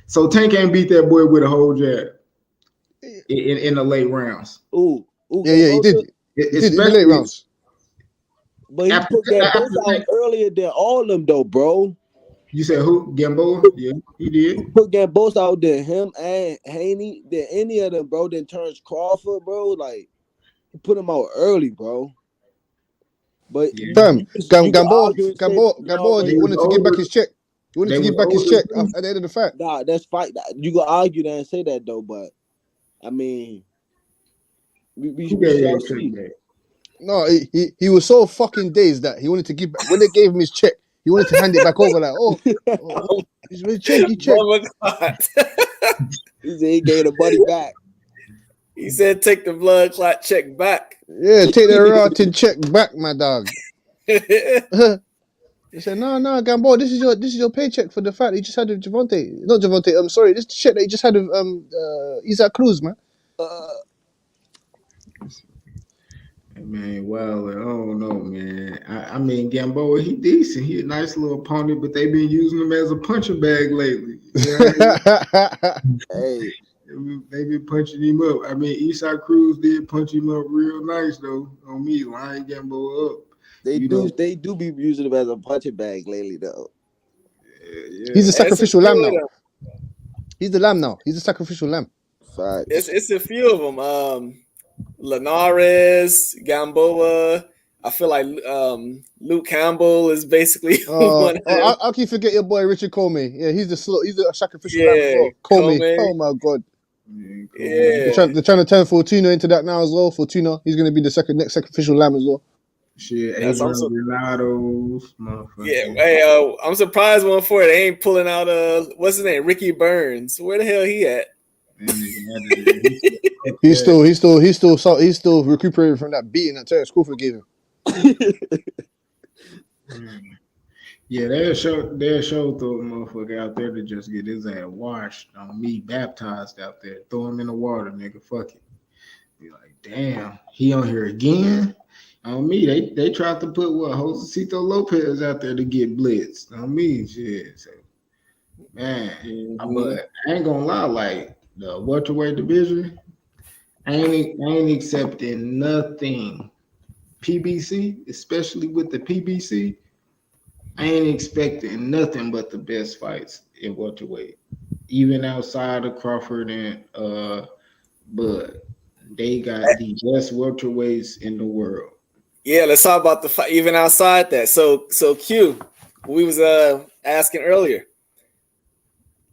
So Tank ain't beat that boy with a whole jab in the late rounds. Ooh, yeah, he did. He did in the late rounds. But he put Gamboa out earlier than all of them, though, bro. You said who? Gamboa? Yeah, he did. He put Gamboa out than him and Haney, than any of them, bro. Then Terrence Crawford, bro. Like, he put him out early, bro. But Gamboa wanted to give back his check. He wanted to give back his check at the end of the fight. Nah, that's fight. You can argue that and say that, though, but I mean, we shall see. No, he was so fucking dazed that he wanted to give back. When they gave him his check, he wanted to hand it back over. Like, he's really check. Oh my God. He said he gave the money back. He said, "Take the blood clot check back." Yeah, take the rotten check back, my dog. He said, "No, Gamboa, this is your paycheck for the fact that you just had with Gervonta. Not Gervonta. I'm sorry, this check that you just had with Isaac Cruz, man." Man, well, I don't know, man. I mean, Gamboa, he decent. He a nice little opponent, but they been using him as a punching bag lately. You know hey, they been punching him up. I mean, Eastside Cruz did punch him up real nice though. On me, line Gamboa up. They do be using him as a punching bag lately, though. Yeah. He's a sacrificial lamb now. He's the lamb now. He's a sacrificial lamb. It's a few of them. Linares, Gamboa. I feel like Luke Campbell is basically one. I'll keep forget your boy Richard Comey. Yeah, he's a sacrificial lamb as well. Comey. Oh my God. Yeah. They're trying to turn Fortuna into that now as well. Fortuna, he's going to be the next sacrificial lamb as well. Shit, Renatos, yeah. Hey, I'm surprised one for it. They ain't pulling out what's his name, Ricky Burns. Where the hell he at? He's still recuperating from that beating that Terrence Crawford gave him. Yeah, they'll show throw a motherfucker out there to just get his ass washed on me, baptized out there. Throw him in the water, nigga. Fuck it. Be like, damn, he on here again. On me, they tried to put Josecito Lopez out there to get blitzed. On me, shit. So, man, but I ain't gonna lie, like the welterweight division, I ain't accepting nothing. PBC, especially with the PBC, I ain't expecting nothing but the best fights in welterweight, even outside of Crawford and Bud. They got the best welterweights in the world. Yeah, let's talk about the fight even outside that. So Q, we was asking earlier,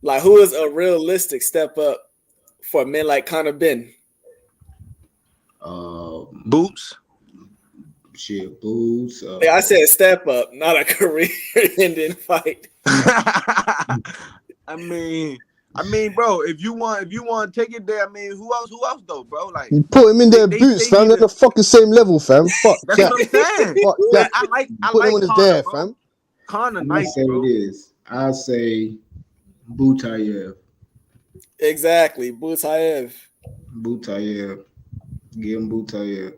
like who is a realistic step up for men like Conor Ben? Boots. Shit, Boots. I said step up, not a career-ending fight. I mean, bro, if you want to take it there, I mean, who else though, bro? Like you put him in their boots, fam. They're the fucking same level, fam. Fuck that's that. what I'm saying. Fuck that. I like put him on Conor, there, bro. fam. Conor, nice, say bro. this. I'll say Butayev. Exactly, Butayev. Give him Butayev.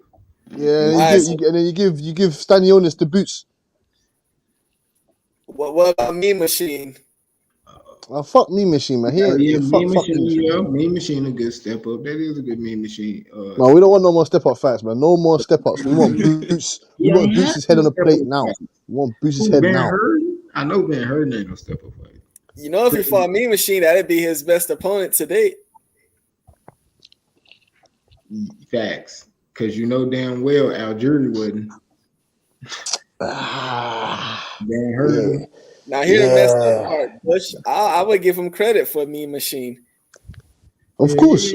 Yeah, and then you give Stanionis the boots. What about Mean Machine? Fuck me machine, man. Fuck me machine. Yeah, Mean Machine a good step up. That is a good Mean Machine. No, we don't want no more step up fights, man. No more step ups. We want Boots. We want Boots' head on the plate now. We want Boots' head now. I know Ben Hurd ain't no step up fight. You know, if he fought Mean Machine, that'd be his best opponent to date. Facts, because you know damn well Algieri wouldn't. Ben Hurd. Yeah. Now here the messed up part, Bush. I would give him credit for Mean Machine. Of course.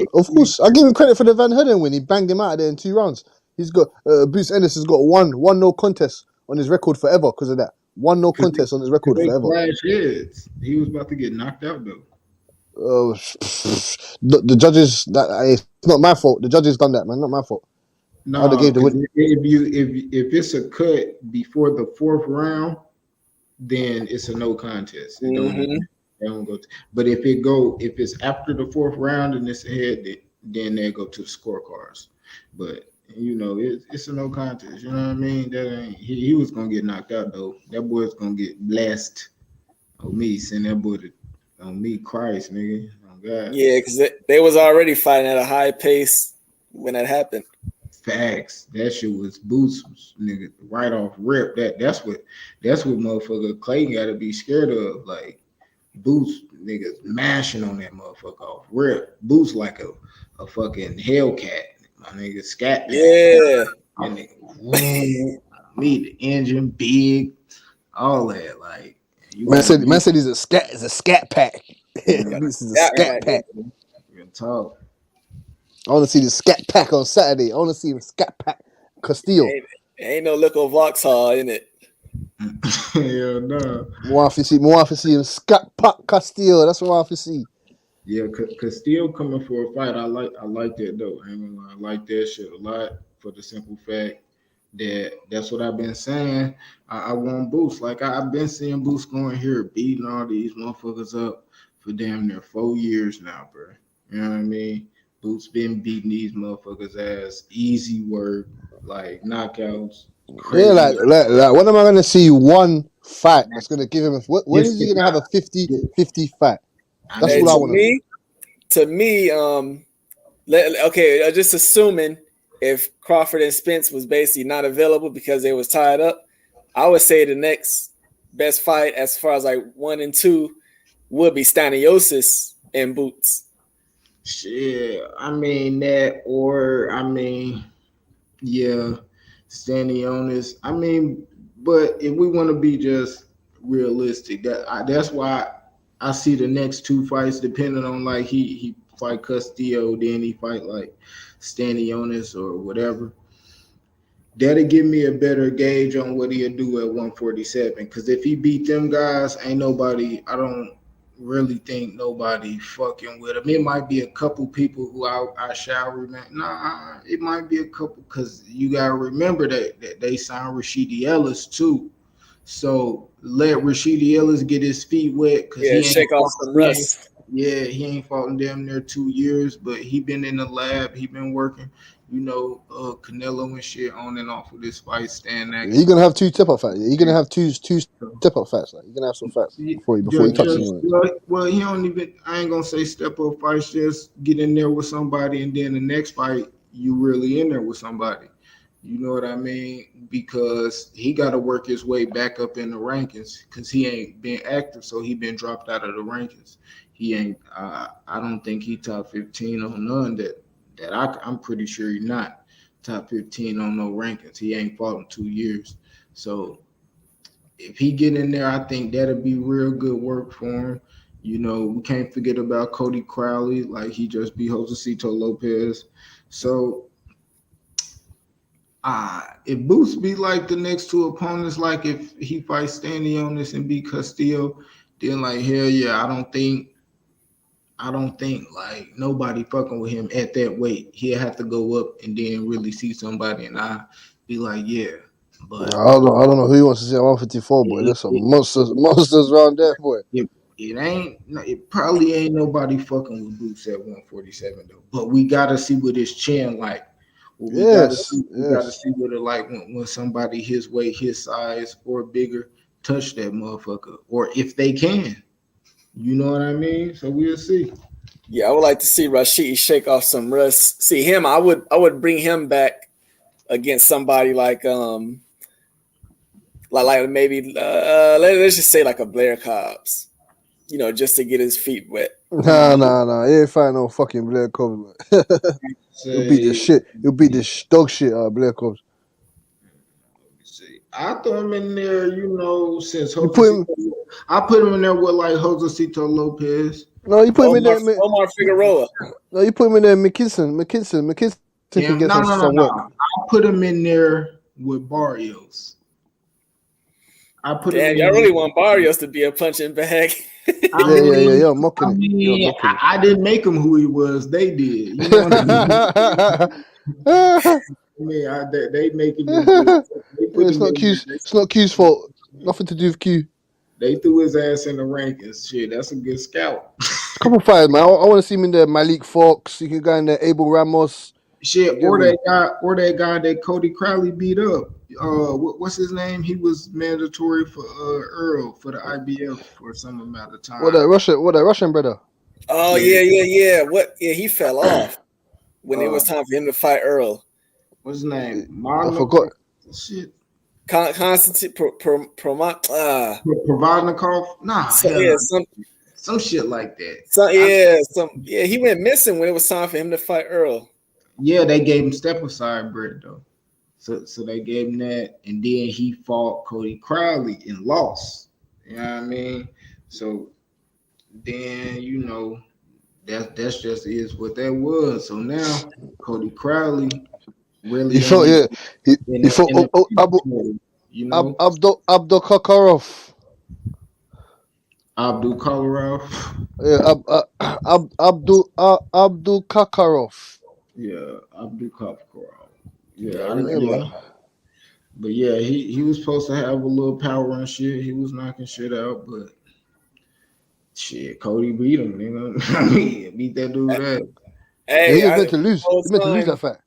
I give him credit for the Van Herden win. He banged him out of there in 2 rounds. He's got Boots Ennis has got one no contest on his record forever because of that. 1 no contest on his record forever. He was about to get knocked out though. The judges, it's not my fault. The judges done that, man. Not my fault. No, if it's a cut before the 4th round, then it's a no contest. It don't go. But if it's after the 4th round and it's ahead, then they go to the scorecards. But you know, it's a no contest. You know what I mean? That ain't he was gonna get knocked out though. That boy's gonna get blessed. On me, send that boy on me, Christ, nigga. Oh God. Yeah, because they was already fighting at a high pace when that happened. Facts. That shit was Boots, nigga, right off rip. That's what motherfucker Clay gotta be scared of. Like Boots, niggas mashing on that motherfucker off rip. Boots like a fucking Hellcat. My nigga scat. Yeah. My nigga, me, the engine, big, all that. Like man said he's a scat pack. This is a scat pack. Real talk. I want to see the scat pack on Saturday. I want to see him scat pack Castillo. Ain't no little Vauxhall in it. Hell no. More to see him scat pack Castillo. That's what I want to see. Yeah, Castillo coming for a fight. I like that though. I like that shit a lot for the simple fact that that's what I've been saying. I want Boost. Like I've been seeing Boost going here beating all these motherfuckers up for damn near 4 years now, bro. You know what I mean? Boots been beating these motherfuckers ass, easy work, like knockouts. Crazy. Yeah, like when am I gonna see one fight that's gonna give him when is he gonna have a 50-50 fight? That's what I want to know. To me, okay, just assuming if Crawford and Spence was basically not available because they was tied up, I would say the next best fight as far as like 1 and 2 would be Stanionis and Boots. Shit, I mean that, or I mean, yeah, Stanionis. I mean, but if we want to be just realistic, that's why I see the next 2 fights depending on like he fight Castillo, then he fight like Stanionis or whatever. That'll give me a better gauge on what he'll do at 147. Because if he beat them guys, ain't nobody. I don't really think nobody fucking with him. It might be a couple people who I shall remember. Nah, it might be a couple because you gotta remember that they signed Rashidi Ellis too. So let Rashidi Ellis get his feet wet because he shake off some rust. Yeah, he ain't fought in damn near 2 years, but he been in the lab. He been working. You know, Canelo and shit on and off with this fight stand that. You're gonna have 2 step up fights. You're gonna have two step up fights. Like you're gonna have some fights before he touches you. Well, he don't even. I ain't gonna say step up fights. Just get in there with somebody, and then the next fight you really in there with somebody. You know what I mean? Because he got to work his way back up in the rankings because he ain't been active, so he been dropped out of the rankings. He ain't. I don't think he top 15 on none that I'm pretty sure he's not top 15 on no rankings. He ain't fought in 2 years. So if he get in there, I think that'll be real good work for him. You know, we can't forget about Cody Crowley. Like he just beat Josecito Lopez. So if Boots be like the next 2 opponents, like if he fights Stanionis and beat Castillo, then like hell yeah, I don't think like nobody fucking with him at that weight. He'll have to go up and then really see somebody, and I be like, yeah. But I don't know who he wants to see at 154, boy. There's some monsters around there, boy. It probably ain't nobody fucking with Boots at 147 though. But we gotta see what his chin like. We gotta see what it like when somebody his weight, his size, or bigger touch that motherfucker, or if they can. You know what I mean? So we'll see. Yeah, I would like to see Rashid shake off some rust. See him, I would bring him back against somebody like maybe let's just say like a Blair Cobbs, you know, just to get his feet wet. Nah. He ain't fighting no fucking Blair Cobbs. He'll beat the shit. He'll beat the dog shit out of Blair Cobbs. I throw him in there, you know, since I put him in there with like Josecito Lopez. No, you put him in there. Omar Figueroa. No, you put him in there. McKinson can get some work. I put him in there with Barrios. Y'all really want Barrios to be a punching bag. Yeah, mocking it. I didn't make him who he was. They did. You know what I mean? They making him. It's not Q's fault. Nothing to do with Q. They threw his ass in the rankings. Shit, that's a good scout. Couple fighters, man. I want to see him in there. Malik Fox. You can go in there. Abel Ramos. Shit, or that guy that Cody Crowley beat up. What's his name? He was mandatory for Earl for the IBF for some amount of time. What that Russian brother? Oh yeah. He fell off when it was time for him to fight Earl. What's his name? I forgot. Shit. Konstantin Provodnikov? Nah. Some shit like that. He went missing when it was time for him to fight Earl. Yeah, they gave him step aside bread though. So they gave him that, and then he fought Cody Crowley and lost. You know what I mean? So then you know that's just is what that was. So now Cody Crowley really he fought Abdul Kakarov. Abdul Kakarov. Yeah, Abdul Kakarov. Yeah, Abdul Kakarov. Yeah. But yeah, he was supposed to have a little power and shit. He was knocking shit out, but shit, Cody beat him, nigga. I mean, beat that dude up. Hey, he was meant to lose. He meant to lose that fight.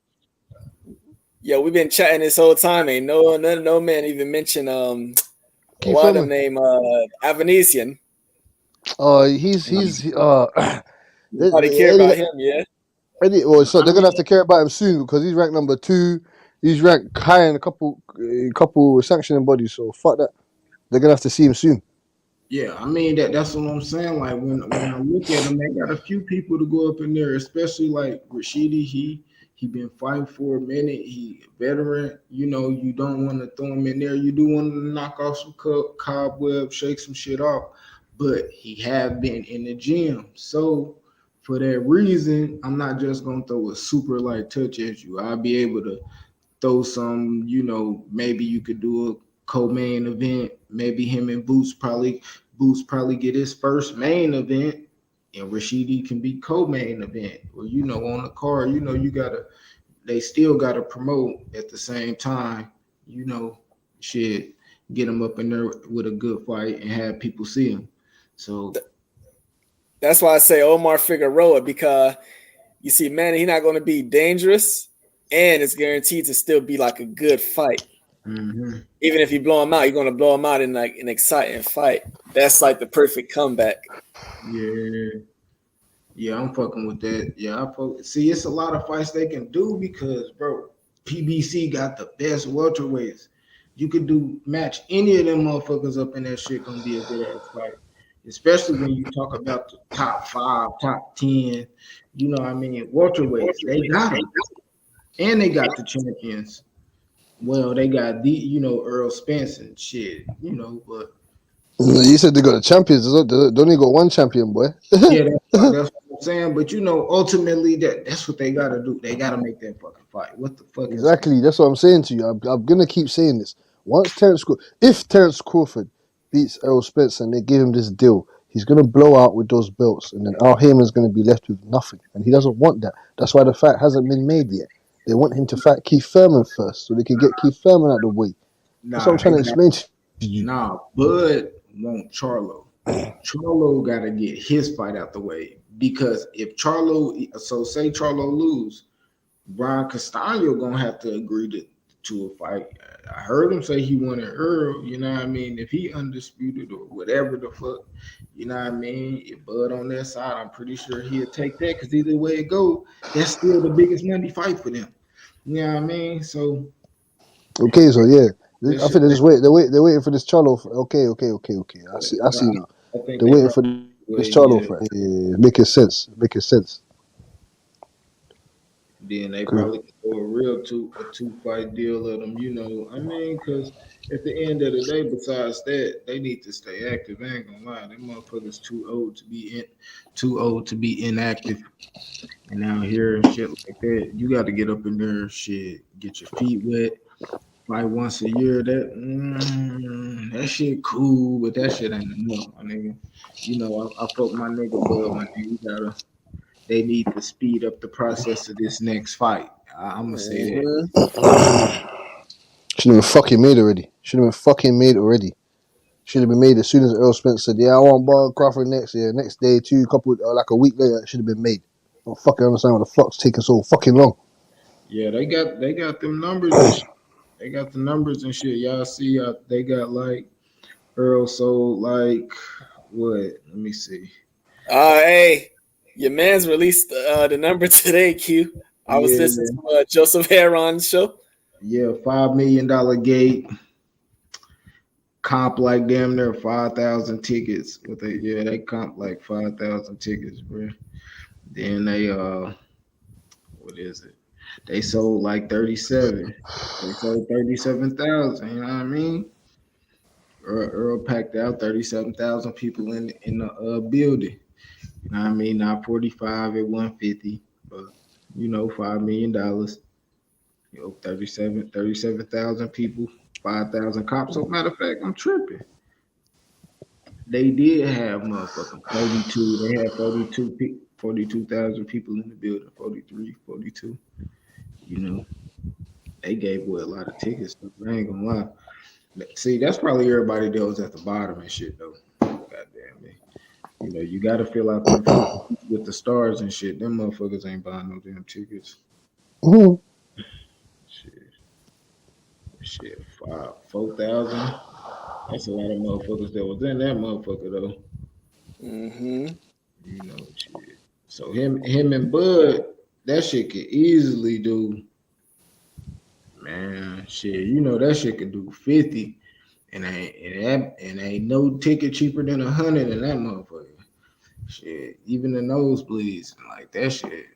Yeah, we've been chatting this whole time. Ain't no man even mentioned what the name Avanesian. He's Nobody care about him, yeah. So they're gonna have to care about him soon because he's ranked number 2. He's ranked high in a couple sanctioning bodies. So fuck that. They're gonna have to see him soon. Yeah, I mean that's what I'm saying. Like when I look at him, they got a few people to go up in there, especially like Rashidi. He been fighting for a minute. He a veteran. You know, you don't want to throw him in there. You do want to knock off some cobwebs, shake some shit off. But he have been in the gym. So for that reason, I'm not just gonna throw a super light touch at you. I'll be able to throw some, you know, maybe you could do a co-main event. Maybe him and Boots probably get his first main event, and Rashidi can be co-main event. Or you know, on the card, you know, they still gotta promote at the same time. You know, shit, get him up in there with a good fight and have people see him. So that's why I say Omar Figueroa, because you see, man, he's not going to be dangerous, and it's guaranteed to still be like a good fight. Mm-hmm. Even if you blow him out, you're going to blow him out in like an exciting fight. That's like the perfect comeback. Yeah, I'm fucking with that. Yeah, see, it's a lot of fights they can do because, bro, PBC got the best welterweights. You could match any of them motherfuckers up in that shit, gonna be a good ass fight. Especially when you talk about the top 5, top 10, you know what I mean? Welterweights, they got them. And they got the champions. Well, they got Earl Spence and shit, you know, but you said they got the champions. They only got one champion, boy. Yeah, that's what I'm saying. But you know, ultimately that's what they gotta do. They gotta make that fucking fight. What the fuck exactly, that's what I'm saying to you. I'm gonna keep saying this. If Terence Crawford beats Errol Spence and they give him this deal, he's gonna blow out with those belts, and then Al Heyman's gonna be left with nothing, and he doesn't want that. That's why the fight hasn't been made yet. They want him to fight Keith Thurman first, so they can get Keith Thurman out of the way. That's what I'm trying to explain to you. Bud want Charlo. Charlo gotta get his fight out the way, because if say Charlo lose, Brian Castano gonna have to agree to to a fight. I heard him say he wanted Earl. You know what I mean? If he undisputed or whatever the fuck, you know what I mean? If Bud on that side, I'm pretty sure he'll take that because either way it go, that's still the biggest money fight for them. You know what I mean? So Okay, so yeah, I this think they just wait. They're waiting for this Charlo. Okay. I see now. I think They're they waiting for probably this waiting, Charlo yeah. fight. Yeah, making sense. Making sense. Then they probably could go a two fight deal of them, you know. I mean, because at the end of the day, besides that, they need to stay active. I ain't gonna lie, them motherfuckers too old to be inactive. And out here and shit like that, you got to get up in there, shit, get your feet wet. Fight once a year, that shit cool, but that shit ain't enough, my nigga. You know, I fuck my nigga, but my nigga, they need to speed up the process of this next fight. I'm gonna say that. Should have been fucking made already. Should have been fucking made already. Should have been made as soon as Earl Spence said, "Yeah, I want Ball Crawford next year." Next day, like a week later, it should have been made. I don't fucking understand why the fuck's taking so fucking long. Yeah, they got them numbers and shit. They got the numbers and shit. Y'all see, they got like Earl sold like what? Let me see. Hey, your man's released the number today. Q. I was listening to Joseph Heron's show. Yeah, $5 million gate. Comp like damn near 5,000 tickets. They comp like 5,000 tickets, bro. Then they what is it? They sold like 37. They sold 37,000. You know what I mean? Earl packed out 37,000 people in the building. You know what I mean? Not 45 at 150, but you know, $5 million. You know, 37,000 people, 5,000 cops. So matter of fact, I'm tripping. They did have motherfucking 42. They had 42,000 people in the building. 43, 42. You know, they gave away a lot of tickets. I ain't gonna lie. See, that's probably everybody that was at the bottom and shit, though. Goddamn me. You know, you got to fill out them with the stars and shit. Them motherfuckers ain't buying no damn tickets. Mm-hmm. Shit, 4,000. That's a lot of motherfuckers that was in that motherfucker though. Mm-hmm. You know, shit. So him and Bud, that shit could easily do. Man, shit, you know that shit could do 50, and ain't no ticket cheaper than 100 in that motherfucker. Shit, even the nosebleeds, like that shit.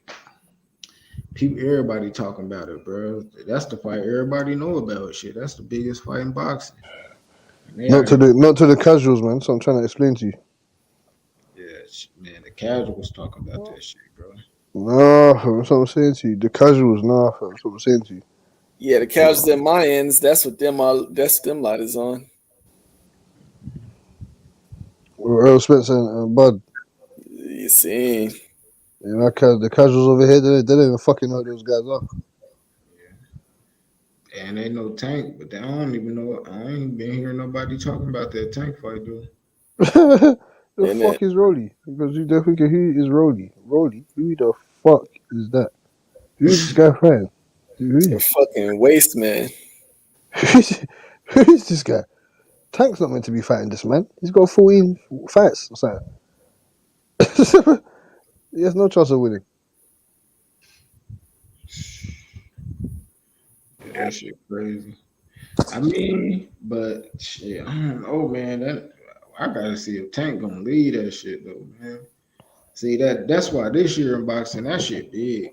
Everybody talking about it, bro. That's the fight everybody know about. Shit, that's the biggest fight in boxing. Not to the casuals, man. So I'm trying to explain to you. Yeah, man, the casuals talking about that shit, bro. Nah, that's what I'm saying to you. The casuals, nah, that's what I'm saying to you. Yeah, the casuals at my ends. That's what them light is on. Earl Spence and Bud. You see. Yeah, the casuals over here, they don't even fucking know who those guys are. And they know Tank, but I don't even know. I ain't been hearing nobody talking about that Tank fight, dude. The fuck is Rolly? Because you definitely who is Rolly? Rolly? Who the fuck is that? Who's this guy fighting? Who is a fucking waste man? Who is this guy? Tank's not meant to be fighting this man. He's got 14 fights or something. He has no chance of winning. Yeah, that shit crazy. I mean, but shit, I don't know, man. That I gotta see if Tank gonna lead that shit though, man. See that's why this year in boxing, that shit big.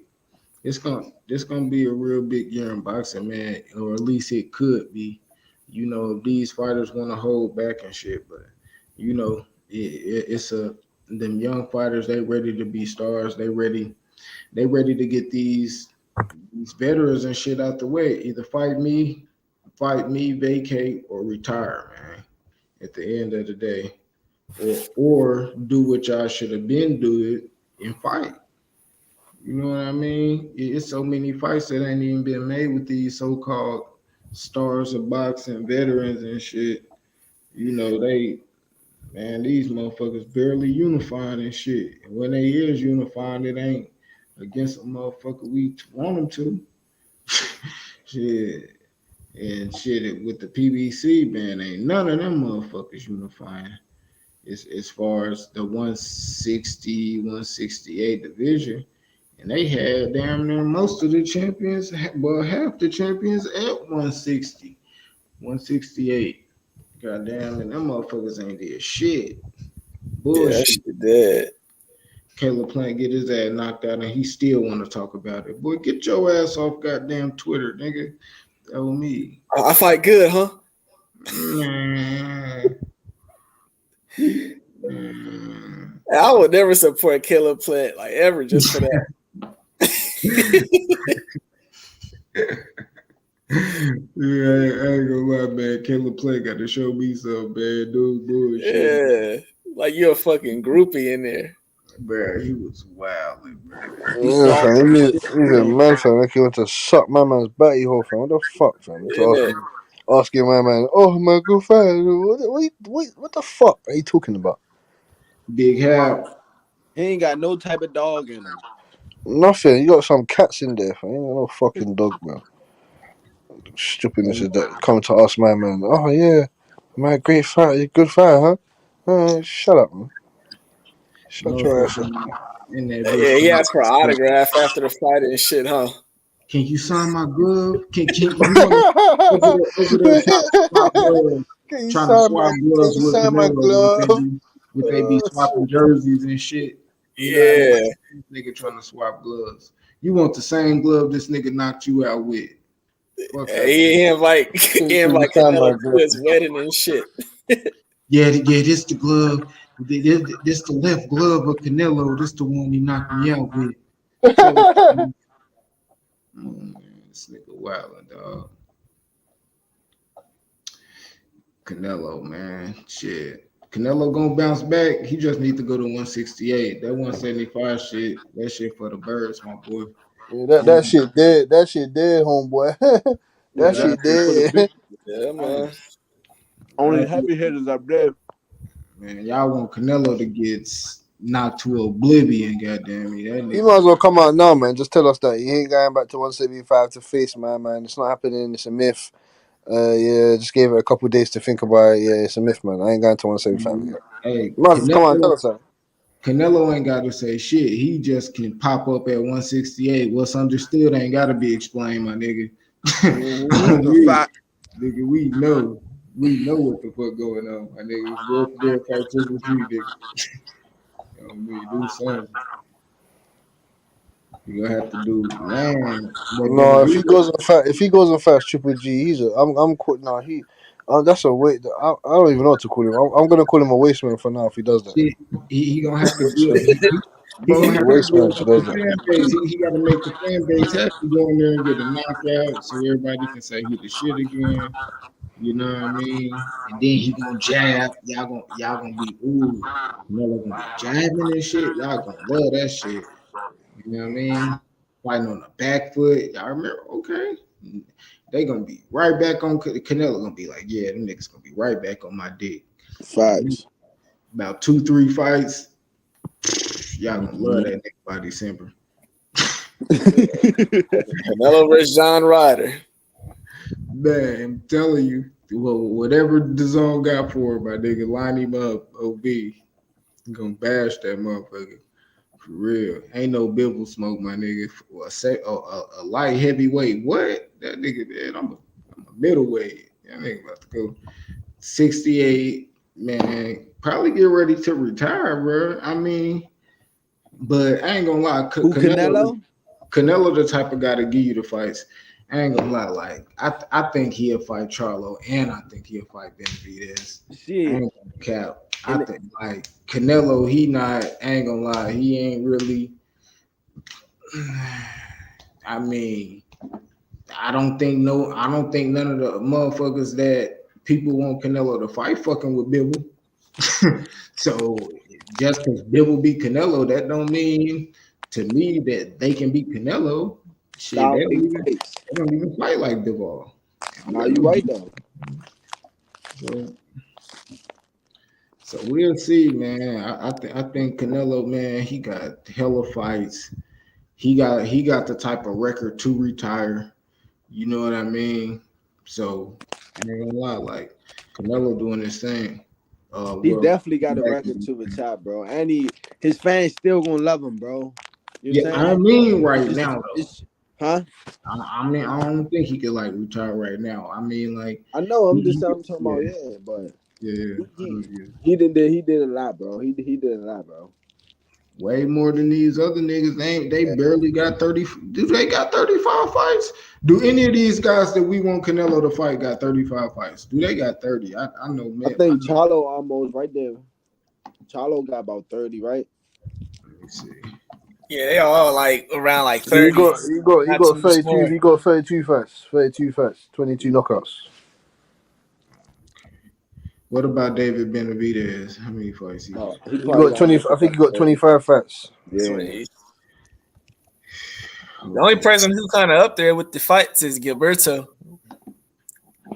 It's gonna be a real big year in boxing, man, or at least it could be. You know, if these fighters want to hold back and shit, but you know, it's them young fighters. They ready to be stars. They ready to get these veterans and shit out the way. Either fight me, vacate, or retire, man. At the end of the day, or do what y'all should have been doing and fight. You know what I mean? It's so many fights that ain't even been made with these so-called stars of boxing, veterans and shit. You know, these motherfuckers barely unifying and shit. And when they is unifying, it ain't against a motherfucker we want them to. Shit. And shit with the PBC, man, ain't none of them motherfuckers unifying. As far as the 160, 168 division. And they had damn near most of the champions, well, half the champions at 160, 168. Goddamn, and them motherfuckers ain't did shit. Bullshit. Yeah, that shit dead. Caleb Plant get his ass knocked out and he still want to talk about it. Boy, get your ass off goddamn Twitter, nigga. That was me. I fight good, huh? I would never support Caleb Plant, like ever, just for that. Yeah, I ain't gonna lie, man. Caleb Plant got to show me some bad dude bullshit. Yeah, like you're a fucking groupie in there. Bro, he was wild, bro. Yeah, fam. He's a man, fam. Like he went to suck my man's batty hole, fam. What the fuck, fam? Asking my man, oh my good fan, what the fuck are you talking about? Big Hap. He ain't got no type of dog in him. Nothing. You got some cats in there, fam. You ain't got no fucking dog, bro. Stupidness is that come to ask my man. Oh yeah, my great fight, good fight, huh? Shut up, man. Shut your ass up. Yeah, he asked for an autograph after the fight and shit, huh? Can you sign my glove? Can you over there trying to swap gloves with Canelo? Would they be swapping jerseys and shit? Yeah. This nigga trying to swap gloves. You want the same glove this nigga knocked you out with. He invite Canelo to his wedding and shit. Yeah, this the glove. This the left glove of Canelo. This the one he knocked me out with. This nigga wildin', dog. Canelo, man. Shit. Canelo gonna bounce back. He just need to go to 168. That 175 shit, that shit for the birds, my boy. Yeah, that shit dead. That shit dead, homeboy. that shit dead. Yeah, man. Only heavy hitters up there. Man, y'all want Canelo to get knocked to oblivion, goddamn me. That He might as well come out now, man. Just tell us that he ain't going back to 175 to face, man. It's not happening. It's a myth. Yeah, just gave it a couple days to think about it. Yeah, it's a myth, man. I ain't going to 175 again. Hey, come on, tell us that. Canelo ain't got to say shit. He just can pop up at 168. What's understood ain't got to be explained, my nigga. Nigga, we know what the fuck going on, my nigga. Real cartoon with you, nigga. We do something. You gonna have to do, man. No, if he goes and fights Triple G, I'm quitting now. That's a wait. I don't even know what to call him. I'm gonna call him a waste man for now if he does that. He gonna have to do it. He gonna have to do it for the fan base. He got to make the fan base happy, go in there and get a knockout so everybody can say he the shit again. You know what I mean? And then he gonna jab. Y'all gonna be Canelo gonna be jabbing and shit. Y'all gonna love that shit. You know what I mean? Fighting on the back foot. Y'all remember? Okay. They gonna be right back on Canelo. Gonna be like, yeah, them niggas gonna be right back on my dick. Facts. About 2-3 fights. Y'all gonna love that nigga by December. Canelo versus John Ryder. Man, I'm telling you, well, whatever the zone got for him, my nigga, line him up, OB. I'm gonna bash that motherfucker. For real. Ain't no Bibble smoke, my nigga. A light heavyweight. What? That nigga, man, I'm a middleweight. That nigga about to go 68. Man, probably get ready to retire, bro. I mean, but I ain't gonna lie. Canelo? Canelo the type of guy to give you the fights. I ain't gonna lie, like I think he'll fight Charlo, and I think he'll fight Benavidez. Shit. I ain't gonna cap. I think like Canelo, he not. I ain't gonna lie, he ain't really. I mean, I don't think none of the motherfuckers that people want Canelo to fight fucking with Bibble. So just because Bibble beat Canelo, that don't mean to me that they can beat Canelo. Shit, they don't even fight like Bivol. No, you right though. So we'll see, man. I think Canelo, man, he got hella fights. He got the type of record to retire. You know what I mean? So I ain't gonna lie, like Canelo doing this thing. He definitely got a record to the top, bro. And his fans still gonna love him, bro. You know what I'm saying? I mean right now though. Huh? I mean, I don't think he could like retire right now. I mean, like I know. I'm talking about, but he did a lot, bro. He did a lot, bro. Way more than these other niggas. They barely got 30. Do they got 35 fights? Do any of these guys that we want Canelo to fight got 35 fights? Do they got 30? I know, man. I think Charlo almost right there. Charlo got about 30, right? Let me see. Yeah, they all like around like 30. He got 32. He got 32 fights. 32 fights. 22 knockouts. What about David Benavidez? How many fights he got? He got 20. I think he got 25 fights. Yeah. The only person who kind of up there with the fights is Gilberto.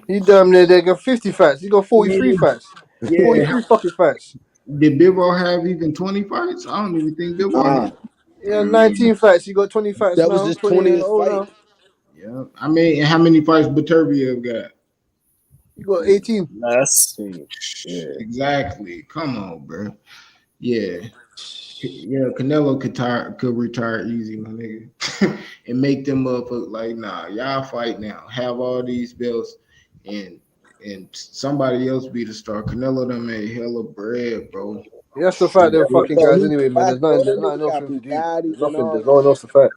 He damn near they got 50 fights. He got 43 fights. 43 fucking fights. Did Bivol have even 20 fights? I don't even think Bivol had. Yeah, 19 fights. He got 20 fights. That was his 20th fight. Yeah. I mean, how many fights Beterbiev got? He got 18. Nice. Yeah. Exactly. Come on, bro. Yeah. Yeah, Canelo could retire easy, my nigga. And make them up like, nah, y'all fight now. Have all these belts and somebody else be the star. Canelo done made hella bread, bro. He has to fight them fucking guys anyway, man. There's nothing else for him to do. There's no one else to fight.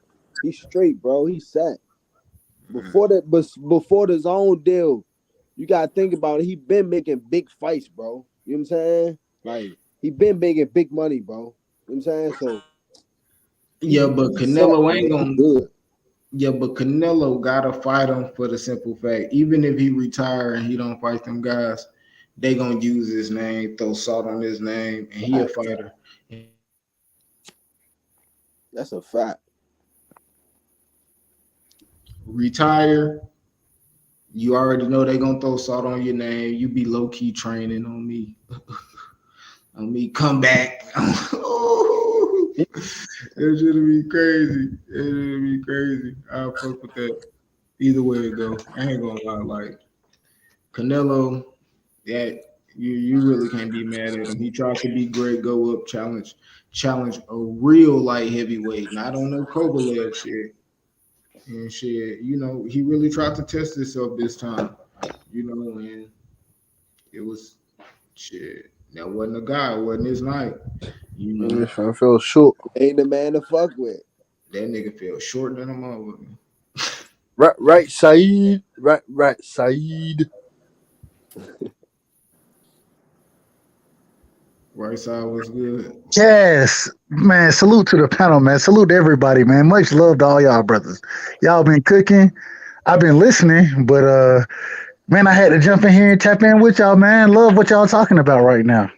He's straight, bro. He's set. Before the zone deal, you gotta think about it. He been making big fights, bro. You know what I'm saying? Like he been making big money, bro. You know what I'm saying? So yeah, but Canelo ain't gonna do it. Yeah, but Canelo gotta fight him for the simple fact, even if he retire and he don't fight them guys, they gonna use his name, throw salt on his name, and he a fighter. That's a fact. Retire, you already know they gonna throw salt on your name. You be low key training on me. On me, come back. It should be crazy. It should be crazy. I'll fuck with that. Either way it go. I ain't gonna lie. Like Canelo, that you really can't be mad at him. He tried to be great, go up, challenge a real light heavyweight, not on no Kovalev shit. And shit, you know, he really tried to test himself this time. You know, and it was shit. That wasn't a guy, wasn't his night. You know, I feel short. Ain't the man to fuck with. That nigga feel short than a motherfucker. Right side. Right side. Right side was good. Yes, man. Salute to the panel, man. Salute to everybody, man. Much love to all y'all brothers. Y'all been cooking. I've been listening, but man, I had to jump in here and tap in with y'all, man. Love what y'all talking about right now.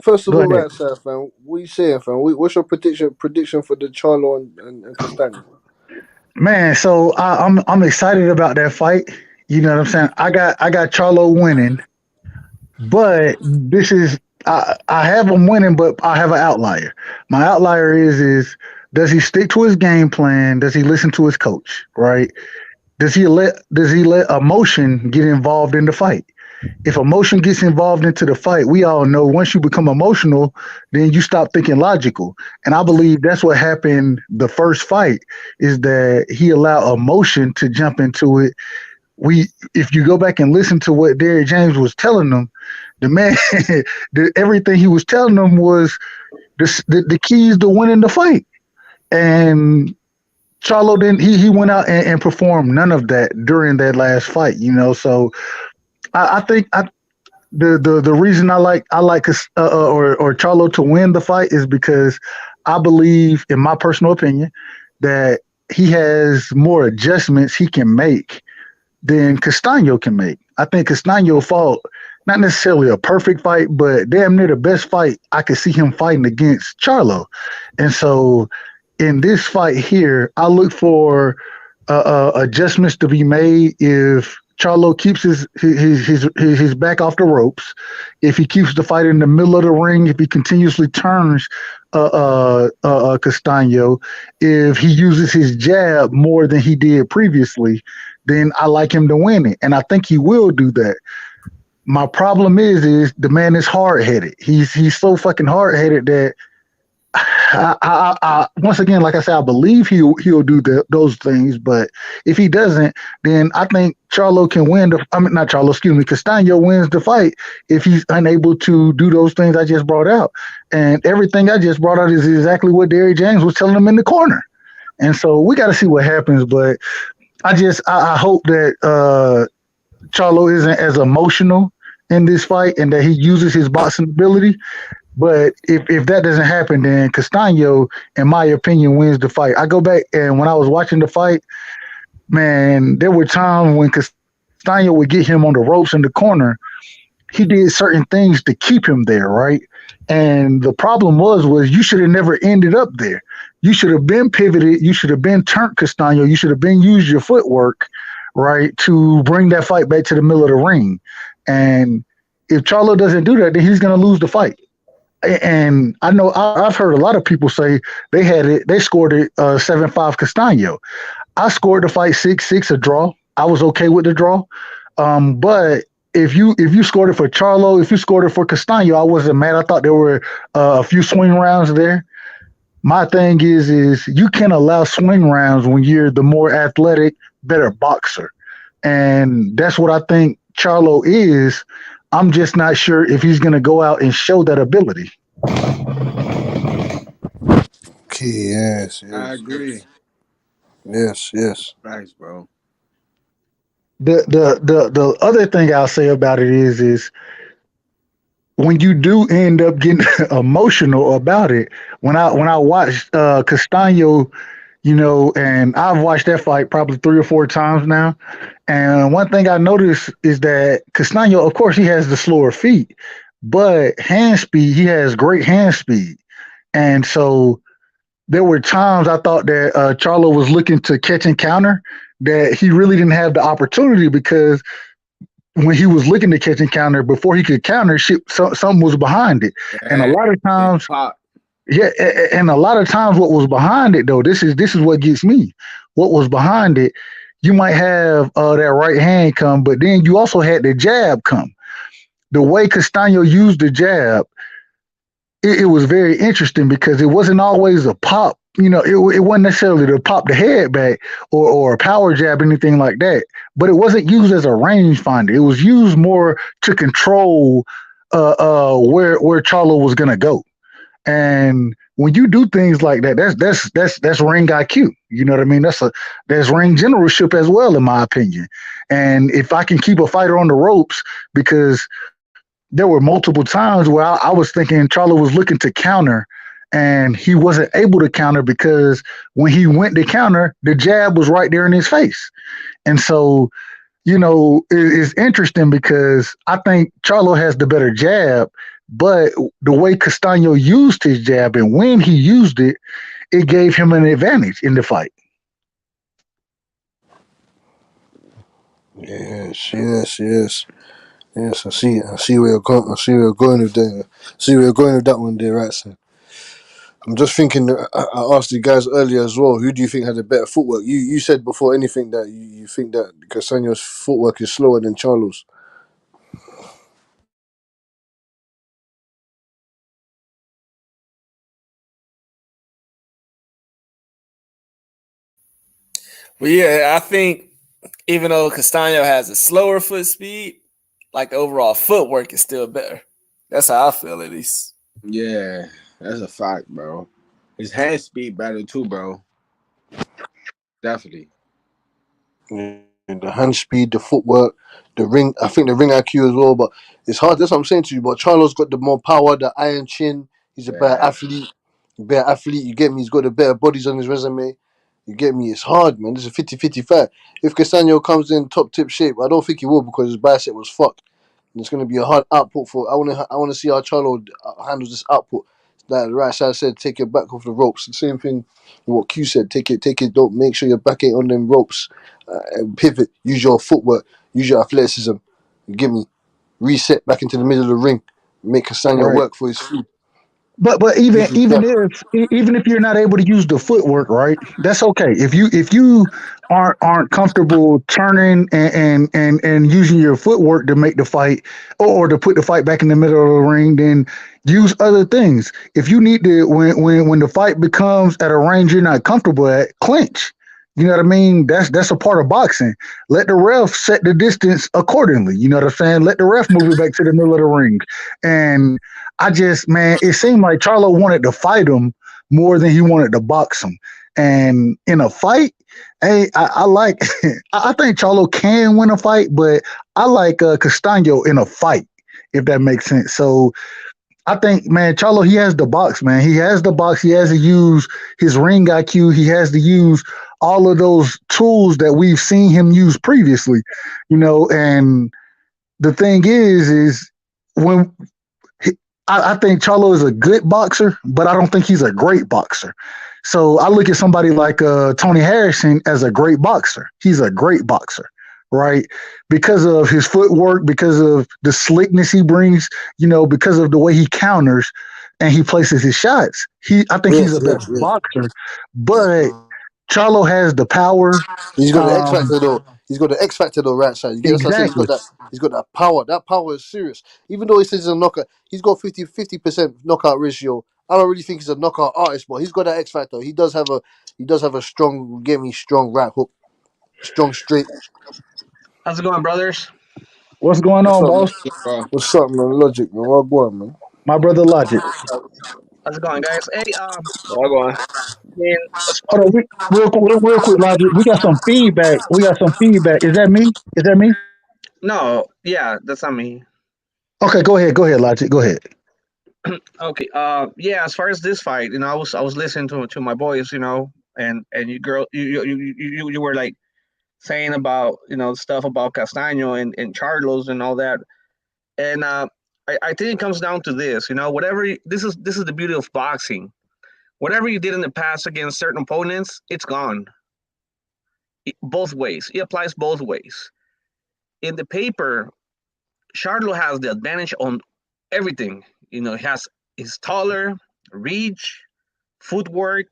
First of all, right side, fam. What you saying, fam? What's your prediction for the Charlo and Castano? Man, so I'm excited about that fight. You know what I'm saying? I got Charlo winning, but this is I have him winning, but I have an outlier. My outlier is does he stick to his game plan? Does he listen to his coach? Right? Does he let emotion get involved in the fight? If emotion gets involved into the fight, we all know once you become emotional, then you stop thinking logical. And I believe that's what happened the first fight, is that he allowed emotion to jump into it. If you go back and listen to what Derrick James was telling them, the man, everything he was telling them was the keys to winning the fight. And Charlo didn't. He went out and performed none of that during that last fight. You know, so I think the reason I like or Charlo to win the fight is because I believe, in my personal opinion, that he has more adjustments he can make than Castano can make. I think Castano fought not necessarily a perfect fight, but damn near the best fight I could see him fighting against Charlo. And so in this fight here, I look for adjustments to be made if Charlo keeps his back off the ropes, if he keeps the fight in the middle of the ring, if he continuously turns Castano, if he uses his jab more than he did previously, then I like him to win it, and I think he will do that. My problem is the man is hard headed. He's so fucking hard headed that I once again, like I said, I believe he'll do those things. But if he doesn't, then I think Charlo can win. Not Charlo, excuse me. Castano wins the fight if he's unable to do those things I just brought out. And everything I just brought out is exactly what Derrick James was telling him in the corner. And so we got to see what happens. But I hope that Charlo isn't as emotional in this fight and that he uses his boxing ability. But if that doesn't happen, then Castano, in my opinion, wins the fight. I go back and when I was watching the fight, man, there were times when Castano would get him on the ropes in the corner. He did certain things to keep him there, right? And the problem was you should have never ended up there. You should have been pivoted. You should have been turned Castano. You should have been used your footwork, right, to bring that fight back to the middle of the ring. And if Charlo doesn't do that, then he's going to lose the fight. And I know I've heard a lot of people say they scored it 7-5 Castano. I scored the fight 6-6, a draw. I was okay with the draw. But if you scored it for Charlo, if you scored it for Castano, I wasn't mad. I thought there were a few swing rounds there. My thing is you can't allow swing rounds when you're the more athletic, better boxer. And that's what I think Charlo is. I'm just not sure if he's going to go out and show that ability. Okay, yes. I agree. Yes. Thanks, bro. The other thing I'll say about it is when you do end up getting emotional about it, when I watched Castano, and I've watched that fight probably 3 or 4 times now. And one thing I noticed is that Castano, of course, he has the slower feet, but hand speed, he has great hand speed. And so there were times I thought that Charlo was looking to catch and counter, that he really didn't have the opportunity because when he was looking to catch and counter, before he could counter, something was behind it. And a lot of times, and a lot of times what was behind it, though, this is what gets me. What was behind it, you might have that right hand come, but then you also had the jab come. The way Castano used the jab, it was very interesting because it wasn't always a pop. It wasn't necessarily to pop the head back or a power jab, anything like that. But it wasn't used as a rangefinder. It was used more to control where Charlo was gonna go. And when you do things like that, that's ring IQ. You know what I mean? That's ring generalship as well, in my opinion. And if I can keep a fighter on the ropes, because there were multiple times where I was thinking Charlo was looking to counter, and he wasn't able to counter because when he went to counter, the jab was right there in his face. And so, it's interesting because I think Charlo has the better jab, but the way Castano used his jab and when he used it, it gave him an advantage in the fight. Yes. I see where you're going. I see where you're going with that. See where you're going with that one there, right, sir. I'm just thinking. I asked you guys earlier as well. Who do you think had a better footwork? You said before anything that you think that Castano's footwork is slower than Charlo's. Well, yeah, I think even though Castano has a slower foot speed, like the overall footwork is still better. That's how I feel, at least. Yeah, that's a fact, bro. His hand speed better too, bro. Definitely. Yeah, the hand speed, the footwork, the ring. I think the ring IQ as well. But it's hard. That's what I'm saying to you. But Charlo's got the more power, the iron chin. He's a better athlete. You get me? He's got the better bodies on his resume. You get me? It's hard, man. This is a 50-50 fight. If Castano comes in top tip shape, I don't think he will because his bicep was fucked. And it's going to be a hard output for. I want to see how Charlo handles this output. Like the right side said, take your back off the ropes. The same thing with what Q said. Take it. Don't make sure your back ain't on them ropes. And pivot. Use your footwork. Use your athleticism. You give me reset back into the middle of the ring. Make Castano Right. work for his food. But Use his jab. even if you're not able to use the footwork, right? That's okay. If you aren't comfortable turning and using your footwork to make the fight or to put the fight back in the middle of the ring, then use other things. If you need to when the fight becomes at a range you're not comfortable at, clinch. You know what I mean? That's a part of boxing. Let the ref set the distance accordingly. You know what I'm saying? Let the ref move it back to the middle of the ring. And man, it seemed like Charlo wanted to fight him more than he wanted to box him. And in a fight, hey, I like, I think Charlo can win a fight, but I like Castano in a fight, if that makes sense. So I think, man, Charlo, he has the box, man. He has the box. He has to use his ring IQ. He has to use all of those tools that we've seen him use previously, and the thing is when I think Charlo is a good boxer, but I don't think he's a great boxer. So I look at somebody like Tony Harrison as a great boxer. He's a great boxer, right? Because of his footwork, because of the slickness he brings, because of the way he counters and he places his shots. I think he's a better boxer, but Charlo has the power. He's got the X factor though. He's got the X factor though, right side. You get what I said? He's got that power. That power is serious. Even though he says he's a knockout, he's got 50% knockout ratio. I don't really think he's a knockout artist, but he's got that X factor. He does have a strong, strong right hook, strong straight. How's it going, brothers? What's going on, boss? What's up, man? Logic, man. What going, man? My brother Logic. How's it going, guys? Hey, man, Hold on, real quick, Logic. We got some feedback. Is that me? no, yeah, that's not me. Okay, go ahead, Logic. Go ahead. Okay, yeah. As far as this fight, I was listening to my boys, and you were like saying about stuff about Castano and Charlos and all that, and I think it comes down to this, this is the beauty of boxing. Whatever you did in the past against certain opponents, it's gone. Both ways. It applies both ways. In the paper, Charlo has the advantage on everything. He's taller, reach, footwork.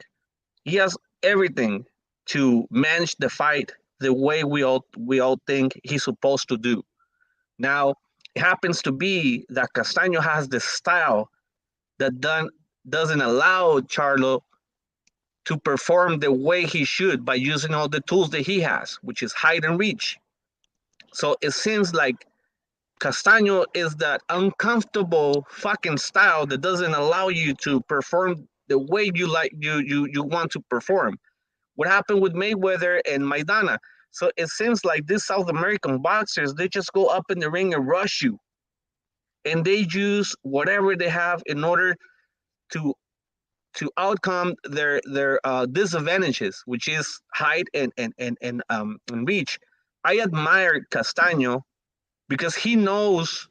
He has everything to manage the fight the way we all think he's supposed to do. Now, it happens to be that Castano has the style that doesn't allow Charlo to perform the way he should by using all the tools that he has, which is height and reach. So it seems like Castano is that uncomfortable fucking style that doesn't allow you to perform the way you want to perform. What happened with Mayweather and Maidana? So it seems like these South American boxers, they just go up in the ring and rush you. And they use whatever they have in order to outcome their disadvantages, which is height and reach. I admire Castano because he knows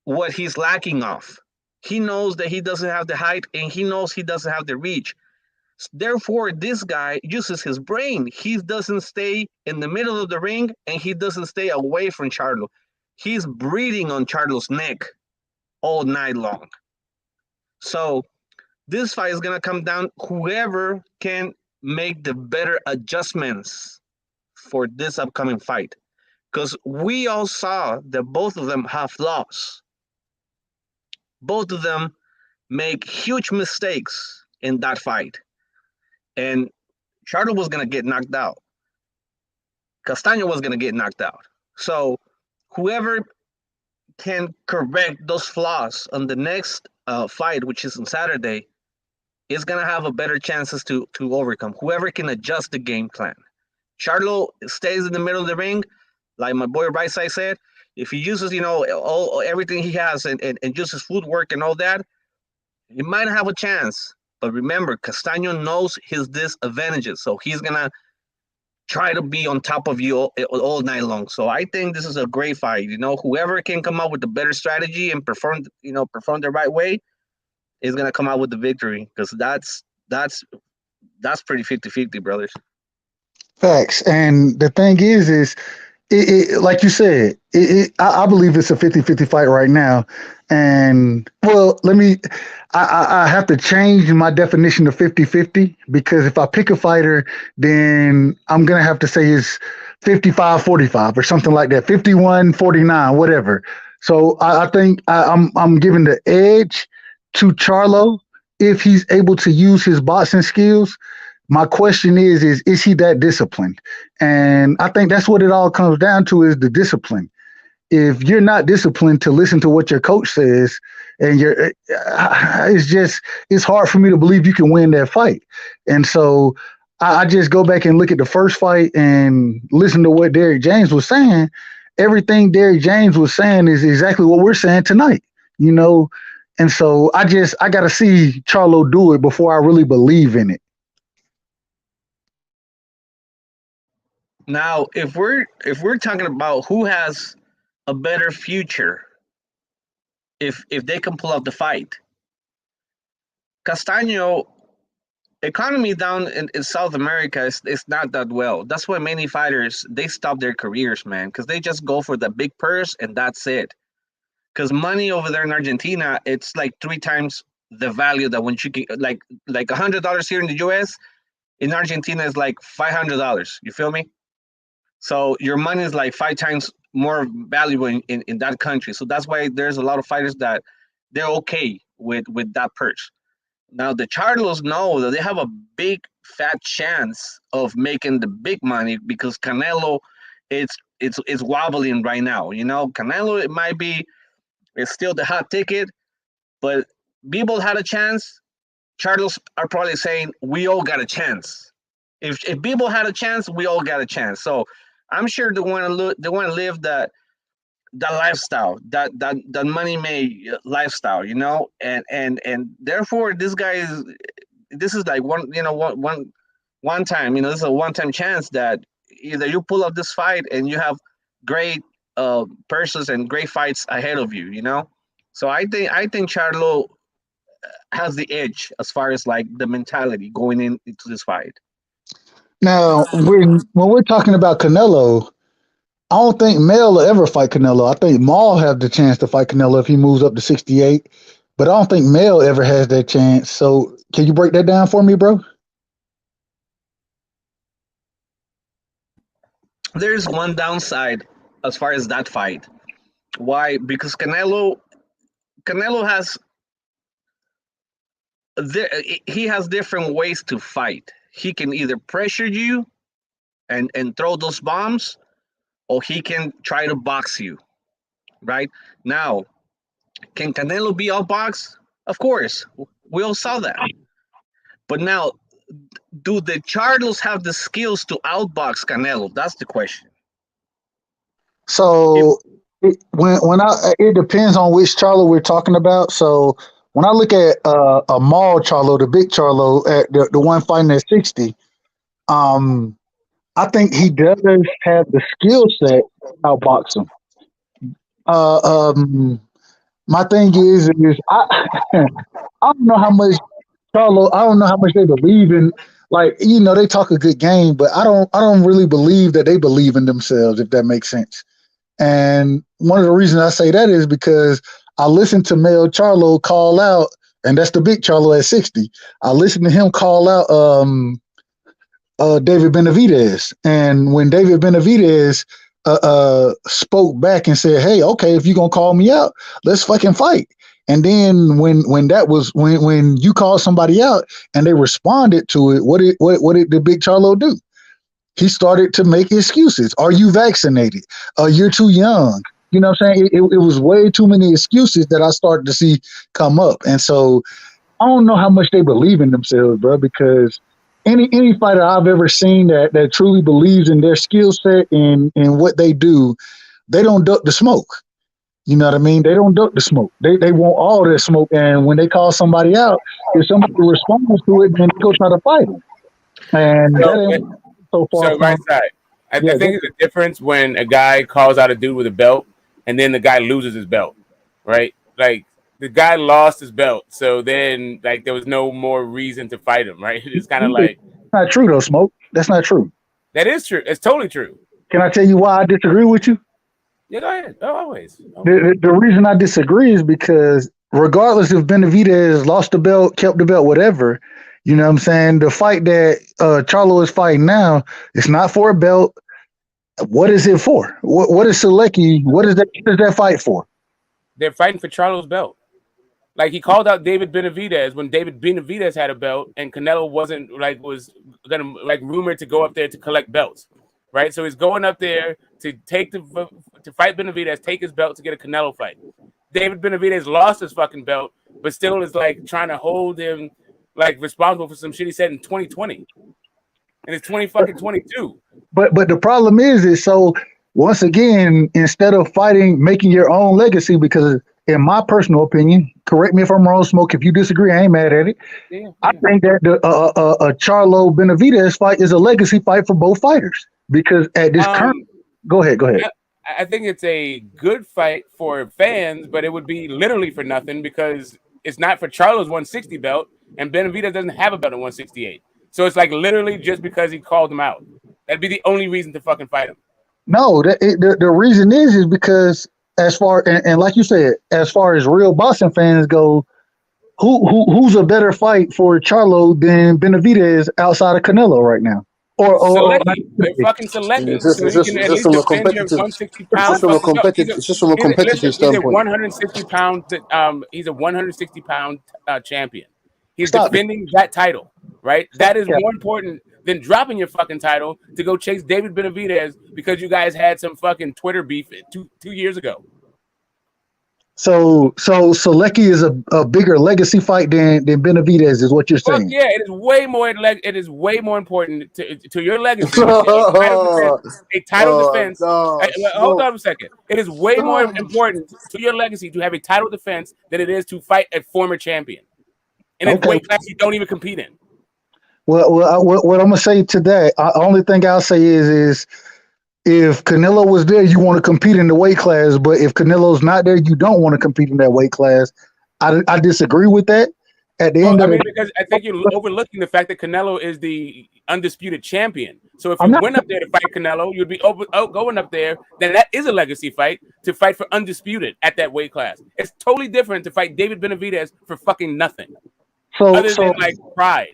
what he's lacking of. He knows that he doesn't have the height and he knows he doesn't have the reach. Therefore, this guy uses his brain. He doesn't stay in the middle of the ring and he doesn't stay away from Charlo. He's breathing on Charlo's neck all night long. So this fight is going to come down whoever can make the better adjustments for this upcoming fight. Because we all saw that both of them have flaws. Both of them make huge mistakes in that fight. And Charlo was going to get knocked out. Castano was going to get knocked out. So whoever can correct those flaws on the next fight, which is on Saturday, is going to have a better chances to overcome. Whoever can adjust the game plan. Charlo stays in the middle of the ring, like my boy Right Side said. If he uses, everything he has and uses footwork and all that, he might have a chance. But remember, Castano knows his disadvantages, so he's going to try to be on top of you all night long. So I think this is a great fight. Whoever can come up with a better strategy and perform the right way, is gonna come out with the victory, because that's pretty 50-50, brothers. Facts. And the thing is like you said, I believe it's a 50-50 fight right now. And well, I have to change my definition of 50-50, because if I pick a fighter, then I'm going to have to say it's 55-45 or something like that, 51-49, whatever. So I think I'm giving the edge to Charlo if he's able to use his boxing skills. My question is he that disciplined? And I think that's what it all comes down to, is the discipline. If you're not disciplined to listen to what your coach says, and it's hard for me to believe you can win that fight. And so I just go back and look at the first fight and listen to what Derrick James was saying. Everything Derrick James was saying is exactly what we're saying tonight, you know? And so I got to see Charlo do it before I really believe in it. Now, if we're talking about who has a better future, if they can pull out the fight, Castano, economy down in South America is not that well. That's why many fighters, they stop their careers, man, because they just go for the big purse and that's it. Because money over there in Argentina, it's like 3 times the value that when you can, like $100 here in the US, in Argentina is like $500. You feel me? So your money is like 5 times more valuable in that country. So that's why there's a lot of fighters that they're okay with that purse. Now the Charlos know that they have a big fat chance of making the big money, because Canelo, it's wobbling right now. You know, Canelo, it might be, it's still the hot ticket, but Bivol had a chance. Charlos are probably saying we all got a chance. If Bivol had a chance, we all got a chance. So I'm sure they want to live that lifestyle, that money made lifestyle, you know, and therefore this is like one time, you know, this is a one-time chance that either you pull up this fight and you have great purses and great fights ahead of you, you know. So I think Charlo has the edge as far as like the mentality going into this fight. Now, when we're talking about Canelo, I don't think Mel will ever fight Canelo. I think Maul have the chance to fight Canelo if he moves up to 68, but I don't think Mel ever has that chance. So can you break that down for me, bro? There's one downside as far as that fight. Why? Because Canelo has he has different ways to fight. He can either pressure you and throw those bombs, or he can try to box you, right? Now, can Canelo be outboxed? Of course, we all saw that. But now, do the Charlos have the skills to outbox Canelo? That's the question. So it depends on which Charlo we're talking about. So when I look at a Maul Charlo, the big Charlo, at the one fighting at 60, I think he does have the skill set to outbox him. My thing is I don't know how much Charlo. I don't know how much they believe in. Like, you know, they talk a good game, but I don't really believe that they believe in themselves, if that makes sense. And one of the reasons I say that is because I listened to Mel Charlo call out, and that's the big Charlo at 60. I listened to him call out David Benavidez. And when David Benavidez spoke back and said, "Hey, okay, if you're gonna call me out, let's fucking fight." And then when you called somebody out and they responded to it, what did the big Charlo do? He started to make excuses. Are you vaccinated? You're too young. You know what I'm saying? It was way too many excuses that I started to see come up. And so I don't know how much they believe in themselves, bro, because any fighter I've ever seen that truly believes in their skill set and what they do, they don't duck the smoke. You know what I mean? They don't duck the smoke. They want all that smoke. And when they call somebody out, if somebody responds to it, then they go try to fight them. And that ain't so far So right side. I think there's a difference when a guy calls out a dude with a belt and then the guy loses his belt, right? Like the guy lost his belt, so then like there was no more reason to fight him, right? It's kind of like That's not true though, Smoke. That's not true. that is true. It's totally true. Can I tell you why I disagree with you? Yeah, go ahead. Oh, always. The reason I disagree is because regardless if Benavidez lost the belt, kept the belt, whatever, you know what I'm saying? The fight that Charlo is fighting now, it's not for a belt. What is it for? What is Selecki? What is that fight for? They're fighting for Charlo's belt. Like he called out David Benavidez when David Benavidez had a belt and Canelo wasn't was gonna rumored to go up there to collect belts, right? So he's going up there to fight Benavidez, take his belt to get a Canelo fight. David Benavidez lost his fucking belt, but still is like trying to hold him like responsible for some shit he said in 2020, and it's 2022. But the problem is so once again, instead of fighting, making your own legacy, because in my personal opinion, correct me if I'm wrong, Smoke, if you disagree, I ain't mad at it. Yeah. I think that the Charlo Benavidez fight is a legacy fight for both fighters because at this current, go ahead. I think it's a good fight for fans, but it would be literally for nothing because it's not for Charlo's 160 belt, and Benavidez doesn't have a belt at 168. So it's like literally just because he called him out. That'd be the only reason to fucking fight him. No, the reason is because as far and like you said, as far as real boxing fans go, who's a better fight for Charlo than Benavidez outside of Canelo right now? Or fucking Selecki. It's just from a competitive standpoint. 160 pound. He's a 160 pound champion. He's defending that title, right? That is more important than dropping your fucking title to go chase David Benavidez because you guys had some fucking Twitter beef two years ago. So Selecki is a bigger legacy fight than Benavidez is what you're saying. Yeah, it is way more. It is way more important to your legacy. A title defense. Hold on a second. It is way more important to your legacy to have a title defense than it is to fight a former champion in a weight class you don't even compete in. Well, what I'm gonna say to that, only thing I'll say is if Canelo was there, you want to compete in the weight class, but if Canelo's not there, you don't want to compete in that weight class. I disagree with that. At the end of it, because I think you're overlooking the fact that Canelo is the undisputed champion. So if you went up there to fight Canelo, you'd be going up there. Then that is a legacy fight to fight for undisputed at that weight class. It's totally different to fight David Benavidez for fucking nothing, other than like pride.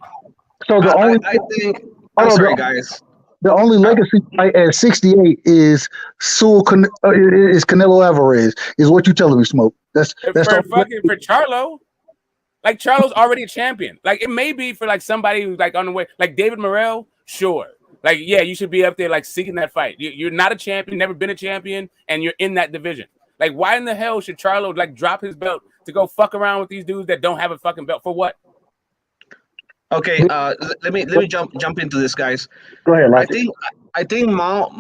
So the only I think. I'm sorry, guys. The only legacy fight at 68 is Canelo Alvarez. Is what you telling me, Smoke? That's for Charlo. Like Charlo's already a champion. Like it may be for like somebody who's like on the way, like David Morrell. Sure, like yeah, you should be up there like seeking that fight. You're not a champion, never been a champion, and you're in that division. Like why in the hell should Charlo like drop his belt to go fuck around with these dudes that don't have a fucking belt for what? Okay, let me jump into this, guys. Go ahead. I think Mo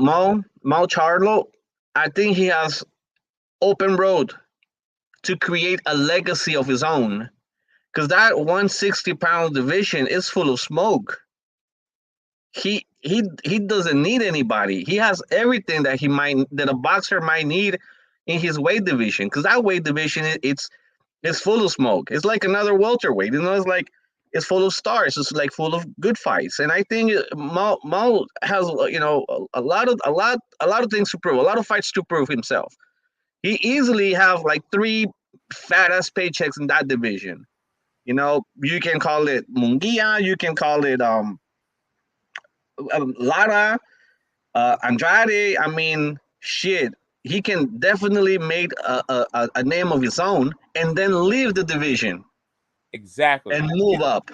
Charlo, I think he has open road to create a legacy of his own, because that 160-pound division is full of smoke. He doesn't need anybody. He has everything that a boxer might need in his weight division, because that weight division it's full of smoke. It's like another welterweight. It's full of stars. It's like full of good fights, and I think Mo has a lot of things to prove, a lot of fights to prove himself. He easily have like 3 fat ass paychecks in that division. You can call it Munguia, you can call it Lara, Andrade. I mean, shit. He can definitely make a name of his own and then leave the division. Exactly. And move up.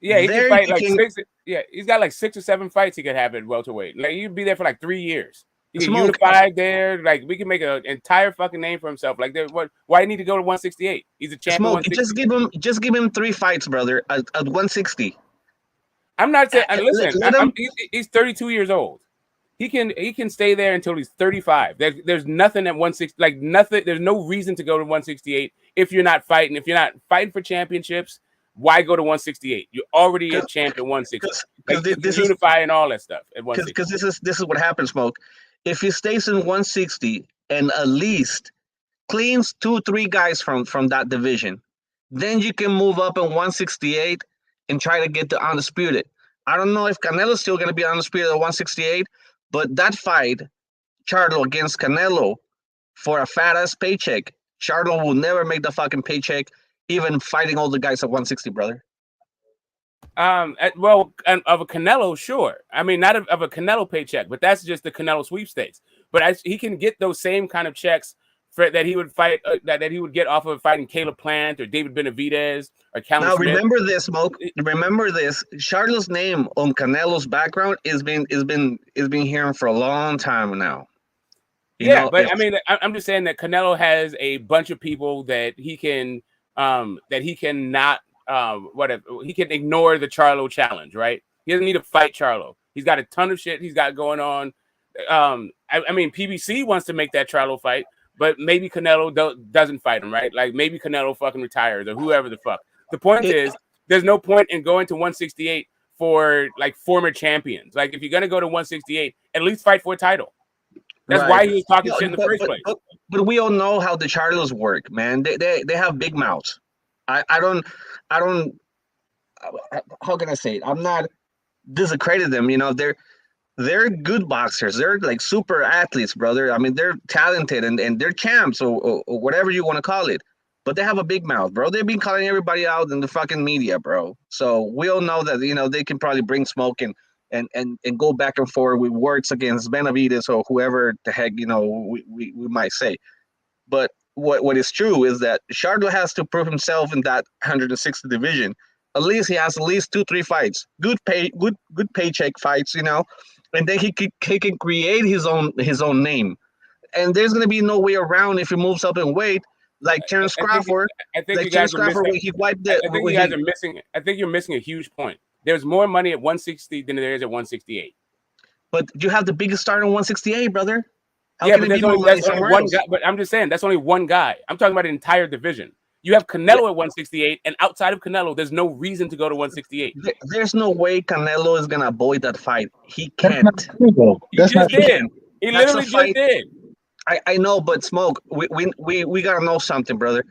Yeah, he can fight like 6. Yeah, he's got like 6 or 7 fights he could have at welterweight. Like he'd be there for like 3 years. He can unify there. Like we can make an entire fucking name for himself. Like why do you need to go to 168? He's a champion. Just give him 3 fights, brother, at 160. I'm not saying. Listen, he's 32 years old. He can stay there until he's 35. There's nothing at 160. Like nothing. There's no reason to go to 168 if you're not fighting. If you're not fighting for championships, why go to 168? You're already a champ at 160. Like, this unify and all that stuff at 160. Because this is what happens, Smoke. If he stays in 160 and at least cleans 2-3 guys from that division. Then you can move up in 168 and try to get the undisputed. I don't know if Canelo's still going to be undisputed at 168, but that fight, Charlo against Canelo, for a fat ass paycheck, Charlo will never make the fucking paycheck, even fighting all the guys at 160, brother. Well, of a Canelo, sure. I mean, not of a Canelo paycheck, but that's just the Canelo sweepstakes. But he can get those same kind of checks that he would fight that he would get off of fighting Caleb Plant or David Benavidez or Callum Now Smith. remember this, Smoke. Remember this. Charlo's name on Canelo's background is been hearing for a long time now. Yeah, but I mean, I'm just saying that Canelo has a bunch of people that he can he can ignore the Charlo challenge, right? He doesn't need to fight Charlo. He's got a ton of shit he's got going on. I mean, PBC wants to make that Charlo fight, but maybe Canelo doesn't fight him, right? Like maybe Canelo fucking retires or whoever the fuck. The point is, there's no point in going to 168 for like former champions. Like if you're gonna go to 168, at least fight for a title. That's why he was talking shit in the first place. But we all know how the Charlos work, man. They have big mouths. I don't. How can I say it? I'm not discrediting them. You know, they're good boxers. They're like super athletes, brother. I mean, they're talented and they're champs or whatever you want to call it. But they have a big mouth, bro. They've been calling everybody out in the fucking media, bro. So we all know that, you know, they can probably bring smoke and go back and forth with words against Benavidez or whoever the heck, you know, we might say. But what is true is that Charlo has to prove himself in that 160 division. At least he has at least 2-3 fights, good paycheck fights, you know, and then he can create his own name. And there's gonna be no way around if he moves up in weight, like Terence Crawford. I think you guys are missing. I think you're missing a huge point. There's more money at 160 than there is at 168. But you have the biggest star in 168, brother. Yeah, but that's only one guy. But I'm just saying that's only one guy. I'm talking about an entire division. You have Canelo at 168, and outside of Canelo, there's no reason to go to 168. There's no way Canelo is gonna avoid that fight. He can't. He just did. He literally just did. I know, but Smoke, we gotta know something, brother.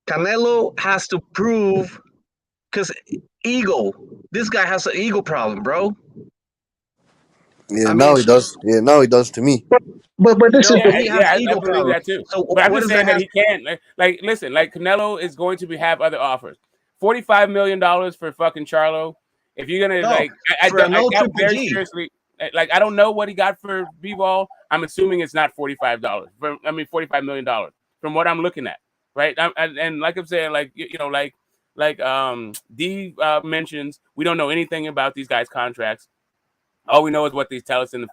Canelo has to prove, because ego. This guy has an ego problem, bro. Yeah, now he does. Yeah, now he does to me. But this is I believe that too. So but I'm just saying that he can't. Like, listen, like Canelo is going to have other offers. $45 million for fucking Charlo. If you're gonna I doubt very seriously. Like, I don't know what he got for B-Ball. I'm assuming it's not $45. $45 million from what I'm looking at, right? And like I'm saying, like you know, like D mentions, we don't know anything about these guys' contracts. All we know is what they tell us in the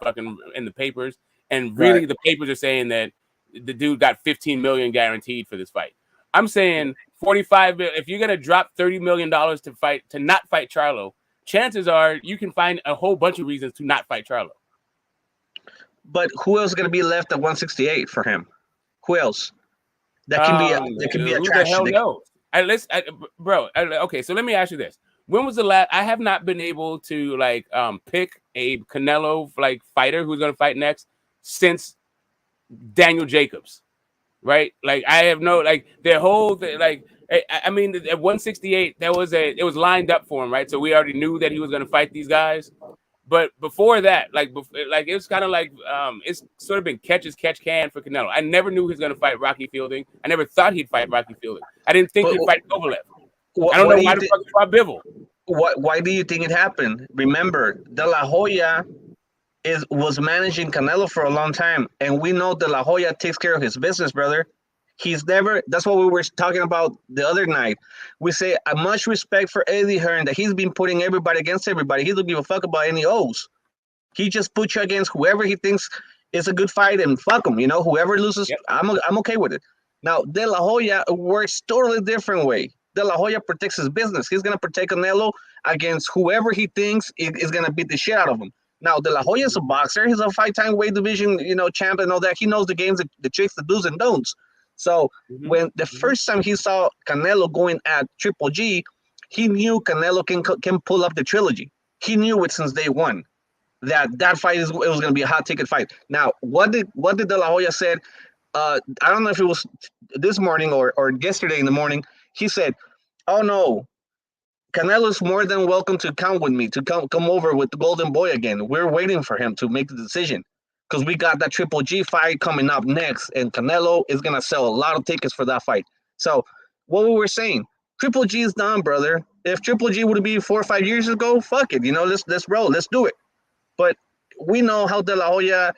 papers, and really the papers are saying that the dude got $15 million guaranteed for this fight. I'm saying 45. If you're gonna drop $30 million to not fight Charlo, chances are you can find a whole bunch of reasons to not fight Charlo. But who else is gonna be left at 168 for him? Who else? That can be a who the hell knows? Okay, so let me ask you this. When was the last? I have not been able to pick a Canelo fighter who's going to fight next since Daniel Jacobs, right? Like I have no their whole thing, I mean at 168 it was lined up for him, right? So we already knew that he was going to fight these guys, but before that, it was kind of it's sort of been catch as catch can for Canelo. I never knew he was going to fight Rocky Fielding. I never thought he'd fight Rocky Fielding. I didn't think he'd fight Kovalev. I don't know why the fuck he fought Bivol. Why do you think it happened? Remember, De La Hoya was managing Canelo for a long time, and we know De La Hoya takes care of his business, brother. He's never. That's what we were talking about the other night. We say much respect for Eddie Hearn that he's been putting everybody against everybody. He doesn't give a fuck about any O's. He just puts you against whoever he thinks is a good fight, and fuck him. You know, whoever loses, I'm okay with it. Now De La Hoya works totally different way. De La Hoya protects his business. He's going to protect Canelo against whoever he thinks is going to beat the shit out of him. Now, De La Hoya is a boxer. He's a 5-time weight division, champ and all that. He knows the games, the tricks, the do's and don'ts. So when the first time he saw Canelo going at Triple G, he knew Canelo can pull up the trilogy. He knew it since day one that fight it was going to be a hot ticket fight. Now, what did De La Hoya said? I don't know if it was this morning or yesterday in the morning. He said, "Oh no, Canelo's more than welcome to come with me, to come over with the Golden Boy again. We're waiting for him to make the decision because we got that Triple G fight coming up next, and Canelo is gonna sell a lot of tickets for that fight." So, what we were saying, Triple G is done, brother. If Triple G would be 4 or 5 years ago, fuck it, let's roll, let's do it. But we know how De La Hoya.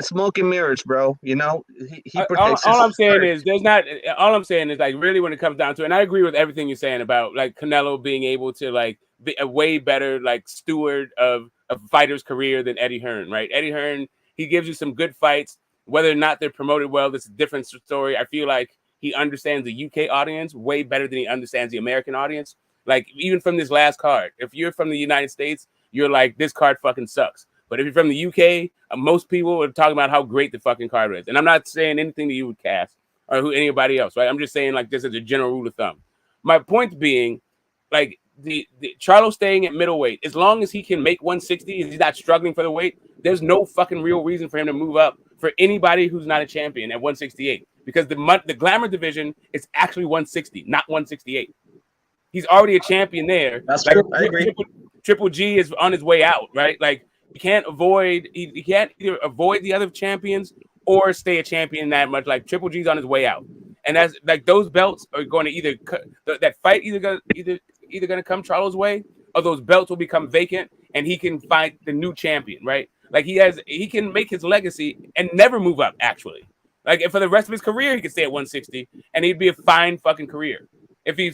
Smoke and mirrors, bro. He protects. All I'm saying is there's not. All I'm saying is like really when it comes down to it, and I agree with everything you're saying about like Canelo being able to like be a way better like steward of a fighter's career than Eddie Hearn, right? Eddie Hearn, he gives you some good fights, whether or not they're promoted well. That's a different story. I feel like he understands the UK audience way better than he understands the American audience. Like even from this last card, if you're from the United States, you're like this card fucking sucks. But if you're from the UK, most people are talking about how great the fucking card is. And I'm not saying anything to you with Cass or anybody else, right? I'm just saying like this as a general rule of thumb. My point being, like the Charlo staying at middleweight, as long as he can make 160, he's not struggling for the weight, there's no fucking real reason for him to move up for anybody who's not a champion at 168. Because the glamour division is actually 160, not 168. He's already a champion there. That's like, true. I agree. Triple G is on his way out, right? Like, you can't either avoid the other champions or stay a champion that much. Like Triple G's on his way out, and that's like those belts are going to either that fight either going to come Charlo's way, or those belts will become vacant, and he can fight the new champion, right? Like he can make his legacy and never move up. Actually, like for the rest of his career, he could stay at 160, and he'd be a fine fucking career. If he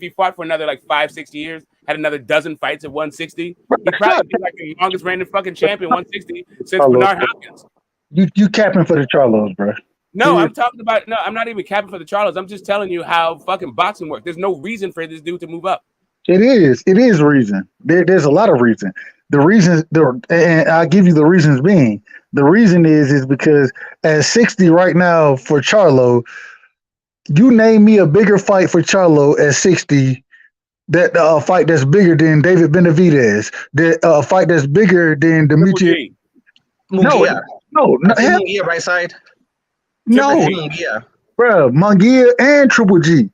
fought for another like 5-6 years, had another dozen fights at 160, he'd probably be like the longest reigning fucking champion 160 since Bernard Hopkins. You capping for the Charlos, bro. No, I'm talking about I'm not even capping for the Charlos. I'm just telling you how fucking boxing works. There's no reason for this dude to move up. It is reason. There's a lot of reason. The reasons, and I'll give you the reasons being. The reason is because at 60 right now for Charlo, you name me a bigger fight for Charlo at 60. That fight that's bigger than David Benavidez. That fight that's bigger than Demetrius. No, Munguia right side. No, bro, Munguia and Triple G.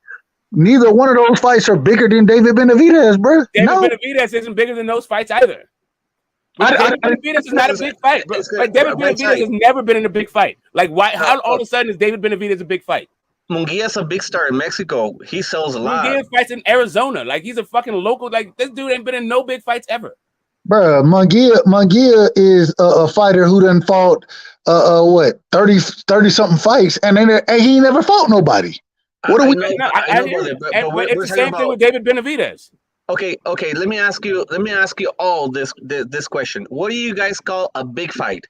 Neither one of those fights are bigger than David Benavidez, bro. Benavidez isn't bigger than those fights either. David Benavidez is not a big fight, bro. Like David Benavidez has never been in a big fight. Like why? How all of a sudden is David Benavidez a big fight? Munguia's a big star in Mexico. He sells a lot. Munguia fights in Arizona. Like he's a fucking local. Like this dude ain't been in no big fights ever. Bro, Munguia is a fighter who done fought 30 something fights, and he never fought nobody. What are we? It's the same thing with David Benavidez. Okay. Let me ask you all this question. What do you guys call a big fight?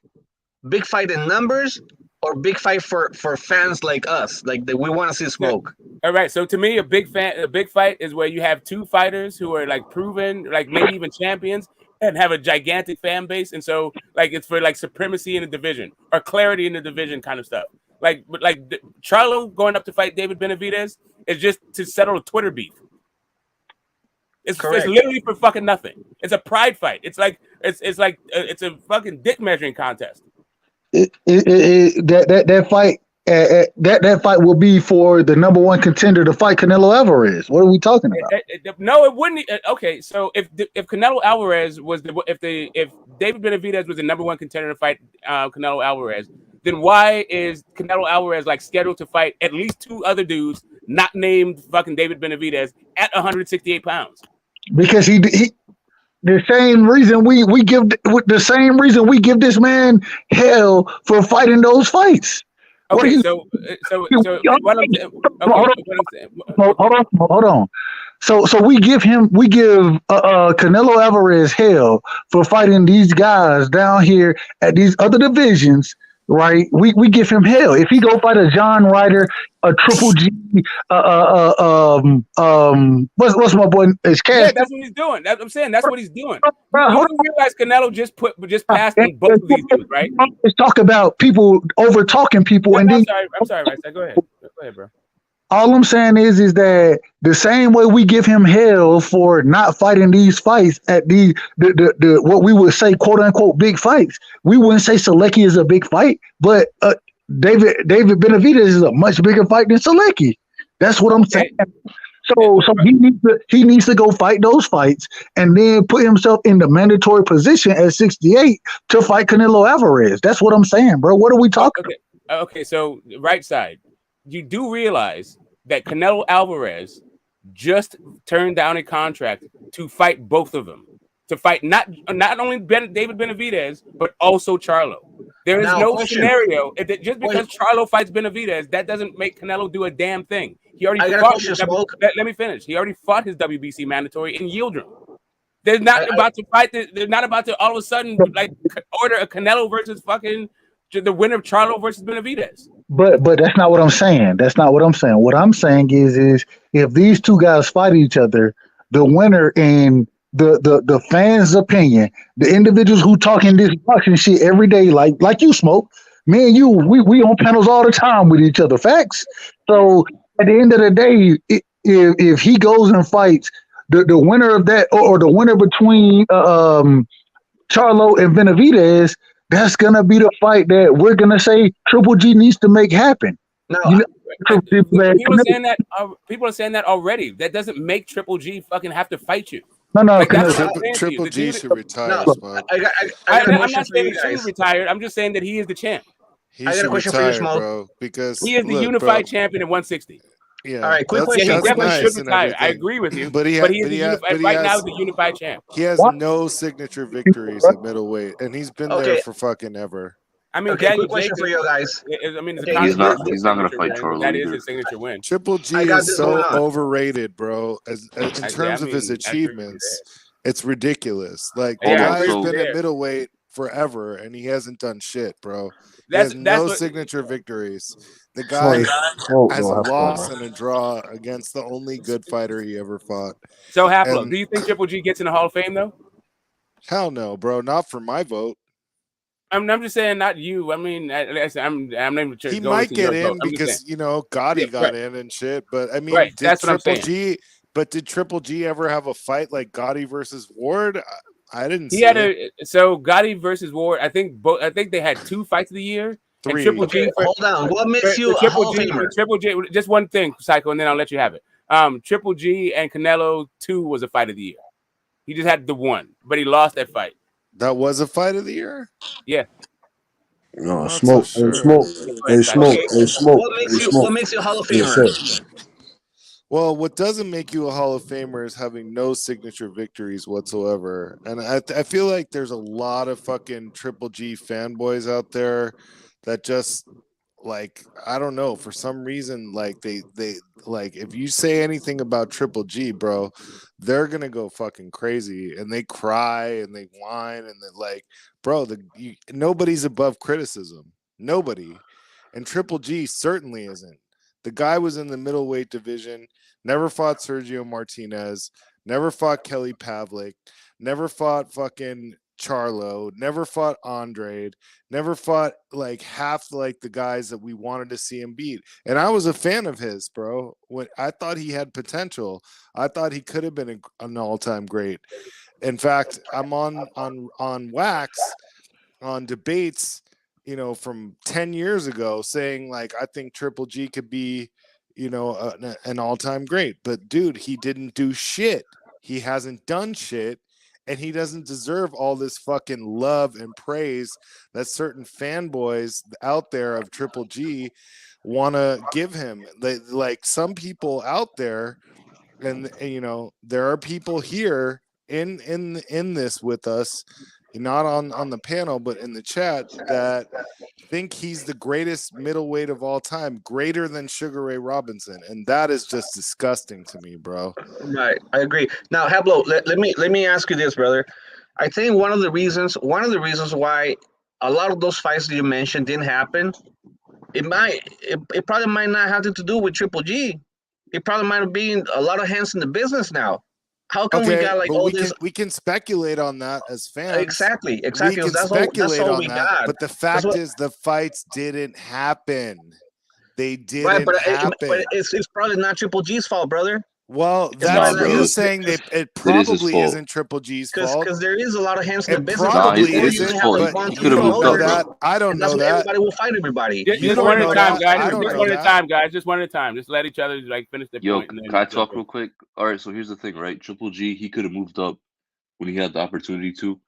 Big fight in numbers, or big fight for fans like us, like that we want to see smoke? All right. So to me, a big fight is where you have two fighters who are like proven, like maybe even champions, and have a gigantic fan base, and so like it's for like supremacy in the division or clarity in the division kind of stuff. Like Charlo going up to fight David Benavidez is just to settle a Twitter beef. It's literally for fucking nothing. It's a pride fight. It's a fucking dick measuring contest. That fight will be for the number one contender to fight Canelo Alvarez. What are we talking about? No, it wouldn't. Okay, so if Canelo Alvarez was if David Benavidez was the number one contender to fight Canelo Alvarez, then why is Canelo Alvarez like scheduled to fight at least two other dudes not named fucking David Benavidez at 168 pounds? Because he the same reason we give this man hell for fighting those fights. Okay, hold on. So we give Canelo Alvarez hell for fighting these guys down here at these other divisions, right? We give him hell. If he go fight a John Ryder, a Triple G, what's my boy? It's Castano. Yeah, that's what he's doing. I'm saying that's what he's doing. You realize Canelo just passed on both of these dudes, right? Let's talk about people over talking people. I'm sorry, Rice. Go ahead, bro. All I'm saying is that the same way we give him hell for not fighting these fights at the what we would say quote unquote big fights, we wouldn't say Selecki is a big fight, but David Benavidez is a much bigger fight than Selecki. That's what I'm saying. So he needs to go fight those fights and then put himself in the mandatory position at 68 to fight Canelo Alvarez. That's what I'm saying, bro. What are we talking about? Okay, so right side, you do realize that Canelo Alvarez just turned down a contract to fight both of them. To fight not only David Benavidez, but also Charlo. There is no scenario just because Charlo fights Benavidez, that doesn't make Canelo do a damn thing. He already fought let me finish. He already fought his WBC mandatory in Yildirim. They're not about to fight. They're not about to all of a sudden like order a Canelo versus fucking the winner of Charlo versus Benavidez. But that's not what I'm saying. That's not what I'm saying. What I'm saying is if these two guys fight each other, the winner in the fans' opinion, the individuals who talking this boxing shit every day, like you Smoke, me and you, we on panels all the time with each other. Facts. So at the end of the day, if he goes and fights the winner of that or the winner between Charlo and Benavidez, that's gonna be the fight that we're gonna say Triple G needs to make happen. No, people are saying that already. That doesn't make Triple G fucking have to fight you. No, like, Triple G should retire. I'm not saying he should retire. I'm just saying that he is the champ. I got a question for you, Smoke. Bro, because he is the unified champion at 160. Yeah. All right, quick question. He definitely should retire. I agree with you. But he is now the unified champ. He has no signature victories at middleweight, and he's been there for fucking ever. I mean, quick question for you guys. I mean, he's not going to fight Charlo. That is his signature win. Triple G is so overrated, bro. In terms of his achievements, it's ridiculous. Like the guy's been at middleweight forever, and he hasn't done shit, bro. He has no signature victories. The guy has a loss and a draw against the only good fighter he ever fought. So, Haplo, do you think Triple G gets in the Hall of Fame, though? Hell no, bro. Not for my vote. I'm just saying, not you. I mean, I'm not even. He might get in because Gotti got in and shit. But I mean, that's what I'm saying. Did Triple G ever have a fight like Gotti versus Ward? I didn't. He had so Gotti versus Ward. I think they had 2 fights of the year. 3. Triple G. Hold on. What makes you a Hall of Famer? Triple G. Just one thing, Psycho, and then I'll let you have it. Triple G and Canelo 2 was a fight of the year. He just had the 1, but he lost that fight. That was a fight of the year? Yeah. No, Smoke. Smoke. What makes you a Hall of Famer? Yes, well, what doesn't make you a Hall of Famer is having no signature victories whatsoever. And I feel like there's a lot of fucking Triple G fanboys out there that just like, I don't know, for some reason, like they like if you say anything about Triple G, bro, they're gonna go fucking crazy and they cry and they whine and they're like, bro, nobody's above criticism. Nobody. And Triple G certainly isn't. The guy was in the middleweight division, never fought Sergio Martinez, never fought Kelly Pavlik, never fought fucking Charlo, never fought Andrade, never fought like half like the guys that we wanted to see him beat. And I was a fan of his, bro. When I thought he had potential, I thought he could have been an all-time great. In fact, I'm on Wax on debates, from 10 years ago saying like I think Triple G could be, an all-time great. But dude, he didn't do shit. He hasn't done shit. And he doesn't deserve all this fucking love and praise that certain fanboys out there of Triple G want to give him. Like some people out there, and there are people here in this with us, not on the panel, but in the chat, that think he's the greatest middleweight of all time, greater than Sugar Ray Robinson, and that is just disgusting to me, bro. Right, I agree. Now, Hablo, let me ask you this, brother. I think one of the reasons why a lot of those fights that you mentioned didn't happen, it probably might not have to do with Triple G. It probably might have been a lot of hands in the business now. How come we got like all this? We can speculate on that as fans. Exactly. We can speculate on that, got. but the fact is the fights didn't happen. They didn't happen. But it's probably not Triple G's fault, brother. Well, that's you saying that it probably isn't Triple G's fault. Because there is a lot of hands in the It business. probably You isn't, usually have like but one, you two don't know promoters, that. I don't and that's know when that. everybody will fight everybody. Just one at a time, guys. I don't Just know one at a that. time, guys. Just one at a time. Just let each other like finish their Yo, point. And then can I talk real quick? All right, so here's the thing, right? Triple G, he could have moved up when he had the opportunity to.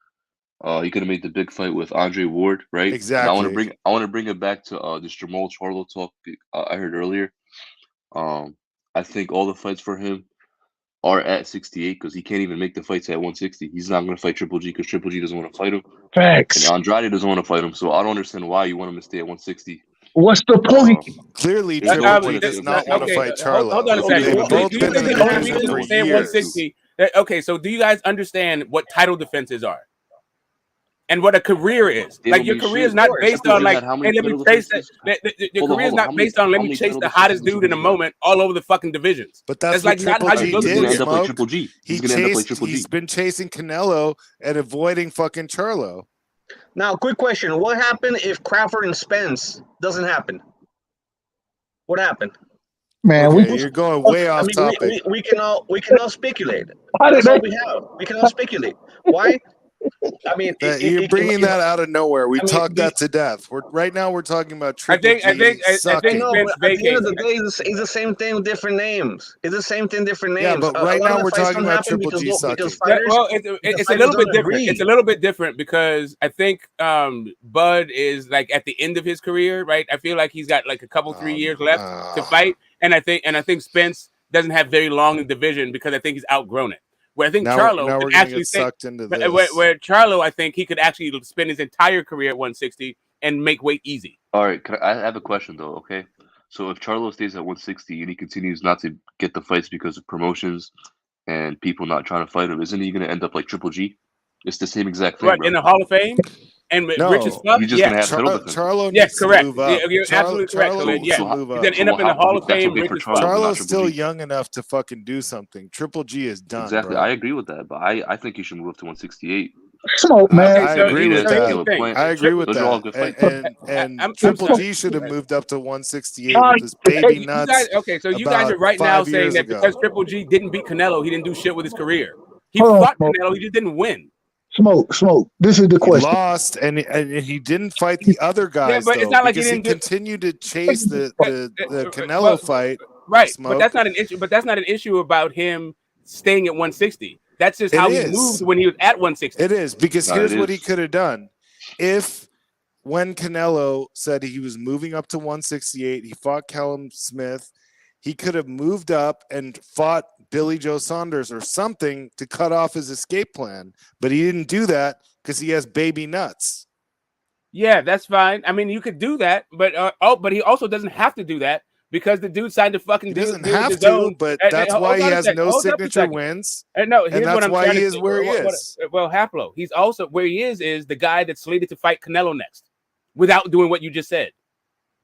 He could have made the big fight with Andre Ward, right? Exactly. And I want to bring it back to this Jermell Charlo talk I heard earlier. I think all the fights for him are at 68 because he can't even make the fights at 160. He's not going to fight Triple G because Triple G doesn't want to fight him. Facts. And Andrade doesn't want to fight him, so I don't understand why you want him to stay at 160. What's the point? Clearly, There's no Triple point G if- does not want to fight Charlo. Hold on a second. They've both been in the only division reason for to stay at years. 160. Okay, so do you guys understand what title defenses are? And what a career is. They Like don't your mean career shit. is not Triple based G on like, had how many hey, let me title chase that. defenses? Your Hold on, career is hold on. not How many- based on let how me many chase title the hottest defenses dude in the Triple G got? moment all over the fucking divisions. But that's like what not Triple how G you build a did, He's gonna end up like Smoke. Triple G. He He's gonna end up like chased. Triple G. He's been chasing Canelo and avoiding fucking Charlo. Now, quick question: what happened if Crawford and Spence doesn't happen? What happened? Man, Okay, you're going way I off mean, topic. we can all speculate. How did That's all that- we have. We can all speculate. Why? I mean, You're bringing that out of nowhere. We I mean, talked that to death. Right now we're talking about I Triple think G sucking. No, but at the end of the day, it's the same thing with different names. It's the same thing, different names. Yeah, but A right lot of now the we're fights talking don't about happen Triple G because sucking. fighters, Well, because it's a fighters little bit don't different. agree. It's a little bit different because I think Bud is like at the end of his career, right? I feel like he's got like a couple 3 years left to fight, and I think Spence doesn't have very long in division because I think he's outgrown it. Where I think Now Charlo we're could gonna actually get sucked into this. where Charlo, I think he could actually spend his entire career at 160 and make weight easy. All right, I have a question though. Okay, so if Charlo stays at 160 and he continues not to get the fights because of promotions and people not trying to fight him, isn't he going to end up like Triple G? It's the same exact thing, What, bro. in the Hall of Fame? And rich as fuck? He's just gonna have title defense. Charlo Yes, needs correct. to move up. You're absolutely correct. Charlo Khalid. needs Yeah, to move he's up. gonna end up in the Hall of that's Fame. okay for Rich as fuck. Charlo, but not Charlo's Triple still G. young enough to fucking do something. Triple G is done. Exactly, Bro. I agree with that, but I think he should move up to 168. Smoke, man. I agree with that. Plant. I agree with Those are all that. good fights. And Triple sorry. G should have moved up to 168 with his baby You nuts. guys, okay, so you guys about are right now 5 saying years that ago. because Triple G didn't beat Canelo, he didn't do shit with his career. He Hold on, fought Smoke. Canelo, he just didn't win. Smoke. This is the He question. lost, and he didn't fight the other guys but it's though, not like he because he didn't do- continued to chase the Canelo well, fight. Right, Smoke. but that's not an issue. But that's not an issue about him staying at 160. That's just It how is. he moved when he was at 160. It is because No, here's it what is. he could have done. If when Canelo said he was moving up to 168, he fought Callum Smith, he could have moved up and fought Billy Joe Saunders or something to cut off his escape plan. But he didn't do that because he has baby nuts. Yeah, that's fine. I mean, you could do that, but but he also doesn't have to do that because the dude signed a fucking He deal doesn't with have his to, own. but Hey, that's hold why he on a has second. no Hold up a signature second. wins. No, And here's that's what I'm why trying he to is say. where he is. Well, Haplo, he's also where he is the guy that's slated to fight Canelo next, without doing what you just said,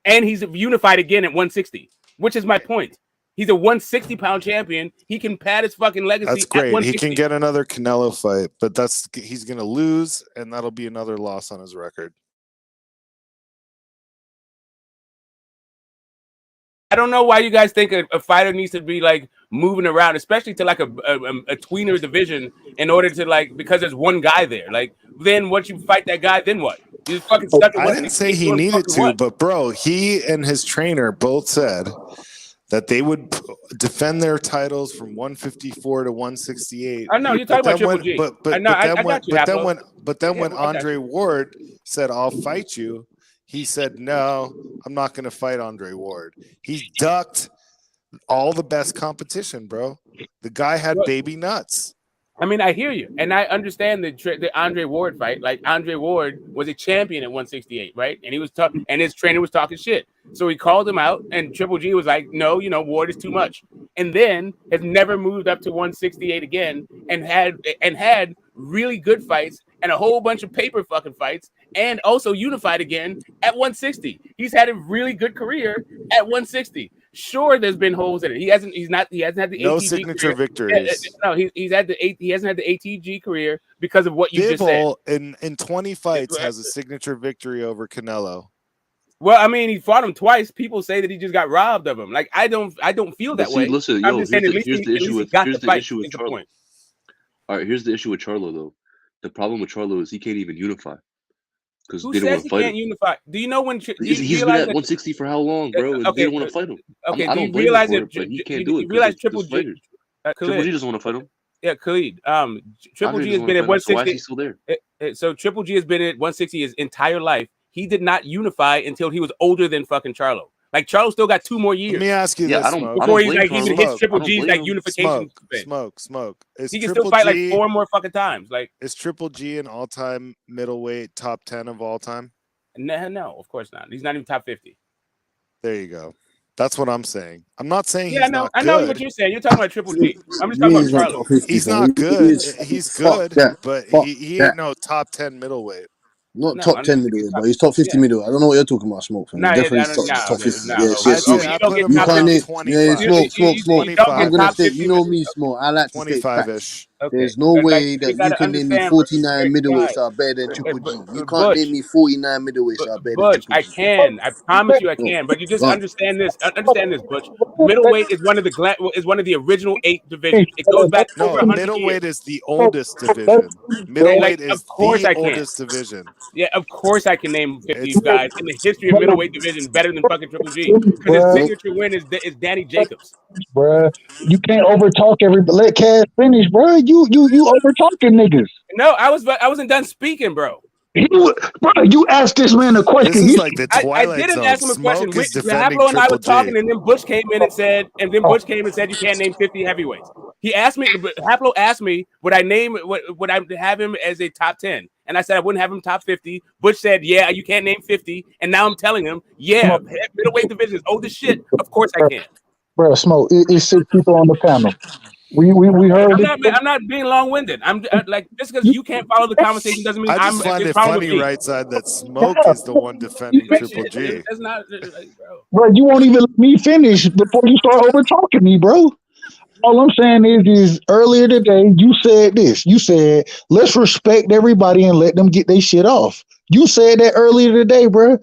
and he's unified again at 160, which is my point. He's a 160-pound champion. He can pad his fucking legacy. That's At great. He 160. can get another Canelo fight, but he's going to lose, and that'll be another loss on his record. I don't know why you guys think a fighter needs to be like moving around, especially to like a tweener division, in order to like, because there's one guy there. Like, then once you fight that guy, then what? You just fucking stuck at I didn't say he doing needed fucking to, what? but bro, he and his trainer both said that they would defend their titles from 154 to 168. I know you're talking about Triple G. But then when Andre Ward said, "I'll fight you," he said, "No, I'm not going to fight Andre Ward." He ducked all the best competition, bro. The guy had baby nuts. I mean, I hear you, and I understand the Andre Ward fight. Like, Andre Ward was a champion at 168, right? And he was tough, and his trainer was talking shit. So he called him out, and Triple G was like, "No, Ward is too much." And then has never moved up to 168 again, and had really good fights and a whole bunch of paper fucking fights, and also unified again at 160. He's had a really good career at 160. Sure, there's been holes in it. He hasn't had the No ATG signature career. victories. No, he hasn't had the ATG career because of what you just said. Bivol in 20 fights has a signature victory over Canelo. Well, I mean, he fought him twice. People say that he just got robbed of him. Like I don't feel But that see, way. listen, I'm yo, just saying at least here's the issue he with got the fight. Is the Charlo. point. All right, here's the issue with Charlo though. The problem with Charlo is he can't even unify because Who they don't says want he to fight can't him. unify? Do you know when? Do you He's been realize at that? 160 for how long, bro? And they Okay, don't want to fight him. okay. I Do you don't blame him realize for that? it, but he can't Do do it you because realize of Triple this G? fighters. Triple G doesn't want to fight him. Yeah, Khalid. I Triple know he G has doesn't want been to at fight him. So why is 160. he still there? So Triple G has been at 160 his entire life. He did not unify until he was older than fucking Charlo. Like Charlo still got 2 more years. Let me ask you Yeah, this, I Smoke. Before he's blame like even Charlo. hits I Triple don't G's blame like him. unification spin. Smoke. He can still fight like 4 more fucking times. Like is Triple G an all-time middleweight top 10 of all time? No, of course not. He's not even top 50. There you go. That's what I'm saying. I'm not saying Yeah, he's not I know good. what you're saying. You're talking about Triple G. I'm just Yeah, talking about he's not Charlo. top 50. He's fam. not good. He is- He's fuck good, that. but Fuck he that. ain't no top 10 middleweight. Not No, top I 10 don't think he's middleweight, top. but he's top 50 Yeah. middleweight. I don't know what you're talking about, Smoke. Fam. No, Definitely top 50. Yes, okay, yes, yes. you don't get You top can't 50. name, yeah, 25. Smoke. You don't I'm get gonna top state, 50. you know me, Smoke. I like to state 25-ish. facts. Okay, There's no but like way you that you gotta can name me understand, 49 middleweights guys. that are better than Triple G. You can't Butch, name me 49 middleweights that are better than Butch, Triple I G. can. I promise you, I No, can. But you just gone. understand this. Understand this, Butch. Middleweight is one of the original 8 divisions. It goes back over No, 100 years. middleweight is the oldest division. Like, Middleweight of is course the I can. oldest division. Yeah, of course I can name 50 It's guys in the history of middleweight division better than fucking Triple G because his Bruh, signature win is Danny Jacobs. bruh. You can't overtalk everybody. Let Cass finish, bruh. You overtalking niggas. No, I wasn't done speaking, bro. Bro, you asked this man a question. This is like the I Twilight didn't Zone. ask him a question. Smoke is defending Haplo and I Triple was talking, G. and then Butch came in and said, you can't name 50 heavyweights. He asked me, Haplo asked me, would I have him as a top 10? And I said I wouldn't have him top 50. Butch said, yeah, you can't name 50. And now I'm telling him, yeah, middleweight division is old as shit. Of course I can. Bro, Smoke, it's 6 people on the panel. We heard it. I'm not being long-winded. I'm like, just because you can't follow the conversation doesn't mean I just find it funny, right side, that Smoke is the one defending Triple G. That's not, like, bro. Bro, you won't even let me finish before you start over talking me, bro. All I'm saying is earlier today, you said this. You said, let's respect everybody and let them get their shit off. You said that earlier today, bro.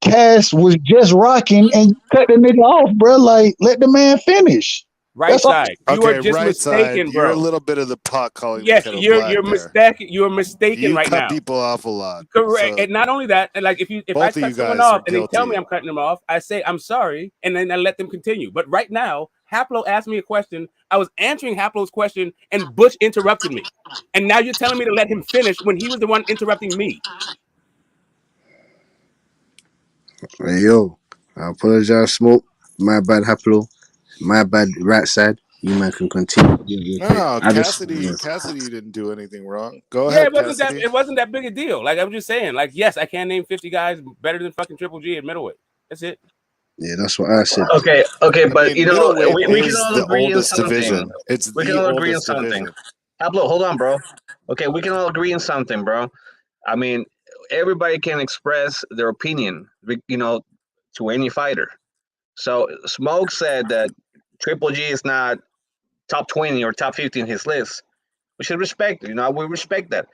Cass was just rocking and you cut the nigga off, bro. Like, let the man finish. Right That's all. side. You are just right mistaken, side. bro. You're a little bit of the pot calling Yes, the kettle you're black there. mistaken. You are mistaken You right cut now. people off a lot. Correct. So And not only that, and like if I both of cut you someone guys are off and they tell me guilty. I'm cutting them off, I say I'm sorry, and then I let them continue. But right now, Haplo asked me a question. I was answering Haplo's question, and Butch interrupted me. And now you're telling me to let him finish when he was the one interrupting me. Hey, yo, I apologize, Smoke. My bad, Haplo. My bad, right side. You man can continue. No, I just, Cassidy didn't do anything wrong. Go Yeah, ahead, Cassidy. it wasn't that big a deal. Like I'm just saying, like, yes, I can name 50 guys better than fucking Triple G at middleweight. That's it. yeah, that's what I said. Okay, I but mean, you know, middleweight we can is all the agree on oldest something. division. It's We can the all agree on oldest something. division. Pablo, hold on, bro. Okay, we can all agree on something, bro. I mean, everybody can express their opinion, you know, to any fighter. So Smoke said that Triple G is not top 20 or top 50 in his list. We should respect it. You know, we respect that.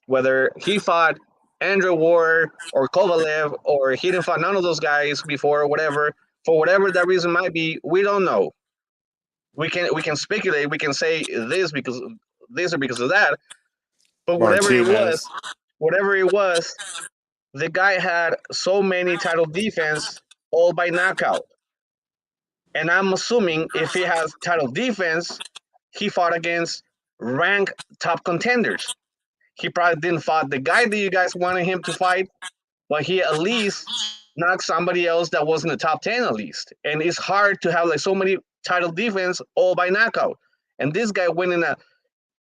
Whether he fought Andrew Ward or Kovalev or he didn't fight none of those guys before or whatever, for whatever that reason might be, we don't know. We can speculate. We can say this because of this or because of that. But Martinez. whatever it was, the guy had so many title defense all by knockout. And I'm assuming if he has title defense, he fought against ranked top contenders. He probably didn't fight the guy that you guys wanted him to fight, but he at least knocked somebody else that was in the top 10 at least. And it's hard to have like so many title defense all by knockout. And this guy went in a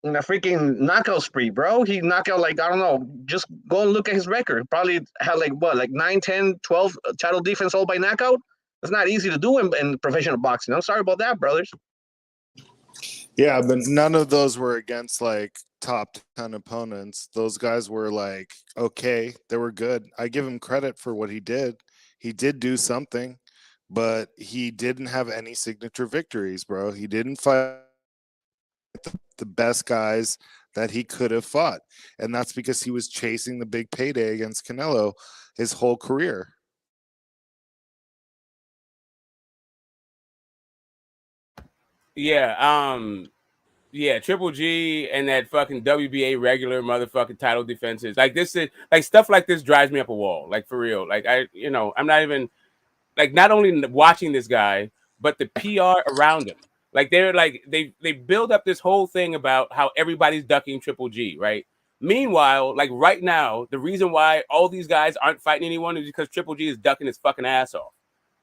freaking knockout spree, bro. He knocked out like, I don't know, just go and look at his record. Probably had like 9, 10, 12 title defense all by knockout. It's not easy to do in professional boxing. I'm sorry about that, brothers. Yeah, but none of those were against like top 10 opponents. Those guys were like, okay, they were good. I give him credit for what he did. He did do something, but he didn't have any signature victories, bro. He didn't fight the best guys that he could have fought. And that's because he was chasing the big payday against Canelo his whole career. Yeah. Yeah, Triple G and that fucking WBA regular motherfucking title defenses. Like this is like stuff like this drives me up a wall. Like for real. Like I'm not even like not only watching this guy, but the PR around him. Like they're like they build up this whole thing about how everybody's ducking Triple G, right? Meanwhile, like right now, the reason why all these guys aren't fighting anyone is because Triple G is ducking his fucking ass off,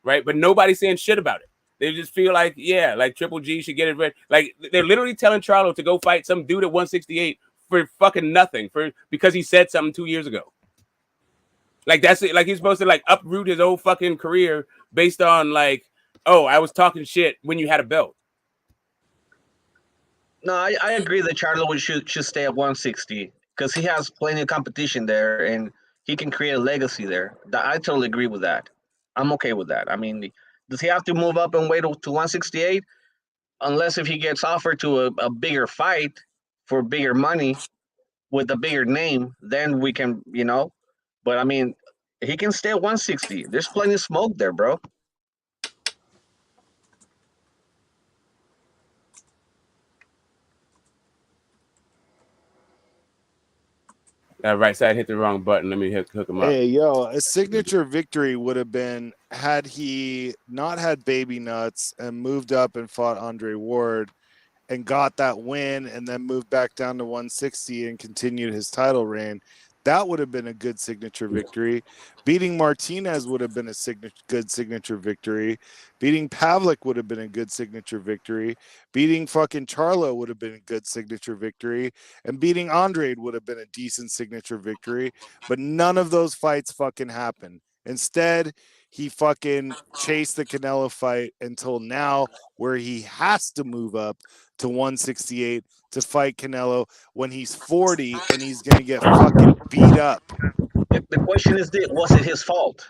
right? But nobody's saying shit about it. They just feel like, yeah, like Triple G should get it ready. Like they're literally telling Charlo to go fight some dude at 168 for fucking nothing because he said something 2 years ago. Like that's it. Like he's supposed to like uproot his whole fucking career based on like, oh, I was talking shit when you had a belt. No, I agree that Charlo should stay at 160 because he has plenty of competition there and he can create a legacy there. I totally agree with that. I'm okay with that. I mean, does he have to move up and wait to 168? Unless if he gets offered to a bigger fight for bigger money with a bigger name, then we can, But I mean, he can stay at 160. There's plenty of smoke there, bro. Right side hit the wrong button. Let me hook him up. Hey, yo, a signature victory would have been had he not had baby nuts and moved up and fought Andre Ward and got that win and then moved back down to 160 and continued his title reign. That would have been a good signature victory. Beating Martinez would have been a good signature victory. Beating Pavlik would have been a good signature victory. Beating fucking Charlo would have been a good signature victory. And beating Andrade would have been a decent signature victory. But none of those fights fucking happened. Instead, he fucking chased the Canelo fight until now, where he has to move up to 168 to fight Canelo when he's 40 and he's going to get fucking beat up. The question is, was it his fault?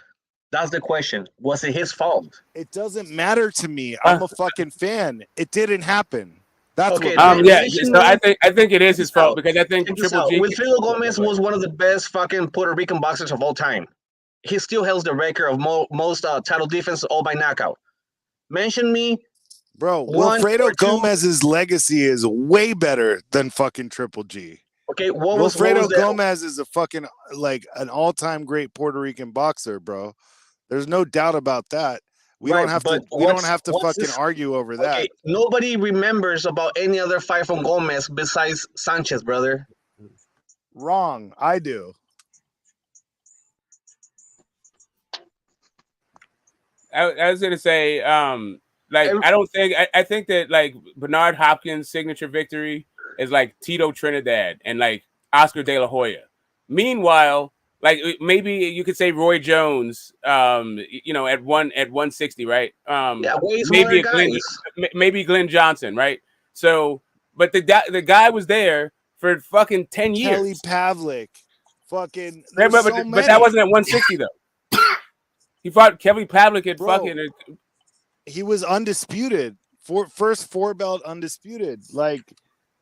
That's the question. Was it his fault? It doesn't matter to me. I'm a fucking fan. It didn't happen. That's okay. What yeah. So I think it is his fault because I think Triple G. Wilfredo Gomez was one of the best fucking Puerto Rican boxers of all time. He still holds the record of most title defense all by knockout. Mention me. Bro, Wilfredo Gomez's legacy is way better than fucking Triple G. Okay, Wilfredo Gomez is a fucking like an all-time great Puerto Rican boxer, bro. There's no doubt about that. We don't have to fucking argue over that. Nobody remembers about any other fight from Gomez besides Sanchez, brother. Wrong. I do. I was gonna say, I think that like Bernard Hopkins' signature victory is like Tito Trinidad and like Oscar De La Hoya. Meanwhile, like maybe you could say Roy Jones, at 160, right? Maybe Glenn Johnson, right? So, but the guy was there for fucking 10 years. Kelly Pavlik, fucking. But that wasn't at 160 though. He fought Kevin Pavlik at fucking. He was undisputed. First 4-belt undisputed. Like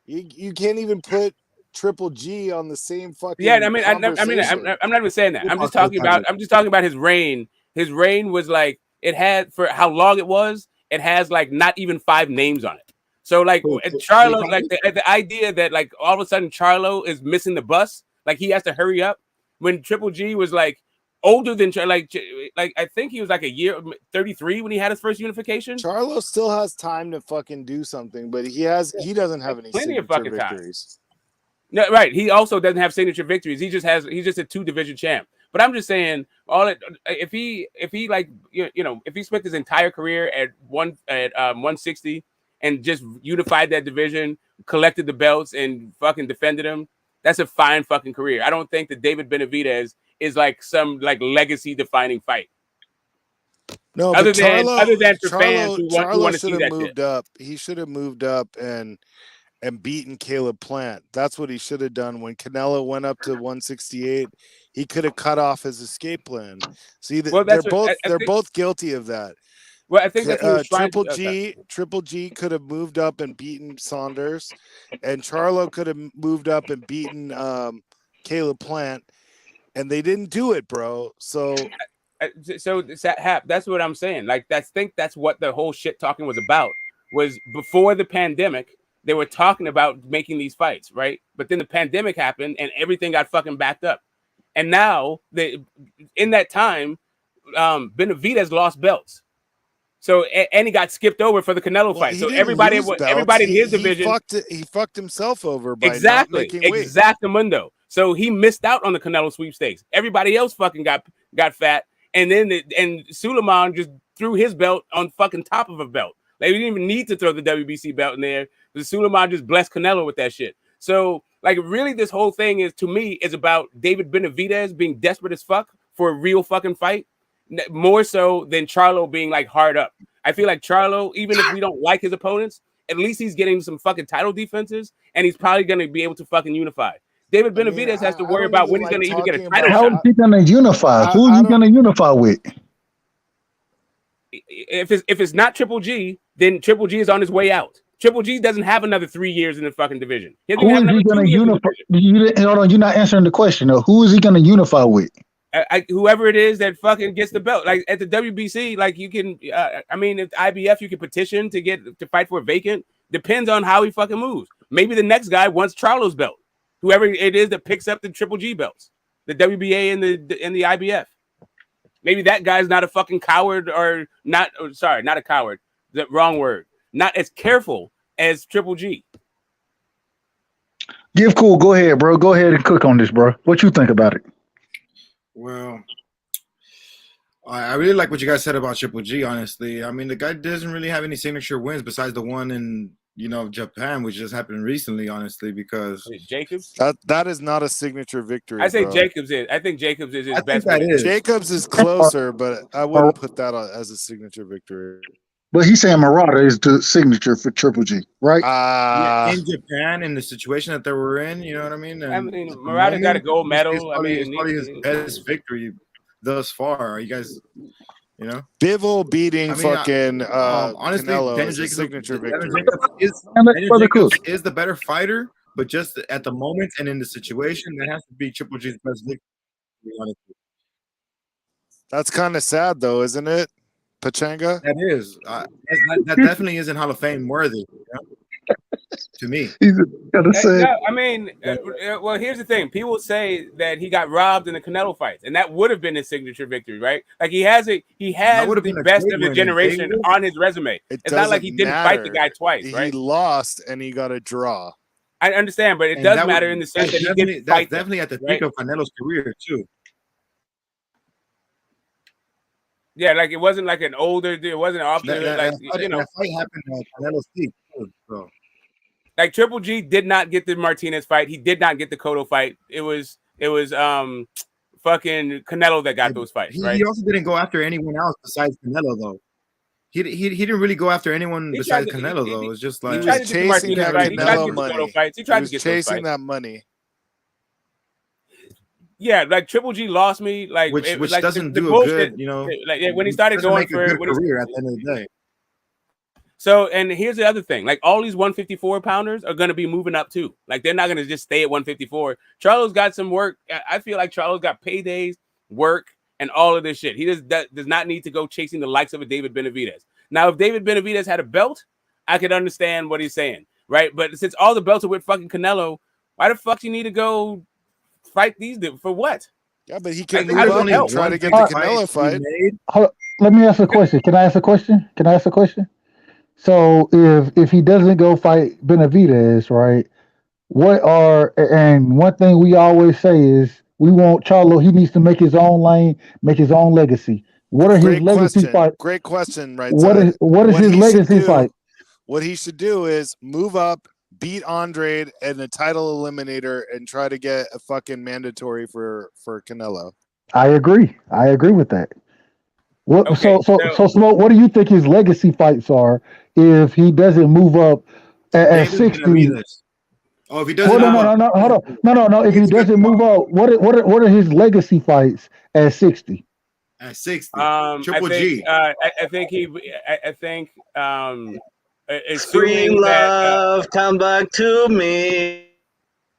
you can't even put Triple G on the same fucking. Yeah, I'm not even saying that. I'm just talking about his reign. His reign was like it had for how long it was. It has like not even 5 names on it. So like Charlo, like the idea that like all of a sudden Charlo is missing the bus, like he has to hurry up when Triple G was like older than like I think he was like a year 33 when he had his first unification. Charlo still has time to fucking do something, but he doesn't have any plenty of fucking victories. No, right. He also doesn't have signature victories. He's just a 2-division champ. But I'm just saying, if he like if he spent his entire career at 160 and just unified that division, collected the belts and fucking defended them, that's a fine fucking career. I don't think that David Benavidez is like some like legacy defining fight. No, other but than for fans who want to see that moved up. He should have moved up and beaten Caleb Plant. That's what he should have done when Canelo went up to 168. He could have cut off his escape plan. See, they're both guilty of that. Well, I think that's Triple G could have moved up and beaten Saunders, and Charlo could have moved up and beaten Caleb Plant, and they didn't do it, bro. So that's what I'm saying. Like, that's what the whole shit talking was about. was before the pandemic. They were talking about making these fights, right? But then the pandemic happened and everything got fucking backed up. And now, in that time, Benavidez lost belts. So and he got skipped over for the Canelo fight. So everybody in his division, he fucked himself over by not exactly, making weight. exactamundo. So he missed out on the Canelo sweepstakes. Everybody else fucking got fat, and then Suleiman just threw his belt on fucking top of a belt. Like, we didn't even need to throw the WBC belt in there. The Suleiman just blessed Canelo with that shit. So, like, really, this whole thing is, to me, is about David Benavidez being desperate as fuck for a real fucking fight, more so than Charlo being, like, hard up. I feel like Charlo, even if we don't like his opponents, at least he's getting some fucking title defenses, and he's probably going to be able to fucking unify. David Benavidez has to worry about when he's going to even get a title How shot. is he going to unify? Who is he going to unify with? If it's not Triple G, then Triple G is on his way out. Triple G doesn't have another 3 years in the fucking division. He Who is he going to unify? Hold on, you're not answering the question though. Who is he going to unify with? Whoever it is that fucking gets the belt. Like at the WBC, like you can. I mean, if IBF, you can petition to fight for a vacant. Depends on how he fucking moves. Maybe the next guy wants Charlo's belt. Whoever it is that picks up the Triple G belts, the WBA and the IBF. Maybe that guy's not a fucking coward or not. Sorry, not a coward. The wrong word. Not as careful as Triple G. Give cool. Go ahead, bro. Go ahead and cook on this, bro. What you think about it? Well, I really like what you guys said about Triple G, honestly. I mean, the guy doesn't really have any signature wins besides the one in, Japan, which just happened recently, honestly, because Jacobs? That is not a signature victory. I say bro. Jacobs is. I think Jacobs is his best. Jacobs is closer, but I wouldn't put that as a signature victory. But he's saying Murata is the signature for Triple G, right? In Japan, in the situation that they were in, you know what I mean? And I mean, Murata got a gold medal. It's probably his best victory thus far. Are you guys, Bivol beating fucking honestly, Canelo Daniel is a Jacobs, signature victory. Daniel Jacobs is the better fighter, but just at the moment and in the situation, that has to be Triple G's best victory, to be honest with you. That's kind of sad, though, isn't it? Pachanga? That is. That definitely isn't Hall of Fame worthy, to me. No, I mean, well, here's the thing. People say that he got robbed in the Canelo fights, and that would have been his signature victory, right? Like he has the best of the generation on his resume. It's not like he didn't fight the guy twice, right? He lost and he got a draw. I understand, but it does matter in the sense that he didn't fight. That's definitely at the peak of Canelo's career, too. Yeah, like it wasn't like an older. It wasn't often that fight happened at Canelo's peak, too, so. Like Triple G did not get the Martinez fight. He did not get the Cotto fight. It was fucking Canelo that got those fights. Right? He also didn't go after anyone else besides Canelo, though. He didn't really go after anyone besides Canelo, though. It's just like he was chasing that Canelo money. He was chasing that money. Yeah, like Triple G lost me. Like which like doesn't the do bullshit, a good, like when he started going for a career at the end of the day. So, and here's the other thing: like all these 154 pounders are going to be moving up too. Like they're not going to just stay at 154. Charlo's got some work. I feel like Charlo's got paydays, work, and all of this shit. He does not need to go chasing the likes of a David Benavidez. Now, if David Benavidez had a belt, I could understand what he's saying, right? But since all the belts are with fucking Canelo, why the fuck you need to go fight these for what? Yeah, but he can move up and try to get the Canelo fight. Let me ask a question. Can I ask a question? So if he doesn't go fight Benavidez, right? And one thing we always say is we want Charlo. He needs to make his own lane, make his own legacy. What are his legacy fights? Great question, right? What is his legacy fight? What he should do is move up, beat Andrade and the title eliminator, and try to get a fucking mandatory for Canelo. I agree with that. What? Okay, so Smoke, what do you think his legacy fights are if he doesn't move up at 60? Oh, if he doesn't, no. If he doesn't move up, what are his legacy fights at 60? At 60, Triple G. I think. Scream love, come back to me.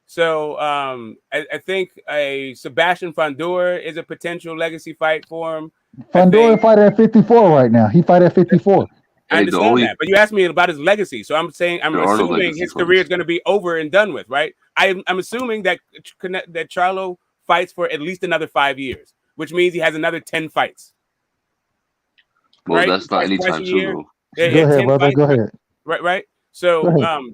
So I think a Sebastian Fondor is a potential legacy fight for him. Fondor fight at 54 right now. He fight at 54. I understand that, but you asked me about his legacy, so I'm assuming his career is going to be over and done with, right? I'm assuming that Charlo fights for at least another 5 years, which means he has another 10 fights. Well, right? that's not anytime soon, though. Go ahead, brother. Go ahead. Right. So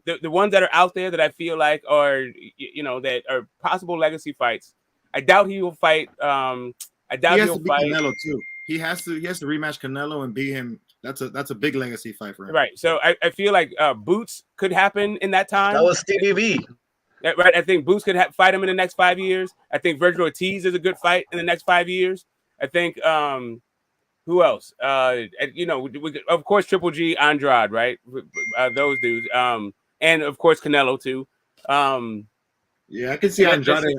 the ones that are out there that I feel like are that are possible legacy fights. I doubt he will fight. I doubt he he'll has to beat fight Canelo too. He has to rematch Canelo and beat him. That's a big legacy fight for him. Right. So I feel like Boots could happen in that time. That was Stevie V. Right. I think Boots could fight him in the next 5 years. I think Virgil Ortiz is a good fight in the next 5 years. I think who else? Of course, Triple G, Andrade, right? Those dudes. And of course, Canelo too. Yeah, I can see Andrade.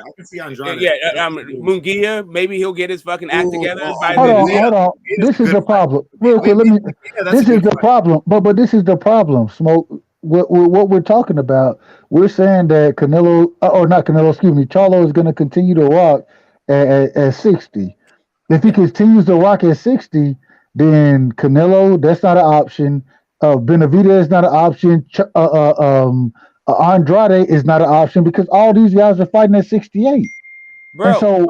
Yeah, Munguia, maybe he'll get his fucking act together. Hold on. This is the problem. Real quick, this is the problem. But this is the problem, Smoke. What we're talking about, we're saying that Charlo is going to continue to rock at 60. If he continues to rock at 60, then Canelo, that's not an option. Benavidez is not an option. Andrade is not an option because all these guys are fighting at 68. Bro,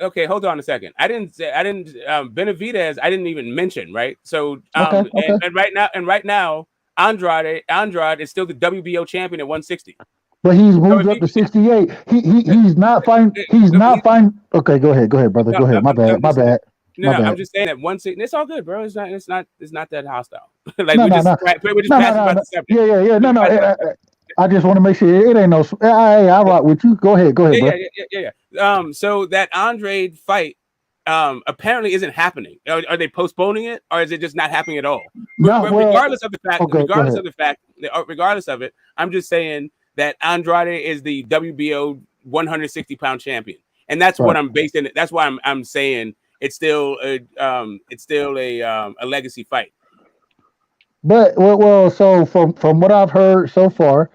okay, hold on a second. Benavidez, I didn't even mention, right? So And right now, Andrade is still the WBO champion at 160. But he's moved up to 68. He's not fighting. Okay, go ahead, brother. Go ahead. My bad. No, I'm just saying that 160. It's all good, bro. It's not that hostile. We're just passing by the subject. Yeah. No. I just want to make sure it ain't no. Hey, I rock with you. Go ahead, bro. Yeah. So that Andrade fight apparently isn't happening. Are they postponing it, or is it just not happening at all? Regardless of it, I'm just saying that Andrade is the WBO 160-pound champion, and that's what I'm basing it. That's why I'm saying it's still a legacy fight. But so from what I've heard so far,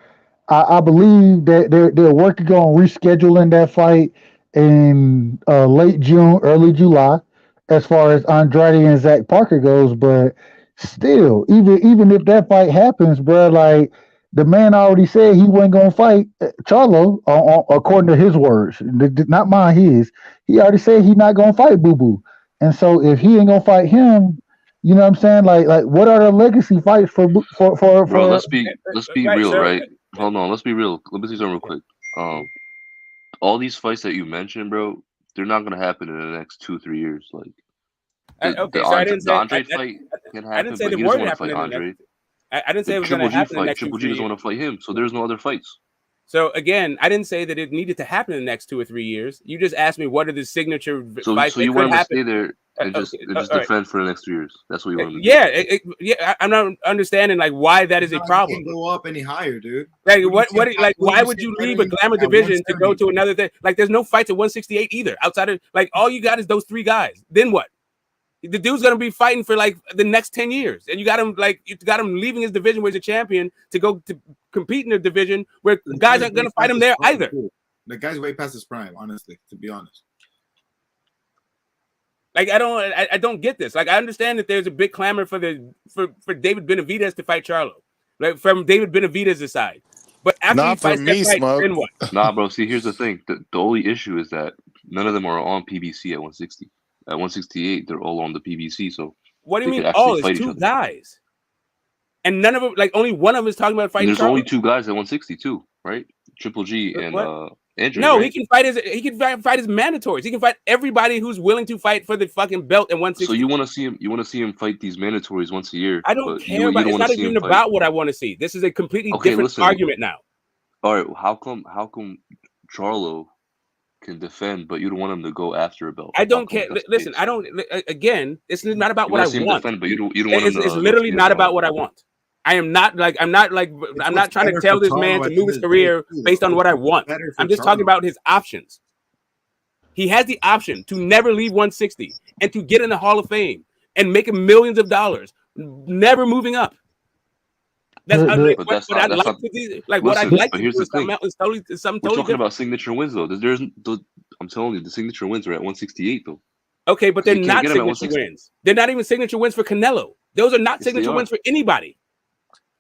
I believe that they're working on rescheduling that fight in late June, early July, as far as Andrade and Zach Parker goes. But still, even if that fight happens, bro, like the man already said he wasn't gonna fight Charlo, according to his words, not mine. He already said he's not gonna fight Boo Boo. And so if he ain't gonna fight him, you know what I'm saying? Like what are the legacy fights for? Bro, let's be real, right? Hold on, let's be real. Let me say something real quick. All these fights that you mentioned, bro, they're not gonna happen in the next 2-3 years. Like, I didn't say Andrade fight can happen, I didn't say but they he doesn't weren't want to fight happening. Andrade. I didn't say it was going to happen in the next 2 Triple G doesn't want to fight him, so there's no other fights. So again, I didn't say that it needed to happen in the next 2 or 3 years. You just asked me what are the signature fights. So you want him to stay there and just defend for the next 3 years. That's what you want him to do. Yeah. I'm not understanding like why that is a problem. Can't go up any higher, dude. Like why would you leave a glamour division to go to another thing? Like there's no fights at 168 either. Outside of like all you got is those 3 guys. Then what? The dude's gonna be fighting for like the next 10 years, and you got him leaving his division where he's a champion to go to compete in a division where guys aren't gonna fight him there either. The guy's way past his prime, honestly. To be honest, like I don't get this. Like I understand that there's a big clamor for David Benavidez to fight Charlo, like from David Benavidez's side. But after he fights that fight, then what? Nah, bro. See, here's the thing. The only issue is that none of them are on PBC at 160. At 168, they're all on the PBC. So what do you mean? Oh, it's 2 guys, and none of them. Like only one of them is talking about fighting. And there's Charlo. only 2 guys at 162, right? Triple G and Andrew. No, right? he can fight his mandatories. He can fight everybody who's willing to fight for the fucking belt at 160. So you want to see him? You want to see him fight these mandatories once a year? I don't care about. It's not even about what I want to see. This is a completely different argument now. All right, how come Charlo can defend, but you don't want him to go after a belt? I don't care. Listen, I don't. Again, it's not about what I want. Defend, but you don't want him to, it's literally not about what I want. I'm not trying to tell this man to move his career based on what I want. I'm just talking about his options. He has the option to never leave 160 and to get in the Hall of Fame and make millions of dollars, never moving up. That's what I'd like to do. Like what I'd like to do is come out and something totally talking different. about signature wins though. I'm telling you, the signature wins are at 168 though. Okay, but they're not signature wins. They're not even signature wins for Canelo. Those are not Yes, they signature are. wins for anybody.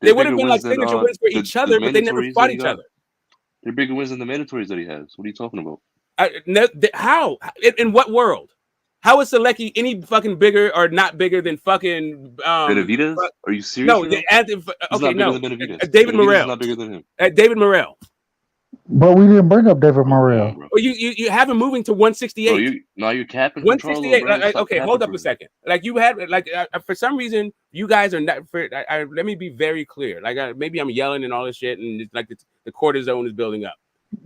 They're They would have bigger been wins like than signature wins for each other, but they never mandatories fought that he each got. other. They're bigger wins than the mandatories that he has. What are you talking about? How? In what world? How is Selecki any fucking bigger or not bigger than fucking Benavidez? Are you serious? No, right He's okay, not no. bigger than Benavidez. David Benavidez Morrell. is not bigger than him. David Morrell. But we didn't bring up David Morrell. Well, you have him moving to 168. Now you're capping 168. Charlo, bro. Okay, hold up a second. Like you had, for some reason, you guys are not. Let me be very clear. Maybe I'm yelling and all this shit, and it's like the cortisone is building up.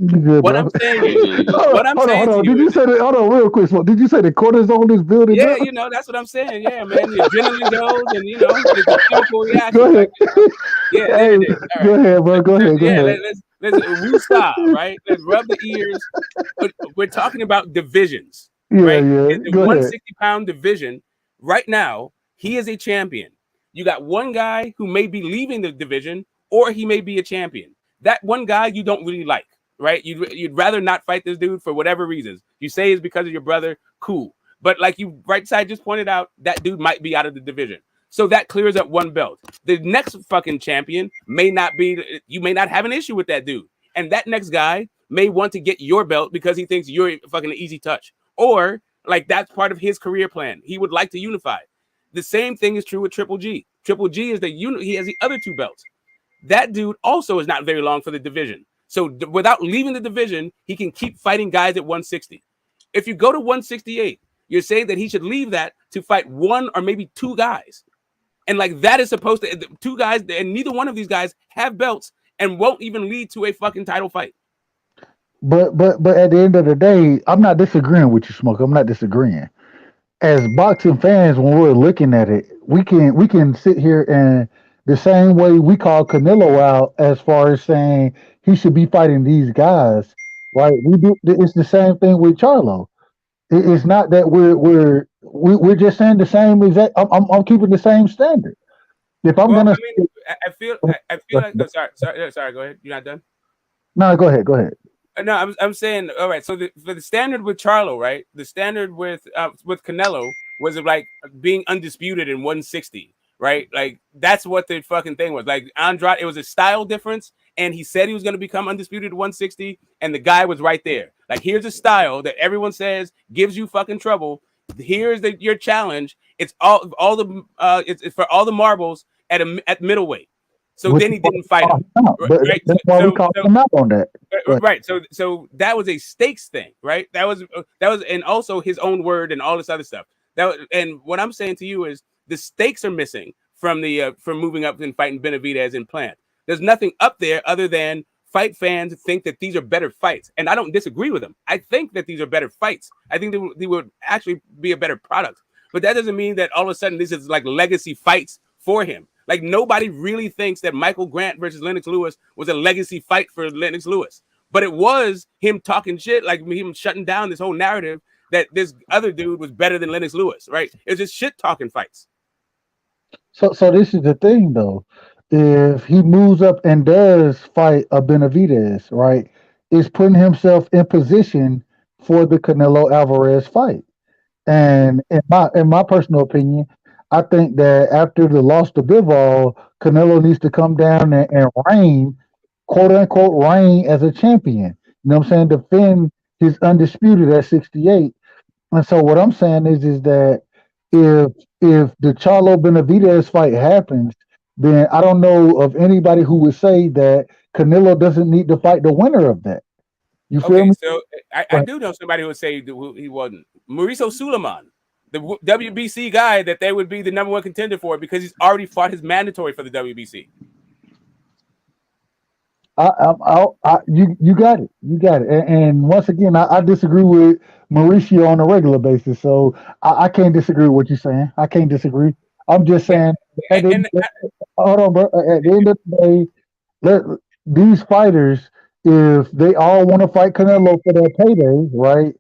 Good, What bro. I'm saying is, what I'm saying Hold on. to you Did you say that? Hold on, real quick. So did you say the cortisone is building yeah, up? that's what I'm saying. Yeah, man, the adrenaline goes, and there's a chemical reaction. Go ahead. Yeah, Hey, there it is. All go right. ahead, bro. Go ahead. Go ahead. Let's woo-saw, right? Let's rub the ears. We're talking about divisions, Yeah, right? yeah. In the Go ahead. 160-pound division, right now, he is a champion. You got one guy who may be leaving the division, or he may be a champion. That one guy you don't really like, right? You'd rather not fight this dude for whatever reasons. You say it's because of your brother, cool. But like you right side just pointed out, that dude might be out of the division. So that clears up one belt. The next fucking champion may not be, you may not have an issue with that dude. And that next guy may want to get your belt because he thinks you're fucking an easy touch. Or like that's part of his career plan. He would like to unify. The same thing is true with Triple G. Triple G is he has the other two belts. That dude also is not very long for the division. So without leaving the division, he can keep fighting guys at 160. If you go to 168, you're saying that he should leave that to fight one or maybe two guys. And like that is supposed to two guys, and neither one of these guys have belts and won't even lead to a fucking title fight. But at the end of the day, I'm not disagreeing with you, Smoke. I'm not disagreeing. As boxing fans, when we're looking at it, we can sit here and the same way we call Canelo out as far as saying he should be fighting these guys, right? We do. It's the same thing with Charlo. It's not that we're just saying the same exact. I'm keeping the same standard. If I'm gonna, I feel like sorry. Go ahead. You're not done. No, go ahead. Go ahead. No, I'm saying all right. So for the standard with Charlo, right? The standard with Canelo was like being undisputed in 160, right? Like that's what the fucking thing was. Like Andrade, it was a style difference, and he said he was going to become undisputed at 160, and the guy was right there. Like here's a style that everyone says gives you fucking trouble. Here's your challenge. It's all the it's for all the marbles at middleweight. So then he didn't fight him. Right? That's why we called him out on that. Right. So that was a stakes thing, right? That was and also his own word and all this other stuff. And what I'm saying to you is the stakes are missing from from moving up and fighting Benavidez in Plant. There's nothing up there other than fight fans think that these are better fights. And I don't disagree with them. I think that these are better fights. I think they would actually be a better product. But that doesn't mean that all of a sudden this is like legacy fights for him. Like nobody really thinks that Michael Grant versus Lennox Lewis was a legacy fight for Lennox Lewis. But it was him talking shit, like him shutting down this whole narrative that this other dude was better than Lennox Lewis, right? It's just shit talking fights. So this is the thing though. If he moves up and does fight a Benavidez, right, is putting himself in position for the Canelo Alvarez fight. And in my personal opinion, I think that after the loss to Bivol, Canelo needs to come down and reign, quote unquote, reign as a champion. You know what I'm saying? Defend his undisputed at 68. And so what I'm saying is that if the Charlo Benavidez fight happens, then I don't know of anybody who would say that Canelo doesn't need to fight the winner of that. You feel me? So I do know somebody who would say he wasn't. Mauricio Suleiman, the WBC guy that they would be the number one contender for because he's already fought his mandatory for the WBC. You got it. You got it. And once again, I disagree with Mauricio on a regular basis. So I can't disagree with what you're saying. I can't disagree. I'm just saying, hold on, bro. At the end of the day, these fighters, if they all want to fight Canelo for their payday, right,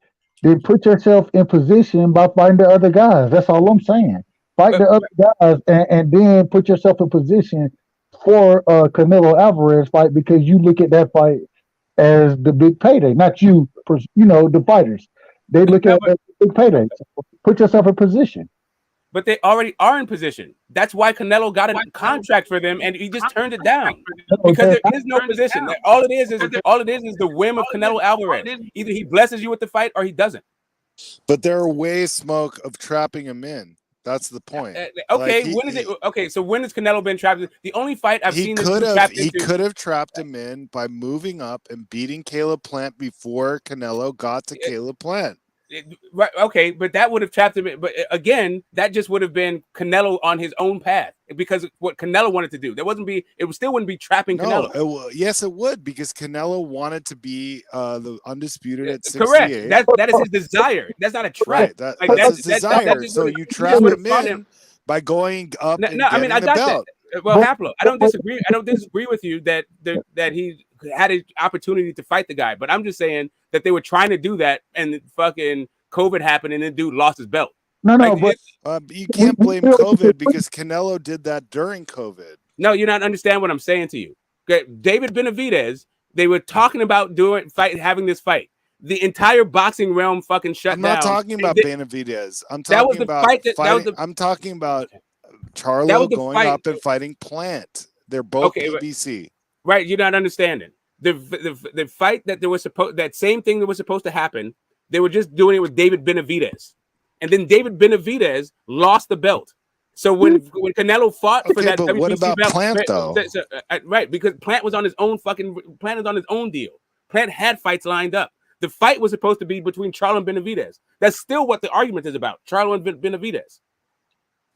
then put yourself in position by fighting the other guys. That's all I'm saying. Fight the other guys and then put yourself in position for a Canelo Alvarez fight because you look at that fight as the big payday, not you, the fighters. They look at it as the big payday. So put yourself in position. But they already are in position. That's why Canelo got a contract for them, and he just turned it down because there is no position. All it is the whim of Canelo Alvarez. Either he blesses you with the fight or he doesn't. But there are ways, Smoke, of trapping him in. That's the point. Okay, when is it? Okay, so when has Canelo been trapped? The only fight I've seen this trapped into. He could have trapped him in by moving up and beating Caleb Plant before Canelo got to Caleb Plant. Right, okay, but that would have trapped him in. But again, that just would have been Canelo on his own path because what Canelo wanted to do. It still wouldn't be trapping Canelo. Yes, it would, because Canelo wanted to be the undisputed at 68. Correct. That is his desire. That's not a trap. Right, that's his desire. So you trap him in by going up and getting the belt. Well, Haplo, I don't disagree. I don't disagree with you that he had an opportunity to fight the guy, but I'm just saying that they were trying to do that, and fucking COVID happened, and the dude lost his belt. But you can't blame COVID because Canelo did that during COVID. No, you don't understand what I'm saying to you. Okay, David Benavidez, they were talking about having this fight. The entire boxing realm fucking shut down. I'm not talking about Benavidez. I'm talking about I'm talking about Charlo going up and fighting Plant. They're both PBC. Right, you're not understanding. The fight that that same thing that was supposed to happen, they were just doing it with David Benavidez. And then David Benavidez lost the belt. So when Canelo fought for that but WBC what about belt, Plant though? Right, because Plant was on his own deal. Plant had fights lined up. The fight was supposed to be between Charlo and Benavidez. That's still what the argument is about. Charlo and Benavidez.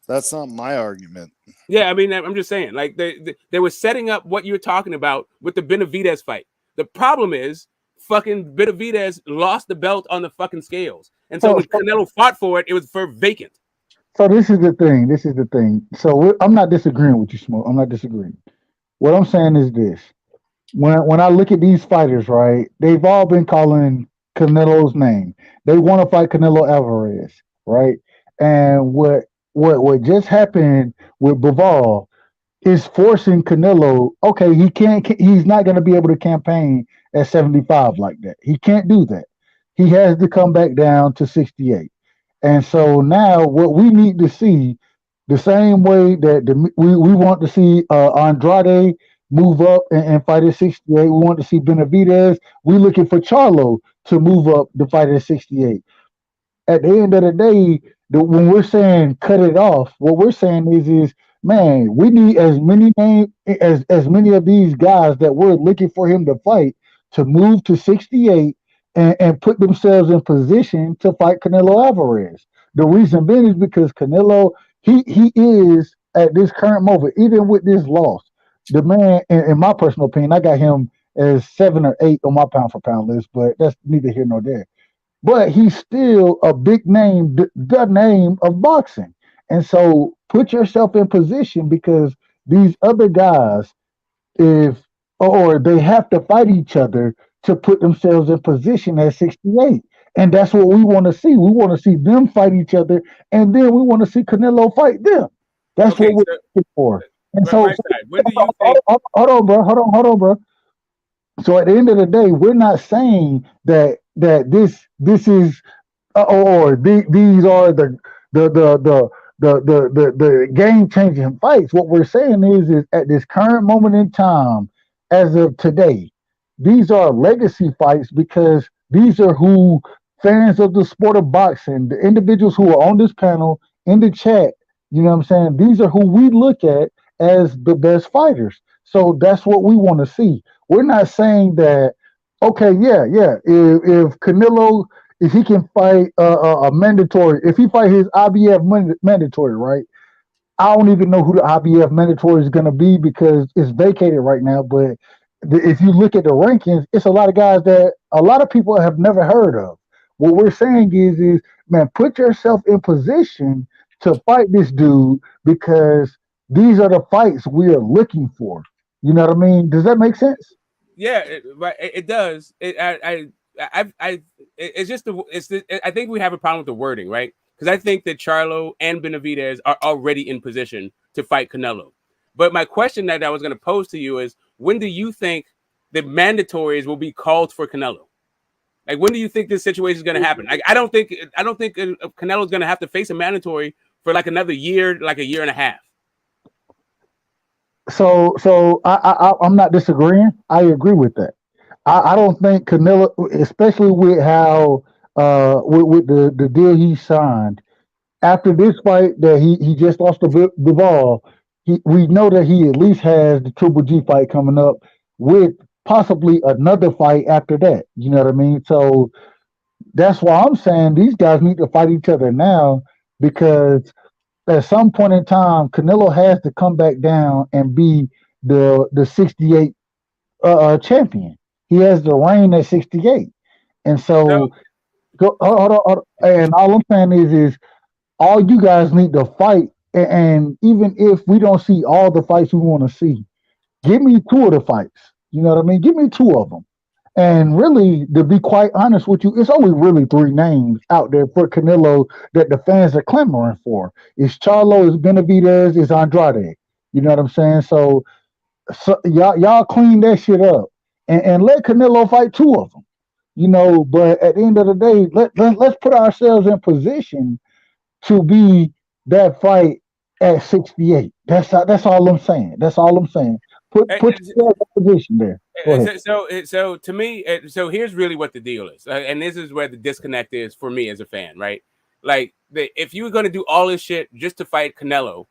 That's not my argument. Yeah, I mean, I'm just saying, like they were setting up what you're talking about with the Benavidez fight. The problem is, fucking Benavidez lost the belt on the fucking scales, and so when Canelo fought for it, it was for vacant. So this is the thing. So I'm not disagreeing with you, Smoke. I'm not disagreeing. What I'm saying is this: when I look at these fighters, right, they've all been calling Canelo's name. They want to fight Canelo Alvarez, right? And what just happened with Bivol is forcing Canelo. Okay, he's not going to be able to campaign at 75 like that. He can't do that. He has to come back down to 68. And so now what we need to see, the same way that we want to see Andrade move up and fight at 68. We want to see Benavidez. We're looking for Charlo to move up to fight at 68. At the end of the day, when we're saying cut it off, what we're saying is man, we need as many of these guys that we're looking for him to fight to move to 68 and put themselves in position to fight Canelo Alvarez. The reason being is because Canelo, he is at this current moment, even with this loss, the man, in my personal opinion, I got him as 7 or 8 on my pound for pound list, but that's neither here nor there. But he's still a big name, the name of boxing. And so put yourself in position, because these other guys, they have to fight each other to put themselves in position at 68. And that's what we want to see. We want to see them fight each other, and then we want to see Canelo fight them. That's what we're looking for. And so, when do you think? Hold on, bro. So at the end of the day, we're not saying that this is these are the game changing fights. What we're saying is at this current moment in time, as of today, these are legacy fights, because these are who fans of the sport of boxing, the individuals who are on this panel, in the chat, you know what I'm saying? These are who we look at as the best fighters. So that's what we want to see. We're not saying that, okay, if Canelo, if he can fight a mandatory, if he fight his IBF mandatory, right? I don't even know who the IBF mandatory is going to be, because it's vacated right now. But if you look at the rankings, it's a lot of guys that a lot of people have never heard of. What we're saying is man, put yourself in position to fight this dude, because these are the fights we are looking for. You know what I mean? Does that make sense? Yeah, it does. I think we have a problem with the wording, right? Because I think that Charlo and Benavidez are already in position to fight Canelo. But my question that I was going to pose to you is, when do you think the mandatories will be called for Canelo? Like, when do you think this situation is going to happen? I don't think Canelo is going to have to face a mandatory for like another year, like a year and a half. So I'm not disagreeing. I agree with that. I don't think Canelo, especially with how with the deal he signed after this fight that he just lost to Bivol, we know that he at least has the Triple G fight coming up with possibly another fight after that. You know what I mean? So that's why I'm saying these guys need to fight each other now because at some point in time, Canelo has to come back down and be the 68 champion. He has the reign at 68, and so hold on. And all I'm saying is all you guys need to fight. And even if we don't see all the fights we want to see, give me two of the fights. You know what I mean? Give me two of them. And really, to be quite honest with you, it's only really three names out there for Canelo that the fans are clamoring for. It's Charlo, it's Benavidez, it's Andrade. You know what I'm saying? So y'all clean that shit up and let Canelo fight two of them. You know, but at the end of the day, let's put ourselves in position to be that fight at 68. That's all I'm saying. That's all I'm saying. Put yourself in position there. So to me, so here's really what the deal is, and this is where the disconnect is for me as a fan, right? Like, if you were going to do all this shit just to fight Canelo,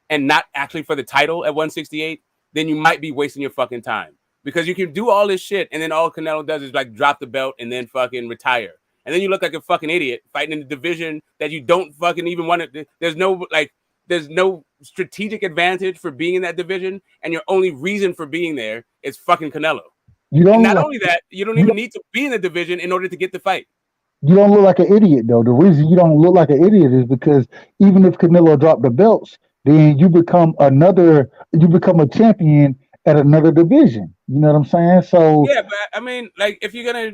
and not actually for the title at 168, then you might be wasting your fucking time because you can do all this shit, and then all Canelo does is like drop the belt and then fucking retire, and then you look like a fucking idiot fighting in the division that you don't fucking even want to. There's no strategic advantage for being in that division, and your only reason for being there is fucking Canelo. Not only that, you don't even need to be in the division in order to get the fight. You don't look like an idiot, though. The reason you don't look like an idiot is because even if Canelo dropped the belts, then you become a champion at another division. You know what I'm saying? So yeah, but I mean, like, if you're gonna,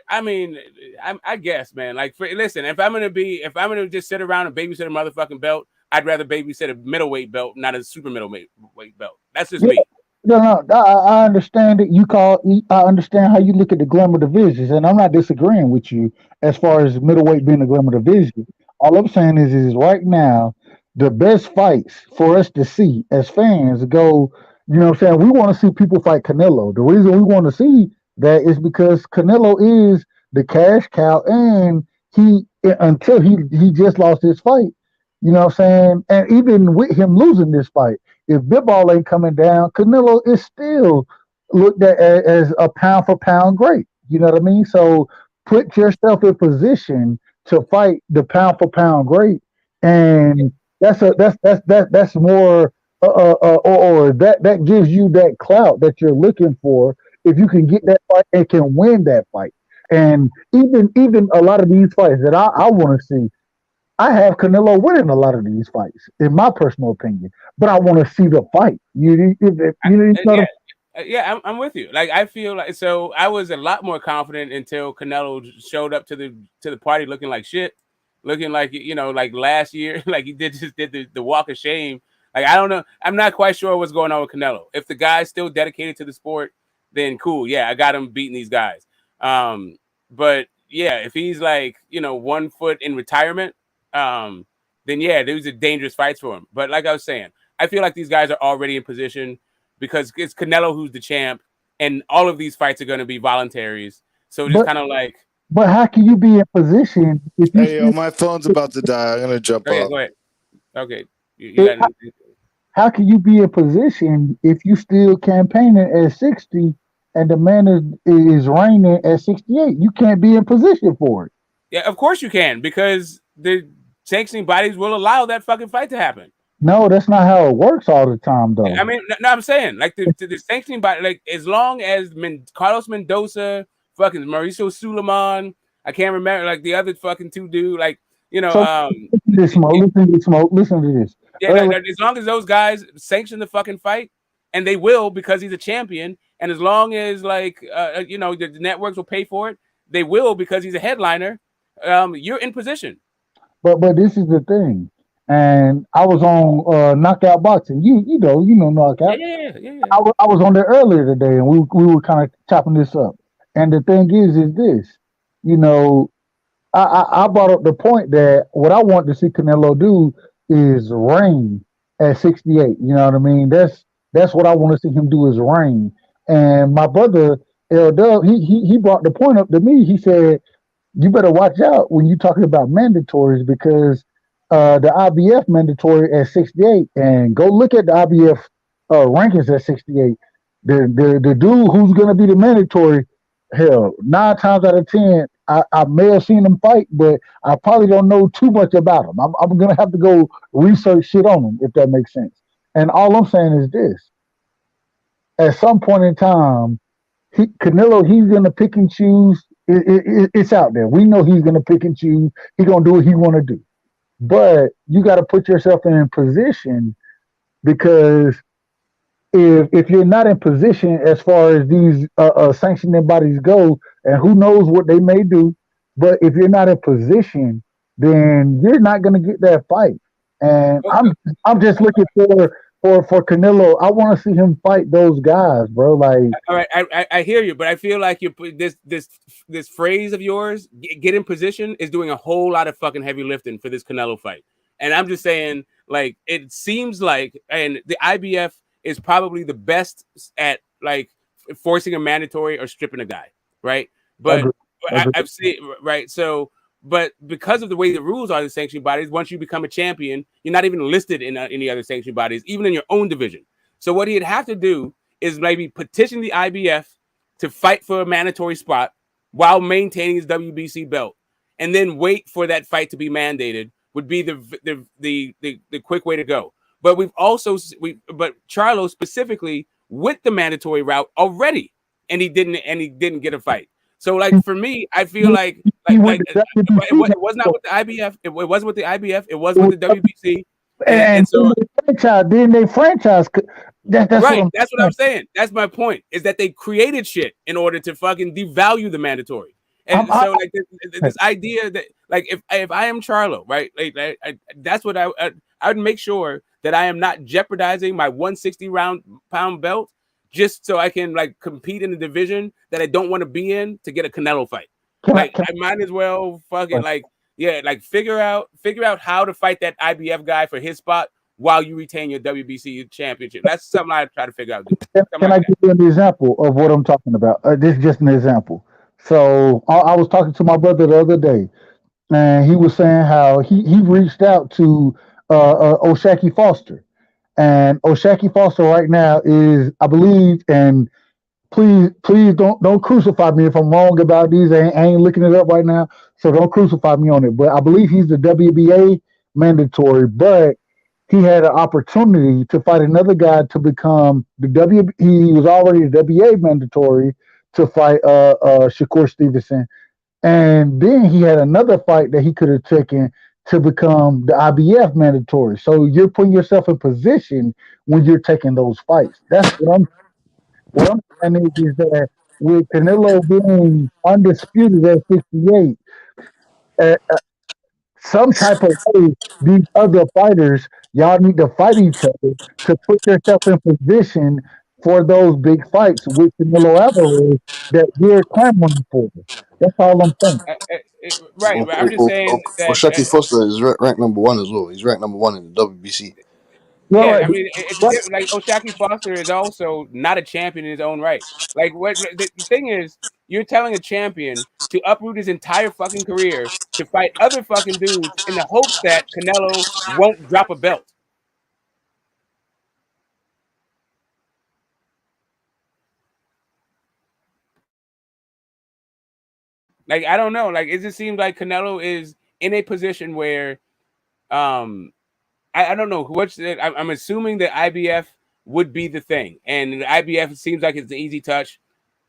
I guess, man. Like, listen, if I'm gonna just sit around and babysit a motherfucking belt, I'd rather babysit a middleweight belt, not a super middleweight belt. That's just me. No, I understand it. I understand how you look at the glamour divisions, and I'm not disagreeing with you as far as middleweight being the glamour division. All I'm saying is right now, the best fights for us to see as fans go. You know what I'm saying? We want to see people fight Canelo. The reason we want to see that is because Canelo is the cash cow, and until he just lost his fight. You know what I'm saying? And even with him losing this fight, if Bivol ain't coming down, Canelo is still looked at as a pound for pound great. You know what I mean? So put yourself in position to fight the pound for pound great, and that's more or that gives you that clout that you're looking for if you can get that fight and can win that fight. And even a lot of these fights that I want to see, I have Canelo winning a lot of these fights, in my personal opinion. But I want to see the fight. I'm with you. Like, I feel like, so I was a lot more confident until Canelo showed up to the party looking like shit, looking like, like last year, like he did the walk of shame. Like, I don't know. I'm not quite sure what's going on with Canelo. If the guy's still dedicated to the sport, then cool. Yeah, I got him beating these guys. But yeah, if he's like, 1 foot in retirement, then yeah, those are dangerous fights for him. But like I was saying, I feel like these guys are already in position because it's Canelo who's the champ, and all of these fights are going to be voluntaries. So just kind of like. But how can you be in position if you? Hey, my phone's about to die. I'm gonna jump up. Go ahead. Okay. How can you be in position if you still campaigning at 60 and the man is reigning at 68? You can't be in position for it. Yeah, of course you can, because the sanctioning bodies will allow that fucking fight to happen. No, that's not how it works all the time, though. I mean, no, I'm saying, like, the sanctioning body, like, as long as Carlos Mendoza, fucking Mauricio Suleiman, I can't remember, like, the other fucking two dude, like, listen to this. Yeah, as long as those guys sanction the fucking fight, and they will, because he's a champion, and as long as, like, the networks will pay for it, they will, because he's a headliner. You're in position. But this is the thing, and I was on Knockout Boxing. You know Knockout. Yeah. I was on there earlier today, and we were kind of chopping this up. And the thing is this, I brought up the point that what I want to see Canelo do is reign at 68. You know what I mean? That's what I want to see him do is reign. And my brother L Dub, he brought the point up to me. He said, you better watch out when you're talking about mandatories because the IBF mandatory at 68, and go look at the IBF rankings at 68. The dude who's going to be the mandatory, hell, 9 times out of 10, I may have seen him fight, but I probably don't know too much about him. I'm going to have to go research shit on him, if that makes sense. And all I'm saying is this. At some point in time, Canelo, he's going to pick and choose. It's out there. We know he's going to pick and choose. He's going to do what he want to do. But you got to put yourself in position because if you're not in position as far as these sanctioning bodies go, and who knows what they may do, but if you're not in position, then you're not going to get that fight. And I'm just looking for Canelo. I want to see him fight those guys, bro. Like, all right, I hear you, but I feel like you put this phrase of yours, get in position, is doing a whole lot of fucking heavy lifting for this Canelo fight. And I'm just saying, like, it seems like, and the IBF is probably the best at like forcing a mandatory or stripping a guy, right? But I've seen, right? So, but because of the way the rules are, the sanctioning bodies, once you become a champion, you're not even listed in any other sanctioning bodies, even in your own division. So what he'd have to do is maybe petition the IBF to fight for a mandatory spot while maintaining his WBC belt, and then wait for that fight to be mandated would be the quick way to go. But but Charlo specifically went the mandatory route already, and he didn't get a fight. So, like, for me, I feel like it was not with the IBF. It wasn't with the IBF. It was with the WBC. And so they franchise. That's right. what That's what I'm saying. That's my point. Is that they created shit in order to fucking devalue the mandatory. And so, like, this idea that, like, if I am Charlo, right, like, that's what I would make sure that I am not jeopardizing my 160 pound belt just so I can, like, compete in the division that I don't want to be in to get a Canelo fight. I might as well fucking figure out how to fight that IBF guy for his spot while you retain your WBC championship. That's something I try to figure out. Can I give you an example of what I'm talking about? This is just an example. So I was talking to my brother the other day, and he was saying how he reached out to O'Shaquie Foster, and O'Shaquie Foster right now is, I believe, and please don't crucify me if I'm wrong about these. I ain't looking it up right now, so don't crucify me on it. But I believe he's the WBA mandatory, but he had an opportunity to fight another guy to become the He was already the WBA mandatory to fight Shakur Stevenson, and then he had another fight that he could have taken to become the IBF mandatory. So you're putting yourself in position when you're taking those fights. That's what I'm saying is that with Canelo being undisputed at 68, some type of way, these other fighters, y'all need to fight each other to put yourself in position for those big fights with Canelo Alvarez that we're clamoring for. That's all I'm saying. Right. I'm just saying that. O'Shaquie Foster is ranked number 1 as well. He's ranked number 1 in the WBC. Yeah, I mean, it's like O'Shaquie Foster is also not a champion in his own right. Like, what the thing is, you're telling a champion to uproot his entire fucking career to fight other fucking dudes in the hopes that Canelo won't drop a belt. Like, I don't know. Like, it just seems like Canelo is in a position where, I don't know. I'm assuming that IBF would be the thing, and the IBF seems like it's an easy touch.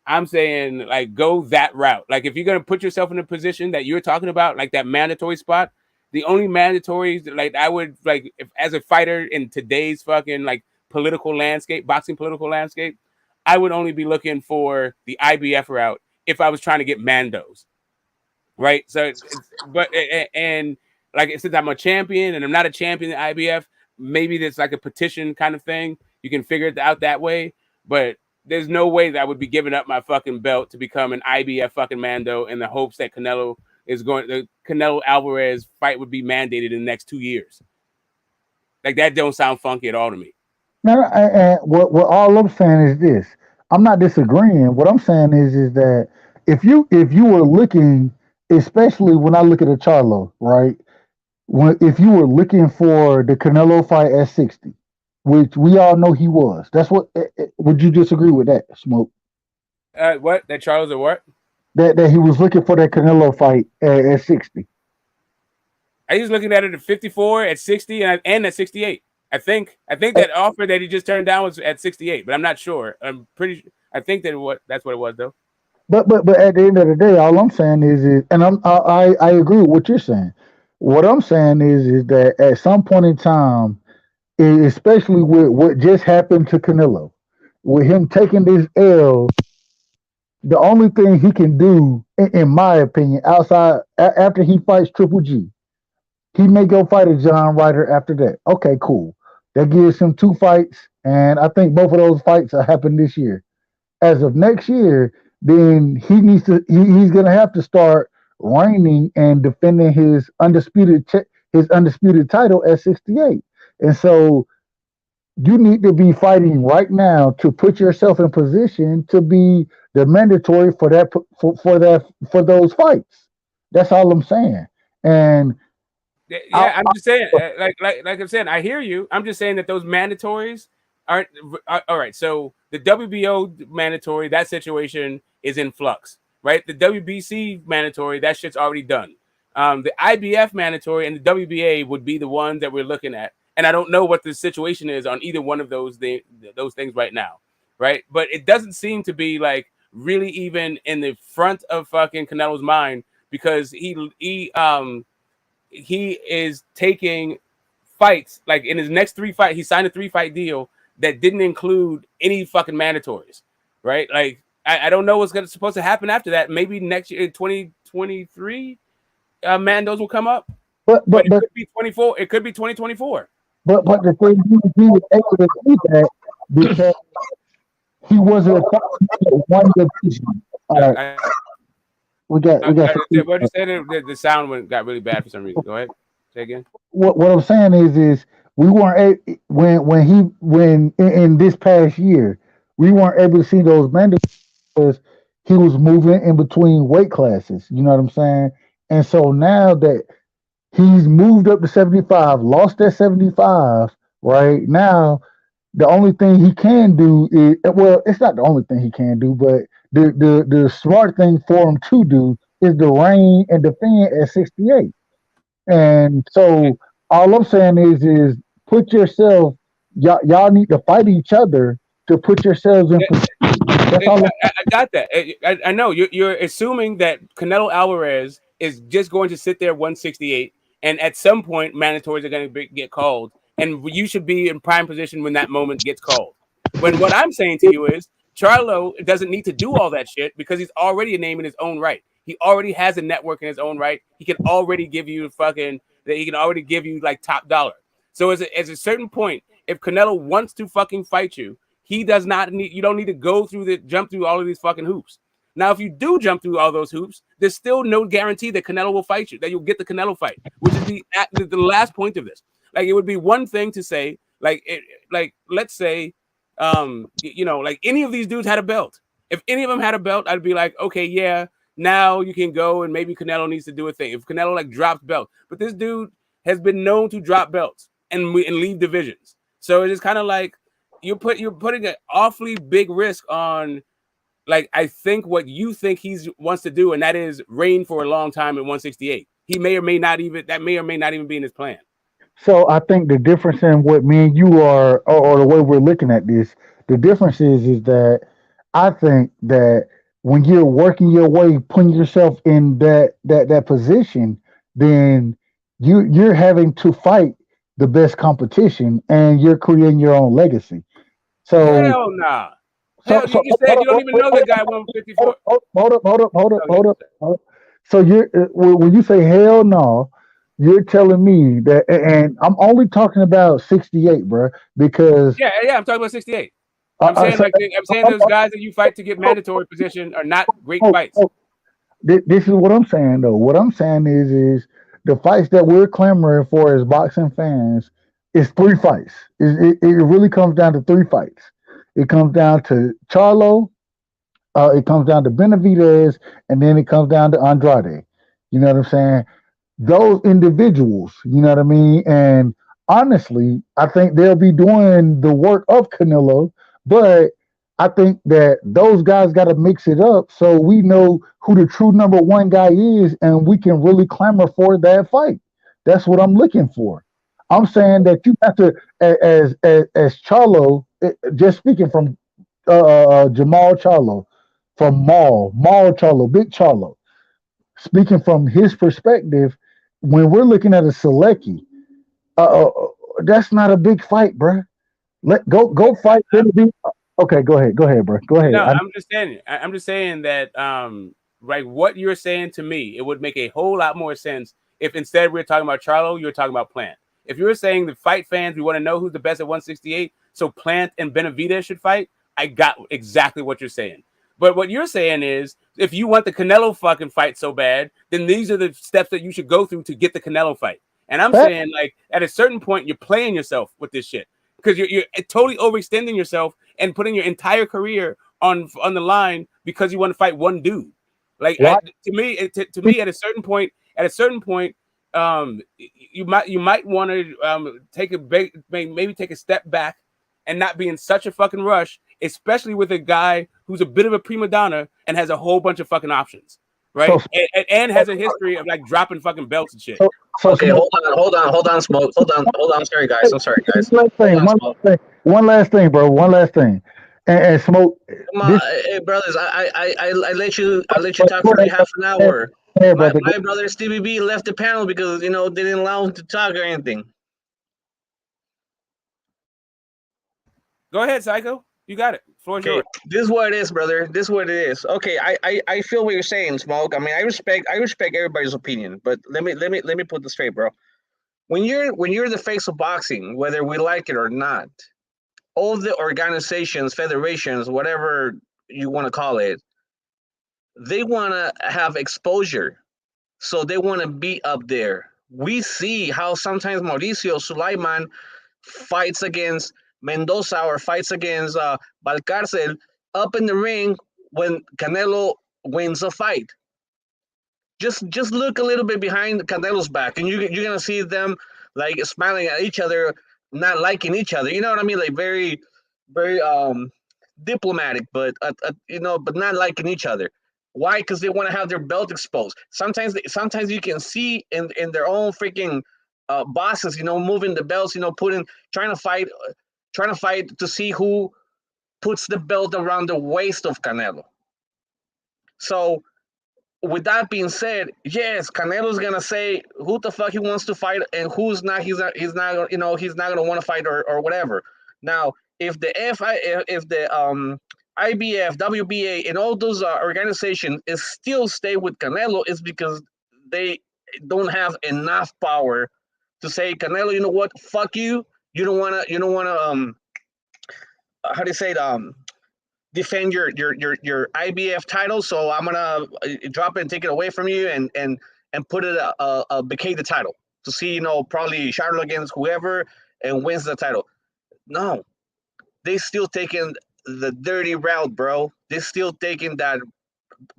I'm saying, like, go that route. Like, if you're gonna put yourself in a position that you're talking about, like that mandatory spot, the only mandatories, like, I would, like, if as a fighter in today's fucking, like, political landscape, boxing political landscape, I would only be looking for the IBF route if I was trying to get mandos, right? So, and like, since I'm a champion and I'm not a champion in IBF, maybe there's like a petition kind of thing. You can figure it out that way, but there's no way that I would be giving up my fucking belt to become an IBF fucking mando in the hopes that the Canelo Alvarez fight would be mandated in the next 2 years. Like that don't sound funky at all to me. No, and what all I'm saying is this. I'm not disagreeing. What I'm saying is that if you were looking, especially when I look at a Charlo, right? If you were looking for the Canelo fight at 60, which we all know he was, that's what. Would you disagree with that, Smoke? What? That Charlo's a what? That he was looking for that Canelo fight at 60. I was looking at it at 54, at 60, and at 68. I think that offer that he just turned down was at 68, but I'm not sure. I'm pretty sure. I think that's what it was though. But at the end of the day, all I'm saying is and I agree with what you're saying. What I'm saying is that at some point in time, especially with what just happened to Canelo, with him taking this L, the only thing he can do, in my opinion, outside after he fights Triple G, he may go fight a John Ryder after that. Okay, cool. That gives him 2 fights, and I think both of those fights will happen this year. As of next year, then he's going to have to start reigning and defending his undisputed title at 68. And so you need to be fighting right now to put yourself in position to be the mandatory for those fights. That's all I'm saying. And yeah, I'm just saying, like I'm saying, I hear you. I'm just saying that those mandatories aren't all right. So the WBO mandatory, that situation is in flux, right? The WBC mandatory, that shit's already done. The IBF mandatory and the WBA would be the ones that we're looking at, and I don't know what the situation is on either one of those things right now, right? But it doesn't seem to be like really even in the front of fucking Canelo's mind, because he is taking fights, like in his next 3 fights, he signed a 3-fight deal that didn't include any fucking mandatories, right? Like I don't know what's supposed to happen after that. Maybe next year, 2023, Mandos will come up, but it could be 24. It could be 2024. But the thing he was able to do that because he wasn't one division. We got. What you said? The sound got really bad for some reason. Go ahead. Say again. What I'm saying is we weren't when in this past year we weren't able to see those mandatories because he was moving in between weight classes. You know what I'm saying? And so now that he's moved up to 75, lost that 75, right now the only thing he can do is, well, it's not the only thing he can do, but the smart thing for him to do is to reign and defend at 68. And so all I'm saying is put yourself, y'all need to fight each other to put yourselves in position. I got that. I know you're assuming that Canelo Alvarez is just going to sit there 168, and at some point mandatories are going to get called, and you should be in prime position when that moment gets called. When what I'm saying to you is Charlo doesn't need to do all that shit because he's already a name in his own right. He already has a network in his own right. He can already give you like top dollar. So as a certain point, if Canelo wants to fucking fight you, you don't need to jump through all of these fucking hoops. Now, if you do jump through all those hoops, there's still no guarantee that Canelo will fight you, that you'll get the Canelo fight, which is the last point of this. Like, it would be one thing to say, let's say, like any of these dudes had a belt. If any of them had a belt, I'd be like, okay, yeah, now you can go and maybe Canelo needs to do a thing. If Canelo like drops belt, but this dude has been known to drop belts and leave divisions. So it's just kind of like you're putting an awfully big risk on, like, I think what you think he wants to do, and that is reign for a long time at 168. He may or may not even be in his plan. So I think the difference in what me and you are, or the way we're looking at this, the difference is that I think that when you're working your way, putting yourself in that position, then you're having to fight the best competition, and you're creating your own legacy. So hell nah. You said you don't even know the guy 154. Hold up. So when you say hell no, you're telling me that, and I'm only talking about 68, bro, because yeah, I'm talking about 68. I'm saying those guys that you fight to get mandatory position are not great fights. This is what I'm saying, though. What I'm saying is the fights that we're clamoring for as boxing fans, It's 3 fights. It really comes down to 3 fights. It comes down to Charlo, it comes down to Benavidez, and then it comes down to Andrade. You know what I'm saying? Those individuals, you know what I mean? And honestly, I think they'll be doing the work of Canelo, but I think that those guys got to mix it up so we know who the true number one guy is and we can really clamor for that fight. That's what I'm looking for. I'm saying that you have to, as Charlo, just speaking from Jermell Charlo, from Maul Charlo, Big Charlo, speaking from his perspective, when we're looking at a Selecki, uh, uh, that's not a big fight, bro. Let go fight. Okay, go ahead, bro. Go ahead. No, I'm just saying that like what you're saying to me, it would make a whole lot more sense if instead we were talking about Charlo, you were talking about Plant. If you were saying the fight fans, we want to know who's the best at 168, so Plant and Benavidez should fight, I got exactly what you're saying. But what you're saying is, if you want the Canelo fucking fight so bad, then these are the steps that you should go through to get the Canelo fight. And I'm saying, like, at a certain point, you're playing yourself with this shit because you're totally overextending yourself and putting your entire career on the line because you want to fight one dude. Like to me, at a certain point, you might want to take maybe take a step back and not be in such a fucking rush, especially with a guy who's a bit of a prima donna and has a whole bunch of fucking options, right? And has a history of like dropping fucking belts and shit. Okay, hold on, Smoke. Hold on. Sorry, guys. I'm sorry, guys. One last thing, bro. One last thing. And Smoke. Come on, hey, brothers. I let you talk for half an hour. My brother Stevie B left the panel because they didn't allow him to talk or anything. Go ahead, Psycho. You got it. Floor is yours. This is what it is, brother. This is what it is. Okay, I feel what you're saying, Smoke. I mean, I respect everybody's opinion, but let me put this straight, bro. When you're the face of boxing, whether we like it or not, all the organizations, federations, whatever you want to call it, they want to have exposure, so they want to be up there. We see how sometimes Mauricio Sulaiman fights against Mendoza or fights against Valcárcel up in the ring when Canelo wins a fight. Just look a little bit behind Canelo's back, and you're gonna see them like smiling at each other, not liking each other. You know what I mean? Like very, very diplomatic, but but not liking each other. Why? Because they want to have their belt exposed. Sometimes you can see in their own freaking bosses, moving the belts, trying to fight to see who puts the belt around the waist of Canelo. So with that being said, yes, Canelo's gonna say who the fuck he wants to fight and who's not. He's not gonna want to fight or whatever. Now, if the IBF, WBA, and all those organizations still stay with Canelo, it's because they don't have enough power to say, Canelo, you know what? Fuck you. You don't wanna how do you say it? Defend your IBF title, so I'm gonna drop it and take it away from you and put it vacate the title to see probably Charlo against whoever and wins the title. No, they still taking the dirty route, bro. They still taking that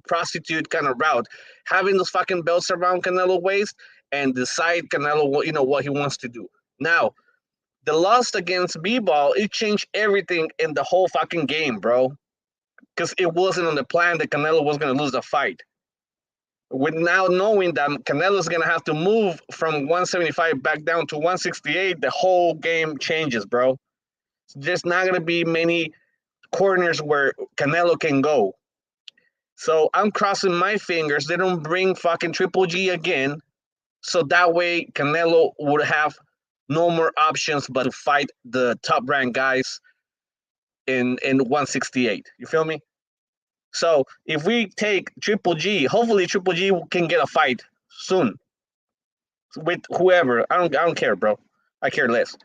prostitute kind of route, having those fucking belts around Canelo waist and decide Canelo what he wants to do. Now, the loss against B-Ball, it changed everything in the whole fucking game, bro. Because it wasn't on the plan that Canelo was going to lose the fight. With now knowing that Canelo's going to have to move from 175 back down to 168, the whole game changes, bro. There's not going to be many corners where Canelo can go. So I'm crossing my fingers they don't bring fucking Triple G again, so that way Canelo would have no more options but to fight the top-ranked guys in 168. You feel me? So if we take Triple G, hopefully Triple G can get a fight soon with whoever. I don't care, bro. I care less.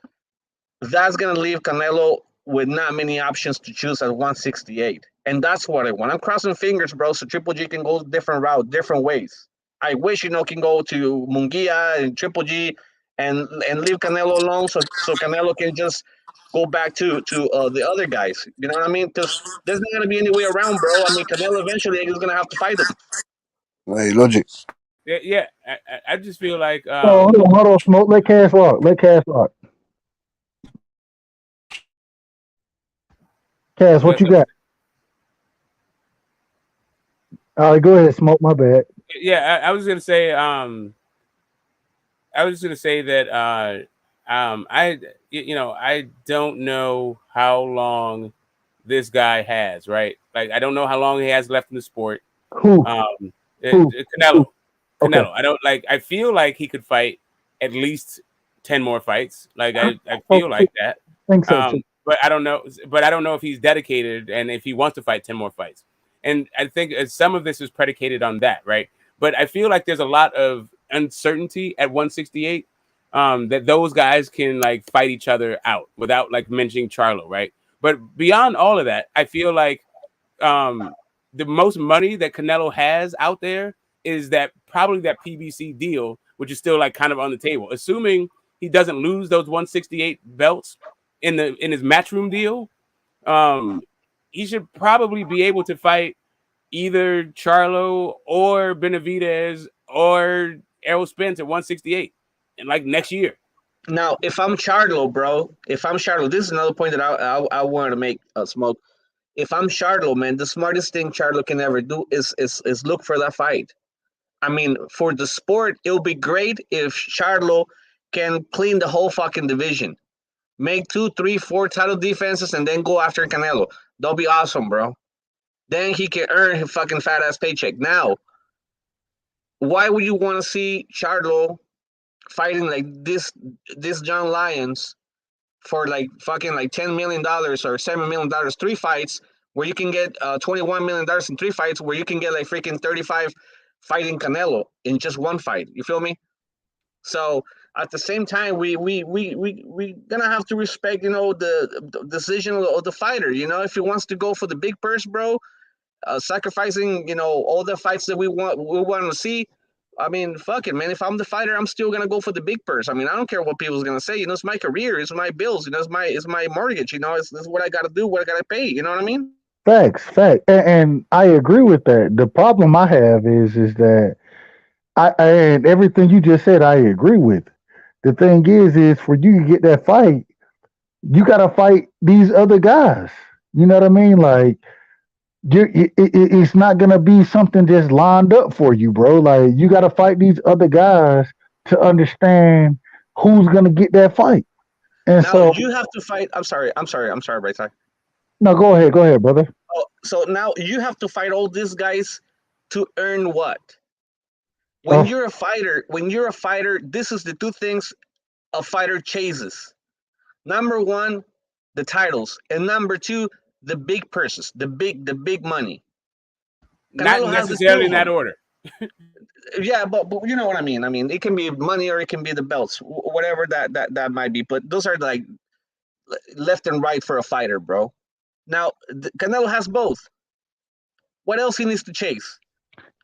That's gonna leave Canelo with not many options to choose at 168, and that's what I want. I'm crossing fingers, bro, so Triple G can go different route, different ways. I wish can go to Munguia and Triple G and leave Canelo alone, so Canelo can just go back to the other guys. You know what I mean? Because there's not gonna be any way around, bro. I mean, Canelo eventually is gonna have to fight him. Hey, logic. Yeah. I just feel like Oh, hold on, Smoke. Let Cass rock. Cass, what you got? All right, go ahead, Smoke. My bad. Yeah, I was gonna say that I don't know how long this guy has, right? Like I don't know how long he has left in the sport. Who? Canelo. Okay. Canelo. I feel like he could fight at least 10 more fights. Like I feel like that. Think so too. But I don't know if he's dedicated and if he wants to fight 10 more fights. And I think some of this is predicated on that, right? But I feel like there's a lot of uncertainty at 168 that those guys can like fight each other out without like mentioning Charlo, right? But beyond all of that, I feel like the most money that Canelo has out there is probably that PBC deal, which is still like kind of on the table. Assuming he doesn't lose those 168 belts in his matchroom deal, he should probably be able to fight either Charlo or Benavidez or Errol Spence at 168 in like next year. Now, if I'm Charlo, bro, this is another point that I wanted to make, Smoke. If I'm Charlo, man, the smartest thing Charlo can ever do is look for that fight. I mean, for the sport, it'll be great if Charlo can clean the whole fucking division. Make 2, 3, 4 title defenses and then go after Canelo. That'll be awesome, bro. Then he can earn his fucking fat ass paycheck. Now, why would you want to see Charlo fighting like this John Lyons for like fucking like $10 million or $7 million, 3 fights, where you can get $21 million in 3 fights, where you can get like freaking 35 fighting Canelo in just 1 fight. You feel me? So at the same time, we gonna have to respect, the decision of the fighter. If he wants to go for the big purse, bro, sacrificing, all the fights that we want to see. I mean, fuck it, man. If I'm the fighter, I'm still gonna go for the big purse. I mean, I don't care what people's gonna say. It's my career, it's my bills, it's my mortgage. It's what I gotta do, what I gotta pay. You know what I mean? Facts. And I agree with that. The problem I have is that and everything you just said, I agree with. The thing is for you to get that fight, you got to fight these other guys. You know what I mean? Like, it's not going to be something just lined up for you, bro. Like, you got to fight these other guys to understand who's going to get that fight. And now so you have to fight. I'm sorry, Bright. No, go ahead, brother. Oh, so now you have to fight all these guys to earn what? When you're a fighter, this is the 2 things a fighter chases. Number 1, the titles, and number 2, the big purses, the big money. Not necessarily in that order. Yeah, but you know what I mean. I mean, it can be money or it can be the belts, whatever that might be. But those are like left and right for a fighter, bro. Now, Canelo has both. What else he needs to chase?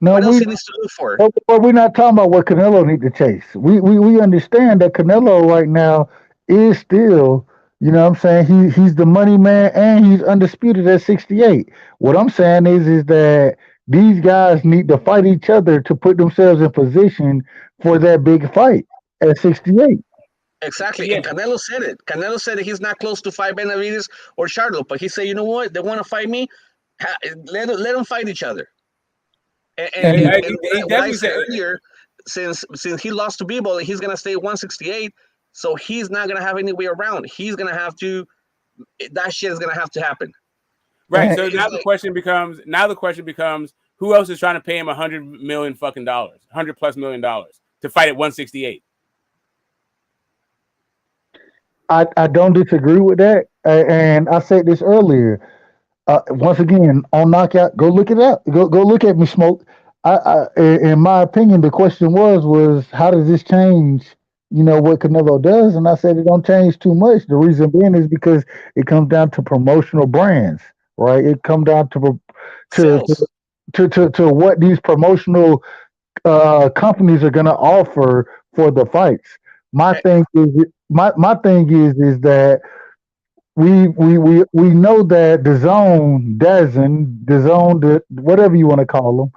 What else he needs to look for? But we're not talking about what Canelo need to chase. We understand that Canelo right now is still, you know what I'm saying, he's the money man and he's undisputed at 68. What I'm saying is that these guys need to fight each other to put themselves in position for that big fight at 68. Exactly. Yeah. And Canelo said it. Canelo said that he's not close to fight Benavidez or Charlo, but he said, you know what? They want to fight me. Let them fight each other. And what I said earlier, since he lost to Bebo, he's gonna stay 168. So he's not gonna have any way around. He's gonna have to. That shit is gonna have to happen. Right. So now the question becomes, who else is trying to pay him $100 million fucking dollars, $100+ million to fight at 168? I don't disagree with that, and I said this earlier. Once again, on Knockout, go look it up. Go look at me, Smoke. In my opinion, the question was how does this change, what Canelo does? And I said it don't change too much. The reason being is because it comes down to promotional brands, right? It comes down to what these promotional companies are going to offer for the fights. My thing is that we know that the zone, whatever you want to call them,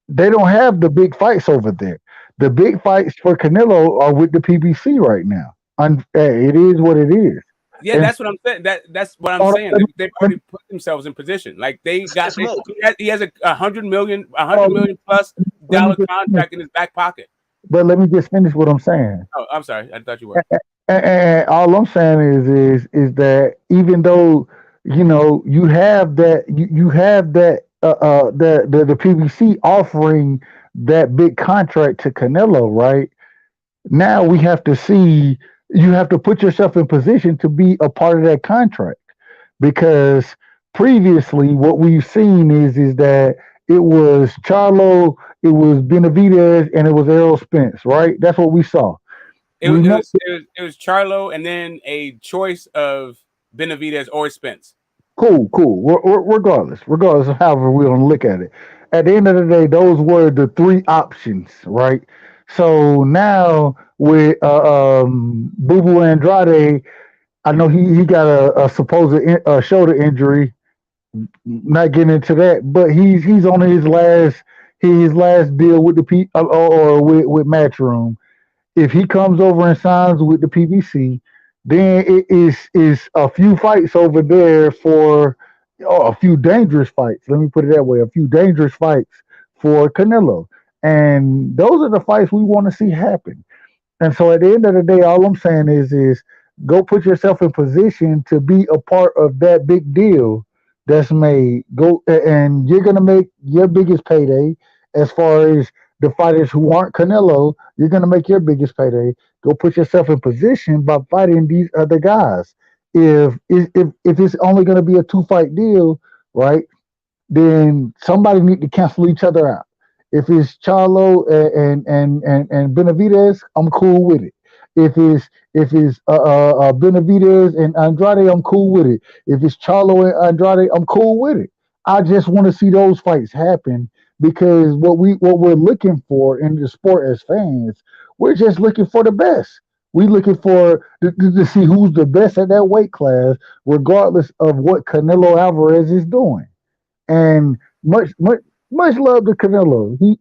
they don't have the big fights over there. The big fights for Canelo are with the PBC right now. It is what it is. Yeah, And that's what I'm saying. That's what I'm saying. They've already put themselves in position. Like they got, he has a $100 million plus dollar contract in his back pocket. But let me just finish what I'm saying. Oh, I'm sorry. I thought you were. And all I'm saying is that even though you have that you have that the PBC offering that big contract to Canelo, right? Now we have to see, you have to put yourself in position to be a part of that contract, because previously what we've seen is that it was Charlo, it was Benavidez, and it was Errol Spence, right? That's what we saw. It was Charlo and then a choice of Benavidez or Spence. Cool. Regardless of however we want to look at it, at the end of the day, those were the three options, right? So now with Boo Boo Andrade, I know he got a supposed shoulder injury. Not getting into that, but he's on his last deal with the or with Matchroom. If he comes over and signs with the PBC, then it is a few fights over there for a few dangerous fights. Let me put it that way: a few dangerous fights for Canelo, and those are the fights we want to see happen. And so at the end of the day, all I'm saying is go put yourself in position to be a part of that big deal that's made. Go, and you're gonna make your biggest payday. As far as the fighters who aren't Canelo, you're gonna make your biggest payday. Go put yourself in position by fighting these other guys. If it's only gonna be a 2-fight deal, right? Then somebody need to cancel each other out. If it's Charlo and Benavidez, I'm cool with it. If it's Benavidez and Andrade, I'm cool with it. If it's Charlo and Andrade, I'm cool with it. I just want to see those fights happen, because what we're looking for in the sport as fans, we're just looking for the best. We're looking for to see who's the best at that weight class, regardless of what Canelo Alvarez is doing. And much love to Canelo. He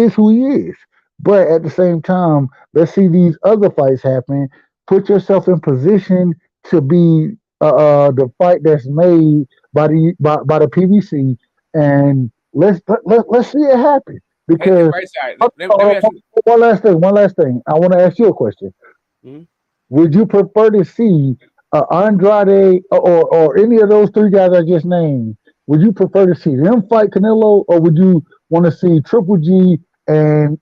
is who he is. But at the same time, let's see these other fights happen. Put yourself in position to be the fight that's made by the PBC, and let's see it happen. Because right side. Let me ask you. One last thing. I want to ask you a question. Mhm. Would you prefer to see Andrade or any of those three guys I just named? Would you prefer to see them fight Canelo, or would you want to see Triple G and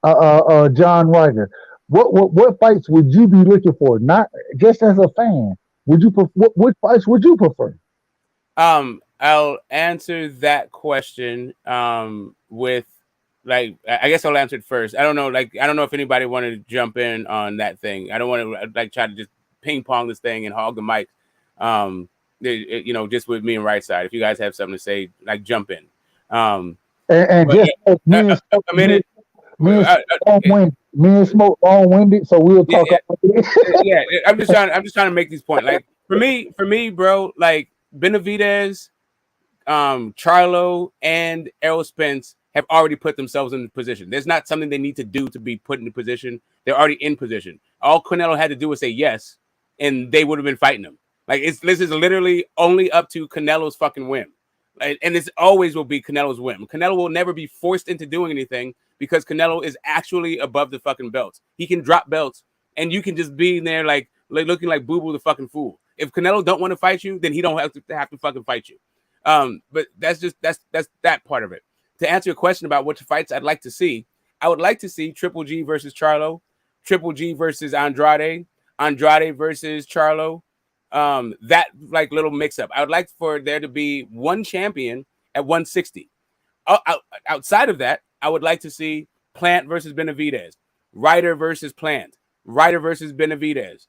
John Ryder? What fights would you be looking for? Not just as a fan. Would you what fights would you prefer? I'll answer that question with, like, I guess I'll answer it first. I don't know if anybody wanted to jump in on that thing. I don't want to try to just ping pong this thing and hog the mic. Just with me and right side. If you guys have something to say, jump in. Me and Smoke long-winded, so we'll talk. Yeah, I'm just trying to make these points. Like for me, bro, like Benavidez, Charlo, and Errol Spence have already put themselves in position. There's not something they need to do to be put in position. They're already in position. All Canelo had to do was say yes, and they would have been fighting them. Like this is literally only up to Canelo's fucking whim. And this always will be Canelo's whim. Canelo will never be forced into doing anything, because Canelo is actually above the fucking belts. He can drop belts, and you can just be in there like looking like Boo Boo the fucking fool. If Canelo don't want to fight you, then he don't have to fucking fight you. But that's that part of it. To answer your question about which fights I'd like to see, I would like to see Triple G versus Charlo, Triple G versus Andrade, Andrade versus Charlo. That like little mix up. I would like for there to be one champion at 160. Outside of that, I would like to see Plant versus Benavidez, Ryder versus Plant, Ryder versus Benavidez,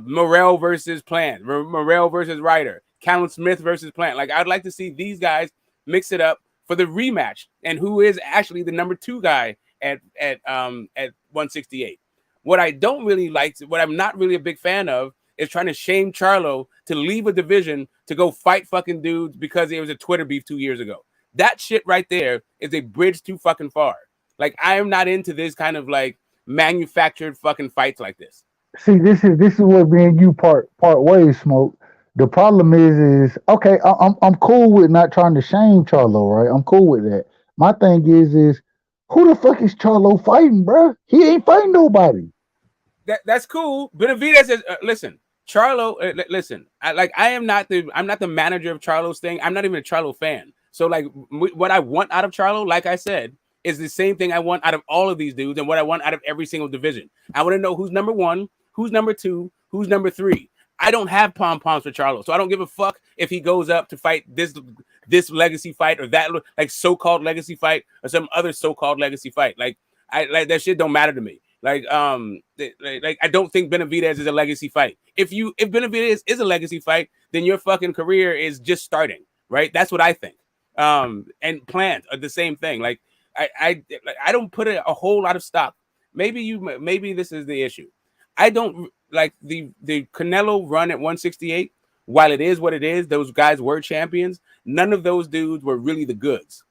Morrell versus Plant, Morrell versus Ryder, Callum Smith versus Plant. Like I'd like to see these guys mix it up for the rematch, and who is actually the number 2 guy at 168. What I don't really like, what I'm not really a big fan of, is trying to shame Charlo to leave a division to go fight fucking dudes because it was a Twitter beef 2 years ago. That shit right there is a bridge too fucking far. Like, I am not into this kind of like manufactured fucking fights like this. See, this is what me and you part ways, Smoke. The problem is okay. I'm cool with not trying to shame Charlo, right? I'm cool with that. My thing is who the fuck is Charlo fighting, bro? He ain't fighting nobody. That's cool. Benavidez is listen. Charlo, listen. I'm not the manager of Charlo's thing. I'm not even a Charlo fan. So like, what I want out of Charlo, like I said, is the same thing I want out of all of these dudes, and what I want out of every single division. I want to know who's number 1, who's number 2, who's number 3. I don't have pom-poms for Charlo, so I don't give a fuck if he goes up to fight this legacy fight or that like so-called legacy fight or some other so-called legacy fight. Like that shit don't matter to me. Like I don't think Benavidez is a legacy fight. If Benavidez is a legacy fight, then your fucking career is just starting, right? That's what I think. And Plant are the same thing. Like I don't put a whole lot of stock. Maybe this is the issue. I don't like the Canelo run at 168. While it is what it is, those guys were champions. None of those dudes were really the goods.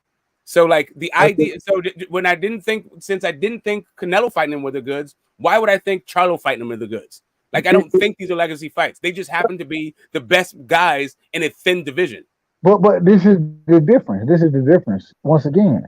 So like the idea. So when since I didn't think Canelo fighting him were the goods, why would I think Charlo fighting him were the goods? Like I don't think these are legacy fights. They just happen to be the best guys in a thin division. But this is the difference. This is the difference. Once again,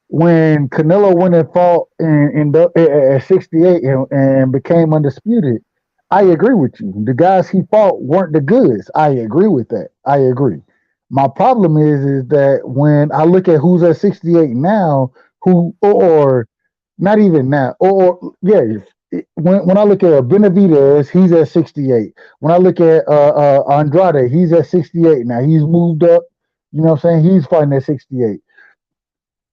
when Canelo went and fought at 68 and became undisputed, I agree with you. The guys he fought weren't the goods. I agree with that. I agree. My problem is that when I look at who's at 68 now, or not even now, when I look at Benavidez, he's at 68. When I look at Andrade, he's at 68 now. He's moved up. You know what I'm saying? He's fighting at 68.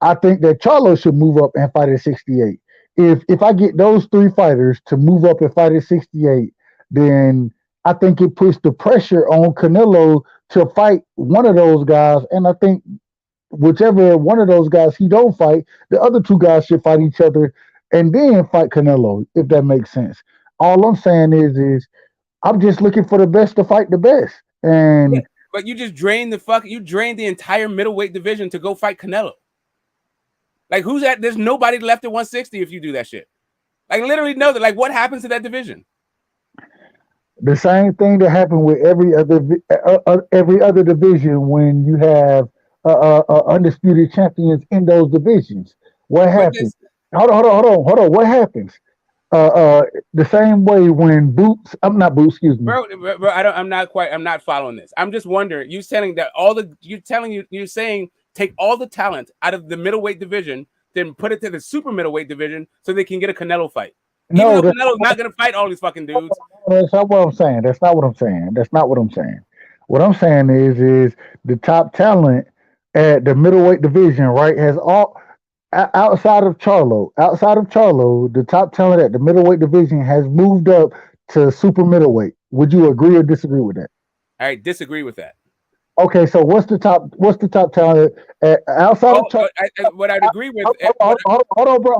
I think that Charlo should move up and fight at 68. If I get those 3 fighters to move up and fight at 68, then I think it puts the pressure on Canelo to fight one of those guys. And I think whichever one of those guys he don't fight, the other 2 guys should fight each other and then fight Canelo, if that makes sense. All I'm saying is I'm just looking for the best to fight the best. And yeah, but you just drained the entire middleweight division to go fight Canelo. Like there's nobody left at 160 if you do that shit. Like literally nothing. Like what happens to that division? The same thing that happened with every other division when you have undisputed champions in those divisions. What happens? Hold on. What happens? The same way when I'm not following this. I'm just wondering. You saying that you're saying take all the talent out of the middleweight division, then put it to the super middleweight division so they can get a Canelo fight. Even though Canelo's not going to fight all these fucking dudes. That's not what I'm saying. What I'm saying is the top talent at the middleweight division, right, has all outside of Charlo, the top talent at the middleweight division has moved up to super middleweight. Would you agree or disagree with that? I disagree with that. Okay, so what's the top talent outside of Charlo? What I'd agree with. Hold on, bro.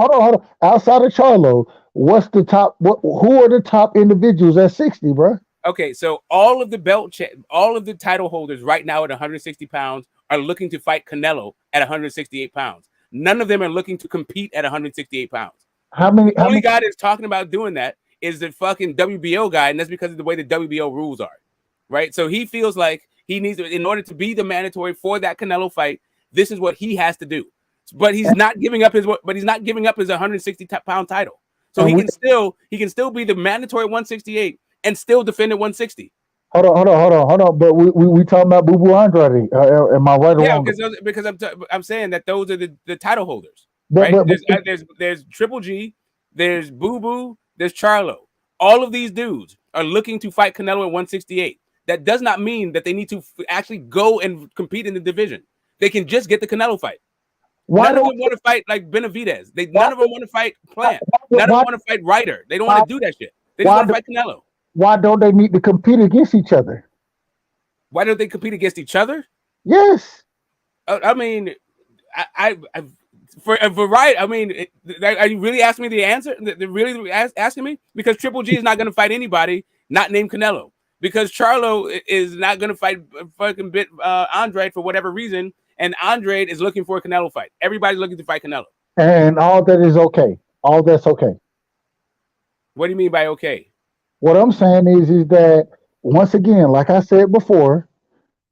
Outside of Charlo, what's the top? Who are the top individuals at 60, bro? Okay, so all of the title holders right now at 160 pounds are looking to fight Canelo at 168 pounds. None of them are looking to compete at 168 pounds. The only guy that's talking about doing that is the fucking WBO guy, and that's because of the way the WBO rules are, right? So he feels like he needs to, in order to be the mandatory for that Canelo fight, this is what he has to do. But he's not giving up his 160 pound title. So he can still be the mandatory 168 and still defend at 160. Hold on. But we talking about Boo Boo Andrade. Am I right or wrong? Yeah, because I'm saying that those are the title holders. Right? There's Triple G, there's Boo Boo, there's Charlo. All of these dudes are looking to fight Canelo at 168. That does not mean that they need to actually go and compete in the division. They can just get the Canelo fight. None of them want to fight like Benavidez. None of them want to fight Plant. None of them want to fight Ryder. They don't want to do that shit. They just want to fight Canelo. Why don't they need to compete against each other? Why don't they compete against each other? Yes. I mean, For a variety, I mean, are you really asking me the answer? They're really asking me? Because Triple G is not going to fight anybody not named Canelo. Because Charlo is not going to fight fucking Andrade for whatever reason, and Andrade is looking for a Canelo fight. Everybody's looking to fight Canelo. And all that is okay. All that's okay. What do you mean by okay? What I'm saying is that once again, like I said before,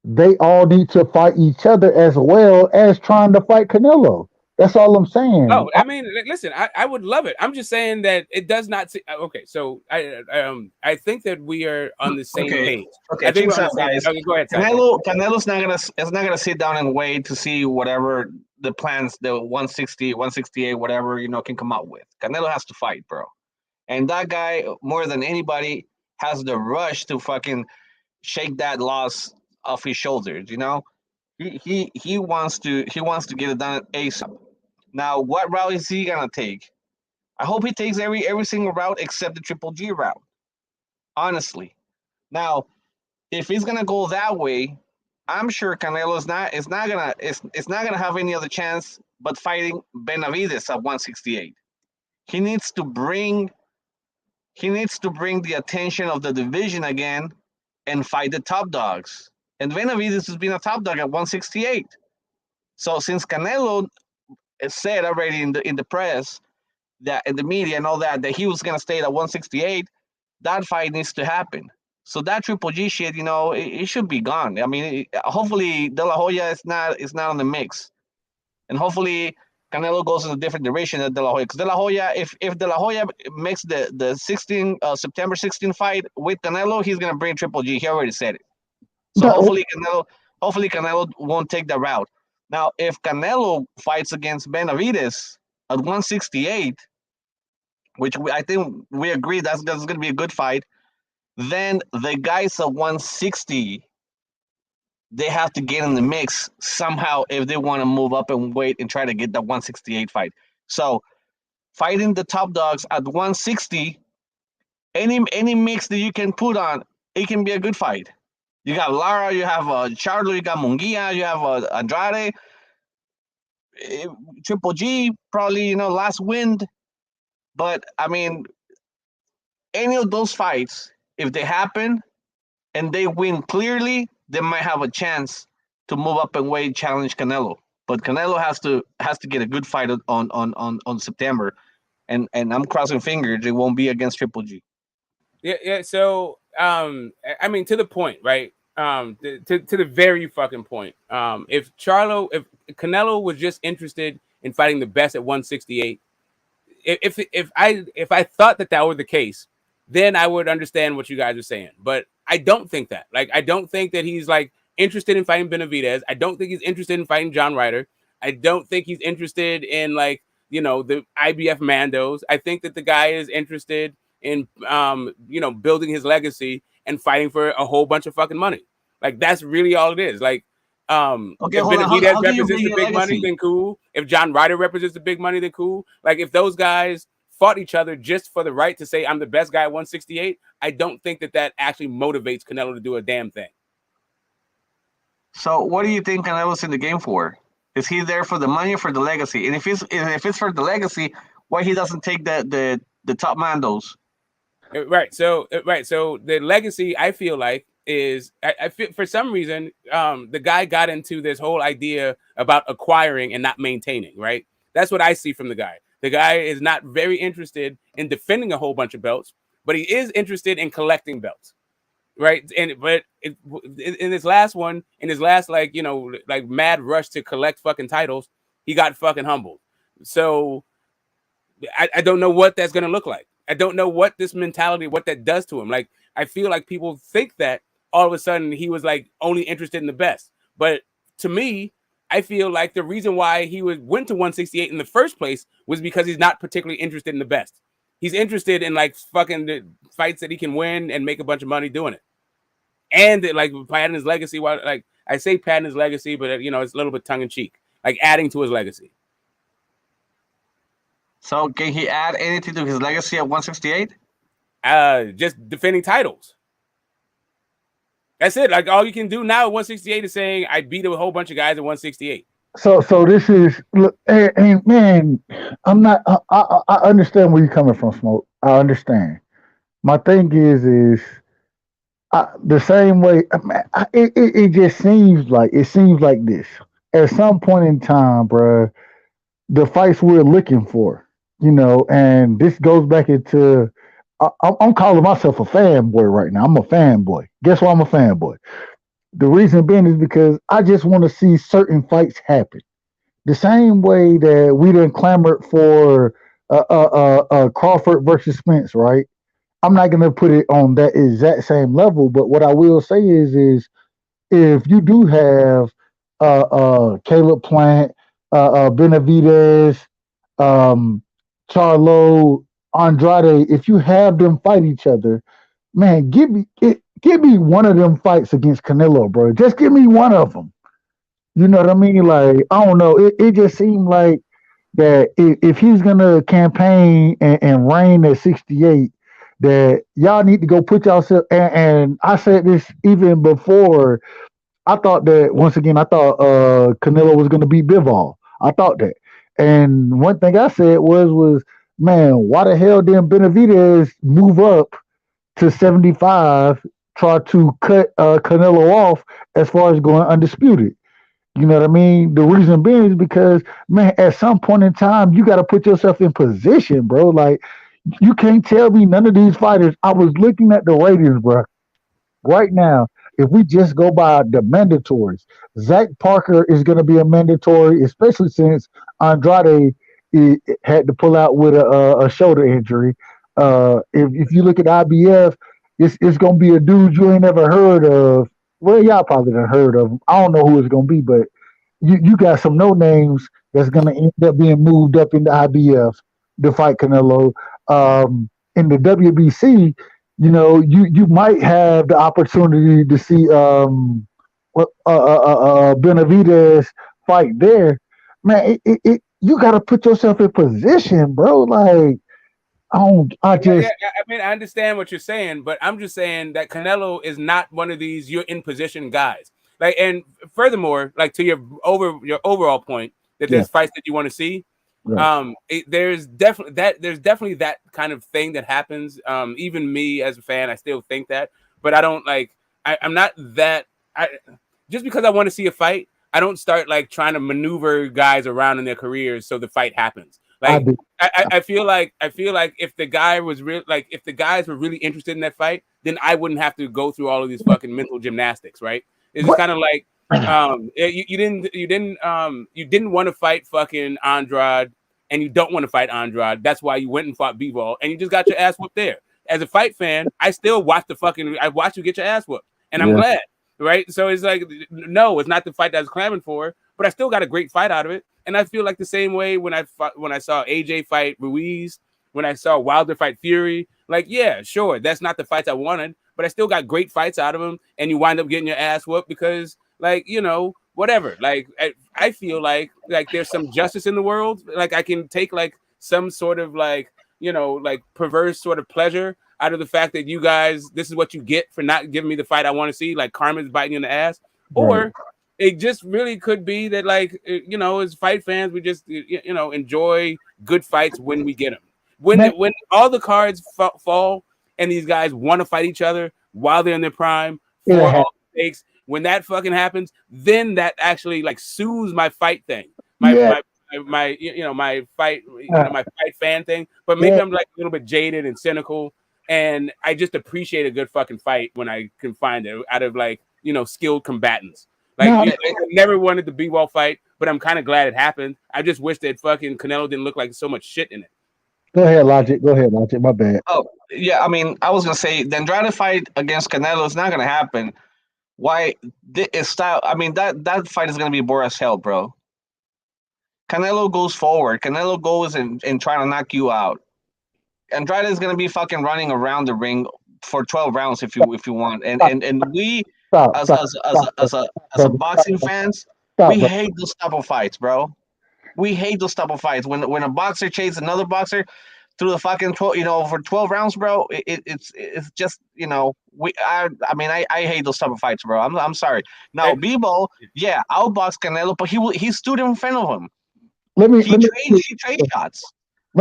they all need to fight each other as well as trying to fight Canelo. That's all I'm saying. Oh, I mean, listen, I would love it. I'm just saying that it does not. Okay, so I think that we are on the same page. Okay, I think check this out, guys. Okay, go ahead. Canelo's not gonna sit down and wait to see whatever the plans, the 160, 168, whatever can come up with. Canelo has to fight, bro, and that guy more than anybody has the rush to fucking shake that loss off his shoulders. He wants to get it done ASAP. Now, what route is he gonna take? I hope he takes every single route except the Triple G route. Honestly, now if he's gonna go that way, I'm sure Canelo is not gonna have any other chance but fighting Benavidez at 168. He needs to bring the attention of the division again and fight the top dogs. And Benavidez has been a top dog at 168. So since Canelo said already in the press, that in the media and all that he was gonna stay at 168, that fight needs to happen. So that Triple G shit, it should be gone. I mean, hopefully De La Hoya is not on the mix, and hopefully Canelo goes in a different direction than De La Hoya. Because De La Hoya, if De La Hoya makes the September 16 fight with Canelo, he's gonna bring Triple G. He already said it. So hopefully Canelo won't take the route. Now, if Canelo fights against Benavidez at 168, which I think we agree that's going to be a good fight, then the guys at 160, they have to get in the mix somehow if they want to move up and wait and try to get that 168 fight. So fighting the top dogs at 160, any mix that you can put on, it can be a good fight. You got Lara, you have Charlo, you got Munguia, you have Andrade, Triple G, probably, last wind. But, I mean, any of those fights, if they happen and they win clearly, they might have a chance to move up and weight, challenge Canelo. But Canelo has to get a good fight on September. And I'm crossing fingers it won't be against Triple G. Yeah. So, I mean, to the point, right? To the very fucking point. If Canelo was just interested in fighting the best at 168, if I thought that were the case, then I would understand what you guys are saying. But I don't think that. Like, I don't think that he's like interested in fighting Benavidez. I don't think he's interested in fighting John Ryder. I don't think he's interested in the IBF Mandos. I think that the guy is interested in building his legacy and fighting for a whole bunch of fucking money. Like, that's really all it is. Like, if Benavidez represents the big money, then cool. If John Ryder represents the big money, then cool. Like, if those guys fought each other just for the right to say I'm the best guy at 168, I don't think that actually motivates Canelo to do a damn thing. So what do you think Canelo's in the game for? Is he there for the money or for the legacy? And if it's for the legacy, why he doesn't take the top Mandos? Right. So the legacy, I feel like, is I feel for some reason the guy got into this whole idea about acquiring and not maintaining. Right. That's what I see from the guy. The guy is not very interested in defending a whole bunch of belts, but he is interested in collecting belts. Right. But in his last one, mad rush to collect fucking titles, he got fucking humbled. So I don't know what that's going to look like. I don't know what this mentality, what that does to him. Like, I feel like people think that all of a sudden he was like only interested in the best. But to me, I feel like the reason why he went to 168 in the first place was because he's not particularly interested in the best. He's interested in like fucking the fights that he can win and make a bunch of money doing it. And like padding his legacy, while like I say padding his legacy, but it's a little bit tongue in cheek, like adding to his legacy. So can he add anything to his legacy at 168? Just defending titles. That's it. Like all you can do now at 168 is saying I beat a whole bunch of guys at 168. So this is look, and man, I'm not. I understand where you're coming from, Smoke. I understand. My thing is the same way. It just seems like this. At some point in time, bruh, the fights we're looking for, and this goes back into. I'm calling myself a fanboy right now. I'm a fanboy. Guess why I'm a fanboy? The reason being is because I just want to see certain fights happen. The same way that we done clamored for Crawford versus Spence, right? I'm not gonna put it on that exact same level, but what I will say is if you do have Caleb Plant, Benavidez, um, Charlo, Andrade, if you have them fight each other, man, give me one of them fights against Canelo, bro. Just give me one of them. You know what I mean? Like, I don't know. It just seemed like that if he's gonna campaign and reign at 68, that y'all need to go put yourself. And I said this even before. I thought that once again, I thought Canelo was gonna beat Bivol. I thought that. And one thing I said was, man, why the hell didn't Benavidez move up to 75, try to cut Canelo off as far as going undisputed? You know what I mean? The reason being is because, man, at some point in time, you got to put yourself in position, bro. Like, you can't tell me none of these fighters. I was looking at the ratings, bro. Right now, if we just go by the mandatories, Zach Parker is going to be a mandatory, especially since Andrade had to pull out with a shoulder injury. If you look at IBF, it's going to be a dude you ain't never heard of. Well, y'all probably done heard of him. I don't know who it's going to be, but you got some no names that's going to end up being moved up into IBF to fight Canelo. In the WBC, you might have the opportunity to see Benavidez fight there. Man, you got to put yourself in position, bro. Like, I just. Yeah, I mean, I understand what you're saying, but I'm just saying that Canelo is not one of these you're in position guys. Like, and furthermore, like to your overall point that there's fights that you want to see. Right. There's definitely that kind of thing that happens. Even me as a fan, I still think that, but I don't like. I'm not that. Just because I want to see a fight, I don't start like trying to maneuver guys around in their careers so the fight happens. Like I feel like if the guy was real, like if the guys were really interested in that fight, then I wouldn't have to go through all of these fucking mental gymnastics, right? It's just kind of like you didn't want to fight fucking Andrade, and you don't want to fight Andrade. That's why you went and fought Bivol, and you just got your ass whooped there. As a fight fan, I still watch I watch you get your ass whooped, and I'm glad, right? So it's like, no, it's not the fight that I was clamoring for, but I still got a great fight out of it. And I feel like the same way when I saw AJ fight Ruiz, when I saw Wilder fight Fury. Like, yeah, sure, that's not the fights I wanted, but I still got great fights out of them. And you wind up getting your ass whooped because, like, whatever. Like, I feel like there's some justice in the world. Like, I can take like some sort of like perverse sort of pleasure out of the fact that you guys, this is what you get for not giving me the fight I want to see. Like, karma's biting you in the ass, or it just really could be that, like, as fight fans, we just, enjoy good fights when we get them. When all the cards fall and these guys want to fight each other while they're in their prime for all the stakes, when that fucking happens, then that actually like soothes my fight thing, my fight, my fight fan thing. But maybe I'm like a little bit jaded and cynical, and I just appreciate a good fucking fight when I can find it out of like skilled combatants. Like, I never wanted the B-Wall fight, but I'm kind of glad it happened. I just wish that fucking Canelo didn't look like so much shit in it. Go ahead, Logic. My bad. Oh, yeah. I mean, I was going to say the Andrade fight against Canelo is not going to happen. Why? It's style. I mean, that fight is going to be boring as hell, bro. Canelo goes forward. Canelo goes and trying to knock you out. Andrade is going to be fucking running around the ring for 12 rounds if you want. And we... As a boxing fans, we hate those type of fights, bro. We hate those type of fights. When a boxer chases another boxer, through the fucking 12, for 12 rounds, bro. It's just, I mean, I hate those type of fights, bro. I'm sorry. Now, Bebo, yeah, outboxed Canelo, but he stood in front of him. He trade shots.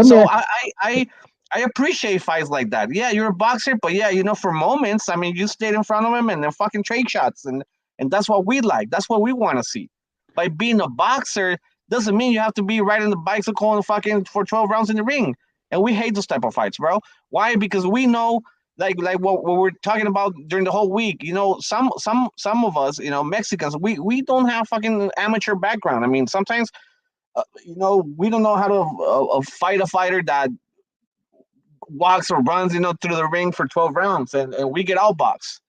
So I appreciate fights like that. Yeah, you're a boxer, but yeah, for moments, I mean, you stayed in front of him and then fucking trade shots, and that's what we like. That's what we want to see. By being a boxer doesn't mean you have to be riding the bicycle and fucking for 12 rounds in the ring. And we hate those type of fights, bro. Why? Because we know, like what we're talking about during the whole week. Some of us, Mexicans, we don't have fucking amateur background. I mean, sometimes, we don't know how to fight a fighter that walks or runs, through the ring for 12 rounds, and we get outboxed.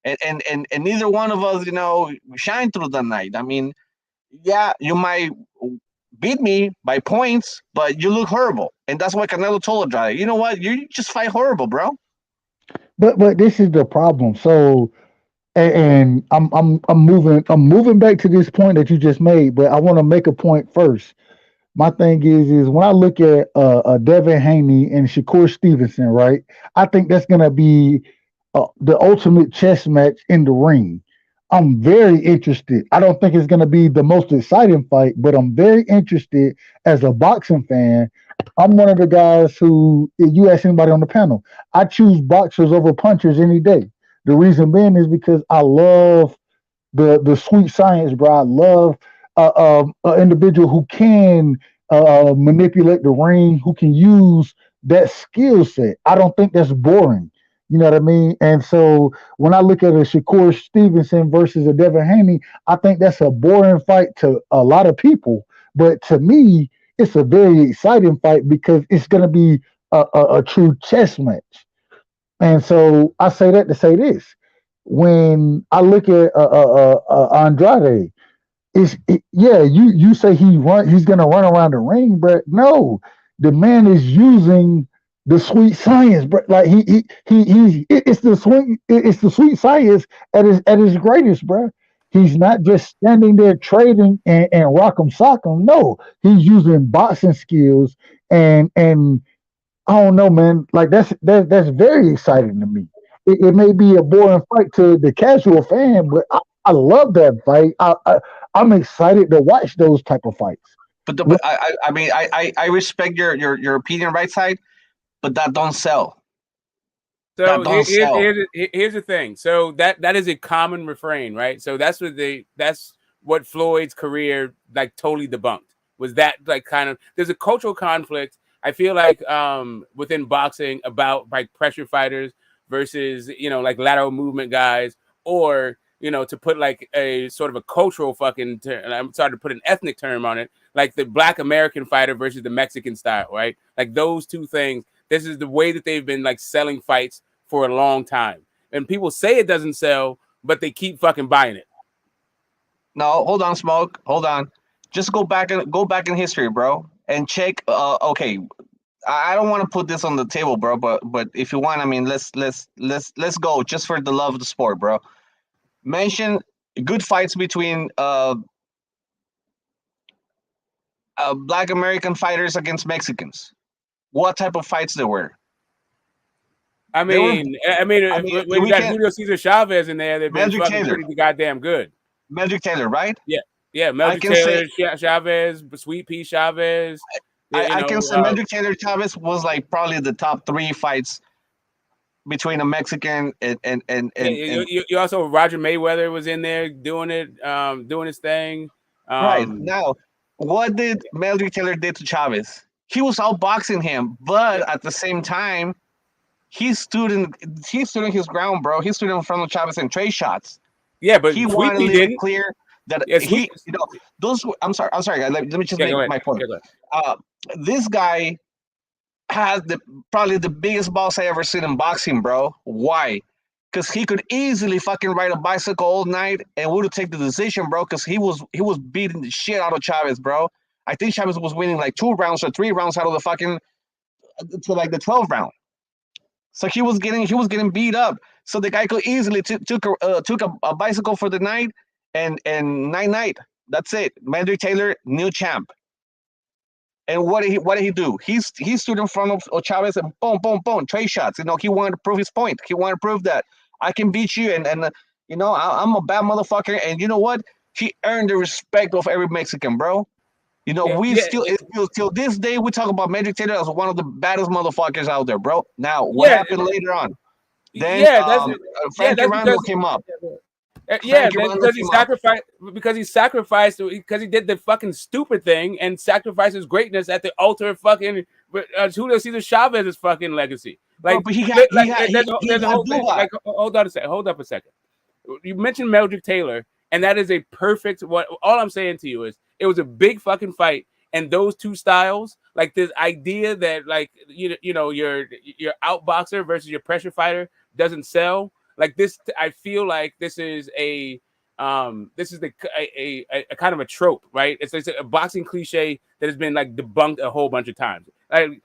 And neither one of us, shine through the night. I mean, yeah, you might beat me by points, but you look horrible. And that's why Canelo told him, you know what? You just fight horrible, bro. But this is the problem. So, and I'm moving back to this point that you just made, but I want to make a point first. My thing is when I look at Devin Haney and Shakur Stevenson, right? I think that's gonna be the ultimate chess match in the ring. I'm very interested. I don't think it's gonna be the most exciting fight, but I'm very interested as a boxing fan. I'm one of the guys who, if you ask anybody on the panel, I choose boxers over punchers any day. The reason being is because I love the sweet science, bro. I love an individual who can manipulate the ring, who can use that skill set. I don't think that's boring. You know what I mean? And so when I look at a Shakur Stevenson versus a Devin Haney, I think that's a boring fight to a lot of people. But to me, it's a very exciting fight because it's going to be a true chess match. And so I say that to say this: when I look at Andrade, yeah, you say he's gonna run around the ring, but no, the man is using the sweet science, but like it's the sweet science at his greatest, bro. He's not just standing there trading and rock'em sock'em. No, he's using boxing skills and I don't know, man. Like that's very exciting to me. It may be a boring fight to the casual fan, but I love that fight. I'm excited to watch those type of fights. But I mean, I respect your opinion, right side, but that don't sell. So here's the thing. So that is a common refrain, right? So that's what Floyd's career like totally debunked. Was that like kind of there's a cultural conflict. I feel like within boxing about like pressure fighters versus like lateral movement guys, or to put like a sort of a cultural fucking term, I'm sorry to put an ethnic term on it, like the Black American fighter versus the Mexican style, right? Like those two things. This is the way that they've been like selling fights for a long time, and people say it doesn't sell, but they keep fucking buying it. No, hold on, Smoke. Hold on. Just go back in history, bro, and check. Okay, I don't want to put this on the table, bro, but if you want, I mean, let's go just for the love of the sport, bro. Mention good fights between Black American fighters against Mexicans. What type of fights there were? I mean, when you got Julio Cesar Chavez in there, they've been fucking pretty goddamn good. Meldrick Taylor, right? Yeah, Meldrick Taylor, Chavez, Sweet Pea Chavez. I can say Meldrick Taylor Chavez was like probably the top 3 fights between a Mexican and you also Roger Mayweather was in there doing his thing. Right now, what did Meldrick Taylor did to Chavez? He was outboxing him, but at the same time, he stood in his ground, bro. He stood in front of Chavez and trade shots. Yeah, but he wanted to leave it clear that those. I'm sorry. Let me just make my point. This guy has probably the biggest balls I ever seen in boxing, bro. Why? Because he could easily fucking ride a bicycle all night and would have taken the decision, bro. Because he was beating the shit out of Chavez, bro. I think Chavez was winning like 2 rounds or 3 rounds out of the fucking to like the 12th round. So he was getting beat up. So the guy could easily took a bicycle for the night and night. That's it. Meldrick Taylor, new champ. And what did he do? He stood in front of Chavez and boom, boom, boom, trade shots. He wanted to prove his point. He wanted to prove that I can beat you, and I'm a bad motherfucker. And you know what? He earned the respect of every Mexican, bro. We still till this day we talk about Magic Taylor as one of the baddest motherfuckers out there, bro. Now, what happened later on? Then Frankie Randall came up. Because he did the fucking stupid thing and sacrificed his greatness at the altar of fucking Julio Cesar Chavez's fucking legacy. Like, but there's a whole thing. Like, hold up a second. You mentioned Meldrick Taylor, and that is a perfect. All I'm saying to you is, it was a big fucking fight, and those two styles, like this idea that like your outboxer versus your pressure fighter doesn't sell. Like this, I feel like this is a kind of a trope, right? It's a boxing cliche that has been like debunked a whole bunch of times. Like,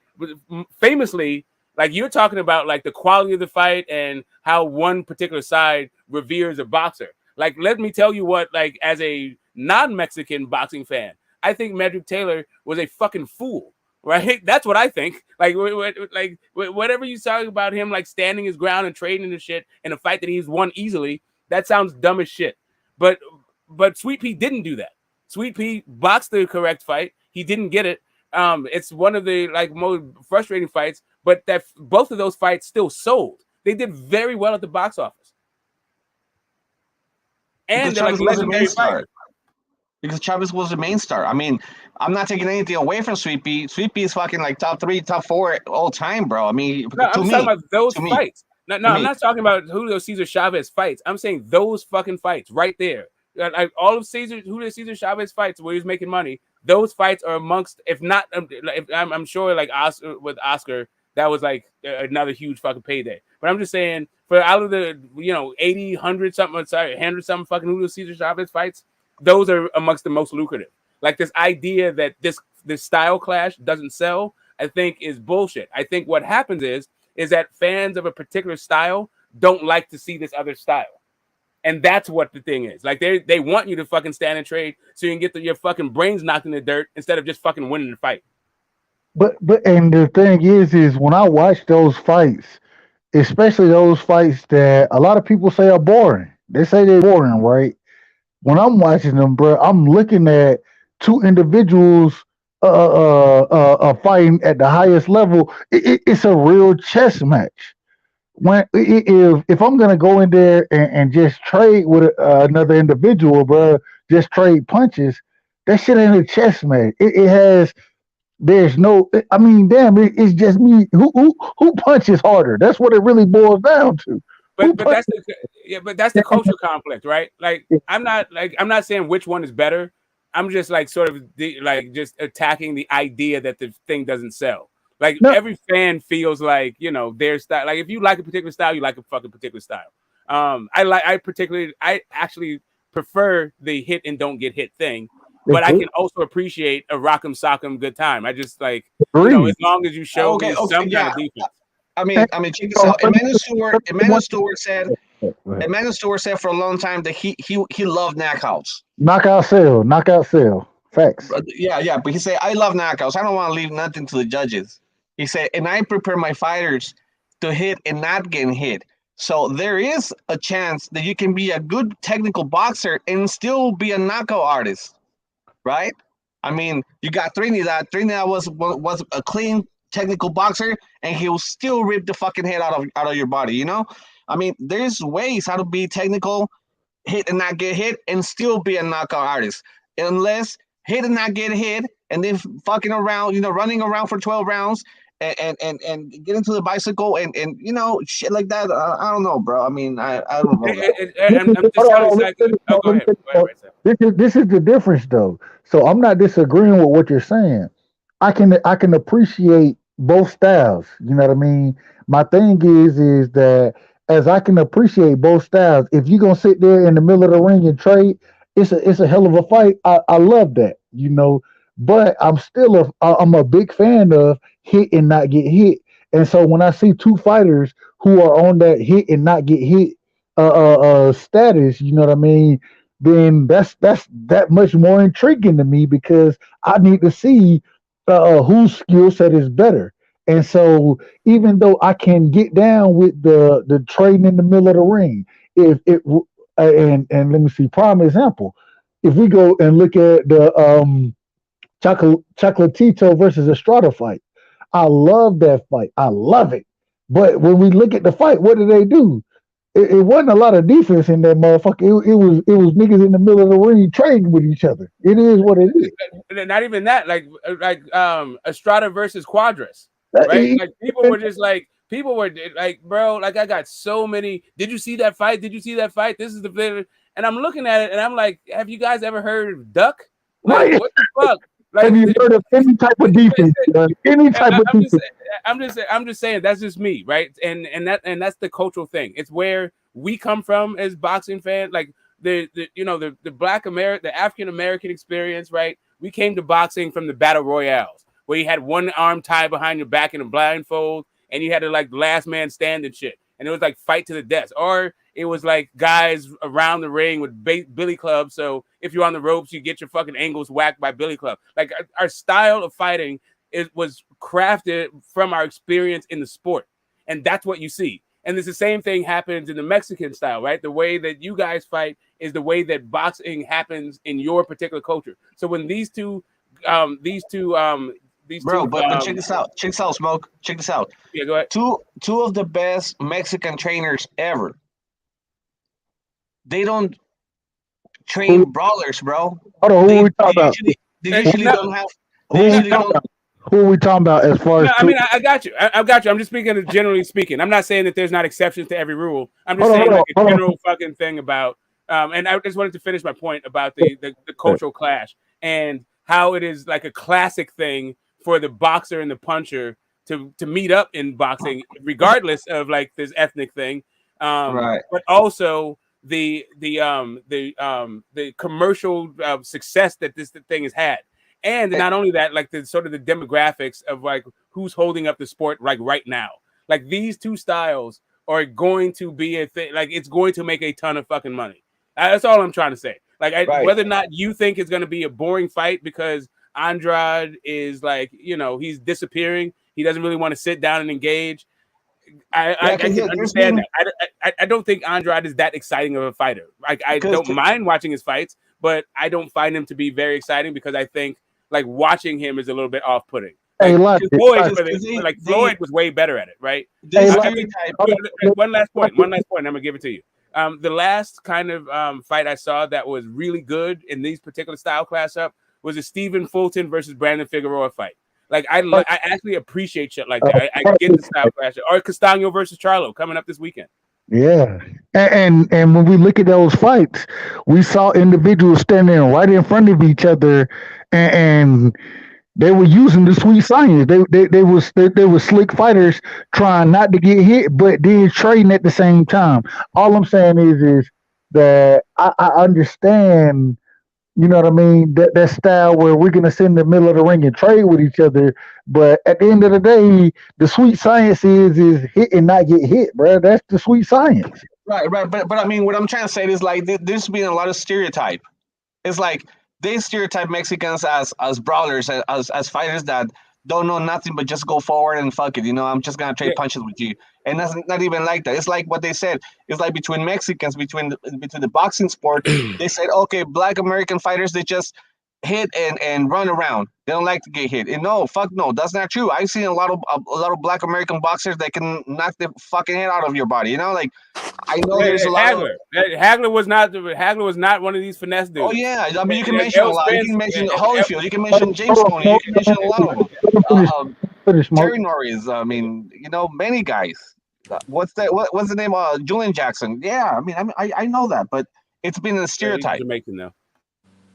famously, like you're talking about like the quality of the fight and how one particular side reveres a boxer. Like, let me tell you what, like as a non-Mexican boxing fan, I think Meldrick Taylor was a fucking fool. Right, that's what I think. Like whatever you talk about him, like standing his ground and trading and shit in a fight that he's won easily, that sounds dumb as shit. But Sweet Pea didn't do that. Sweet Pea boxed the correct fight. He didn't get it. It's one of the like most frustrating fights. But that both of those fights still sold. They did very well at the box office. And they're like legendary fighters. Because Chavez was the main star. I mean, I'm not taking anything away from Sweet Pea. Sweet Pea is fucking like top 3, top 4 all time, bro. I mean, I'm talking about those fights. I'm not talking about Julio Cesar Chavez fights. I'm saying those fucking fights right there. Like all of Julio Cesar Chavez fights where he was making money. Those fights are amongst, if not, I'm sure like Oscar, that was like another huge fucking payday. But I'm just saying, for out of the 80, 100 something fucking Julio Cesar Chavez fights, those are amongst the most lucrative. Like this idea that this style clash doesn't sell, I think is bullshit. I think what happens is that fans of a particular style don't like to see this other style. And that's what the thing is. Like they want you to fucking stand and trade so you can get your fucking brains knocked in the dirt instead of just fucking winning the fight. But and the thing is when I watch those fights, especially those fights that a lot of people say are boring. They say they're boring, right? When I'm watching them, bro, I'm looking at two individuals fighting at the highest level. It's a real chess match. If I'm gonna go in there and just trade with another individual, bro, just trade punches, that shit ain't a chess match. There's no. I mean, damn, it's just me. Who punches harder? That's what it really boils down to. But that's the cultural conflict, right? Like I'm not saying which one is better. I'm just like sort of just attacking the idea that the thing doesn't sell. Like every fan feels like their style. Like if you like a particular style, you like a fucking particular style. I actually prefer the hit and don't get hit thing, but I can also appreciate a rock'em sock'em good time. I just like as long as you show me some kind of defense. I mean, check this out. Emmanuel Stewart said for a long time that he loved knockouts. Knockout sell. Facts. Yeah. But he said, I love knockouts. I don't want to leave nothing to the judges. He said, and I prepare my fighters to hit and not get hit. So there is a chance that you can be a good technical boxer and still be a knockout artist, right? I mean, you got Trinidad. Trinidad was a clean technical boxer, and he will still rip the fucking head out of your body. I mean, there's ways how to be technical, hit and not get hit, and still be a knockout artist. Unless hit and not get hit, and then fucking around, running around for 12 rounds, and get into the bicycle and shit like that. I don't know, bro. I mean, I don't know. This is the difference, though. So I'm not disagreeing with what you're saying. I can appreciate both styles. You know what I mean? My thing is that as I can appreciate both styles, if you're gonna sit there in the middle of the ring and trade, it's a hell of a fight. I love that, but I'm a big fan of hit and not get hit. And so when I see two fighters who are on that hit and not get hit status, you know what I mean, then that's that much more intriguing to me, because I need to see whose skill set is better. And so, even though I can get down with the trading in the middle of the ring, if it and let me see, prime example, if we go and look at the Chocolatito versus Estrada fight, I love that fight. I love it. But when we look at the fight, what did they do? It wasn't a lot of defense in that motherfucker. It was niggas in the middle of the ring trading with each other. It is what it is. Not even that, like Estrada versus Quadras, right? Like people were like, bro, like I got so many. Did you see that fight? Did you see that fight? This is the thing. And I'm looking at it and I'm like, have you guys ever heard of duck? Like, what the fuck? Like, have you heard of any type of defense? Any type of defense? I'm just saying that's just me, right? And that's the cultural thing. It's where we come from as boxing fans. Like the Black American, the African American experience, right? We came to boxing from the battle royales, where you had one arm tied behind your back in a blindfold, and you had to like last man stand and shit. And it was like fight to the death, or it was like guys around the ring with billy clubs. So if you're on the ropes, you get your fucking ankles whacked by billy club. Like our style of fighting was crafted from our experience in the sport, and that's what you see. And it's the same thing happens in the Mexican style, right? The way that you guys fight is the way that boxing happens in your particular culture. So when these two, Bro, but check this out. Check this out, Smoke. Check this out. Yeah, go ahead. Two of the best Mexican trainers ever. They don't train brawlers, bro. Hold on, who are we talking about? They usually don't have. Who are we talking about as far as? No, I mean, I got you. I got you. I'm just speaking generally speaking. I'm not saying that there's not exceptions to every rule. I'm just saying like a general fucking thing about. And I just wanted to finish my point about the cultural clash and how it is like a classic thing for the boxer and the puncher to meet up in boxing, regardless of like this ethnic thing. Right. But also the commercial success that this thing has had. And not only that, like the sort of the demographics of like who's holding up the sport like right now. Like these two styles are going to be a thing. Like it's going to make a ton of fucking money. That's all I'm trying to say. Like whether or not you think it's going to be a boring fight because Andrade is like, he's disappearing. He doesn't really want to sit down and engage. I can understand that. I don't think Andrade is that exciting of a fighter. Like I don't mind watching his fights, but I don't find him to be very exciting because I think like watching him is a little bit off-putting. Like, Floyd was way better at it, right? One last point. I'm gonna give it to you. The last kind of fight I saw that was really good in these particular style class up was a Stephen Fulton versus Brandon Figueroa fight. Like I actually appreciate shit like that. I get the style clash. Or Castano versus Charlo coming up this weekend. Yeah, and when we look at those fights, we saw individuals standing right in front of each other, and they were using the sweet science. They were slick fighters trying not to get hit, but then trading at the same time. All I'm saying is that I understand. You know what I mean? That style where we're gonna sit in the middle of the ring and trade with each other, but at the end of the day, the sweet science is hit and not get hit, bro. That's the sweet science. Right. But I mean, what I'm trying to say is like there's been a lot of stereotype. It's like they stereotype Mexicans as brawlers, as fighters that don't know nothing but just go forward and fuck it. I'm just gonna trade punches with you, and that's not even like that. It's like what they said. It's like between Mexicans, between the boxing sport, they said, okay, Black American fighters, they just hit and run around. They don't like to get hit. And no, fuck no, that's not true. I've seen a lot of Black American boxers that can knock the fucking head out of your body. Like I know there's a lot of Hagler was not one of these finesse dudes. Oh yeah, I mean you can mention a lot. You can mention Holyfield. You can mention James Toney. You can mention a lot of them. Terry Norris. I mean, many guys. What's the name? Julian Jackson. Yeah, I mean, I know that, but it's been a stereotype. Jamaican though.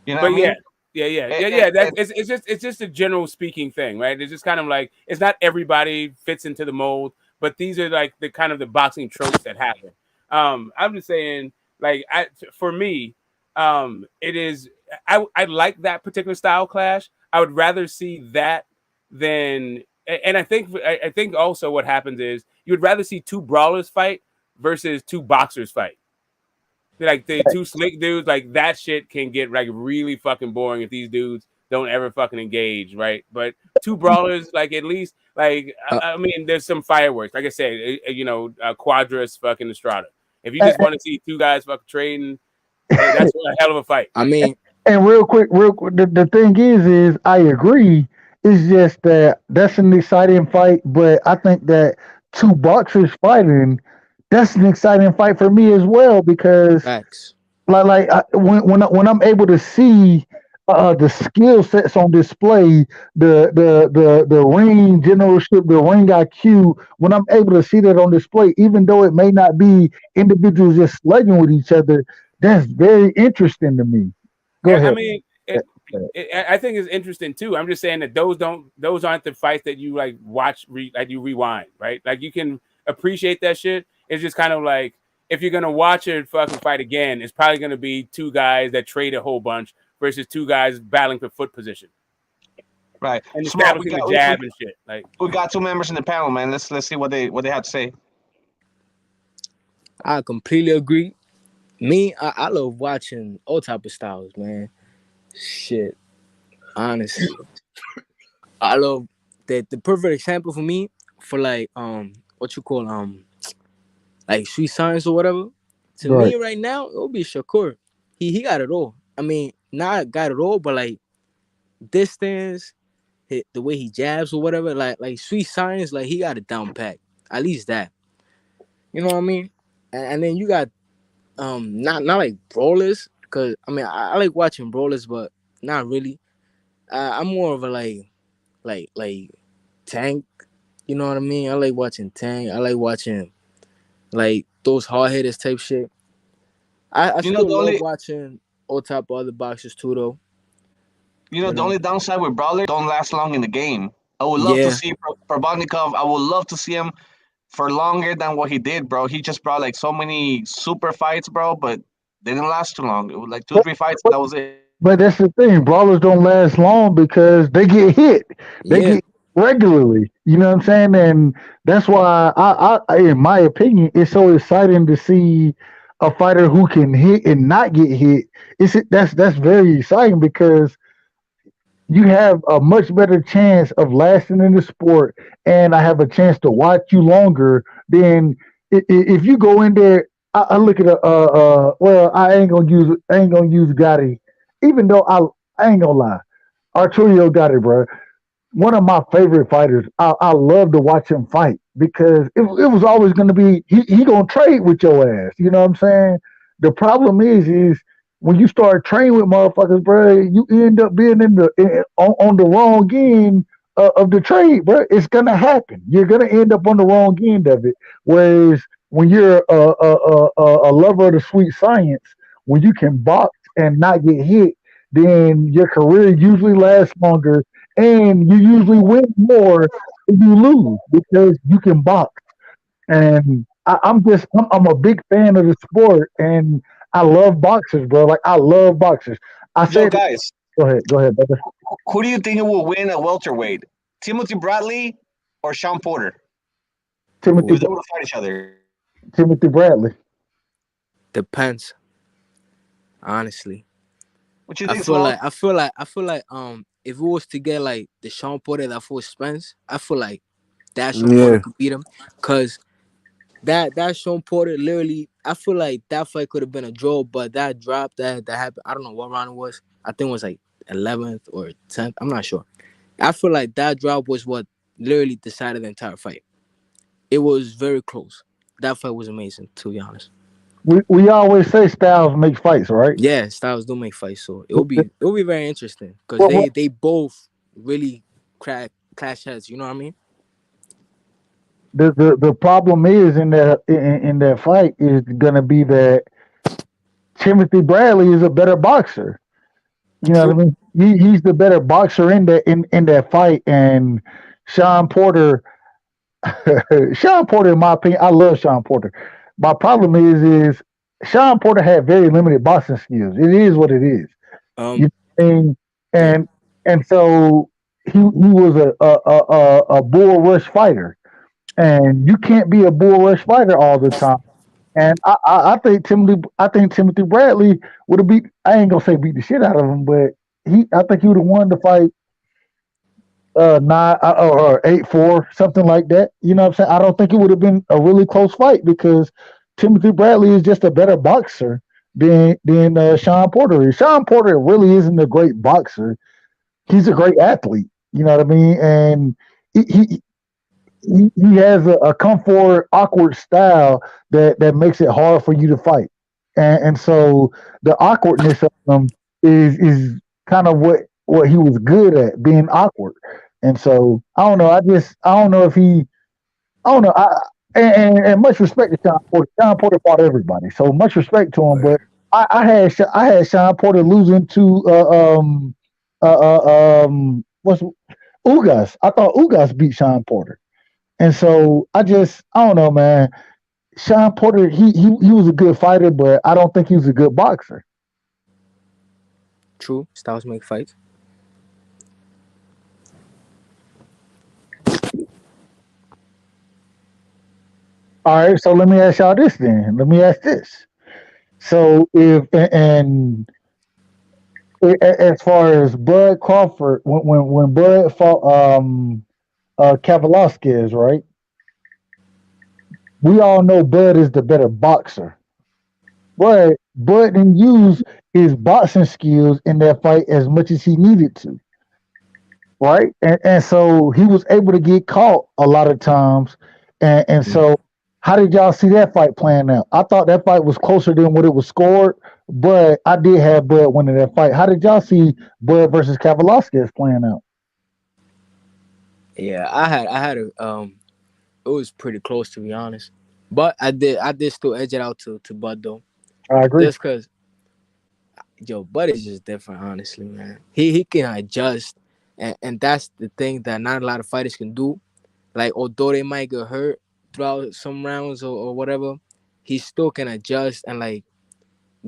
You know but what I mean? Yeah. It's just a general speaking thing, right? It's just kind of like it's not everybody fits into the mold, but these are like the kind of the boxing tropes that happen. I'm just saying, like, for me, it is. I like that particular style clash. I would rather see that than, and I think also what happens is you would rather see two brawlers fight versus two boxers fight. Like the two slick dudes, like that shit can get like really fucking boring if these dudes don't ever fucking engage, right? But two brawlers, like at least, like I mean, there's some fireworks. Like I said, Quadras fucking Estrada. If you just want to see two guys fucking trading, that's a hell of a fight. I mean, and real quick, the thing is I agree. It's just that that's an exciting fight, but I think that two boxers fighting, that's an exciting fight for me as well because facts. When I'm able to see the skill sets on display, the ring generalship, the ring IQ, when I'm able to see that on display, even though it may not be individuals just slugging with each other, that's very interesting to me. Go ahead. I mean, I think it's interesting too. I'm just saying that those aren't the fights that you like watch, like you rewind, right? Like you can appreciate that shit. It's just kind of like if you're gonna watch a fucking fight again, it's probably gonna be two guys that trade a whole bunch versus two guys battling for foot position. Right. And establishing the jab and shit. Like we got two members in the panel, man. Let's see what they have to say. I completely agree. Me, I love watching all type of styles, man. Shit. Honestly. I love that the perfect example for me for like what you call like Sweet Science or whatever. To me right now, it would be Shakur. He got it all. I mean, not got it all, but like distance, the way he jabs or whatever, like Sweet Science, like he got it down pat. At least that. You know what I mean? And then you got not like brawlers, because I mean I like watching brawlers, but not really. I'm more of a like Tank. You know what I mean? I like watching Tank. I like watching like those hard hitters type shit. I still love watching all type of other boxers too, though. The only downside with brawlers don't last long in the game. I would love to see Probotnikov. I would love to see him for longer than what he did, bro. He just brought like so many super fights, bro, but they didn't last too long. It was like 2-3 fights, and that was it. But that's the thing. Brawlers don't last long because they get hit. They get regularly. You know what I'm saying? And that's why I in my opinion, it's so exciting to see a fighter who can hit and not get hit. That's very exciting because you have a much better chance of lasting in the sport, and I have a chance to watch you longer than if you go in there. I look at well, I ain't gonna use Gotti, even though I ain't gonna lie, Arturo Gotti, bro, one of my favorite fighters. I love to watch him fight because it was always gonna be he gonna trade with your ass. You know what I'm saying? The problem is when you start training with motherfuckers, bro, you end up being on the wrong end of the trade, bro. It's gonna happen. You're gonna end up on the wrong end of it. Whereas when you're a lover of the sweet science, when you can box and not get hit, then your career usually lasts longer, and you usually win more than you lose because you can box. And I'm a big fan of the sport, and I love boxers, bro. Like I love boxers. Guys, go ahead, brother. Who do you think will win at welterweight? Timothy Bradley or Sean Porter? Timothy. If they were to fight each other. Timothy Bradley. Depends. Honestly. What you think? I feel like if it was to get like the Sean Porter that fought Spence, I feel like that Sean Porter could beat him. Cause that Sean Porter literally, I feel like that fight could have been a draw, but that drop that happened, I don't know what round it was. I think it was like 11th or 10th. I'm not sure. I feel like that drop was what literally decided the entire fight. It was very close. That fight was amazing, to be honest. We always say styles make fights, right? Yeah, styles do make fights, so it'll be very interesting because they both really clash heads. You know what I mean? The problem is in that fight is gonna be that Timothy Bradley is a better boxer. You know what I mean? He's the better boxer in that fight, and Sean Porter. Sean Porter, in my opinion, I love Sean Porter. My problem is Sean Porter had very limited boxing skills. It is what it is. You know what I mean? And so he was a bull rush fighter, and you can't be a bull rush fighter all the time. And I think Timothy Bradley would have beat. I ain't gonna say beat the shit out of him, but I think he would have won the fight 9 or 8-4, something like that. You know what I'm saying? I don't think it would have been a really close fight because Timothy Bradley is just a better boxer than Sean Porter is. Sean Porter really isn't a great boxer. He's a great athlete. You know what I mean? And he has a come forward, awkward style that makes it hard for you to fight. And so the awkwardness of him is kind of what he was good at, being awkward. And so I don't know. I don't know if he. I don't know. And much respect to Sean Porter. Sean Porter fought everybody, so much respect to him. But I had Sean Porter losing to what's Ugas. I thought Ugas beat Sean Porter, and so I don't know, man. Sean Porter, he was a good fighter, but I don't think he was a good boxer. True, styles make fights. All right, so let me ask y'all this then. Let me ask this. So as far as Bud Crawford, when Bud fought Kavaliauskas, right? We all know Bud is the better boxer, but Bud didn't use his boxing skills in that fight as much as he needed to, right? And so he was able to get caught a lot of times, and so. How did y'all see that fight playing out? I thought that fight was closer than what it was scored, but I did have Bud winning that fight. How did y'all see Bud versus Kavaliauskas playing out? Yeah, I had a it was pretty close, to be honest. But I did still edge it out to Bud though. I agree. Just because Bud is just different, honestly, man. He can adjust, and that's the thing that not a lot of fighters can do. Like, although they might get hurt throughout some rounds or whatever, he still can adjust and like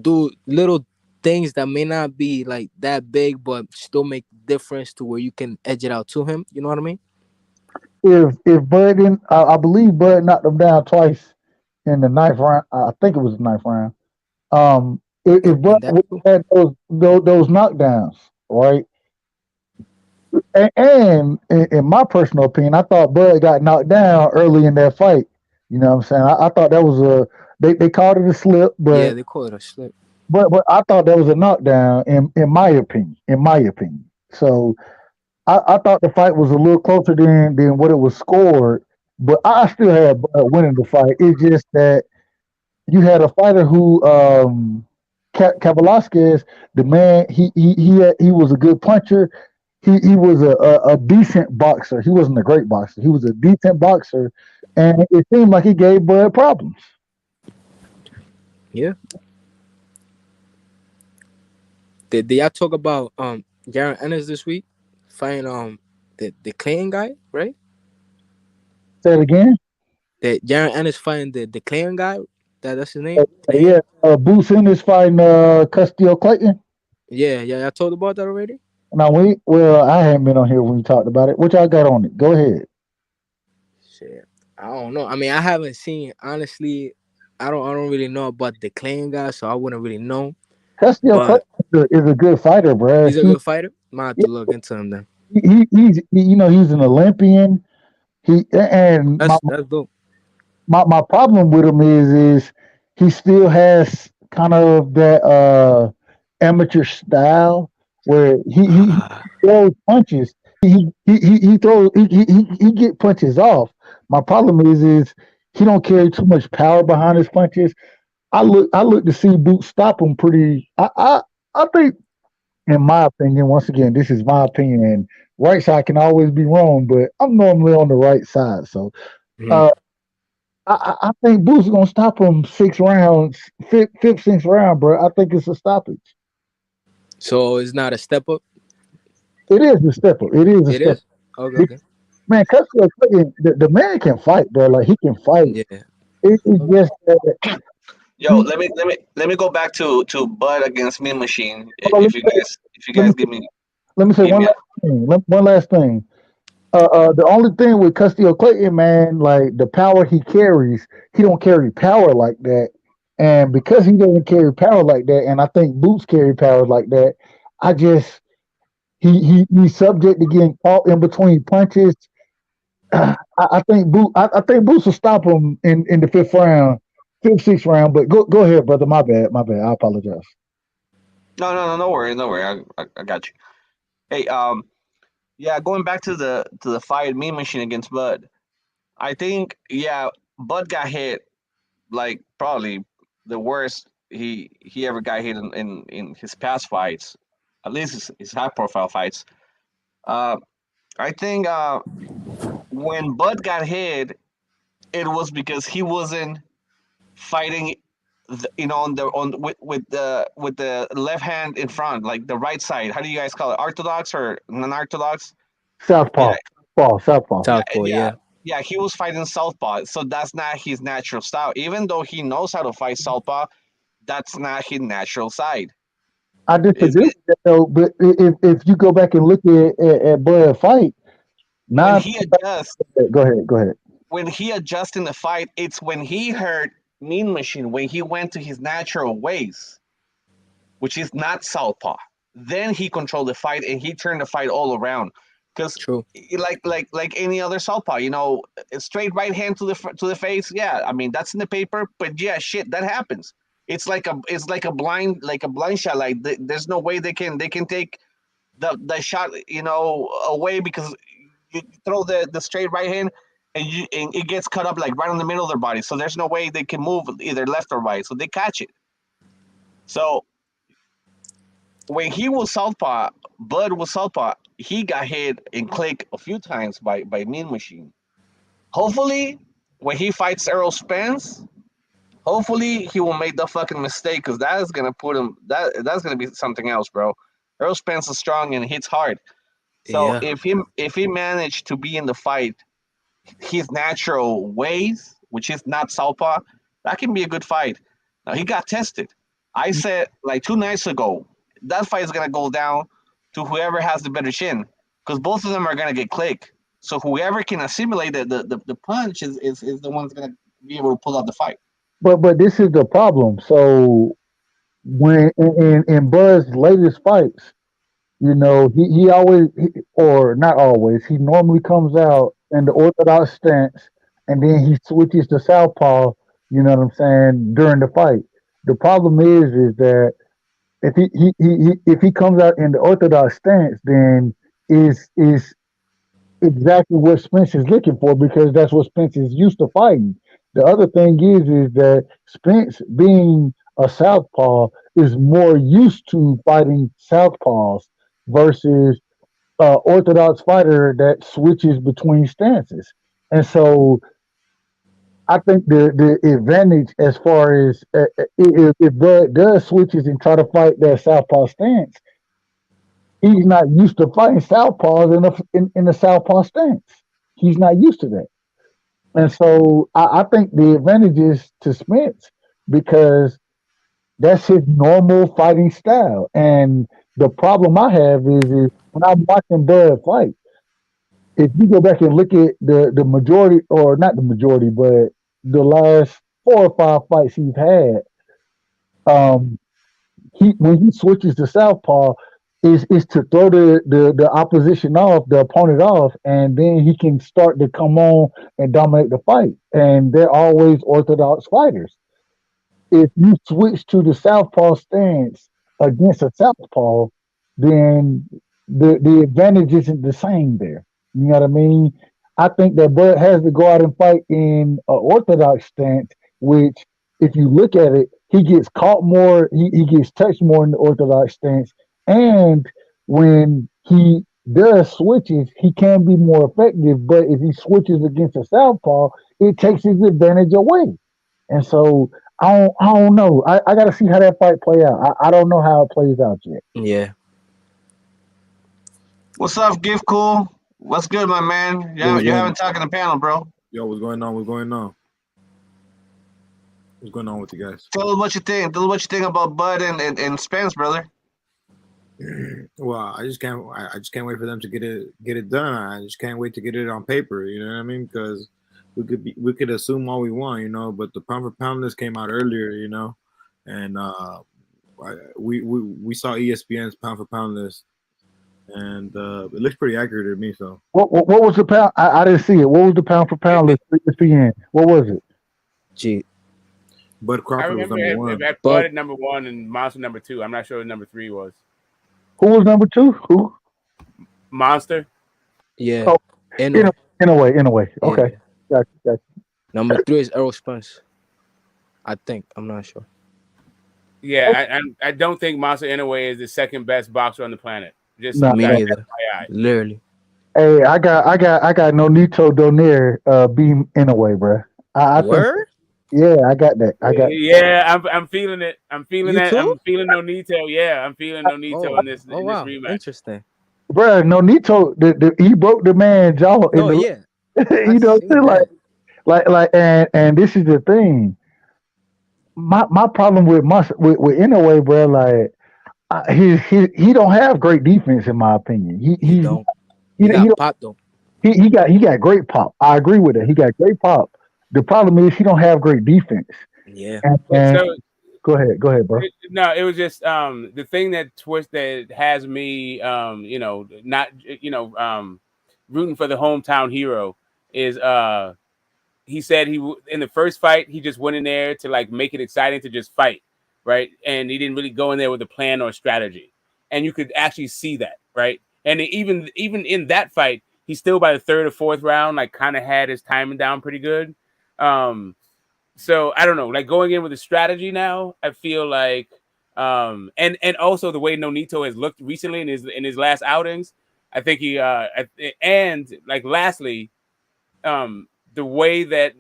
do little things that may not be like that big, but still make difference to where you can edge it out to him. You know what I mean? If Bud didn't, I believe Bud knocked him down twice in the ninth round. I think it was the ninth round. If Bud had those knockdowns, right? And in my personal opinion, I thought Bud got knocked down early in that fight. You know what I'm saying? I thought that was they called it a slip, but yeah, they called it a slip. But I thought that was a knockdown in my opinion. In my opinion, so I thought the fight was a little closer than what it was scored. But I still had Bud winning the fight. It's just that you had a fighter who Kavaliauskas, the man, he was a good puncher. He was a decent boxer. He wasn't a great boxer. He was a decent boxer, and it seemed like he gave Bud problems. Yeah. Did y'all talk about Jaron Ennis this week fighting the Clayton guy, right? Say it again. That Jaron Ennis fighting the Clayton guy. That's his name. Yeah, Boots Ennis fighting Castano Clayton. Yeah. I told about that already. Now I haven't been on here when you talked about it. What y'all got on it? Go ahead. Shit, I don't know. I mean, I haven't seen, honestly. I don't really know about the Clayton guy, so I wouldn't really know. Castano Clayton is a good fighter, bro. He's a good fighter. Might have to look into him then. He's an Olympian. That's dope. My problem with him is he still has kind of that amateur style where he throws punches. He get punches off. My problem is he don't carry too much power behind his punches. I look to see Boots stop him pretty. I think, in my opinion, once again, this is my opinion, and right side can always be wrong, but I'm normally on the right side. So I think Boots is gonna stop him 6 rounds, fifth, 6th round, bro. I think it's a stoppage. So it's not a step up? It is a step up. It is a step up. Okay. Man, Castano Clayton, the man can fight, bro. Like, he can fight. Yeah. It's just Yo, let me go back to Bud against Mean Machine. If you guys give me. Let me say one last thing. One last thing. The only thing with Castano Clayton, man, like the power he carries, he don't carry power like that. And because he doesn't carry power like that, and I think Boots carry power like that, I just He's subject to getting caught in between punches. I think Boots will stop him in the 5th round, 5th, 6th round. But go ahead, brother. My bad. I apologize. No worry. I got you. Hey, yeah, going back to the fight, Mean Machine against Bud. I think, yeah, Bud got hit like probably the worst he ever got hit in his past fights, at least his high profile fights. I think when Bud got hit, it was because he wasn't fighting, on with the left hand in front, like the right side. How do you guys call it? Orthodox or non-orthodox? Southpaw. Southpaw. Southpaw, yeah. Yeah, he was fighting southpaw, so that's not his natural style. Even though he knows how to fight southpaw, that's not his natural side. I disagree with that though. But if you go back and look at Bud fight, When nine. he adjusts, Go ahead. when he adjusts in the fight, it's when he hurt Mean Machine, when he went to his natural ways, which is not southpaw. Then he controlled the fight and he turned the fight all around. Because like any other southpaw, a straight right hand to the face. Yeah, I mean that's in the paper, but yeah, shit, that happens. It's like a blind shot. Like there's no way they can take the shot away, because you throw the straight right hand and it gets cut up like right in the middle of their body. So there's no way they can move either left or right. So they catch it. So when he was southpaw, Bud was southpaw, he got hit and clicked a few times by Mean Machine. Hopefully, when he fights Errol Spence, hopefully he will make the fucking mistake, because that is gonna put him that's gonna be something else, bro. Errol Spence is strong and hits hard. So Yeah. if he managed to be in the fight his natural ways, which is not southpaw, that can be a good fight. Now he got tested. I said like 2 nights ago, that fight is gonna go down to whoever has the better chin, because both of them are gonna get clicked. So whoever can assimilate the punch is the one that's gonna be able to pull out the fight. But this is the problem. So when in Bud's latest fights, he always, or not always, he normally comes out in the orthodox stance, and then he switches to southpaw. You know what I'm saying, during the fight. The problem is that if if he comes out in the orthodox stance, then is exactly what Spence is looking for, because that's what Spence is used to fighting. The other thing is that Spence, being a southpaw, is more used to fighting southpaws versus orthodox fighter that switches between stances. And so I think the advantage, as far as if Bud does switches and try to fight that southpaw stance, he's not used to fighting southpaws in the southpaw stance. He's not used to that. And so I think the advantage is to Spence, because that's his normal fighting style. And the problem I have is when I'm watching Bud fight, if you go back and look at the majority, or not the majority, but the last 4 or 5 fights he's had, when he switches to southpaw, is to throw the opposition off, the opponent off, and then he can start to come on and dominate the fight. And they're always orthodox fighters. If you switch to the southpaw stance against a southpaw, then the advantage isn't the same there. You know what I mean? I think that Bud has to go out and fight in an orthodox stance, which, if you look at it, he gets caught more, he gets touched more in the orthodox stance. And when he does switches, he can be more effective. But if he switches against a southpaw, it takes his advantage away. And so I don't know. I got to see how that fight play out. I don't know how it plays out yet. Yeah. What's up, Gift Cool? What's good, my man? You haven't talked in the panel, bro. Yo, what's going on? What's going on? What's going on with you guys? Tell us what you think. Tell us what you think about Bud and Spence, brother. Well, I just can't wait for them to get it done. I just can't wait to get it on paper. You know what I mean? Because we could assume all we want, but the pound for pound list came out earlier, and we saw ESPN's pound for pound list and it looks pretty accurate to me. So What was the pound? I didn't see it. What was the pound for pound list for ESPN? What was it? Gee, Bud I Crawford was remember number one. at Bud at number 1 and Monster number 2. I'm not sure what number 3 was. Who was number 2? Who? Monster. yeah. Oh, In in a way. Okay, Yeah. gotcha. Number 3 is Errol Spence. I think. I'm not sure. Yeah, I don't think Monster Inoue is the second best boxer on the planet. Just Nah, Me like neither. FYI. Literally. Hey, I got Nonito Donaire beam in a way, bro. I think, Word? yeah, I got that. Yeah, I'm feeling it. I'm feeling You that. too? I'm feeling Nonito. Yeah, I'm feeling Nonito in this wow. rematch. Interesting. Bro, Nonito, he broke the man's jaw in No, the, yeah. you know, seen like, and this is the thing. My problem with Inoue, bro, like he don't have great defense in my opinion. He don't. He He got don't- pop though. he got great pop. I agree with that. He got great pop. The problem is he don't have great defense. Yeah. And So go ahead, bro. no, it was just the thing that has me not rooting for the hometown hero is he said in the first fight he just went in there to like make it exciting to just fight, right? And he didn't really go in there with a plan or strategy, and you could actually see that, right? And even in that fight, he still by the third or fourth round like kind of had his timing down pretty good. So I don't know, like going in with a strategy now, I feel like and also the way Nonito has looked recently in his last outings, I think he and like lastly, the way that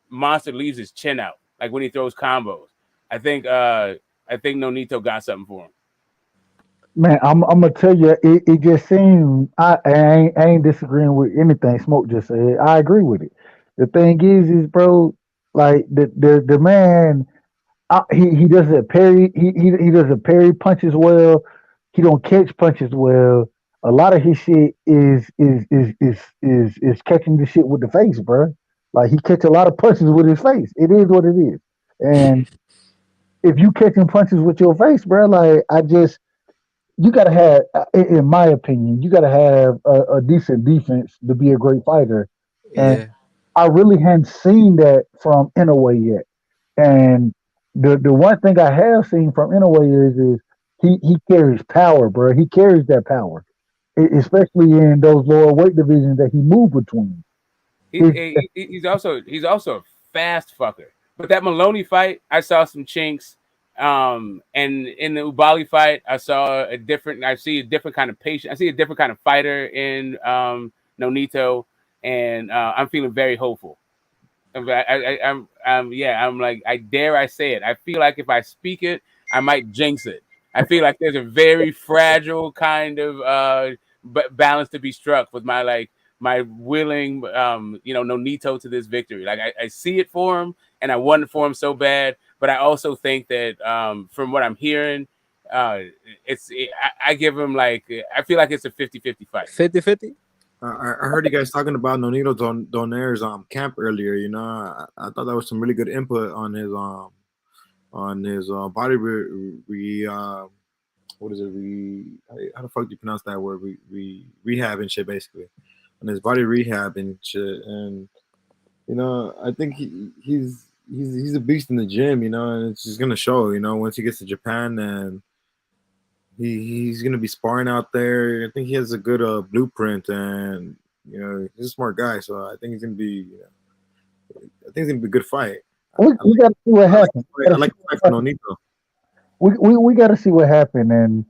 Monster leaves his chin out, like when he throws combos, I think Nonito got something for him. Man, I'm gonna tell you, it just seems I ain't disagreeing with anything Smoke just said. I agree with it. The thing is bro, like the man, he doesn't parry. He doesn't parry punches well. He don't catch punches well. A lot of his shit is catching the shit with the face, bro. Like he catch a lot of punches with his face. It is what it is. And if you catching punches with your face, bro, like you gotta have, in my opinion, you gotta have a decent defense to be a great fighter. And Yeah. I really hadn't seen that from Inoue yet. And the one thing I have seen from Inoue is he carries power, bro. He carries that power, especially in those lower weight divisions that he moved between. He's also a fast fucker. But that Maloney fight, I saw some chinks. And in the Ubali fight, I see a different kind of patient. I see a different kind of fighter in Nonito, and I'm feeling very hopeful. I'm like, I dare I say it. I feel like if I speak it, I might jinx it. I feel like there's a very fragile kind of balance to be struck with my willing, Nonito to this victory. Like I see it for him, and I want it for him so bad. But I also think that from what I'm hearing, I give him I feel like it's a 50-50 fight. 50-50? I heard you guys talking about Nonito Donaire's camp earlier. You know, I thought that was some really good input on his body what is it? How the fuck do you pronounce that word? Rehab and shit, basically, on his body rehab and shit. And you know, I think he's a beast in the gym. You know, and it's just gonna show. You know, once he gets to Japan and he's gonna be sparring out there. I think he has a good blueprint, and you know, he's a smart guy. So I think he's gonna be. I think it's gonna be a good fight. We got to see what happens. I like the fight for Nonito. We got to see what happened, and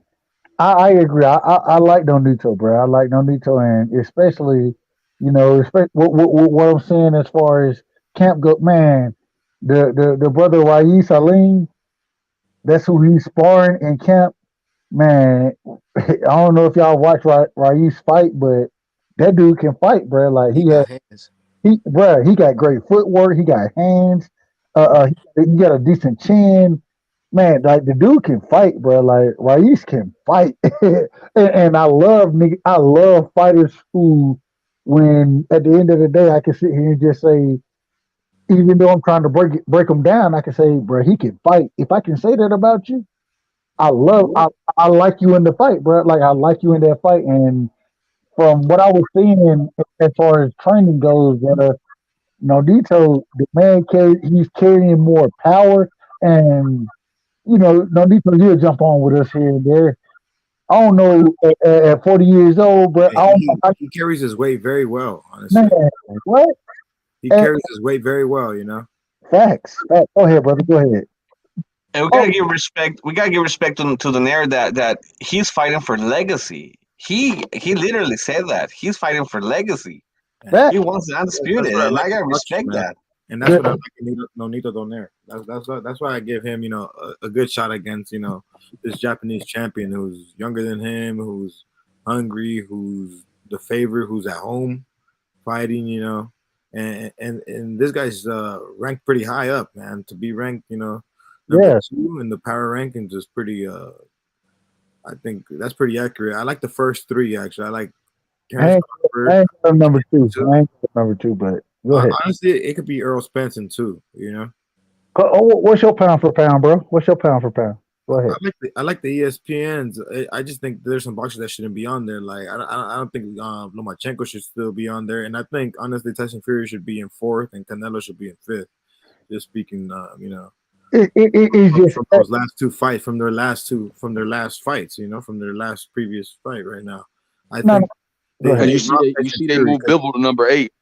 I agree. I like Nonito, bro. I like Nonito, and especially, what I'm saying as far as camp go. Man, the brother Raiz Salim, that's who he's sparring in camp. Man, I don't know if y'all watch Raiz fight, but that dude can fight, bro. Like he got hands. He got great footwork. He got hands. He got a decent chin. Man, like the dude can fight, bro. Like Raiz can fight, and I love fighters who, when at the end of the day, I can sit here and just say, even though I'm trying to break them down, I can say, bro, he can fight. If I can say that about you, I like you in the fight, bro. Like I like you in that fight, and from what I was seeing as far as training goes, Nonito, the man he's carrying more power, and Nonito, he'll jump on with us here and there. I don't know at 40 years old, but I don't know. He carries his weight very well, honestly. Man, what? He carries his weight very well, Facts. Go ahead, brother. Go ahead. And we gotta give respect. We gotta give respect to the narrative that he's fighting for legacy. He literally said that he's fighting for legacy. He wants the undisputed, and I gotta respect that. And that's what I like Nonito Donaire. That's why I give him, a good shot against, this Japanese champion who's younger than him, who's hungry, who's the favorite, who's at home fighting, and this guy's ranked pretty high up, man. To be ranked, number 2 in the power rankings is pretty. I think that's pretty accurate. I like the first 3 actually. I like. I ain't number 2. I ain't number 2, but go ahead. Honestly, it could be Earl Spence too. What's your pound for pound, bro? What's your pound for pound? Go ahead. I like the ESPNs. I just think there's some boxers that shouldn't be on there. Like I don't think Lomachenko should still be on there, and I think honestly Tyson Fury should be in 4th and Canelo should be in 5th. Just speaking, It's just from those last 2 fights, from their last fights, from their last previous fight. Right now, I think. And you see they move Bivol to number 8.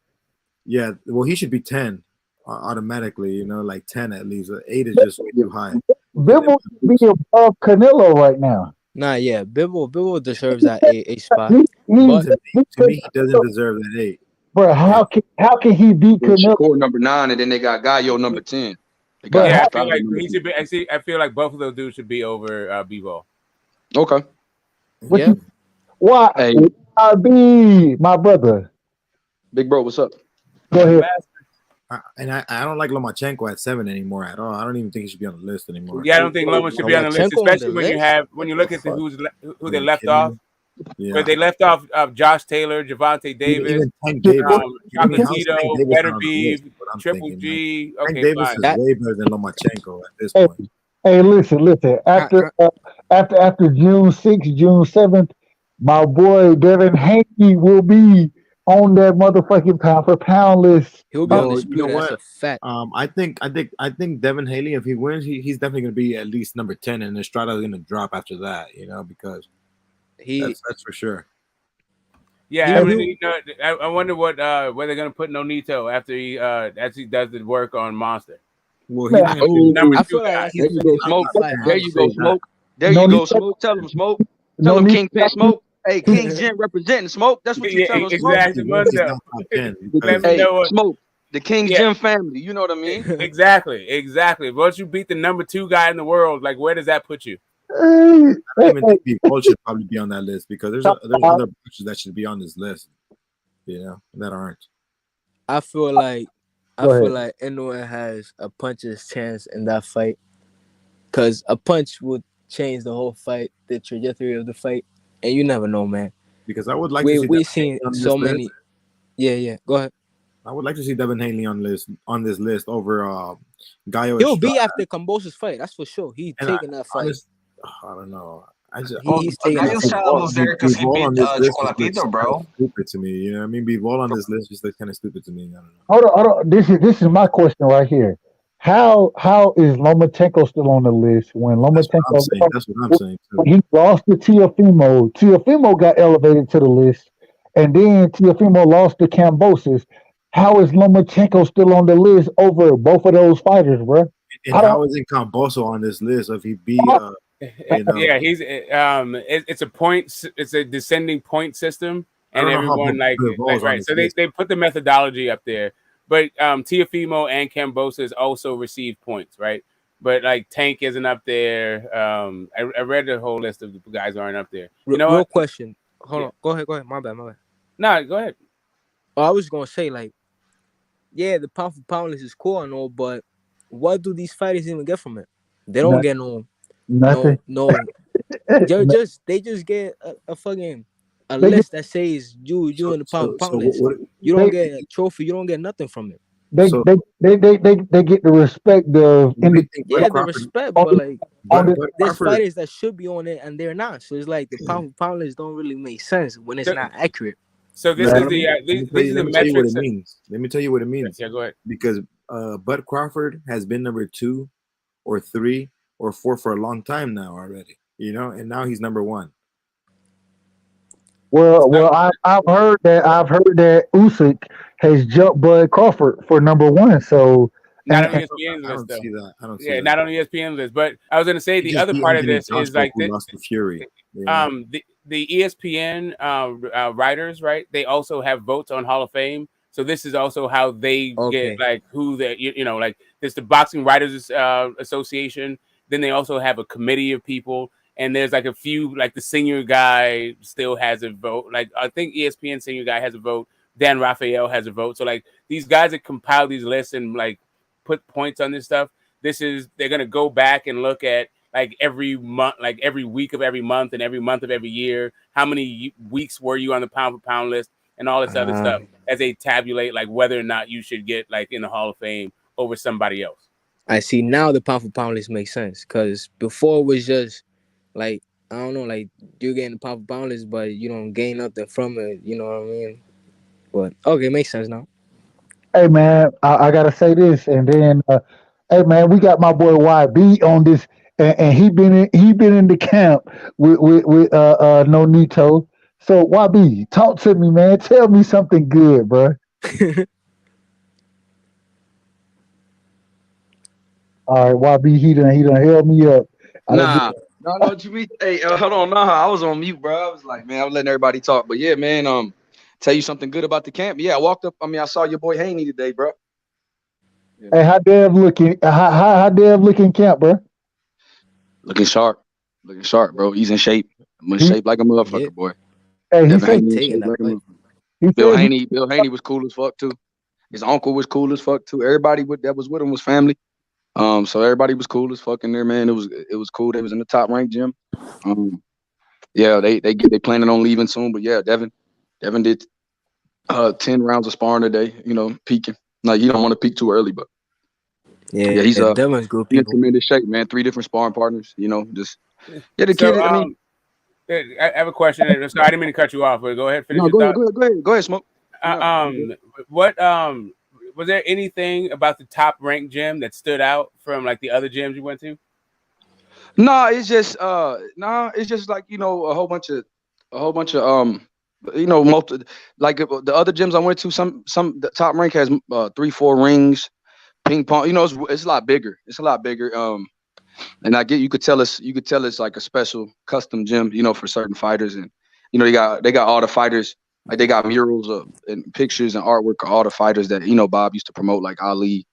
Yeah, well, he should be 10 automatically. Like 10 at least. 8 is just way too high. Bivol be above Canelo right now. Nah, yeah, Bivol deserves that a spot. To me, he doesn't deserve that 8. Bro, how can he beat Canelo? Shakur number 9, and then they got Gallo number 10. Yeah, I feel like he should be. I feel like both of those dudes should be over Bivol. Okay. Yeah. Why? Hey. I be my brother. Big bro, what's up? Go ahead. I don't like Lomachenko at 7 anymore at all. I don't even think he should be on the list anymore. Yeah, I don't think Loma should be on the list, especially when you look at who they left off. Yeah. But they left off Josh Taylor, Gervonta Davis, Chocolatito, Beterbiev, Triple G. Okay, Davis is way better than Lomachenko at this point. Hey, listen. After June 6th, June 7th, my boy Devin Haney will be on that motherfucking pound for pound list. He'll be on this. That's a fact. I think Devin Haney, if he wins, he's definitely going to be at least number 10, and Estrada's going to drop after that. Because that's for sure. Yeah, I wonder what where they're going to put Nonito after he does the work on Monster. Well, number 2 guy. There you go, Smoke. There you go, Smoke. There you go, Smoke. Tell him, Smoke. Tell him Kingpin Smoke. Hey, King Jim representing Smoke. That's what you tell us. Exactly. Hey, Smoke. The King Jim family. You know what I mean? Exactly. Once you beat the number 2 guy in the world, like where does that put you? I don't even think Bivol should probably be on that list because there's other boxers that should be on this list, that aren't. I feel like anyone has a puncher's chance in that fight because a punch would change the whole fight, the trajectory of the fight, and you never know, man. Because I would like to see we've seen so many. List. Yeah. Go ahead. I would like to see Devin Haney on this list over Gallo. He'll be after Kambosos' fight. That's for sure. He's taking that fight. I don't know. He's taking that fight. was there because he beat Chocolatito, bro. Stupid to me, you know what I mean? Bivol on this list just looks kind of stupid to me. I don't know. Hold on. This is my question right here. How is Lomachenko still on the list when Lomachenko? That's what I'm saying too. When he lost to Teofimo. Teofimo got elevated to the list, and then Teofimo lost to Kambosos. How is Lomachenko still on the list over both of those fighters, bro? And how is Kambosos on this list if he beat? Yeah, he's it's a point. It's a descending point system, and everyone like right. So they put the methodology up there. But Teofimo and Kambosos also receive points, right? But like Tank isn't up there. I read the whole list of the guys who aren't up there. Real question. Hold on. Go ahead. My bad. No, go ahead. Oh, I was gonna say the pound for pound list is cool and all, but what do these fighters even get from it? They don't get nothing. No. they just get a fucking list that says you in the pound list. You don't get a trophy. You don't get nothing from it. they get the respect of Yeah, the respect, but like there's Crawford, fighters that should be on it and they're not. So it's like the pound for pound list don't really make sense when it's not accurate. So this is the these are the metrics. What it means. Let me tell you what it means. Yeah, go ahead. Because Bud Crawford has been number 2 or 3 or 4 for a long time now already. You know, and now he's number 1. Well, I've heard that Usyk has jumped Bud Crawford for number 1. So not on ESPN's list, though. See that. I don't see yeah, that. not on ESPN's list. But I was going to say the other part of this is like lost the Fury. Yeah. The ESPN writers, right? They also have votes on Hall of Fame. So this is also how they get like who that you know like there's the Boxing Writers Association. Then they also have a committee of people. And there's like a few, like the senior guy still has a vote. Like I think ESPN senior guy has a vote. Dan Raphael has a vote. So like these guys that compile these lists and like put points on this stuff, they're gonna go back and look at like every month, like every week of every month and every month of every year. How many weeks were you on the pound for pound list and all this other stuff as they tabulate like whether or not you should get like in the Hall of Fame over somebody else. I see now the pound for pound list makes sense because before it was just like I don't know, like you're getting the pound for pound list, but you don't gain nothing from it. You know what I mean? But okay, makes sense now. Hey man, I gotta say this, and then hey man, we got my boy YB on this, and he been in the camp with Nonito. So YB, talk to me, man. Tell me something good, bro. All right, YB, he done held me up. No, what you mean? Hey, hold on, I was on mute, bro. I was like, man, I was letting everybody talk. But yeah, man, tell you something good about the camp. Yeah, I walked up. I mean, I saw your boy Haney today, bro. Yeah. Hey, how Dev looking? How Dev looking camp, bro? Looking sharp, bro. He's in shape. I'm in shape like a motherfucker, boy. Hey, Bill Haney was cool as fuck too. His uncle was cool as fuck too. Everybody that was with him was family. So everybody was cool as fuck in there, man. It was cool. They was in the top ranked gym. Yeah, they planning on leaving soon, but yeah, Devin did 10 rounds of sparring today. You know, peaking. Like you don't want to peak too early, but yeah, he's Devin's good people. In tremendous shape, man. 3 different sparring partners. You know, just the kid. I mean, I have a question. So I didn't mean to cut you off, but go ahead. Finish your thought. Go ahead, Smoke. What was there anything about the top ranked gym that stood out from like the other gyms you went to? No, it's just like, you know, a whole bunch of you know, like the other gyms I went to, some the top rank has 3-4 rings, ping pong, you know, it's a lot bigger. And you could tell it's like a special custom gym, you know, for certain fighters. And you know, they got all the fighters. Like they got murals and pictures and artwork of all the fighters that, you know, Bob used to promote, like Ali,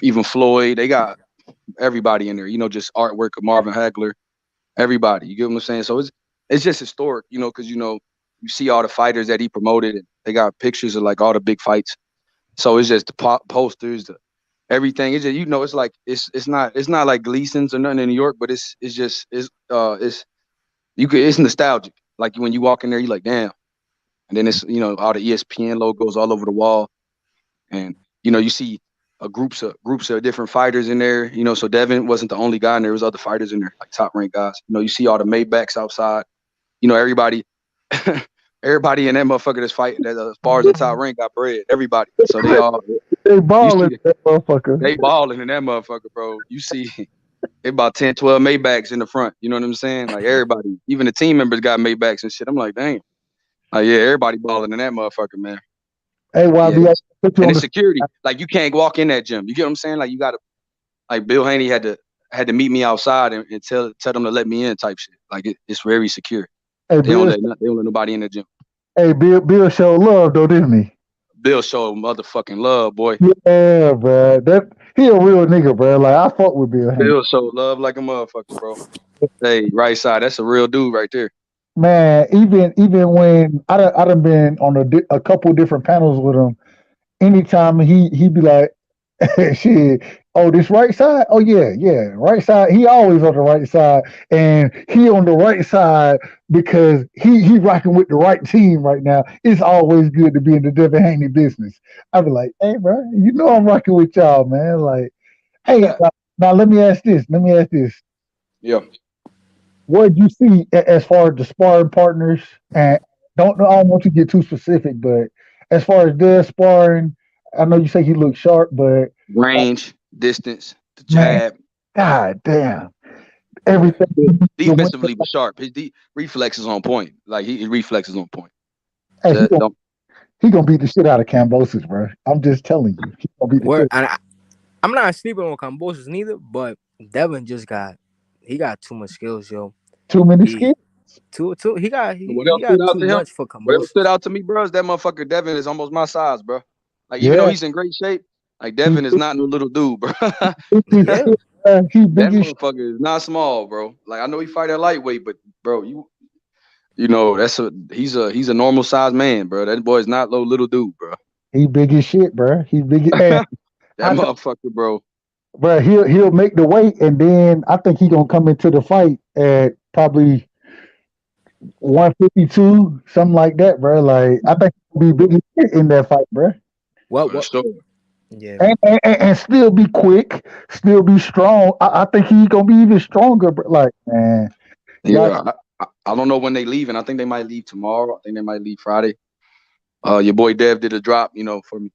even Floyd. They got everybody in there, you know, just artwork of Marvin Hagler, everybody. You get what I'm saying? So it's just historic, you know, because, you know, you see all the fighters that he promoted and they got pictures of like all the big fights. So it's just the posters, everything. It's just, you know, it's like it's not like Gleason's or nothing in New York, but it's nostalgic. Like when you walk in there, you're like, damn. And then it's, you know, all the ESPN logos all over the wall. And, you know, you see groups of different fighters in there, you know, so Devin wasn't the only guy in there. There was other fighters in there, like top ranked guys. You know, you see all the Maybachs outside. You know, everybody in that motherfucker that's fighting, that as far as the top rank got bread. Everybody. So they balling that motherfucker. They balling in that motherfucker, bro. You see about 10, 12 Maybachs in the front. You know what I'm saying? Like everybody, even the team members got Maybachs and shit. I'm like, dang. Like, yeah, everybody balling in that motherfucker, man. Hey, YB, yeah. And the security, like you can't walk in that gym. You get what I'm saying? Like you gotta, like Bill Haney had to meet me outside and tell them to let me in, type shit. Like it's very secure. Hey, they don't let nobody in the gym. Hey, Bill showed love though, didn't he? Bill showed motherfucking love, boy. Yeah, bro. He a real nigga, bro. Like I fuck with Bill Haney. Bill showed love like a motherfucker, bro. Hey, right side, that's a real dude right there. Man, even when I done been on a couple different panels with him, anytime he be like, Shit. Oh, this right side? Oh yeah. Right side. He always on the right side. And he on the right side because he rocking with the right team right now. It's always good to be in the Devin Haney business. I be like, hey, bro, you know I'm rocking with y'all, man. Like, hey, now let me ask this. Yeah. What did you see as far as the sparring partners? And I don't want you to get too specific, but as far as their sparring, I know you say he looked sharp, but Range, distance, the man, jab. god damn, everything. Defensively was sharp. His reflexes on point. Like his reflexes on point. Hey, That don't. he gonna beat the shit out of Kambosos, bro. I'm just telling you, he gonna beat the shit. And I'm not sleeping on Kambosos neither, but Devin he got too much skills, yo. Too many skills. He got What else stood out too to him? much for What else Kambosos. stood out to me, bro, is that motherfucker Devin is almost my size, bro. Like even Yeah. though he's in great shape, like Devin is not no little dude, bro. Yeah. He big That as motherfucker is not small, bro. Like I know he fight at lightweight, but bro, you know he's a normal sized man, bro. That boy is not no little dude, bro. he big as shit, bro. He's big as That I know, motherfucker, bro. bro. He'll make the weight, and then I think he gonna come into the fight at probably 152, something like that, bro. Like I think he'll be big as shit in that fight, bro. For sure. Yeah. And still be quick, still be strong. I think he's gonna be even stronger, bro. Like, man. Yeah, I don't know when they leaving. I think they might leave tomorrow. I think they might leave Friday. Your boy Dev did a drop, for me.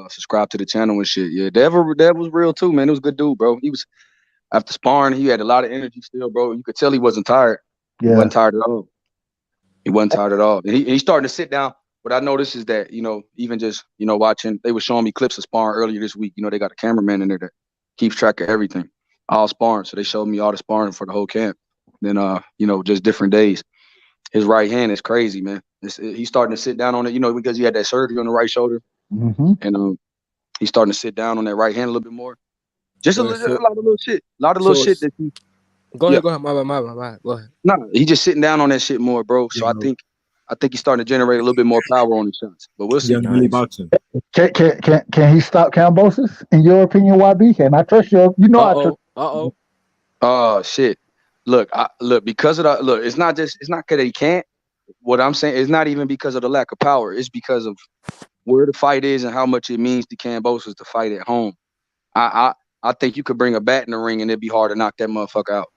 Subscribe to the channel and shit. Yeah, Dev was real too, man. It was a good dude, bro. He was after sparring, he had a lot of energy still, bro. You could tell he wasn't tired. He wasn't tired at all. He wasn't tired at all. And he started to sit down. What I noticed is that, even just, watching, they were showing me clips of sparring earlier this week. They got a cameraman in there that keeps track of everything, all sparring. So they showed me all the sparring for the whole camp. Then, just different days. His right hand is crazy, man. He's starting to sit down on it, because he had that surgery on the right shoulder. Mm-hmm. And he's starting to sit down on that right hand a little bit more. Just a lot of little shit. A lot of little shit that he. Go ahead. My bad. Go ahead. No, he just sitting down on that shit more, bro. So I think he's starting to generate a little bit more power on his shots. But we'll see. Really boxing. Can he stop Kambosos, in your opinion, YB? And I trust you. I trust. Shit. Look, because of the look, it's not because he can't. What I'm saying is not even because of the lack of power. It's because of where the fight is and how much it means to Kambosos to fight at home. I think you could bring a bat in the ring and it'd be hard to knock that motherfucker out.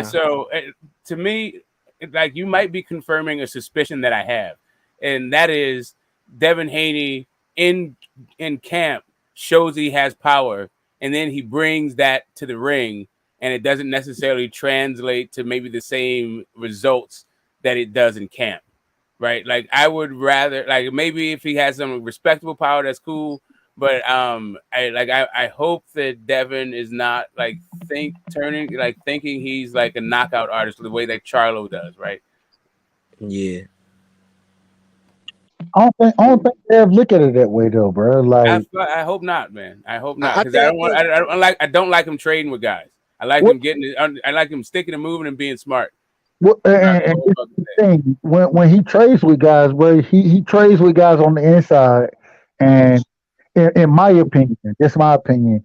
So to me, like you might be confirming a suspicion that I have, and that is Devin Haney in camp shows he has power, and then he brings that to the ring, and it doesn't necessarily translate to maybe the same results that it does in camp. Right, like I would rather, like maybe if he has some respectable power, that's cool. But I hope that Devin is not thinking he's like a knockout artist the way that Charlo does, right? Yeah. I don't think they look at it that way though, bro. Like I hope not, man. I hope not, because I don't like him trading with guys. I like him I like him sticking and moving and being smart. Well, and the thing, when he trades with guys, bro, he trades with guys on the inside, and in my opinion, that's my opinion,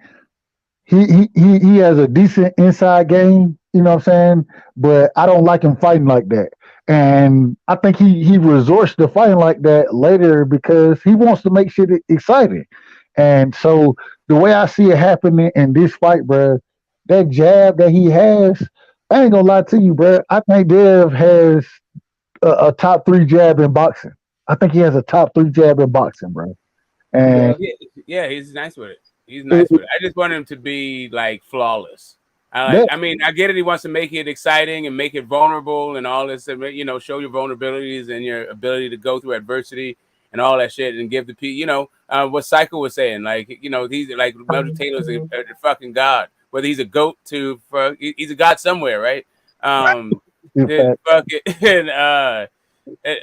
he has a decent inside game. You know what I'm saying? But I don't like him fighting like that, and I think he resorts to fighting like that later because he wants to make shit exciting, and so the way I see it happening in this fight, bro, that jab that he has. I ain't gonna lie to you, bro. I think Dev has a top 3 jab in boxing. I think he has a top 3 jab in boxing, bro. And yeah, he's nice with it. He's nice with it. I just want him to be like flawless. I mean, I get it. He wants to make it exciting and make it vulnerable and all this. Show your vulnerabilities and your ability to go through adversity and all that shit, and give the people, what Psycho was saying. Like, he's like Melvin Taylor's a fucking god. Whether he's a goat he's a god somewhere, right? Fuck it.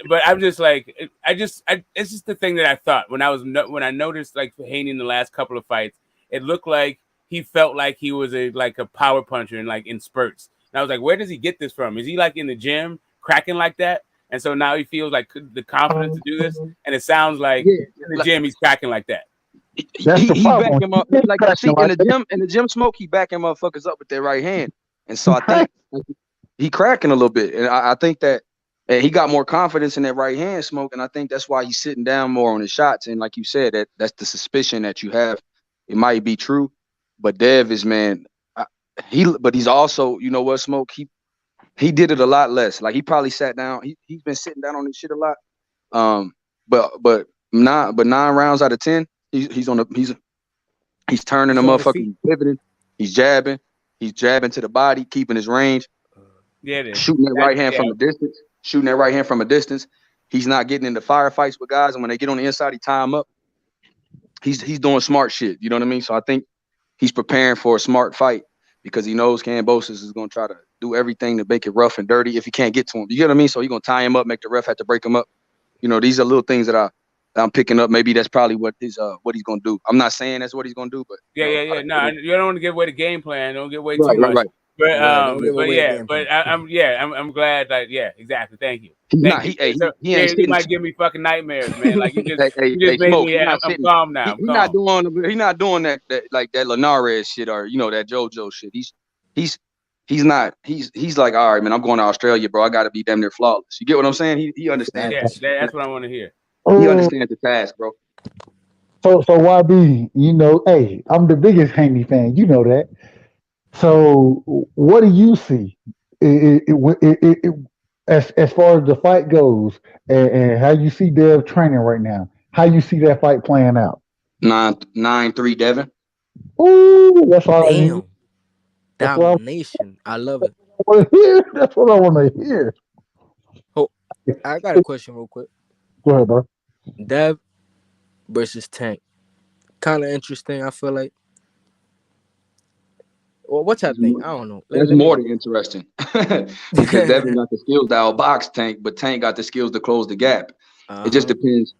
But I'm just like, it's just the thing that I thought when I noticed like Haney in the last couple of fights, it looked like he felt like he was a power puncher and like in spurts. And I was like, where does he get this from? Is he like in the gym cracking like that? and so now he feels like the confidence to do this, and it sounds like Yeah, in the gym he's cracking like that. He back him up like see in the gym smoke. He backing motherfuckers up with their right hand, and so I think he cracking a little bit, and I think that he got more confidence in that right hand smoke, and I think that's why he's sitting down more on his shots. And like you said, that's the suspicion that you have. It might be true, but Dev is but he's also, you know what, Smoke, he did it a lot less. Like he probably sat down. He's been sitting down on this shit a lot. But 9 rounds out of 10, he's turning the motherfucking pivoting. He's jabbing to the body, keeping his range. Yeah, it is. Shooting that right hand from a distance. He's not getting into firefights with guys, and when they get on the inside, he tie them up. He's doing smart shit. You know what I mean? So I think he's preparing for a smart fight because he knows Kambosos is going to try to do everything to make it rough and dirty if he can't get to him. You get what I mean? So he's going to tie him up, make the ref have to break him up. You know, these are little things that I'm picking up. Maybe that's probably what he's going to do. I'm not saying that's what he's going to do, but yeah. No, you don't want to give away the game plan. Don't give away right, too much. Right. But I'm glad that exactly. Thank you. He might give me fucking nightmares, man. Like you just made Smoke, me. I'm calm now. He's not doing that like that Linares shit or that JoJo shit. He's not. He's like, all right, man. I'm going to Australia, bro. I got to be damn near flawless. You get what I'm saying? He understands. Yeah, that's what I want to hear. He understands the task, bro. So YB, you know, hey, I'm the biggest Haney fan. You know that. So what do you see as far as the fight goes, and how you see Dev training right now? How you see that fight playing out? 9-3 Devin. Ooh, that's all I need. Domination. I love it. That's what I want to hear. Oh, I got a question real quick. Go ahead, bro. Dev versus Tank. Kind of interesting, I feel like. Well, what's that thing? I don't know. That's more than interesting because Devin got the skills to outbox Tank, but Tank got the skills to close the gap. It just depends.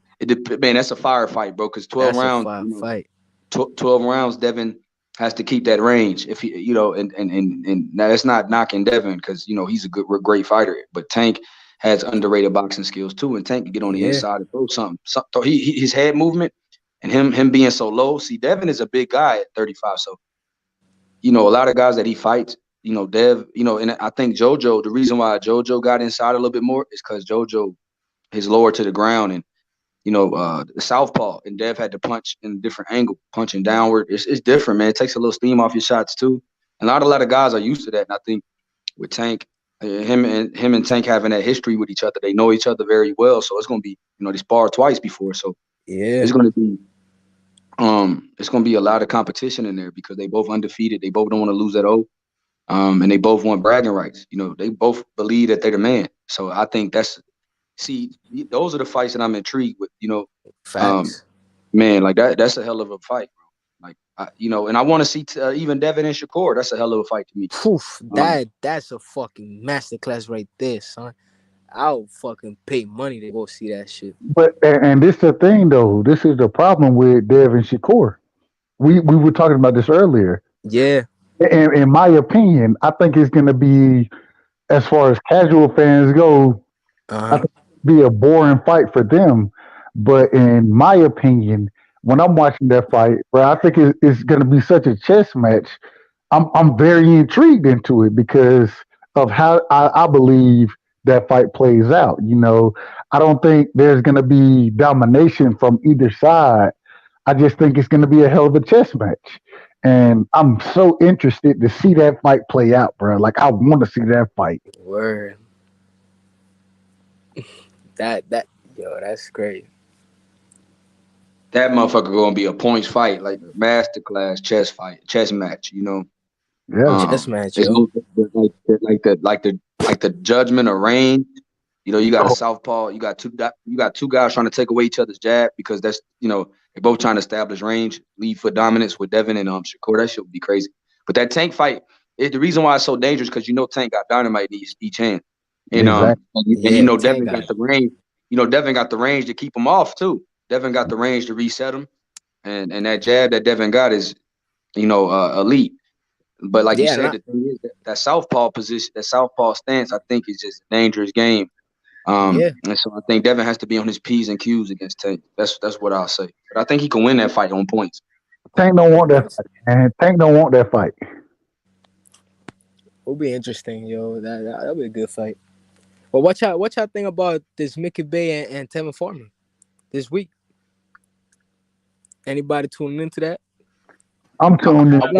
Man, that's a firefight, bro. Because 12 rounds, 12 rounds, Devin has to keep that range. If he, and now that's not knocking Devin because he's a great fighter, but Tank has underrated boxing skills too, and Tank can get on the inside and throw something. His head movement and him being so low. See, Devin is a big guy at 35, so. A lot of guys that he fights, Dev, and I think JoJo, the reason why JoJo got inside a little bit more is because JoJo is lower to the ground and, the southpaw, and Dev had to punch in a different angle, punching downward. It's different, man. It takes a little steam off your shots too. And a lot of guys are used to that. And I think with Tank, him and Tank having that history with each other, they know each other very well. So it's going to be, they sparred twice before. So it's going to be. It's going to be a lot of competition in there because they both undefeated. They both don't want to lose at all. And they both want bragging rights. They both believe that they're the man. So I think those are the fights that I'm intrigued with, Facts. Man, like that's a hell of a fight, bro. Like, and I want to see even Devin and Shakur. That's a hell of a fight to me. Poof, that's a fucking masterclass right there, son. I'll fucking pay money to go see that shit. But and this is the thing though. This is the problem with Dev and Shakur. We were talking about this earlier. Yeah. And in my opinion, I think it's going to be, as far as casual fans go, I think it'll be a boring fight for them. But in my opinion, when I'm watching that fight, bro, I think it's going to be such a chess match. I'm very intrigued into it because of how I believe that fight plays out. I don't think there's going to be domination from either side. I just think it's going to be a hell of a chess match. And I'm so interested to see that fight play out, bro. Like, I want to see that fight. Word. That's great. That motherfucker going to be a points fight, like a masterclass chess match, Yeah, chess match, yo. Like the judgment of range. You got a southpaw. You got two guys trying to take away each other's jab because that's they're both trying to establish range, lead foot dominance with Devin and Shakur. That shit would be crazy. But that Tank fight, the reason why it's so dangerous because Tank got dynamite in each hand, and Devin got the range. Devin got the range to keep him off too. Devin got the range to reset him, and that jab that Devin got is elite. But like you said, the thing is that southpaw position, that southpaw stance, I think is just a dangerous game. Yeah. And so I think Devin has to be on his P's and Q's against Tank. That's what I'll say. But I think he can win that fight on points. Tank don't want that fight, man. Tank don't want that fight. It'll be interesting, yo. That'll be a good fight. But what y'all think about this Mickey Bay and Tevin Farmer this week? Anybody tuning into that? I'm tuning I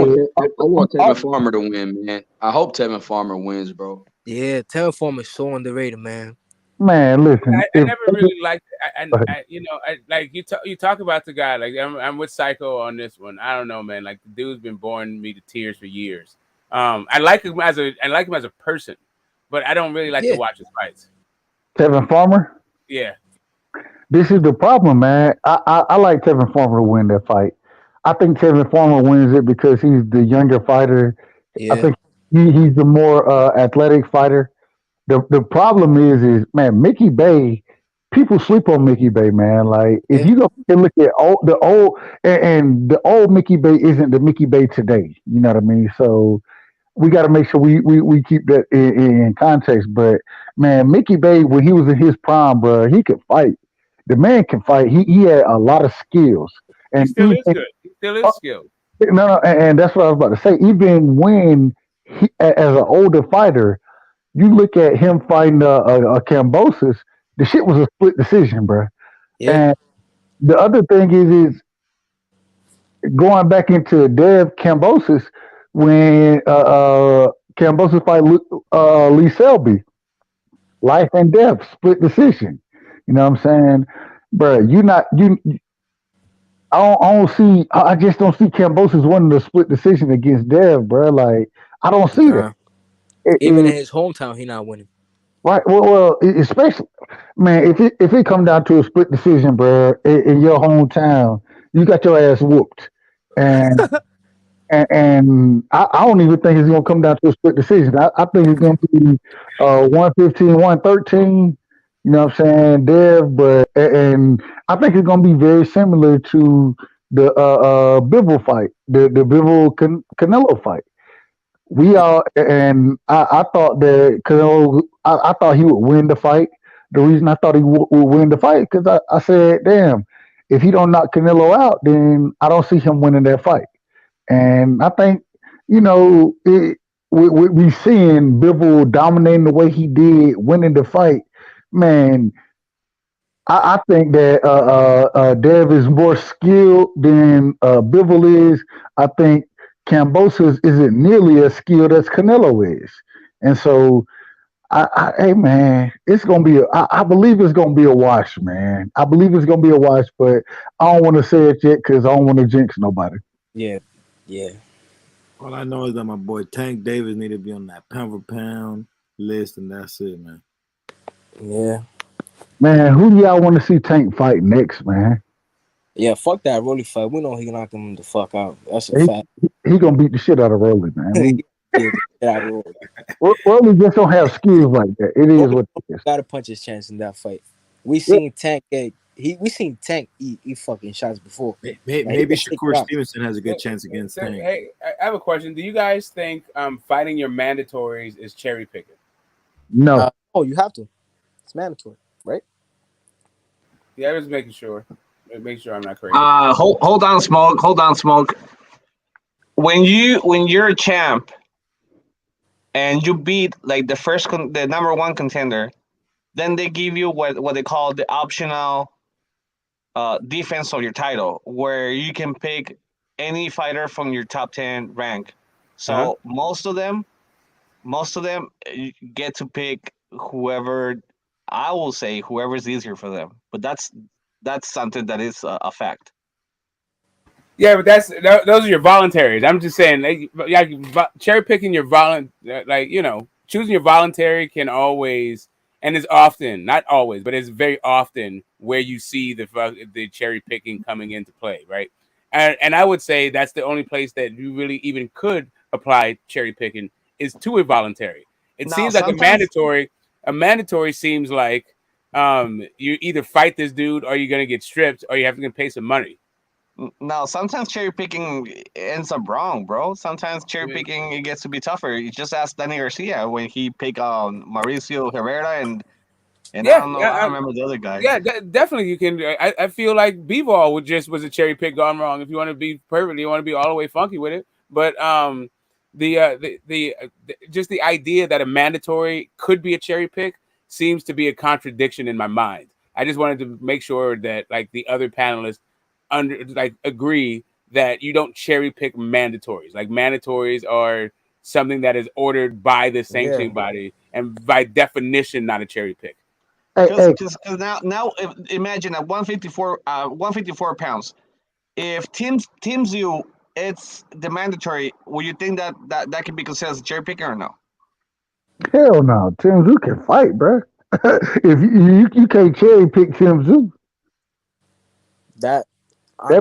want Tevin Farmer to win, man. I hope Tevin Farmer wins, bro. Yeah, Tevin Farmer is so underrated, man. Man, listen. I never really liked it. Like you talk about the guy. Like I'm with Psycho on this one. I don't know, man. Like the dude's been boring me to tears for years. I like him as a person, but I don't really like to watch his fights. Tevin Farmer? Yeah. This is the problem, man. I like Tevin Farmer to win that fight. I think Tevin Farmer wins it because he's the younger fighter. Yeah. I think he's the more athletic fighter. The problem is man, Mickey Bay. People sleep on Mickey Bay, man. Like if you go and look at the old Mickey Bay isn't the Mickey Bay today. You know what I mean? So we got to make sure we keep that in context. But man, Mickey Bay when he was in his prime, bro, he could fight. The man can fight. He had a lot of skills. And he still is good. He still is skilled. No, and that's what I was about to say. Even when as an older fighter, you look at him fighting a Kambosos, the shit was a split decision, bro. Yeah. And the other thing is going back into Dev Kambosos when Kambosos fight Lee Selby, life and death, split decision. You know what I'm saying, bro? I just don't see Kambosos winning the split decision against Dev, bro. Like I don't see that. Even in his hometown, he not winning. Right. Well, especially, man, if it come down to a split decision, bro, in your hometown, you got your ass whooped, and I don't even think it's gonna come down to a split decision. I think it's gonna be 115, 113. You know what I'm saying, Dev? But and I think it's gonna be very similar to the Bivol fight, the Bivol Canelo fight. I thought that Canelo, I thought he would win the fight. The reason I thought he would win the fight because I said, damn, if he don't knock Canelo out, then I don't see him winning that fight. And I think, we seeing Bivol dominating the way he did, winning the fight. Man, I think that Dev is more skilled than Bivol is. I think Kambosos isn't nearly as skilled as Canelo is, and so hey man, it's gonna be. I believe it's gonna be a wash, man. I believe it's gonna be a wash, but I don't want to say it yet because I don't want to jinx nobody. Yeah. All I know is that my boy Tank Davis need to be on that pound for pound list, and that's it, man. Yeah. Man, who do y'all want to see Tank fight next, man? Yeah, fuck that Rolly fight. We know he can knock him the fuck out. That's a fact. He gonna beat the shit out of Rolly, man. Get out of Rolly just don't have skills like that. It is what it is. Got to punch his chance in that fight. We seen Tank eat fucking shots before. Maybe Shakur Stevenson has a good chance against Tank. Hey, I have a question. Do you guys think fighting your mandatories is cherry picking? No. You have to. It's mandatory, right? Yeah, I was making sure. Make sure I'm not crazy. Hold on, smoke. When you're a champ and you beat like the number one contender, then they give you what they call the optional defense of your title, where you can pick any fighter from your top 10 rank. So most of them get to pick whoever. I will say whoever's easier for them, but that's something that is a fact. Yeah, but those are your voluntaries. I'm just saying, cherry picking your choosing your voluntary can always, and it's often, not always, but it's very often where you see the cherry picking coming into play, right? And I would say that's the only place that you really even could apply cherry picking is to a voluntary. It seems like a mandatory seems like you either fight this dude or you're gonna get stripped or you have to pay some money. Now, sometimes cherry picking ends up wrong, bro. Sometimes cherry picking it gets to be tougher. You just ask Danny Garcia when he picked Mauricio Herrera, and And I don't know. I don't remember the other guy. Yeah, definitely you can. I feel like B-Ball was a cherry pick gone wrong. If you want to be perfect, you want to be all the way funky with it. But just the idea that a mandatory could be a cherry pick seems to be a contradiction in my mind. I just wanted to make sure that like the other panelists agree that you don't cherry pick mandatories. Like mandatories are something that is ordered by the sanctioning body and by definition not a cherry pick. Because now imagine at 154 pounds, if Tim Tszyu it's the mandatory, will you think that can be considered as a cherry picker or no? Hell no. Tim Tszyu can fight, bro. If you can't cherry pick Tim Tszyu. That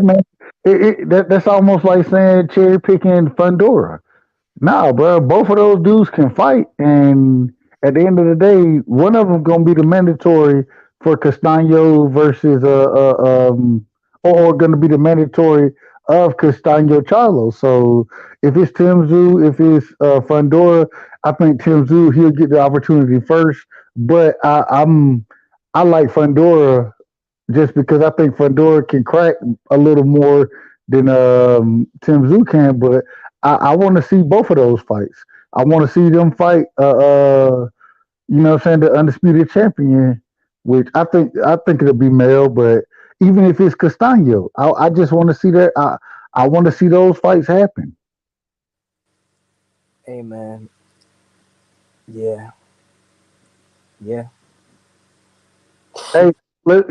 man, that's almost like saying cherry picking Fundora. Nah, bro, both of those dudes can fight, and at the end of the day, one of them gonna be the mandatory for Castano versus or gonna be the mandatory of Castano Charlo. So if it's Tim Tszyu, if it's Fundora, I think Tim Tszyu he'll get the opportunity first. But I like Fundora just because I think Fundora can crack a little more than Tim Tszyu can. But I want to see both of those fights. I want to see them fight. You know what I'm saying, the undisputed champion, which I think it'll be Mel. But even if it's Castano, I just want to see that. I want to see those fights happen. Hey man, yeah. Hey, I'm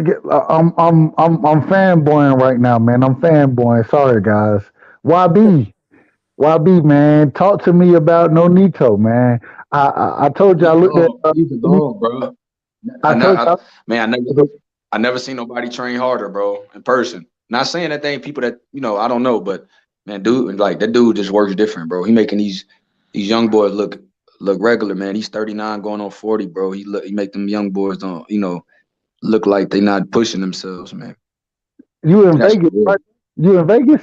fanboying right now, man. I'm fanboying. Sorry, guys. YB, man, talk to me about Nonito, man. I told you I looked at. He's a dog, bro. I never seen nobody train harder, bro, in person. Not saying that they ain't people that I don't know, but man, dude, like that dude just works different, bro. He making these young boys look regular, man. He's 39 going on 40, bro. He make them young boys don't look like they not pushing themselves, man. You in Vegas, right? You in Vegas?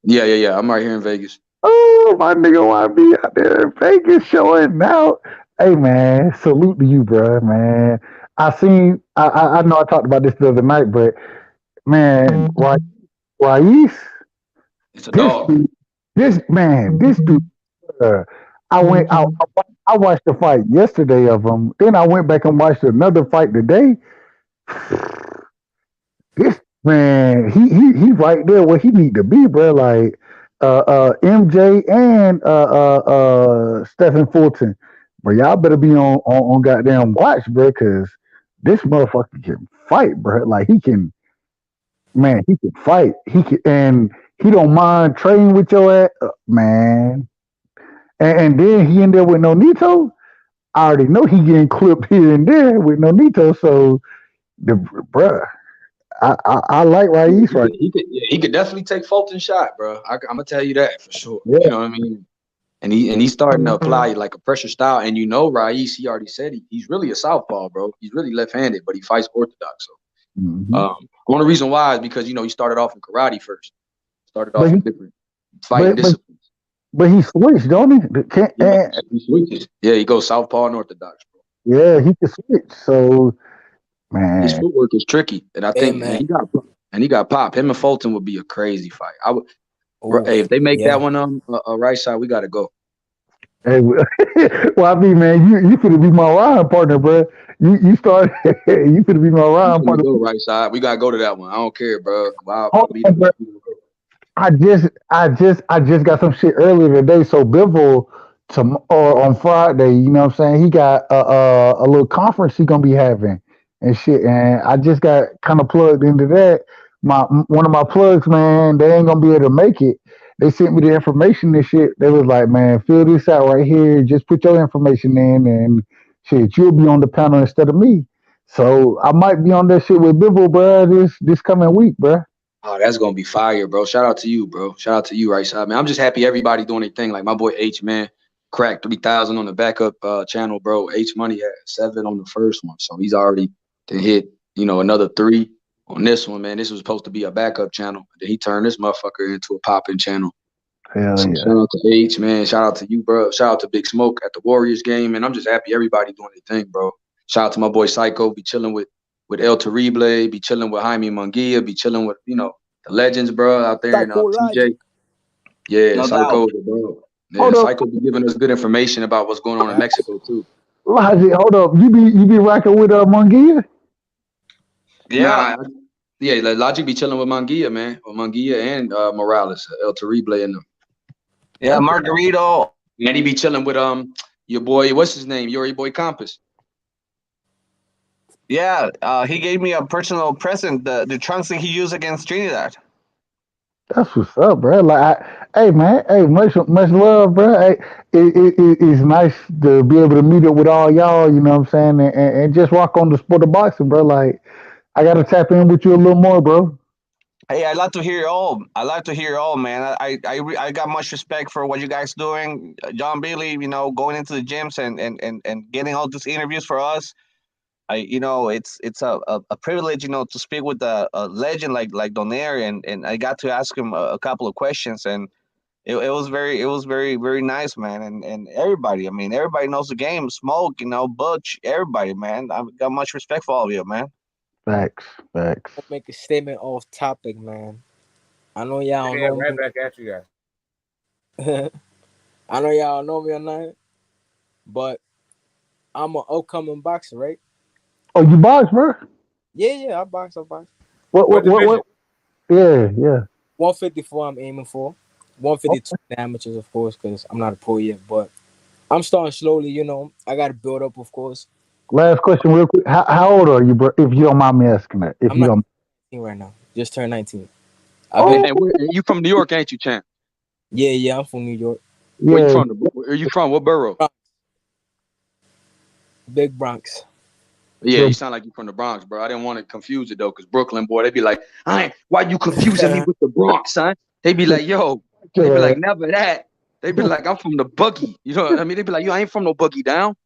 Yeah. I'm right here in Vegas. Oh, my nigga YB out there in Vegas showing out. Hey, man, salute to you, bro, man. I know I talked about this the other night, but man, Raiz, it's a dog. This dude. I watched the fight yesterday of him. Then I went back and watched another fight today. This man, he right there where he need to be, bro. Like MJ and Stephen Fulton. But y'all better be on goddamn watch, bro, because this motherfucker can fight, bro. Like he can fight. And he don't mind trading with your ass, man. And then he in there with Nonito. I already know he getting clipped here and there with Nonito. So bruh, I like Raiz right. He could definitely take Fulton's shot, bro. I'm gonna tell you that for sure. Yeah. You know what I mean? And he's starting to apply like a pressure style. And Raiz, he already said he's really a southpaw, bro. He's really left-handed, but he fights orthodox. So one of the reason why is because he started off in karate first. Started off in different fighting disciplines. But he switched, don't he? He switches. Yeah, he goes southpaw and orthodox, bro. Yeah, he can switch. So man, his footwork is tricky, and I think he got pop. Him and Fulton would be a crazy fight. Hey, if they make that one right side, we gotta go. Hey, well, I mean, man, you finna be my rhyme partner, bro. You start. You finna be my rhyme partner. Go right side. We gotta go to that one. I don't care, bro. I just got some shit earlier today. So Bivol on Friday, you know what I'm saying? He got a little conference he gonna be having and shit. And I just got kind of plugged into that. One of my plugs, man, they ain't gonna be able to make it. They sent me the information and shit. They was like, man, fill this out right here. Just put your information in and shit. You'll be on the panel instead of me. So I might be on that shit with Bivol, bro, this coming week, bro. Oh, that's gonna be fire, bro. Shout out to you, bro. Shout out to you, right side, man. I'm just happy everybody doing their thing. Like my boy H, man, cracked 3,000 on the backup channel, bro. H Money had 7 on the first one, so he's already hit another 3 on this one, man. This was supposed to be a backup channel, but then he turned this motherfucker into a popping channel. Hell yeah. Shout out to H, man. Shout out to you, bro. Shout out to Big Smoke at the Warriors game, and I'm just happy everybody doing their thing, bro. Shout out to my boy Psycho. Be chilling with El Terrible. Be chilling with Jaime Munguia. Be chilling with the legends, bro, out there in TJ. Yeah, No Psycho, doubt. bro. Yeah, Hold up, Psycho be giving us good information about what's going on in Mexico too. Logic. Hold up. You be rocking with Munguia? Yeah. Nah, yeah, Logic be chilling with Munguia, man. With Munguia and Morales, El Terrible and them. Yeah, Margarito. And he be chilling with your boy, what's his name? Your boy Compass. Yeah, he gave me a personal present, the trunks that he used against Trinidad. That's what's up, bro. Like, hey man, hey, much love, bro. Hey, it's nice to be able to meet up with all y'all. You know what I'm saying, and just rock on the sport of boxing, bro. Like, I gotta tap in with you a little more, bro. Hey, I like to hear it all. I like to hear it all, man. I got much respect for what you guys doing, John Bailey. Going into the gyms and getting all these interviews for us. It's a privilege, to speak with a legend like Donaire, and I got to ask him a couple of questions, and it was very, very nice, man. And everybody, everybody knows the game. Smoke, Butch, everybody, man. I've got much respect for all of you, man. Facts. I'll make a statement off topic, man. I know y'all don't know right me. back at you guys. I know y'all know me or not, but I'm an upcoming boxer, right? Oh, you box, bro? Yeah, I box. What? Yeah. 154 I'm aiming for. 152 amateurs, of course, because I'm not a pro yet, but I'm starting slowly, I got to build up, of course. Last question, real quick. How old are you, bro? If you don't mind me asking that. I'm 19 right now. Just turned 19. You from New York, ain't you, champ? Yeah, I'm from New York. Where you from? Where you from? What borough? Big Bronx. Yeah, you sound like you from the Bronx, bro. I didn't want to confuse it though, because Brooklyn, boy, they be like, why you confusing me with the Bronx, son? They be like, yo, they be like, never that. They be like, I'm from the boogie. You know what I mean? They be like, yo, I ain't from no boogie down.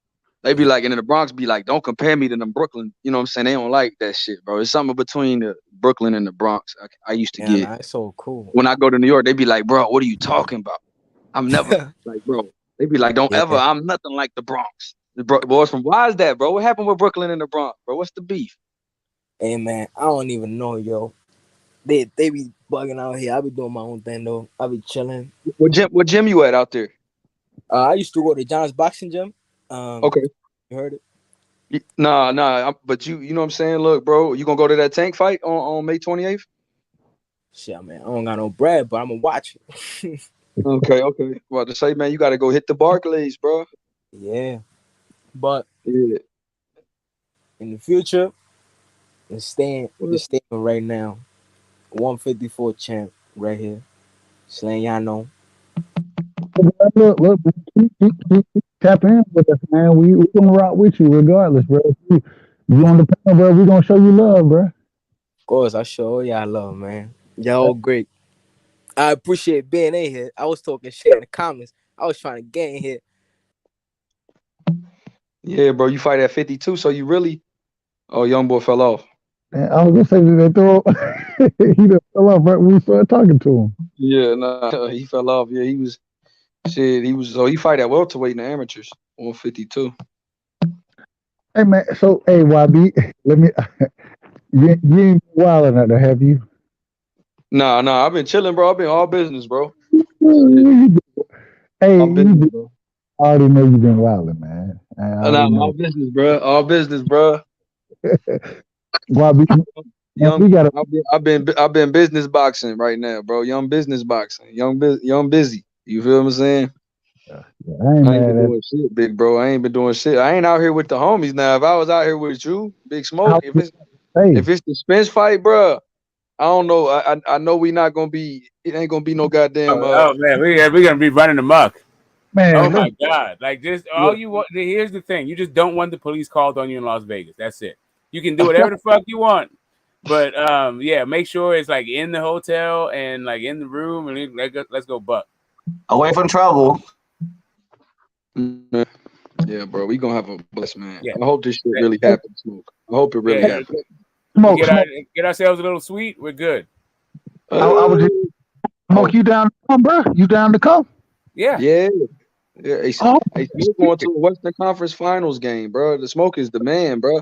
They be like, and in the Bronx be like, don't compare me to them Brooklyn. You know what I'm saying? They don't like that shit, bro. It's something between the Brooklyn and the Bronx. I used to get. That's so cool. When I go to New York, they be like, bro, what are you talking about? I'm never like, bro. They be like, don't ever. I'm nothing like the Bronx. The boys from, why is that, bro? What happened with Brooklyn and the Bronx, bro? What's the beef? Hey, man, I don't even know, yo. They be bugging out here. I be doing my own thing, though. I be chilling. What gym you at out there? I used to go to John's Boxing Gym. Okay. You heard it? Nah. But you know what I'm saying? Look, bro, you gonna go to that tank fight on May 28th? Shit, man, I don't got no bread, but I'm gonna watch it. Okay. Well, to say, man, you gotta go hit the Barclays, bro. Yeah. But in the future, it's staying right now. 154 champ right here. Just letting y'all know. Look, keep tap in with us, man. We gonna rock with you regardless, bro. You on the panel, bro. We gonna show you love, bro. Of course, I show y'all love, man. Y'all great. I appreciate being in here. I was talking shit in the comments. I was trying to get in here. Yeah, bro, you fight at 52, so you really. Oh, young boy fell off. Man, I was gonna say that throw. He just fell off right when we started talking to him. Yeah, nah, he fell off. Yeah, he was. Shit, he was. So he fight at welterweight in the amateurs, 152. Hey man, so hey YB, let me. You ain't been wilding out there, have you? Nah, I've been chilling, bro. I've been all business, bro. Hey, all business, bro. I already know you've been wilding, man. All business, bro. All business, bro. YB, I've been business boxing right now, bro. Young business boxing, young busy. You feel what I'm saying? I ain't been doing shit, big bro. I ain't been doing shit. I ain't out here with the homies now. If I was out here with you, Big Smoke, if it's the Spence fight, bro, I don't know. I know we not gonna be. It ain't gonna be no goddamn. Oh man, we're gonna be running amok. Man, oh my god! Like just all you want. Here's the thing: you just don't want the police called on you in Las Vegas. That's it. You can do whatever the fuck you want, but yeah, make sure it's like in the hotel and like in the room, and let's go buck. Away from trouble. Yeah, bro, we gonna have a blessed man. Yeah. I hope this shit really happens, Smoke. I hope it really happens. Get ourselves a little sweet. We're good. I was just Smoke. You down to come, bro? You down to come? Yeah. Yeah. Yeah, Smoke going to a Western Conference Finals game, bro. The Smoke is the man, bro.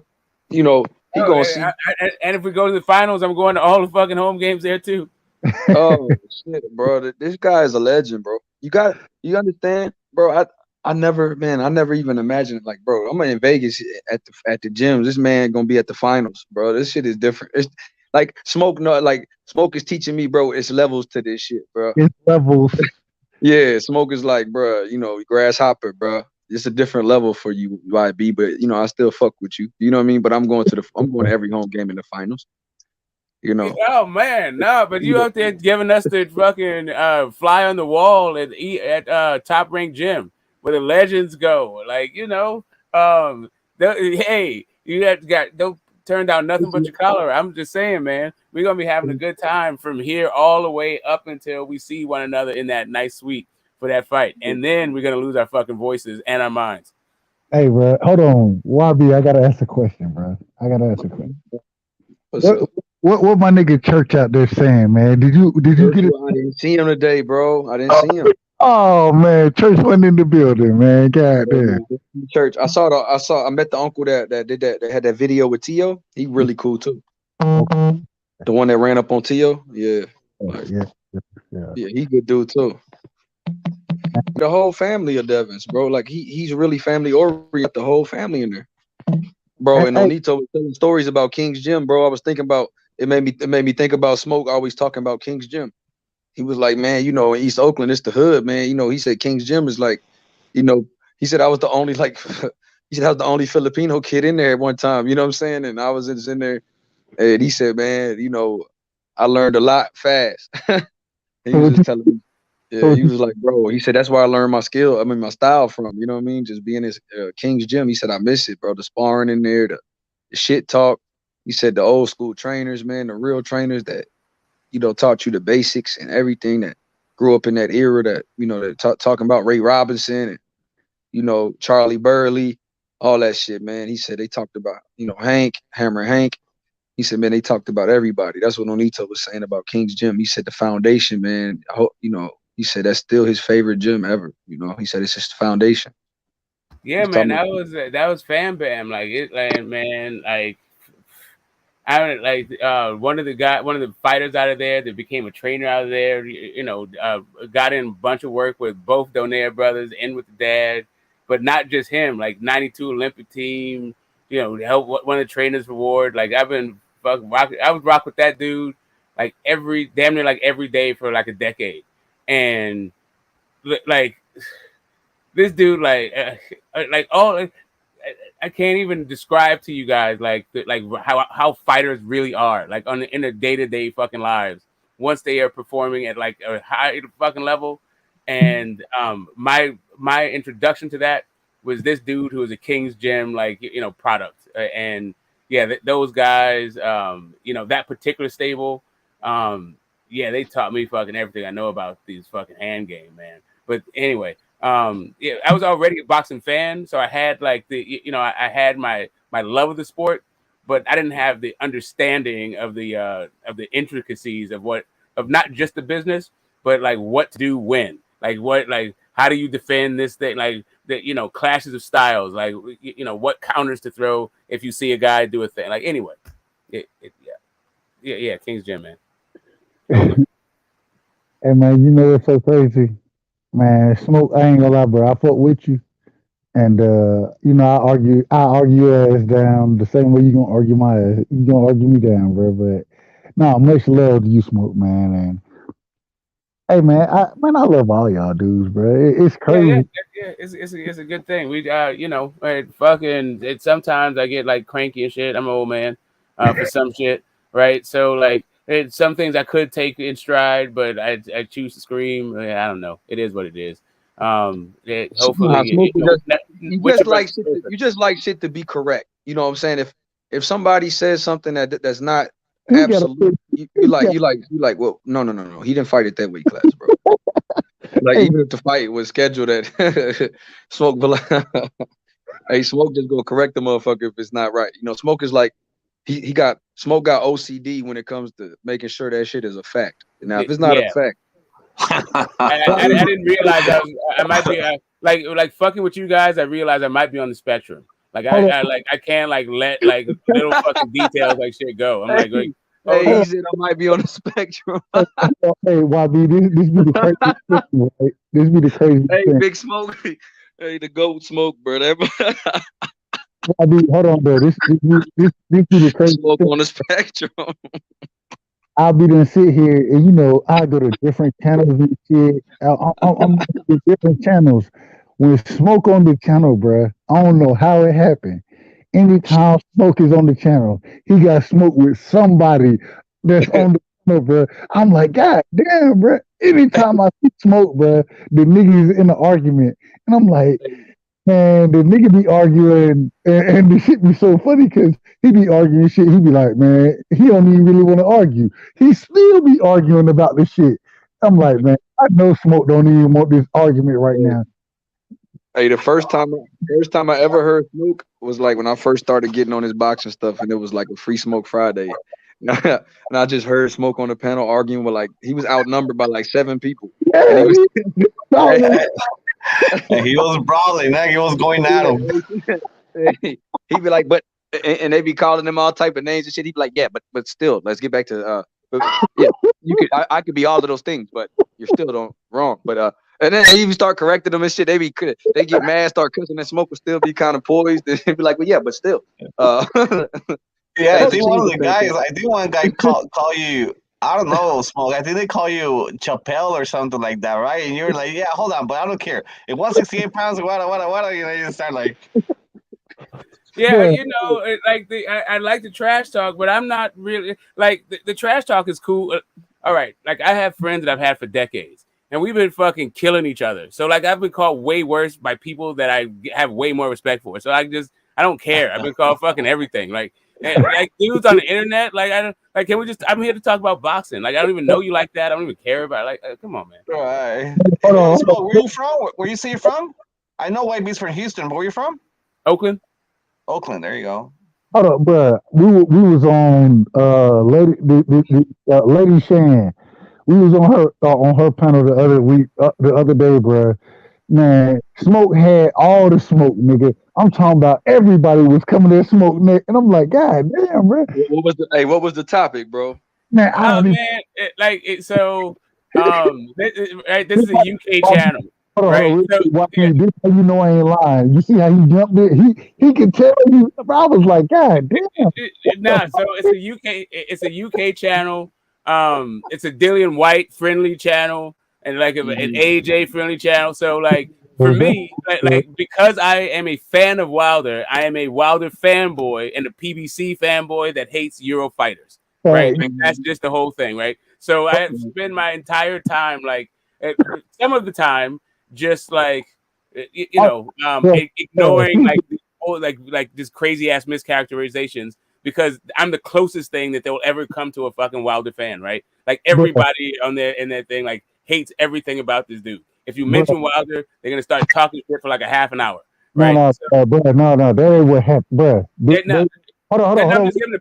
You know he gonna see. And if we go to the finals, I'm going to all the fucking home games there too. Oh shit, bro! This guy is a legend, bro. You understand, bro? I never even imagined, like, bro. I'm in Vegas at the gyms. This man gonna be at the finals, bro. This shit is different. It's like Smoke is teaching me, bro. It's levels to this shit, bro. It's levels. Yeah, Smoke is like, bro. Grasshopper, bro. It's a different level for you, YB. But I still fuck with you. You know what I mean? But I'm going to every home game in the finals. Oh man, no, but you out there giving us the fucking fly on the wall at Top Rank Gym where the legends go. Like, hey, don't turn down nothing but your collar. I'm just saying, man, we're gonna be having a good time from here all the way up until we see one another in that nice suite for that fight, and then we're gonna lose our fucking voices and our minds. Hey, bro, hold on, YB. I gotta ask a question, bro. What my nigga Church out there saying, man? Did you get it? I didn't see him today, bro. I didn't see him. Oh man, Church went in the building, man. God damn. Church. I met the uncle that did that. That had that video with Tio. He really cool too. The one that ran up on Tio. Yeah. Yeah. Yeah, he good dude too. The whole family of Devins, bro. Like he's really family oriented. The whole family in there, bro. And Onito was telling stories about King's Gym, bro. I was thinking about it. Made me think about Smoke always talking about King's Gym. He was like, man, in East Oakland, it's the hood, man. He said King's Gym is like, he said I was the only he said I was the only Filipino kid in there at one time. You know what I'm saying? And I was just in there, and he said, man, I learned a lot fast. He was just telling me. Yeah, he was like, bro, he said, that's where I learned my style from, you know what I mean? Just being in King's Gym. He said, I miss it, bro. The sparring in there, the shit talk. He said the old school trainers, man, the real trainers that, taught you the basics and everything, that grew up in that era, that, talking about Ray Robinson and, Charlie Burley, all that shit, man. He said they talked about, Hank, Hammer Hank. He said, man, they talked about everybody. That's what Onito was saying about King's Gym. He said the foundation, man, he said that's still his favorite gym ever. He said it's just the foundation. Yeah, man, that was Fam Bam. One of the fighters out of there that became a trainer out of there. Got in a bunch of work with both Donaire brothers and with the dad, but not just him. Like 92 Olympic team. Help one of the trainers reward. Like I've been I would rock with that dude damn near every day for a decade. And this dude, I can't even describe to you guys how fighters really are in their day-to-day fucking lives once they are performing at a high fucking level. And my introduction to that was this dude who was a King's Gym product. And yeah, those guys, that particular stable. They taught me fucking everything I know about these fucking hand game, man. But anyway, I was already a boxing fan, so I had I had my love of the sport, but I didn't have the understanding of the intricacies of not just the business, but what to do when, how do you defend this thing, clashes of styles, what counters to throw if you see a guy do a thing. Anyway, King's Gym, man. Hey man, what's so crazy? Man, Smoke, I ain't gonna lie, bro. I fuck with you. And I argue your ass down the same way you gonna argue my ass. You gonna argue me down, bro. But no, much love to you, Smoke, man. And hey man, I love all y'all dudes, bro. It's crazy. Yeah, it's a good thing. We sometimes I get cranky and shit. I'm an old man for some shit, right? So some things I could take in stride, but I choose to scream. I don't know. It is what it is. Hopefully, you just like shit to be correct. You know what I'm saying? If somebody says something that's not absolute, you like, well, no. He didn't fight at that weight class, bro. Even if the fight was scheduled at Smoke, hey, Smoke just go correct the motherfucker if it's not right. Smoke is Smoke got OCD when it comes to making sure that shit is a fact. Now, if it's not a fact, I didn't realize I might be like fucking with you guys. I realized I might be on the spectrum. Like I can't like let like little fucking details like shit go. I'm like Hey, hold he up. said I might be on the spectrum. Hey, YB, this be the crazy thing, right? This be the crazy Hey, thing. Big Smoke. Hey, the goat smoke, bro. YB, hold on, bro. This be the crazy Smoke thing. on the spectrum. I'll be done sit here and I go to different channels and shit. I'm to different channels. When Smoke on the channel, bruh, I don't know how it happened. Anytime Smoke is on the channel, he got smoke with somebody that's on the channel, bruh. I'm like, God damn, bruh. Anytime I see Smoke, bruh, the niggas in the argument, and I'm like, man, the nigga be arguing, and the shit be so funny because he be arguing shit. He be like, man, he don't even really want to argue. He still be arguing about this shit. I'm like, man, I know Smoke don't even want this argument right now. Hey, the first time I ever heard Smoke was like when I first started getting on his boxing stuff, and it was like a Free Smoke Friday. And I just heard Smoke on the panel arguing with like he was outnumbered by like 7 people. And he was And he was brawling, he was going at him. He'd be like, but and they be calling him all type of names and shit. He'd be like, yeah, but still, let's get back to but yeah, you could I could be all of those things, but you're still wrong. But and then he even start correcting them and shit. They get mad, start cussing, and Smoke will still be kind of poised and be like, well, yeah, but still. Yeah, I think one guy call you, I don't know, Smoke. I think they call you Chappelle or something like that, right? And you're like, yeah, hold on, but I don't care. At 168 pounds, what, you start like. Yeah, like I like the trash talk, but I'm not really like the trash talk is cool. All right, like I have friends that I've had for decades, and we've been fucking killing each other. So like I've been called way worse by people that I have way more respect for. So I don't care. I've been called fucking everything. Like dudes on the internet, can we just? I'm here to talk about boxing. Like I don't even know you like that. I don't even care about it. Like come on, man. Right. Where are you from? Where you say you're from? I know White Beat's from Houston, but where you from? Oakland. Oakland, there you go. Hold up, bro. We was on Lady Shan. We was on her panel the other day, bro. Man, Smoke had all the smoke, nigga. I'm talking about everybody was coming there Smoke, nigga, and I'm like, God damn, bro. What was the topic, bro? Man, I don't even. This is a UK channel. Right. This how you know I ain't lying. You see how he jumped it? He could tell you. I was like, God damn. So it's a UK channel. It's a Dillian White friendly channel and like an AJ friendly channel. So like for me, like because I am a fan of Wilder, I am a Wilder fanboy and a PBC fanboy that hates Euro fighters. Right. Like, that's just the whole thing, right? So I have spent my entire time some of the time just like ignoring like this crazy ass mischaracterizations because I'm the closest thing that they will ever come to a fucking Wilder fan, right? Like everybody in that thing like hates everything about this dude. If you mention Wilder, they're gonna start talking shit for like a half an hour. Right? No, that ain't what happened, bro. Hold on. I'm just giving the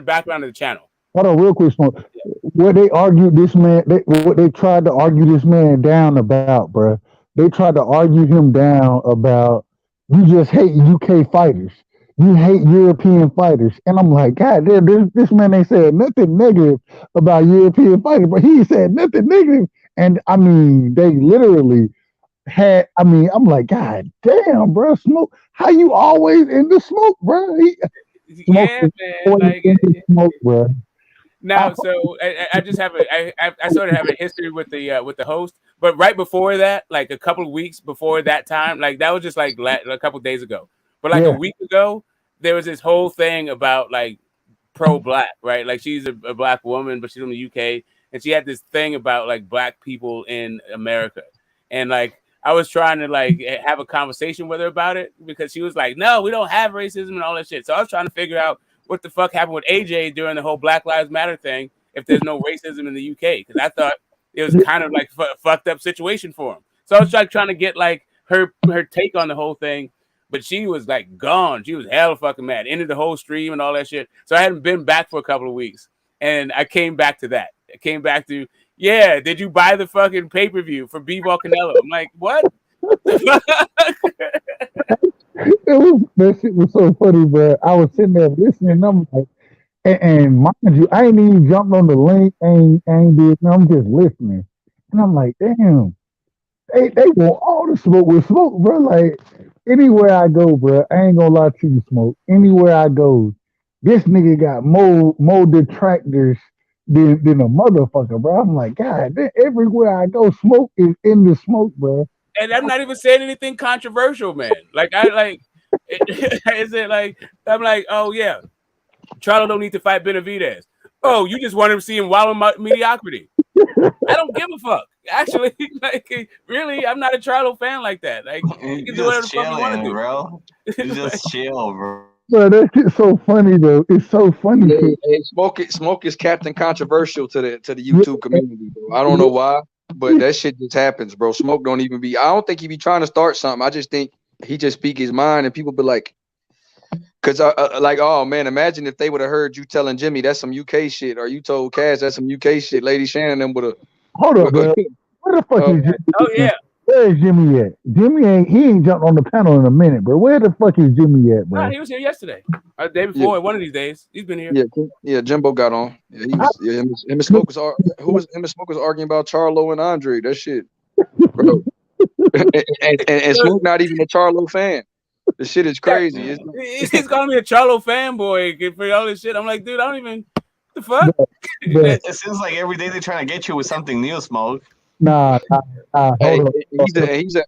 background to the channel. Hold on, real quick, Smoke. What they argued this man, what they tried to argue this man down about, bro. They tried to argue him down about you just hate UK fighters, you hate European fighters, and I'm like, God damn, this man ain't said nothing negative about European fighters, but he said nothing negative, and I mean, they literally had. I mean, I'm like, God damn, bro, Smoke, how you always in the smoke, bro? Smoke, bro. Now, so I just have I sort of have a history with the host, but right before that, like a couple of weeks before that time, like that was just like a couple of days ago. But like a week ago, there was this whole thing about like pro-black, right? Like she's a black woman, but she's from the UK, and she had this thing about like black people in America, and like I was trying to like have a conversation with her about it because she was like, "No, we don't have racism and all that shit." So I was trying to figure out what the fuck happened with AJ during the whole Black Lives Matter thing if there's no racism in the UK, because I thought it was kind of like a fucked up situation for him. So I was like trying to get like her take on the whole thing, but she was like gone. She was hella fucking mad, ended the whole stream and all that shit. So I hadn't been back for a couple of weeks, and I came back to that. I came back to yeah, did you buy the fucking pay-per-view for Bivol Canelo? I'm like, what? That shit was so funny, bro. I was sitting there listening, and I'm like, and mind you, I ain't even jumped on the link, ain't did. I'm just listening, and I'm like, damn, they want all the smoke with smoke, bro. Like anywhere I go, bro, I ain't gonna lie to you, smoke. Anywhere I go, this nigga got more detractors than a motherfucker, bro. I'm like, God, everywhere I go, smoke is in the smoke, bro. And I'm not even saying anything controversial, man. Like is it like I'm like, oh yeah, Charlo don't need to fight Benavidez. Oh, you just want him to see him wallow in mediocrity. I don't give a fuck. Actually, like really, I'm not a Charlo fan like that. Like you can do whatever the fuck you want to do, bro. You just chill, bro. Bro, that shit's so funny though. It's so funny. Hey, Smoke is Captain Controversial to the YouTube community, bro. I don't know why, but that shit just happens, bro. Smoke don't even be. I don't think he be trying to start something. I just think he just speak his mind, and people be like, because like, oh man, imagine if they would have heard you telling Jimmy that's some UK shit, or you told Cash that's some UK shit. Lady Shannon them would have. Hold up, bro. Where the fuck is Jimmy? Oh yeah. Where is Jimmy at? Jimmy ain't jumped on the panel in a minute, bro. Where the fuck is Jimmy at, bro? Nah, he was here yesterday. The day before, one of these days. He's been here. Yeah, Jimbo got on. Yeah, he was. Yeah, him and Smoke was arguing about Charlo and Andre. That shit, bro. and Smoke not even a Charlo fan. The shit is crazy. He's calling me a Charlo fanboy for all this shit. I'm like, dude, I don't even. The fuck? It seems like every day they're trying to get you with something new, Smoke. Nah. Hey,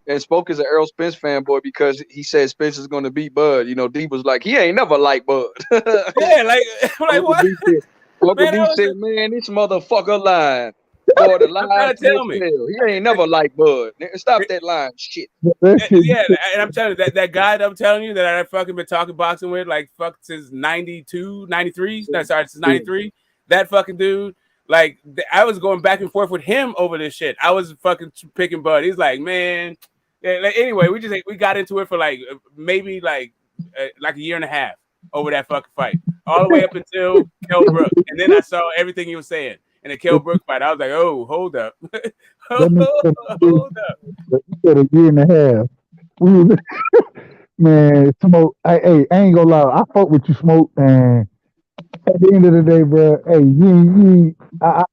and Spoke is an Errol Spence fanboy because he said Spence is going to beat Bud. You know, D was like, he ain't never liked Bud. Yeah, like what? Uncle D said, man, this motherfucker lying. Boy, the lie tell me. He ain't never liked Bud. Stop that lying shit. Yeah, and I'm telling you, that guy that I'm telling you that I fucking been talking boxing with, like, fuck, since 92, 93, no, sorry, since 93, that fucking dude, like, I was going back and forth with him over this shit. I was fucking picking Bud. He's like, man, yeah, like, anyway, we got into it for like maybe like a year and a half over that fucking fight, all the way up until Kell Brook, and then I saw everything he was saying. And the Kell Brook fight, I was like, oh, hold up. Hold up. You said a year and a half. Man, Smoke, I ain't gonna lie. I fuck with you, Smoke, and at the end of the day, bro, hey,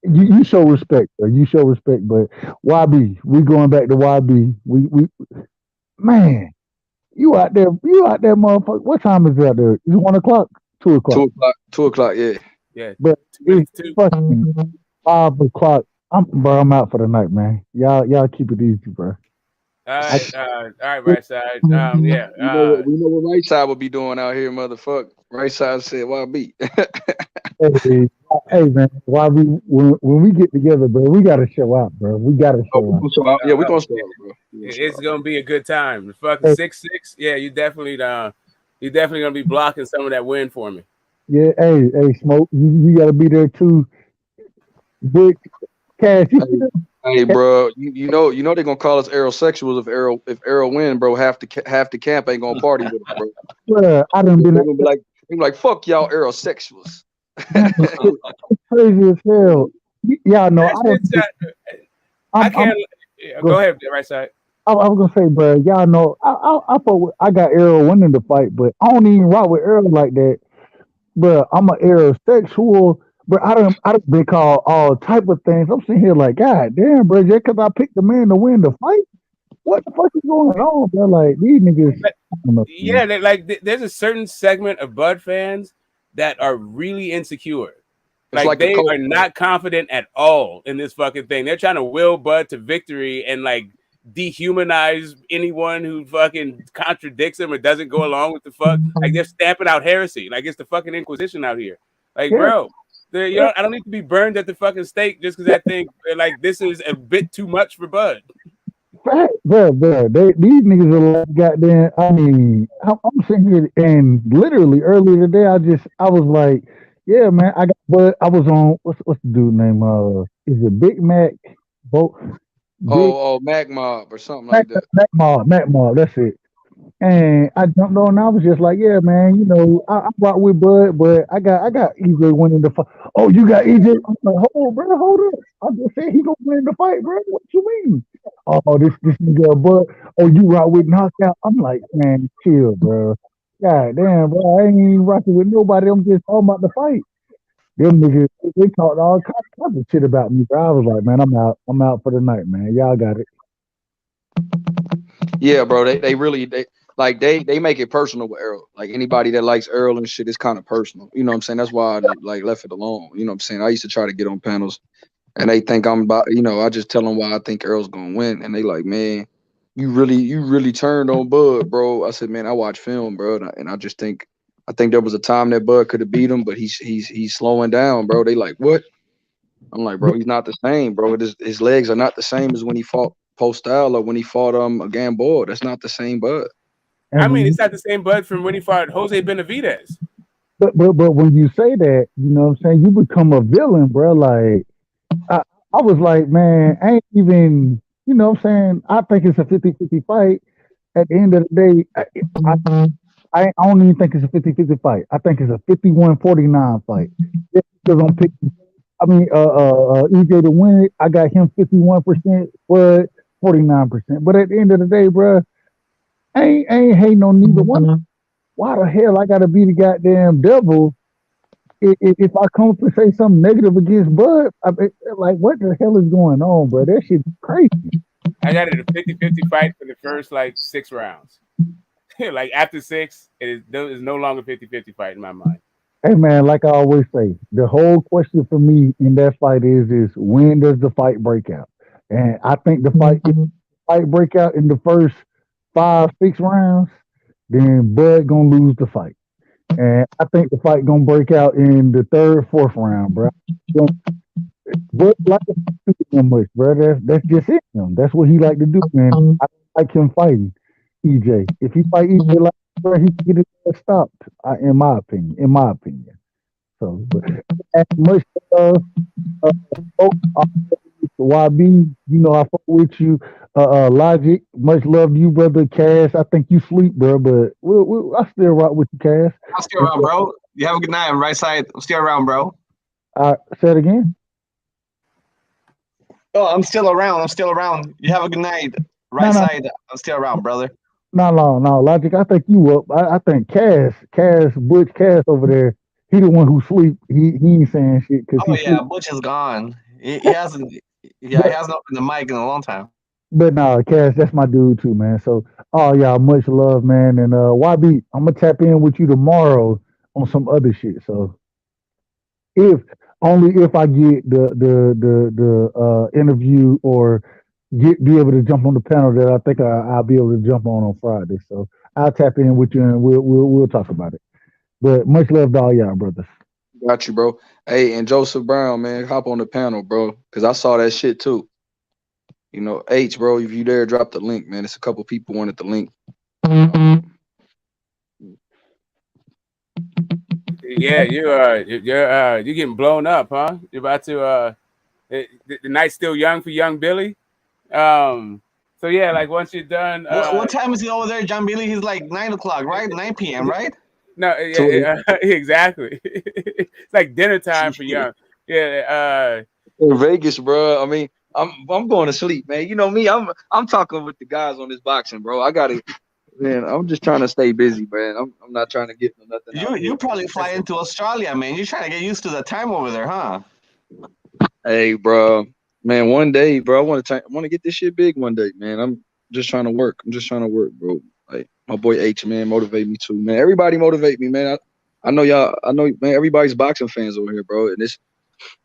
you show respect, bro. You show respect, but YB, we going back to YB. We man, you out there, motherfucker. What time is it out there? Is it 1 o'clock? 2 o'clock? 2 o'clock, yeah. Yeah. But it's fucking 5 o'clock. I'm out for the night, man. Y'all keep it easy, bro. All right, right side. Yeah. We know what right side will be doing out here, motherfucker. Right side said YB. Hey, man, YB, when we get together, bro, we gotta show out, bro. We gotta show out. Yeah, we're gonna show out, bro. It's gonna be a good time. The fucking 6-6. Yeah, you definitely gonna be blocking some of that win for me. Yeah, hey, Smoke, you gotta be there too. Big Cash. Hey, bro, you know they're gonna call us aerosexuals if Errol win, bro. Half the camp ain't gonna party with us, bro. Bro, I done been like fuck y'all aerosexuals. Crazy as hell. Y'all know I can't. Go ahead, right side. I was gonna say, bro, y'all know I got Errol winning the fight, but I don't even rock with Errol like that. But I'm an aerosexual. But I done been called all type of things. I'm sitting here like, God damn, bro, just because I picked the man to win the fight, what the fuck is going on, bro? Like these niggas. Yeah, there's a certain segment of Bud fans that are really insecure. Like they are not confident at all in this fucking thing. They're trying to will Bud to victory and like dehumanize anyone who fucking contradicts him or doesn't go along with the fuck. Like they're stamping out heresy. Like it's the fucking Inquisition out here. Like, bro. I don't need to be burned at the fucking stake just because I think like this is a bit too much for Bud. Right, bro. These niggas are like goddamn. I mean, I'm sitting here and literally earlier today, I was like, yeah, man. I got Bud. I was on what's the dude name? Is it Big Mac? Mac Mob or something like that. Mac Mob. That's it. And I jumped on. And I was just like, yeah, man. You know, I rock with Bud, but I got EJ winning the fight. Oh, you got EJ? I'm like, hold on, bro, hold up. I just said he gonna win the fight, bro. What you mean? Oh, this nigga Bud. Oh, you rock with knockout? I'm like, man, chill, bro. God damn, bro. I ain't even rocking with nobody. I'm just talking about the fight. Them niggas, they talked all kinds of shit about me, bro. I was like, man, I'm out. I'm out for the night, man. Y'all got it. Yeah, bro. They really they make it personal with Earl. Like anybody that likes Earl and shit, it's kind of personal. You know what I'm saying? That's why I like left it alone. You know what I'm saying? I used to try to get on panels, and they think I'm about. You know, I just tell them why I think Earl's gonna win, and they like, man, you really turned on Bud, bro. I said, man, I watch film, bro, and I just think. I think there was a time that Bud could have beat him, but he's slowing down, bro. They like, what? I'm like, bro, he's not the same, bro. His legs are not the same as when he fought Post Style or when he fought a Gamboa. That's not the same Bud. I mean, it's not the same Bud from when he fought Jose Benavidez. But when you say that, you know what I'm saying, you become a villain, bro. Like I was like, man, I ain't even, you know what I'm saying? I think it's a 50-50 fight. At the end of the day, I don't even think it's a 50-50 fight. I think it's a 51-49 fight. Just because I'm picking, I mean, EJ to win it, I got him 51%, but 49%. But at the end of the day, bro, I ain't hating on neither one. Why the hell I gotta be the goddamn devil if I come up and say something negative against Bud? Like, what the hell is going on, bro? That shit's crazy. I got it a 50-50 fight for the first like 6 rounds. Like after 6, it is no longer 50-50 fight in my mind. Hey man, like I always say, the whole question for me in that fight is when does the fight break out? And I think the fight break out in the first 5-6 rounds, then Bud gonna lose the fight. And I think the fight gonna break out in the 3rd, 4th round, bro. Bud like him much, bro. That's just it. That's what he like to do, man. I like him fighting EJ. If he fight EJ like bro, he can get it stopped. In my opinion. So, but as much YB, you know I fuck with you. Logic, much love to you, brother. Cass, I think you sleep, bro, but I still rock with you, Cass. I'm still around, bro. You have a good night. I'm right side. I'm still around, bro. Say it again. Oh, I'm still around. I'm still around. You have a good night. Right side. I'm still around, brother. No, Logic. I think you up. I think Butch Cass over there. He the one who sleep. He ain't saying shit because oh yeah, Butch is gone. He hasn't. Yeah, he hasn't opened the mic in a long time. But no, Cass, that's my dude too, man. So, y'all, much love, man. And YB, I'm gonna tap in with you tomorrow on some other shit. So, if I get the interview or be able to jump on the panel that I think I'll be able to jump on Friday. So I'll tap in with you and we'll talk about it. But much love to all y'all, brothers. Got you, bro. Hey, and Joseph Brown, man, hop on the panel, bro, because I saw that shit too. You know, H, bro, if you dare, drop the link, man. It's a couple people wanted the link. Yeah, you're getting blown up, huh? You're about to the night's still young for young Billy. So yeah, like once you're done. What time is he over there, John Billy? He's like 9 o'clock, right? 9 p.m., right? No, yeah, exactly. It's like dinner time for young. Yeah. In Vegas, bro. I mean, I'm going to sleep, man. You know me. I'm talking with the guys on this boxing, bro. I gotta. Man, I'm just trying to stay busy, man. I'm not trying to get nothing. You probably fly into Australia, man. You're trying to get used to the time over there, huh? Hey, bro, man. One day, bro, I want to get this shit big one day, man. I'm just trying to work. Bro. Like my boy H, man, motivate me too, man. Everybody motivate me, man. I know y'all. I know, man. Everybody's boxing fans over here, bro. And this,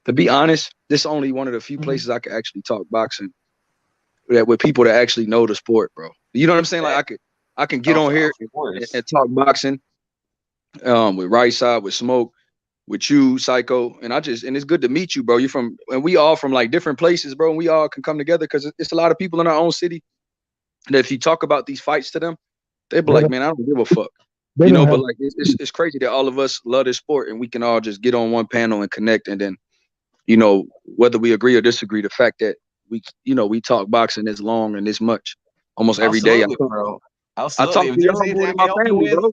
to be honest, this is only one of the few places I can actually talk boxing with people that actually know the sport, bro. You know what I'm saying? Like I can get on here and talk boxing with Right Side, with Smoke, with you, Psycho, and it's good to meet you, bro. And we all from like different places, bro. And we all can come together because it's a lot of people in our own city that if you talk about these fights to them, they be like, man, I don't give a fuck, but like it's crazy that all of us love this sport and we can all just get on one panel and connect, and then whether we agree or disagree, the fact that we talk boxing this long and this much almost every day. Bro. Absolutely. talk If to there's y'all anything more I than can my help you family, with, bro. I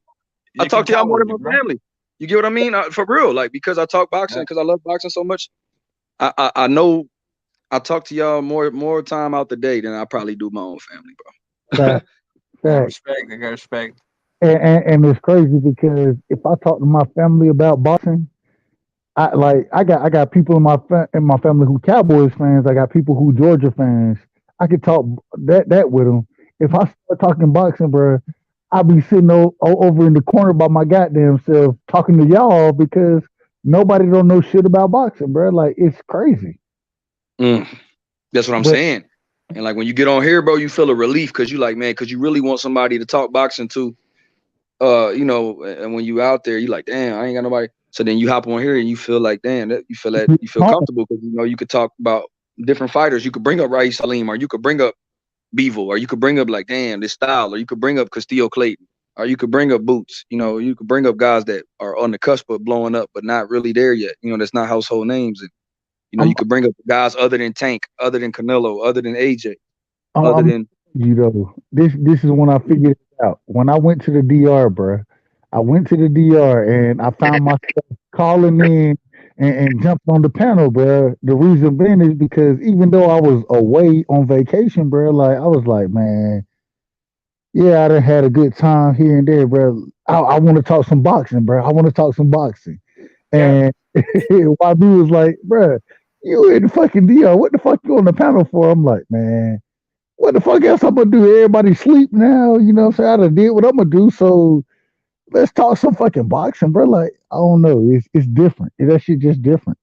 you can talk to y'all count more with than me, my bro. family. You get what I mean? For real, like because I talk boxing, because I love boxing so much. I know I talk to y'all more time out the day than I probably do my own family, bro. Fact, I fact. respect. I got respect. And it's crazy because if I talk to my family about boxing, I got people in my family who Cowboys fans. I got people who Georgia fans. I could talk that with them. If I start talking boxing, bro, I'll be sitting over in the corner by my goddamn self talking to y'all because nobody don't know shit about boxing, bro. Like it's crazy. That's what I'm But saying. And like when you get on here, bro, you feel a relief because you like, man, because you really want somebody to talk boxing to. You know, and when you out there, you like, damn, I ain't got nobody. So then you hop on here and you feel like, damn, that you feel comfortable because you know you could talk about different fighters. You could bring up Raif Salim, or you could bring up Beevil, or you could bring up like, damn, this style, or you could bring up Castillo Clayton, or you could bring up Boots. You know, you could bring up guys that are on the cusp of blowing up, but not really there yet. You know, that's not household names. And you know, I'm you could bring up guys other than Tank, other than Canelo, other than AJ, I'm, other I'm than you know this is when I figured it out. When I went to the DR, bro, I went to the DR and I found myself calling in and jumped on the panel, bro. The reason being is because even though I was away on vacation, bro, like I was like, man, yeah, I done had a good time here and there, bro. I want to talk some boxing, bro. I want to talk some boxing. And YB was like, bro, you in the fucking DR. What the fuck you on the panel for? I'm like, man, what the fuck else I'm gonna do? Everybody sleep now, you know what I'm saying? I done did what I'm gonna do, so let's talk some fucking boxing, bro. Like, I don't know. It's different. That shit just different.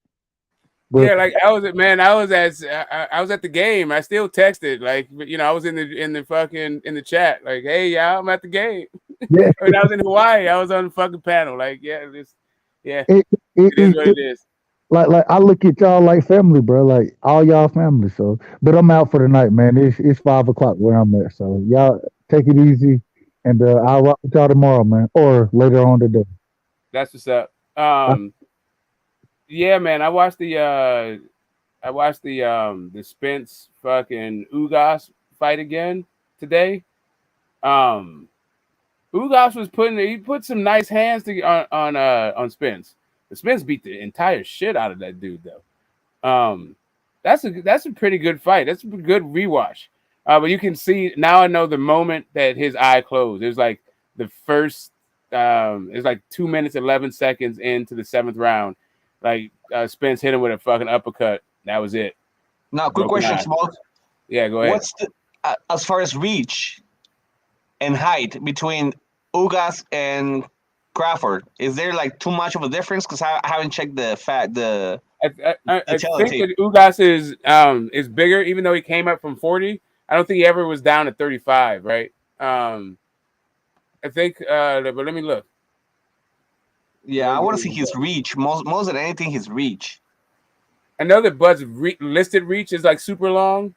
But Yeah, like I was at the game. I still texted, like, you know, I was in the chat, like, hey, y'all, I'm at the game. yeah, When I was in Hawaii, I was on the fucking panel, like, yeah, it, it is what it is. like I look at y'all like family, bro. Like all y'all family. So, but I'm out for the night, man. It's 5 o'clock where I'm at. So y'all take it easy, and I'll rock with y'all tomorrow, man, or later on today. That's what's up. I, Yeah, man, I watched the Spence fucking Ugas fight again today. Ugas he put some nice hands on Spence. The Spence beat the entire shit out of that dude though. That's a pretty good fight. That's a good rewatch. But you can see now. I know the moment that his eye closed. It was like the first. It was like 2 minutes 11 seconds into the 7th round. Like Spence hit him with a fucking uppercut. That was it. Now, quick Broken question, eye. Smoke. Yeah, go ahead. What's as far as reach and height between Ugas and Crawford? Is there like too much of a difference? Because I haven't checked the I think tape. that Ugas is bigger, even though he came up from 40. I don't think he ever was down to 35, right? I think, but let me look. Yeah, I want to see his reach. Most than anything, his reach. I know that Bud's listed reach is like super long.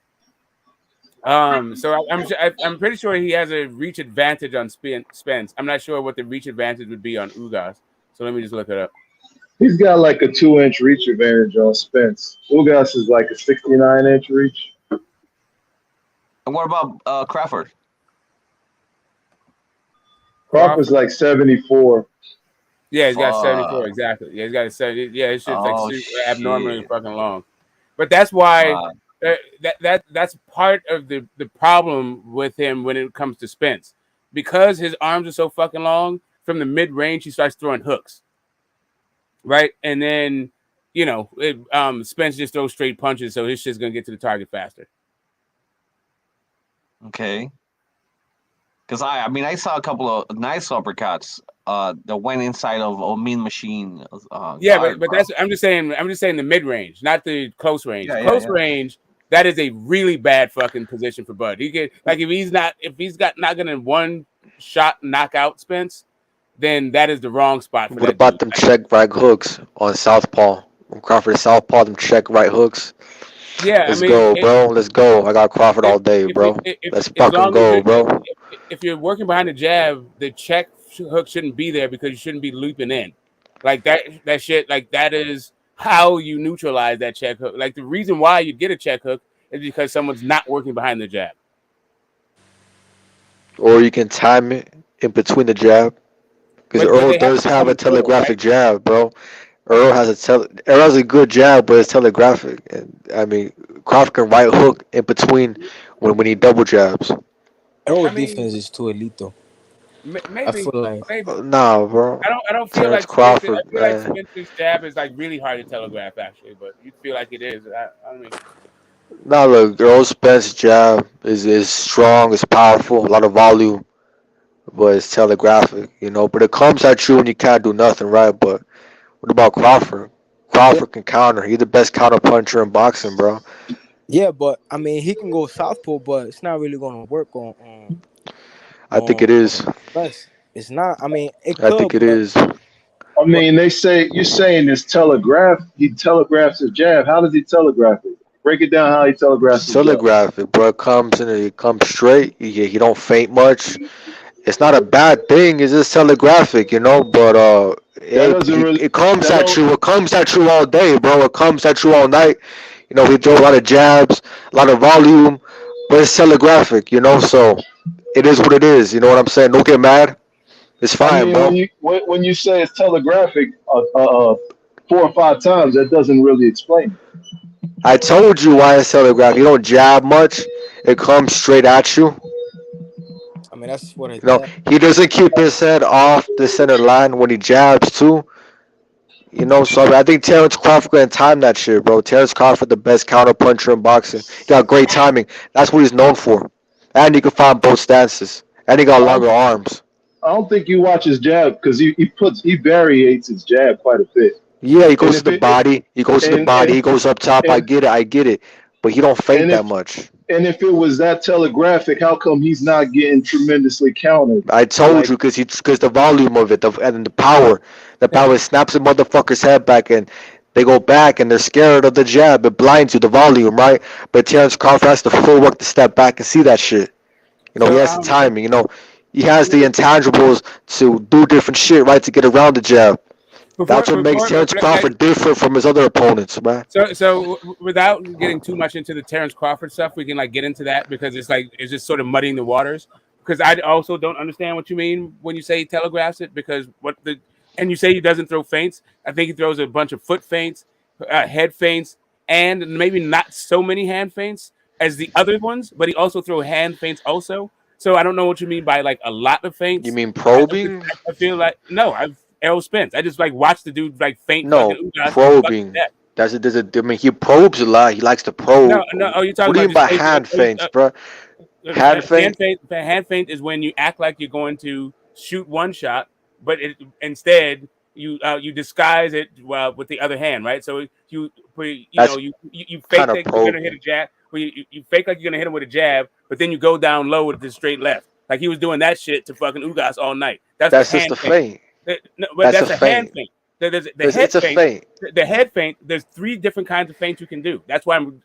So I'm pretty sure he has a reach advantage on Spence. I'm not sure what the reach advantage would be on Ugas. So let me just look it up. He's got like a 2-inch reach advantage on Spence. Ugas is like a 69-inch reach. And what about Crawford? Crawford's like 74. Yeah, he's got 74 exactly. Yeah, he's got a 70. Yeah, his shit's like super abnormally fucking long. But that's why that's part of the problem with him when it comes to Spence, because his arms are so fucking long. From the mid range, he starts throwing hooks, right? And then Spence just throws straight punches, so his shit's gonna get to the target faster. Okay. Because I saw a couple of nice uppercuts that went inside of Mean Machine. Yeah, but I'm just saying the mid range, not the close range. Close range, that is a really bad fucking position for Bud. He get like if he's not gonna one shot knock out Spence, then that is the wrong spot for What that about dude. them check right hooks on southpaw? When Crawford is southpaw, them check right hooks. Yeah, Let's go, bro. Let's go. I got Crawford all day, bro. Let's as fucking long as go, bro. if you're working behind the jab, the check hook shouldn't be there because you shouldn't be looping in. Like that shit, like that is how you neutralize that check hook. Like the reason why you get a check hook is because someone's not working behind the jab. or you can time it in between the jab. Because But Earl they have to does come have in a total, telegraphic right? jab, bro. Earl has a good jab, but it's telegraphic. And I mean, Crawford can right hook in between when he double jabs. Earl I mean, defense is too elite though. I maybe, feel like maybe. Nah, bro. I don't feel Terrence like Spencer. I Crawford, feel like man. Spencer's jab is like really hard to telegraph, actually. But you feel like it is. I mean, Nah, look, Earl Spence jab is strong, it's powerful, a lot of volume, but it's telegraphic, you know. But it comes at you and you can't do nothing, right? But what about Crawford? yeah, Crawford can counter. He's the best counter puncher in boxing, bro. yeah, but I mean he can go southpaw, but it's not really gonna work I think it is. on Spence. It's not. I mean it I think could, it is. I mean, they say you're saying this telegraph. He telegraphs his jab. How does he telegraph it? Break it down. How he telegraphs It's his jab. telegraphic, bro. It comes in, it comes straight. He don't faint much. It's not a bad thing. It's just telegraphic, you know. But That doesn't really. it comes That at don't. you. It comes at you all day, bro. It comes at you all night. You know, he throws a lot of jabs, a lot of volume, but it's telegraphic, you know. So it is what it is. You know what I'm saying? Don't get mad. It's I fine, mean, bro. when you say it's telegraphic 4 or 5 times, that doesn't really explain it. I told you why it's telegraphic. You don't jab much. It comes straight at you. I mean that's what his You know, dad. he doesn't keep his head off the center line when he jabs too. You know, so I think Terrence Crawford can time that shit, bro. Terrence Crawford, the best counter puncher in boxing. He got great timing. That's what he's known for. And he can find both stances. And he got I longer don't, arms. I don't think you watch his jab because he variates his jab quite a bit. Yeah, he And goes to if the it, it body. He goes to the body. and He goes up top. I and get it. I get it. But he don't faint and that if much. and if it was that telegraphic, how come he's not getting tremendously countered? I told Like you because the volume of it and the power snaps the motherfucker's head back and they go back and they're scared of the jab. It blinds you, the volume, right? But Terrence Crawford has the full work to step back and see that shit. You know, he so has the timing. You know, he has the intangibles to do different shit, right, to get around the jab. That's what makes Terrence like, Crawford different from his other opponents, man. without getting too much into the Terrence Crawford stuff, we can like get into that because it's just sort of muddying the waters. Because I also don't understand what you mean when you say he telegraphs it. Because and you say he doesn't throw feints. I think he throws a bunch of foot feints, head feints, and maybe not so many hand feints as the other ones. But he also throw hand feints also. So I don't know what you mean by like a lot of You feints. mean probing? I feel like no, I've Errol Spence. I just like watch the dude like faint fucking No, Ugas to fucking probing. death. I mean, he probes a lot. He likes to probe. No. Oh, you're talking What do about you mean just by hand feints, bro? Hand feint? hand feint is when you act like you're going to shoot one shot, but instead you disguise it with the other hand, right? So That's you fake kind of that you're gonna hit probing. a jab, well, you fake like you're gonna hit him with a jab, but then you go down low with the straight left, like he was doing that shit to fucking Ugas all night. That's the That's just a hand feint. feint. No, but That's a that's a hand feint. feint. There's the head It's a feint. feint. The head feint. There's 3 different kinds of feints you can do. That's why I'm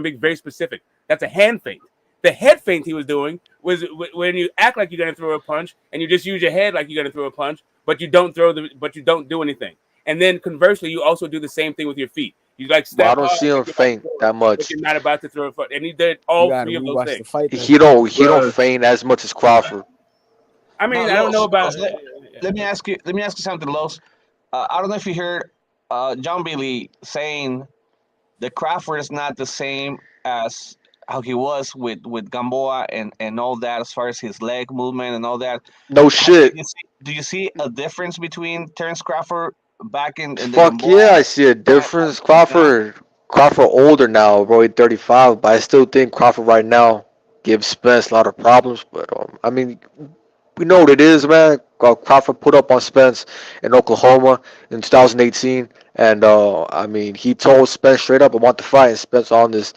being very specific. That's a hand feint. The head feint he was doing was when you act like you're gonna throw a punch and you just use your head like you're gonna throw a punch, but you don't do anything. And then conversely, you also do the same thing with your feet. You like Well, I step don't hard see like him you're about to feint throw it, that but much. you're not about to throw a foot. And he did You all gotta 3 of those rewatch the things. fight then. He don't bruh, feint as much as Crawford. I No, mean, I don't know Los, about. let me ask you something, Los. I don't know if you heard John Bailey saying the Crawford is not the same as how he was with Gamboa and all that as far as his leg movement and all that. No shit. Do you see a difference between Terrence Crawford back in the Fuck Gamboa yeah, I see a difference. and now? Crawford older now, bro. He's 35, but I still think Crawford right now gives Spence a lot of problems. But I mean, we know what it is, man. Crawford put up on Spence in Oklahoma in 2018, and I mean, he told Spence straight up, "I want to fight." And Spence on this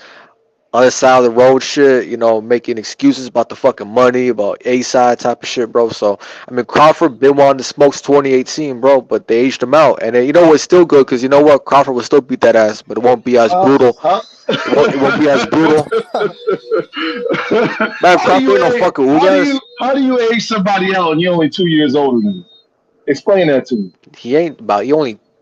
other side of the road shit, you know, making excuses about the fucking money, about A side type of shit, bro. So I mean, Crawford been wanting to smoke 2018, bro, but they aged him out, and you know what's still good because you know what, Crawford will still beat that ass, but it won't be as brutal. huh? It won't be as brutal. Man, How do Crawford you ain't no age? fucking Ugas. How do you age somebody out and you're only 2 years older than him? Explain that to me. He ain't about. He only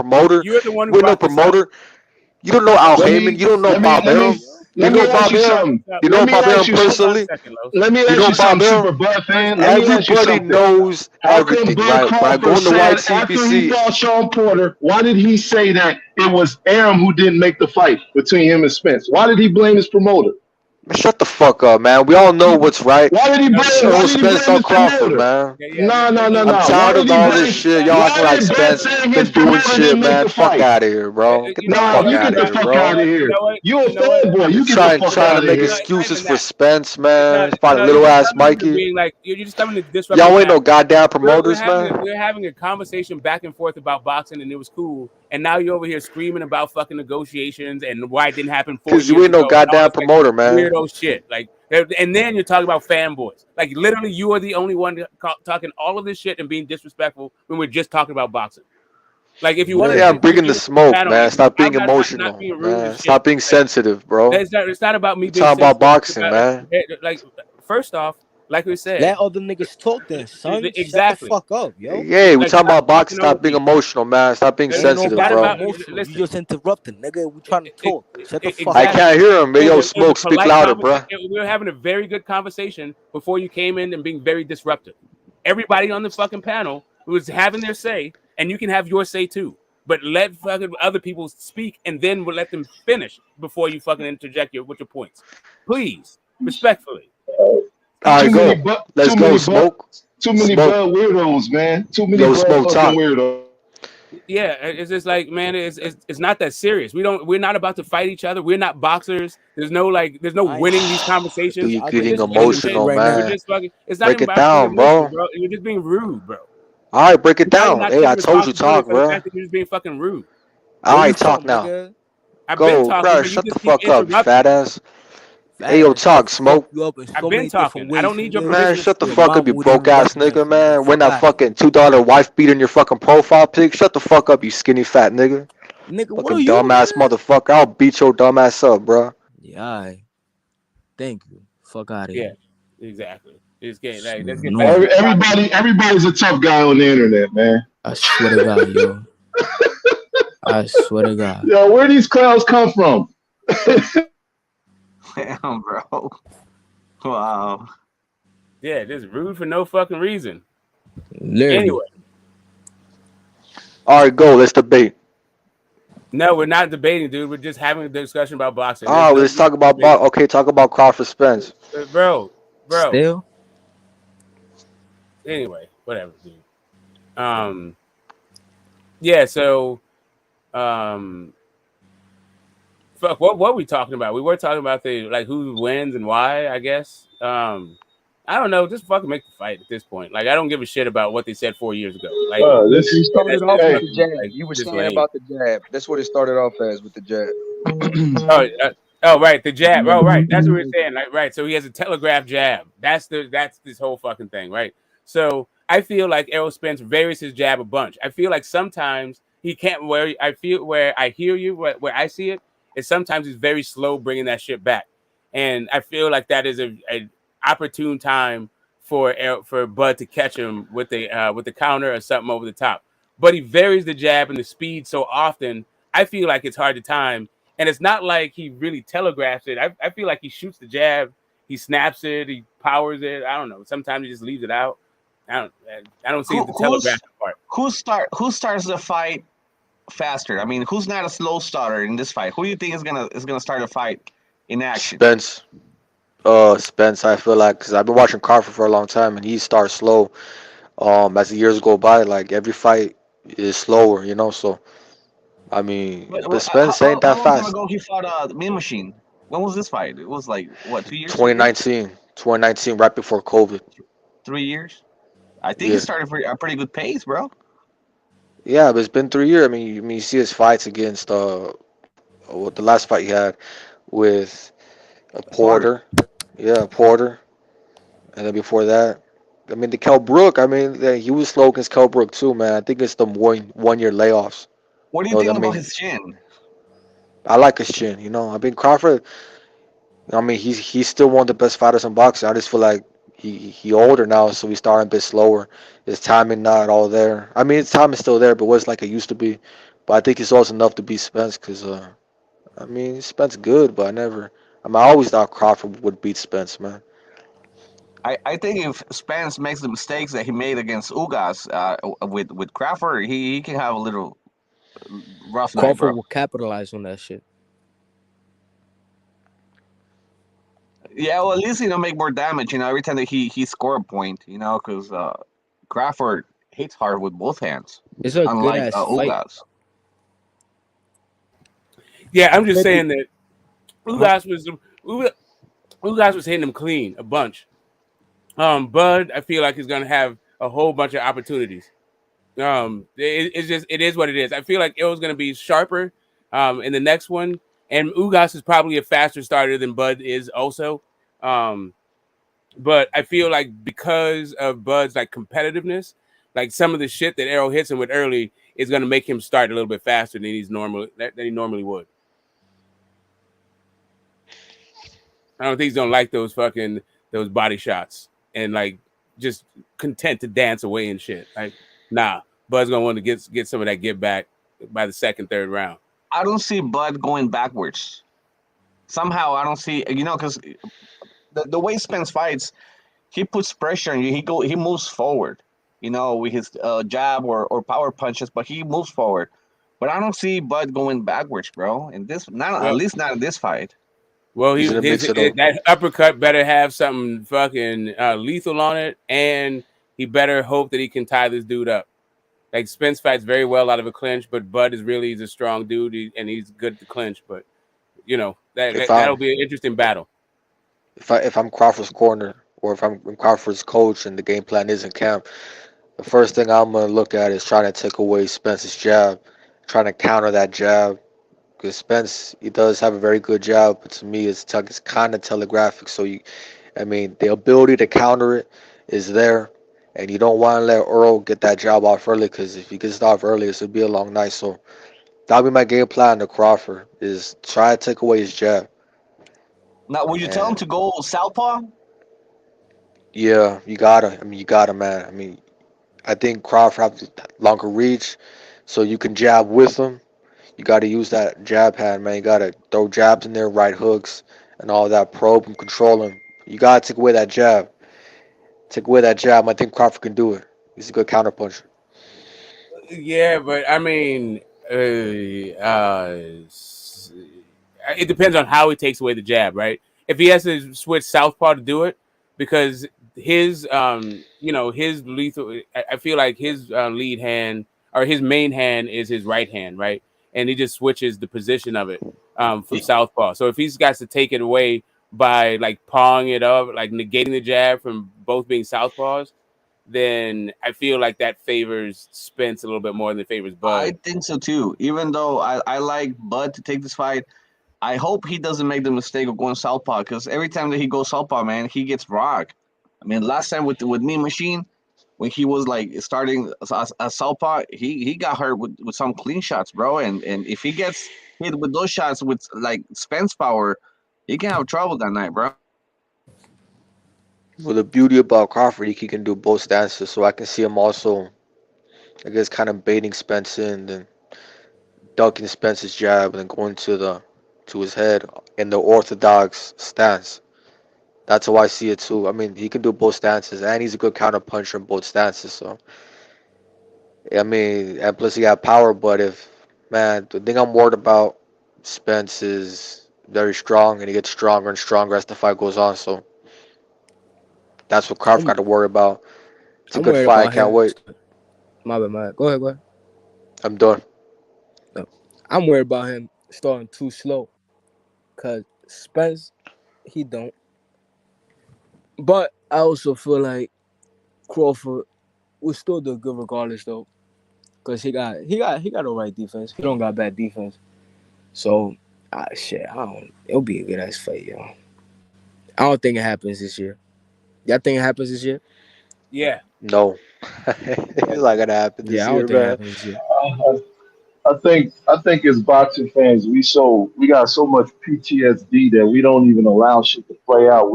promoter. You're the one who We're no brought this up. promoter. You don't know Al Let Heyman. me You don't know let me Bob let me Arum. let me ask you something. You Let know me Bob ask Arum you personally? Let me You ask know you Bob something, Arum? Super Bud fan. Let me ask you Everybody something. knows How come everything, Bud right? When I go Crawford in the said after he YTBC, fought Sean Porter, why did he say that it was Arum who didn't make the fight between him and Spence? Why did he blame his promoter? shut the fuck up, man. We all know what's right. Why did he blame? It's Why Errol did he Spence blame on his Crawford, promoter? man. No, no, no, I'm no. tired of all this shit. Y'all acting Why like did Bud Spence say his been doing promoter shit, didn't make man. the Fuck fight? out of here, bro. Get the Nah, fuck you out get of the here, fuck out bro. of here. You a fanboy. You You're get the fuck trying out to of make here. excuses for Spence, It's not. man. Fight a No, you're little just ass coming into Mikey. being like you're just coming to disrupt the Y'all ain't panel. no goddamn We're promoters, man. having a conversation back and forth about boxing, and it was cool. And now you're over here screaming about fucking negotiations and why it didn't happen 4 Cause you years ain't no ago and all goddamn this like promoter, man. weirdo shit. Like, and then you're talking about fanboys. Like, literally, you are the only one talking all of this shit and being disrespectful when we're just talking about boxing. Like, if you want Yeah, I'm to bringing the do it to the smoke, panel, man. Stop being I'm not emotional, being rude and man. shit. Stop being Like, sensitive, bro. it's not about me We're being talking about sensitive. boxing, man. Like, first off, like we said, Let other niggas talk then, son. Shut the exactly. fuck up, yo. Yeah, we're Like, talking stop about boxing. talking over Stop being people. emotional, man. Stop being Ain't It's sensitive, not nobody bro. about emotional. You listen. just interrupting, nigga. We trying to talk. Shut the fuck I up. Exactly. can't hear him. Hey, yo, It was a Smoke, speak polite louder, bro. conversation. We were having a very good conversation before you came in and being very disruptive. Everybody on the fucking panel was having their say, and you can have your say too. But let fucking other people speak, and then we'll let them finish before you fucking interject with your points. Please, respectfully. All right, go. Let's go, Smoke. Too many Smoke. Bud weirdos, man. Too many Yo, Bud Smoke, fucking talk. weirdos. Yeah, it's just like, man, it's not that serious. We're not about to fight each other. We're not boxers. There's no winning these conversations. You We're getting just winning the emotional, We're man. just fucking. It's not Break even it about being down, emotional, bro. bro. You're just being rude, bro. All right, break it Now you're down. not Hey, I taking told you responsibility talk, for the bro. fact that you're just being fucking rude. All Where you right, talk from, now. nigga? I've been Go, talking, bro. but you Shut the just keep fuck up, you interrupting. fat ass. Fat Hey, yo, ass gonna talk, fuck Smoke. you up in I've so been many different talking. I ways, don't need your nigga. Man, permission to shut the Your speak. fuck up, mama you wouldn't broke even ass recognize nigga, you, nigga. man. When Fuck that out of here. fucking $2 wife beat in your fucking profile pic, shut the fuck up, you skinny fat nigga. Nigga, what are Fucking you, dumbass nigga? motherfucker. I'll beat your dumbass up, bro. Yeah, alright. Thank you. Fuck out of Yeah, here. exactly. Let's get back to Annoying. the topic. Everybody's a tough guy on the internet, man. I swear to God, yo. I swear to God. Yo, where these clowns come from? Damn, bro. Wow. Yeah, just rude for no fucking reason. Literally. Anyway, All right, go. Let's debate. no, we're not debating, dude. We're just having a discussion about boxing. There's Oh, no let's talk about debate. okay. Talk about Crawford Spence. Bro. Still? Anyway, whatever, dude. Yeah. So, fuck. What were we talking about? We were talking about who wins and why. I guess. I don't know. Just fucking make the fight at this point. Like, I don't give a shit about what they said 4 years ago. Like, You started that's off just with the fucking jab. like You were just saying lame. about the jab. That's what it started off as with the jab. Right, the jab. Oh, right, that's what we're saying. Like, right, so he has a telegraph jab. That's this whole fucking thing, right? So I feel like Errol Spence varies his jab a bunch. I feel like sometimes he can't. Where I hear you, where I see it is sometimes he's very slow bringing that shit back, and I feel like that is a opportune time for Bud to catch him with the counter or something over the top. But he varies the jab and the speed so often. I feel like it's hard to time. And it's not like he really telegraphs it. I feel like he shoots the jab, he snaps it, he powers it. I don't know. Sometimes he just leaves it out. I don't see the telegraph part. Who starts the fight faster? I mean, who's not a slow starter in this fight? Who do you think is gonna start a fight in action? Spence. Spence. I feel like because I've been watching Crawford for a long time, and he starts slow. As the years go by, like every fight is slower, you know. So I mean, but Spence ain't How that long time fast. ago he fought Mean Machine? When was this fight? It was like what, 2 years? 2019, right before COVID. 3 years? I think he Yeah. started a pretty good pace, bro. Yeah, but it's been 3 years. You see his fights against what the last fight he had with Porter. Yeah, Porter, and then before that, the Kell Brook. He was slow against Kell Brook too, man. I think it's the 1 year layoffs. What do you No, think about his chin? I like his chin. Crawford. He's still one of the best fighters in boxing. I just feel like he older now, so he's starting a bit slower. His timing not all there. His time is still there, but what's like it used to be. But I think he's also enough to beat Spence because Spence good, but I mean, I always thought Crawford would beat Spence, man. I think if Spence makes the mistakes that he made against Ugas with Crawford, he can have a little rough night, Crawford bro. will capitalize on that shit. Yeah, well, at least make more damage. Every time that he score a point, because Crawford hits hard with both hands, It's a good unlike ass fight. Ugas. Yeah, I'm just Maybe. saying that Ugas was hitting him clean a bunch. Bud, I feel like he's gonna have a whole bunch of opportunities. It is what it is. I feel like Errol's gonna be sharper in the next one, and Ugas is probably a faster starter than Bud is also. But I feel like because of Bud's like competitiveness, like some of the shit that Errol hits him with early is gonna make him start a little bit faster than he normally would. I don't think he's gonna like those body shots and like just content to dance away and shit. Like, nah, Bud's gonna want to get some of that get back by the second, third round. I don't see Bud going backwards. Somehow I don't see because the way Spence fights, he puts pressure on you. He moves forward, with his jab or power punches, but he moves forward. But I don't see Bud going backwards, bro. In this, at least not in this fight. Well, He's gonna mix it up. that uppercut better have something fucking lethal on it, and he better hope that he can tie this dude up. Like Spence fights very well out of a clinch, but Bud he's a strong dude, and he's good to clinch. But that'll be an interesting battle. If I'm Crawford's corner or if I'm Crawford's coach and the game plan isn't camp, the first thing I'm gonna look at is trying to take away Spence's jab, trying to counter that jab. Because Spence, he does have a very good jab, but to me, it's kind of telegraphic. So the ability to counter it is there, and you don't want to let Earl get that jab off early. Because if he gets it off early, it'll be a long night. So that'll be my game plan to Crawford: is try to take away his jab. Now, would you tell him to go southpaw? Yeah, you gotta. You gotta, man. I think Crawford has longer reach, so you can jab with him. You got to use that jab hand, man. You got to throw jabs in there, right hooks, and all that. Probe and control him. You got to take away that jab. Take away that jab. I think Crawford can do it. He's a good counterpuncher. Yeah, but it depends on how he takes away the jab, right? If he has to switch southpaw to do it, because his his lethal, I feel like his lead hand or his main hand is his right hand, right? And he just switches the position of it from southpaw. So if he's got to take it away by like pawing it up, like negating the jab from both being southpaws, then I feel like that favors Spence a little bit more than it favors Bud. I think so too. Even though I like Bud to take this fight, I hope he doesn't make the mistake of going southpaw, because every time that he goes southpaw, man, he gets rocked. I mean, last time with Mean Machine, when he was like starting a southpaw, he got hurt with some clean shots, bro. And if he gets hit with those shots with like Spence power, he can have trouble that night, bro. Well, the beauty about Crawford, he can do both stances, so I can see him also, I guess, kind of baiting Spence in, then ducking Spence's jab, and then going to his head in the orthodox stance. That's how I see it too. I mean, he can do both stances, and he's a good counter puncher in both stances. So, and plus he got power. But the thing I'm worried about, Spence is very strong, and he gets stronger and stronger as the fight goes on. So that's what Crawford got to worry about. It's a I'm good worried fight. I about can't him. wait. My bad. Go ahead. I'm done. No. I'm worried about him starting too slow. Cause Spence, he don't. But I also feel like Crawford will still do good regardless though. Cause he got the right defense. He don't got bad defense. So it'll be a good ass fight, yo. I don't think it happens this year. Y'all think it happens this year? Yeah. No. It's not gonna happen this Yeah, I year, don't think it man. happens this year. I think as boxing fans, we got so much PTSD that we don't even allow shit to play out.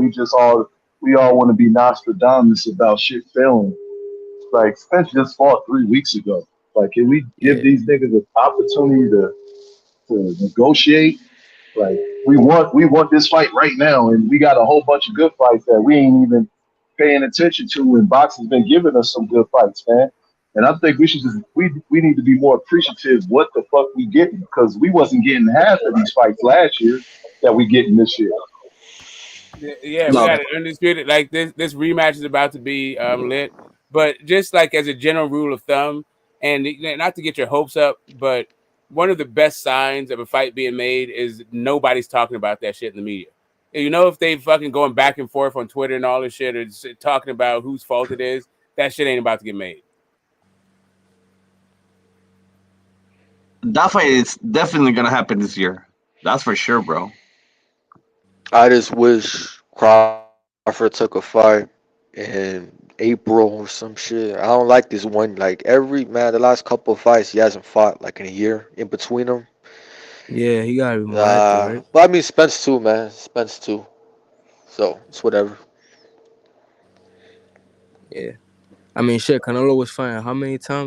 We all want to be Nostradamus about shit failing. Like Spence just fought 3 weeks ago. Like, can we give Yeah. these niggas an opportunity to negotiate? Like we want this fight right now, and we got a whole bunch of good fights that we ain't even paying attention to. And boxing's been giving us some good fights, man. And I think we should just we need to be more appreciative what the fuck we getting, because we wasn't getting half of these fights last year that we getting this year. Yeah, we got it undisputed. Like this rematch is about to be lit. But just like as a general rule of thumb, and not to get your hopes up, but one of the best signs of a fight being made is nobody's talking about that shit in the media. You know, if they fucking going back and forth on Twitter and all this shit, or talking about whose fault it is, that shit ain't about to get made. That fight is definitely gonna happen this year. That's for sure, bro. I just wish Crawford took a fight in April or some shit. I don't like this one. Like the last couple of fights, he hasn't fought like in a year in between them. Yeah, he gotta be more active, right? But I mean, Spence too, man. Spence too. So it's whatever. Yeah. I mean, shit, Canelo was fighting how many times?